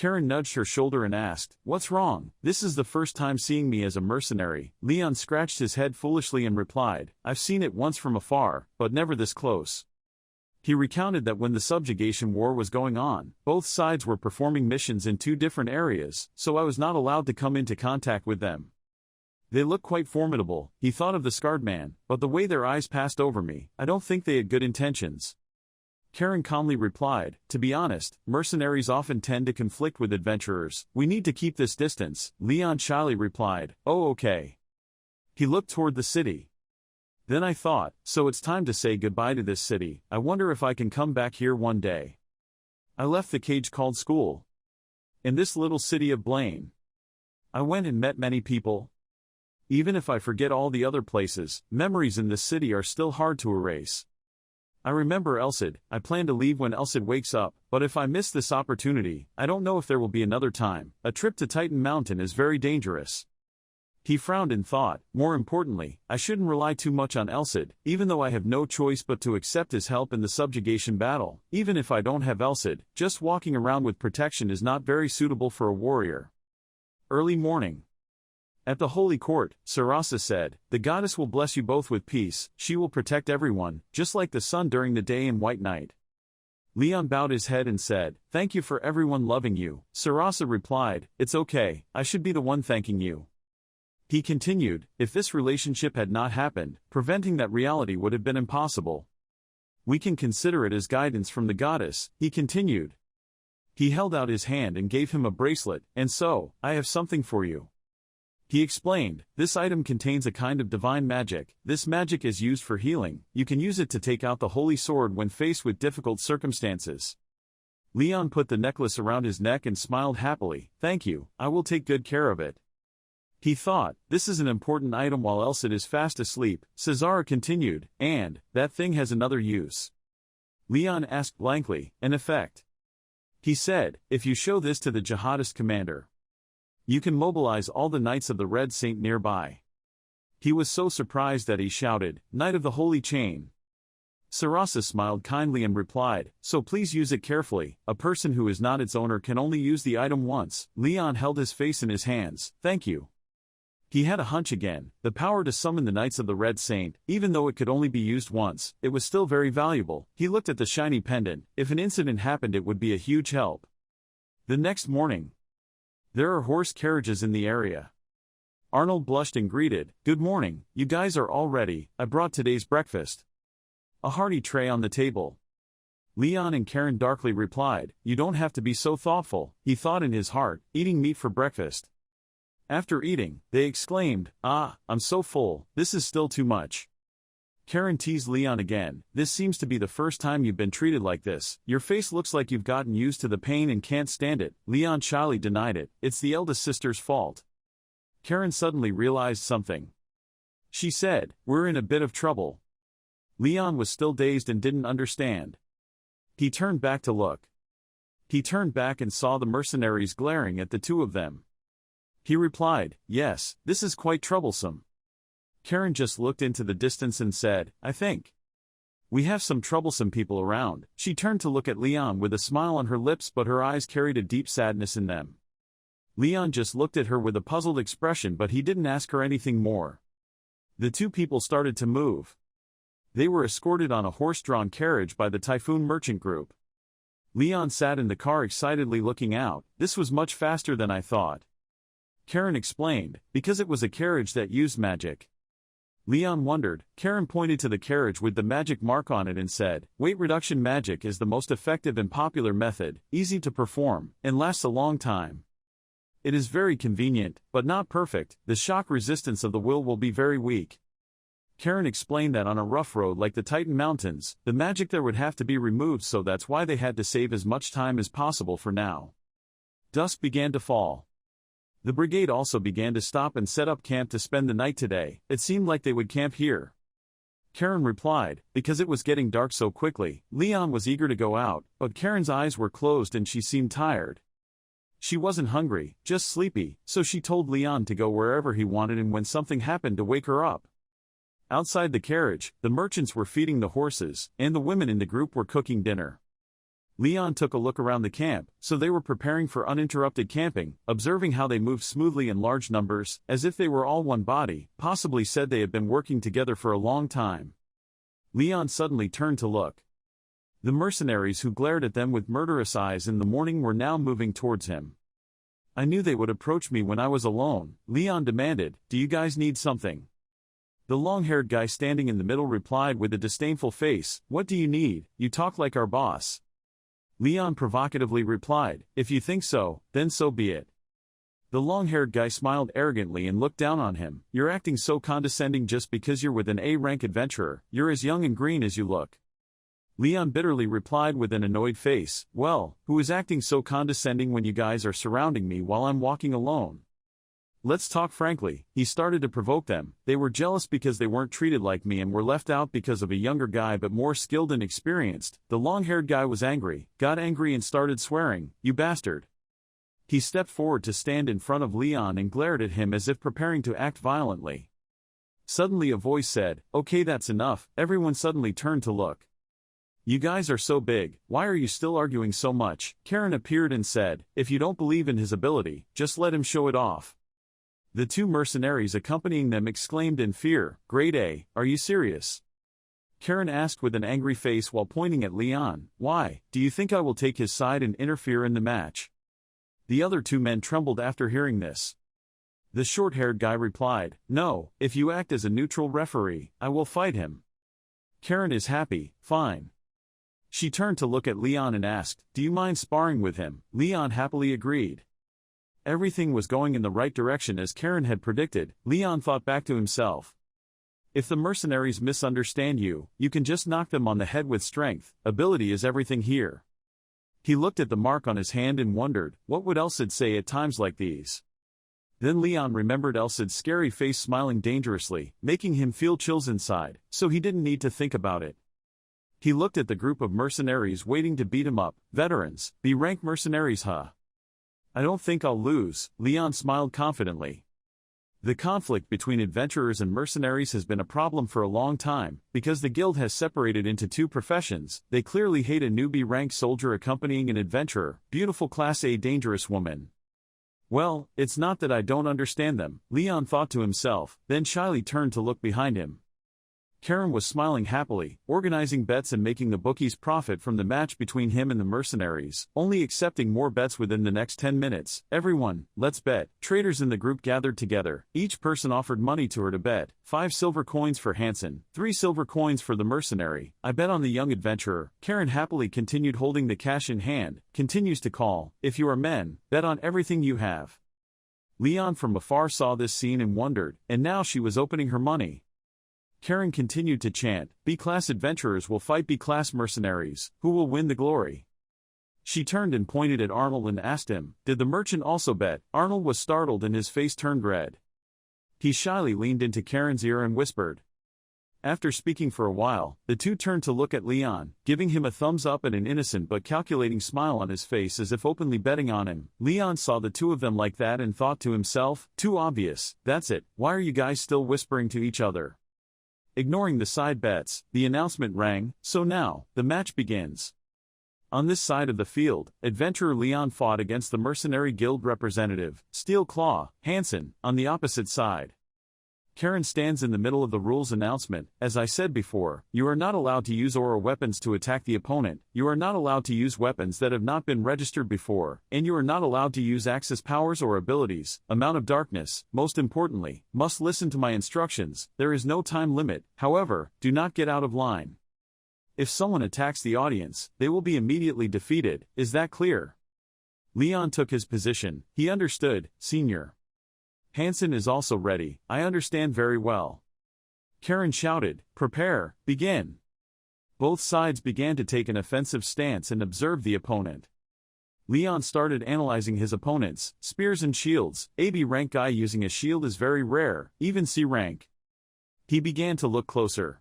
Karen nudged her shoulder and asked, "What's wrong? This is the first time seeing me as a mercenary." Leon scratched his head foolishly and replied, "I've seen it once from afar, but never this close." He recounted that when the subjugation war was going on, both sides were performing missions in two different areas, so I was not allowed to come into contact with them. They look quite formidable, he thought of the scarred man, but the way their eyes passed over me, I don't think they had good intentions. Karen calmly replied, "To be honest, mercenaries often tend to conflict with adventurers. We need to keep this distance." Leon shyly replied, "Oh, okay." He looked toward the city. Then I thought, so it's time to say goodbye to this city. I wonder if I can come back here one day. I left the cage called school. In this little city of Blaine. I went and met many people. Even if I forget all the other places, memories in this city are still hard to erase. I remember Elsid. I plan to leave when Elsid wakes up, but if I miss this opportunity, I don't know if there will be another time. A trip to Titan Mountain is very dangerous. He frowned and thought, more importantly, I shouldn't rely too much on Elsid, even though I have no choice but to accept his help in the subjugation battle. Even if I don't have Elsid, just walking around with protection is not very suitable for a warrior. Early morning. At the holy court, Sarasa said, "The goddess will bless you both with peace. She will protect everyone, just like the sun during the day and white night." Leon bowed his head and said, "Thank you for everyone loving you." Sarasa replied, "It's okay, I should be the one thanking you." He continued, "If this relationship had not happened, preventing that reality would have been impossible. We can consider it as guidance from the goddess," he continued. He held out his hand and gave him a bracelet, "And so, I have something for you." He explained, "This item contains a kind of divine magic. This magic is used for healing. You can use it to take out the holy sword when faced with difficult circumstances." Leon put the necklace around his neck and smiled happily, "Thank you, I will take good care of it." He thought, this is an important item while Elsid is fast asleep. Cesara continued, "And, that thing has another use." Leon asked blankly, "An effect?" He said, "If you show this to the jihadist commander, you can mobilize all the Knights of the Red Saint nearby." He was so surprised that he shouted, "Knight of the Holy Chain." Sarasa smiled kindly and replied, "So please use it carefully. A person who is not its owner can only use the item once." Leon held his face in his hands, "Thank you." He had a hunch again, the power to summon the Knights of the Red Saint, even though it could only be used once, it was still very valuable. He looked at the shiny pendant. If an incident happened it would be a huge help. The next morning. There are horse carriages in the area. Arnold blushed and greeted, "Good morning, you guys are all ready. I brought today's breakfast." A hearty tray on the table. Leon and Karen darkly replied, "You don't have to be so thoughtful," he thought in his heart, eating meat for breakfast. After eating, they exclaimed, "Ah, I'm so full, this is still too much." Karen teased Leon again, "This seems to be the first time you've been treated like this. Your face looks like you've gotten used to the pain and can't stand it." Leon shyly denied it, "It's the eldest sister's fault." Karen suddenly realized something. She said, "We're in a bit of trouble." Leon was still dazed and didn't understand. He turned back to look. He turned back and saw the mercenaries glaring at the two of them. He replied, "Yes, this is quite troublesome." Karen just looked into the distance and said, "I think we have some troublesome people around." She turned to look at Leon with a smile on her lips, but her eyes carried a deep sadness in them. Leon just looked at her with a puzzled expression, but he didn't ask her anything more. The two people started to move. They were escorted on a horse-drawn carriage by the Typhoon Merchant Group. Leon sat in the car excitedly looking out. "This was much faster than I thought." Karen explained, "Because it was a carriage that used magic." Leon wondered. Karen pointed to the carriage with the magic mark on it and said, "Weight reduction magic is the most effective and popular method, easy to perform, and lasts a long time. It is very convenient, but not perfect. The shock resistance of the will be very weak." Karen explained that on a rough road like the Titan Mountains, the magic there would have to be removed, so that's why they had to save as much time as possible for now. Dusk began to fall. The brigade also began to stop and set up camp to spend the night today. It seemed like they would camp here. Karen replied, "Because it was getting dark so quickly." Leon was eager to go out, but Karen's eyes were closed and she seemed tired. She wasn't hungry, just sleepy, so she told Leon to go wherever he wanted and when something happened to wake her up. Outside the carriage, the merchants were feeding the horses, and the women in the group were cooking dinner. Leon took a look around the camp, so they were preparing for uninterrupted camping, observing how they moved smoothly in large numbers, as if they were all one body, possibly said they had been working together for a long time. Leon suddenly turned to look. The mercenaries who glared at them with murderous eyes in the morning were now moving towards him. I knew they would approach me when I was alone, Leon demanded. Do you guys need something? The long-haired guy standing in the middle replied with a disdainful face, what do you need? You talk like our boss. Leon provocatively replied, if you think so, then so be it. The long-haired guy smiled arrogantly and looked down on him. You're acting so condescending just because you're with an A-rank adventurer. You're as young and green as you look. Leon bitterly replied with an annoyed face, well, who is acting so condescending when you guys are surrounding me while I'm walking alone? Let's talk frankly. He started to provoke them. They were jealous because they weren't treated like me and were left out because of a younger guy but more skilled and experienced. The long-haired guy was angry, got angry and started swearing, you bastard. He stepped forward to stand in front of Leon and glared at him as if preparing to act violently. Suddenly a voice said, okay, that's enough. Everyone suddenly turned to look. You guys are so big, why are you still arguing so much? Karen appeared and said, if you don't believe in his ability, just let him show it off. The two mercenaries accompanying them exclaimed in fear, Grade A, are you serious? Karen asked with an angry face while pointing at Leon, why, do you think I will take his side and interfere in the match? The other two men trembled after hearing this. The short-haired guy replied, no, if you act as a neutral referee, I will fight him. Karen is happy, fine. She turned to look at Leon and asked, do you mind sparring with him? Leon happily agreed. Everything was going in the right direction as Karen had predicted. Leon thought back to himself. If the mercenaries misunderstand you, you can just knock them on the head with strength. Ability is everything here. He looked at the mark on his hand and wondered, what would Elsid say at times like these? Then Leon remembered Elsid's scary face smiling dangerously, making him feel chills inside, so he didn't need to think about it. He looked at the group of mercenaries waiting to beat him up. Veterans, B-rank mercenaries, huh? I don't think I'll lose, Leon smiled confidently. The conflict between adventurers and mercenaries has been a problem for a long time, because the guild has separated into two professions. They clearly hate a newbie rank soldier accompanying an adventurer, beautiful class A dangerous woman. Well, it's not that I don't understand them, Leon thought to himself, then shyly turned to look behind him. Karen was smiling happily, organizing bets and making the bookies profit from the match between him and the mercenaries, only accepting more bets within the next 10 minutes. Everyone, let's bet. Traders in the group gathered together. Each person offered money to her to bet. 5 silver coins for Hansen, 3 silver coins for the mercenary. I bet on the young adventurer. Karen happily continued holding the cash in hand, continues to call, if you are men, bet on everything you have. Leon from afar saw this scene and wondered, and now she was opening her money. Karen continued to chant, B-class adventurers will fight B-class mercenaries, who will win the glory? She turned and pointed at Arnold and asked him, did the merchant also bet? Arnold was startled and his face turned red. He shyly leaned into Karen's ear and whispered. After speaking for a while, the two turned to look at Leon, giving him a thumbs up and an innocent but calculating smile on his face as if openly betting on him. Leon saw the two of them like that and thought to himself, too obvious, that's it, why are you guys still whispering to each other? Ignoring the side bets, the announcement rang, so now, the match begins. On this side of the field, adventurer Leon fought against the mercenary guild representative, Steel Claw, Hansen, on the opposite side. Karen stands in the middle of the rules announcement. As I said before, you are not allowed to use aura weapons to attack the opponent, you are not allowed to use weapons that have not been registered before, and you are not allowed to use access powers or abilities. Amount of darkness, most importantly, must listen to my instructions. There is no time limit, however, do not get out of line. If someone attacks the audience, they will be immediately defeated. Is that clear? Leon took his position. He understood, Senior. Hansen is also ready. I understand very well. Karen shouted, prepare, begin. Both sides began to take an offensive stance and observe the opponent. Leon started analyzing his opponents, spears and shields. A B rank guy using a shield is very rare, even C rank. He began to look closer.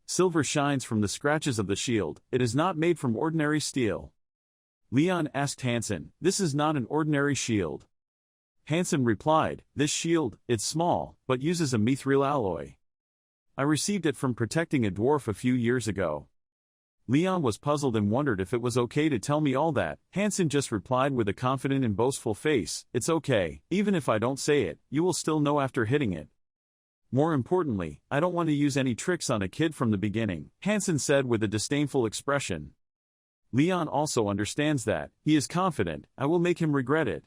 Silver shines from the scratches of the shield. It is not made from ordinary steel. Leon asked Hansen, this is not an ordinary shield. Hansen replied, this shield, it's small, but uses a mithril alloy. I received it from protecting a dwarf a few years ago. Leon was puzzled and wondered if it was okay to tell me all that. Hansen just replied with a confident and boastful face, "It's okay, even if I don't say it, you will still know after hitting it. More importantly, I don't want to use any tricks on a kid from the beginning," Hansen said with a disdainful expression. Leon also understands that. He is confident, "I will make him regret it."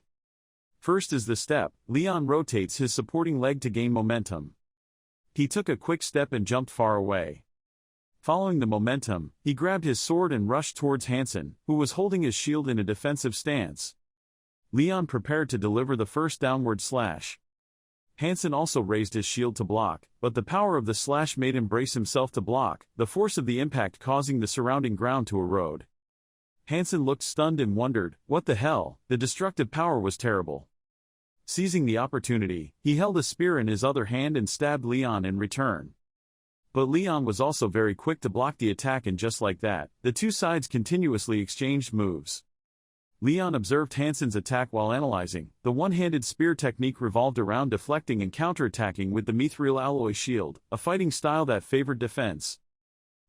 First is the step. Leon rotates his supporting leg to gain momentum. He took a quick step and jumped far away. Following the momentum, he grabbed his sword and rushed towards Hansen, who was holding his shield in a defensive stance. Leon prepared to deliver the first downward slash. Hansen also raised his shield to block, but the power of the slash made him brace himself to block, the force of the impact causing the surrounding ground to erode. Hansen looked stunned and wondered, what the hell? The destructive power was terrible. Seizing the opportunity, he held a spear in his other hand and stabbed Leon in return. But Leon was also very quick to block the attack, and just like that, the two sides continuously exchanged moves. Leon observed Hansen's attack while analyzing. The one-handed spear technique revolved around deflecting and counterattacking with the mithril alloy shield, a fighting style that favored defense.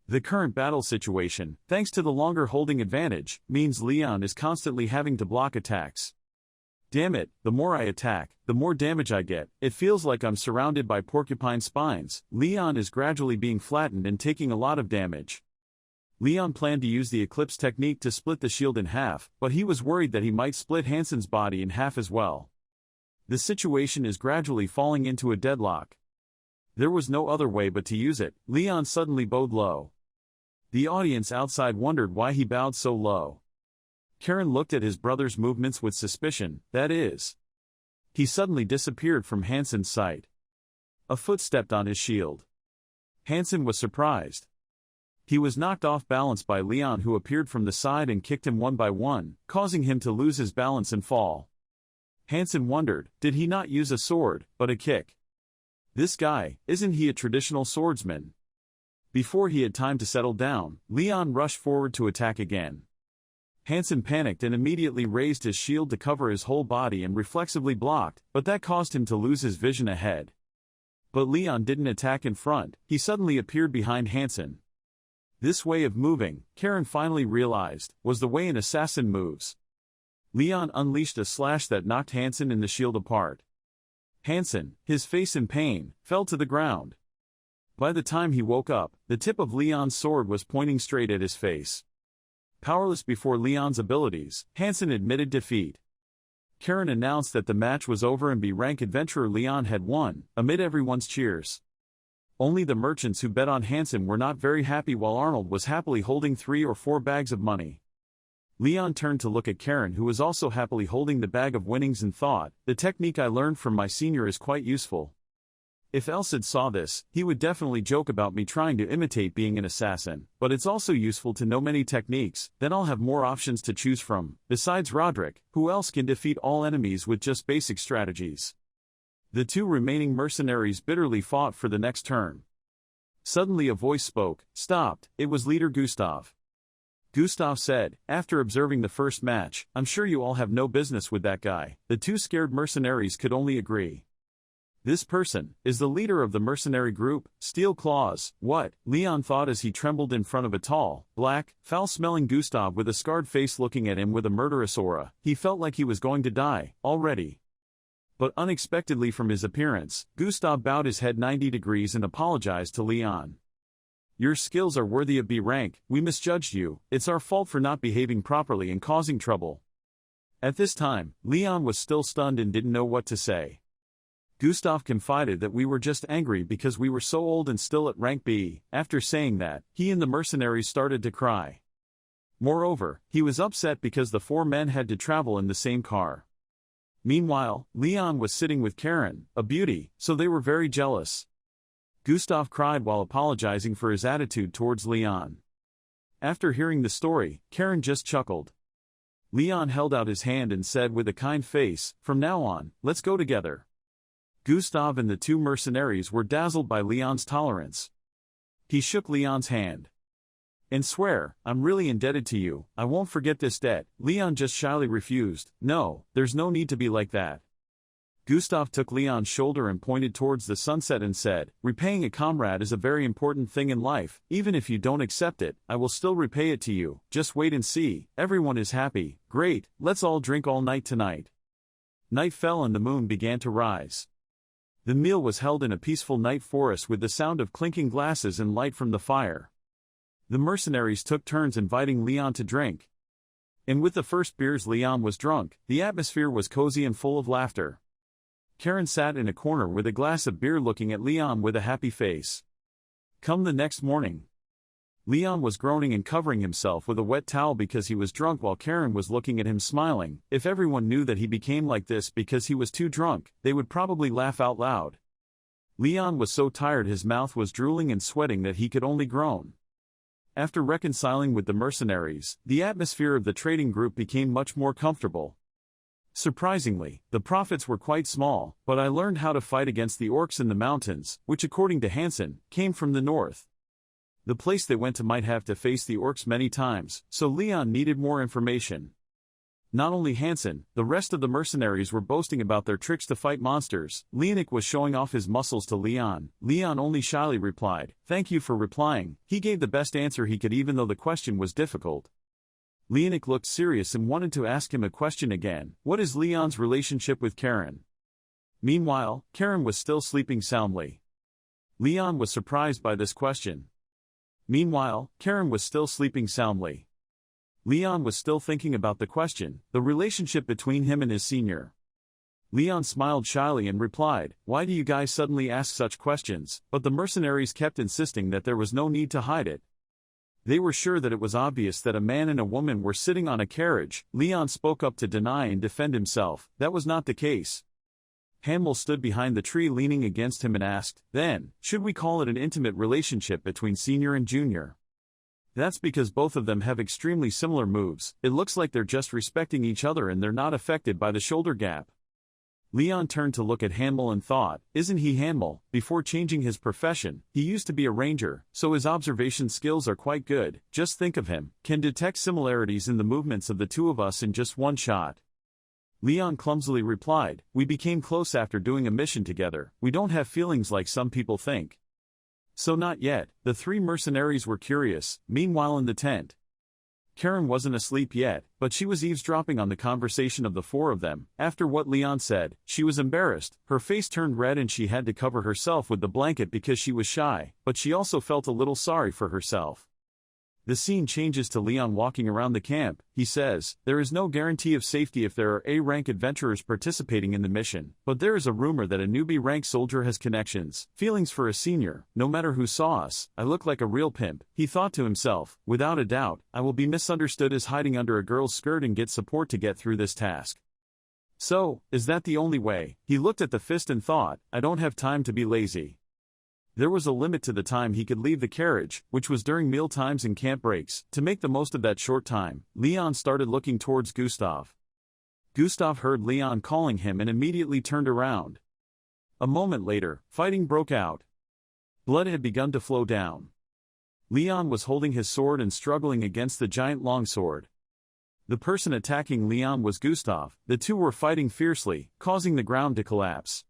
The current battle situation, thanks to the longer holding advantage, means Leon is constantly having to block attacks. Damn it, the more I attack, the more damage I get. It feels like I'm surrounded by porcupine spines. Leon is gradually being flattened and taking a lot of damage. Leon planned to use the Eclipse technique to split the shield in half, but he was worried that he might split Hansen's body in half as well. The situation is gradually falling into a deadlock. There was no other way but to use it. Leon suddenly bowed low. The audience outside wondered why he bowed so low. Karen looked at his brother's movements with suspicion, that is. He suddenly disappeared from Hansen's sight. A foot stepped on his shield. Hansen was surprised. He was knocked off balance by Leon, who appeared from the side and kicked him one by one, causing him to lose his balance and fall. Hansen wondered, did he not use a sword, but a kick? This guy, isn't he a traditional swordsman? Before he had time to settle down, Leon rushed forward to attack again. Hansen panicked and immediately raised his shield to cover his whole body and reflexively blocked, but that caused him to lose his vision ahead. But Leon didn't attack in front, he suddenly appeared behind Hansen. This way of moving, Karen finally realized, was the way an assassin moves. Leon unleashed a slash that knocked Hansen and the shield apart. Hansen, his face in pain, fell to the ground. By the time he woke up, the tip of Leon's sword was pointing straight at his face. Powerless before Leon's abilities, Hansen admitted defeat. Karen announced that the match was over and B-rank adventurer Leon had won, amid everyone's cheers. Only the merchants who bet on Hansen were not very happy, while Arnold was happily holding 3 or 4 bags of money. Leon turned to look at Karen, who was also happily holding the bag of winnings, and thought, the technique I learned from my senior is quite useful. If Elsid saw this, he would definitely joke about me trying to imitate being an assassin, but it's also useful to know many techniques, then I'll have more options to choose from. Besides Roderick, who else can defeat all enemies with just basic strategies? The two remaining mercenaries bitterly fought for the next turn. Suddenly a voice spoke, stopped. It was leader Gustav. Gustav said, after observing the first match, I'm sure you all have no business with that guy. The two scared mercenaries could only agree. This person is the leader of the mercenary group, Steel Claws. What? Leon thought as he trembled in front of a tall, black, foul-smelling Gustav with a scarred face looking at him with a murderous aura. He felt like he was going to die, already. But unexpectedly from his appearance, Gustav bowed his head 90 degrees and apologized to Leon. Your skills are worthy of B rank, we misjudged you, it's our fault for not behaving properly and causing trouble. At this time, Leon was still stunned and didn't know what to say. Gustav confided that we were just angry because we were so old and still at rank B. After saying that, he and the mercenaries started to cry. Moreover, he was upset because the 4 men had to travel in the same car. Meanwhile, Leon was sitting with Karen, a beauty, so they were very jealous. Gustav cried while apologizing for his attitude towards Leon. After hearing the story, Karen just chuckled. Leon held out his hand and said with a kind face, from now on, let's go together. Gustav and the 2 mercenaries were dazzled by Leon's tolerance. He shook Leon's hand. And swear, I'm really indebted to you, I won't forget this debt. Leon just shyly refused, no, there's no need to be like that. Gustav took Leon's shoulder and pointed towards the sunset and said, "Repaying a comrade is a very important thing in life. Even if you don't accept it, I will still repay it to you. Just wait and see. Everyone is happy. Great, let's all drink all night tonight." Night fell and the moon began to rise. The meal was held in a peaceful night forest with the sound of clinking glasses and light from the fire. The mercenaries took turns inviting Leon to drink. And with the first beers Leon was drunk, the atmosphere was cozy and full of laughter. Karen sat in a corner with a glass of beer looking at Leon with a happy face. Come the next morning, Leon was groaning and covering himself with a wet towel because he was drunk while Karen was looking at him smiling. If everyone knew that he became like this because he was too drunk, they would probably laugh out loud. Leon was so tired his mouth was drooling and sweating that he could only groan. After reconciling with the mercenaries, the atmosphere of the trading group became much more comfortable. Surprisingly, the profits were quite small, but I learned how to fight against the orcs in the mountains, which according to Hansen, came from the north. The place they went to might have to face the orcs many times, so Leon needed more information. Not only Hansen, the rest of the mercenaries were boasting about their tricks to fight monsters. Leonik was showing off his muscles to Leon. Leon only shyly replied, "Thank you for replying." He gave the best answer he could even though the question was difficult. Leonik looked serious and wanted to ask him a question again. What is Leon's relationship with Karen? Meanwhile, Karen was still sleeping soundly. Leon was surprised by this question. Meanwhile, Karen was still sleeping soundly. Leon was still thinking about the question, the relationship between him and his senior. Leon smiled shyly and replied, "Why do you guys suddenly ask such questions?" But the mercenaries kept insisting that there was no need to hide it. They were sure that it was obvious that a man and a woman were sitting on a carriage. Leon spoke up to deny and defend himself. That was not the case. Hamel stood behind the tree leaning against him and asked, "Then, should we call it an intimate relationship between senior and junior?" That's because both of them have extremely similar moves. It looks like they're just respecting each other and they're not affected by the shoulder gap. Leon turned to look at Hanmel and thought, isn't he Hanmel? Before changing his profession, he used to be a ranger, so his observation skills are quite good. Just think of him, can detect similarities in the movements of the two of us in just one shot. Leon clumsily replied, "We became close after doing a mission together. We don't have feelings like some people think." So not yet. The three mercenaries were curious. Meanwhile in the tent, Karen wasn't asleep yet, but she was eavesdropping on the conversation of the four of them. After what Leon said, she was embarrassed, her face turned red and she had to cover herself with the blanket because she was shy, but she also felt a little sorry for herself. The scene changes to Leon walking around the camp. He says, "There is no guarantee of safety if there are A-rank adventurers participating in the mission, but there is a rumor that a newbie-rank soldier has connections, feelings for a senior. No matter who saw us, I look like a real pimp." He thought to himself, "Without a doubt, I will be misunderstood as hiding under a girl's skirt and get support to get through this task. So, is that the only way?" He looked at the fist and thought, "I don't have time to be lazy." There was a limit to the time he could leave the carriage, which was during meal times and camp breaks. To make the most of that short time, Leon started looking towards Gustav. Gustav heard Leon calling him and immediately turned around. A moment later, fighting broke out. Blood had begun to flow down. Leon was holding his sword and struggling against the giant longsword. The person attacking Leon was Gustav. The two were fighting fiercely, causing the ground to collapse.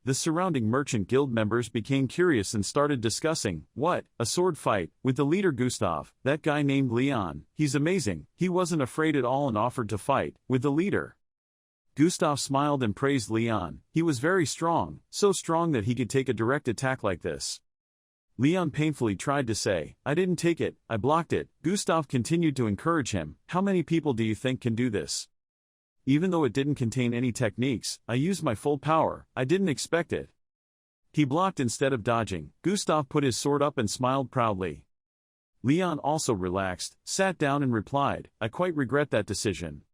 The surrounding merchant guild members became curious and started discussing, "What, a sword fight, with the leader Gustav, that guy named Leon, he's amazing." He wasn't afraid at all and offered to fight, with the leader. Gustav smiled and praised Leon. He was very strong, so strong that he could take a direct attack like this. Leon painfully tried to say, "I didn't take it, I blocked it." Gustav continued to encourage him, "How many people do you think can do this? Even though it didn't contain any techniques, I used my full power. I didn't expect it." He blocked instead of dodging. Gustav put his sword up and smiled proudly. Leon also relaxed, sat down and replied, "I quite regret that decision."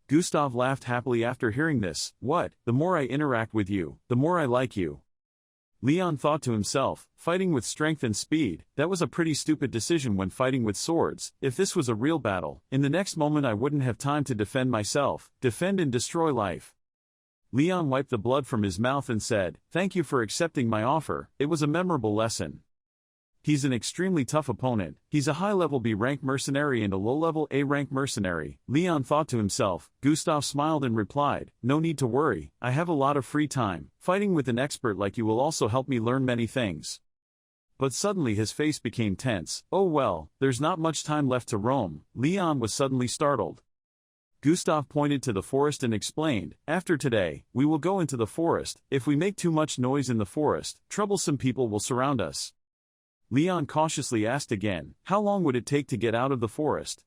Gustav laughed happily after hearing this. "What, the more I interact with you, the more I like you." Leon thought to himself, fighting with strength and speed, that was a pretty stupid decision when fighting with swords. If this was a real battle, in the next moment I wouldn't have time to defend myself, defend and destroy life. Leon wiped the blood from his mouth and said, "Thank you for accepting my offer, it was a memorable lesson." He's an extremely tough opponent. He's a high-level B-rank mercenary and a low-level A-rank mercenary, Leon thought to himself. Gustav smiled and replied, "No need to worry, I have a lot of free time. Fighting with an expert like you will also help me learn many things." But suddenly his face became tense. "Oh well, there's not much time left to roam." Leon was suddenly startled. Gustav pointed to the forest and explained, "After today, we will go into the forest. If we make too much noise in the forest, troublesome people will surround us." Leon cautiously asked again, "How long would it take to get out of the forest?"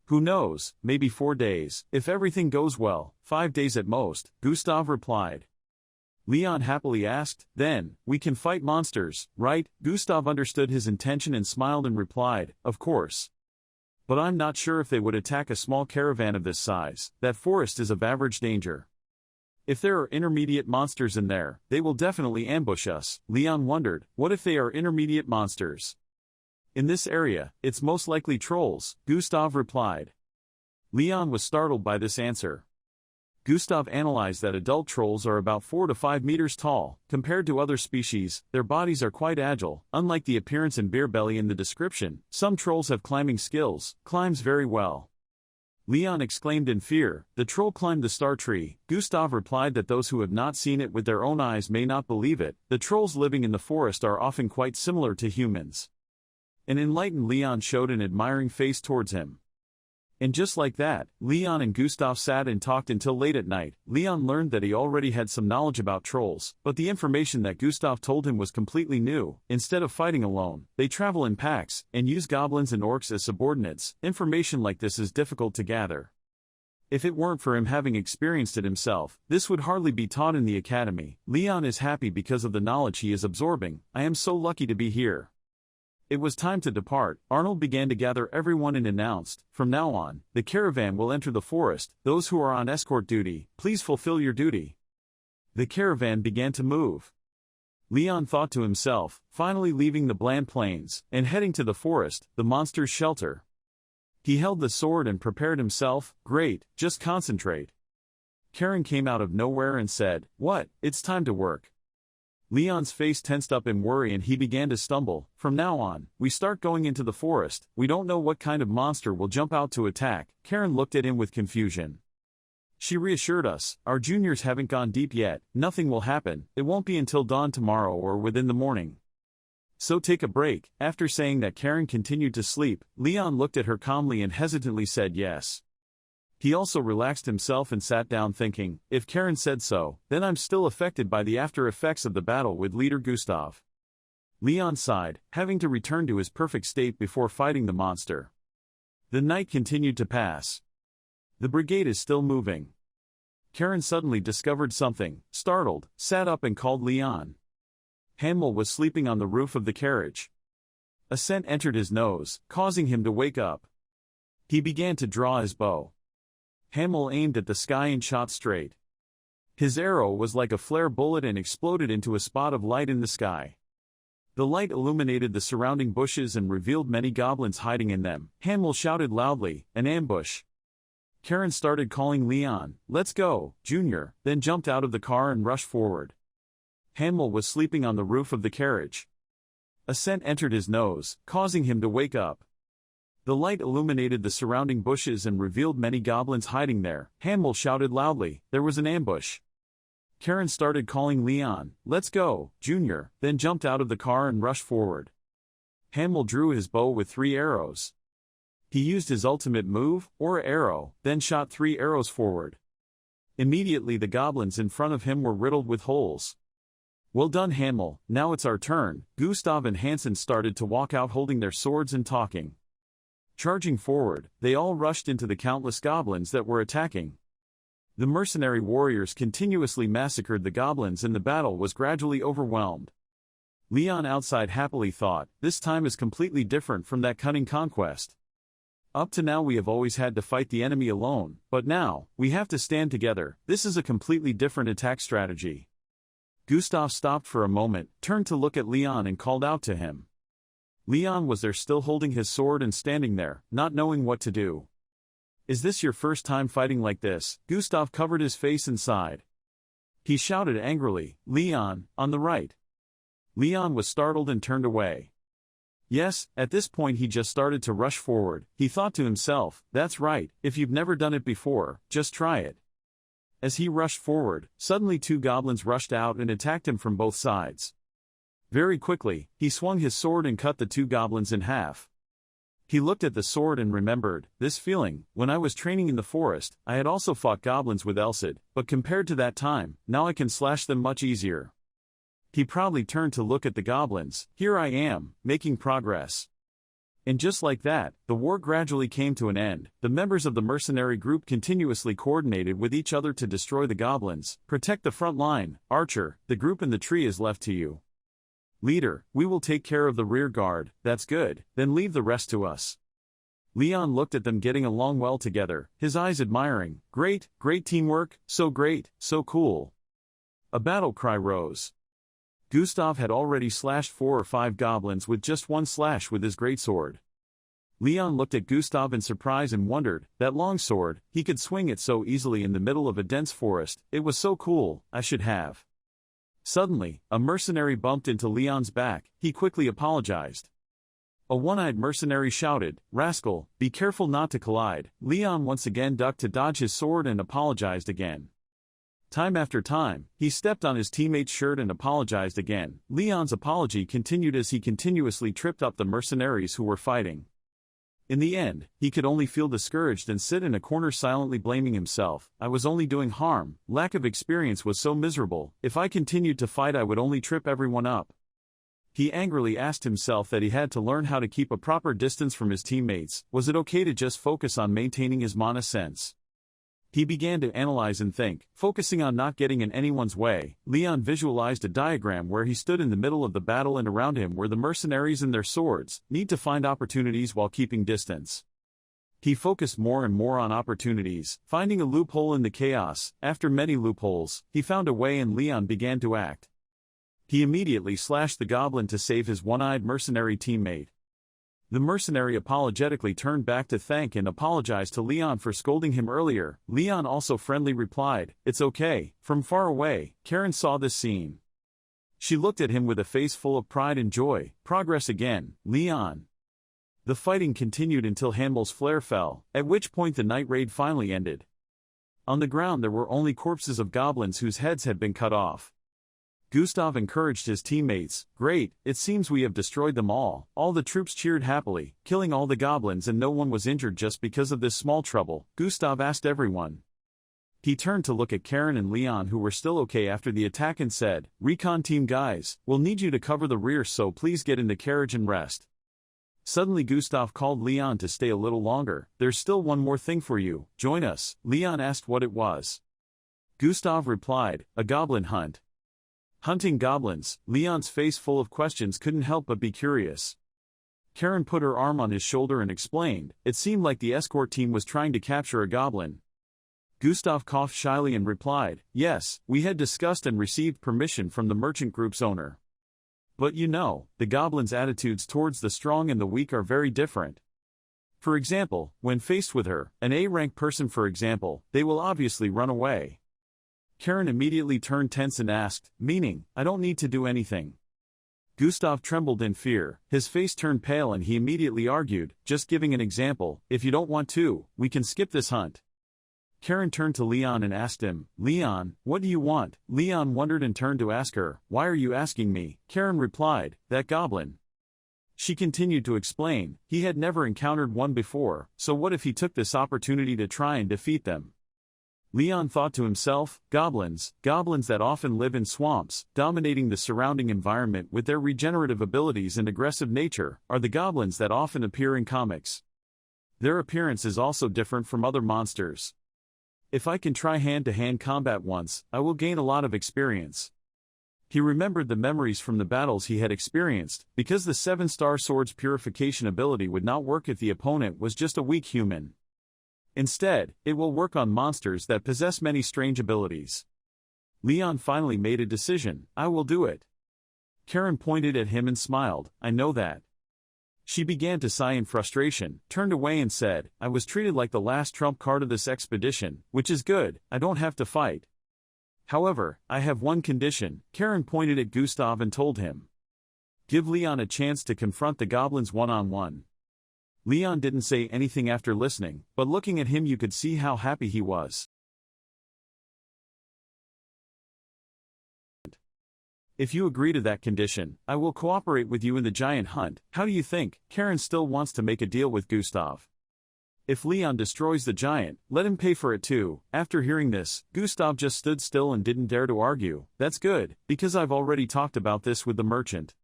"Who knows, maybe 4 days, if everything goes well, 5 days at most," Gustav replied. Leon happily asked, "Then, we can fight monsters, right?" Gustav understood his intention and smiled and replied, "Of course. But I'm not sure if they would attack a small caravan of this size. That forest is of average danger. If there are intermediate monsters in there, they will definitely ambush us." Leon wondered, what if they are intermediate monsters? "In this area, it's most likely trolls," Gustav replied. Leon was startled by this answer. Gustav analyzed that adult trolls are about 4 to 5 meters tall. Compared to other species, their bodies are quite agile. Unlike the appearance and beer belly in the description, some trolls have climbing skills, climbs very well. Leon exclaimed in fear, "The troll climbed the star tree." Gustav replied that those who have not seen it with their own eyes may not believe it. The trolls living in the forest are often quite similar to humans. An enlightened Leon showed an admiring face towards him. And just like that, Leon and Gustav sat and talked until late at night. Leon learned that he already had some knowledge about trolls, but the information that Gustav told him was completely new. Instead of fighting alone, they travel in packs, and use goblins and orcs as subordinates. Information like this is difficult to gather. If it weren't for him having experienced it himself, this would hardly be taught in the academy. Leon is happy because of the knowledge he is absorbing. "I am so lucky to be here." It was time to depart. Arnold began to gather everyone and announced, "From now on, the caravan will enter the forest. Those who are on escort duty, please fulfill your duty." The caravan began to move. Leon thought to himself, finally leaving the bland plains, and heading to the forest, the monster's shelter. He held the sword and prepared himself. "Great, just concentrate." Karen came out of nowhere and said, "What? It's time to work." Leon's face tensed up in worry and he began to stumble. "From now on, we start going into the forest. We don't know what kind of monster will jump out to attack." Karen looked at him with confusion. She reassured us, "Our juniors haven't gone deep yet. Nothing will happen. It won't be until dawn tomorrow or within the morning. So take a break." After saying that, Karen continued to sleep. Leon looked at her calmly and hesitantly said yes. He also relaxed himself and sat down thinking, if Karen said so, then I'm still affected by the after effects of the battle with leader Gustav. Leon sighed, having to return to his perfect state before fighting the monster. The night continued to pass. The brigade is still moving. Karen suddenly discovered something, startled, sat up and called Leon. Hamel was sleeping on the roof of the carriage. A scent entered his nose, causing him to wake up. He began to draw his bow. Hamel aimed at the sky and shot straight. His arrow was like a flare bullet and exploded into a spot of light in the sky. The light illuminated the surrounding bushes and revealed many goblins hiding in them. Hamel shouted loudly, "An ambush!" Karen started calling Leon, "Let's go, Junior," then jumped out of the car and rushed forward. Hamel was sleeping on the roof of the carriage. A scent entered his nose, causing him to wake up. The light illuminated the surrounding bushes and revealed many goblins hiding there. Hamel shouted loudly, "There was an ambush!" Karen started calling Leon, "Let's go, Junior," then jumped out of the car and rushed forward. Hamel drew his bow with 3 arrows. He used his ultimate move, or arrow, then shot 3 arrows forward. Immediately the goblins in front of him were riddled with holes. "Well done, Hamel, now it's our turn." Gustav and Hansen started to walk out holding their swords and talking. Charging forward, they all rushed into the countless goblins that were attacking. The mercenary warriors continuously massacred the goblins and the battle was gradually overwhelmed. Leon outside happily thought, "This time is completely different from that cunning conquest. Up to now we have always had to fight the enemy alone, but now, we have to stand together. This is a completely different attack strategy." Gustav stopped for a moment, turned to look at Leon and called out to him. Leon was there still holding his sword and standing there, not knowing what to do. "Is this your first time fighting like this?" Gustav covered his face and sighed. He shouted angrily, "Leon, on the right!" Leon was startled and turned away. Yes, at this point he just started to rush forward. He thought to himself, that's right, if you've never done it before, just try it. As he rushed forward, suddenly two goblins rushed out and attacked him from both sides. Very quickly, he swung his sword and cut the two goblins in half. He looked at the sword and remembered this feeling. When I was training in the forest, I had also fought goblins with Elcid, but compared to that time, now I can slash them much easier. He proudly turned to look at the goblins. Here I am, making progress. And just like that, the war gradually came to an end. The members of the mercenary group continuously coordinated with each other to destroy the goblins. Protect the front line, Archer, the group in the tree is left to you. Leader, we will take care of the rear guard. That's good, then leave the rest to us. Leon looked at them getting along well together, his eyes admiring. Great, great teamwork, so great, so cool. A battle cry rose. Gustav had already slashed 4 or 5 goblins with just one slash with his greatsword. Leon looked at Gustav in surprise and wondered, that long sword, he could swing it so easily in the middle of a dense forest, it was so cool, I should have. Suddenly, a mercenary bumped into Leon's back. He quickly apologized. A one-eyed mercenary shouted, rascal, be careful not to collide. Leon once again ducked to dodge his sword and apologized again. Time after time, he stepped on his teammate's shirt and apologized again. Leon's apology continued as he continuously tripped up the mercenaries who were fighting. In the end, he could only feel discouraged and sit in a corner silently blaming himself. I was only doing harm, lack of experience was so miserable, if I continued to fight I would only trip everyone up. He angrily asked himself that he had to learn how to keep a proper distance from his teammates. Was it okay to just focus on maintaining his mana sense? He began to analyze and think, focusing on not getting in anyone's way. Leon visualized a diagram where he stood in the middle of the battle and around him were the mercenaries and their swords, need to find opportunities while keeping distance. He focused more and more on opportunities, finding a loophole in the chaos. After many loopholes, he found a way and Leon began to act. He immediately slashed the goblin to save his one-eyed mercenary teammate. The mercenary apologetically turned back to thank and apologized to Leon for scolding him earlier. Leon also friendly replied, it's okay. From far away, Karen saw this scene. She looked at him with a face full of pride and joy. Progress again, Leon. The fighting continued until Hannibal's flare fell, at which point the night raid finally ended. On the ground there were only corpses of goblins whose heads had been cut off. Gustav encouraged his teammates, great, it seems we have destroyed them all. All the troops cheered happily, killing all the goblins and no one was injured just because of this small trouble. Gustav asked everyone. He turned to look at Karen and Leon who were still okay after the attack and said, recon team guys, we'll need you to cover the rear so please get in the carriage and rest. Suddenly Gustav called Leon to stay a little longer. There's still one more thing for you, join us. Leon asked what it was. Gustav replied, a goblin hunt. Hunting goblins. Leon's face full of questions couldn't help but be curious. Karen put her arm on his shoulder and explained, it seemed like the escort team was trying to capture a goblin. Gustav coughed shyly and replied, yes, we had discussed and received permission from the merchant group's owner. But you know, the goblins' attitudes towards the strong and the weak are very different. For example, when faced with her, an A-rank person for example, they will obviously run away. Karen immediately turned tense and asked, meaning, I don't need to do anything. Gustav trembled in fear, his face turned pale and he immediately argued, just giving an example, if you don't want to, we can skip this hunt. Karen turned to Leon and asked him, Leon, what do you want? Leon wondered and turned to ask her, why are you asking me? Karen replied, that goblin. She continued to explain, he had never encountered one before, so what if he took this opportunity to try and defeat them? Leon thought to himself, goblins that often live in swamps, dominating the surrounding environment with their regenerative abilities and aggressive nature, are the goblins that often appear in comics. Their appearance is also different from other monsters. If I can try hand-to-hand combat once, I will gain a lot of experience. He remembered the memories from the battles he had experienced, because the 7-star sword's purification ability would not work if the opponent was just a weak human. Instead, it will work on monsters that possess many strange abilities. Leon finally made a decision, I will do it. Karen pointed at him and smiled, I know that. She began to sigh in frustration, turned away and said, I was treated like the last trump card of this expedition, which is good, I don't have to fight. However, I have one condition. Karen pointed at Gustav and told him. Give Leon a chance to confront the goblins one-on-one. Leon didn't say anything after listening, but looking at him you could see how happy he was. If you agree to that condition, I will cooperate with you in the giant hunt. How do you think? Karen still wants to make a deal with Gustav. If Leon destroys the giant, let him pay for it too. After hearing this, Gustav just stood still and didn't dare to argue. That's good, because I've already talked about this with the merchant.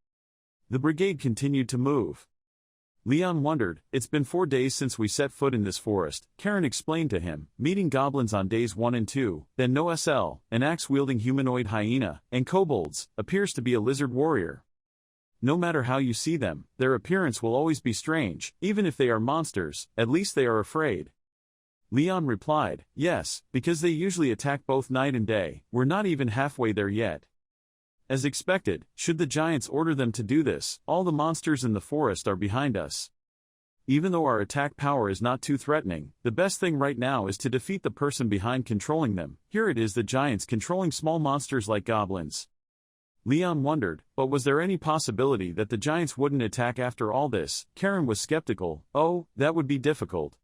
The brigade continued to move. Leon wondered, it's been 4 days since we set foot in this forest. Karen explained to him, meeting goblins on days 1 and 2, then no SL, an axe-wielding humanoid hyena, and kobolds, appears to be a lizard warrior. No matter how you see them, their appearance will always be strange, even if they are monsters, at least they are afraid. Leon replied, yes, because they usually attack both night and day. We're not even halfway there yet. As expected, should the giants order them to do this, all the monsters in the forest are behind us. Even though our attack power is not too threatening, the best thing right now is to defeat the person behind controlling them. Here it is, the giants controlling small monsters like goblins. Leon wondered, but was there any possibility that the giants wouldn't attack after all this? Karen was skeptical. Oh, that would be difficult.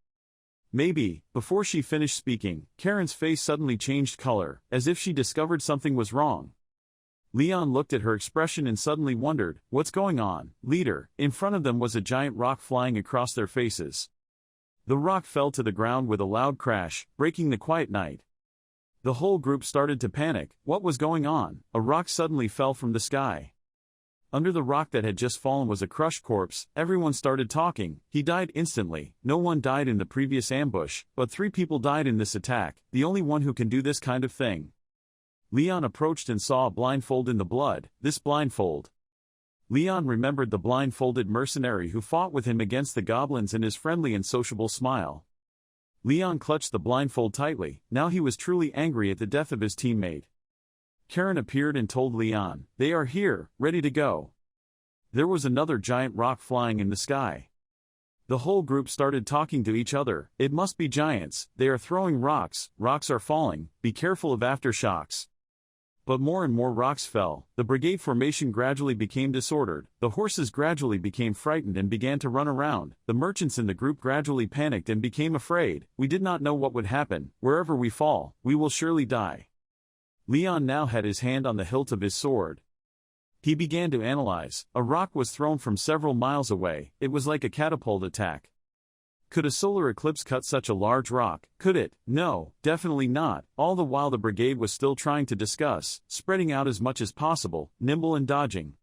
Maybe. Before she finished speaking, Karen's face suddenly changed color, as if she discovered something was wrong. Leon looked at her expression and suddenly wondered, what's going on? Leader. In front of them was a giant rock flying across their faces. The rock fell to the ground with a loud crash, breaking the quiet night. The whole group started to panic. What was going on? A rock suddenly fell from the sky. Under the rock that had just fallen was a crushed corpse. Everyone started talking. He died instantly. No one died in the previous ambush, but 3 people died in this attack, the only one who can do this kind of thing. Leon approached and saw a blindfold in the blood. This blindfold. Leon remembered the blindfolded mercenary who fought with him against the goblins and his friendly and sociable smile. Leon clutched the blindfold tightly. Now he was truly angry at the death of his teammate. Karen appeared and told Leon, they are here, ready to go. There was another giant rock flying in the sky. The whole group started talking to each other. It must be giants. They are throwing rocks. Rocks are falling. Be careful of aftershocks. But more and more rocks fell. The brigade formation gradually became disordered. The horses gradually became frightened and began to run around. The merchants in the group gradually panicked and became afraid. We did not know what would happen. Wherever we fall, we will surely die. Leon now had his hand on the hilt of his sword. He began to analyze. A rock was thrown from several miles away. It was like a catapult attack. Could a solar eclipse cut such a large rock? Could it? No, definitely not. All the while the brigade was still trying to discuss, spreading out as much as possible, nimble and dodging.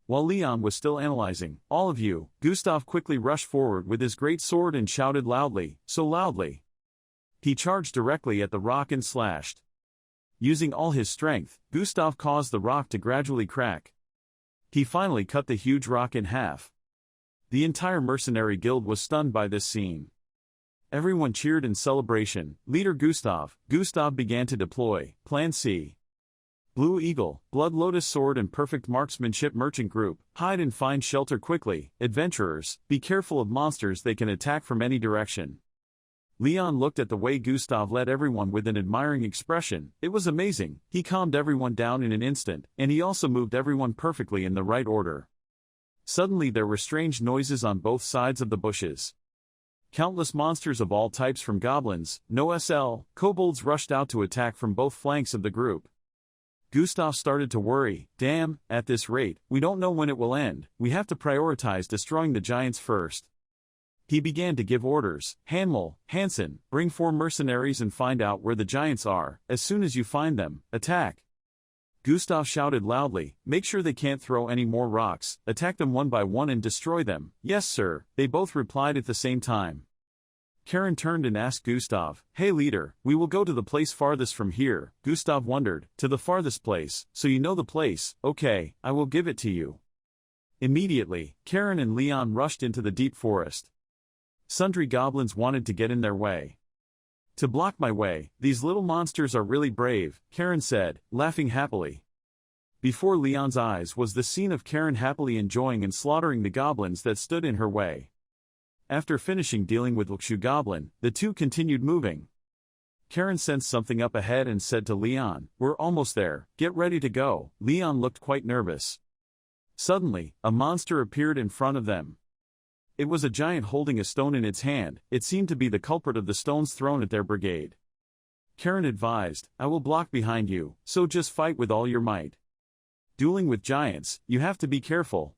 While Leon was still analyzing, all of you, Gustav quickly rushed forward with his great sword and shouted loudly, so loudly. He charged directly at the rock and slashed. Using all his strength, Gustav caused the rock to gradually crack. He finally cut the huge rock in half. The entire mercenary guild was stunned by this scene. Everyone cheered in celebration. Leader Gustav began to deploy. Plan C. Blue Eagle, Blood Lotus Sword and Perfect Marksmanship Merchant Group, hide and find shelter quickly. Adventurers, be careful of monsters, they can attack from any direction. Leon looked at the way Gustav led everyone with an admiring expression. It was amazing. He calmed everyone down in an instant, and he also moved everyone perfectly in the right order. Suddenly there were strange noises on both sides of the bushes. Countless monsters of all types from goblins, no SL, kobolds rushed out to attack from both flanks of the group. Gustav started to worry. Damn, at this rate, we don't know when it will end. We have to prioritize destroying the giants first. He began to give orders. Hanmel, Hansen, bring 4 mercenaries and find out where the giants are. As soon as you find them, attack. Gustav shouted loudly, make sure they can't throw any more rocks, attack them one by one and destroy them. Yes sir, they both replied at the same time. Karen turned and asked Gustav, hey leader, we will go to the place farthest from here. Gustav wondered, to the farthest place, so you know the place. Okay, I will give it to you. Immediately, Karen and Leon rushed into the deep forest. Sundry goblins wanted to get in their way. To block my way, these little monsters are really brave, Karen said, laughing happily. Before Leon's eyes was the scene of Karen happily enjoying and slaughtering the goblins that stood in her way. After finishing dealing with Luxu Goblin, the two continued moving. Karen sensed something up ahead and said to Leon, we're almost there, get ready to go. Leon looked quite nervous. Suddenly, a monster appeared in front of them. It was a giant holding a stone in its hand. It seemed to be the culprit of the stones thrown at their brigade. Karen advised, "I will block behind you, so just fight with all your might. Dueling with giants, you have to be careful."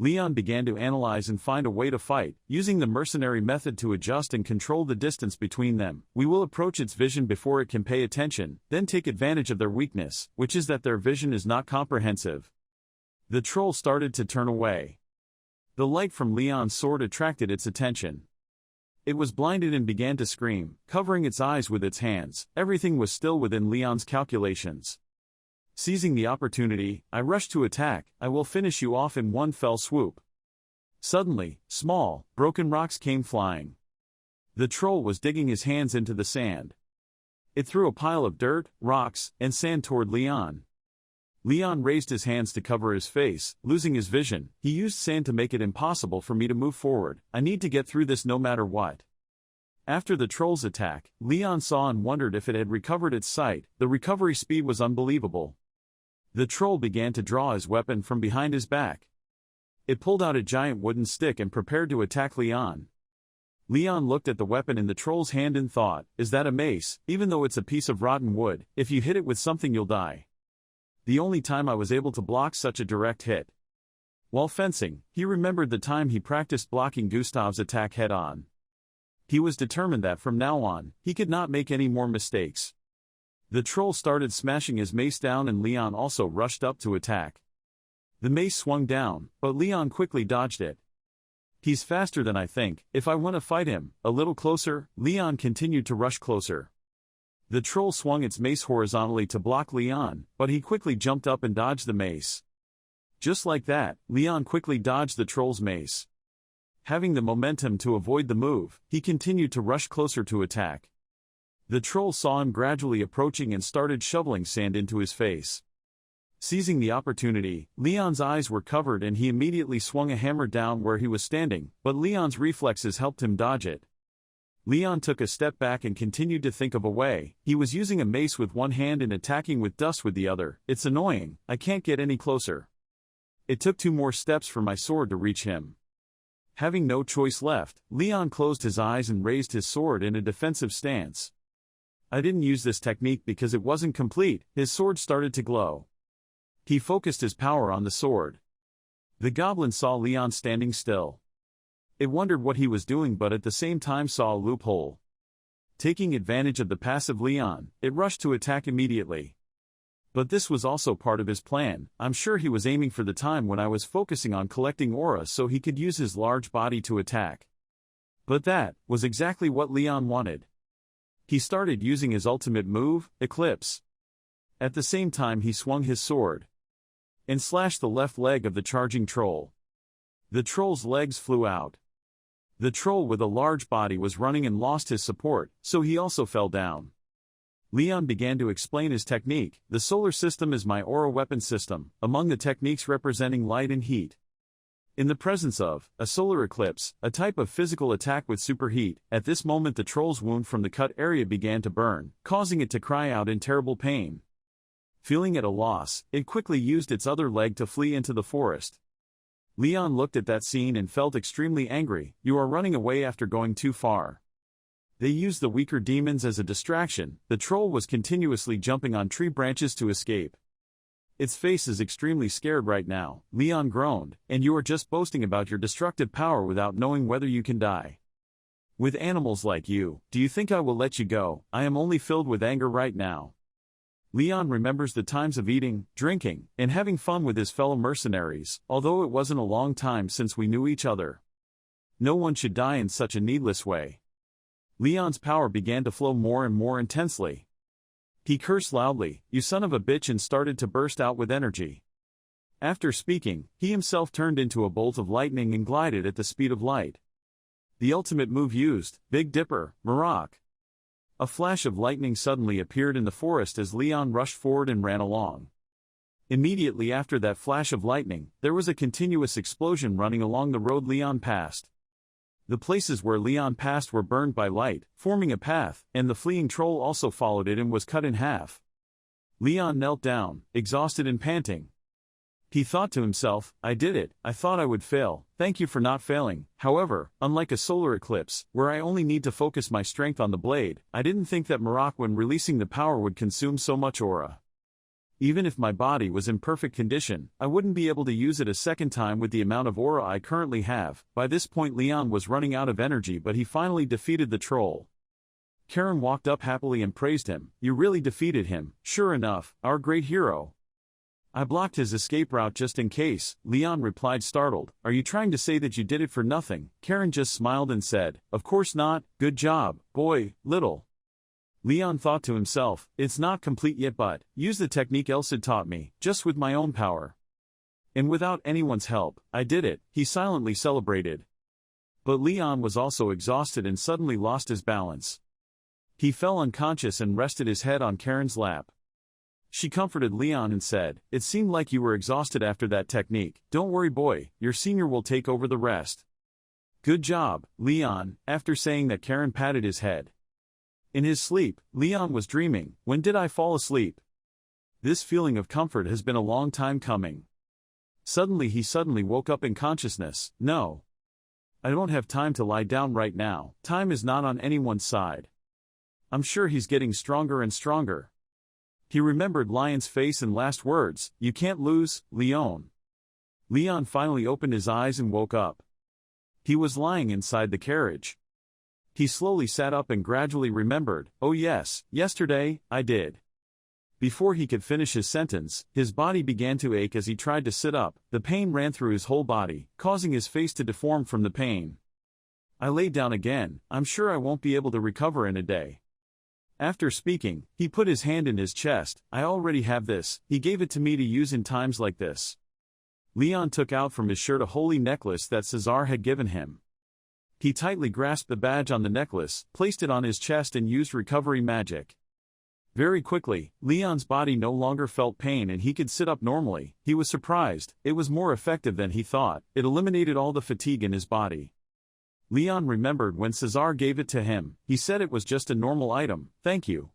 Leon began to analyze and find a way to fight, using the mercenary method to adjust and control the distance between them. We will approach its vision before it can pay attention, then take advantage of their weakness, which is that their vision is not comprehensive. The troll started to turn away. The light from Leon's sword attracted its attention. It was blinded and began to scream, covering its eyes with its hands. Everything was still within Leon's calculations. Seizing the opportunity, I rushed to attack. "I will finish you off in one fell swoop." Suddenly, small, broken rocks came flying. The troll was digging his hands into the sand. It threw a pile of dirt, rocks, and sand toward Leon. Leon raised his hands to cover his face, losing his vision. He used sand to make it impossible for me to move forward. I need to get through this no matter what. After the troll's attack, Leon saw and wondered if it had recovered its sight. The recovery speed was unbelievable. The troll began to draw his weapon from behind his back. It pulled out a giant wooden stick and prepared to attack Leon. Leon looked at the weapon in the troll's hand and thought, "Is that a mace? Even though it's a piece of rotten wood, if you hit it with something you'll die." The only time I was able to block such a direct hit. While fencing, he remembered the time he practiced blocking Gustav's attack head-on. He was determined that from now on, he could not make any more mistakes. The troll started smashing his mace down and Leon also rushed up to attack. The mace swung down, but Leon quickly dodged it. "He's faster than I think. If I want to fight him, a little closer." Leon continued to rush closer. The troll swung its mace horizontally to block Leon, but he quickly jumped up and dodged the mace. Just like that, Leon quickly dodged the troll's mace. Having the momentum to avoid the move, he continued to rush closer to attack. The troll saw him gradually approaching and started shoveling sand into his face. Seizing the opportunity, Leon's eyes were covered and he immediately swung a hammer down where he was standing, but Leon's reflexes helped him dodge it. Leon took a step back and continued to think of a way. He was using a mace with one hand and attacking with dust with the other. "It's annoying, I can't get any closer." It took 2 more steps for my sword to reach him. Having no choice left, Leon closed his eyes and raised his sword in a defensive stance. I didn't use this technique because it wasn't complete. His sword started to glow. He focused his power on the sword. The goblin saw Leon standing still. It wondered what he was doing but at the same time saw a loophole. Taking advantage of the passive Leon, it rushed to attack immediately. But this was also part of his plan. I'm sure he was aiming for the time when I was focusing on collecting aura so he could use his large body to attack. But that was exactly what Leon wanted. He started using his ultimate move, Eclipse. At the same time he swung his sword and slashed the left leg of the charging troll. The troll's legs flew out. The troll with a large body was running and lost his support, so he also fell down. Leon began to explain his technique. "The solar system is my aura weapon system, among the techniques representing light and heat. In the presence of a solar eclipse, a type of physical attack with superheat, at this moment the troll's wound from the cut area began to burn, causing it to cry out in terrible pain. Feeling at a loss, it quickly used its other leg to flee into the forest." Leon looked at that scene and felt extremely angry. "You are running away after going too far." They used the weaker demons as a distraction. The troll was continuously jumping on tree branches to escape. "Its face is extremely scared right now," Leon groaned, "and you are just boasting about your destructive power without knowing whether you can die. With animals like you, do you think I will let you go? I am only filled with anger right now." Leon remembers the times of eating, drinking, and having fun with his fellow mercenaries, although it wasn't a long time since we knew each other. No one should die in such a needless way. Leon's power began to flow more and more intensely. He cursed loudly, "You son of a bitch," and started to burst out with energy. After speaking, he himself turned into a bolt of lightning and glided at the speed of light. The ultimate move used, Big Dipper, Maroc. A flash of lightning suddenly appeared in the forest as Leon rushed forward and ran along. Immediately after that flash of lightning, there was a continuous explosion running along the road Leon passed. The places where Leon passed were burned by light, forming a path, and the fleeing troll also followed it and was cut in half. Leon knelt down, exhausted and panting. He thought to himself, I did it, I thought I would fail, thank you for not failing. However, unlike a solar eclipse, where I only need to focus my strength on the blade, I didn't think that Marok when releasing the power would consume so much aura. Even if my body was in perfect condition, I wouldn't be able to use it a second time with the amount of aura I currently have. By this point Leon was running out of energy, but he finally defeated the troll. Karen walked up happily and praised him. You really defeated him, sure enough, our great hero. I blocked his escape route just in case, Leon replied startled. Are you trying to say that you did it for nothing? Karen just smiled and said, of course not, good job, boy, little. Leon thought to himself, it's not complete yet but, use the technique Elsid taught me, just with my own power. And without anyone's help, I did it, he silently celebrated. But Leon was also exhausted and suddenly lost his balance. He fell unconscious and rested his head on Karen's lap. She comforted Leon and said, it seemed like you were exhausted after that technique. Don't worry boy, your senior will take over the rest. Good job, Leon. After saying that Karen patted his head. In his sleep, Leon was dreaming, when did I fall asleep? This feeling of comfort has been a long time coming. Suddenly he woke up in consciousness. No. I don't have time to lie down right now. Time is not on anyone's side. I'm sure he's getting stronger and stronger. He remembered Lion's face and last words, you can't lose, Leon. Leon finally opened his eyes and woke up. He was lying inside the carriage. He slowly sat up and gradually remembered, oh yes, yesterday, I did. Before he could finish his sentence, his body began to ache as he tried to sit up. The pain ran through his whole body, causing his face to deform from the pain. I lay down again, I'm sure I won't be able to recover in a day. After speaking, he put his hand in his chest. I already have this, he gave it to me to use in times like this. Leon took out from his shirt a holy necklace that Cesar had given him. He tightly grasped the badge on the necklace, placed it on his chest and used recovery magic. Very quickly, Leon's body no longer felt pain and he could sit up normally. He was surprised, it was more effective than he thought, it eliminated all the fatigue in his body. Leon remembered when Cesar gave it to him, he said it was just a normal item, thank you.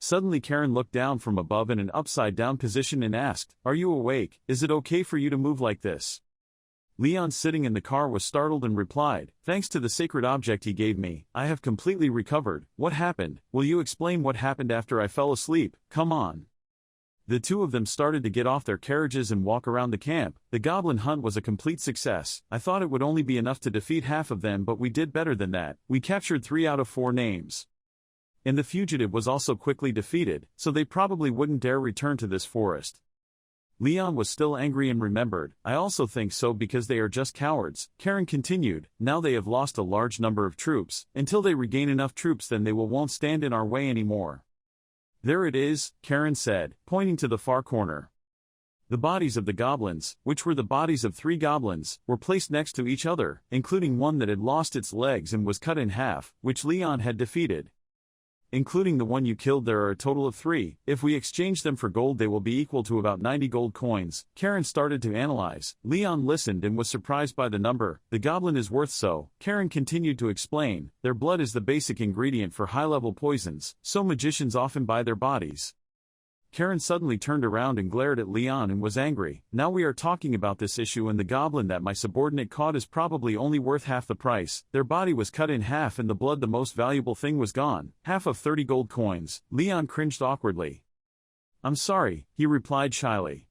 Suddenly Karen looked down from above in an upside-down position and asked, are you awake? Is it okay for you to move like this? Leon sitting in the car was startled and replied, thanks to the sacred object he gave me, I have completely recovered. What happened? Will you explain what happened after I fell asleep? Come on. The two of them started to get off their carriages and walk around the camp. The goblin hunt was a complete success. I thought it would only be enough to defeat half of them, but we did better than that. We captured 3 out of 4 names. And the fugitive was also quickly defeated, so they probably wouldn't dare return to this forest. Leon was still angry and remembered, I also think so because they are just cowards. Karen continued, now they have lost a large number of troops. Until they regain enough troops then they won't stand in our way anymore. There it is, Karen said, pointing to the far corner. The bodies of the goblins, which were the bodies of 3 goblins, were placed next to each other, including one that had lost its legs and was cut in half, which Leon had defeated. Including the one you killed there are a total of 3, if we exchange them for gold they will be equal to about 90 gold coins. Karen started to analyze. Leon listened and was surprised by the number. The goblin is worth so. Karen continued to explain, their blood is the basic ingredient for high-level poisons, so magicians often buy their bodies. Karen suddenly turned around and glared at Leon and was angry. Now we are talking about this issue and the goblin that my subordinate caught is probably only worth half the price. Their body was cut in half and the blood, the most valuable thing, was gone. Half of 30 gold coins. Leon cringed awkwardly. I'm sorry, he replied shyly.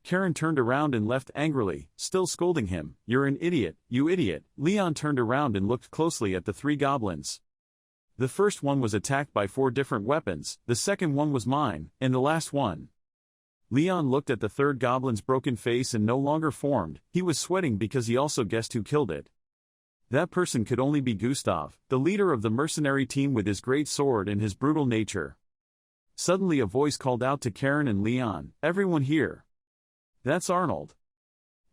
Karen turned around and left angrily, still scolding him. You're an idiot, you idiot. Leon turned around and looked closely at the 3 goblins. The first one was attacked by 4 different weapons, the second one was mine, and the last one. Leon looked at the 3rd goblin's broken face and no longer formed. He was sweating because he also guessed who killed it. That person could only be Gustav, the leader of the mercenary team with his great sword and his brutal nature. Suddenly a voice called out to Karen and Leon, everyone here. That's Arnold.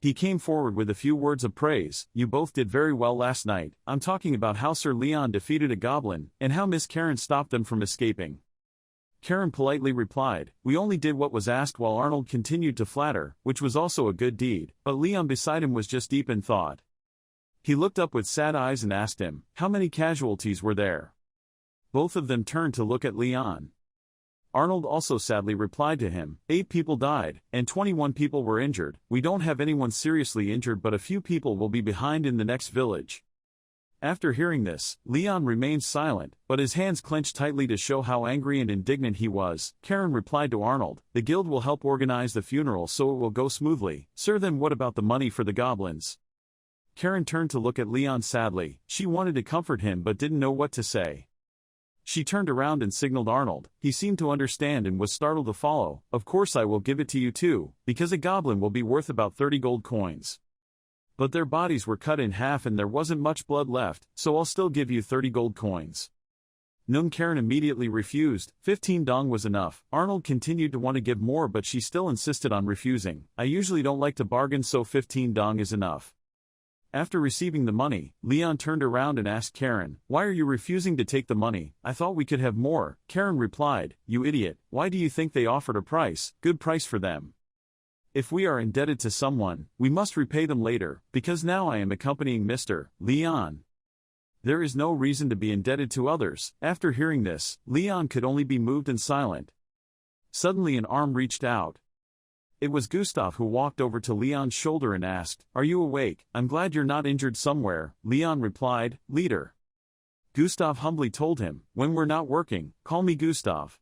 He came forward with a few words of praise. You both did very well last night. I'm talking about how Sir Leon defeated a goblin, and how Miss Karen stopped them from escaping. Karen politely replied, we only did what was asked, while Arnold continued to flatter, which was also a good deed, but Leon beside him was just deep in thought. He looked up with sad eyes and asked him, how many casualties were there? Both of them turned to look at Leon. Arnold also sadly replied to him, 8 people died, and 21 people were injured. We don't have anyone seriously injured, but a few people will be behind in the next village. After hearing this, Leon remained silent, but his hands clenched tightly to show how angry and indignant he was. Karen replied to Arnold, the guild will help organize the funeral so it will go smoothly. Sir, then what about the money for the goblins? Karen turned to look at Leon sadly. She wanted to comfort him but didn't know what to say. She turned around and signaled Arnold. He seemed to understand and was startled to follow. Of course I will give it to you too, because a goblin will be worth about 30 gold coins. But their bodies were cut in half and there wasn't much blood left, so I'll still give you 30 gold coins. Nung. Karen immediately refused. 15 dong was enough. Arnold continued to want to give more but she still insisted on refusing. I usually don't like to bargain, so 15 dong is enough. After receiving the money, Leon turned around and asked Karen, why are you refusing to take the money? I thought we could have more. Karen replied, you idiot, why do you think they offered a price? Good price for them. If we are indebted to someone, we must repay them later, because now I am accompanying Mr. Leon. There is no reason to be indebted to others. After hearing this, Leon could only be moved and silent. Suddenly an arm reached out. It was Gustav, who walked over to Leon's shoulder and asked, are you awake? I'm glad you're not injured somewhere. Leon replied, leader. Gustav humbly told him, when we're not working, call me Gustav.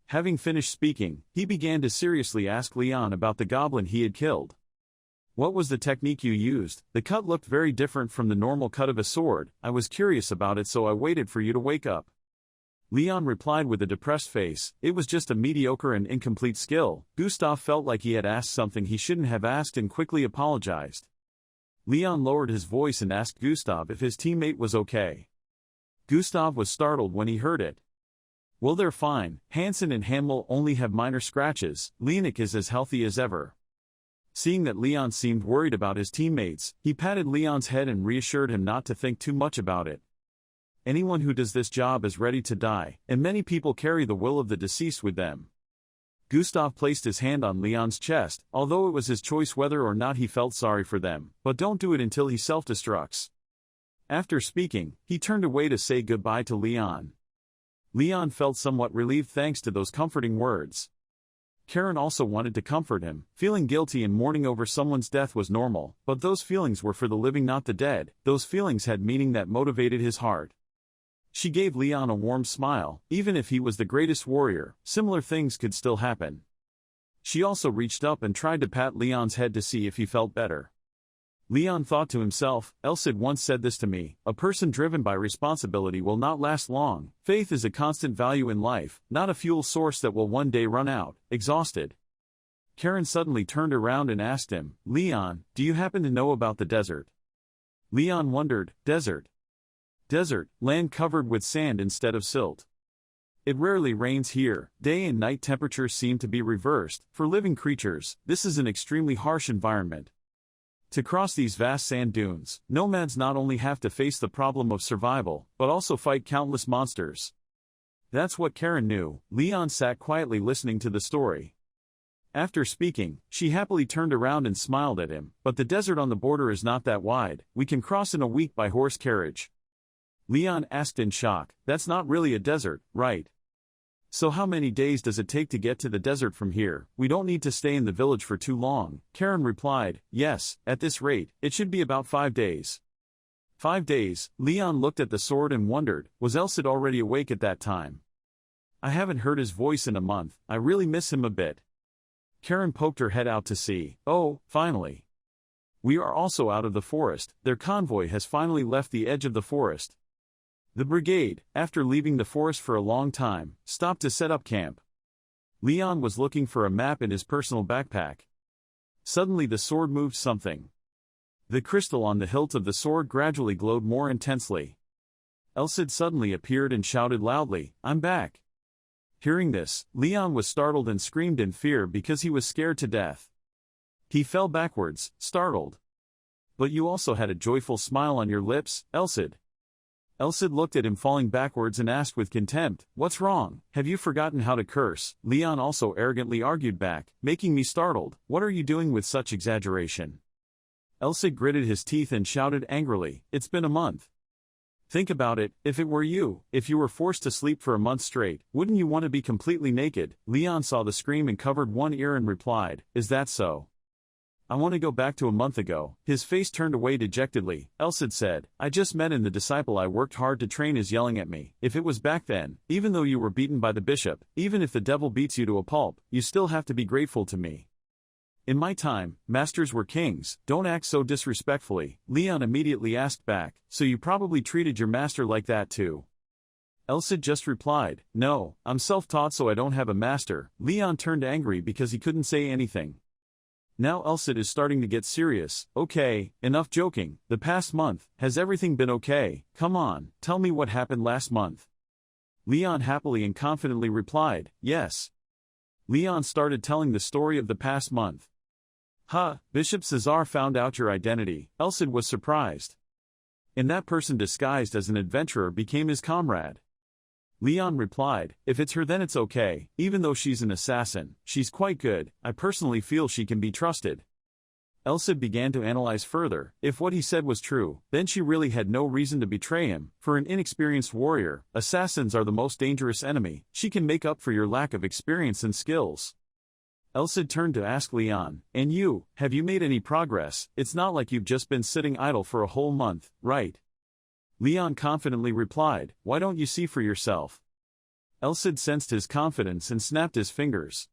Having finished speaking, he began to seriously ask Leon about the goblin he had killed. What was the technique you used? The cut looked very different from the normal cut of a sword. I was curious about it, so I waited for you to wake up. Leon replied with a depressed face, it was just a mediocre and incomplete skill. Gustav felt like he had asked something he shouldn't have asked and quickly apologized. Leon lowered his voice and asked Gustav if his teammate was okay. Gustav was startled when he heard it. Well, they're fine. Hansen and Hamel only have minor scratches. Leonik is as healthy as ever. Seeing that Leon seemed worried about his teammates, he patted Leon's head and reassured him not to think too much about it. Anyone who does this job is ready to die, and many people carry the will of the deceased with them. Gustav placed his hand on Leon's chest, although it was his choice whether or not he felt sorry for them, but don't do it until he self-destructs. After speaking, he turned away to say goodbye to Leon. Leon felt somewhat relieved thanks to those comforting words. Karen also wanted to comfort him. Feeling guilty and mourning over someone's death was normal, but those feelings were for the living, not the dead. Those feelings had meaning that motivated his heart. She gave Leon a warm smile. Even if he was the greatest warrior, similar things could still happen. She also reached up and tried to pat Leon's head to see if he felt better. Leon thought to himself, Elsid once said this to me, a person driven by responsibility will not last long. Faith is a constant value in life, not a fuel source that will one day run out. Exhausted. Karen suddenly turned around and asked him, Leon, do you happen to know about the desert? Leon wondered, desert? Desert, land covered with sand instead of silt. It rarely rains here. Day and night temperatures seem to be reversed. For living creatures, this is an extremely harsh environment. To cross these vast sand dunes, nomads not only have to face the problem of survival, but also fight countless monsters. That's what Karen knew. Leon sat quietly listening to the story. After speaking, she happily turned around and smiled at him. But the desert on the border is not that wide. We can cross in a week by horse carriage. Leon asked in shock, that's not really a desert, right? So how many days does it take to get to the desert from here? We don't need to stay in the village for too long. Karen replied, yes, at this rate, it should be about 5 days. 5 days? Leon looked at the sword and wondered, was Elsid already awake at that time? I haven't heard his voice in a month. I really miss him a bit. Karen poked her head out to sea. Oh, finally. We are also out of the forest. Their convoy has finally left the edge of the forest. The brigade, after leaving the forest for a long time, stopped to set up camp. Leon was looking for a map in his personal backpack. Suddenly the sword moved something. The crystal on the hilt of the sword gradually glowed more intensely. Elsid suddenly appeared and shouted loudly, I'm back. Hearing this, Leon was startled and screamed in fear because he was scared to death. He fell backwards, startled. But you also had a joyful smile on your lips, Elsid. Elsid looked at him falling backwards and asked with contempt, what's wrong? Have you forgotten how to curse? Leon also arrogantly argued back, making me startled. What are you doing with such exaggeration? Elsid gritted his teeth and shouted angrily, it's been a month. Think about it, if it were you, if you were forced to sleep for a month straight, wouldn't you want to be completely naked? Leon saw the scream and covered one ear and replied, is that so? I want to go back to a month ago. His face turned away dejectedly. Elsid said, I just met and the disciple I worked hard to train is yelling at me. If it was back then, even though you were beaten by the bishop, even if the devil beats you to a pulp, you still have to be grateful to me. In my time, masters were kings. Don't act so disrespectfully. Leon immediately asked back, so you probably treated your master like that too? Elsid just replied, no, I'm self-taught so I don't have a master. Leon turned angry because he couldn't say anything. Now Elsid is starting to get serious. Okay, enough joking. The past month, has everything been okay? Come on, tell me what happened last month. Leon happily and confidently replied, yes. Leon started telling the story of the past month. Bishop Cesar found out your identity. Elsid was surprised. And that person disguised as an adventurer became his comrade. Leon replied, if it's her then it's okay, even though she's an assassin, she's quite good, I personally feel she can be trusted. Elsid began to analyze further. If what he said was true, then she really had no reason to betray him. For an inexperienced warrior, assassins are the most dangerous enemy. She can make up for your lack of experience and skills. Elsid turned to ask Leon, and you, have you made any progress? It's not like you've just been sitting idle for a whole month, right? Leon confidently replied, why don't you see for yourself? Elsid sensed his confidence and snapped his fingers.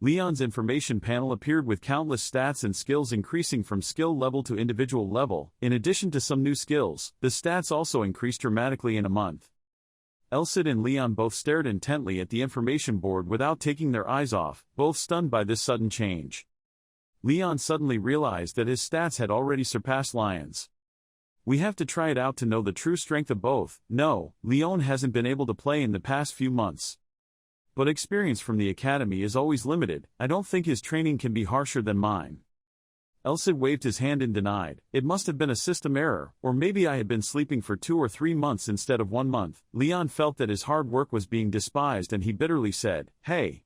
Leon's information panel appeared with countless stats and skills increasing from skill level to individual level. In addition to some new skills, the stats also increased dramatically in a month. Elsid and Leon both stared intently at the information board without taking their eyes off, both stunned by this sudden change. Leon suddenly realized that his stats had already surpassed Lion's. We have to try it out to know the true strength of both. No, Leon hasn't been able to play in the past few months. But experience from the academy is always limited. I don't think his training can be harsher than mine. Elsid waved his hand and denied, it must have been a system error, or maybe I had been sleeping for 2 or 3 months instead of 1 month. Leon felt that his hard work was being despised and he bitterly said, hey.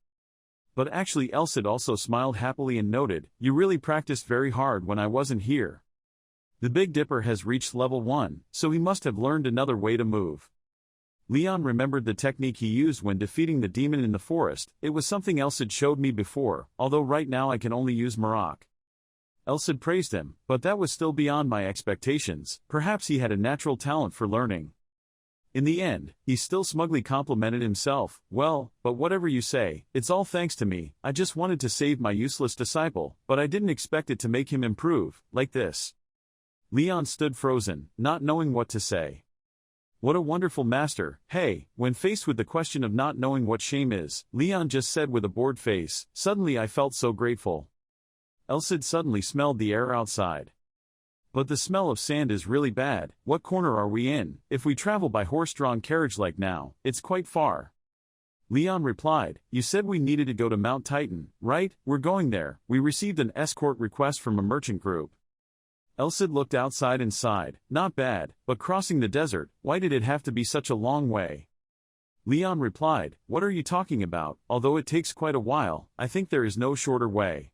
But actually Elsid also smiled happily and noted, you really practiced very hard when I wasn't here. The Big Dipper has reached level 1, so he must have learned another way to move. Leon remembered the technique he used when defeating the demon in the forest. It was something Elsid showed me before, although right now I can only use Marok. Elsid praised him, but that was still beyond my expectations. Perhaps he had a natural talent for learning. In the end, he still smugly complimented himself, well, but whatever you say, it's all thanks to me. I just wanted to save my useless disciple, but I didn't expect it to make him improve, like this. Leon stood frozen, not knowing what to say. What a wonderful master. Hey, when faced with the question of not knowing what shame is, Leon just said with a bored face, suddenly I felt so grateful. Elsid suddenly smelled the air outside. But the smell of sand is really bad. What corner are we in? If we travel by horse-drawn carriage like now, it's quite far. Leon replied, you said we needed to go to Mount Titan, right? We're going there. We received an escort request from a merchant group. Elsid looked outside and sighed, not bad, but crossing the desert, why did it have to be such a long way? Leon replied, what are you talking about? Although it takes quite a while, I think there is no shorter way.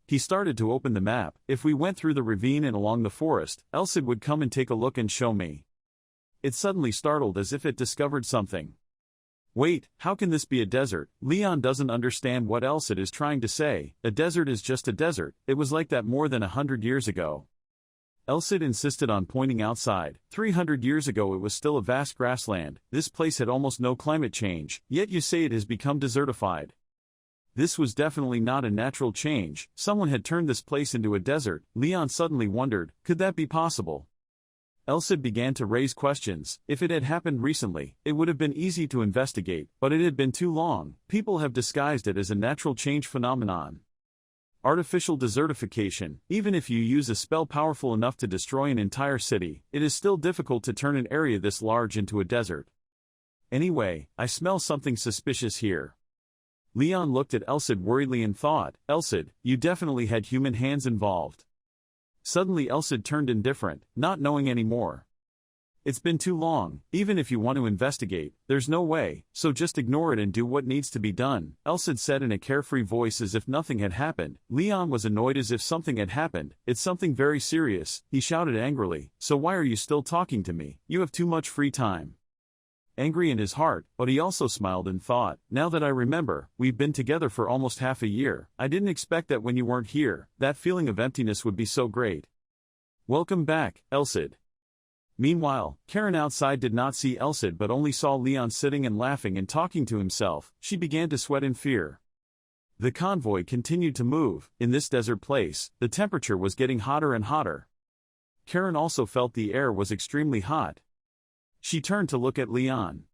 He started to open the map. If we went through the ravine and along the forest, Elsid would come and take a look and show me. It suddenly startled as if it discovered something. Wait, how can this be a desert? Leon doesn't understand what Elsid is trying to say. A desert is just a desert. It was like that more than 100 years ago. Elsid insisted on pointing outside. 300 years ago it was still a vast grassland. This place had almost no climate change, yet you say it has become desertified. This was definitely not a natural change. Someone had turned this place into a desert. Leon suddenly wondered, could that be possible? Elsid began to raise questions. If it had happened recently, it would have been easy to investigate, but it had been too long. People have disguised it as a natural change phenomenon. Artificial desertification. Even if you use a spell powerful enough to destroy an entire city, it is still difficult to turn an area this large into a desert. Anyway, I smell something suspicious here. Leon looked at Elsid worriedly and thought, Elsid, you definitely had human hands involved. Suddenly Elsid turned indifferent, not knowing anymore. It's been too long. Even if you want to investigate, there's no way, so just ignore it and do what needs to be done, Elsid said in a carefree voice as if nothing had happened. Leon was annoyed as if something had happened. It's something very serious, he shouted angrily. So why are you still talking to me? You have too much free time. Angry in his heart, but he also smiled and thought, now that I remember, we've been together for almost half a year. I didn't expect that when you weren't here, that feeling of emptiness would be so great. Welcome back, Elsid. Meanwhile, Karen outside did not see Elsid but only saw Leon sitting and laughing and talking to himself. She began to sweat in fear. The convoy continued to move. In this desert place, the temperature was getting hotter and hotter. Karen also felt the air was extremely hot. She turned to look at Leon.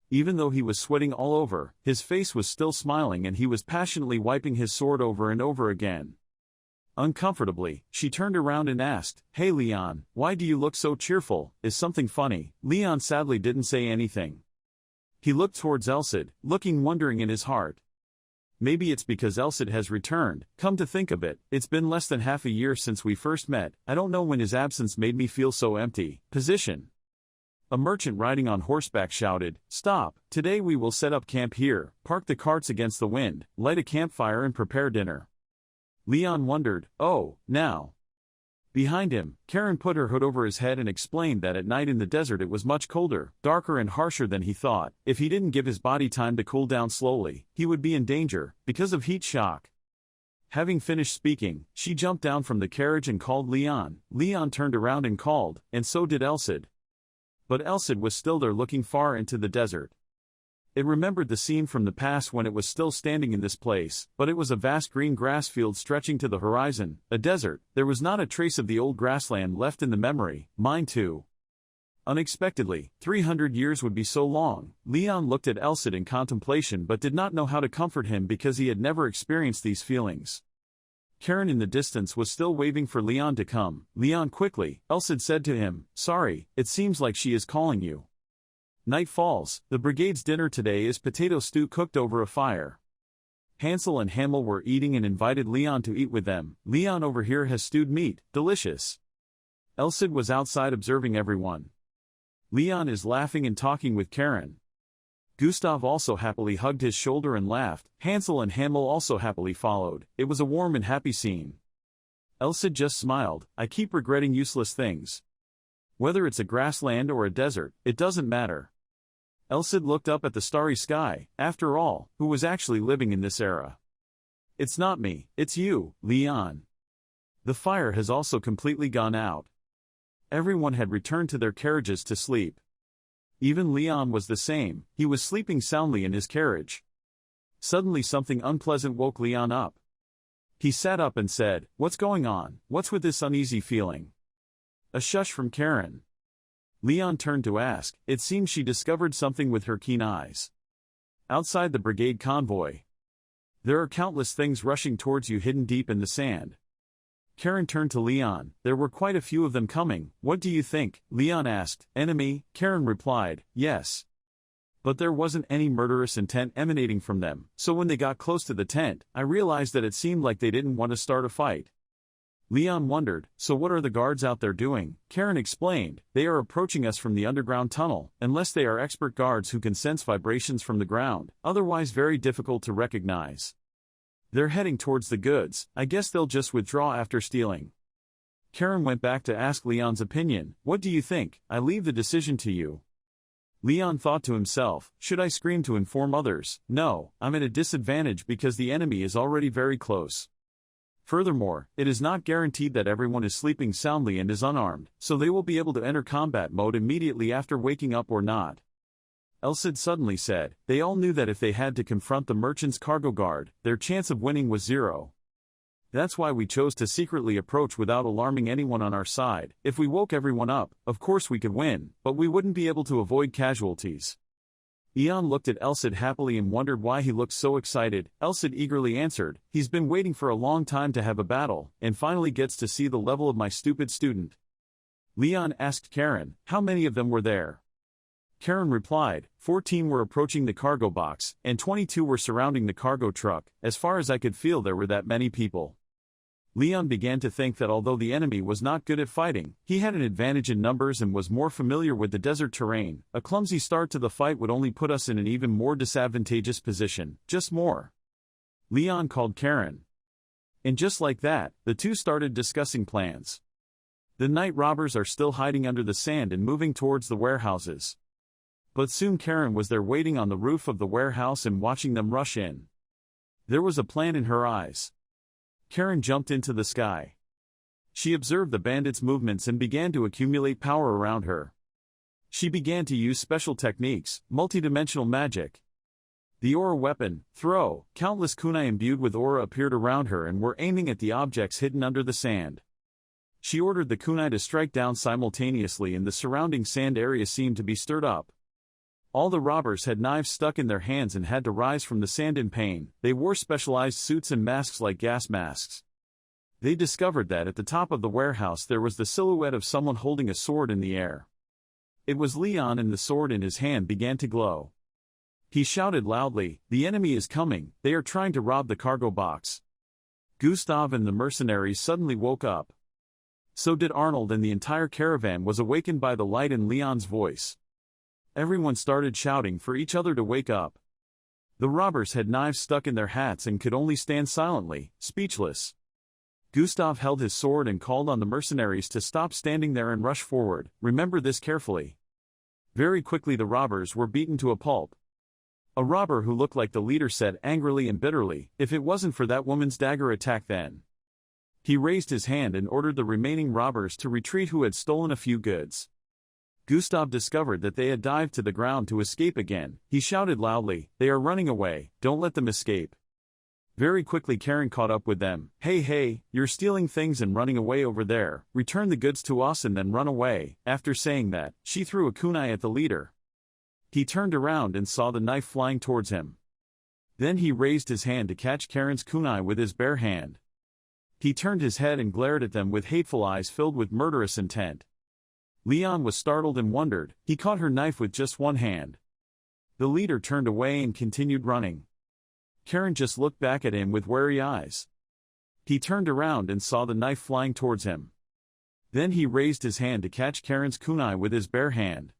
Even though he was sweating all over, his face was still smiling and he was passionately wiping his sword over and over again. Uncomfortably, she turned around and asked, "Hey Leon, why do you look so cheerful? Is something funny?" Leon sadly didn't say anything. He looked towards Elsid, looking wondering in his heart. Maybe it's because Elsid has returned. Come to think of it, it's been less than half a year since we first met. I don't know when his absence made me feel so empty. Position. A merchant riding on horseback shouted, "Stop, today we will set up camp here, park the carts against the wind, light a campfire and prepare dinner." Leon wondered, "Oh, now." Behind him, Karen put her hood over his head and explained that at night in the desert it was much colder, darker and harsher than he thought. If he didn't give his body time to cool down slowly, he would be in danger, because of heat shock. Having finished speaking, she jumped down from the carriage and called Leon. Leon turned around and called, and so did Elsid. But Elsid was still there looking far into the desert. It remembered the scene from the past when it was still standing in this place, but it was a vast green grass field stretching to the horizon, a desert. There was not a trace of the old grassland left in the memory. Mine too. Unexpectedly, 300 years would be so long. Leon looked at Elsid in contemplation but did not know how to comfort him because he had never experienced these feelings. Karen in the distance was still waving for Leon to come. "Leon, quickly," Elsid said to him. "Sorry, it seems like she is calling you." Night falls. The brigade's dinner today is potato stew cooked over a fire. Hansel and Hamel were eating and invited Leon to eat with them. "Leon over here has stewed meat, delicious." Elsid was outside observing everyone. Leon is laughing and talking with Karen. Gustav also happily hugged his shoulder and laughed. Hansel and Hamel also happily followed. It was a warm and happy scene. Elsid just smiled. "I keep regretting useless things. Whether it's a grassland or a desert, it doesn't matter." Elsid looked up at the starry sky. After all, who was actually living in this era? "It's not me, it's you, Leon." The fire has also completely gone out. Everyone had returned to their carriages to sleep. Even Leon was the same, he was sleeping soundly in his carriage. Suddenly something unpleasant woke Leon up. He sat up and said, "What's going on? What's with this uneasy feeling?" A shush from Karen. Leon turned to ask. It seemed she discovered something with her keen eyes. Outside the brigade convoy. "There are countless things rushing towards you hidden deep in the sand." Karen turned to Leon. "There were quite a few of them coming. What do you think?" Leon asked. "Enemy?" Karen replied, "Yes. But there wasn't any murderous intent emanating from them, so when they got close to the tent, I realized that it seemed like they didn't want to start a fight." Leon wondered, "So what are the guards out there doing?" Karen explained, "They are approaching us from the underground tunnel, unless they are expert guards who can sense vibrations from the ground, otherwise very difficult to recognize. They're heading towards the goods. I guess they'll just withdraw after stealing." Karen went back to ask Leon's opinion. "What do you think? I leave the decision to you." Leon thought to himself, "Should I scream to inform others? No, I'm at a disadvantage because the enemy is already very close. Furthermore, it is not guaranteed that everyone is sleeping soundly and is unarmed, so they will be able to enter combat mode immediately after waking up or not." Elsid suddenly said, "They all knew that if they had to confront the merchant's cargo guard, their chance of winning was zero. That's why we chose to secretly approach without alarming anyone on our side. If we woke everyone up, of course we could win, but we wouldn't be able to avoid casualties." Eon looked at Elsid happily and wondered why he looked so excited. Elsid eagerly answered, "He's been waiting for a long time to have a battle, and finally gets to see the level of my stupid student." Leon asked Karen, "How many of them were there?" Karen replied, 14 were approaching the cargo box, and 22 were surrounding the cargo truck. As far as I could feel there were that many people. Leon began to think that although the enemy was not good at fighting, he had an advantage in numbers and was more familiar with the desert terrain. A clumsy start to the fight would only put us in an even more disadvantageous position, just more. Leon called Karen. And just like that, the two started discussing plans. The night robbers are still hiding under the sand and moving towards the warehouses. But soon Karen was there waiting on the roof of the warehouse and watching them rush in. There was a plan in her eyes. Karen jumped into the sky. She observed the bandits' movements and began to accumulate power around her. She began to use special techniques, multidimensional magic. The aura weapon, throw, countless kunai imbued with aura appeared around her and were aiming at the objects hidden under the sand. She ordered the kunai to strike down simultaneously and the surrounding sand area seemed to be stirred up. All the robbers had knives stuck in their hands and had to rise from the sand in pain. They wore specialized suits and masks like gas masks. They discovered that at the top of the warehouse there was the silhouette of someone holding a sword in the air. It was Leon and the sword in his hand began to glow. He shouted loudly, "The enemy is coming, they are trying to rob the cargo box." Gustav and the mercenaries suddenly woke up. So did Arnold and the entire caravan was awakened by the light in Leon's voice. Everyone started shouting for each other to wake up. The robbers had knives stuck in their hats and could only stand silently, speechless. Gustav held his sword and called on the mercenaries to stop standing there and rush forward. Remember this carefully. Very quickly the robbers were beaten to a pulp. A robber who looked like the leader said angrily and bitterly, "If it wasn't for that woman's dagger attack then." He raised his hand and ordered the remaining robbers to retreat who had stolen a few goods. Gustav discovered that they had dived to the ground to escape again. He shouted loudly, "They are running away, don't let them escape." Very quickly Karen caught up with them. Hey, you're stealing things and running away over there, return the goods to us and then run away." After saying that, she threw a kunai at the leader. He turned around and saw the knife flying towards him. Then he raised his hand to catch Karen's kunai with his bare hand. He turned his head and glared at them with hateful eyes filled with murderous intent. Leon was startled and wondered. He caught her knife with just one hand. The leader turned away and continued running. Karen just looked back at him with wary eyes. He turned around and saw the knife flying towards him. Then he raised his hand to catch Karen's kunai with his bare hand.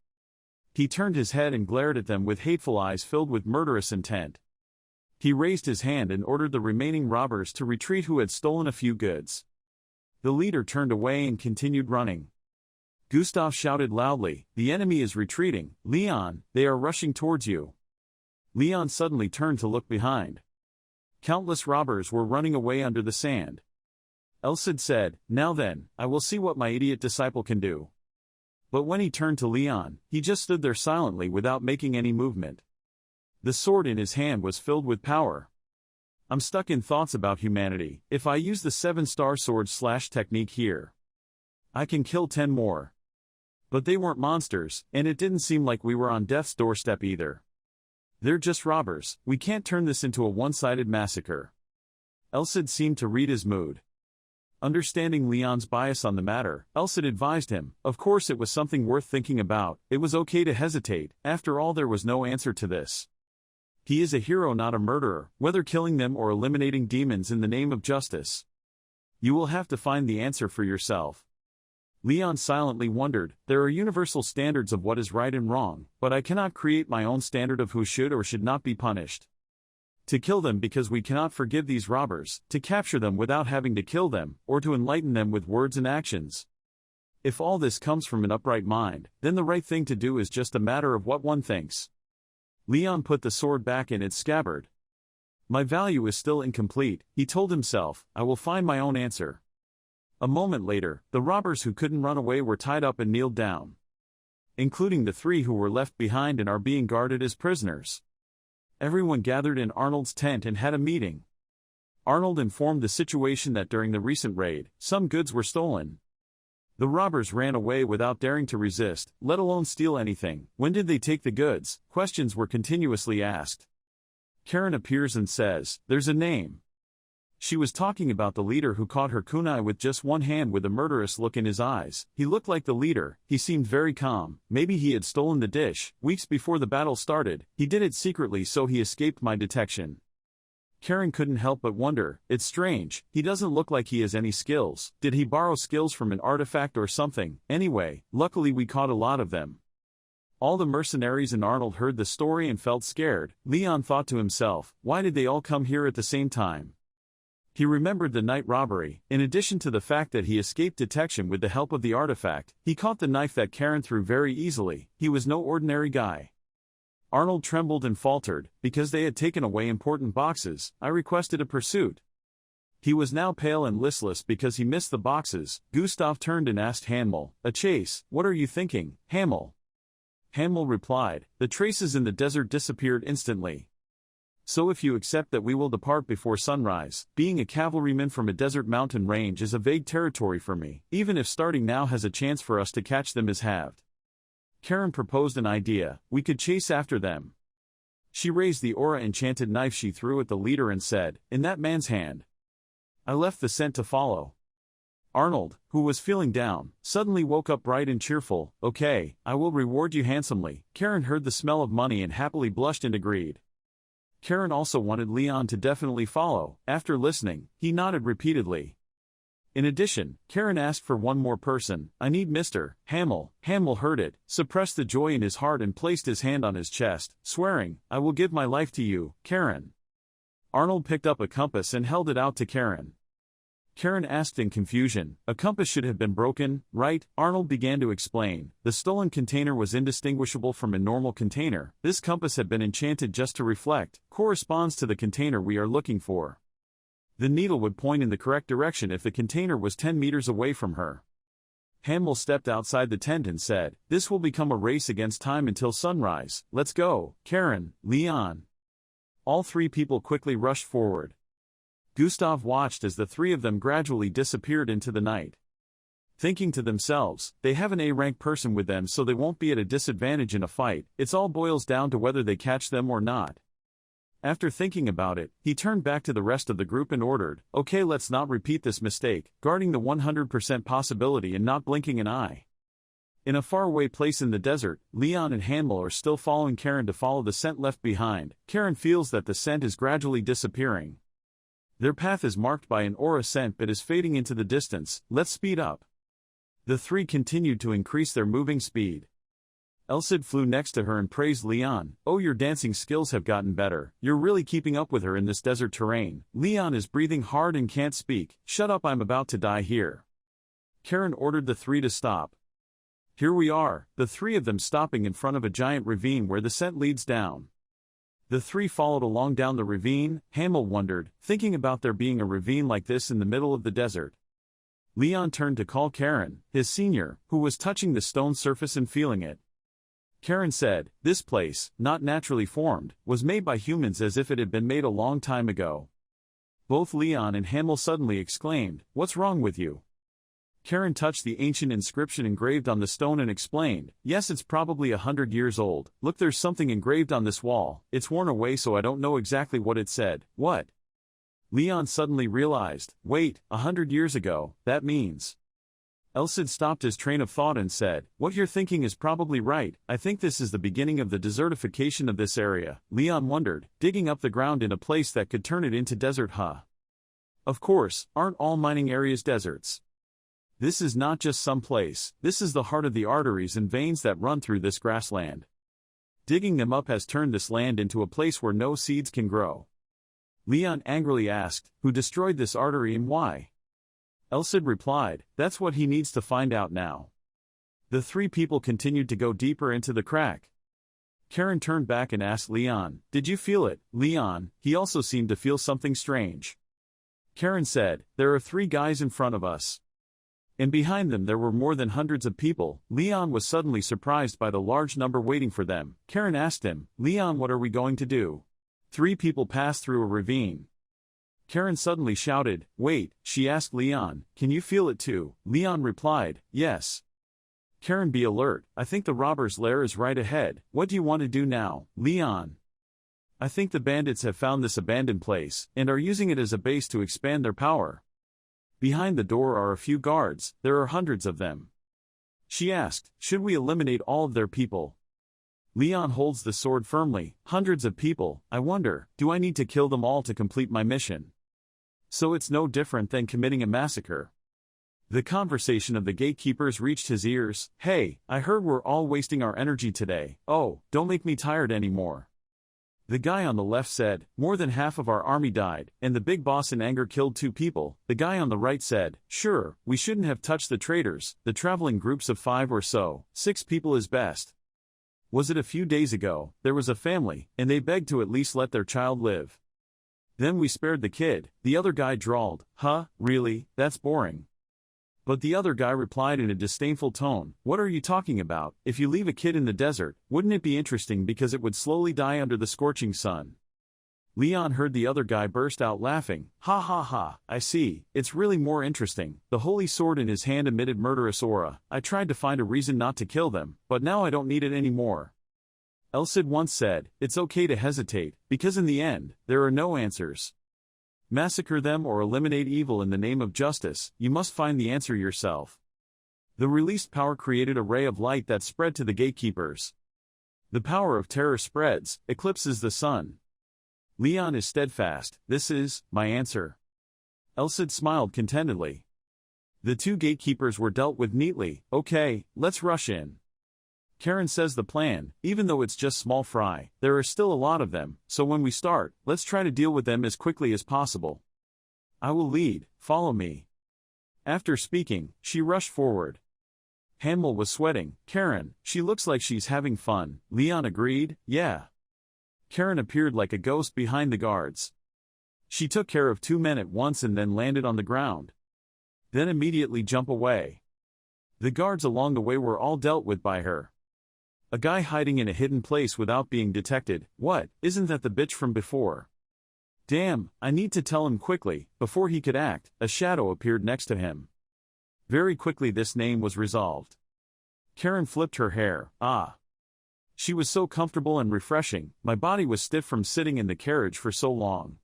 He turned his head and glared at them with hateful eyes filled with murderous intent. He raised his hand and ordered the remaining robbers to retreat who had stolen a few goods. The leader turned away and continued running. Gustav shouted loudly, "The enemy is retreating, Leon, they are rushing towards you." Leon suddenly turned to look behind. Countless robbers were running away under the sand. Elsid said, "Now then, I will see what my idiot disciple can do." But when he turned to Leon, he just stood there silently without making any movement. The sword in his hand was filled with power. "I'm stuck in thoughts about humanity. If I use the 7-star sword slash technique here, I can kill 10 more. But they weren't monsters, and it didn't seem like we were on death's doorstep either. They're just robbers, we can't turn this into a one-sided massacre." Elsid seemed to read his mood. Understanding Leon's bias on the matter, Elsid advised him, of course it was something worth thinking about, it was okay to hesitate, after all there was no answer to this. He is a hero not a murderer, whether killing them or eliminating demons in the name of justice. You will have to find the answer for yourself. Leon silently wondered, there are universal standards of what is right and wrong, but I cannot create my own standard of who should or should not be punished. To kill them because we cannot forgive these robbers, to capture them without having to kill them, or to enlighten them with words and actions. If all this comes from an upright mind, then the right thing to do is just a matter of what one thinks. Leon put the sword back in its scabbard. My value is still incomplete, he told himself, I will find my own answer. A moment later, the robbers who couldn't run away were tied up and kneeled down. Including the 3 who were left behind and are being guarded as prisoners. Everyone gathered in Arnold's tent and had a meeting. Arnold informed the situation that during the recent raid, some goods were stolen. The robbers ran away without daring to resist, let alone steal anything. When did they take the goods? Questions were continuously asked. Karen appears and says, there's a name. She was talking about the leader who caught her kunai with just one hand with a murderous look in his eyes. He looked like the leader, he seemed very calm, maybe he had stolen the dish. Weeks before the battle started, he did it secretly so he escaped my detection. Karen couldn't help but wonder, it's strange, he doesn't look like he has any skills. Did he borrow skills from an artifact or something? Anyway, luckily we caught a lot of them. All the mercenaries and Arnold heard the story and felt scared. Leon thought to himself, why did they all come here at the same time? He remembered the night robbery. In addition to the fact that he escaped detection with the help of the artifact, he caught the knife that Karen threw very easily. He was no ordinary guy. Arnold trembled and faltered, because they had taken away important boxes. I requested a pursuit. He was now pale and listless because he missed the boxes. Gustav turned and asked Hamel, a chase, what are you thinking, Hamel? Hamel replied, the traces in the desert disappeared instantly. So if you accept that we will depart before sunrise, being a cavalryman from a desert mountain range is a vague territory for me, even if starting now has a chance for us to catch them is halved. Karen proposed an idea, we could chase after them. She raised the aura-enchanted knife she threw at the leader and said, in that man's hand. I left the scent to follow. Arnold, who was feeling down, suddenly woke up bright and cheerful. Okay, I will reward you handsomely. Karen heard the smell of money and happily blushed and agreed. Karen also wanted Leon to definitely follow. After listening, he nodded repeatedly. In addition, Karen asked for one more person. I need Mr. Hamel. Hamel heard it, suppressed the joy in his heart and placed his hand on his chest, swearing, I will give my life to you, Karen. Arnold picked up a compass and held it out to Karen. Karen asked in confusion, a compass should have been broken, right? Arnold began to explain. The stolen container was indistinguishable from a normal container. This compass had been enchanted just to reflect, corresponds to the container we are looking for. The needle would point in the correct direction if the container was 10 meters away from her. Hamel stepped outside the tent and said, this will become a race against time until sunrise. Let's go, Karen, Leon. All three people quickly rushed forward. Gustav watched as the three of them gradually disappeared into the night. Thinking to themselves, they have an A-rank person with them so they won't be at a disadvantage in a fight. It all boils down to whether they catch them or not. After thinking about it, he turned back to the rest of the group and ordered, okay, let's not repeat this mistake, guarding the 100% possibility and not blinking an eye. In a faraway place in the desert, Leon and Hamel are still following Karen to follow the scent left behind. Karen feels that the scent is gradually disappearing. Their path is marked by an aura scent but is fading into the distance. Let's speed up. The three continued to increase their moving speed. Elsid flew next to her and praised Leon. Oh, your dancing skills have gotten better. You're really keeping up with her in this desert terrain. Leon is breathing hard and can't speak. Shut up, I'm about to die here. Karen ordered the three to stop. Here we are, the three of them stopping in front of a giant ravine where the scent leads down. The three followed along down the ravine. Hamel wondered, thinking about there being a ravine like this in the middle of the desert. Leon turned to call Karen, his senior, who was touching the stone surface and feeling it. Karen said, this place, not naturally formed, was made by humans as if it had been made a long time ago. Both Leon and Hamel suddenly exclaimed, what's wrong with you? Karen touched the ancient inscription engraved on the stone and explained, yes, it's probably 100 years old. Look, there's something engraved on this wall. It's worn away so I don't know exactly what it said. What? Leon suddenly realized, wait, 100 years ago, that means... Elsid stopped his train of thought and said, what you're thinking is probably right. I think this is the beginning of the desertification of this area. Leon wondered, digging up the ground in a place that could turn it into desert, huh? Of course, aren't all mining areas deserts? This is not just some place, this is the heart of the arteries and veins that run through this grassland. Digging them up has turned this land into a place where no seeds can grow. Leon angrily asked, who destroyed this artery and why? Elsid replied, that's what he needs to find out now. The three people continued to go deeper into the crack. Karen turned back and asked Leon, did you feel it, Leon? He also seemed to feel something strange. Karen said, there are three guys in front of us. And behind them there were more than hundreds of people. Leon was suddenly surprised by the large number waiting for them. Karen asked him, Leon, what are we going to do? Three people passed through a ravine. Karen suddenly shouted, wait, she asked Leon, can you feel it too? Leon replied, yes. Karen, be alert, I think the robber's lair is right ahead. What do you want to do now, Leon? I think the bandits have found this abandoned place, and are using it as a base to expand their power. Behind the door are a few guards, there are hundreds of them. She asked, should we eliminate all of their people? Leon holds the sword firmly. Hundreds of people, I wonder, do I need to kill them all to complete my mission? So it's no different than committing a massacre. The conversation of the gatekeepers reached his ears. Hey, I heard we're all wasting our energy today. Oh, don't make me tired anymore. The guy on the left said, more than half of our army died, and the big boss in anger killed 2 people. The guy on the right said, sure, we shouldn't have touched the traitors, the traveling groups of 5 or so, 6 people is best. Was it a few days ago, there was a family, and they begged to at least let their child live. Then we spared the kid, the other guy drawled, huh, really, that's boring. But the other guy replied in a disdainful tone, what are you talking about? If you leave a kid in the desert, wouldn't it be interesting because it would slowly die under the scorching sun? Leon heard the other guy burst out laughing. Ha ha ha, I see, it's really more interesting. The holy sword in his hand emitted murderous aura. I tried to find a reason not to kill them, but now I don't need it anymore. Elcid once said, it's okay to hesitate, because in the end, there are no answers. Massacre them or eliminate evil in the name of justice, you must find the answer yourself. The released power created a ray of light that spread to the gatekeepers. The power of terror spreads, eclipses the sun. Leon is steadfast, this is my answer. Elcid smiled contentedly. The 2 gatekeepers were dealt with neatly. Okay, let's rush in. Karen says the plan, even though it's just small fry, there are still a lot of them, so when we start, let's try to deal with them as quickly as possible. I will lead, follow me. After speaking, she rushed forward. Hanmel was sweating. Karen, she looks like she's having fun. Leon agreed, yeah. Karen appeared like a ghost behind the guards. She took care of 2 men at once and then landed on the ground. Then immediately jump away. The guards along the way were all dealt with by her. A guy hiding in a hidden place without being detected. What, isn't that the bitch from before? Damn, I need to tell him quickly. Before he could act, a shadow appeared next to him. Very quickly this name was resolved. Karen flipped her hair. Ah. She was so comfortable and refreshing, my body was stiff from sitting in the carriage for so long.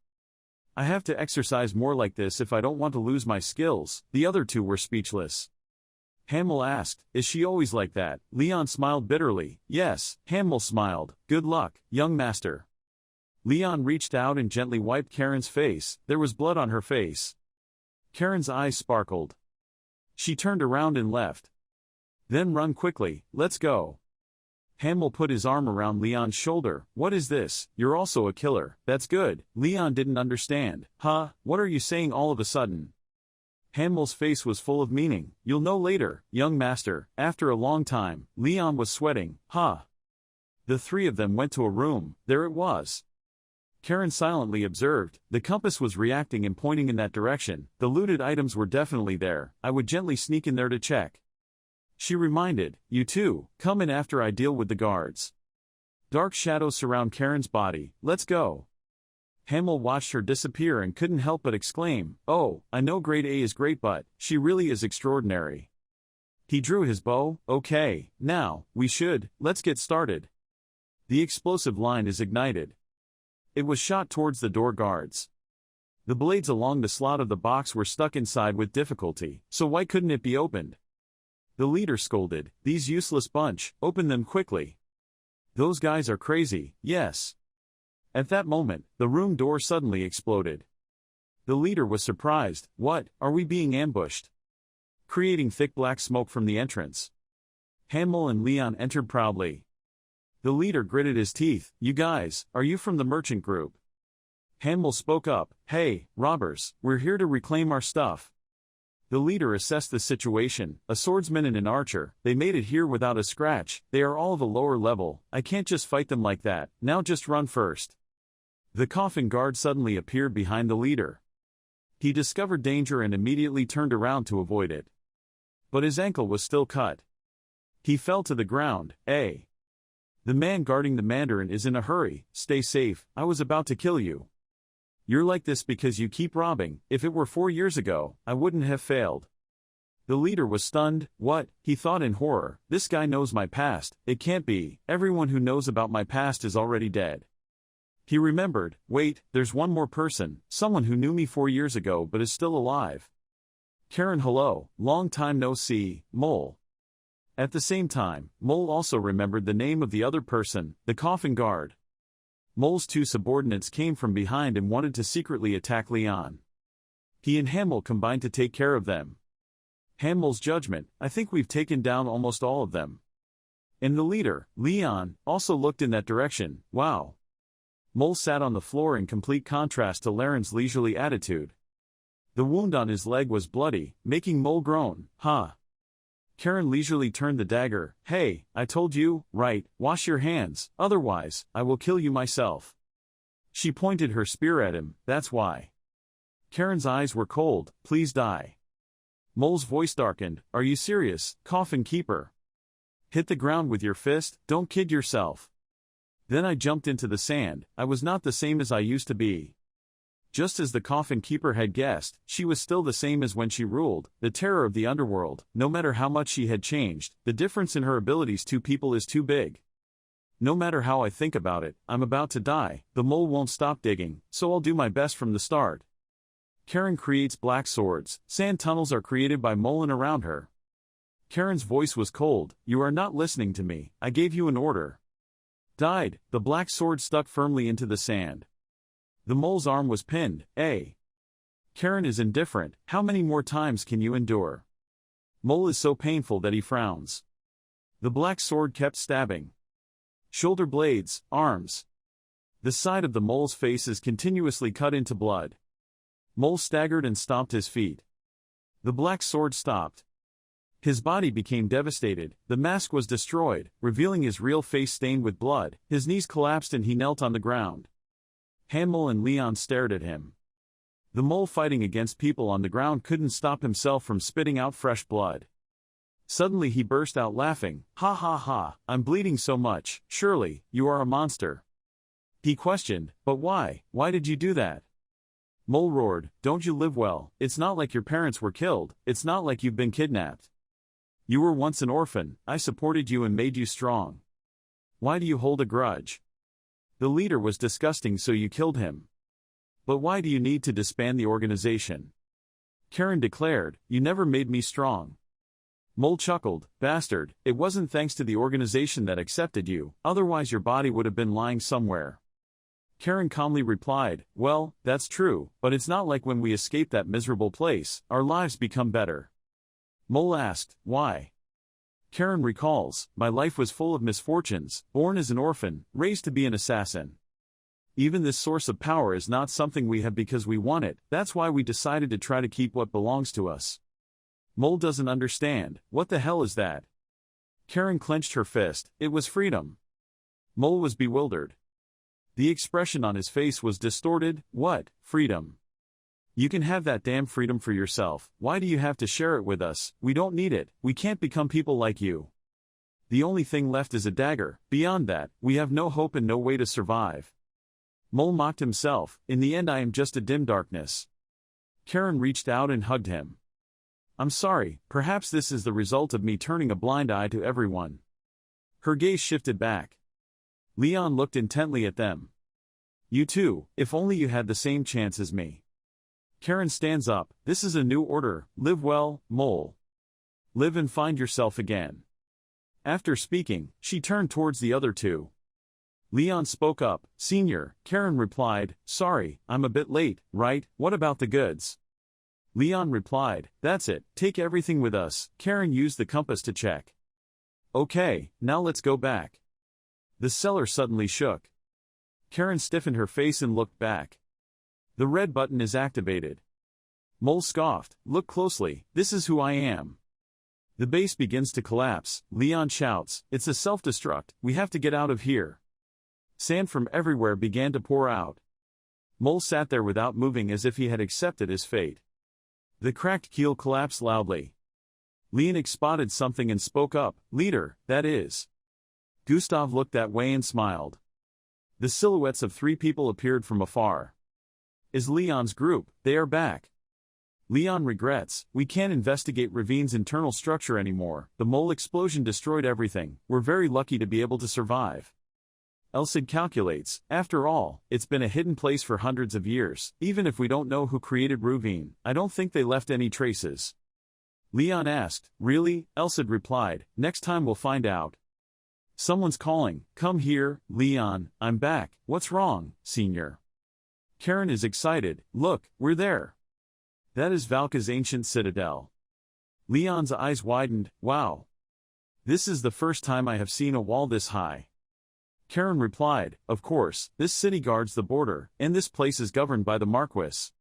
I have to exercise more like this if I don't want to lose my skills. The other 2 were speechless. Hanmel asked, is she always like that? Leon smiled bitterly. Yes, Hanmel smiled. Good luck, young master. Leon reached out and gently wiped Karen's face. There was blood on her face. Karen's eyes sparkled. She turned around and left. Then run quickly, let's go. Hanmel put his arm around Leon's shoulder. What is this? You're also a killer. That's good. Leon didn't understand. Huh, what are you saying all of a sudden? Hanmel's face was full of meaning. You'll know later, young master. After a long time, Leon was sweating. Huh. The 3 of them went to a room. There it was. Karen silently observed. The compass was reacting and pointing in that direction. The looted items were definitely there. I would gently sneak in there to check. She reminded, you 2, come in after I deal with the guards. Dark shadows surround Karen's body. Let's go. Hanmel watched her disappear and couldn't help but exclaim, oh, I know grade A is great but, she really is extraordinary. He drew his bow. Okay, now, let's get started. The explosive line is ignited. It was shot towards the door guards. The blades along the slot of the box were stuck inside with difficulty, so why couldn't it be opened? The leader scolded, these useless bunch, open them quickly. Those guys are crazy, yes. At that moment, the room door suddenly exploded. The leader was surprised. What, are we being ambushed? Creating thick black smoke from the entrance. Hanmel and Leon entered proudly. The leader gritted his teeth. You guys, are you from the merchant group? Hanmel spoke up. Hey, robbers, we're here to reclaim our stuff. The leader assessed the situation. A swordsman and an archer, they made it here without a scratch. They are all of a lower level. I can't just fight them like that. Now just run first. The coffin guard suddenly appeared behind the leader. He discovered danger and immediately turned around to avoid it. But his ankle was still cut. He fell to the ground. The man guarding the mandarin is in a hurry. Stay safe, I was about to kill you. You're like this because you keep robbing. If it were 4 years ago, I wouldn't have failed. The leader was stunned. What? He thought in horror. This guy knows my past. It can't be. Everyone who knows about my past is already dead. He remembered. Wait, there's one more person. Someone who knew me 4 years ago but is still alive. Karen, hello. Long time no see, mole. At the same time, Mole also remembered the name of the other person, the coffin guard. Mole's two subordinates came from behind and wanted to secretly attack Leon. He and Hamel combined to take care of them. Hamel's judgment, I think we've taken down almost all of them. And the leader, Leon, also looked in that direction. Wow. Mole sat on the floor in complete contrast to Laren's leisurely attitude. The wound on his leg was bloody, making Mole groan. Ha! Karen leisurely turned the dagger. Hey, I told you, right, wash your hands, otherwise, I will kill you myself. She pointed her spear at him, that's why. Karen's eyes were cold, please die. Mole's voice darkened, are you serious, coffin keeper? Hit the ground with your fist, don't kid yourself. Then I jumped into the sand, I was not the same as I used to be. Just as the coffin keeper had guessed, she was still the same as when she ruled, the terror of the underworld. No matter how much she had changed, the difference in her abilities to people is too big. No matter how I think about it, I'm about to die, the mole won't stop digging, so I'll do my best from the start. Karen creates black swords, sand tunnels are created by Mole and around her. Karen's voice was cold, you are not listening to me, I gave you an order. Died, the black sword stuck firmly into the sand. The mole's arm was pinned. Karen is indifferent, how many more times can you endure? Mole is so painful that he frowns. The black sword kept stabbing. Shoulder blades, arms. The side of the mole's face is continuously cut into blood. Mole staggered and stomped his feet. The black sword stopped. His body became devastated, the mask was destroyed, revealing his real face stained with blood. His knees collapsed and he knelt on the ground. Hamel and Leon stared at him. The mole fighting against people on the ground couldn't stop himself from spitting out fresh blood. Suddenly he burst out laughing, ha ha ha, I'm bleeding so much, surely, you are a monster. He questioned, but why did you do that? Mole roared, don't you live well, it's not like your parents were killed, it's not like you've been kidnapped. You were once an orphan, I supported you and made you strong. Why do you hold a grudge? The leader was disgusting so you killed him. But why do you need to disband the organization? Karen declared, you never made me strong. Mole chuckled, bastard, it wasn't thanks to the organization that accepted you, otherwise your body would have been lying somewhere. Karen calmly replied, well, that's true, but it's not like when we escape that miserable place, our lives become better. Mole asked, why? Karen recalls, my life was full of misfortunes, born as an orphan, raised to be an assassin. Even this source of power is not something we have because we want it, that's why we decided to try to keep what belongs to us. Mole doesn't understand, what the hell is that? Karen clenched her fist, it was freedom. Mole was bewildered. The expression on his face was distorted, what, freedom? You can have that damn freedom for yourself, why do you have to share it with us? We don't need it, we can't become people like you. The only thing left is a dagger, beyond that, we have no hope and no way to survive. Mole mocked himself, in the end I am just a dim darkness. Karen reached out and hugged him. I'm sorry, perhaps this is the result of me turning a blind eye to everyone. Her gaze shifted back. Leon looked intently at them. You too, if only you had the same chance as me. Karen stands up, this is a new order, live well, Mole. Live and find yourself again. After speaking, she turned towards the other two. Leon spoke up, Senior. Karen replied, sorry, I'm a bit late, right, what about the goods? Leon replied, that's it, take everything with us. Karen used the compass to check. Okay, now let's go back. The cellar suddenly shook. Karen stiffened her face and looked back. The red button is activated. Mole scoffed, look closely, this is who I am. The base begins to collapse, Leon shouts, it's a self-destruct, we have to get out of here. Sand from everywhere began to pour out. Mole sat there without moving as if he had accepted his fate. The cracked keel collapsed loudly. Leonic spotted something and spoke up, leader, that is. Gustav looked that way and smiled. The silhouettes of 3 people appeared from afar. Is Leon's group, they are back. Leon regrets, we can't investigate Ravine's internal structure anymore, the mole explosion destroyed everything, we're very lucky to be able to survive. Elsid calculates, after all, it's been a hidden place for hundreds of years, even if we don't know who created Ravine, I don't think they left any traces. Leon asked. Really? Elsid replied. Next time we'll find out. Someone's calling. Come here, Leon, I'm back. What's wrong, senior? Karen is excited. Look, we're there. That is Valka's ancient citadel. Leon's eyes widened. Wow. This is the first time I have seen a wall this high. Karen replied, of course, this city guards the border, and this place is governed by the Marquis.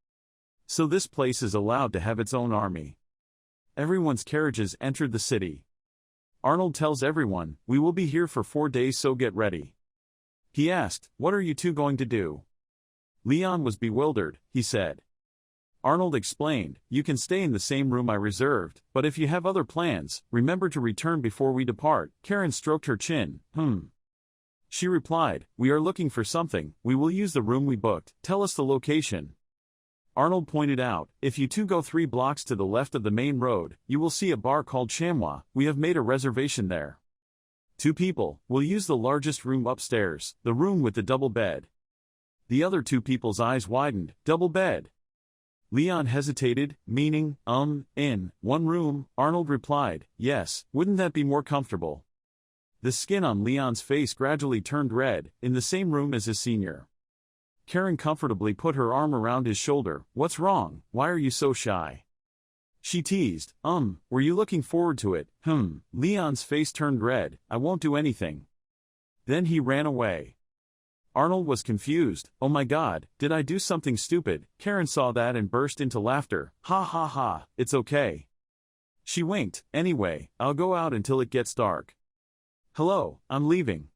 So this place is allowed to have its own army. Everyone's carriages entered the city. Arnold tells everyone, we will be here for 4 days, so get ready. He asked, what are you two going to do? Leon was bewildered. He said. Arnold explained, you can stay in the same room I reserved, but if you have other plans, remember to return before we depart. Karen stroked her chin. She replied, we are looking for something, we will use the room we booked, tell us the location. Arnold pointed out, if you two go 3 blocks to the left of the main road, you will see a bar called Manhua. We have made a reservation there. 2 people will use the largest room upstairs, the room with the double bed. The other 2 people's eyes widened. Double bed. Leon hesitated, meaning, in 1 room. Arnold replied, yes, wouldn't that be more comfortable? The skin on Leon's face gradually turned red, in the same room as his senior. Karen comfortably put her arm around his shoulder. What's wrong? Why are you so shy? She teased. Were you looking forward to it? Leon's face turned red. I won't do anything. Then he ran away. Arnold was confused. Oh my God, did I do something stupid? Karen saw that and burst into laughter. Ha ha ha, it's okay. She winked. Anyway, I'll go out until it gets dark. Hello, I'm leaving.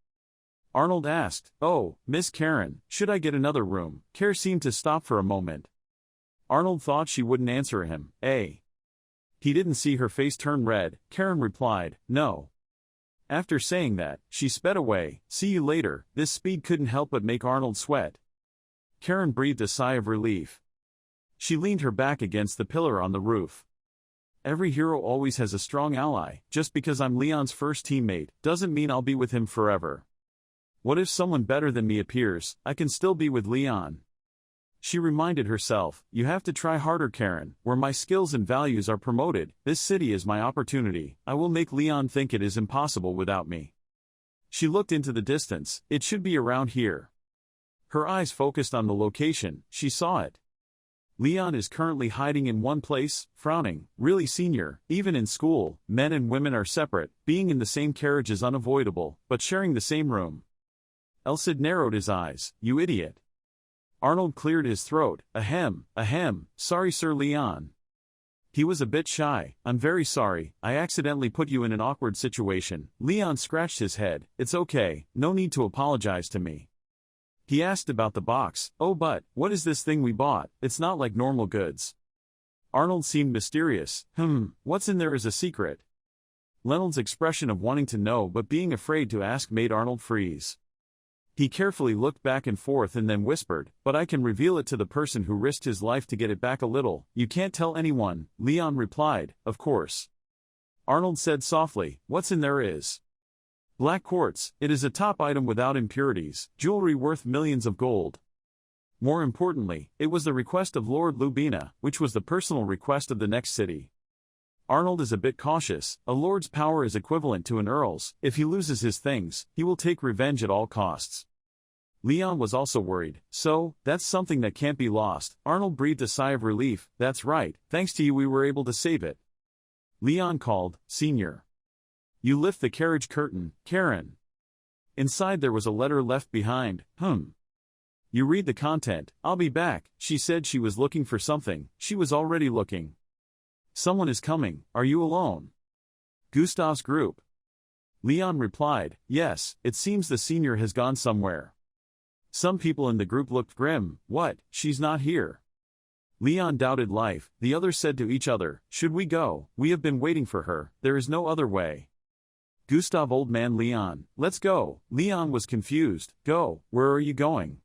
Arnold asked, oh, Miss Karen, should I get another room? Karen seemed to stop for a moment. Arnold thought she wouldn't answer him. He didn't see her face turn red. Karen replied, no. After saying that, she sped away. See you later. This speed couldn't help but make Arnold sweat. Karen breathed a sigh of relief. She leaned her back against the pillar on the roof. Every hero always has a strong ally. Just because I'm Leon's first teammate, doesn't mean I'll be with him forever. What if someone better than me appears? I can still be with Leon. She reminded herself, you have to try harder, Karen. Where my skills and values are promoted, this city is my opportunity. I will make Leon think it is impossible without me. She looked into the distance. It should be around here. Her eyes focused on the location. She saw it. Leon is currently hiding in one place, frowning. Really, senior, even in school, men and women are separate. Being in the same carriage is unavoidable, but sharing the same room. Elsid narrowed his eyes. You idiot. Arnold cleared his throat. Ahem, sorry Sir Leon. He was a bit shy. I'm very sorry, I accidentally put you in an awkward situation. Leon scratched his head. It's okay, no need to apologize to me. He asked about the box. Oh, but, what is this thing we bought? It's not like normal goods. Arnold seemed mysterious. What's in there is a secret. Leonard's expression of wanting to know but being afraid to ask made Arnold freeze. He carefully looked back and forth and then whispered, but I can reveal it to the person who risked his life to get it back a little. You can't tell anyone, Leon replied, of course. Arnold said softly, what's in there is black quartz. It is a top item without impurities, jewelry worth millions of gold. More importantly, it was the request of Lord Lubina, which was the personal request of the next city. Arnold is a bit cautious. A lord's power is equivalent to an earl's. If he loses his things, he will take revenge at all costs. Leon was also worried. So, that's something that can't be lost. Arnold breathed a sigh of relief. That's right, thanks to you we were able to save it. Leon called, Senior. You lift the carriage curtain, Karen. Inside there was a letter left behind. You read the content. I'll be back. She said she was looking for something. She was already looking. Someone is coming. Are you alone? Gustav's group. Leon replied, yes, it seems the senior has gone somewhere. Some people in the group looked grim. What, she's not here? Leon doubted life. The others said to each other, should we go? We have been waiting for her. There is no other way. Gustav, old man Leon, let's go. Leon was confused. Go, where are you going?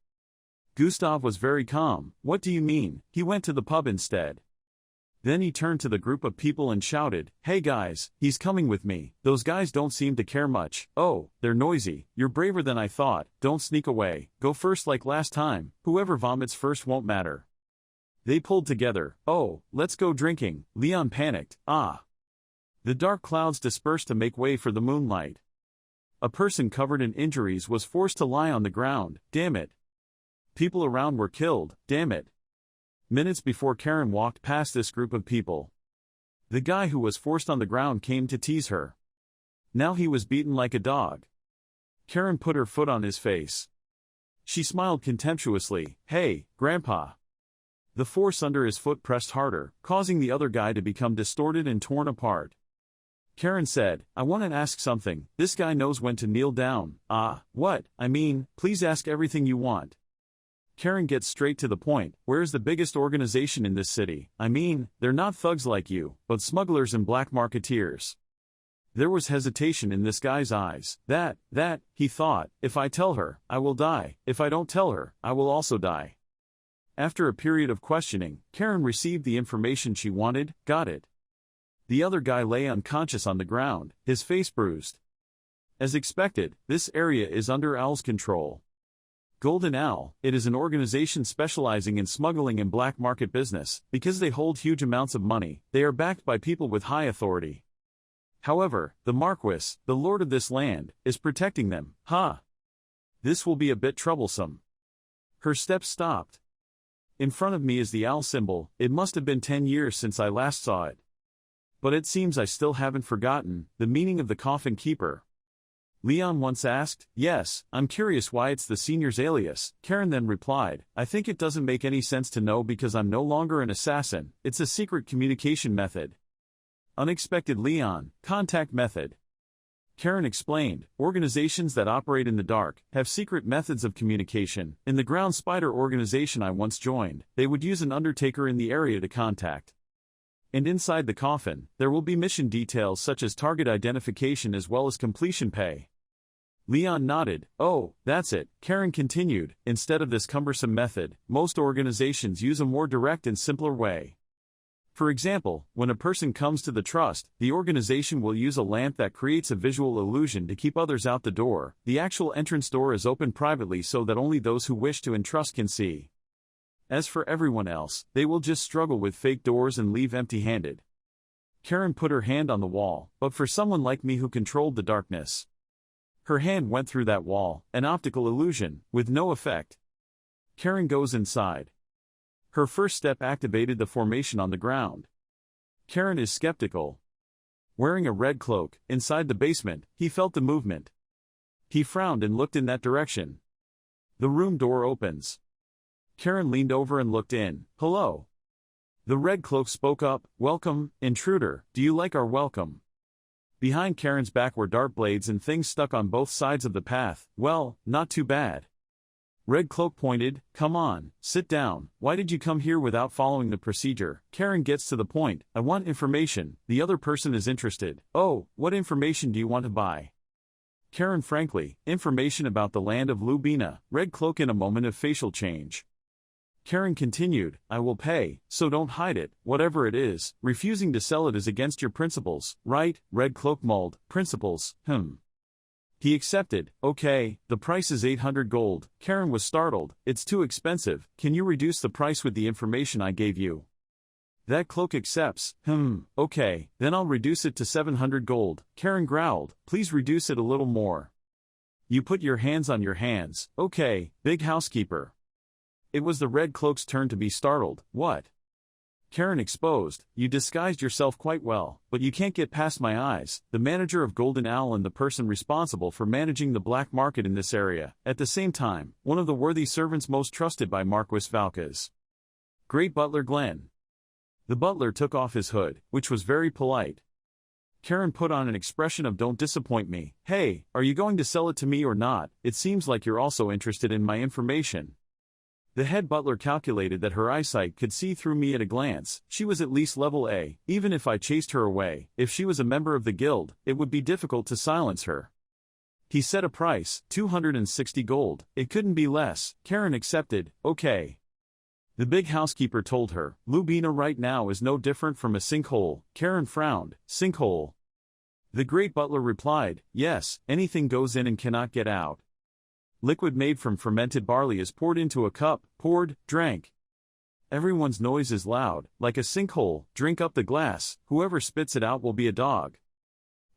Gustav was very calm. What do you mean? He went to the pub instead. Then he turned to the group of people and shouted, hey guys, he's coming with me. Those guys don't seem to care much. Oh, they're noisy. You're braver than I thought. Don't sneak away. Go first like last time. Whoever vomits first won't matter. They pulled together. Oh, let's go drinking. Leon panicked. Ah. The dark clouds dispersed to make way for the moonlight. A person covered in injuries was forced to lie on the ground, damn it. People around were killed, damn it. Minutes before Karen walked past this group of people. The guy who was forced on the ground came to tease her. Now he was beaten like a dog. Karen put her foot on his face. She smiled contemptuously. Hey, Grandpa. The force under his foot pressed harder, causing the other guy to become distorted and torn apart. Karen said, I want to ask something. This guy knows when to kneel down. What? I mean, please ask everything you want. Karen gets straight to the point. Where's the biggest organization in this city? I mean, they're not thugs like you, but smugglers and black marketeers. There was hesitation in this guy's eyes. That, he thought, if I tell her, I will die. If I don't tell her, I will also die. After a period of questioning, Karen received the information she wanted, got it. The other guy lay unconscious on the ground, his face bruised. As expected, this area is under Owl's control. Golden Owl, it is an organization specializing in smuggling and black market business. Because they hold huge amounts of money, they are backed by people with high authority. However, the Marquis, the lord of this land, is protecting them. This will be a bit troublesome. Her steps stopped. In front of me is the owl symbol. It must have been 10 years since I last saw it. But it seems I still haven't forgotten the meaning of the coffin keeper. Leon once asked. Yes, I'm curious why it's the senior's alias. Karen then replied, I think it doesn't make any sense to know because I'm no longer an assassin. It's a secret communication method. Unexpected Leon, contact method. Karen explained, organizations that operate in the dark have secret methods of communication. In the ground spider organization I once joined, they would use an undertaker in the area to contact. And inside the coffin, there will be mission details such as target identification as well as completion pay. Leon nodded. Oh, that's it. Karen continued, instead of this cumbersome method, most organizations use a more direct and simpler way. For example, when a person comes to the trust, the organization will use a lamp that creates a visual illusion to keep others out the door. The actual entrance door is opened privately so that only those who wish to entrust can see. As for everyone else, they will just struggle with fake doors and leave empty-handed. Karen put her hand on the wall, but for someone like me who controlled the darkness. Her hand went through that wall, an optical illusion, with no effect. Karen goes inside. Her first step activated the formation on the ground. Karen is skeptical. Wearing a red cloak, inside the basement, he felt the movement. He frowned and looked in that direction. The room door opens. Karen leaned over and looked in. Hello. The red cloak spoke up. Welcome, intruder. Do you like our welcome? Behind Karen's back were dart blades and things stuck on both sides of the path. Well, not too bad. Red Cloak pointed. Come on, sit down. Why did you come here without following the procedure? Karen gets to the point. I want information. The other person is interested. Oh, what information do you want to buy? Karen frankly, information about the land of Lubina. Red Cloak in a moment of facial change. Karen continued, I will pay, so don't hide it, whatever it is. Refusing to sell it is against your principles, right? Red Cloak mulled. Principles, He accepted. Okay, the price is 800 gold. Karen was startled. It's too expensive. Can you reduce the price with the information I gave you? That cloak accepts. Okay, then I'll reduce it to 700 gold. Karen growled. Please reduce it a little more. You put your hands on your hands. Okay, big housekeeper. It was the Red Cloak's turn to be startled. What? Karen exposed. You disguised yourself quite well, but you can't get past my eyes, the manager of Golden Owl and the person responsible for managing the black market in this area, at the same time, one of the worthy servants most trusted by Marquis Valkas. Great Butler Glenn. The butler took off his hood, which was very polite. Karen put on an expression of don't disappoint me. Hey, are you going to sell it to me or not? It seems like you're also interested in my information. The head butler calculated that her eyesight could see through me at a glance. She was at least level A. Even if I chased her away, if she was a member of the guild, it would be difficult to silence her. He set a price, 260 gold. It couldn't be less. Karen accepted. Okay. The big housekeeper told her, Lubina right now is no different from a sinkhole. Karen frowned. Sinkhole. The great butler replied, yes, anything goes in and cannot get out. Liquid made from fermented barley is poured into a cup, poured, drank. Everyone's noise is loud, like a sinkhole. Drink up the glass, whoever spits it out will be a dog.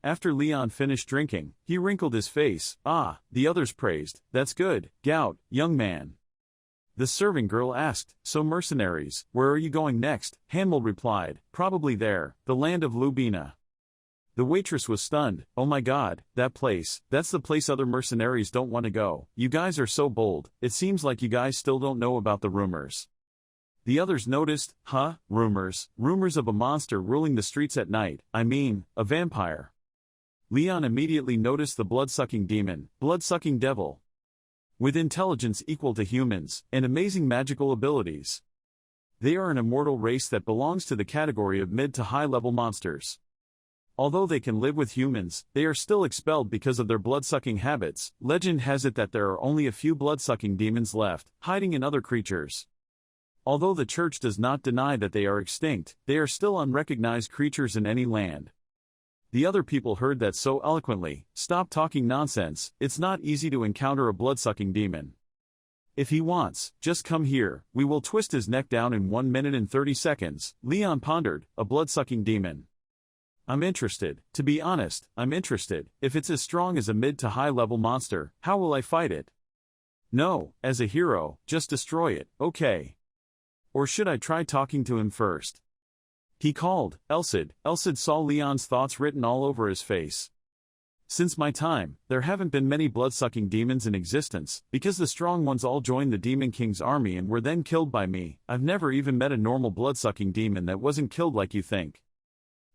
After Leon finished drinking, he wrinkled his face. Ah, the others praised. That's good, gout, young man. The serving girl asked, so mercenaries, where are you going next? Hanmel replied, probably there, the land of Lubina. The waitress was stunned. Oh my god, that place, that's the place other mercenaries don't want to go. You guys are so bold, it seems like you guys still don't know about the rumors. The others noticed, huh, rumors of a monster ruling the streets at night, I mean, a vampire. Leon immediately noticed the blood-sucking demon, blood-sucking devil. With intelligence equal to humans, and amazing magical abilities. They are an immortal race that belongs to the category of mid to high-level monsters. Although they can live with humans, they are still expelled because of their blood-sucking habits. Legend has it that there are only a few blood-sucking demons left, hiding in other creatures. Although the church does not deny that they are extinct, they are still unrecognized creatures in any land. The other people heard that so eloquently. Stop talking nonsense, it's not easy to encounter a blood-sucking demon. If he wants, just come here, we will twist his neck down in 1 minute and 30 seconds, Leon pondered, a blood-sucking demon. I'm interested, to be honest, I'm interested. If it's as strong as a mid to high level monster, how will I fight it? No, as a hero, just destroy it, okay. Or should I try talking to him first? He called, Elsid. Elsid saw Leon's thoughts written all over his face. Since my time, there haven't been many blood-sucking demons in existence, because the strong ones all joined the Demon King's army and were then killed by me. I've never even met a normal blood-sucking demon that wasn't killed like you think.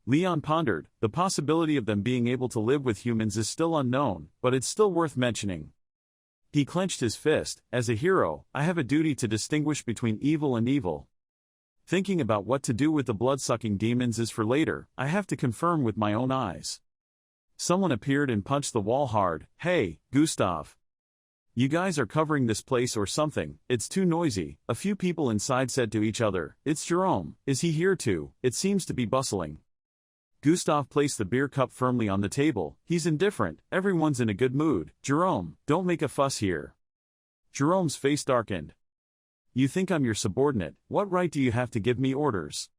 Leon pondered, the possibility of them being able to live with humans is still unknown, but it's still worth mentioning. He clenched his fist. As a hero, I have a duty to distinguish between evil and evil. Thinking about what to do with the blood-sucking demons is for later, I have to confirm with my own eyes. Someone appeared and punched the wall hard. Hey, Gustav. You guys are covering this place or something, it's too noisy. A few people inside said to each other, it's Jerome, is he here too? It seems to be bustling. Gustav placed the beer cup firmly on the table. He's indifferent, everyone's in a good mood. Jerome, don't make a fuss here. Jerome's face darkened. You think I'm your subordinate, what right do you have to give me orders?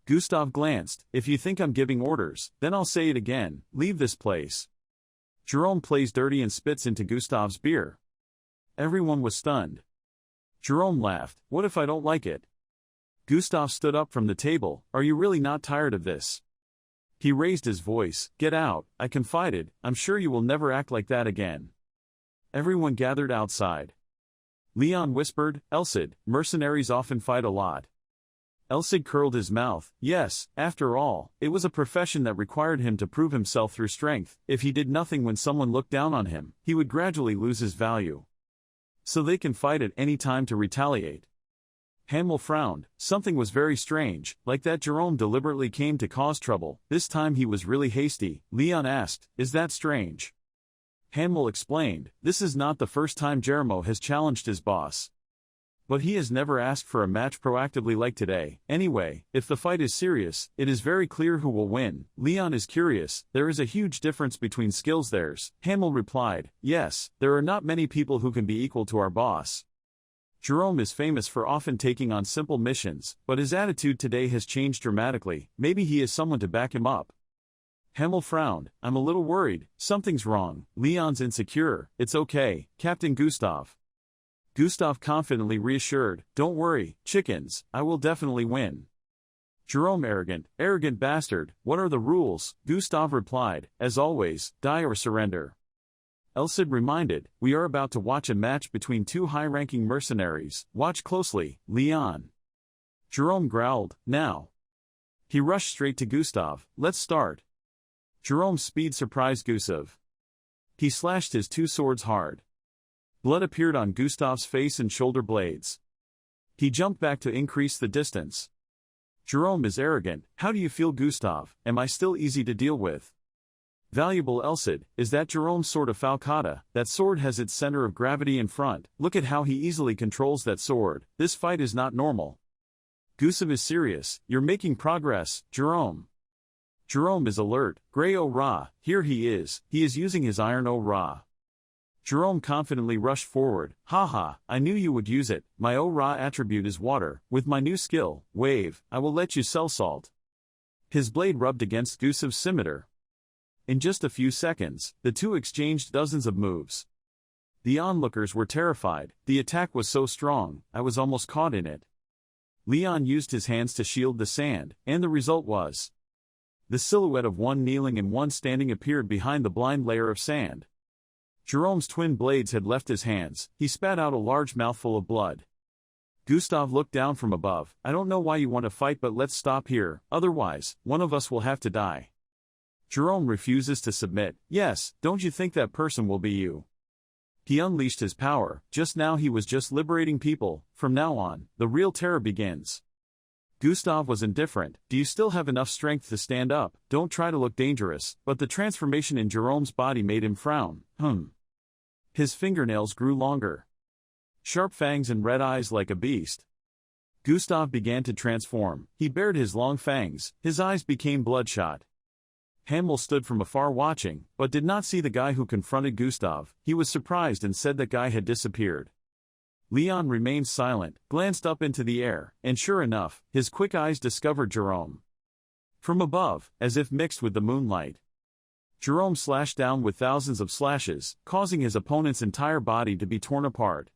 Gustav glanced, if you think I'm giving orders, then I'll say it again, leave this place. Jerome plays dirty and spits into Gustav's beer. Everyone was stunned. Jerome laughed, what if I don't like it? Gustav stood up from the table, are you really not tired of this? He raised his voice, get out, I confided, I'm sure you will never act like that again. Everyone gathered outside. Leon whispered, Elsid, mercenaries often fight a lot. Elsid curled his mouth, yes, after all, it was a profession that required him to prove himself through strength. If he did nothing when someone looked down on him, he would gradually lose his value. So they can fight at any time to retaliate. Hanmel frowned, something was very strange, like that Jerome deliberately came to cause trouble. This time he was really hasty. Leon asked, is that strange? Hanmel explained, this is not the first time Jerome has challenged his boss. But he has never asked for a match proactively like today. Anyway, if the fight is serious, it is very clear who will win. Leon is curious, there is a huge difference between skills theirs. Hanmel replied, yes, there are not many people who can be equal to our boss. Jerome is famous for often taking on simple missions, but his attitude today has changed dramatically. Maybe he is someone to back him up. Hanmel frowned, I'm a little worried, something's wrong. Leon's insecure, it's okay, Captain Gustav. Gustav confidently reassured, don't worry, chickens, I will definitely win. Jerome arrogant bastard, what are the rules? Gustav replied, as always, die or surrender. Elsid reminded, we are about to watch a match between two high-ranking mercenaries, watch closely, Leon. Jerome growled, now. He rushed straight to Gustav, let's start. Jerome's speed surprised Gustav. He slashed his two swords hard. Blood appeared on Gustav's face and shoulder blades. He jumped back to increase the distance. Jerome is arrogant, how do you feel Gustav, am I still easy to deal with? Valuable Elsid, is that Jerome's sword of Falcata? That sword has its center of gravity in front, look at how he easily controls that sword, this fight is not normal. Gustav is serious, you're making progress, Jerome. Jerome is alert, Grey O Ra, here he is using his iron O Ra. Jerome confidently rushed forward. Haha, I knew you would use it. My raw attribute is water. With my new skill, wave, I will let you sell salt. His blade rubbed against Decisive's scimitar. In just a few seconds, the two exchanged dozens of moves. The onlookers were terrified. The attack was so strong, I was almost caught in it. Leon used his hands to shield the sand, and the result was the silhouette of one kneeling and one standing appeared behind the blind layer of sand. Jerome's twin blades had left his hands. He spat out a large mouthful of blood. Gustav looked down from above. I don't know why you want to fight, but let's stop here, otherwise, one of us will have to die. Jerome refuses to submit. Yes, don't you think that person will be you? He unleashed his power. Just now he was just liberating people. From now on, the real terror begins. Gustav was indifferent. Do you still have enough strength to stand up? Don't try to look dangerous. But the transformation in Jerome's body made him frown. His fingernails grew longer. Sharp fangs and red eyes like a beast. Gustav began to transform. He bared his long fangs. His eyes became bloodshot. Hamel stood from afar watching, but did not see the guy who confronted Gustav. He was surprised and said that guy had disappeared. Leon remained silent, glanced up into the air, and sure enough, his quick eyes discovered Jerome. From above, as if mixed with the moonlight, Jerome slashed down with thousands of slashes, causing his opponent's entire body to be torn apart.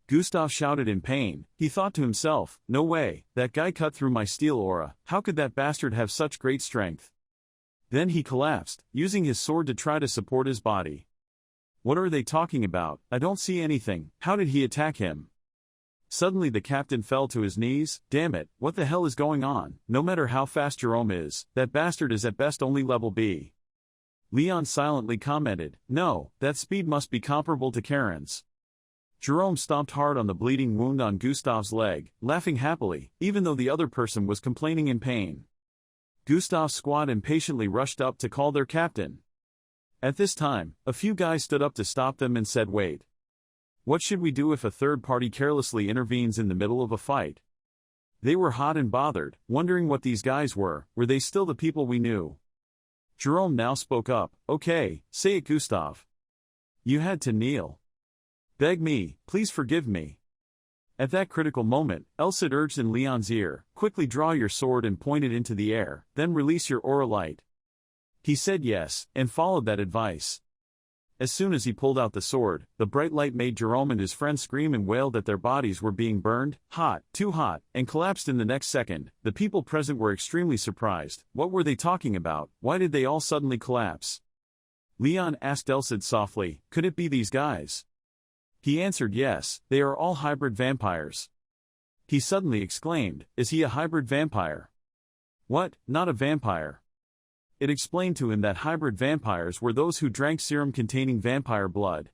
Gustav shouted in pain. He thought to himself, no way, that guy cut through my steel aura. How could that bastard have such great strength? Then he collapsed, using his sword to try to support his body. What are they talking about? I don't see anything. How did he attack him? Suddenly the captain fell to his knees. Damn it, what the hell is going on? No matter how fast Jerome is, that bastard is at best only level B. Leon silently commented, no, that speed must be comparable to Karen's. Jerome stomped hard on the bleeding wound on Gustav's leg, laughing happily, even though the other person was complaining in pain. Gustav's squad impatiently rushed up to call their captain. At this time, a few guys stood up to stop them and said, wait. What should we do if a third party carelessly intervenes in the middle of a fight? They were hot and bothered, wondering what these guys were. Were they still the people we knew? Jerome now spoke up. Okay, say it, Gustav. You had to kneel. Beg me, please forgive me. At that critical moment, Elsid urged in Leon's ear, quickly draw your sword and point it into the air, then release your aura light. He said yes, and followed that advice. As soon as he pulled out the sword, the bright light made Jerome and his friends scream and wail that their bodies were being burned, hot, too hot, and collapsed in the next second. The people present were extremely surprised. What were they talking about? Why did they all suddenly collapse? Leon asked Elsid softly, could it be these guys? He answered yes, they are all hybrid vampires. He suddenly exclaimed, is he a hybrid vampire? What, not a vampire? It explained to him that hybrid vampires were those who drank serum containing vampire blood.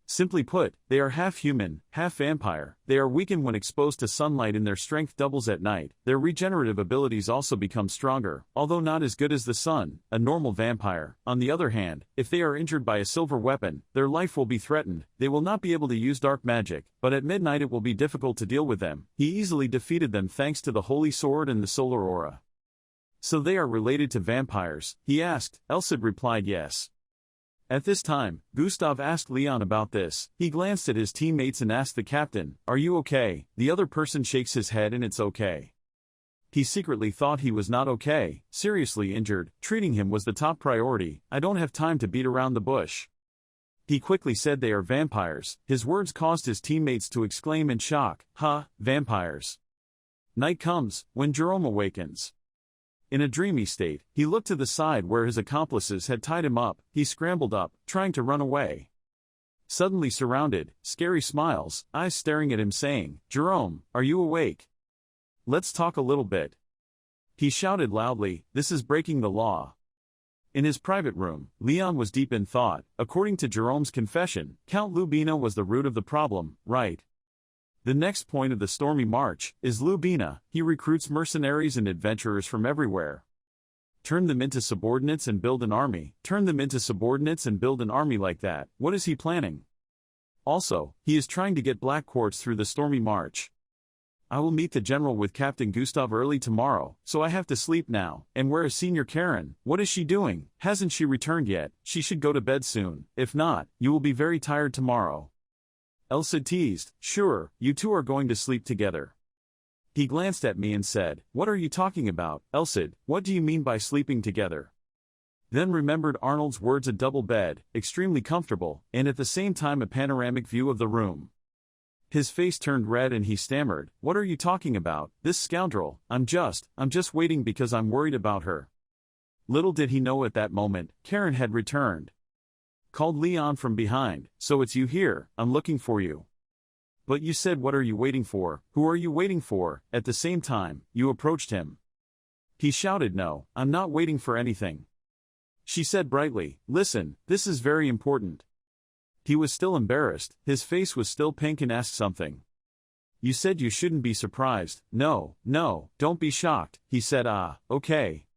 Simply put, they are half human, half vampire. They are weakened when exposed to sunlight and their strength doubles at night. Their regenerative abilities also become stronger, although not as good as the sun, a normal vampire. On the other hand, if they are injured by a silver weapon, their life will be threatened. They will not be able to use dark magic, but at midnight it will be difficult to deal with them. He easily defeated them thanks to the holy sword and the solar aura. So they are related to vampires? He asked. Elsid replied yes. At this time, Gustav asked Leon about this. He glanced at his teammates and asked the captain, are you okay? The other person shakes his head and it's okay. He secretly thought he was not okay, seriously injured. Treating him was the top priority. I don't have time to beat around the bush. He quickly said they are vampires. His words caused his teammates to exclaim in shock. Vampires. Night comes, when Jerome awakens. In a dreamy state, he looked to the side where his accomplices had tied him up. He scrambled up, trying to run away. Suddenly surrounded, scary smiles, eyes staring at him saying, Jerome, are you awake? Let's talk a little bit. He shouted loudly, this is breaking the law. In his private room, Leon was deep in thought. According to Jerome's confession, Count Lubina was the root of the problem, right? The next point of the stormy march is Lubina. He recruits mercenaries and adventurers from everywhere. Turn them into subordinates and build an army. Turn them into subordinates and build an army like that. What is he planning? Also, he is trying to get black quartz through the stormy march. I will meet the general with Captain Gustav early tomorrow, so I have to sleep now. And where is Senior Karen? What is she doing? Hasn't she returned yet? She should go to bed soon. If not, you will be very tired tomorrow. Elsa teased. Sure, you two are going to sleep together. He glanced at me and said, What are you talking about, Elsa? What do you mean by sleeping together? Then remembered Arnold's words, a double bed, extremely comfortable, and at the same time a panoramic view of the room. His face turned red and he stammered, What are you talking about, this scoundrel? I'm just waiting because I'm worried about her. Little did he know at that moment, Karen had returned. Called Leon from behind, So it's you here, I'm looking for you. But you said what are you waiting for, who are you waiting for? At the same time, you approached him. He shouted, No, I'm not waiting for anything. She said brightly, Listen, this is very important. He was still embarrassed, his face was still pink and asked something. You said you shouldn't be surprised. No, don't be shocked, he said. Okay.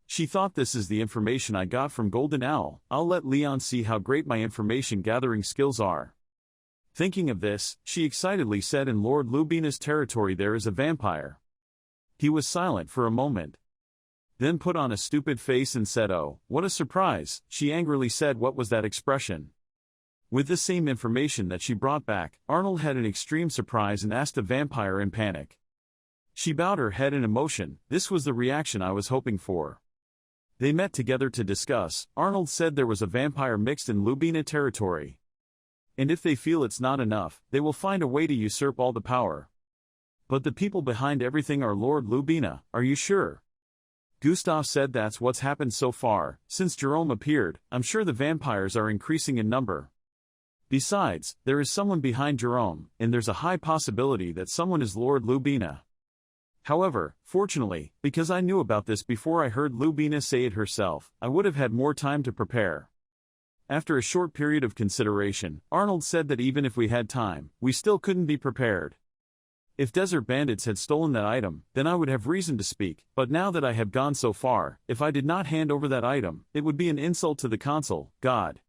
She thought, this is the information I got from Golden Owl, I'll let Leon see how great my information gathering skills are. Thinking of this, she excitedly said, In Lord Lubina's territory there is a vampire. He was silent for a moment. Then put on a stupid face and said, Oh, what a surprise. She angrily said, What was that expression? With the same information that she brought back, Arnold had an extreme surprise and asked the vampire in panic. She bowed her head in emotion. This was the reaction I was hoping for. They met together to discuss. Arnold said there was a vampire mixed in Lubina territory. And if they feel it's not enough, they will find a way to usurp all the power. But the people behind everything are Lord Lubina, are you sure? Gustav said, That's what's happened so far. Since Jerome appeared, I'm sure the vampires are increasing in number. Besides, there is someone behind Jerome, and there's a high possibility that someone is Lord Lubina. However, fortunately, because I knew about this before I heard Lubina say it herself, I would have had more time to prepare. After a short period of consideration, Arnold said that even if we had time, we still couldn't be prepared. If desert bandits had stolen that item, then I would have reason to speak, but now that I have gone so far, if I did not hand over that item, it would be an insult to the consul, God.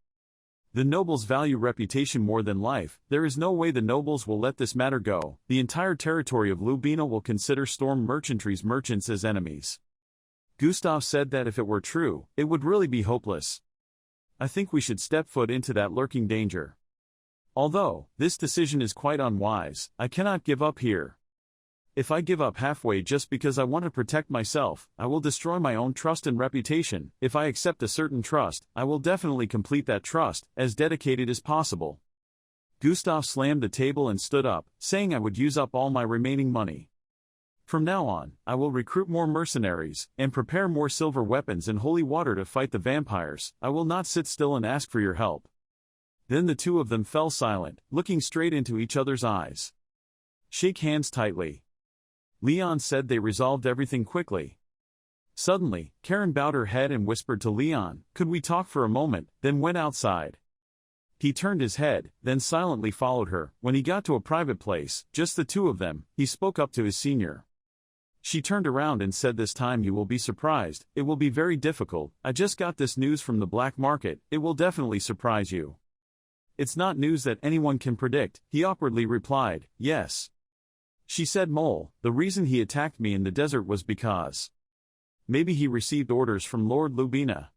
The nobles value reputation more than life. There is no way the nobles will let this matter go. The entire territory of Lubina will consider Storm Merchantry's merchants as enemies. Gustav said that if it were true, it would really be hopeless. I think we should step foot into that lurking danger. Although, this decision is quite unwise, I cannot give up here. If I give up halfway just because I want to protect myself, I will destroy my own trust and reputation. If I accept a certain trust, I will definitely complete that trust, as dedicated as possible. Gustav slammed the table and stood up, saying I would use up all my remaining money. From now on, I will recruit more mercenaries, and prepare more silver weapons and holy water to fight the vampires. I will not sit still and ask for your help. Then the two of them fell silent, looking straight into each other's eyes. Shake hands tightly. Leon said they resolved everything quickly. Suddenly, Karen bowed her head and whispered to Leon, Could we talk for a moment, then went outside. He turned his head, then silently followed her. When he got to a private place, just the two of them, he spoke up to his senior. She turned around and said, This time you will be surprised, it will be very difficult. I just got this news from the black market, it will definitely surprise you. It's not news that anyone can predict, he awkwardly replied, Yes. She said, Mole, the reason he attacked me in the desert was because maybe he received orders from Lord Lubina.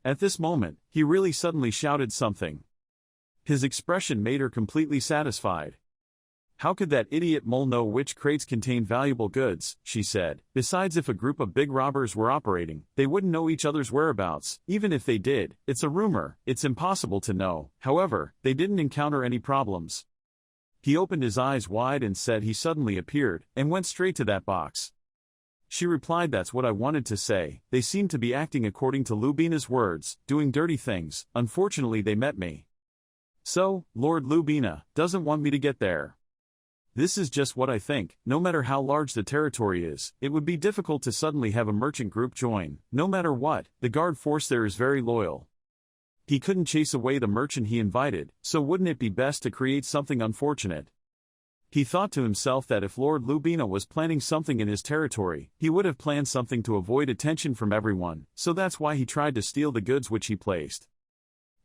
At this moment, he really suddenly shouted something. His expression made her completely satisfied. How could that idiot Mole know which crates contain valuable goods, she said. Besides, if a group of big robbers were operating, they wouldn't know each other's whereabouts. Even if they did, it's a rumor, it's impossible to know. However, they didn't encounter any problems. He opened his eyes wide and said he suddenly appeared, and went straight to that box. She replied, That's what I wanted to say. They seemed to be acting according to Lubina's words, doing dirty things. Unfortunately they met me. So, Lord Lubina doesn't want me to get there. This is just what I think. No matter how large the territory is, it would be difficult to suddenly have a merchant group join. No matter what, the guard force there is very loyal. He couldn't chase away the merchant he invited, so wouldn't it be best to create something unfortunate? He thought to himself that if Lord Lubina was planning something in his territory, he would have planned something to avoid attention from everyone, so that's why he tried to steal the goods which he placed.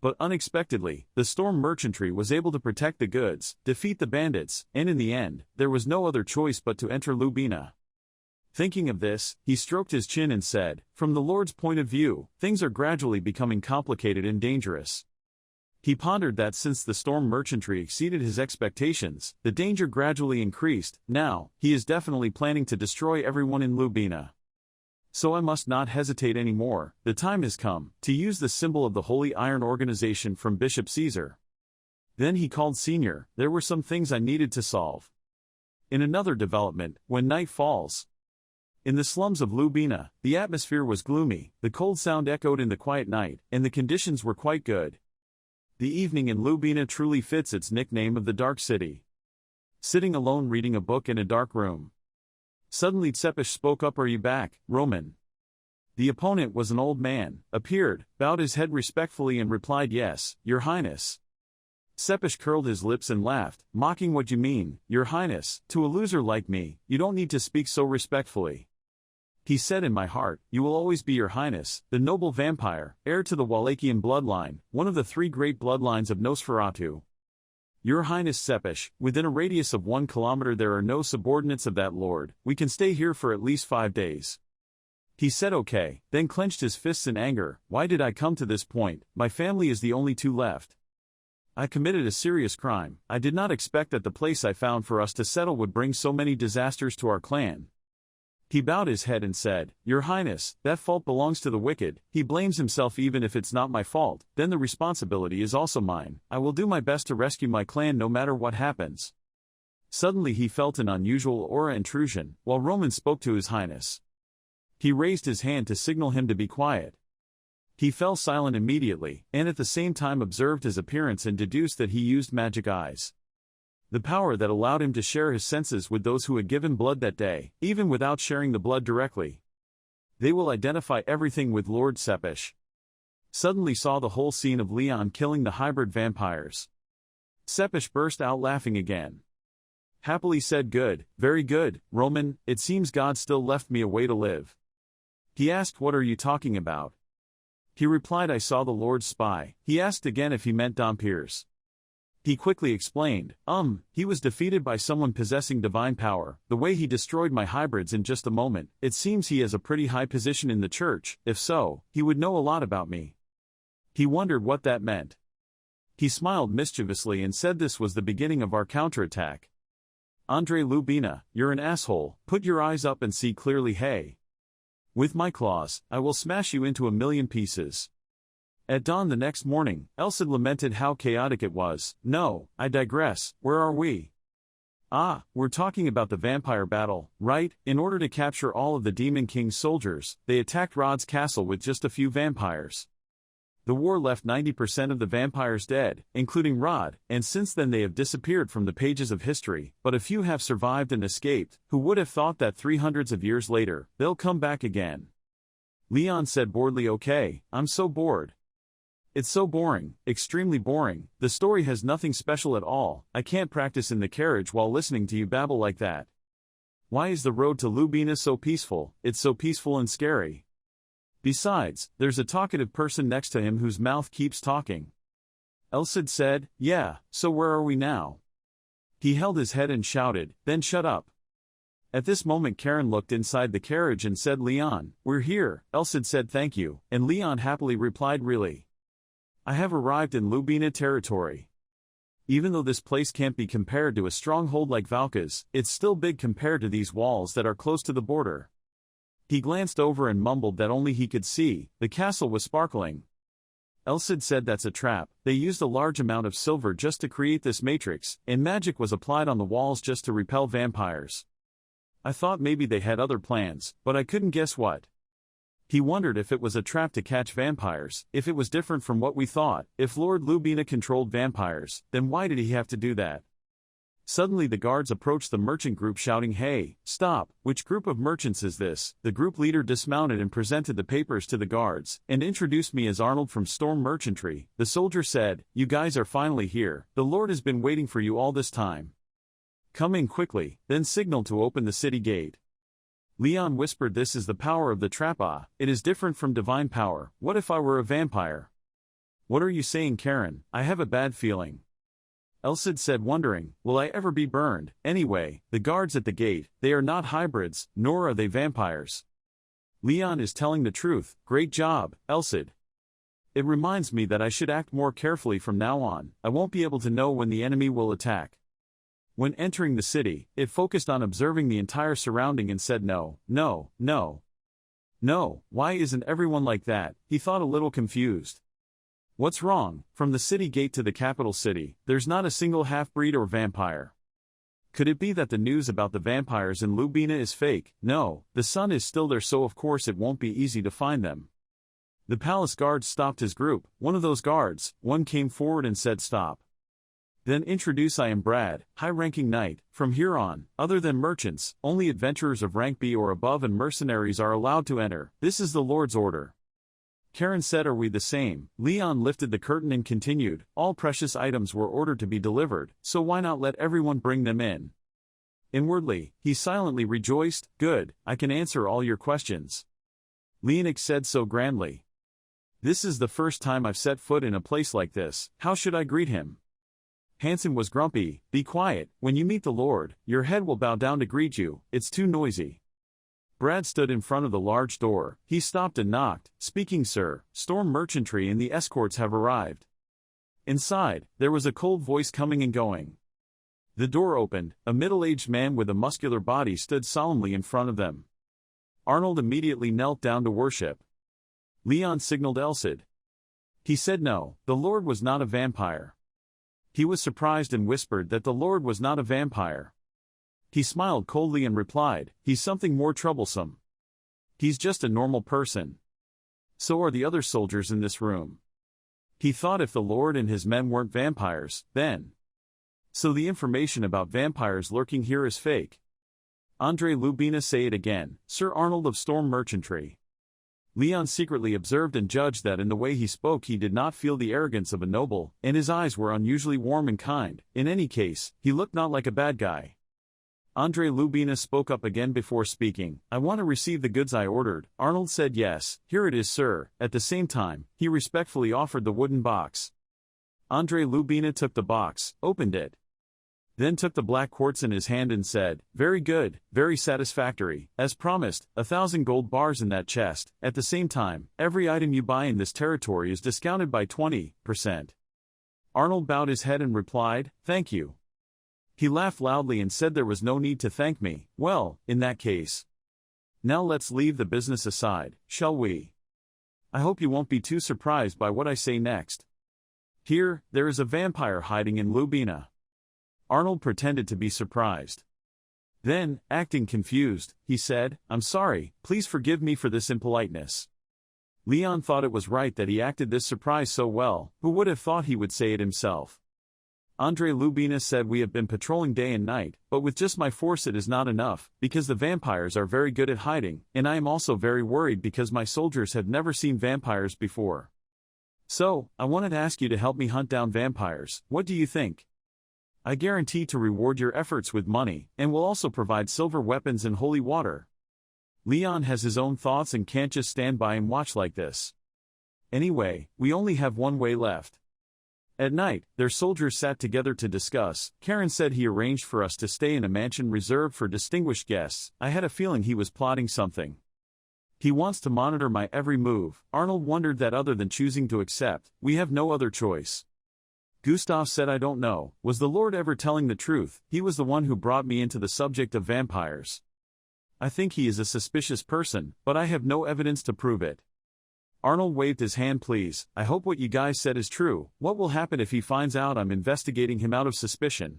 But unexpectedly, the storm merchantry was able to protect the goods, defeat the bandits, and in the end, there was no other choice but to enter Lubina. Thinking of this, he stroked his chin and said, "From the Lord's point of view, things are gradually becoming complicated and dangerous." He pondered that since the storm merchantry exceeded his expectations, the danger gradually increased. Now, he is definitely planning to destroy everyone in Lubina. So I must not hesitate anymore. The time has come to use the symbol of the Holy Iron Organization from Bishop Caesar. Then he called Senior. There were some things I needed to solve. In another development, when night falls. In the slums of Lubina, the atmosphere was gloomy, the cold sound echoed in the quiet night, and the conditions were quite good. The evening in Lubina truly fits its nickname of the Dark City. Sitting alone reading a book in a dark room. Suddenly Tsepish spoke up. "Are you back, Roman?" The opponent was an old man, appeared, bowed his head respectfully and replied, "Yes, Your Highness." Tsepish curled his lips and laughed, mocking, "What you mean, Your Highness? To a loser like me, you don't need to speak so respectfully." He said, "In my heart, you will always be Your Highness, the noble vampire, heir to the Wallachian bloodline, one of the three great bloodlines of Nosferatu. Your Highness Tsepish, within a radius of 1 kilometer there are no subordinates of that lord. We can stay here for at least 5 days." He said okay, then clenched his fists in anger. "Why did I come to this point? My family is the only two left. I committed a serious crime. I did not expect that the place I found for us to settle would bring so many disasters to our clan." He bowed his head and said, "Your Highness, that fault belongs to the wicked. He blames himself. Even if it's not my fault, then the responsibility is also mine. I will do my best to rescue my clan no matter what happens." Suddenly he felt an unusual aura intrusion, while Roman spoke to His Highness. He raised his hand to signal him to be quiet. He fell silent immediately, and at the same time observed his appearance and deduced that he used magic eyes. The power that allowed him to share his senses with those who had given blood that day, even without sharing the blood directly. They will identify everything with Lord Tsepish. Suddenly saw the whole scene of Leon killing the hybrid vampires. Tsepish burst out laughing again. Happily said, "Good, very good, Roman, it seems God still left me a way to live." He asked, "What are you talking about?" He replied, "I saw the Lord's spy." He asked again if he meant Dompiers. He quickly explained, he was defeated by someone possessing divine power. The way he destroyed my hybrids in just a moment, it seems he has a pretty high position in the church. If so, he would know a lot about me." He wondered what that meant. He smiled mischievously and said, "This was the beginning of our counterattack. Andre Lubina, you're an asshole. Put your eyes up and see clearly. Hey. With my claws, I will smash you into a million pieces." At dawn the next morning, Elsid lamented how chaotic it was. "No, I digress. Where are we?" "Ah, we're talking about the vampire battle, right? In order to capture all of the Demon King's soldiers, they attacked Rod's castle with just a few vampires. The war left 90% of the vampires dead, including Rod, and since then they have disappeared from the pages of history, but a few have survived and escaped. Who would have thought that 300s of years later, they'll come back again?" Leon said boredly, "Okay, I'm so bored. It's so boring, extremely boring. The story has nothing special at all. I can't practice in the carriage while listening to you babble like that. Why is the road to Lubina so peaceful? It's so peaceful and scary. Besides, there's a talkative person next to him whose mouth keeps talking." Elsid said, "Yeah, so where are we now?" He held his head and shouted, "Then shut up." At this moment Karen looked inside the carriage and said, "Leon, we're here." Elsid said, "Thank you," and Leon happily replied, "Really? I have arrived in Lubina territory. Even though this place can't be compared to a stronghold like Valka's, it's still big compared to these walls that are close to the border." He glanced over and mumbled that only he could see. The castle was sparkling. Elsid said, "That's a trap. They used a large amount of silver just to create this matrix, and magic was applied on the walls just to repel vampires. I thought maybe they had other plans, but I couldn't guess what." He wondered if it was a trap to catch vampires, if it was different from what we thought. If Lord Lubina controlled vampires, then why did he have to do that? Suddenly the guards approached the merchant group shouting, "Hey, stop, which group of merchants is this?" The group leader dismounted and presented the papers to the guards, and introduced me as Arnold from Storm Merchantry. The soldier said, "You guys are finally here. The Lord has been waiting for you all this time. Come in quickly," then signaled to open the city gate. Leon whispered, "This is the power of the trap. Ah, it is different from divine power. What if I were a vampire?" What are you saying, Karen? I have a bad feeling. Elsid said, wondering, will I ever be burned? Anyway, the guards at the gate, they are not hybrids, nor are they vampires. Leon is telling the truth. Great job, Elsid. It reminds me that I should act more carefully from now on. I won't be able to know when the enemy will attack. When entering the city, it focused on observing the entire surrounding and said no, no, no. No, why isn't everyone like that? He thought, a little confused. What's wrong? From the city gate to the capital city, there's not a single half-breed or vampire. Could it be that the news about the vampires in Lubina is fake? No, the sun is still there, so of course it won't be easy to find them. The palace guards stopped his group. One of those guards, one came forward and said stop. Then introduce, I am Brad, high-ranking knight. From here on, other than merchants, only adventurers of rank B or above and mercenaries are allowed to enter. This is the Lord's order. Karen said, are we the same? Leon lifted the curtain and continued, all precious items were ordered to be delivered, so why not let everyone bring them in? Inwardly, he silently rejoiced, good, I can answer all your questions. Leonix said so grandly. This is the first time I've set foot in a place like this, how should I greet him? Hansen was grumpy, be quiet, when you meet the Lord, your head will bow down to greet you, it's too noisy. Brad stood in front of the large door. He stopped and knocked. Speaking, sir, Storm Merchantry and the escorts have arrived. Inside, there was a cold voice coming and going. The door opened. A middle-aged man with a muscular body stood solemnly in front of them. Arnold immediately knelt down to worship. Leon signaled Elsid. He said no, the Lord was not a vampire. He was surprised and whispered that the Lord was not a vampire. He smiled coldly and replied, he's something more troublesome. He's just a normal person. So are the other soldiers in this room. He thought if the Lord and his men weren't vampires, then. So the information about vampires lurking here is fake. Andre Lubina, say it again, Sir Arnold of Storm Merchantry. Leon secretly observed and judged that in the way he spoke he did not feel the arrogance of a noble, and his eyes were unusually warm and kind. In any case, he looked not like a bad guy. Andre Lubina spoke up again before speaking. I want to receive the goods I ordered. Arnold said yes, here it is, sir. At the same time, he respectfully offered the wooden box. Andre Lubina took the box, opened it. Then took the black quartz in his hand and said, very good, very satisfactory. As promised, 1,000 gold bars in that chest. At the same time, every item you buy in this territory is discounted by 20%. Arnold bowed his head and replied, thank you. He laughed loudly and said there was no need to thank me. Well, in that case. Now let's leave the business aside, shall we? I hope you won't be too surprised by what I say next. Here, there is a vampire hiding in Lubina. Arnold pretended to be surprised. Then, acting confused, he said, I'm sorry, please forgive me for this impoliteness. Leon thought it was right that he acted this surprise so well. Who would have thought he would say it himself? Andre Lubina said, we have been patrolling day and night, but with just my force it is not enough, because the vampires are very good at hiding, and I am also very worried because my soldiers have never seen vampires before. So, I wanted to ask you to help me hunt down vampires. What do you think? I guarantee to reward your efforts with money, and will also provide silver weapons and holy water. Leon has his own thoughts and can't just stand by and watch like this. Anyway, we only have one way left. At night, their soldiers sat together to discuss. Karen said he arranged for us to stay in a mansion reserved for distinguished guests. I had a feeling he was plotting something. He wants to monitor my every move. Arnold wondered that other than choosing to accept, we have no other choice. Gustav said, I don't know, was the Lord ever telling the truth? He was the one who brought me into the subject of vampires. I think he is a suspicious person, but I have no evidence to prove it. Arnold waved his hand. Please, I hope what you guys said is true. What will happen if he finds out I'm investigating him out of suspicion?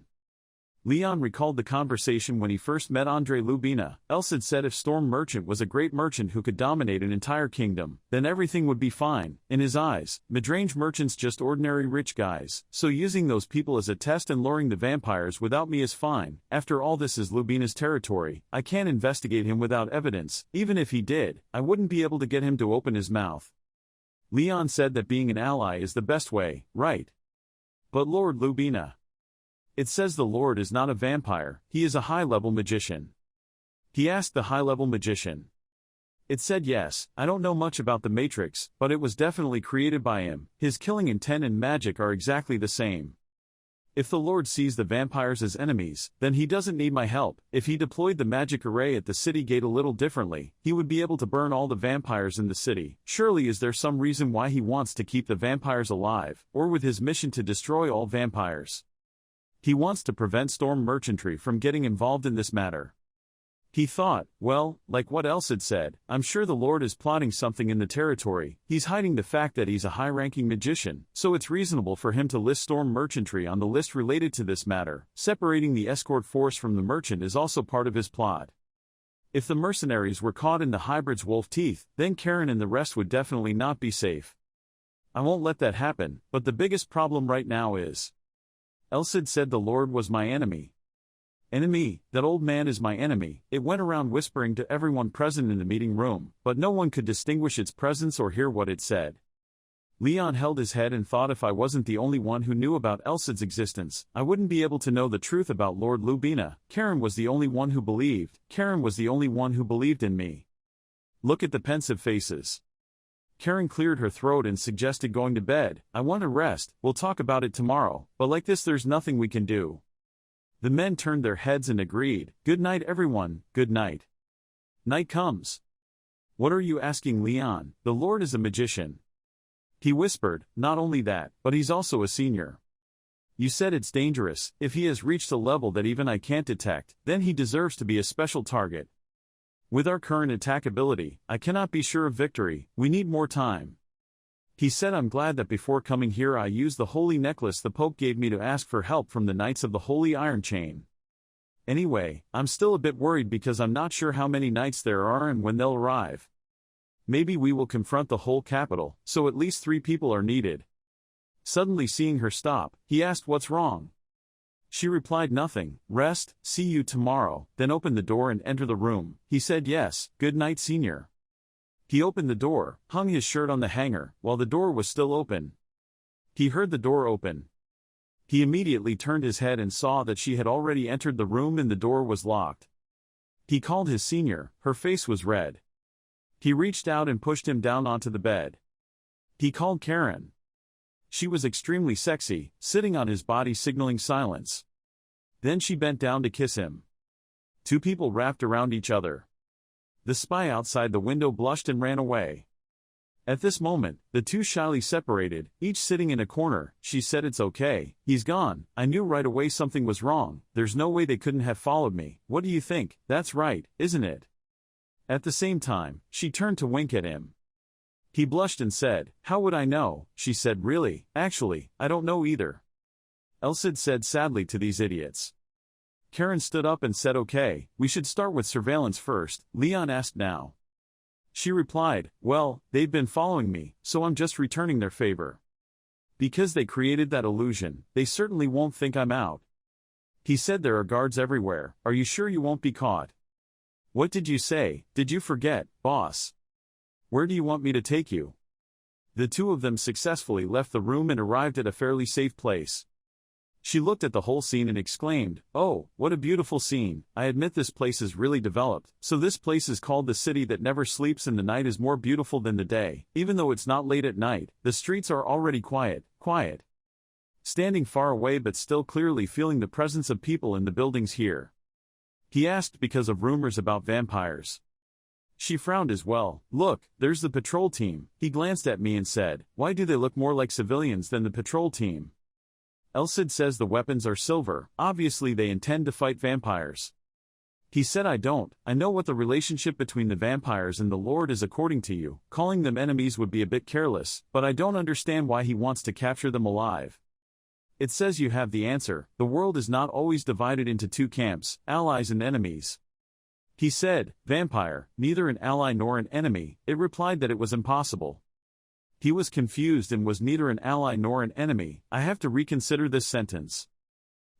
Leon recalled the conversation when he first met Andre Lubina. Elsid said if Storm Merchant was a great merchant who could dominate an entire kingdom, then everything would be fine. In his eyes, midrange merchants just ordinary rich guys, so using those people as a test and luring the vampires without me is fine. After all, this is Lubina's territory. I can't investigate him without evidence. Even if he did, I wouldn't be able to get him to open his mouth. Leon said that being an ally is the best way, right? But Lord Lubina. It says the Lord is not a vampire, he is a high-level magician. He asked the high-level magician. It said yes. I don't know much about the Matrix, but it was definitely created by him. His killing intent and magic are exactly the same. If the Lord sees the vampires as enemies, then he doesn't need my help. If he deployed the magic array at the city gate a little differently, he would be able to burn all the vampires in the city. Surely is there some reason why he wants to keep the vampires alive, or with his mission to destroy all vampires? He wants to prevent Storm Merchantry from getting involved in this matter. He thought, well, like what else had said, I'm sure the Lord is plotting something in the territory. He's hiding the fact that he's a high-ranking magician, so it's reasonable for him to list Storm Merchantry on the list related to this matter. Separating the escort force from the merchant is also part of his plot. If the mercenaries were caught in the hybrid's wolf teeth, then Karen and the rest would definitely not be safe. I won't let that happen, but the biggest problem right now is... Elsid said the Lord was my enemy. Enemy, that old man is my enemy. It went around whispering to everyone present in the meeting room, but no one could distinguish its presence or hear what it said. Leon held his head and thought if I wasn't the only one who knew about Elsid's existence, I wouldn't be able to know the truth about Lord Lubina. Karen was the only one who believed. Karen was the only one who believed in me. Look at the pensive faces. Karen cleared her throat and suggested going to bed. I want to rest, we'll talk about it tomorrow, but like this there's nothing we can do. The men turned their heads and agreed. Good night everyone, good night. Night comes. What are you asking, Leon? The Lord is a magician. He whispered, not only that, but he's also a senior. You said it's dangerous. If he has reached a level that even I can't detect, then he deserves to be a special target. With our current attack ability, I cannot be sure of victory. We need more time. He said I'm glad that before coming here I used the holy necklace the Pope gave me to ask for help from the Knights of the Holy Iron Chain. Anyway, I'm still a bit worried because I'm not sure how many knights there are and when they'll arrive. Maybe we will confront the whole capital, so at least 3 people are needed. Suddenly seeing her stop, he asked what's wrong. She replied nothing. Rest, see you tomorrow, then open the door and enter the room. He said yes, good night senior. He opened the door, hung his shirt on the hanger, while the door was still open. He heard the door open. He immediately turned his head and saw that she had already entered the room and the door was locked. He called his senior, her face was red. He reached out and pushed him down onto the bed. He called Karen. She was extremely sexy, sitting on his body signaling silence. Then she bent down to kiss him. 2 people wrapped around each other. The spy outside the window blushed and ran away. At this moment, the 2 shyly separated, each sitting in a corner. She said it's okay, he's gone. I knew right away something was wrong. There's no way they couldn't have followed me. What do you think? That's right, isn't it? At the same time, she turned to wink at him. He blushed and said, how would I know? She said really, actually, I don't know either. Elsid said sadly to these idiots. Karen stood up and said okay, we should start with surveillance first. Leon asked now. She replied, well, they've been following me, so I'm just returning their favor. Because they created that illusion, they certainly won't think I'm out. He said there are guards everywhere. Are you sure you won't be caught? What did you say? Did you forget, boss? Where do you want me to take you? The 2 of them successfully left the room and arrived at a fairly safe place. She looked at the whole scene and exclaimed, oh, what a beautiful scene. I admit this place is really developed. So this place is called the city that never sleeps and the night is more beautiful than the day. Even though it's not late at night, the streets are already quiet. Standing far away but still clearly feeling the presence of people in the buildings here. He asked because of rumors about vampires. She frowned as well. Look, there's the patrol team. He glanced at me and said, why do they look more like civilians than the patrol team? Elsid says the weapons are silver. Obviously they intend to fight vampires. He said I don't. I know what the relationship between the vampires and the Lord is according to you. Calling them enemies would be a bit careless, but I don't understand why he wants to capture them alive. It says you have the answer. The world is not always divided into 2 camps, allies and enemies. He said, vampire, neither an ally nor an enemy. It replied that it was impossible. He was confused and was neither an ally nor an enemy. I have to reconsider this sentence.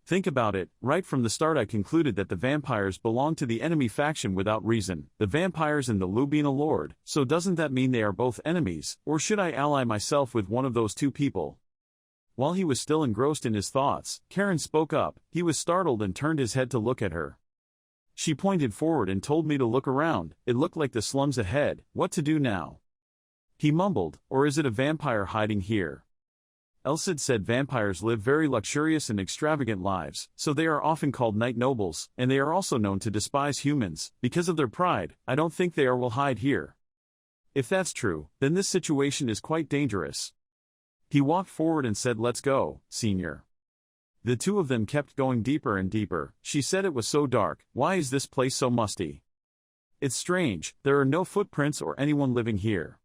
Think about it. Right from the start I concluded that the vampires belong to the enemy faction without reason. The vampires and the Lubina Lord. So doesn't that mean they are both enemies? Or should I ally myself with one of those 2 people? While he was still engrossed in his thoughts, Karen spoke up. He was startled and turned his head to look at her. She pointed forward and told me to look around. It looked like the slums ahead. What to do now? He mumbled, or is it a vampire hiding here? Elsid said vampires live very luxurious and extravagant lives, so they are often called night nobles, and they are also known to despise humans. Because of their pride, I don't think they will hide here. If that's true, then this situation is quite dangerous. He walked forward and said, let's go, senior. The two of them kept going deeper and deeper. She said it was so dark. Why is this place so musty? It's strange, there are no footprints or anyone living here.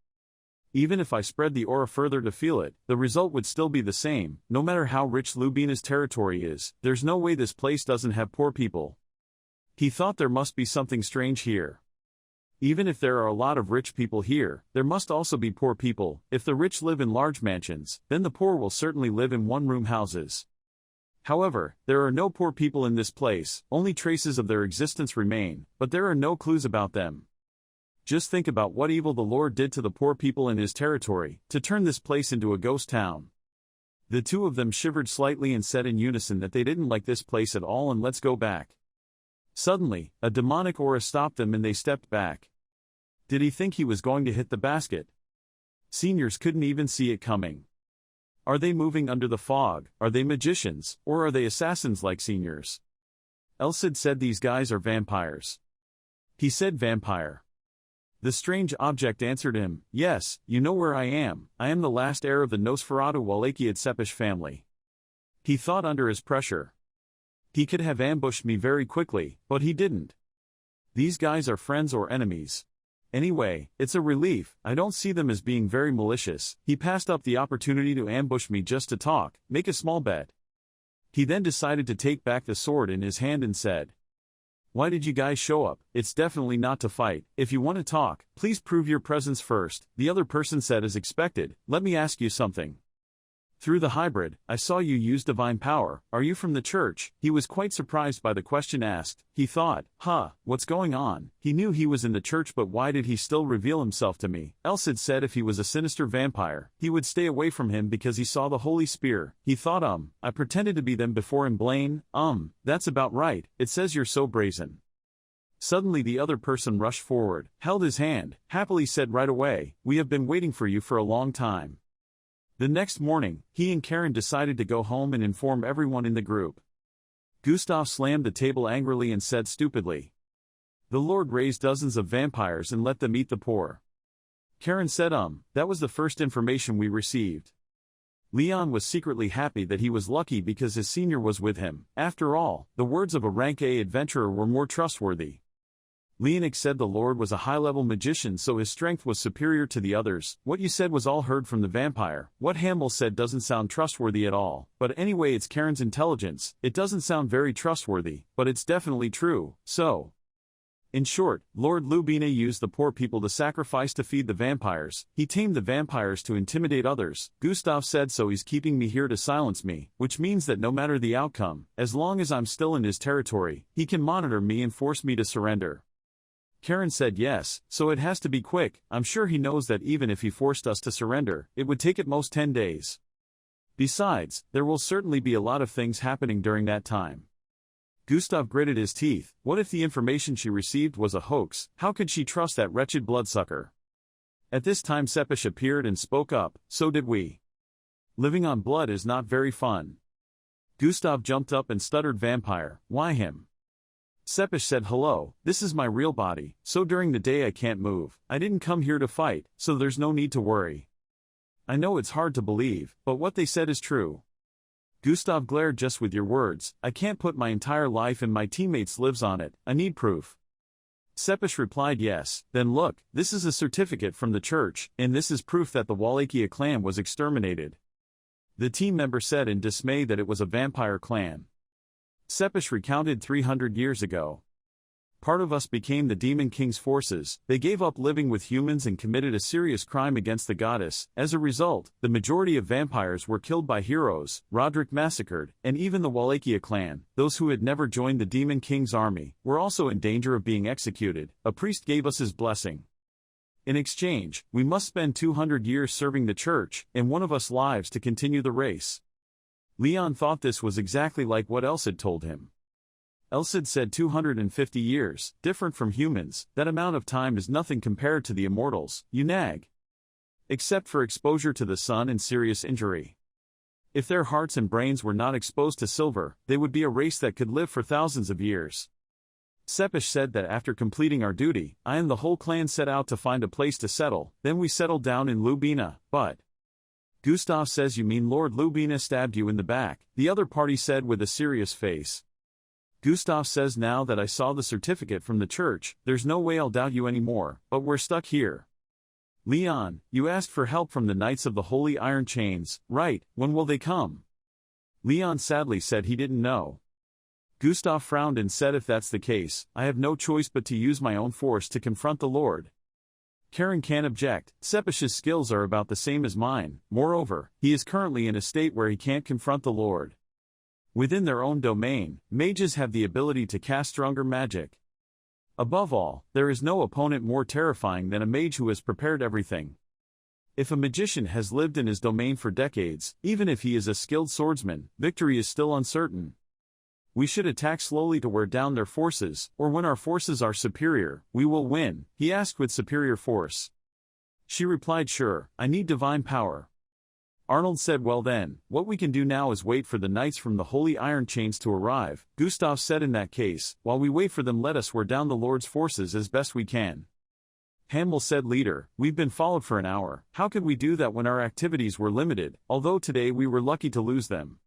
Even if I spread the aura further to feel it, the result would still be the same. No matter how rich Lubina's territory is, there's no way this place doesn't have poor people. He thought there must be something strange here. Even if there are a lot of rich people here, there must also be poor people. If the rich live in large mansions, then the poor will certainly live in one-room houses. However, there are no poor people in this place, only traces of their existence remain, but there are no clues about them. Just think about what evil the Lord did to the poor people in his territory, to turn this place into a ghost town. The two of them shivered slightly and said in unison that they didn't like this place at all and let's go back. Suddenly, a demonic aura stopped them and they stepped back. Did he think he was going to hit the basket? Seniors couldn't even see it coming. Are they moving under the fog? Are they magicians, or are they assassins like seniors? Elsid said these guys are vampires. He said vampire. The strange object answered him, yes, you know where I am the last heir of the Nosferatu Walakiad Sepish family. He thought under his pressure. He could have ambushed me very quickly, but he didn't. These guys are friends or enemies. Anyway, it's a relief, I don't see them as being very malicious. He passed up the opportunity to ambush me just to talk, make a small bet. He then decided to take back the sword in his hand and said, why did you guys show up? It's definitely not to fight. If you want to talk, please prove your presence first. The other person said as expected, let me ask you something. Through the hybrid, I saw you use divine power. Are you from the church? He was quite surprised by the question asked. He thought, what's going on? He knew he was in the church, but why did he still reveal himself to me? Elsid said if he was a sinister vampire, he would stay away from him because he saw the holy spear. He thought, I pretended to be them before in Blaine. That's about right. It says you're so brazen. Suddenly the other person rushed forward, held his hand, happily said right away, we have been waiting for you for a long time. The next morning, he and Karen decided to go home and inform everyone in the group. Gustav slammed the table angrily and said stupidly, the Lord raised dozens of vampires and let them eat the poor. Karen said that was the first information we received. Leon was secretly happy that he was lucky because his senior was with him. After all, the words of a rank A adventurer were more trustworthy. Leonic said the Lord was a high-level magician, so his strength was superior to the others. What you said was all heard from the vampire. What Hamill said doesn't sound trustworthy at all. But anyway, it's Karen's intelligence. It doesn't sound very trustworthy, but it's definitely true. So, in short, Lord Lubina used the poor people to sacrifice to feed the vampires. He tamed the vampires to intimidate others. Gustav said so he's keeping me here to silence me, which means that no matter the outcome, as long as I'm still in his territory, he can monitor me and force me to surrender. Karen said yes, so it has to be quick. I'm sure he knows that even if he forced us to surrender, it would take at most 10 days. Besides, there will certainly be a lot of things happening during that time. Gustav gritted his teeth. What if the information she received was a hoax? How could she trust that wretched bloodsucker? At this time Sepish appeared and spoke up, so did we. Living on blood is not very fun. Gustav jumped up and stuttered, vampire, why him? Sepish said, hello, this is my real body, so during the day I can't move. I didn't come here to fight, so there's no need to worry. I know it's hard to believe, but what they said is true. Gustav glared, just with your words, I can't put my entire life and my teammates' lives on it, I need proof. Sepish replied, yes, then look, this is a certificate from the church, and this is proof that the Wallachia clan was exterminated. The team member said in dismay that it was a vampire clan. Sepish recounted 300 years ago. Part of us became the Demon King's forces. They gave up living with humans and committed a serious crime against the goddess. As a result, the majority of vampires were killed by heroes, Roderick massacred, and even the Wallachia clan, those who had never joined the Demon King's army, were also in danger of being executed. A priest gave us his blessing. In exchange, we must spend 200 years serving the church, and one of us lives to continue the race. Leon thought this was exactly like what else had told him. Elsid said 250 years, different from humans, that amount of time is nothing compared to the immortals, you nag. Except for exposure to the sun and serious injury. If their hearts and brains were not exposed to silver, they would be a race that could live for thousands of years. Sepish said that after completing our duty, I and the whole clan set out to find a place to settle, then we settled down in Lubina, but... Gustav says you mean Lord Lubina stabbed you in the back, the other party said with a serious face. Gustav says now that I saw the certificate from the church, there's no way I'll doubt you anymore, but we're stuck here. Leon, you asked for help from the Knights of the Holy Iron Chains, right? When will they come? Leon sadly said he didn't know. Gustav frowned and said if that's the case, I have no choice but to use my own force to confront the Lord. Karen can't object, Sepish's skills are about the same as mine, moreover, he is currently in a state where he can't confront the Lord. Within their own domain, mages have the ability to cast stronger magic. Above all, there is no opponent more terrifying than a mage who has prepared everything. If a magician has lived in his domain for decades, even if he is a skilled swordsman, victory is still uncertain. We should attack slowly to wear down their forces, or when our forces are superior, we will win, he asked with superior force. She replied sure, I need divine power. Arnold said well then, what we can do now is wait for the knights from the Holy Iron Chains to arrive. Gustav said in that case, while we wait for them let us wear down the Lord's forces as best we can. Hamel said leader, we've been followed for an hour, how could we do that when our activities were limited, although today we were lucky to lose them?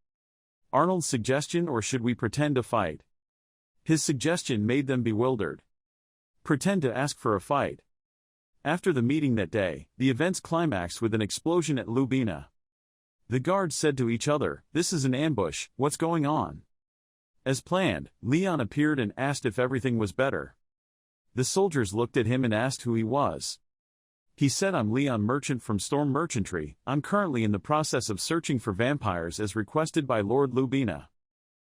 Arnold's suggestion or should we pretend to fight? His suggestion made them bewildered. Pretend to ask for a fight. After the meeting that day, the events climaxed with an explosion at Lubina. The guards said to each other, this is an ambush, what's going on? As planned, Leon appeared and asked if everything was better. The soldiers looked at him and asked who he was. He said I'm Leon Merchant from Storm Merchantry, I'm currently in the process of searching for vampires as requested by Lord Lubina.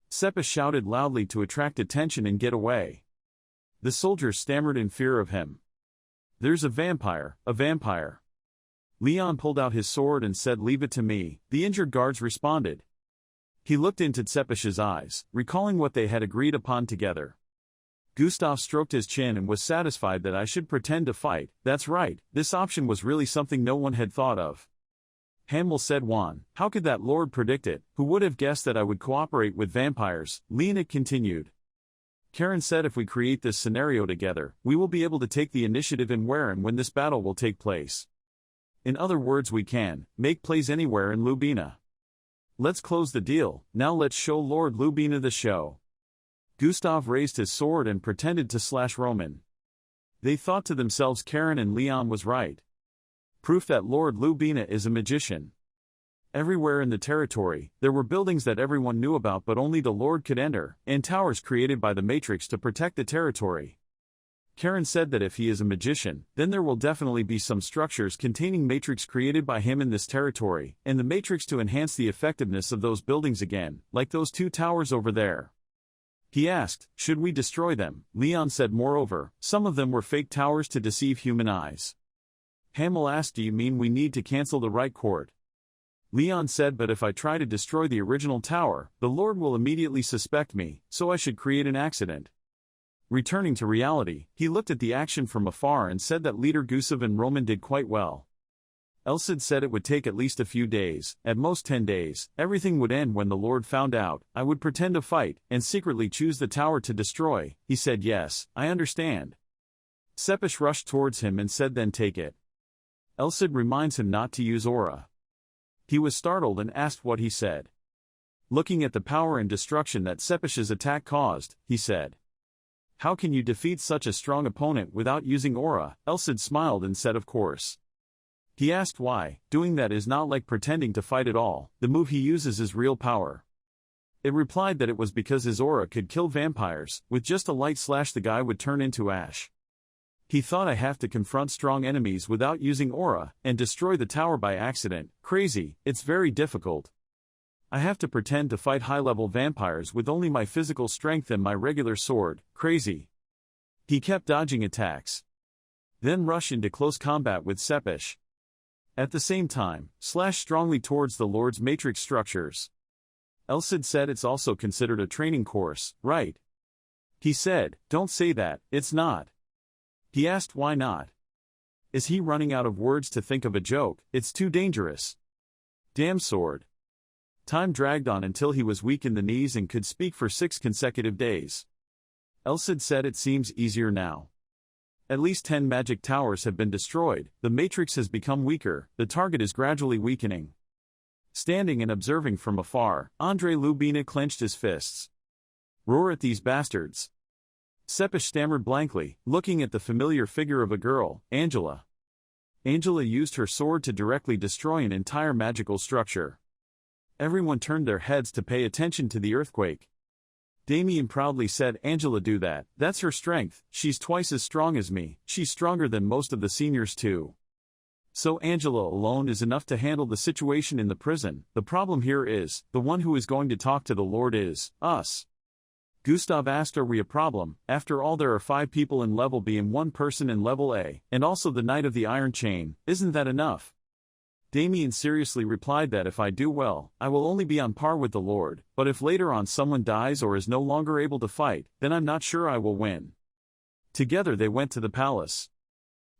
Sepish shouted loudly to attract attention and get away. The soldiers stammered in fear of him. There's a vampire, a vampire. Leon pulled out his sword and said leave it to me, the injured guards responded. He looked into Sepish's eyes, recalling what they had agreed upon together. Gustav stroked his chin and was satisfied that I should pretend to fight, that's right, this option was really something no one had thought of. Hamel said Juan, how could that lord predict it, who would have guessed that I would cooperate with vampires, Leonid continued. Karen said if we create this scenario together, we will be able to take the initiative in where and when this battle will take place. In other words we can, make plays anywhere in Lubina. Let's close the deal, now let's show Lord Lubina the show. Gustav raised his sword and pretended to slash Roman. They thought to themselves Karen and Leon was right. Proof that Lord Lubina is a magician. Everywhere in the territory, there were buildings that everyone knew about but only the Lord could enter, and towers created by the Matrix to protect the territory. Karen said that if he is a magician, then there will definitely be some structures containing Matrix created by him in this territory, and the Matrix to enhance the effectiveness of those buildings again, like those two towers over there. He asked, should we destroy them? Leon said moreover, some of them were fake towers to deceive human eyes. Hamel asked do you mean we need to cancel the right court? Leon said but if I try to destroy the original tower, the Lord will immediately suspect me, so I should create an accident. Returning to reality, he looked at the action from afar and said that Leader Gustav and Roman did quite well. Elsid said it would take at least a few days, at most 10 days, everything would end when the Lord found out, I would pretend to fight, and secretly choose the tower to destroy. He said yes, I understand. Sepish rushed towards him and said then take it. Elsid reminds him not to use aura. He was startled and asked what he said. Looking at the power and destruction that Sepish's attack caused, he said. How can you defeat such a strong opponent without using aura? Elsid smiled and said of course. He asked why, doing that is not like pretending to fight at all, the move he uses is real power. It replied that it was because his aura could kill vampires, with just a light slash the guy would turn into ash. He thought I have to confront strong enemies without using aura, and destroy the tower by accident, crazy, it's very difficult. I have to pretend to fight high-level vampires with only my physical strength and my regular sword, crazy. He kept dodging attacks. Then rush into close combat with Sepish. At the same time, slash strongly towards the Lord's matrix structures. Elsid said it's also considered a training course, right? He said, "Don't say that, it's not." He asked why not. Is he running out of words to think of a joke? It's too dangerous. Damn sword. Time dragged on until he was weak in the knees and could speak for 6 consecutive days. Elcid said it seems easier now. At least 10 magic towers have been destroyed, the matrix has become weaker, the target is gradually weakening. Standing and observing from afar, Andrei Lubina clenched his fists. Roar at these bastards. Sepish stammered blankly, looking at the familiar figure of a girl, Angela. Angela used her sword to directly destroy an entire magical structure. Everyone turned their heads to pay attention to the earthquake. Damien proudly said, "Angela do that, that's her strength, she's twice as strong as me, she's stronger than most of the seniors too." So Angela alone is enough to handle the situation in the prison. The problem here is, the one who is going to talk to the Lord is, us. Gustav asked, "Are we a problem? After all, there are 5 people in level B and 1 person in level A, and also the Knight of the Iron Chain, isn't that enough?" Damien seriously replied that if I do well, I will only be on par with the Lord, but if later on someone dies or is no longer able to fight, then I'm not sure I will win. Together they went to the palace.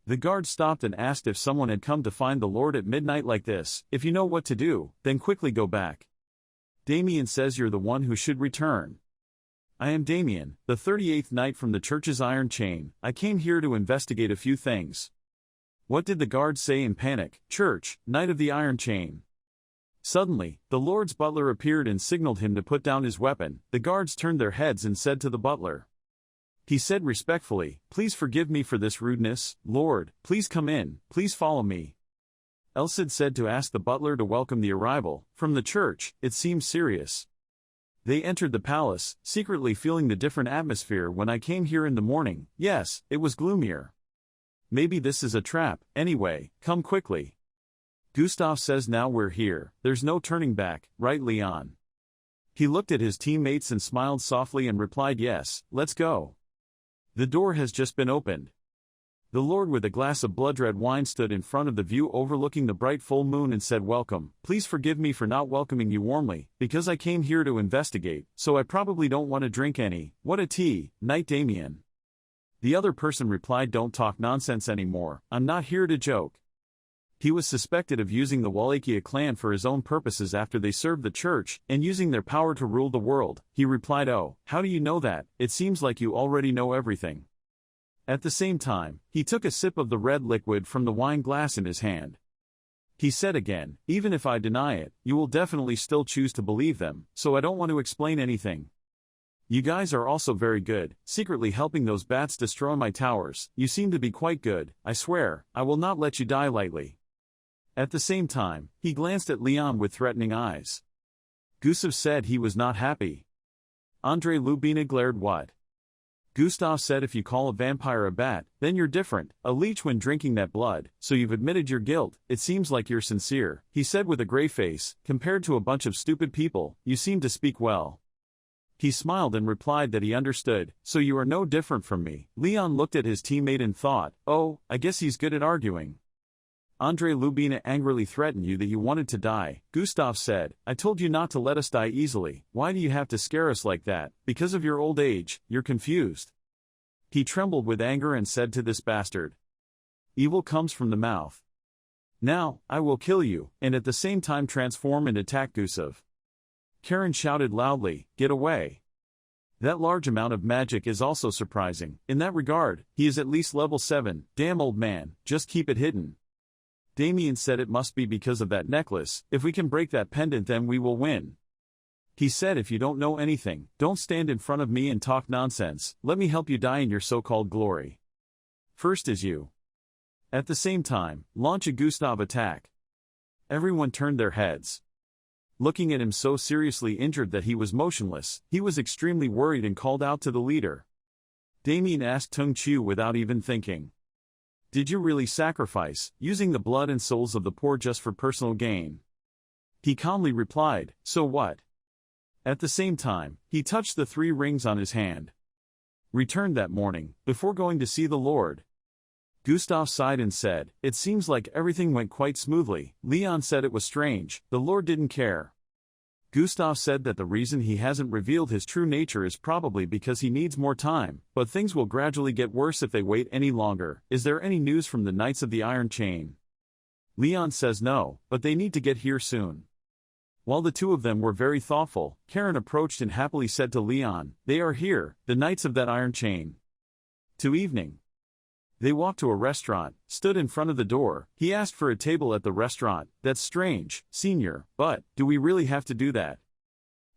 The guard stopped and asked if someone had come to find the Lord at midnight like this. "If you know what to do, then quickly go back." Damien says, "You're the one who should return." "I am Damien, the 38th Knight from the Church's Iron Chain. I came here to investigate a few things." What did the guard say in panic? "Church, Knight of the Iron Chain." Suddenly, the Lord's butler appeared and signaled him to put down his weapon. The guards turned their heads and said to the butler. He said respectfully, "Please forgive me for this rudeness, Lord, please come in, please follow me." Elcid said to ask the butler to welcome the arrival from the church. It seemed serious. They entered the palace, secretly feeling the different atmosphere. "When I came here in the morning, yes, it was gloomier. Maybe this is a trap. Anyway, come quickly." Gustav says, "Now we're here, there's no turning back, right Leon?" He looked at his teammates and smiled softly and replied, "Yes, let's go." The door has just been opened. The Lord with a glass of blood-red wine stood in front of the view overlooking the bright full moon and said, "Welcome, please forgive me for not welcoming you warmly, because I came here to investigate, so I probably don't want to drink any. What a tea, Knight Damien." The other person replied, "Don't talk nonsense anymore, I'm not here to joke." He was suspected of using the Wallachia clan for his own purposes after they served the church, and using their power to rule the world. He replied, "Oh, how do you know that? It seems like you already know everything." At the same time, he took a sip of the red liquid from the wine glass in his hand. He said again, "Even if I deny it, you will definitely still choose to believe them, so I don't want to explain anything. You guys are also very good, secretly helping those bats destroy my towers. You seem to be quite good. I swear, I will not let you die lightly." At the same time, he glanced at Leon with threatening eyes. Gustav said he was not happy. Andrei Lubina glared. "What?" Gustav said, "If you call a vampire a bat, then you're different, a leech when drinking that blood, so you've admitted your guilt. It seems like you're sincere," he said with a grey face. "Compared to a bunch of stupid people, you seem to speak well." He smiled and replied that he understood. "So you are no different from me." Leon looked at his teammate and thought, "Oh, I guess he's good at arguing." Andrei Lubina angrily threatened you that you wanted to die. Gustav said, "I told you not to let us die easily. Why do you have to scare us like that? Because of your old age, you're confused." He trembled with anger and said to this bastard, "Evil comes from the mouth. Now, I will kill you," and at the same time transform and attack Gustav. Karen shouted loudly, "Get away." That large amount of magic is also surprising. In that regard, he is at least level 7. Damn old man, just keep it hidden. Damien said, "It must be because of that necklace. If we can break that pendant, then we will win." He said, "If you don't know anything, don't stand in front of me and talk nonsense. Let me help you die in your so-called glory. First is you." At the same time, launch a Gustav attack. Everyone turned their heads. Looking at him so seriously injured that he was motionless, he was extremely worried and called out to the leader. Damien asked Tung Chu without even thinking, "Did you really sacrifice, using the blood and souls of the poor just for personal gain?" He calmly replied, "So what?" At the same time, he touched the 3 rings on his hand. Returned that morning, before going to see the Lord. Gustav sighed and said, "It seems like everything went quite smoothly." Leon said it was strange, the Lord didn't care. Gustav said that the reason he hasn't revealed his true nature is probably because he needs more time, but things will gradually get worse if they wait any longer. Is there any news from the Knights of the Iron Chain? Leon says no, but they need to get here soon. While the two of them were very thoughtful, Karen approached and happily said to Leon, "They are here, the Knights of that Iron Chain." To evening. They walked to a restaurant, stood in front of the door. He asked for a table at the restaurant. "That's strange, Senior, but do we really have to do that?"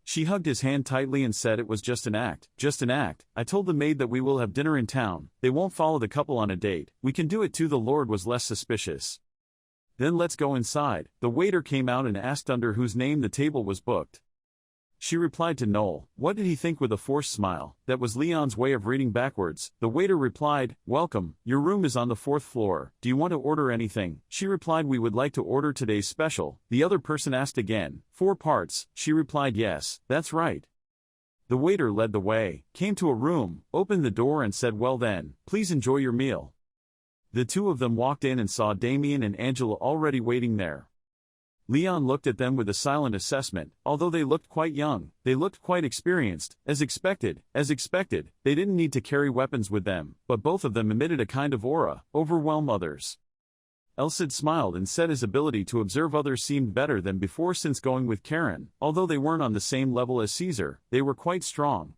She hugged his hand tightly and said it was just an act. "Just an act. I told the maid that we will have dinner in town. They won't follow the couple on a date. We can do it too." The Lord was less suspicious. "Then let's go inside." The waiter came out and asked under whose name the table was booked. She replied to Noel. What did he think with a forced smile? That was Leon's way of reading backwards. The waiter replied, "Welcome, your room is on the 4th floor. Do you want to order anything?" She replied, "We would like to order today's special." The other person asked again, "4 parts?" She replied, "Yes, that's right." The waiter led the way, came to a room, opened the door and said, "Well then, please enjoy your meal." The two of them walked in and saw Damien and Angela already waiting there. Leon looked at them with a silent assessment. Although they looked quite young, they looked quite experienced. As expected, they didn't need to carry weapons with them, but both of them emitted a kind of aura, overwhelm others. Elsid smiled and said his ability to observe others seemed better than before since going with Karen. Although they weren't on the same level as Caesar, they were quite strong.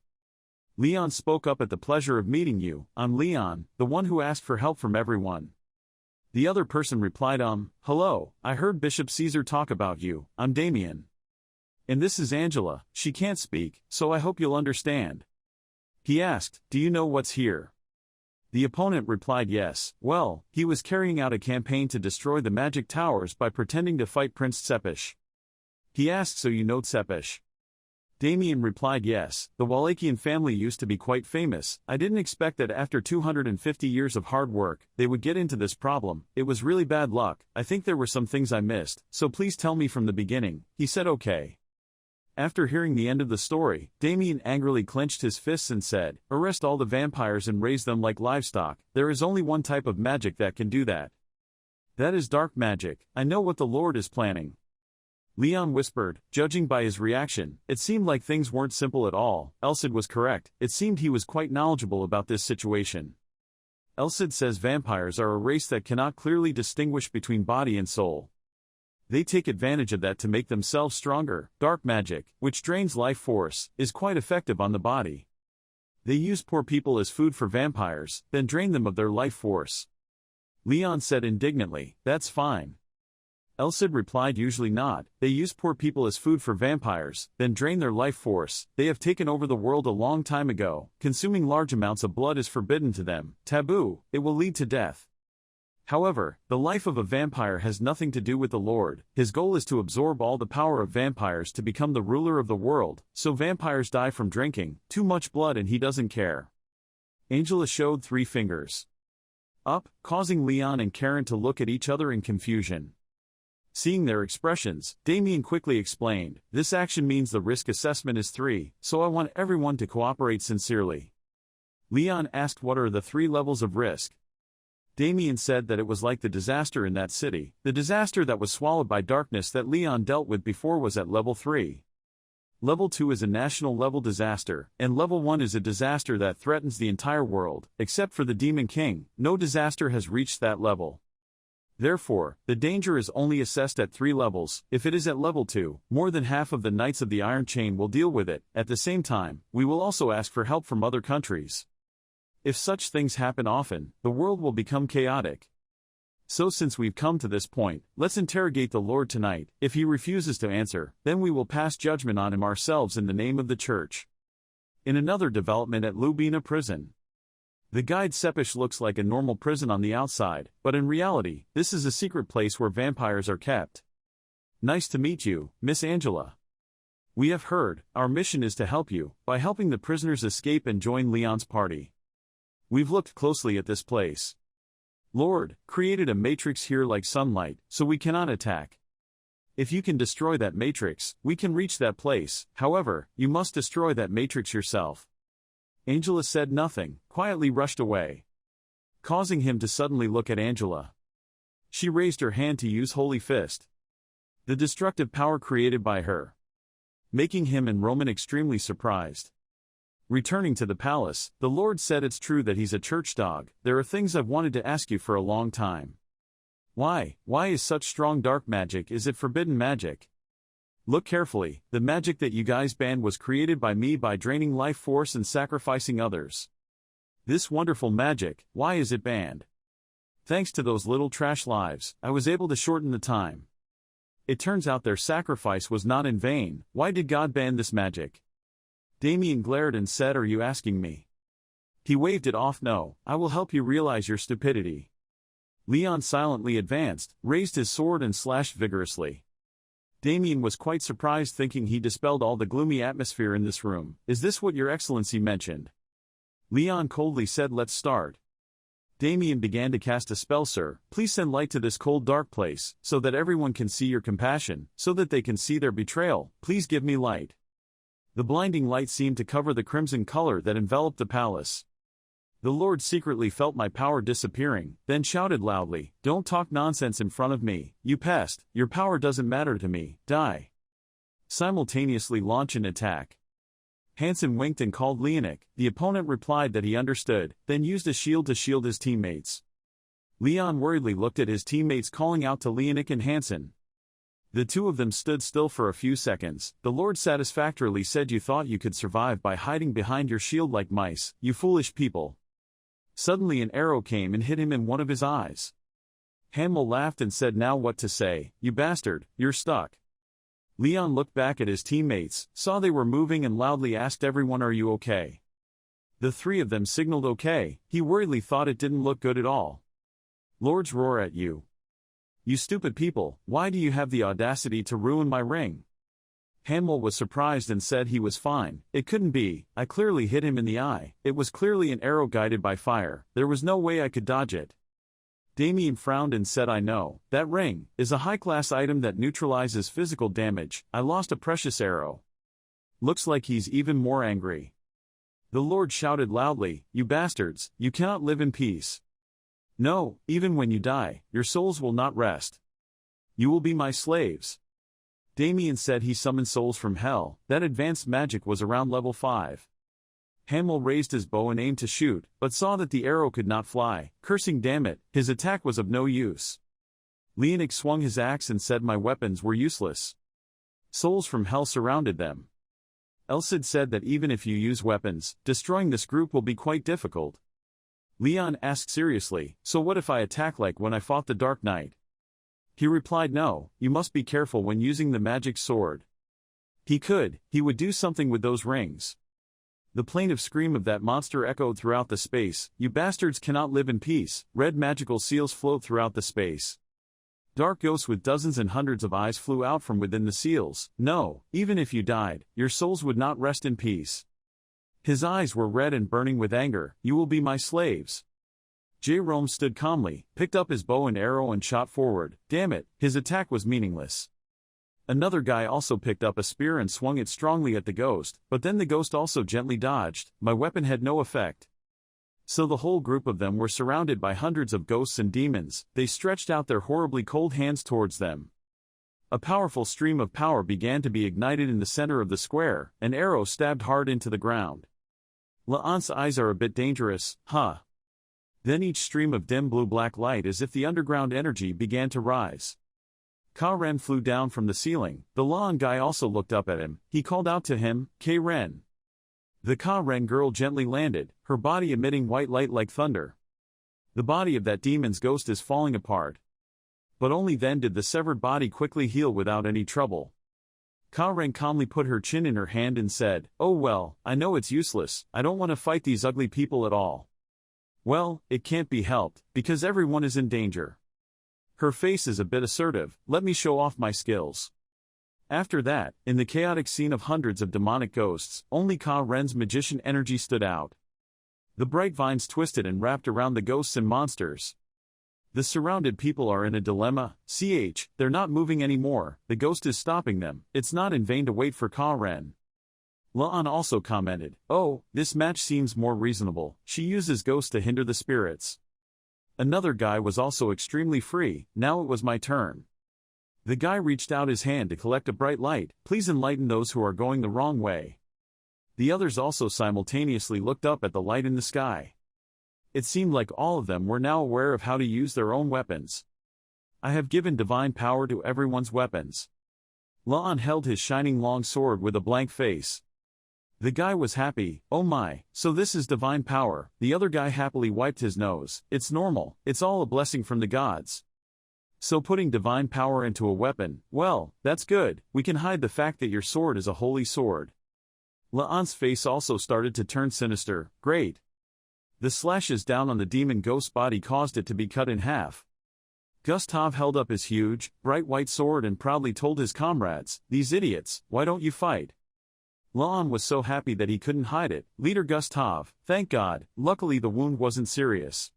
Leon spoke up at the pleasure of meeting you. I'm Leon, the one who asked for help from everyone. The other person replied, hello, I heard Bishop Caesar talk about you. I'm Damien. And this is Angela. She can't speak, so I hope you'll understand. He asked, do you know what's here? The opponent replied yes. Well, he was carrying out a campaign to destroy the magic towers by pretending to fight Prince Tsepish. He asked, so you know Tsepish? Damien replied yes, the Wallachian family used to be quite famous. I didn't expect that after 250 years of hard work, they would get into this problem. It was really bad luck. I think there were some things I missed, so please tell me from the beginning. He said okay. After hearing the end of the story, Damien angrily clenched his fists and said, arrest all the vampires and raise them like livestock. There is only one type of magic that can do that. That is dark magic. I know what the Lord is planning. Leon whispered, judging by his reaction, it seemed like things weren't simple at all. Elsid was correct, it seemed he was quite knowledgeable about this situation. Elsid says vampires are a race that cannot clearly distinguish between body and soul. They take advantage of that to make themselves stronger. Dark magic, which drains life force, is quite effective on the body. They use poor people as food for vampires, then drain them of their life force. Leon said indignantly, that's fine. Elsid replied usually not. They use poor people as food for vampires, then drain their life force. They have taken over the world a long time ago. Consuming large amounts of blood is forbidden to them. Taboo, it will lead to death. However, the life of a vampire has nothing to do with the Lord. His goal is to absorb all the power of vampires to become the ruler of the world, so vampires die from drinking too much blood and he doesn't care. Angela showed 3 fingers up, causing Leon and Karen to look at each other in confusion. Seeing their expressions, Damien quickly explained, this action means the risk assessment is 3, so I want everyone to cooperate sincerely. Leon asked what are the 3 levels of risk. Damien said that it was like the disaster in that city. The disaster that was swallowed by darkness that Leon dealt with before was at level 3. Level 2 is a national level disaster, and level 1 is a disaster that threatens the entire world. Except for the Demon King, no disaster has reached that level. Therefore, the danger is only assessed at 3 levels. If it is at level 2, more than half of the Knights of the Iron Chain will deal with it. At the same time, we will also ask for help from other countries. If such things happen often, the world will become chaotic. So since we've come to this point, let's interrogate the Lord tonight. If he refuses to answer, then we will pass judgment on him ourselves in the name of the Church. In another development at Lubina Prison. The guide Tsepish looks like a normal prison on the outside, but in reality, this is a secret place where vampires are kept. Nice to meet you, Miss Angela. We have heard, our mission is to help you, by helping the prisoners escape and join Leon's party. We've looked closely at this place. Lord, created a matrix here like sunlight, so we cannot attack. If you can destroy that matrix, we can reach that place. However, you must destroy that matrix yourself. Angela said nothing, quietly rushed away, causing him to suddenly look at Angela. She raised her hand to use Holy Fist. The destructive power created by her making him and Roman extremely surprised. Returning to the palace, the Lord said, "It's true that he's a church dog. There are things I've wanted to ask you for a long time. Why is such strong dark magic? Is it forbidden magic? Look carefully, the magic that you guys banned was created by me by draining life force and sacrificing others. This wonderful magic, why is it banned? Thanks to those little trash lives, I was able to shorten the time. It turns out their sacrifice was not in vain. Why did God ban this magic?" Damien glared and said, "Are you asking me?" He waved it off. "No, I will help you realize your stupidity." Leon silently advanced, raised his sword and slashed vigorously. Damien was quite surprised, thinking he dispelled all the gloomy atmosphere in this room. "Is this what your excellency mentioned?" Leon coldly said, "Let's start." Damien began to cast a spell. "Sir, please send light to this cold dark place, so that everyone can see your compassion, so that they can see their betrayal. Please give me light." The blinding light seemed to cover the crimson color that enveloped the palace. The Lord secretly felt my power disappearing, then shouted loudly, "Don't talk nonsense in front of me, you pest, your power doesn't matter to me, die." Simultaneously launch an attack. Hansen winked and called Leonic. The opponent replied that he understood, then used a shield to shield his teammates. Leon worriedly looked at his teammates, calling out to Leonic and Hansen. The two of them stood still for a few seconds. The Lord satisfactorily said, "You thought you could survive by hiding behind your shield like mice, you foolish people." Suddenly an arrow came and hit him in one of his eyes. Hanmel laughed and said, "Now what to say, you bastard, you're stuck." Leon looked back at his teammates, saw they were moving and loudly asked everyone, "Are you okay?" The three of them signaled okay. He worriedly thought it didn't look good at all. Lords roar at you. "You stupid people, why do you have the audacity to ruin my ring?" Hanmel was surprised and said he was fine. "It couldn't be, I clearly hit him in the eye. It was clearly an arrow guided by fire. There was no way I could dodge it." Damien frowned and said, "I know, that ring is a high-class item that neutralizes physical damage. I lost a precious arrow." Looks like he's even more angry. The Lord shouted loudly, "You bastards, you cannot live in peace. No, even when you die, your souls will not rest. You will be my slaves." Damien said he summoned souls from hell. That advanced magic was around level 5. Hamel raised his bow and aimed to shoot, but saw that the arrow could not fly, cursing, "Damn it, his attack was of no use." Leonic swung his axe and said my weapons were useless. Souls from hell surrounded them. Elcid said that even if you use weapons, destroying this group will be quite difficult. Leon asked seriously, "So what if I attack like when I fought the Dark Knight?" He replied, "No, you must be careful when using the magic sword." He would do something with those rings. The plaintive scream of that monster echoed throughout the space. "You bastards cannot live in peace." Red magical seals float throughout the space. Dark ghosts with dozens and hundreds of eyes flew out from within the seals. "No, even if you died, your souls would not rest in peace." His eyes were red and burning with anger. "You will be my slaves." J-Rome stood calmly, picked up his bow and arrow and shot forward. Damn it, his attack was meaningless. Another guy also picked up a spear and swung it strongly at the ghost, but then the ghost also gently dodged. My weapon had no effect. So the whole group of them were surrounded by hundreds of ghosts and demons. They stretched out their horribly cold hands towards them. A powerful stream of power began to be ignited in the center of the square. An arrow stabbed hard into the ground. La'an's eyes are a bit dangerous, huh? Then each stream of dim blue-black light, as if the underground energy, began to rise. Ka-Ren flew down from the ceiling. The La'an guy also looked up at him. He called out to him, "K-Ren." The Ka-Ren girl gently landed, her body emitting white light like thunder. The body of that demon's ghost is falling apart. But only then did the severed body quickly heal without any trouble. Ka-Ren calmly put her chin in her hand and said, "Oh well, I know it's useless. I don't want to fight these ugly people at all. Well, it can't be helped, because everyone is in danger." Her face is a bit assertive. "Let me show off my skills." After that, in the chaotic scene of hundreds of demonic ghosts, only Ka-Ren's magician energy stood out. The bright vines twisted and wrapped around the ghosts and monsters. The surrounded people are in a dilemma. They're not moving anymore. The ghost is stopping them. It's not in vain to wait for Ka-Ren. La'an also commented, "Oh, this match seems more reasonable. She uses ghosts to hinder the spirits." Another guy was also extremely free. Now it was my turn. The guy reached out his hand to collect a bright light. Please enlighten those who are going the wrong way. The others also simultaneously looked up at the light in the sky. It seemed like all of them were now aware of how to use their own weapons. I have given divine power to everyone's weapons. La'an held his shining long sword with a blank face. The guy was happy. Oh my, so this is divine power. The other guy happily wiped his nose. It's normal, it's all a blessing from the gods. So putting divine power into a weapon, well, that's good. We can hide the fact that your sword is a holy sword. La'an's face also started to turn sinister. Great. The slashes down on the demon ghost body caused it to be cut in half. Gustav held up his huge, bright white sword and proudly told his comrades, "These idiots, why don't you fight?" La'an was so happy that he couldn't hide it. Leader Gustav, thank God, luckily the wound wasn't serious.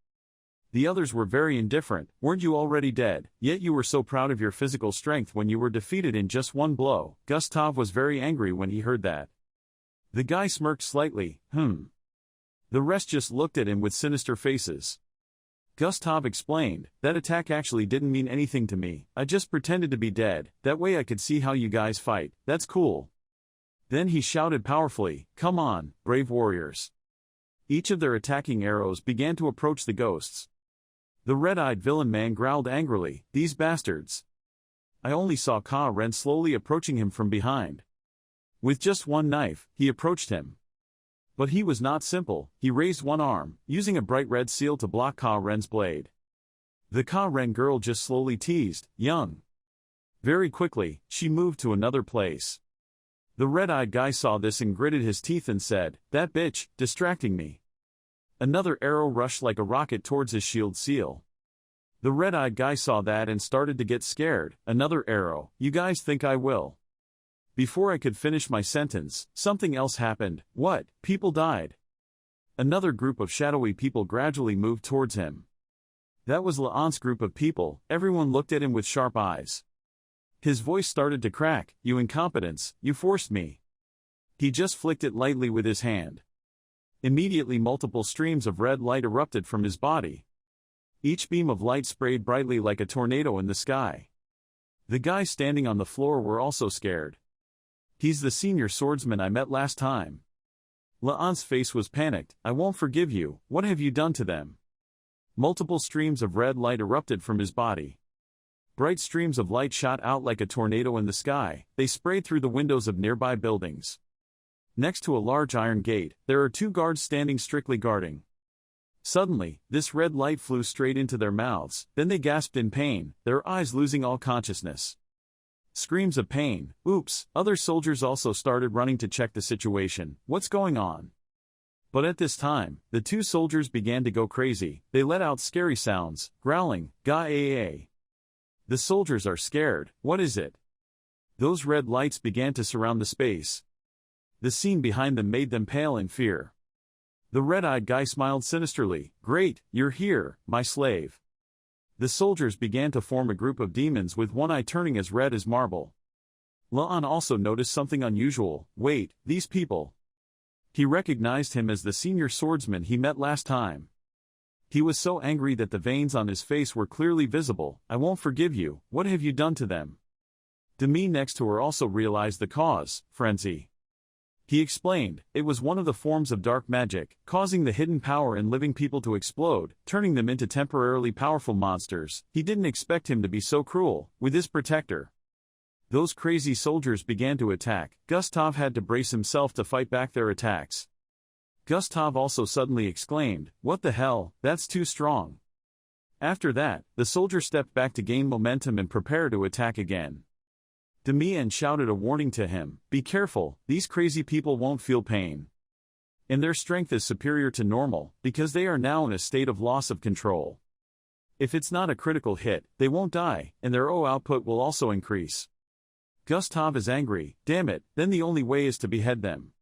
The others were very indifferent. Weren't you already dead? Yet you were so proud of your physical strength when you were defeated in just one blow. Gustav was very angry when he heard that. The guy smirked slightly. The rest just looked at him with sinister faces. Gustav explained, that attack actually didn't mean anything to me. I just pretended to be dead, that way I could see how you guys fight. That's cool. Then he shouted powerfully, come on, brave warriors. Each of their attacking arrows began to approach the ghosts. The red-eyed villain man growled angrily, these bastards. I only saw Ka Ren slowly approaching him from behind. With just one knife, he approached him. But he was not simple. He raised one arm, using a bright red seal to block Ka Ren's blade. The Ka Ren girl just slowly teased, young. Very quickly, she moved to another place. The red-eyed guy saw this and gritted his teeth and said, that bitch, distracting me. Another arrow rushed like a rocket towards his shield seal. The red-eyed guy saw that and started to get scared. Another arrow, you guys think I will? Before I could finish my sentence, something else happened. What? People died. Another group of shadowy people gradually moved towards him. That was La'an's group of people. Everyone looked at him with sharp eyes. His voice started to crack. You incompetents, you forced me. He just flicked it lightly with his hand. Immediately multiple streams of red light erupted from his body. Each beam of light sprayed brightly like a tornado in the sky. The guys standing on the floor were also scared. He's the senior swordsman I met last time. La'an's face was panicked. I won't forgive you. What have you done to them? Multiple streams of red light erupted from his body. Bright streams of light shot out like a tornado in the sky. They sprayed through the windows of nearby buildings. Next to a large iron gate, there are two guards standing strictly guarding. Suddenly, this red light flew straight into their mouths, then they gasped in pain, their eyes losing all consciousness. Screams of pain. Oops, other soldiers also started running to check the situation. What's going on? But at this time, the two soldiers began to go crazy. They let out scary sounds, growling, ga-a-a. The soldiers are scared. What is it? Those red lights began to surround the space. The scene behind them made them pale in fear. The red-eyed guy smiled sinisterly. Great, you're here, my slave. The soldiers began to form a group of demons with one eye turning as red as marble. La'an also noticed something unusual. Wait, these people. He recognized him as the senior swordsman he met last time. He was so angry that the veins on his face were clearly visible. I won't forgive you. What have you done to them? Demi next to her also realized the cause, frenzy. He explained, it was one of the forms of dark magic, causing the hidden power in living people to explode, turning them into temporarily powerful monsters. He didn't expect him to be so cruel, with his protector. Those crazy soldiers began to attack. Gustav had to brace himself to fight back their attacks. Gustav also suddenly exclaimed, what the hell, that's too strong. After that, the soldier stepped back to gain momentum and prepare to attack again. Demian shouted a warning to him, be careful, these crazy people won't feel pain. And their strength is superior to normal, because they are now in a state of loss of control. If it's not a critical hit, they won't die, and their O output will also increase. Gustav is angry, damn it, then the only way is to behead them.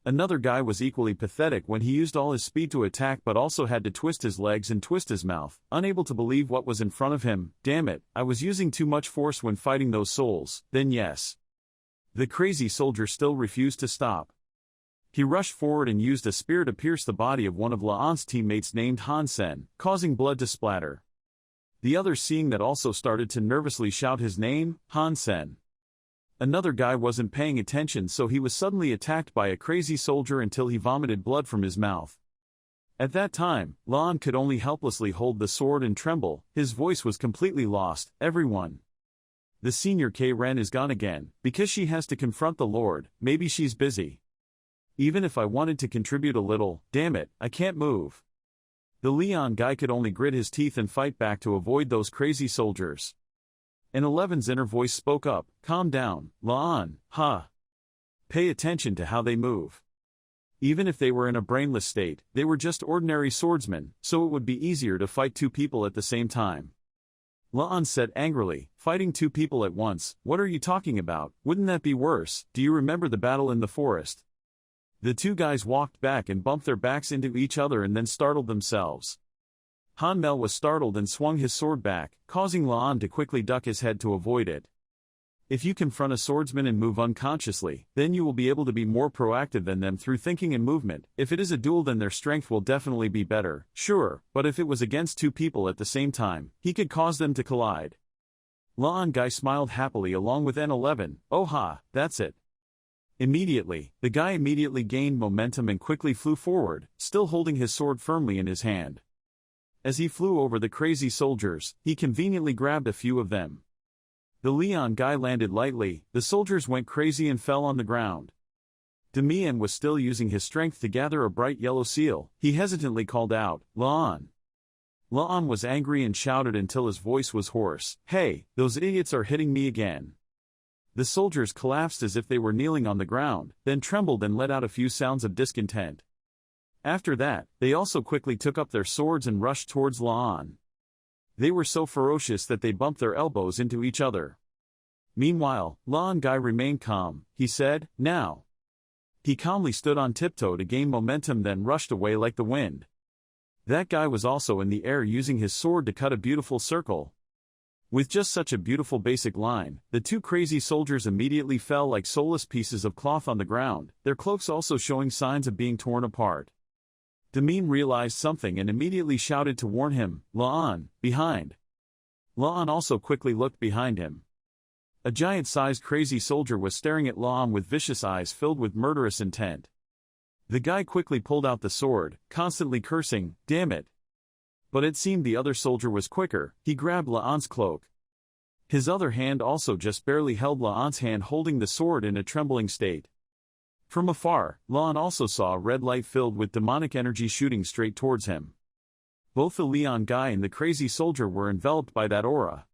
Another guy was equally pathetic when he used all his speed to attack but also had to twist his legs and twist his mouth, unable to believe what was in front of him. Damn it, I was using too much force when fighting those souls. Then yes. The crazy soldier still refused to stop. He rushed forward and used a spear to pierce the body of one of La'an's teammates named Hansen, causing blood to splatter. The others seeing that also started to nervously shout his name, Han Sen. Another guy wasn't paying attention, so he was suddenly attacked by a crazy soldier until he vomited blood from his mouth. At that time, Lan could only helplessly hold the sword and tremble. His voice was completely lost. Everyone. The senior K-Ren is gone again, because she has to confront the Lord. Maybe she's busy. Even if I wanted to contribute a little, damn it, I can't move. The Leon guy could only grit his teeth and fight back to avoid those crazy soldiers. An 11's inner voice spoke up, calm down, Laan, ha. Pay attention to how they move. Even if they were in a brainless state, they were just ordinary swordsmen, so it would be easier to fight two people at the same time. Laan said angrily, fighting two people at once, what are you talking about? Wouldn't that be worse? Do you remember the battle in the forest? The two guys walked back and bumped their backs into each other and then startled themselves. Han Mel was startled and swung his sword back, causing Laan to quickly duck his head to avoid it. If you confront a swordsman and move unconsciously, then you will be able to be more proactive than them through thinking and movement. If it is a duel, then their strength will definitely be better, sure, but if it was against two people at the same time, he could cause them to collide. Laan guy smiled happily along with N11, oh ha, that's it. Immediately, the guy immediately gained momentum and quickly flew forward, still holding his sword firmly in his hand. As he flew over the crazy soldiers, he conveniently grabbed a few of them. The Leon guy landed lightly, the soldiers went crazy and fell on the ground. Demian was still using his strength to gather a bright yellow seal. He hesitantly called out, Laan. Laan was angry and shouted until his voice was hoarse, hey, those idiots are hitting me again. The soldiers collapsed as if they were kneeling on the ground, then trembled and let out a few sounds of discontent. After that, they also quickly took up their swords and rushed towards Laan. They were so ferocious that they bumped their elbows into each other. Meanwhile, Laan guy remained calm. He said, now. He calmly stood on tiptoe to gain momentum, then rushed away like the wind. That guy was also in the air using his sword to cut a beautiful circle. With just such a beautiful basic line, the two crazy soldiers immediately fell like soulless pieces of cloth on the ground, their cloaks also showing signs of being torn apart. Demin realized something and immediately shouted to warn him, Laan, behind. Laan also quickly looked behind him. A giant-sized crazy soldier was staring at Laan with vicious eyes filled with murderous intent. The guy quickly pulled out the sword, constantly cursing, damn it. But it seemed the other soldier was quicker. He grabbed Laan's cloak. His other hand also just barely held Laan's hand, holding the sword in a trembling state. From afar, Laan also saw a red light filled with demonic energy shooting straight towards him. Both the Leon guy and the crazy soldier were enveloped by that aura.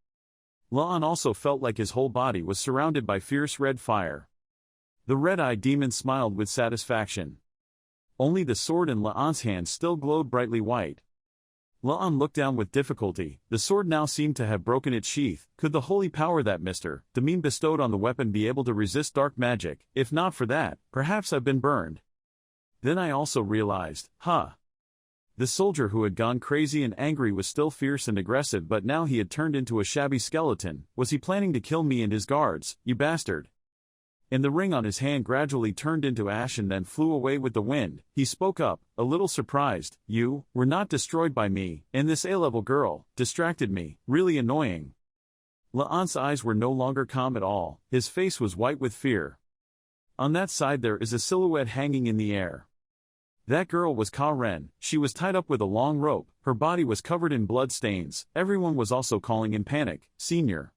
Laan also felt like his whole body was surrounded by fierce red fire. The red-eyed demon smiled with satisfaction. Only the sword in Laan's hand still glowed brightly white. Laan looked down with difficulty. The sword now seemed to have broken its sheath. Could the holy power that Mr. Demin bestowed on the weapon be able to resist dark magic? If not for that, perhaps I've been burned. Then I also realized, the soldier who had gone crazy and angry was still fierce and aggressive, but now he had turned into a shabby skeleton. Was he planning to kill me and his guards, you bastard? And the ring on his hand gradually turned into ash and then flew away with the wind. He spoke up, a little surprised, you were not destroyed by me, and this A-level girl distracted me, really annoying. Laan's eyes were no longer calm at all, his face was white with fear. On that side there is a silhouette hanging in the air. That girl was Ka Ren. She was tied up with a long rope, her body was covered in blood stains. Everyone was also calling in panic, Senior.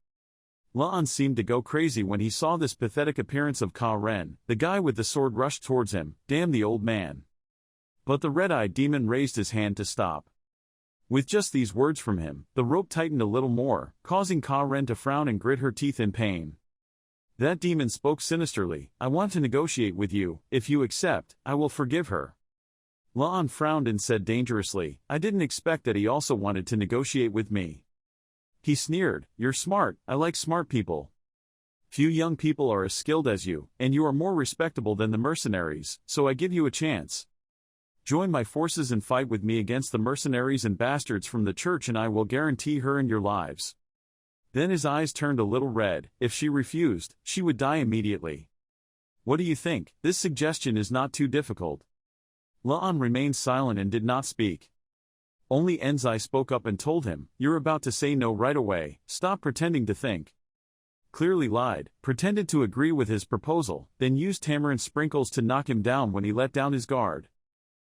Laan seemed to go crazy when he saw this pathetic appearance of Ka Ren. The guy with the sword rushed towards him, damn the old man. But the red-eyed demon raised his hand to stop. With just these words from him, the rope tightened a little more, causing Ka Ren to frown and grit her teeth in pain. That demon spoke sinisterly, I want to negotiate with you. If you accept, I will forgive her. Laan frowned and said dangerously, I didn't expect that he also wanted to negotiate with me. He sneered, you're smart, I like smart people. Few young people are as skilled as you, and you are more respectable than the mercenaries, so I give you a chance. Join my forces and fight with me against the mercenaries and bastards from the church, and I will guarantee her and your lives. Then his eyes turned a little red. If she refused, she would die immediately. What do you think? This suggestion is not too difficult. Laan remained silent and did not speak. Only Enzai spoke up and told him, "You're about to say no right away, stop pretending to think." Clearly lied, pretended to agree with his proposal, then used tamarind sprinkles to knock him down when he let down his guard.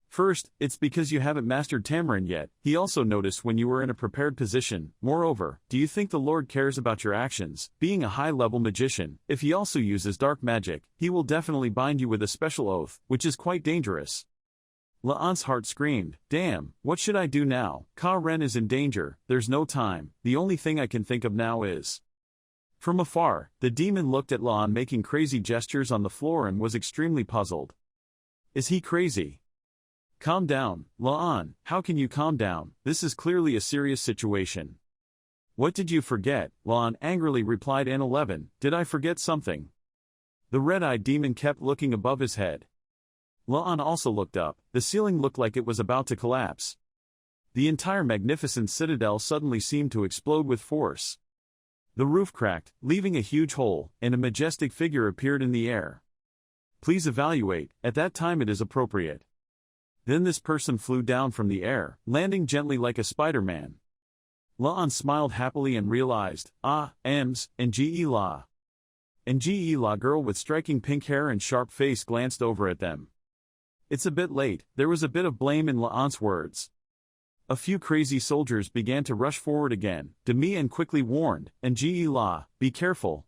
First, it's because you haven't mastered tamarind yet, he also noticed when you were in a prepared position. Moreover, do you think the Lord cares about your actions? Being a high-level magician, if he also uses dark magic, he will definitely bind you with a special oath, which is quite dangerous. La'an's heart screamed, "Damn, what should I do now? Ka-Ren is in danger, there's no time, the only thing I can think of now is..." From afar, the demon looked at La'an making crazy gestures on the floor and was extremely puzzled. Is he crazy? Calm down, La'an, how can you calm down? This is clearly a serious situation. What did you forget? La'an angrily replied. N11, did I forget something? The red-eyed demon kept looking above his head. La'an also looked up, the ceiling looked like it was about to collapse. The entire magnificent citadel suddenly seemed to explode with force. The roof cracked, leaving a huge hole, and a majestic figure appeared in the air. Please evaluate, at that time it is appropriate. Then this person flew down from the air, landing gently like a Spider-Man. La'an smiled happily and realized, Ems, La. La girl with striking pink hair and sharp face glanced over at them. It's a bit late, there was a bit of blame in La'an's words. A few crazy soldiers began to rush forward again. Demi-En quickly warned, La, be careful.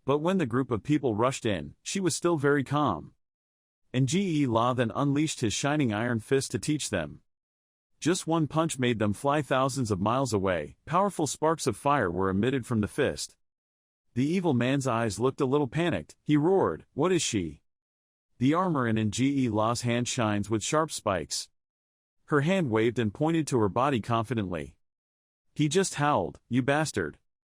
But when the group of people rushed in, she was still very calm. La then unleashed his shining iron fist to teach them. Just one punch made them fly thousands of miles away. Powerful sparks of fire were emitted from the fist. The evil man's eyes looked a little panicked. He roared, "What is she?" The armor in La's hand shines with sharp spikes. Her hand waved and pointed to her body confidently. He just howled, "You bastard,